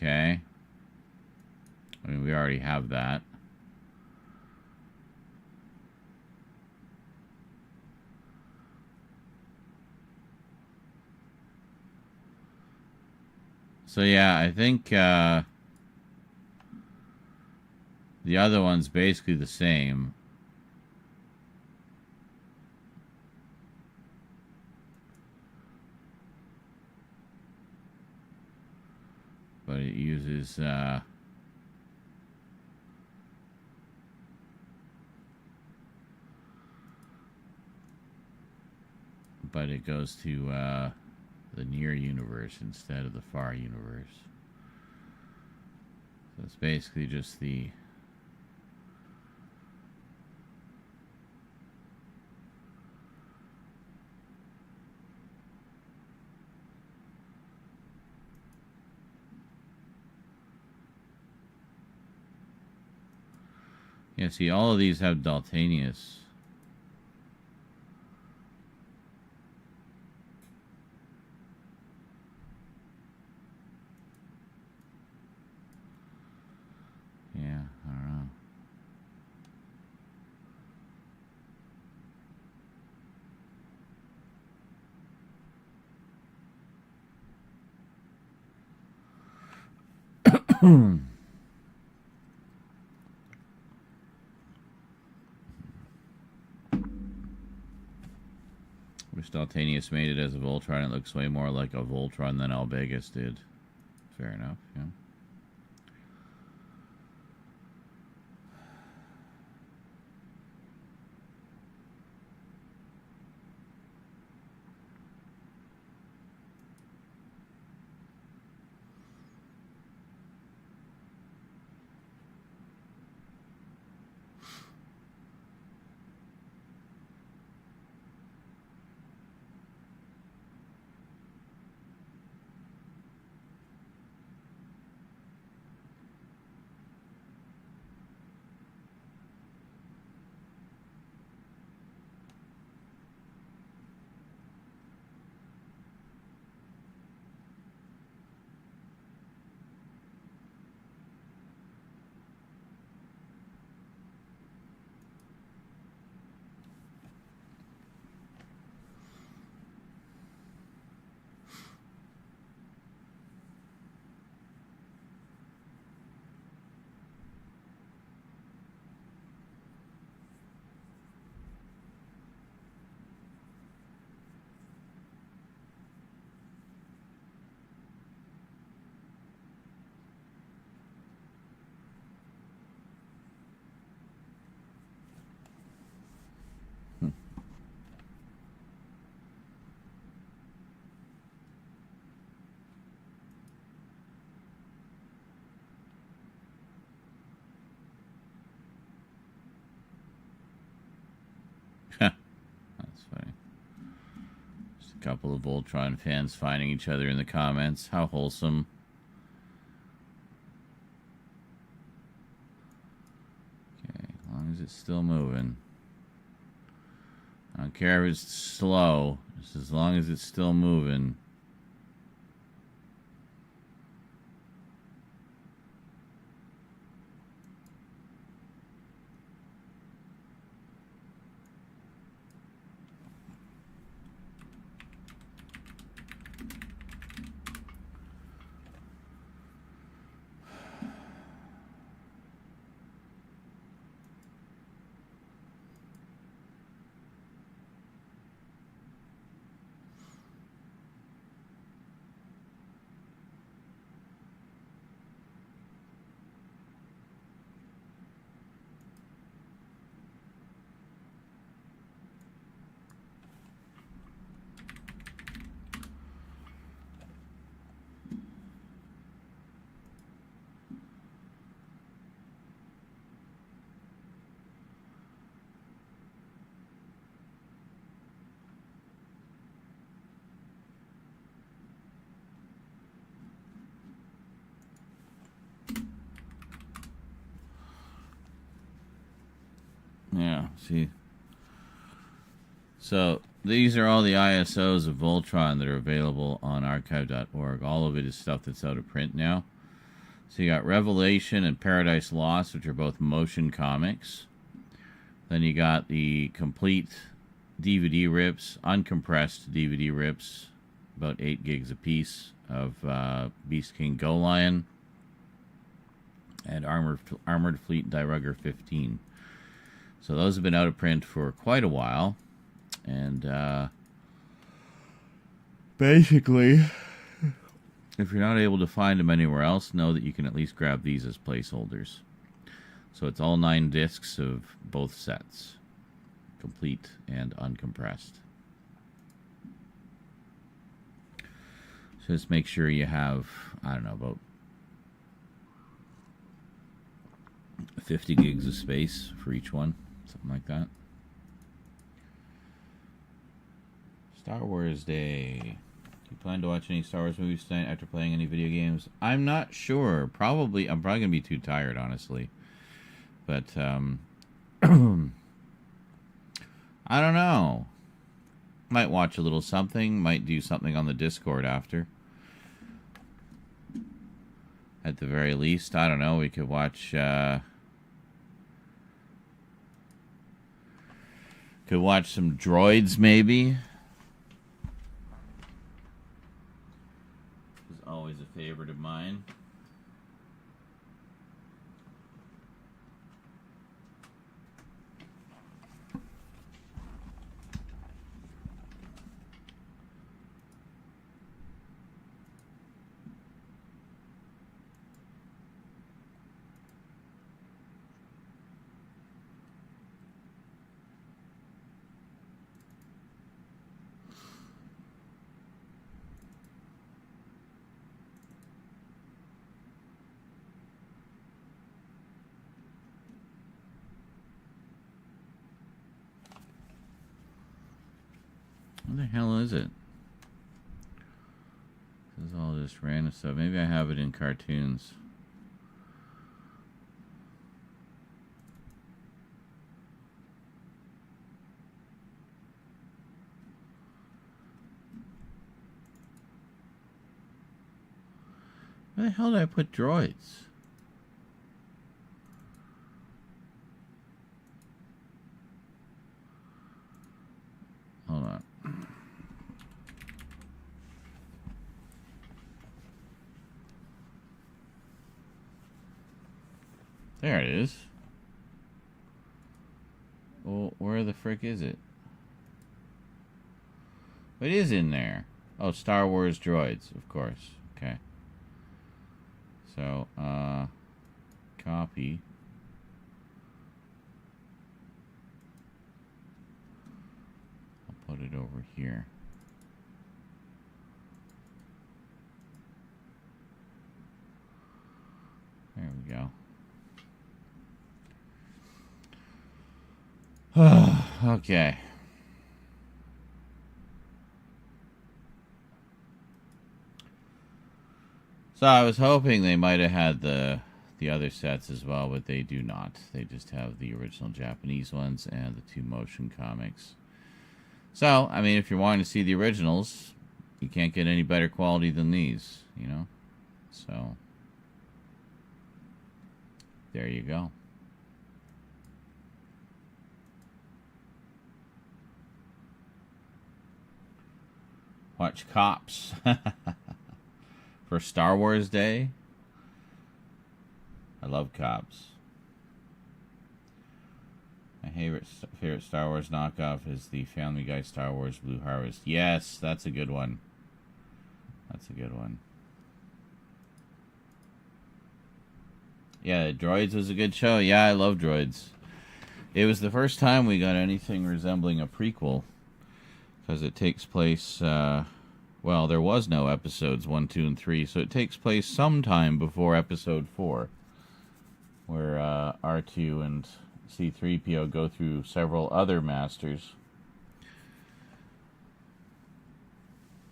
Okay. I mean, we already have that. So yeah, I think the other one's basically the same. But it uses but it goes to the near universe instead of the far universe. So it's basically just the yeah, see, all of these have Daltanius. Yeah, I don't know. Wish Daltanius made it as a Voltron. It looks way more like a Voltron than Albegus did. Fair enough, yeah. That's funny. Just a couple of Voltron fans finding each other in the comments. How wholesome. Okay, as long as it's still moving. I don't care if it's slow, just as long as it's still moving. Yeah, see. So, these are all the ISOs of Voltron that are available on archive.org. All of it is stuff that's out of print now. So you got Revelation and Paradise Lost, which are both motion comics. Then you got the complete DVD rips, uncompressed DVD rips, about 8 gigs apiece, of Beast King Go Lion and Armored Fleet Die Rugger 15. So those have been out of print for quite a while. And basically, if you're not able to find them anywhere else, know that you can at least grab these as placeholders. So it's all 9 discs of both sets, complete and uncompressed. So just make sure you have, I don't know, about 50 gigs of space for each one, something like that. Star Wars Day. Do you plan to watch any Star Wars movies tonight after playing any video games? I'm not sure. I'm probably going to be too tired, honestly. But, I don't know. Might watch a little something. Might do something on the Discord after. At the very least. I don't know. We could watch, some droids, maybe. Always a favorite of mine. What the hell is it? This is all just random stuff. Maybe I have it in cartoons. Where the hell did I put droids? Hold on. There it is. Well, where the frick is it? It is in there. Oh, Star Wars droids, of course. Okay. So, copy. I'll put it over here. There we go. Okay. So I was hoping they might have had the other sets as well, but they do not. They just have the original Japanese ones and the 2 motion comics. So, I mean, if you're wanting to see the originals, you can't get any better quality than these, you know? So, there you go. Watch Cops for Star Wars Day. I love Cops. My favorite Star Wars knockoff is the Family Guy Star Wars Blue Harvest. Yes, that's a good one. That's a good one. Yeah, Droids was a good show. Yeah, I love Droids. It was the first time we got anything resembling a prequel. Because it takes place, well, there was no episodes 1, 2, and 3, so it takes place sometime before episode 4, where R2 and C-3PO go through several other masters.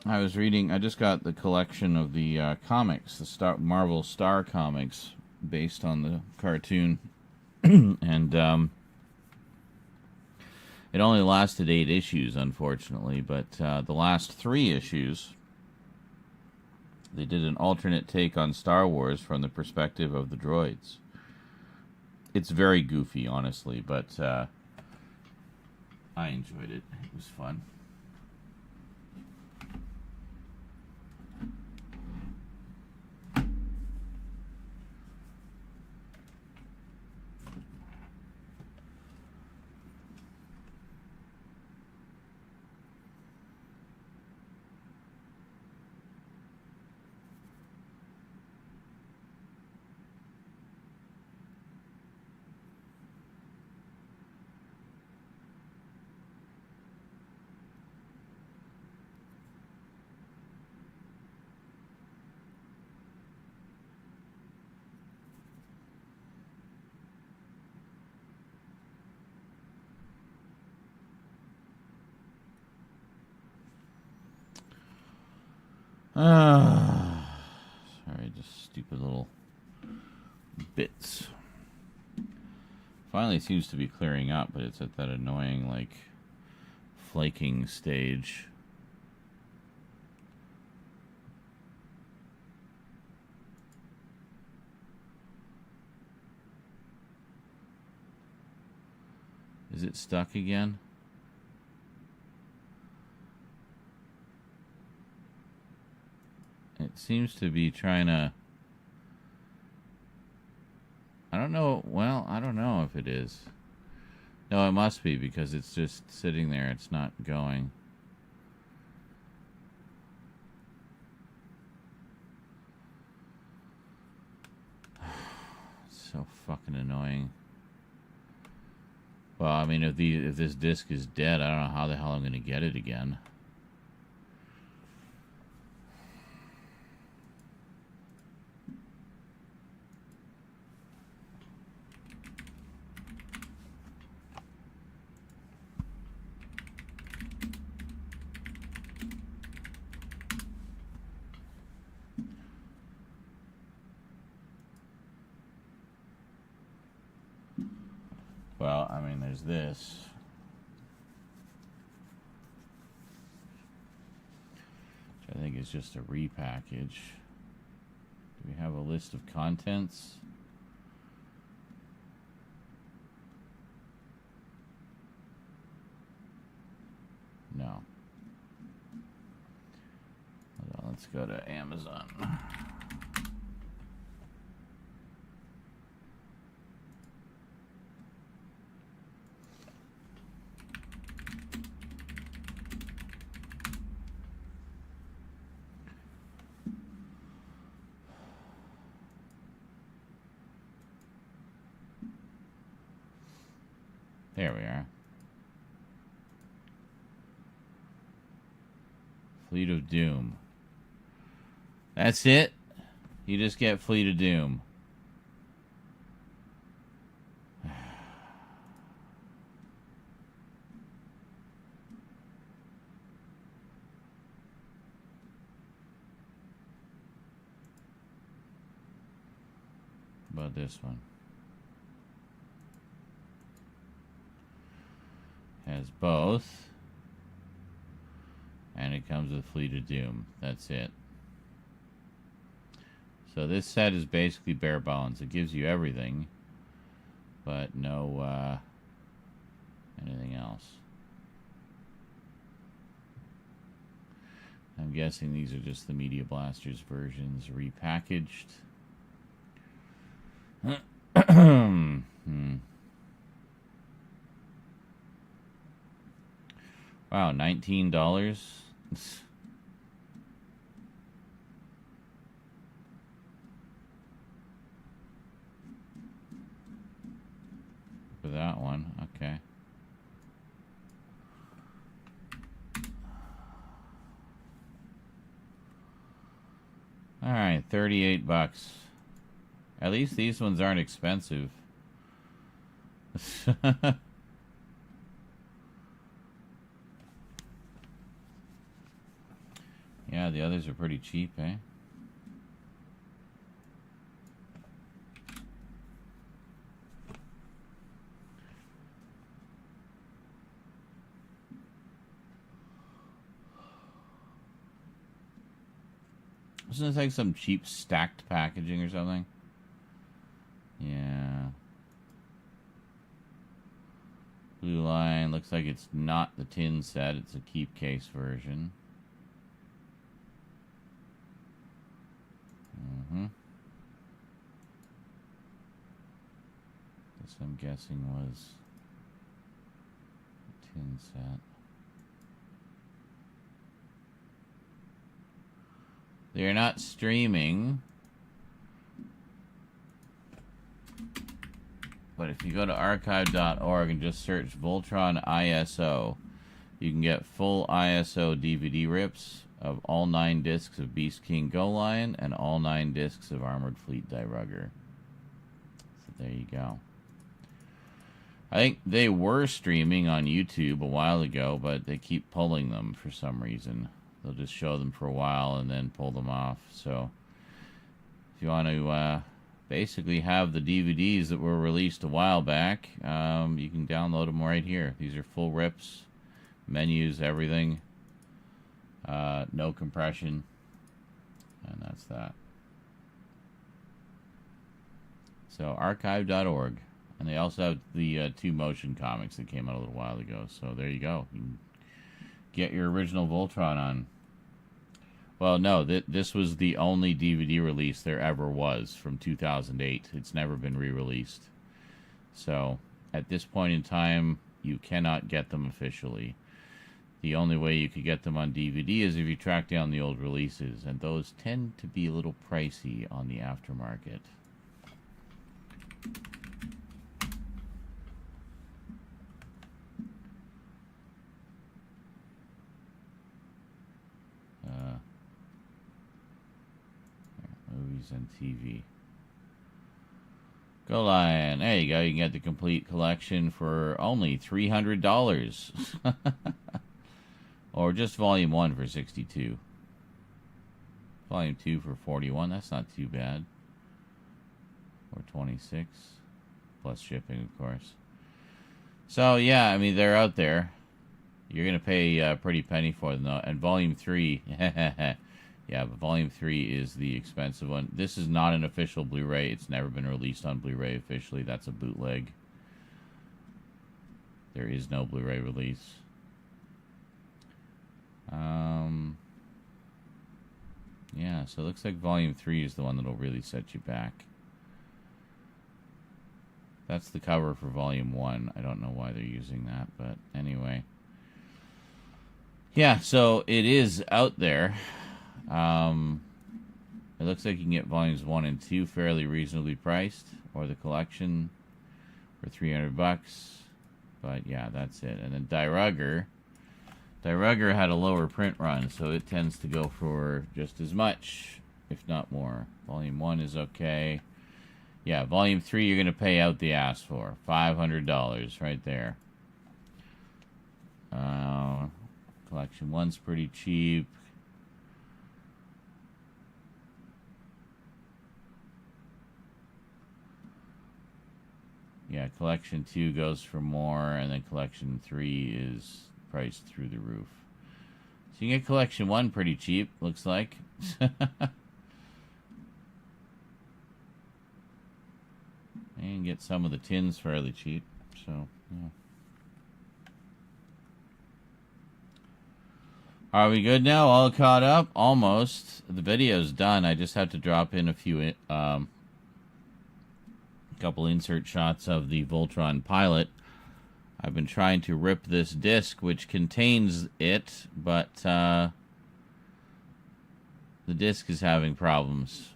I was reading, I just got the collection of the comics, the Marvel Star comics, based on the cartoon, and It only lasted 8 issues, unfortunately, but the last 3 issues, they did an alternate take on Star Wars from the perspective of the droids. It's very goofy, honestly, but I enjoyed it. It was fun. Sorry, just stupid little bits. Finally seems to be clearing up, but it's at that annoying, like, flaking stage. Is it stuck again? It seems to be trying to... I don't know. Well, I don't know if it is. No, it must be, because it's just sitting there. It's not going. It's so fucking annoying. Well, I mean, if this disc is dead, I don't know how the hell I'm going to get it again. Well, I mean, there's this. Which I think is just a repackage. Do we have a list of contents? No. Hold on, let's go to Amazon. There we are. Fleet of Doom. That's it? You just get Fleet of Doom. About this one. Has both. And it comes with Fleet of Doom. That's it. So this set is basically bare bones. It gives you everything, but no anything else. I'm guessing these are just the Media Blasters versions repackaged. Wow, $19? For that one, okay. Alright, 38 bucks. At least these ones aren't expensive. Yeah, the others are pretty cheap, eh? Wasn't this like some cheap stacked packaging or something? Yeah. Blue Line, looks like it's not the tin set, it's a keep case version. This I'm guessing was a tin set. They're not streaming. But if you go to archive.org and just search Voltron ISO, you can get full ISO DVD rips of all 9 discs of Beast King Go Lion and all 9 discs of Armored Fleet Die Rugger. So there you go. I think they were streaming on YouTube a while ago, but they keep pulling them for some reason. They'll just show them for a while and then pull them off. So if you want to basically have the DVDs that were released a while back, you can download them right here. These are full rips, menus, everything. No compression. And that's that. So archive.org. And they also have the 2 motion comics that came out a little while ago. So there you go. You can get your original Voltron on. Well, no, this was the only DVD release there ever was from 2008. It's never been re-released. So at this point in time, you cannot get them officially. The only way you could get them on DVD is if you track down the old releases, and those tend to be a little pricey on the aftermarket. Movies and TV. Go Lion. There you go. You can get the complete collection for only $300. Or just Volume 1 for $62. Volume 2 for $41. That's not too bad. Or $26. Plus shipping, of course. So, yeah, I mean, they're out there. You're going to pay a pretty penny for them, though. And Volume 3... Yeah, but Volume 3 is the expensive one. This is not an official Blu-ray. It's never been released on Blu-ray officially. That's a bootleg. There is no Blu-ray release. Yeah, so it looks like Volume 3 is the one that'll really set you back. That's the cover for Volume 1. I don't know why they're using that, but anyway. Yeah, so it is out there. It looks like you can get Volumes 1 and 2 fairly reasonably priced, or the collection for $300. But yeah, that's it. And then Die Rugger had a lower print run, so it tends to go for just as much, if not more. Volume 1 is okay. Yeah, Volume 3 you're going to pay out the ass for. $500 right there. Collection 1's pretty cheap. Yeah, Collection 2 goes for more, and then Collection 3 is priced through the roof. So you can get Collection 1 pretty cheap, looks like. And get some of the tins fairly cheap. So, yeah. Are we good now? All caught up? Almost. The video's done. I just have to drop in a few... couple insert shots of the Voltron pilot. I've been trying to rip this disc which contains it, but the disc is having problems.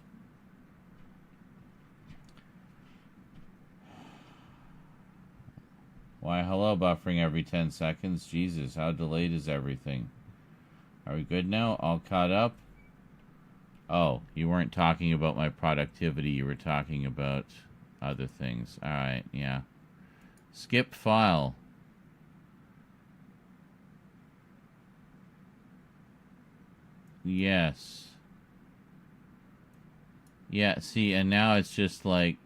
Why, hello, buffering every 10 seconds. Jesus, how delayed is everything? Are we good now? All caught up? Oh, you weren't talking about my productivity. You were talking about other things. Alright, yeah. Skip file. Yes. Yeah, see, and now it's just like...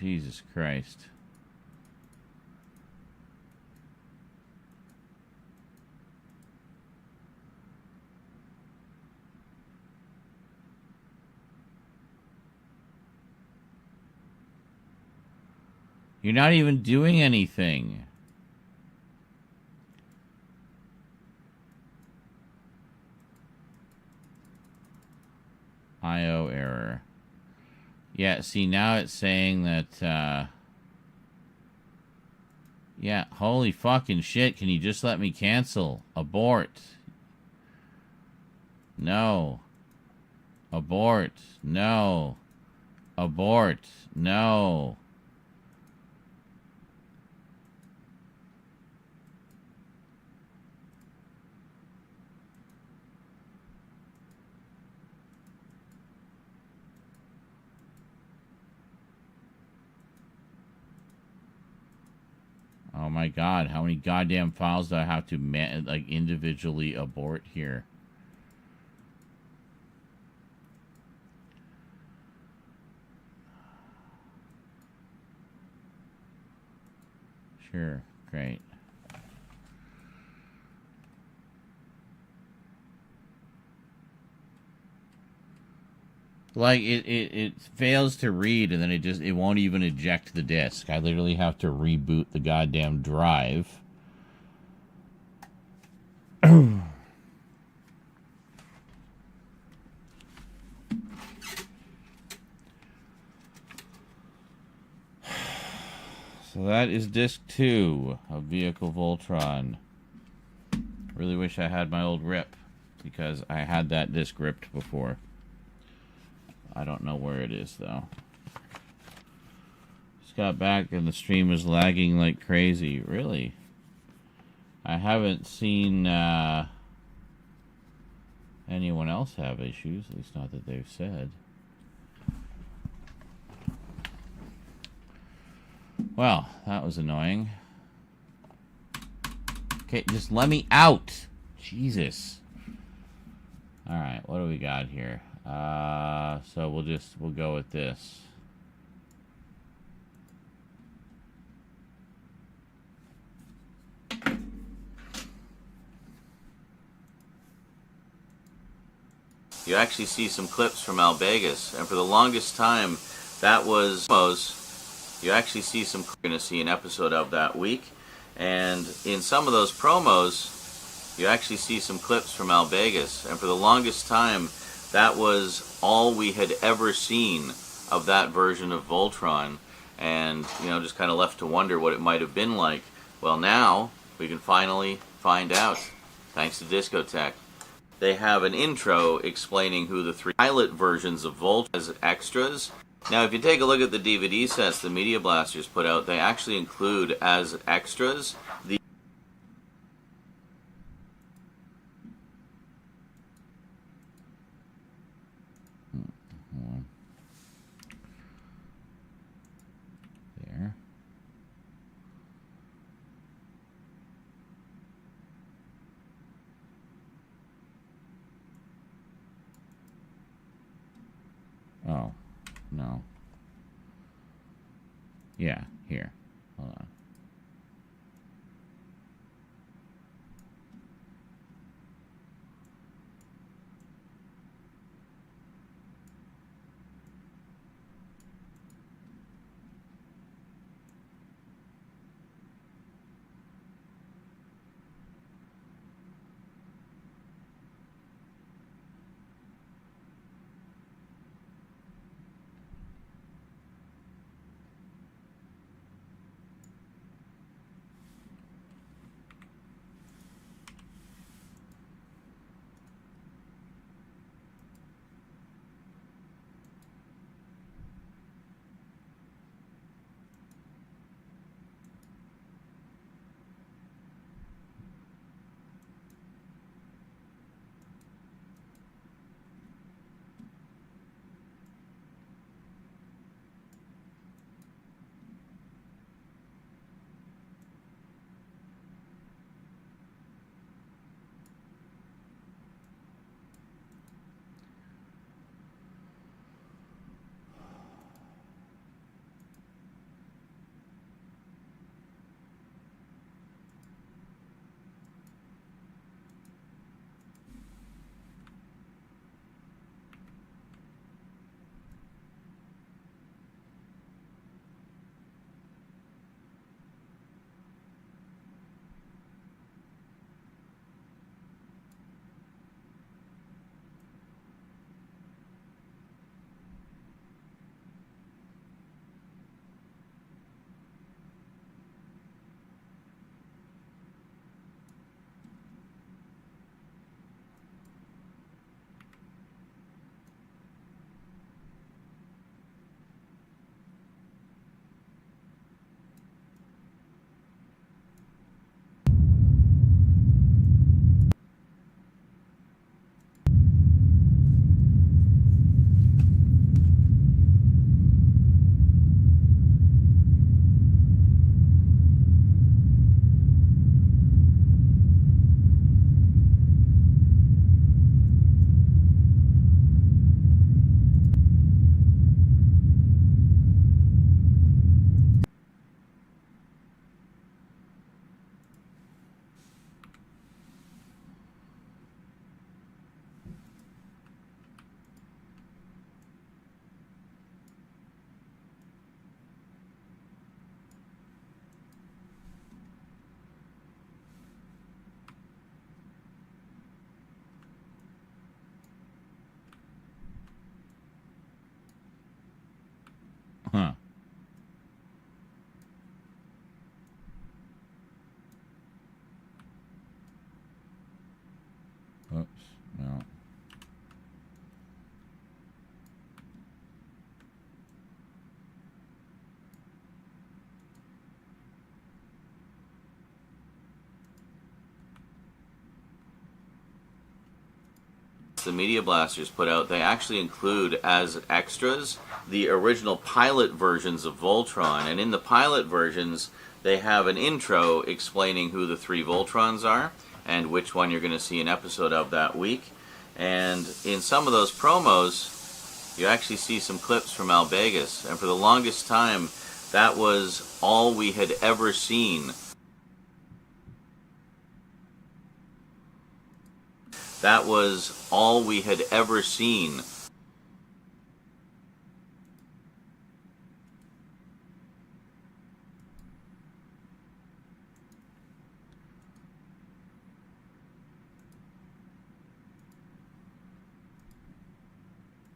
Jesus Christ. You're not even doing anything. IO error. Yeah, see, now it's saying that, yeah, holy fucking shit, can you just let me cancel? Abort. No. Abort. No. Abort. No. Oh my god, how many goddamn files do I have to like individually abort here? Sure, great. Like, it fails to read, and then it won't even eject the disk. I literally have to reboot the goddamn drive. So that is disc 2 of Vehicle Voltron. Really wish I had my old rip, because I had that disc ripped before. I don't know where it is, though. Just got back and the stream is lagging like crazy. Really? I haven't seen anyone else have issues, at least not that they've said. Well, that was annoying. Okay, just let me out! Jesus. Alright, what do we got here? So we'll go with this. You actually see some clips from Albegas, and for the longest time, that was promos. You actually see some. You're going to see an episode of that week, and in some of those promos, you actually see some clips from Albegas, and for the longest time, that was all we had ever seen of that version of Voltron, and just kind of left to wonder what it might have been like. Well, now we can finally find out, thanks to Discotech. They have an intro explaining who the 3 pilot versions of Voltron as extras. Now, if you take a look at the DVD sets the Media Blasters put out, they actually include as extras the There. Oh, no. Yeah, here. Hold on. Huh. Oops. No. The Media Blasters put out, they actually include as extras the original pilot versions of Voltron, and in the pilot versions they have an intro explaining who the 3 Voltrons are and which one you're going to see an episode of that week. And in some of those promos you actually see some clips from Albegus, and for the longest time that was all we had ever seen. That was all we had ever seen.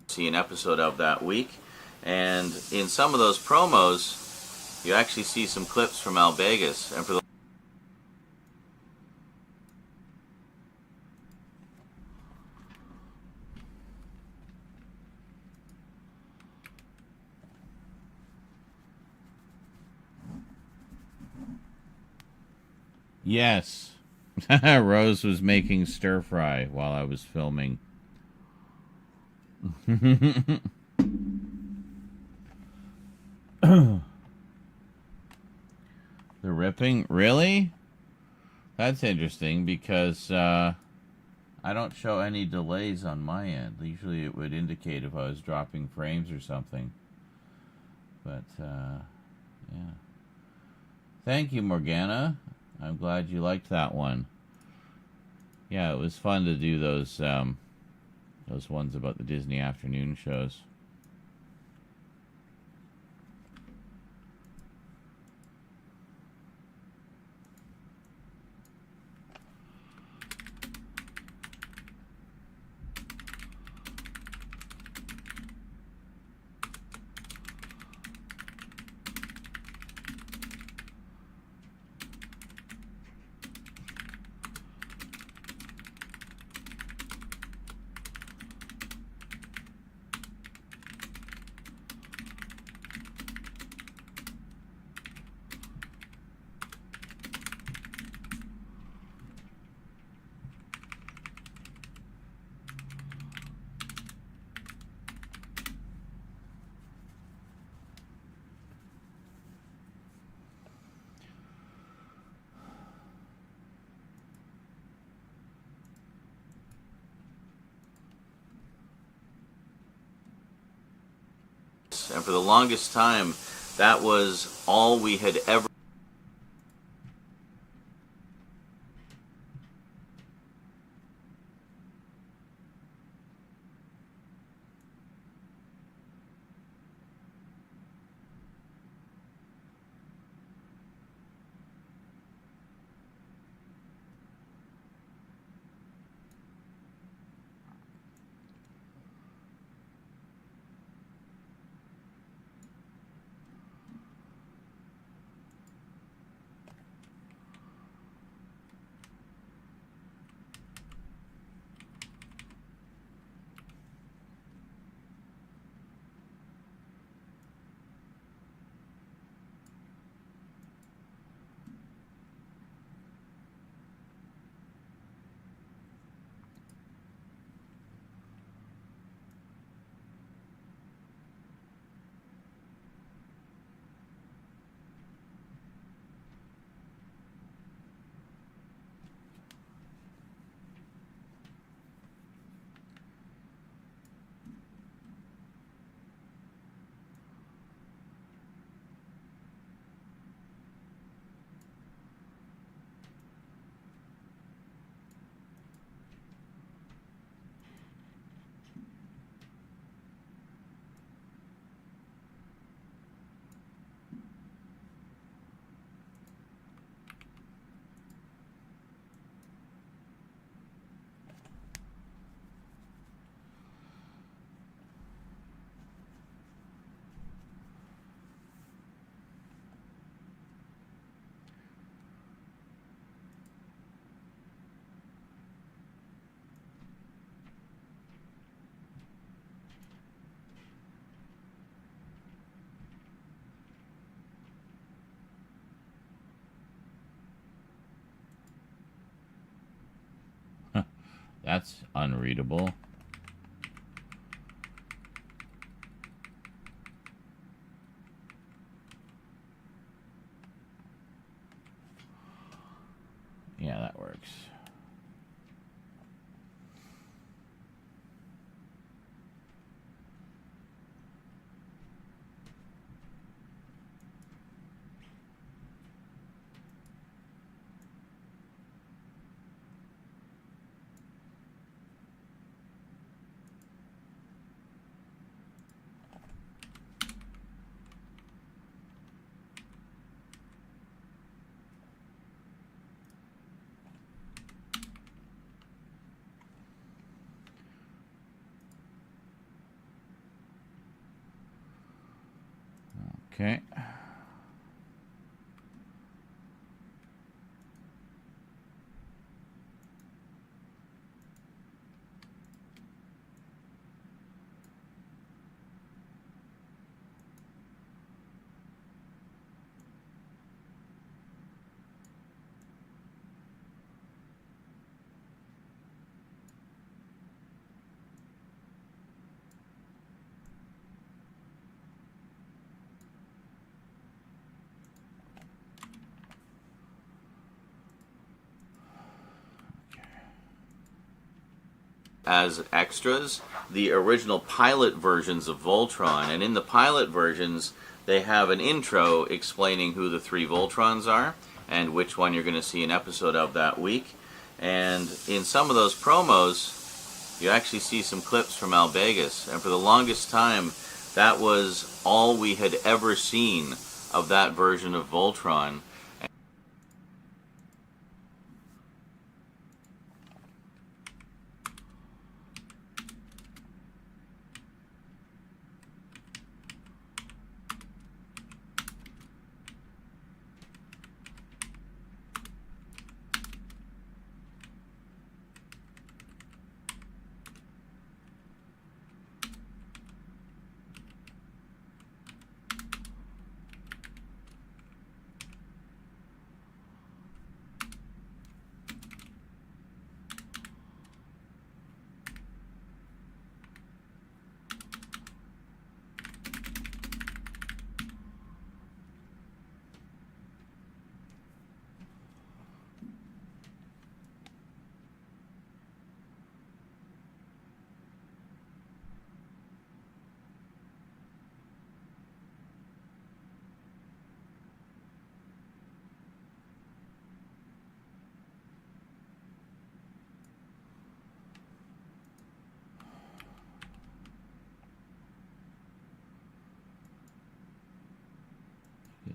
See an episode of that week, and in some of those promos you actually see some clips from Albegus, and for the Yes. Rose was making stir fry while I was filming. The ripping? Really? That's interesting because I don't show any delays on my end. Usually it would indicate if I was dropping frames or something. But, yeah. Thank you, Morgana. I'm glad you liked that one. Yeah, it was fun to do those ones about the Disney afternoon shows. and for the longest time that was all we had ever That's unreadable. Yeah, that works. Okay. As extras the original pilot versions of Voltron, and in the pilot versions they have an intro explaining who the 3 Voltrons are and which one you're going to see an episode of that week. And in some of those promos you actually see some clips from Albegas, and for the longest time that was all we had ever seen of that version of Voltron.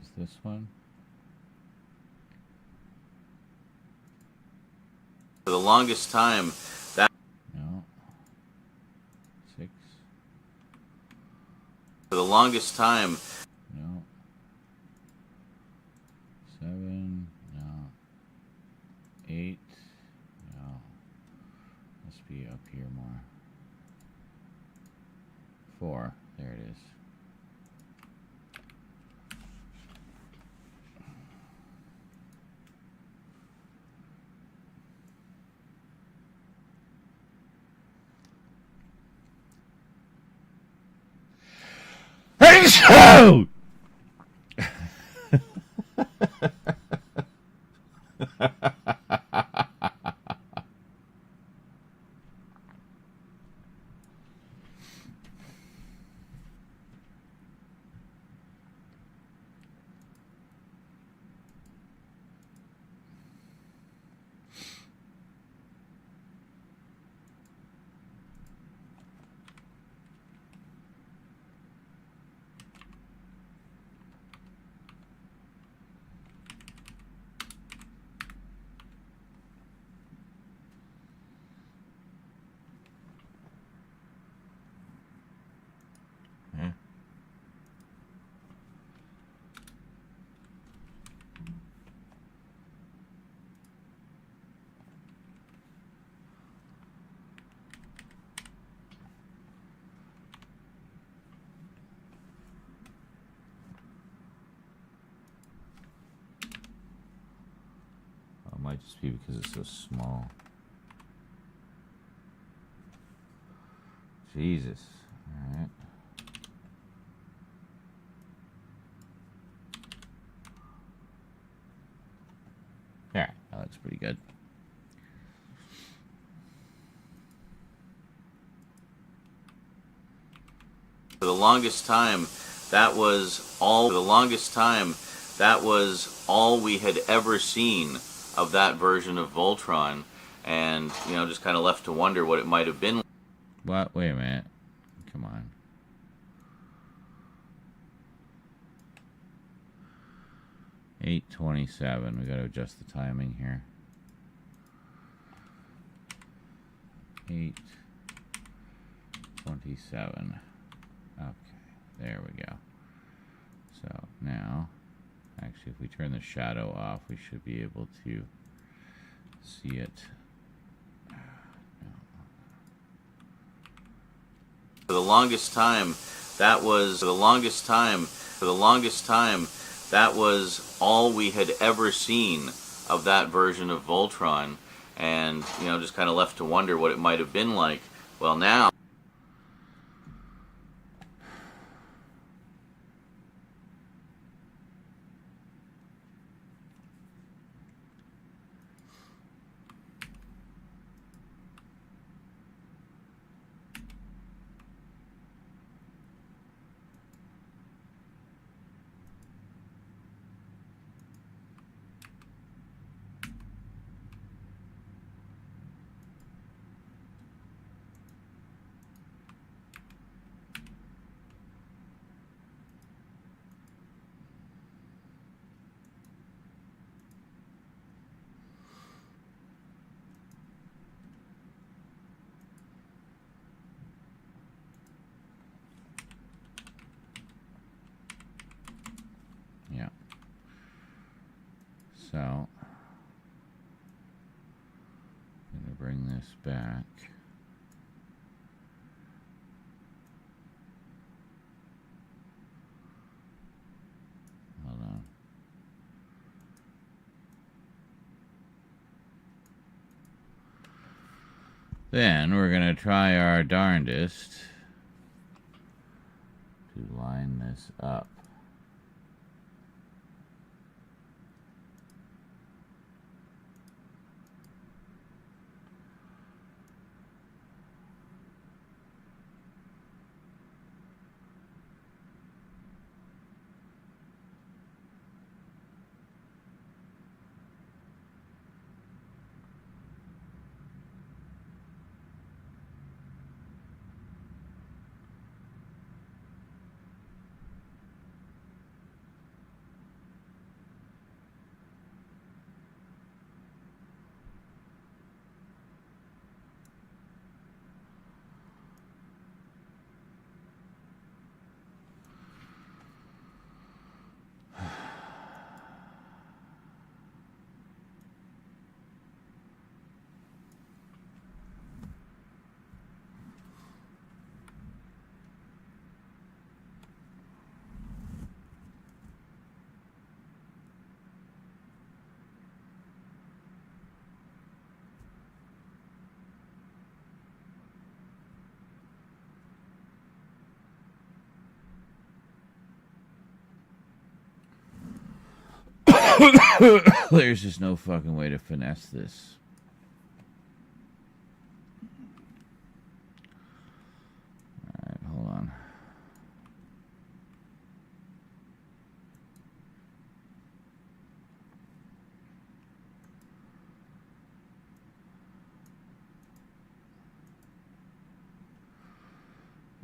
Is this one? For the longest time, that... No. 6. For the longest time... No. 7. No. 8. No. Must be up here more. 4. There it is. So it might just be because it's so small. Jesus. Alright. Alright, that looks pretty good. For the longest time, that was all. For the longest time, that was all we had ever seen of that version of Voltron, and you know, just kind of left to wonder what it might have been. What? Wait a minute. Come on. $8:27. We got to adjust the timing here. 8:27. Okay, there we go. So now, actually, if we turn the shadow off, we should be able to see it. For the longest time, that was that was all we had ever seen of that version of Voltron, and you know, just kind of left to wonder what it might have been like. Well, now. Yeah. So, I'm going to bring this back. Hold on. Then we're going to try our darndest to line this up. There's just no fucking way to finesse this. Alright, hold on.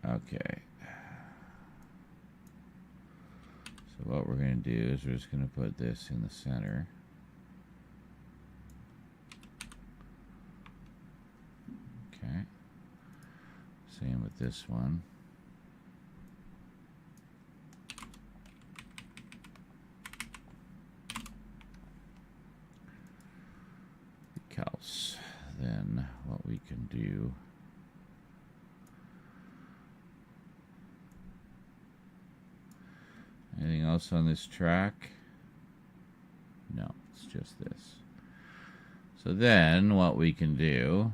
Okay. So what we're going to do is we're just going to put this in the center. Okay. Same with this one. Because then what we can do anything else on this track? No, it's just this. So then what we can do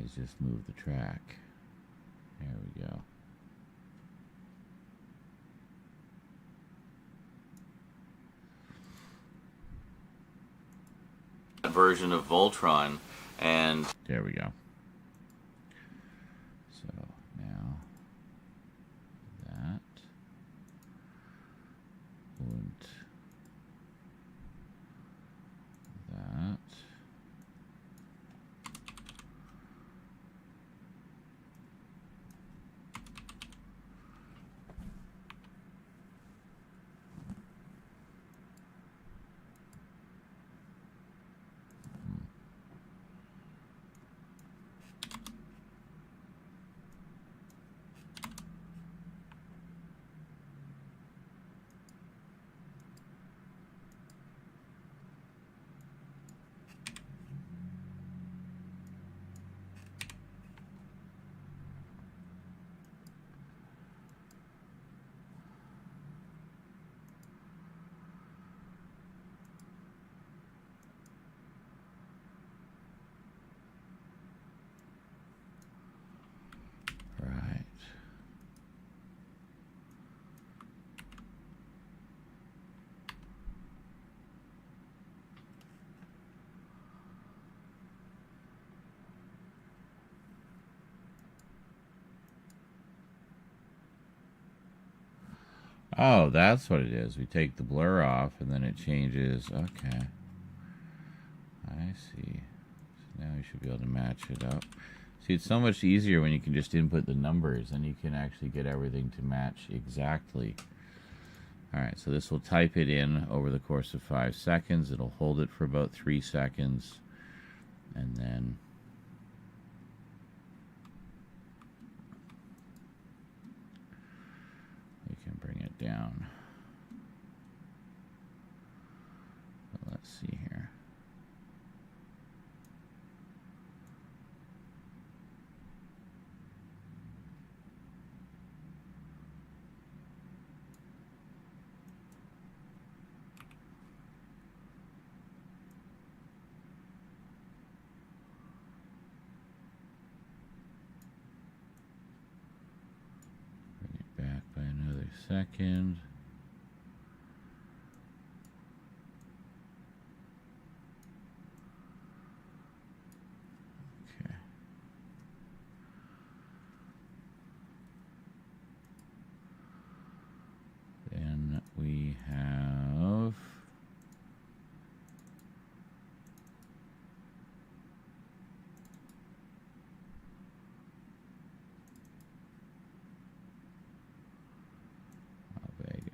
is just move the track. There we go. Version of Voltron, and there we go. So now that and that. Right. Oh, that's what it is. We take the blur off and then it changes. Okay. I see. So now we should be able to match it up. See, it's so much easier when you can just input the numbers and you can actually get everything to match exactly. Alright, so this will type it in over the course of 5 seconds. It'll hold it for about 3 seconds. And then we can bring it down. But let's see here. Back by another second. Okay. Then we have Vegas.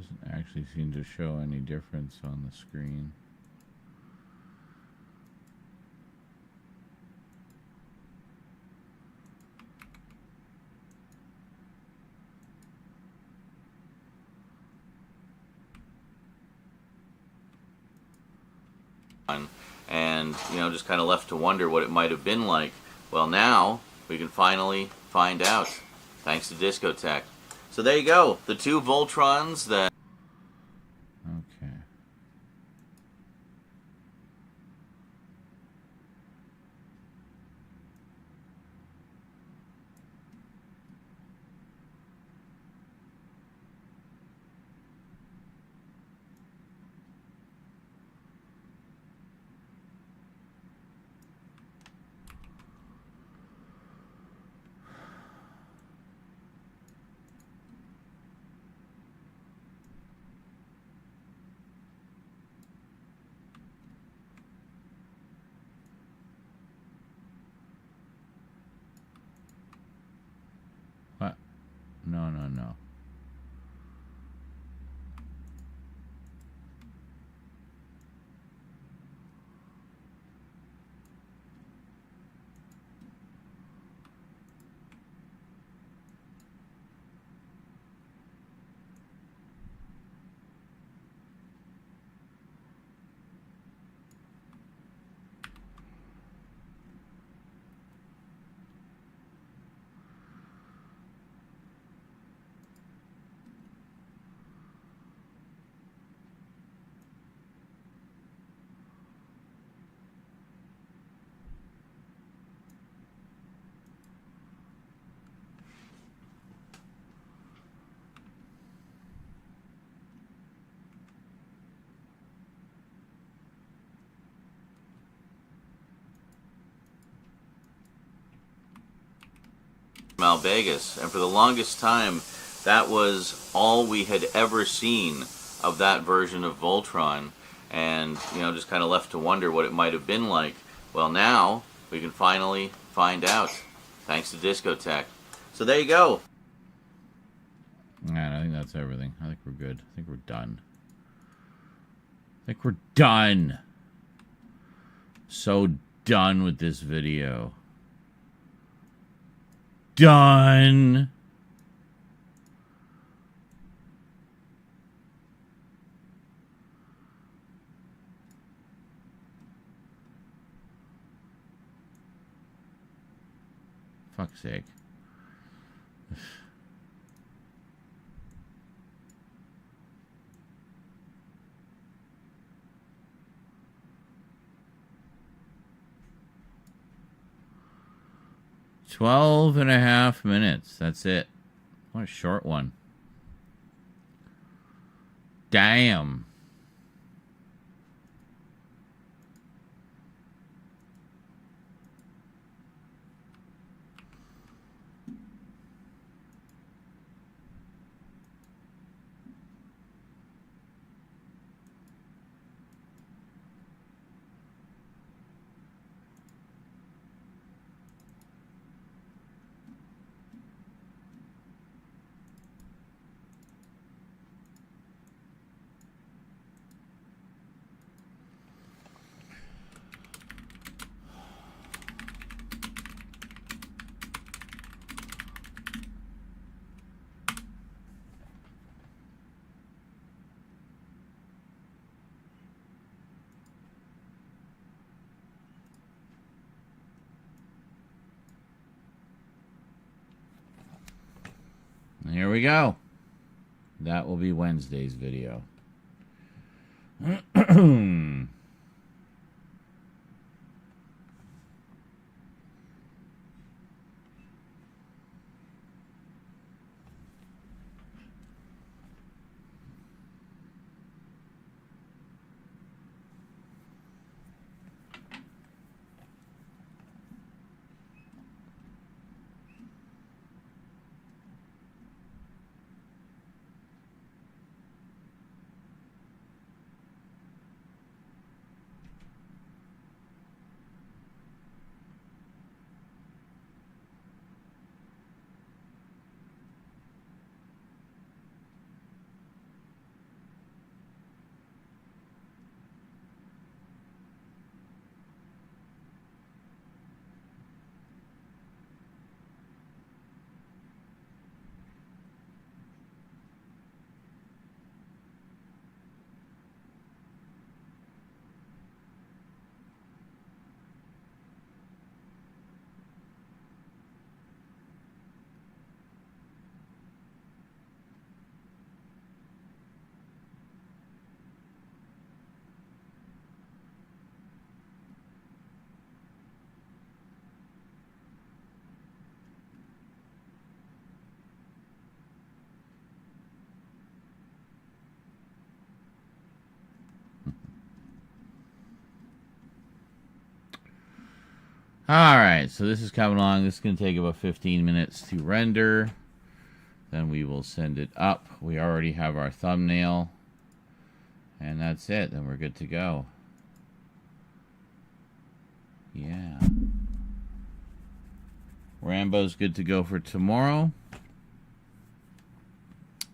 Doesn't actually seem to show any difference on the screen. And, you know, just kind of left to wonder what it might have been like. Well, now we can finally find out, thanks to Discotech. So there you go, the two Voltrons that... Okay. What? No, no, no. Vegas, and for the longest time that was all we had ever seen of that version of Voltron, and you know, just kind of left to wonder what it might have been like. Well, now we can finally find out, thanks to Discotech. So there you go. Alright, I think that's everything. I think we're good. I think we're done. I think we're done. So done with this video. Done. Fuck's sake. Twelve and a half minutes. That's it. What a short one. Damn. Here we go. That will be Wednesday's video. Alright, so this is coming along. This is going to take about 15 minutes to render. Then we will send it up. We already have our thumbnail. And that's it. Then we're good to go. Yeah. Rambo's good to go for tomorrow.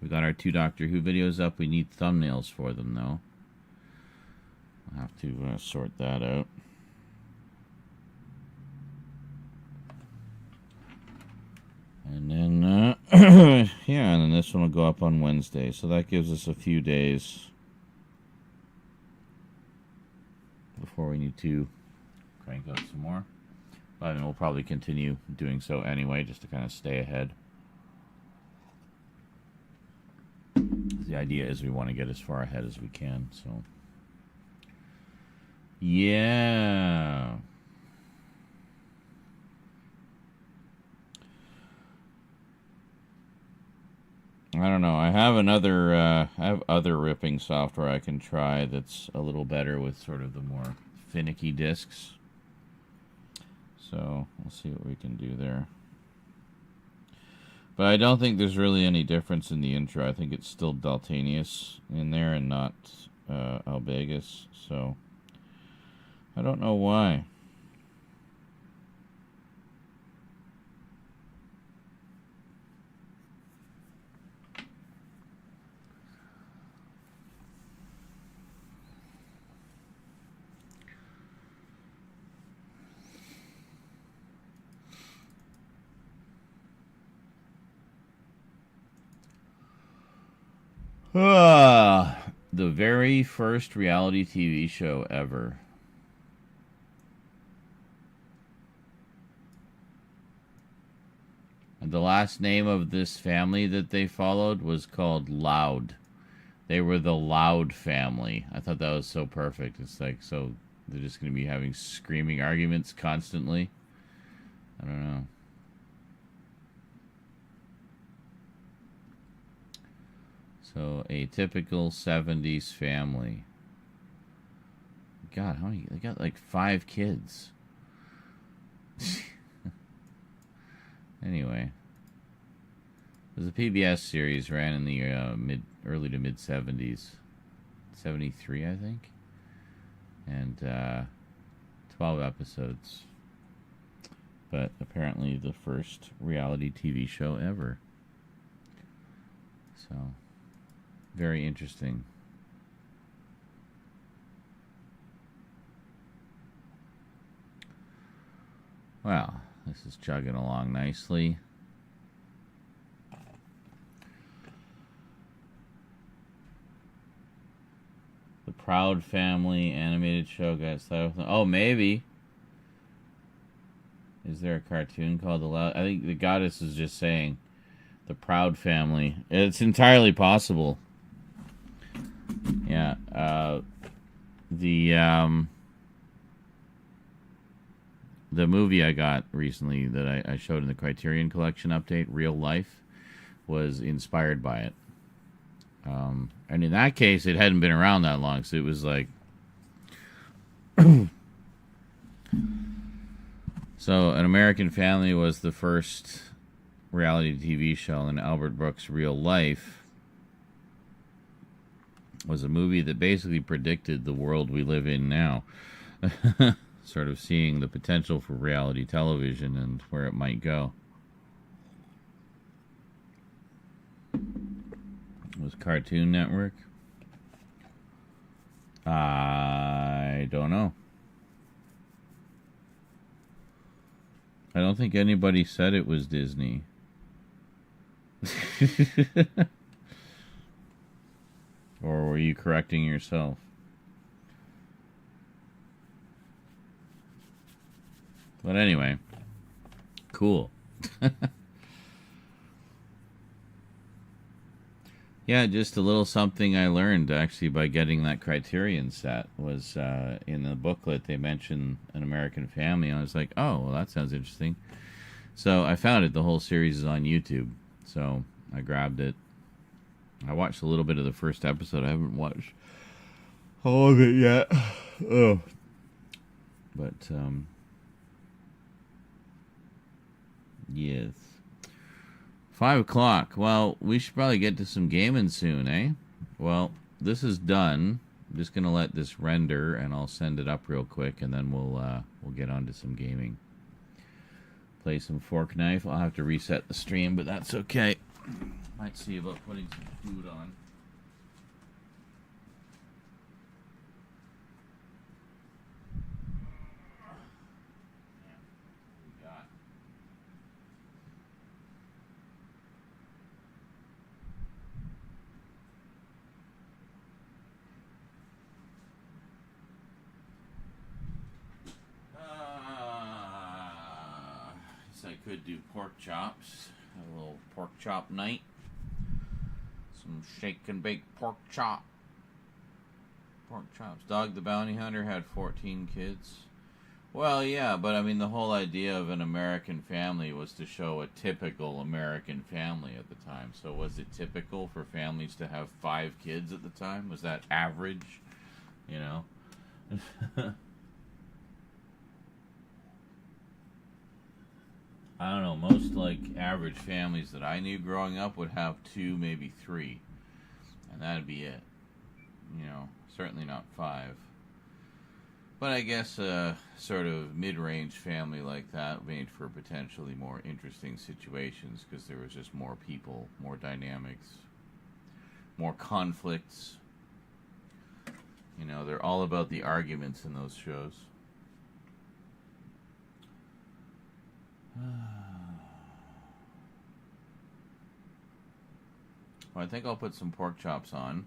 We got our 2 Doctor Who videos up. We need thumbnails for them, though. I'll have to sort that out. And then, yeah, and then this one will go up on Wednesday. So that gives us a few days before we need to crank out some more. But we'll probably continue doing so anyway, just to kind of stay ahead. The idea is we want to get as far ahead as we can, so. Yeah. I don't know. I have other ripping software I can try that's a little better with sort of the more finicky discs. So we'll see what we can do there. But I don't think there's really any difference in the intro. I think it's still Daltanius in there and not Albegus. So I don't know why. The very first reality TV show ever. And the last name of this family that they followed was called Loud. They were the Loud family. I thought that was so perfect. It's like, so they're just going to be having screaming arguments constantly. I don't know. So, a typical 70s family. God, how many? They got like 5 kids. Anyway. It was a PBS series, ran in the early to mid 70s. 73, I think. And 12 episodes. But apparently the first reality TV show ever. So, very interesting. Well, this is chugging along nicely. The Proud Family animated show got started. Oh, maybe. Is there a cartoon called The Loud? I think the goddess is just saying the Proud Family. It's entirely possible. Yeah, the movie I got recently that I showed in the Criterion Collection update, Real Life, was inspired by it. And in that case, it hadn't been around that long, so it was like... So, An American Family was the first reality TV show, and Albert Brooks' Real Life was a movie that basically predicted the world we live in now. Sort of seeing the potential for reality television and where it might go. It was Cartoon Network? I don't know. I don't think anybody said it was Disney. Or were you correcting yourself? But anyway, cool. Yeah, just a little something I learned actually by getting that Criterion set was in the booklet they mentioned An American Family. I was like, oh, well, that sounds interesting. So I found it. The whole series is on YouTube. So I grabbed it. I watched a little bit of the first episode. I haven't watched all of it yet. Oh. But, Yes. 5 o'clock. Well, we should probably get to some gaming soon, eh? Well, this is done. I'm just going to let this render, and I'll send it up real quick, and then we'll get on to some gaming. Play some Fork Knife. I'll have to reset the stream, but that's okay. Might see about putting some food on. I could do pork chops. A little pork chop night. Some shake and bake pork chop. Pork chops. Dog the Bounty Hunter had 14 kids. Well, yeah, but I mean, the whole idea of an American family was to show a typical American family at the time. So was it typical for families to have 5 kids at the time? Was that average? You know? I don't know, most like average families that I knew growing up would have 2, maybe 3. And that'd be it. You know, certainly not 5. But I guess a sort of mid-range family like that made for potentially more interesting situations because there was just more people, more dynamics, more conflicts. You know, they're all about the arguments in those shows. Well, I think I'll put some pork chops on.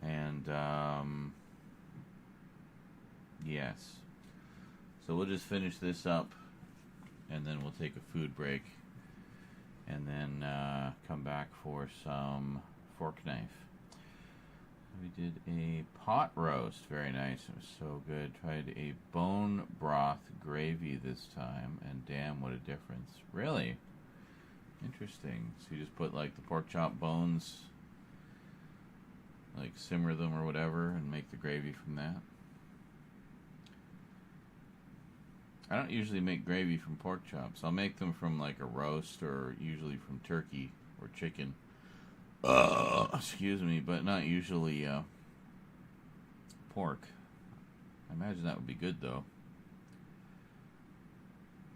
And, yes. So we'll just finish this up. And then we'll take a food break. And then come back for some Fork Knife. We did a pot roast. Very nice. It was so good. Tried a bone broth gravy this time. And damn, what a difference. Really? Interesting. So you just put like the pork chop bones, like simmer them or whatever, and make the gravy from that. I don't usually make gravy from pork chops. I'll make them from like a roast or usually from turkey or chicken. Excuse me, but not usually pork. I imagine that would be good though.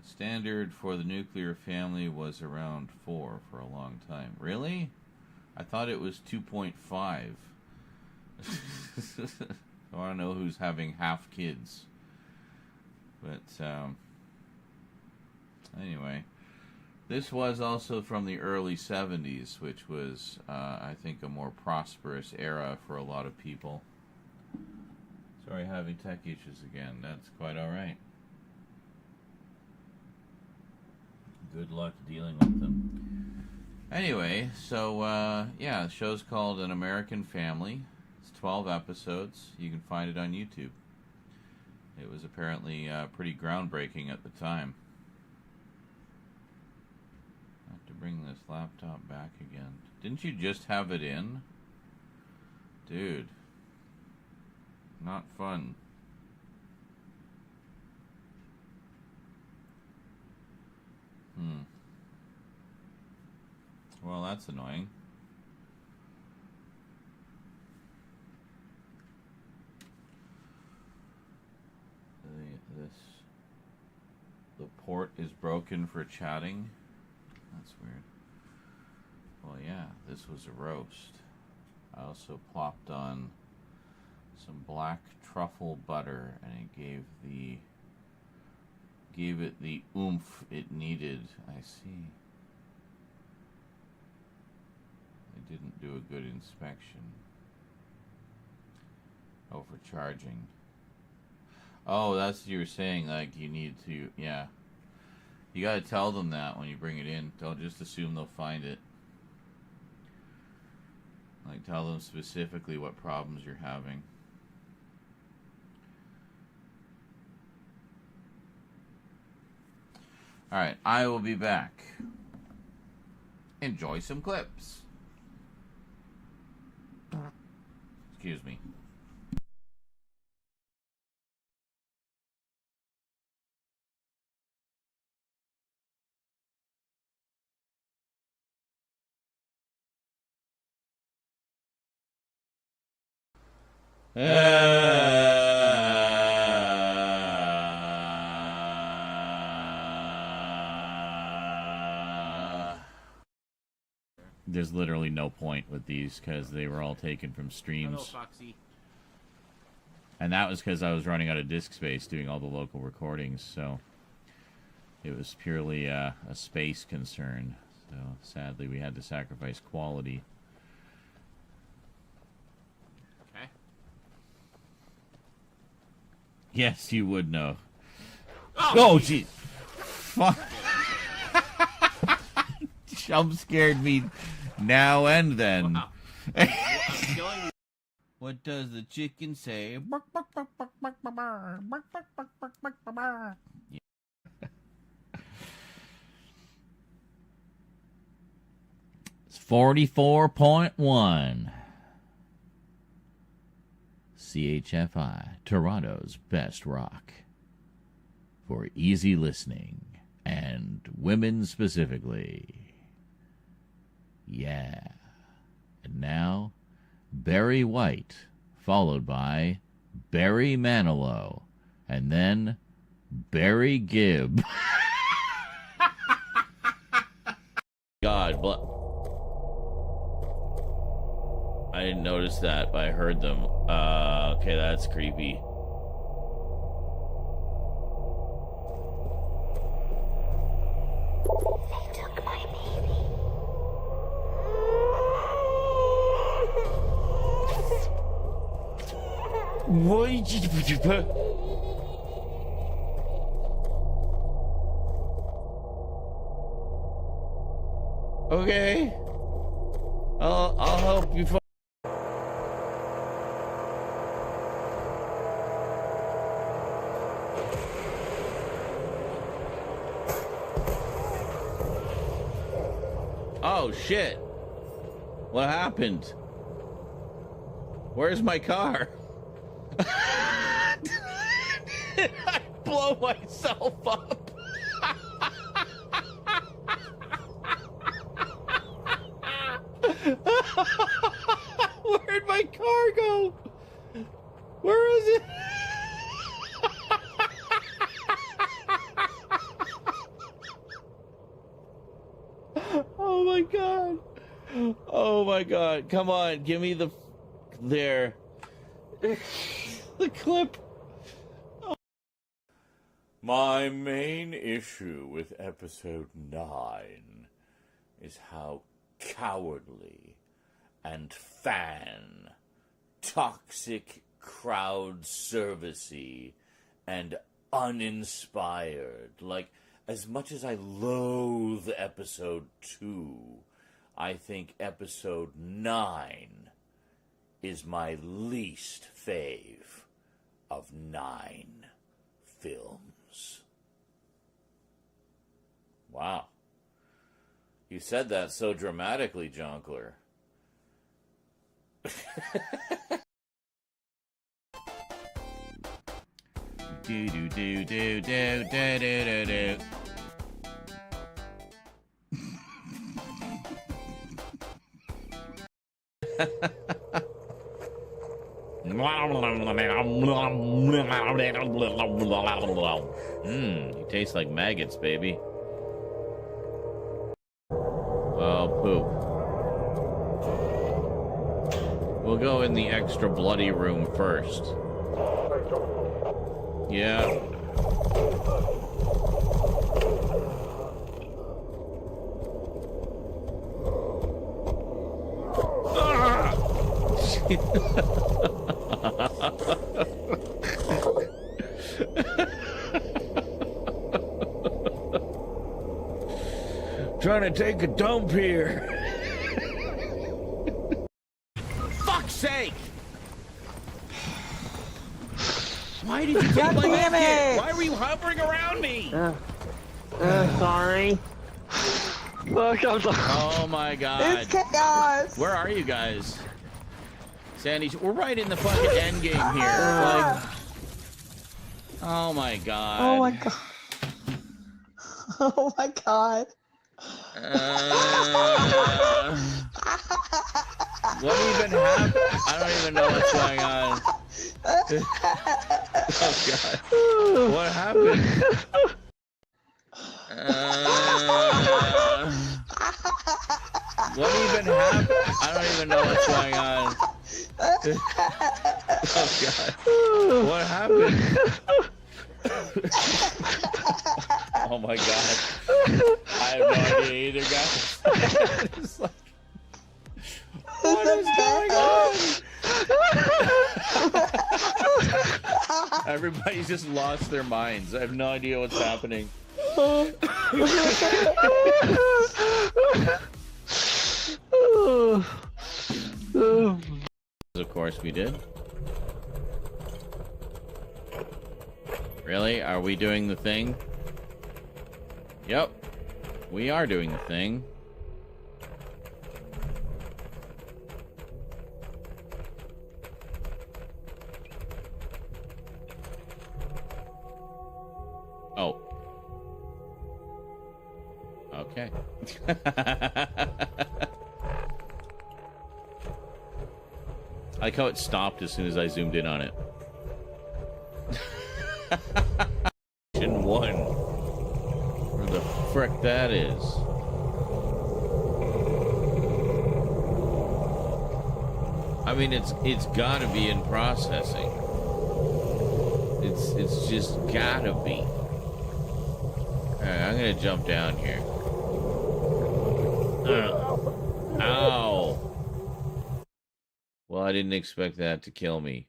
The standard for the nuclear family was around 4 for a long time. Really? I thought it was 2.5. I want to know who's having half kids. But anyway. This was also from the early 70s, which was, I think, a more prosperous era for a lot of people. Sorry, having tech issues again. That's quite all right. Good luck dealing with them. Anyway, so, yeah, the show's called An American Family. It's 12 episodes. You can find it on YouTube. It was apparently pretty groundbreaking at the time. Bring this laptop back again. Didn't you just have it in? Dude. Not fun. Well, that's annoying. The port is broken for chatting. That's weird. Well, yeah, this was a roast. I also plopped on some black truffle butter, and it gave it the oomph it needed. I see. I didn't do a good inspection. Oh, for charging. Oh, that's what you were saying, like you need to, yeah. You gotta tell them that when you bring it in. Don't just assume they'll find it. Like, tell them specifically what problems you're having. Alright, I will be back. Enjoy some clips. Excuse me. There's literally no point with these because they were all taken from streams. Hello, Foxy. And that was because I was running out of disk space doing all the local recordings, so it was purely a space concern. So sadly, we had to sacrifice quality. Okay. Yes, you would know. Oh, gee. Fuck. Jump scared me now and then. Wow. What does the chicken say? It's 44.1. CHFI, Toronto's best rock. For easy listening, and women specifically. Yeah. And now, Barry White, followed by Barry Manilow, and then Barry Gibb. God, I didn't notice that, but I heard them. Okay, that's creepy. They took my baby. What did you put? Okay. I'll help you. Oh shit. What happened? Where's my car? Did I blow myself up? Where'd my car go? Where is it? Oh my god. Oh my god. Come on, give me the... There. The clip. Oh. My main issue with episode 9 is how cowardly and fan, toxic, crowd servicey, and uninspired. Like, as much as I loathe episode 2, I think episode 9 is my least fave of 9 films. Wow. You said that so dramatically, Jonkler. Do do do do do do do do. You taste like maggots, baby. Oh, poop. We'll go in the extra bloody room first. Yeah. Trying to take a dump here. Fuck's sake! Why did you take my medkit? Why were you hovering around me? Sorry. Look, I'm sorry. Oh my god. It's chaos. Where are you guys? Sandy, we're right in the fucking end game here. Like, oh my god. Oh my god. Oh my god. What even happened? I don't even know what's going on. Oh God! What happened? What even happened? I don't even know what's going on. Oh God! What happened? Oh my God! I have no idea either, guys. It's like, what is going on? Everybody's just lost their minds. I have no idea what's happening. Of course we did. Really? Are we doing the thing? Yep. We are doing the thing. Oh. Okay. I like how it stopped as soon as I zoomed in on it. Mission 1. Where the frick that is. I mean, it's gotta be in processing. It's just gotta be. Alright, I'm gonna jump down here. Ow! Well, I didn't expect that to kill me.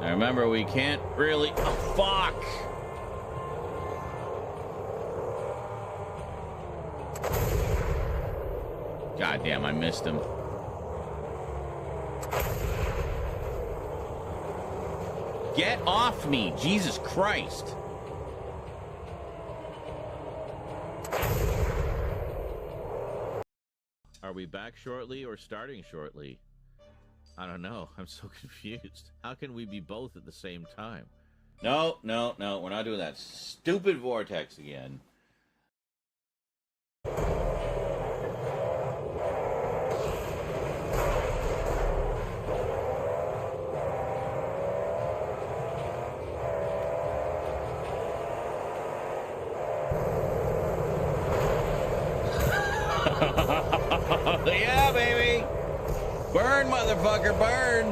Now remember, we can't really... Oh, fuck! God damn, I missed him. Get off me! Jesus Christ! Are we back shortly or starting shortly? I don't know. I'm so confused. How can we be both at the same time? No, no, no. We're not doing that stupid vortex again. Yeah, baby! Burn, motherfucker, burn!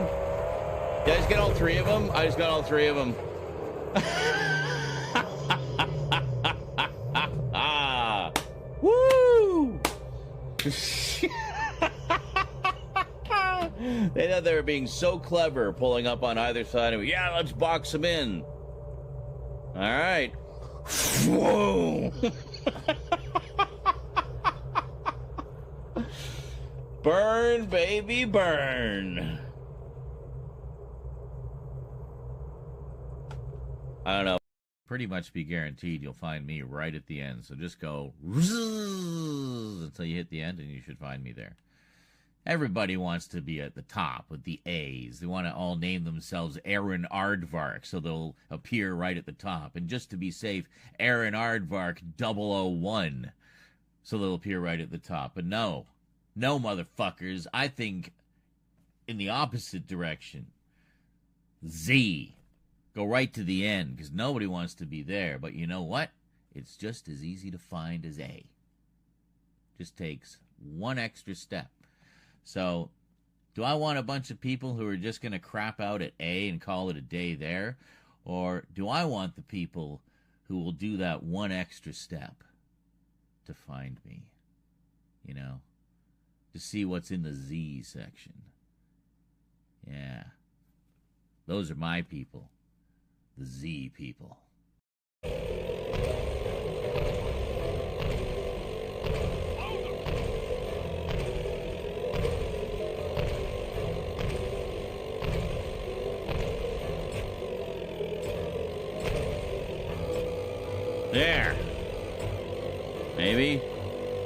Did I just get all three of them? I just got all three of them. Woo! They thought they were being so clever, pulling up on either side of me. Yeah, let's box them in. All right. Whoa! Burn, baby, burn. I don't know. Pretty much be guaranteed you'll find me right at the end. So just go until you hit the end and you should find me there. Everybody wants to be at the top with the A's. They want to all name themselves Aaron Aardvark so they'll appear right at the top. And just to be safe, Aaron Aardvark 001 so they'll appear right at the top. But no. No, motherfuckers. I think in the opposite direction. Z. Go right to the end, because nobody wants to be there. But you know what? It's just as easy to find as A. Just takes one extra step. So, do I want a bunch of people who are just going to crap out at A and call it a day there? Or do I want the people who will do that one extra step to find me? You know? To see what's in the Z section. Yeah. Those are my people. The Z people. There. Maybe?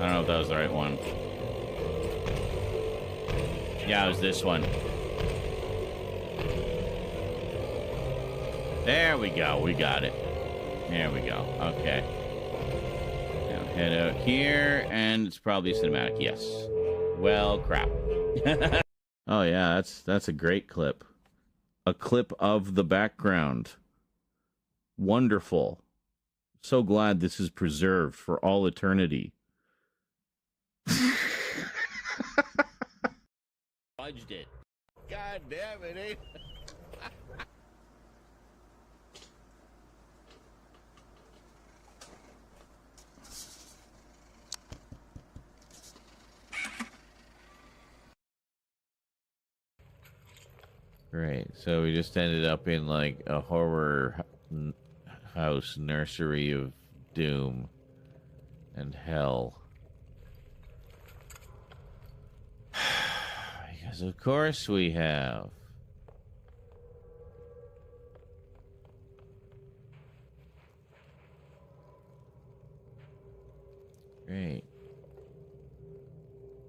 I don't know if that was the right one. Yeah, it was this one. There we go. We got it. There we go. Okay. Now head out here, and it's probably cinematic. Yes. Well, crap. Oh, yeah, that's a great clip. A clip of the background. Wonderful. So glad this is preserved for all eternity. Fudged it. God damn it, eh? Great. So we just ended up in like a horror house nursery of doom and hell. Because of course we have. Great.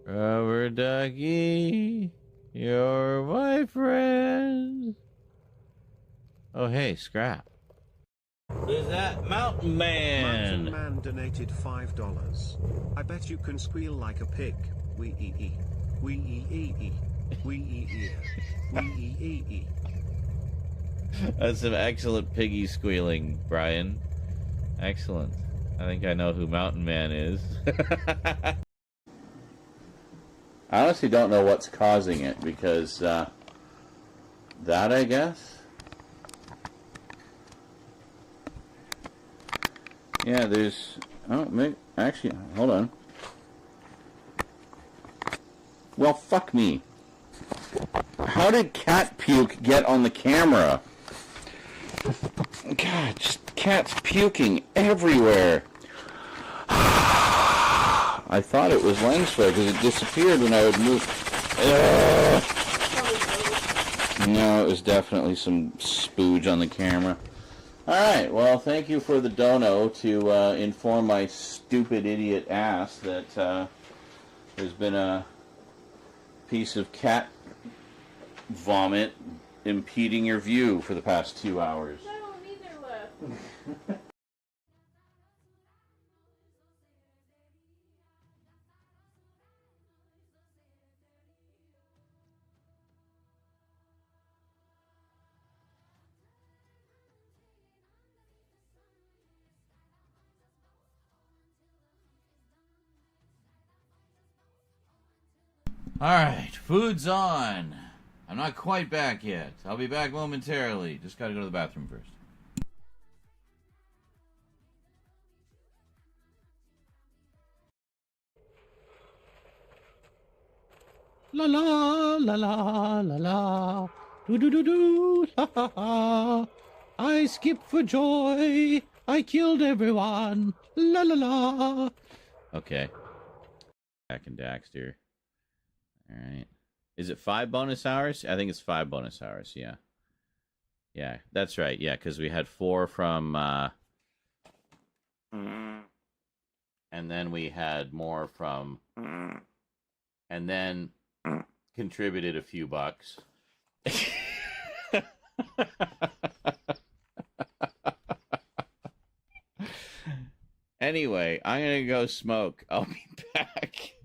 Rubber ducky, you're my friend. Oh, hey, Scrap. Who's that? Mountain Man. Mountain Man donated $5. I bet you can squeal like a pig. Wee ee ee. Wee ee ee ee. Wee ee ee. Wee ee ee ee. That's some excellent piggy squealing, Brian. Excellent. I think I know who Mountain Man is. I honestly don't know what's causing it, because, that, I guess? Yeah, there's... Oh, maybe... Actually, hold on. Well, fuck me. How did cat puke get on the camera? God, just cats puking everywhere. I thought it was lens flare because it disappeared when I would move. No, it was definitely some spooge on the camera. Alright, well, thank you for the dono to inform my stupid idiot ass that there's been a piece of cat vomit impeding your view for the past 2 hours. No, neither left. Alright, food's on. I'm not quite back yet. I'll be back momentarily. Just gotta go to the bathroom first. La la la la la la, do do do do, la ha ha. I skip for joy. I killed everyone. La la la. Okay. Back in Daxter. Alright. Is it 5 bonus hours? I think it's 5 bonus hours, yeah. Yeah, that's right, yeah, because we had 4 from, and then we had more from, and then contributed a few bucks. Anyway, I'm gonna go smoke. I'll be back.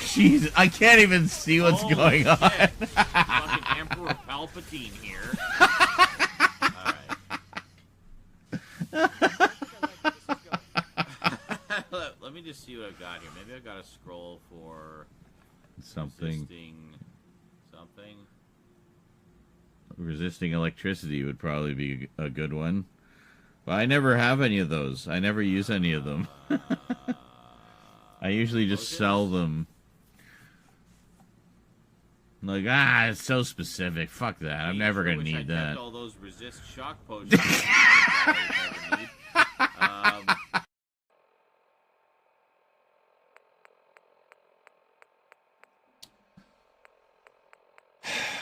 Jesus, I can't even see what's going on. Fucking Emperor Palpatine here. Alright. Let me just see what I've got here. Maybe I've got to scroll for something. Something. Resisting electricity would probably be a good one. But I never have any of those. I never use any of them. I usually just sell them. Like, it's so specific. Fuck that. I'm never going to need that. All those resist shock potions.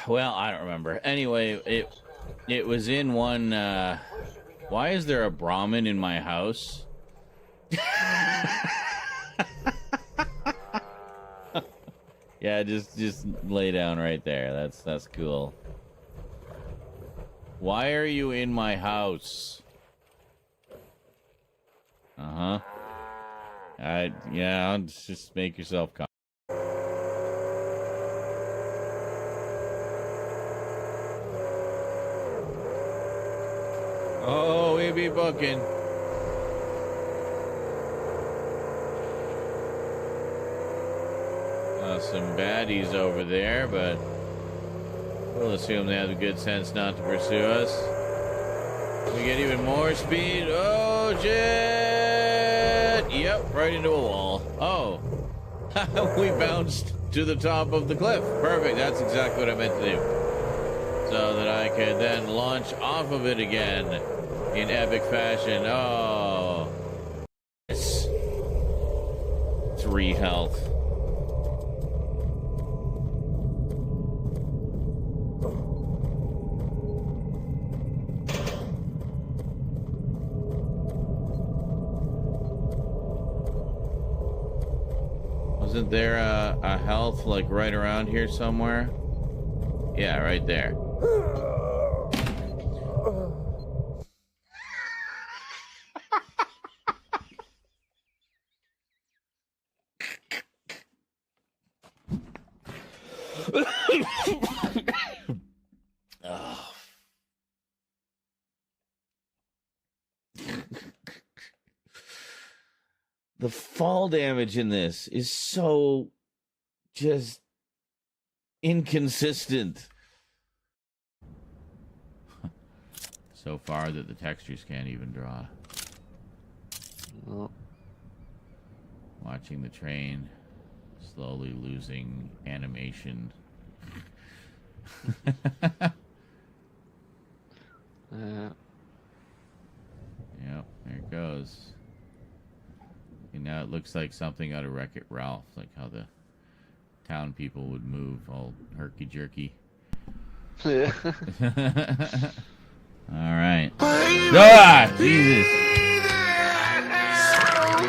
Well, I don't remember. Anyway, it was in one. Why is there a Brahmin in my house? Yeah, just lay down right there. That's cool. Why are you in my house? Uh-huh. Yeah, just make yourself calm. Oh, we be booking. Some baddies over there, but we'll assume they have the good sense not to pursue us. We get even more speed. Oh, jet! Yep, right into a wall. Oh, we bounced to the top of the cliff. Perfect, that's exactly what I meant to do. So that I could then launch off of it again in epic fashion. Oh. Yes. 3 health. Isn't there a health like right around here somewhere? Yeah, right there. Oh. The fall damage in this is so just inconsistent. So far that the textures can't even draw. Oh. Watching the train slowly losing animation. Yep, there it goes. And now it looks like something out of Wreck-It Ralph, like how the town people would move all herky-jerky. Yeah. All right. Ah, Jesus.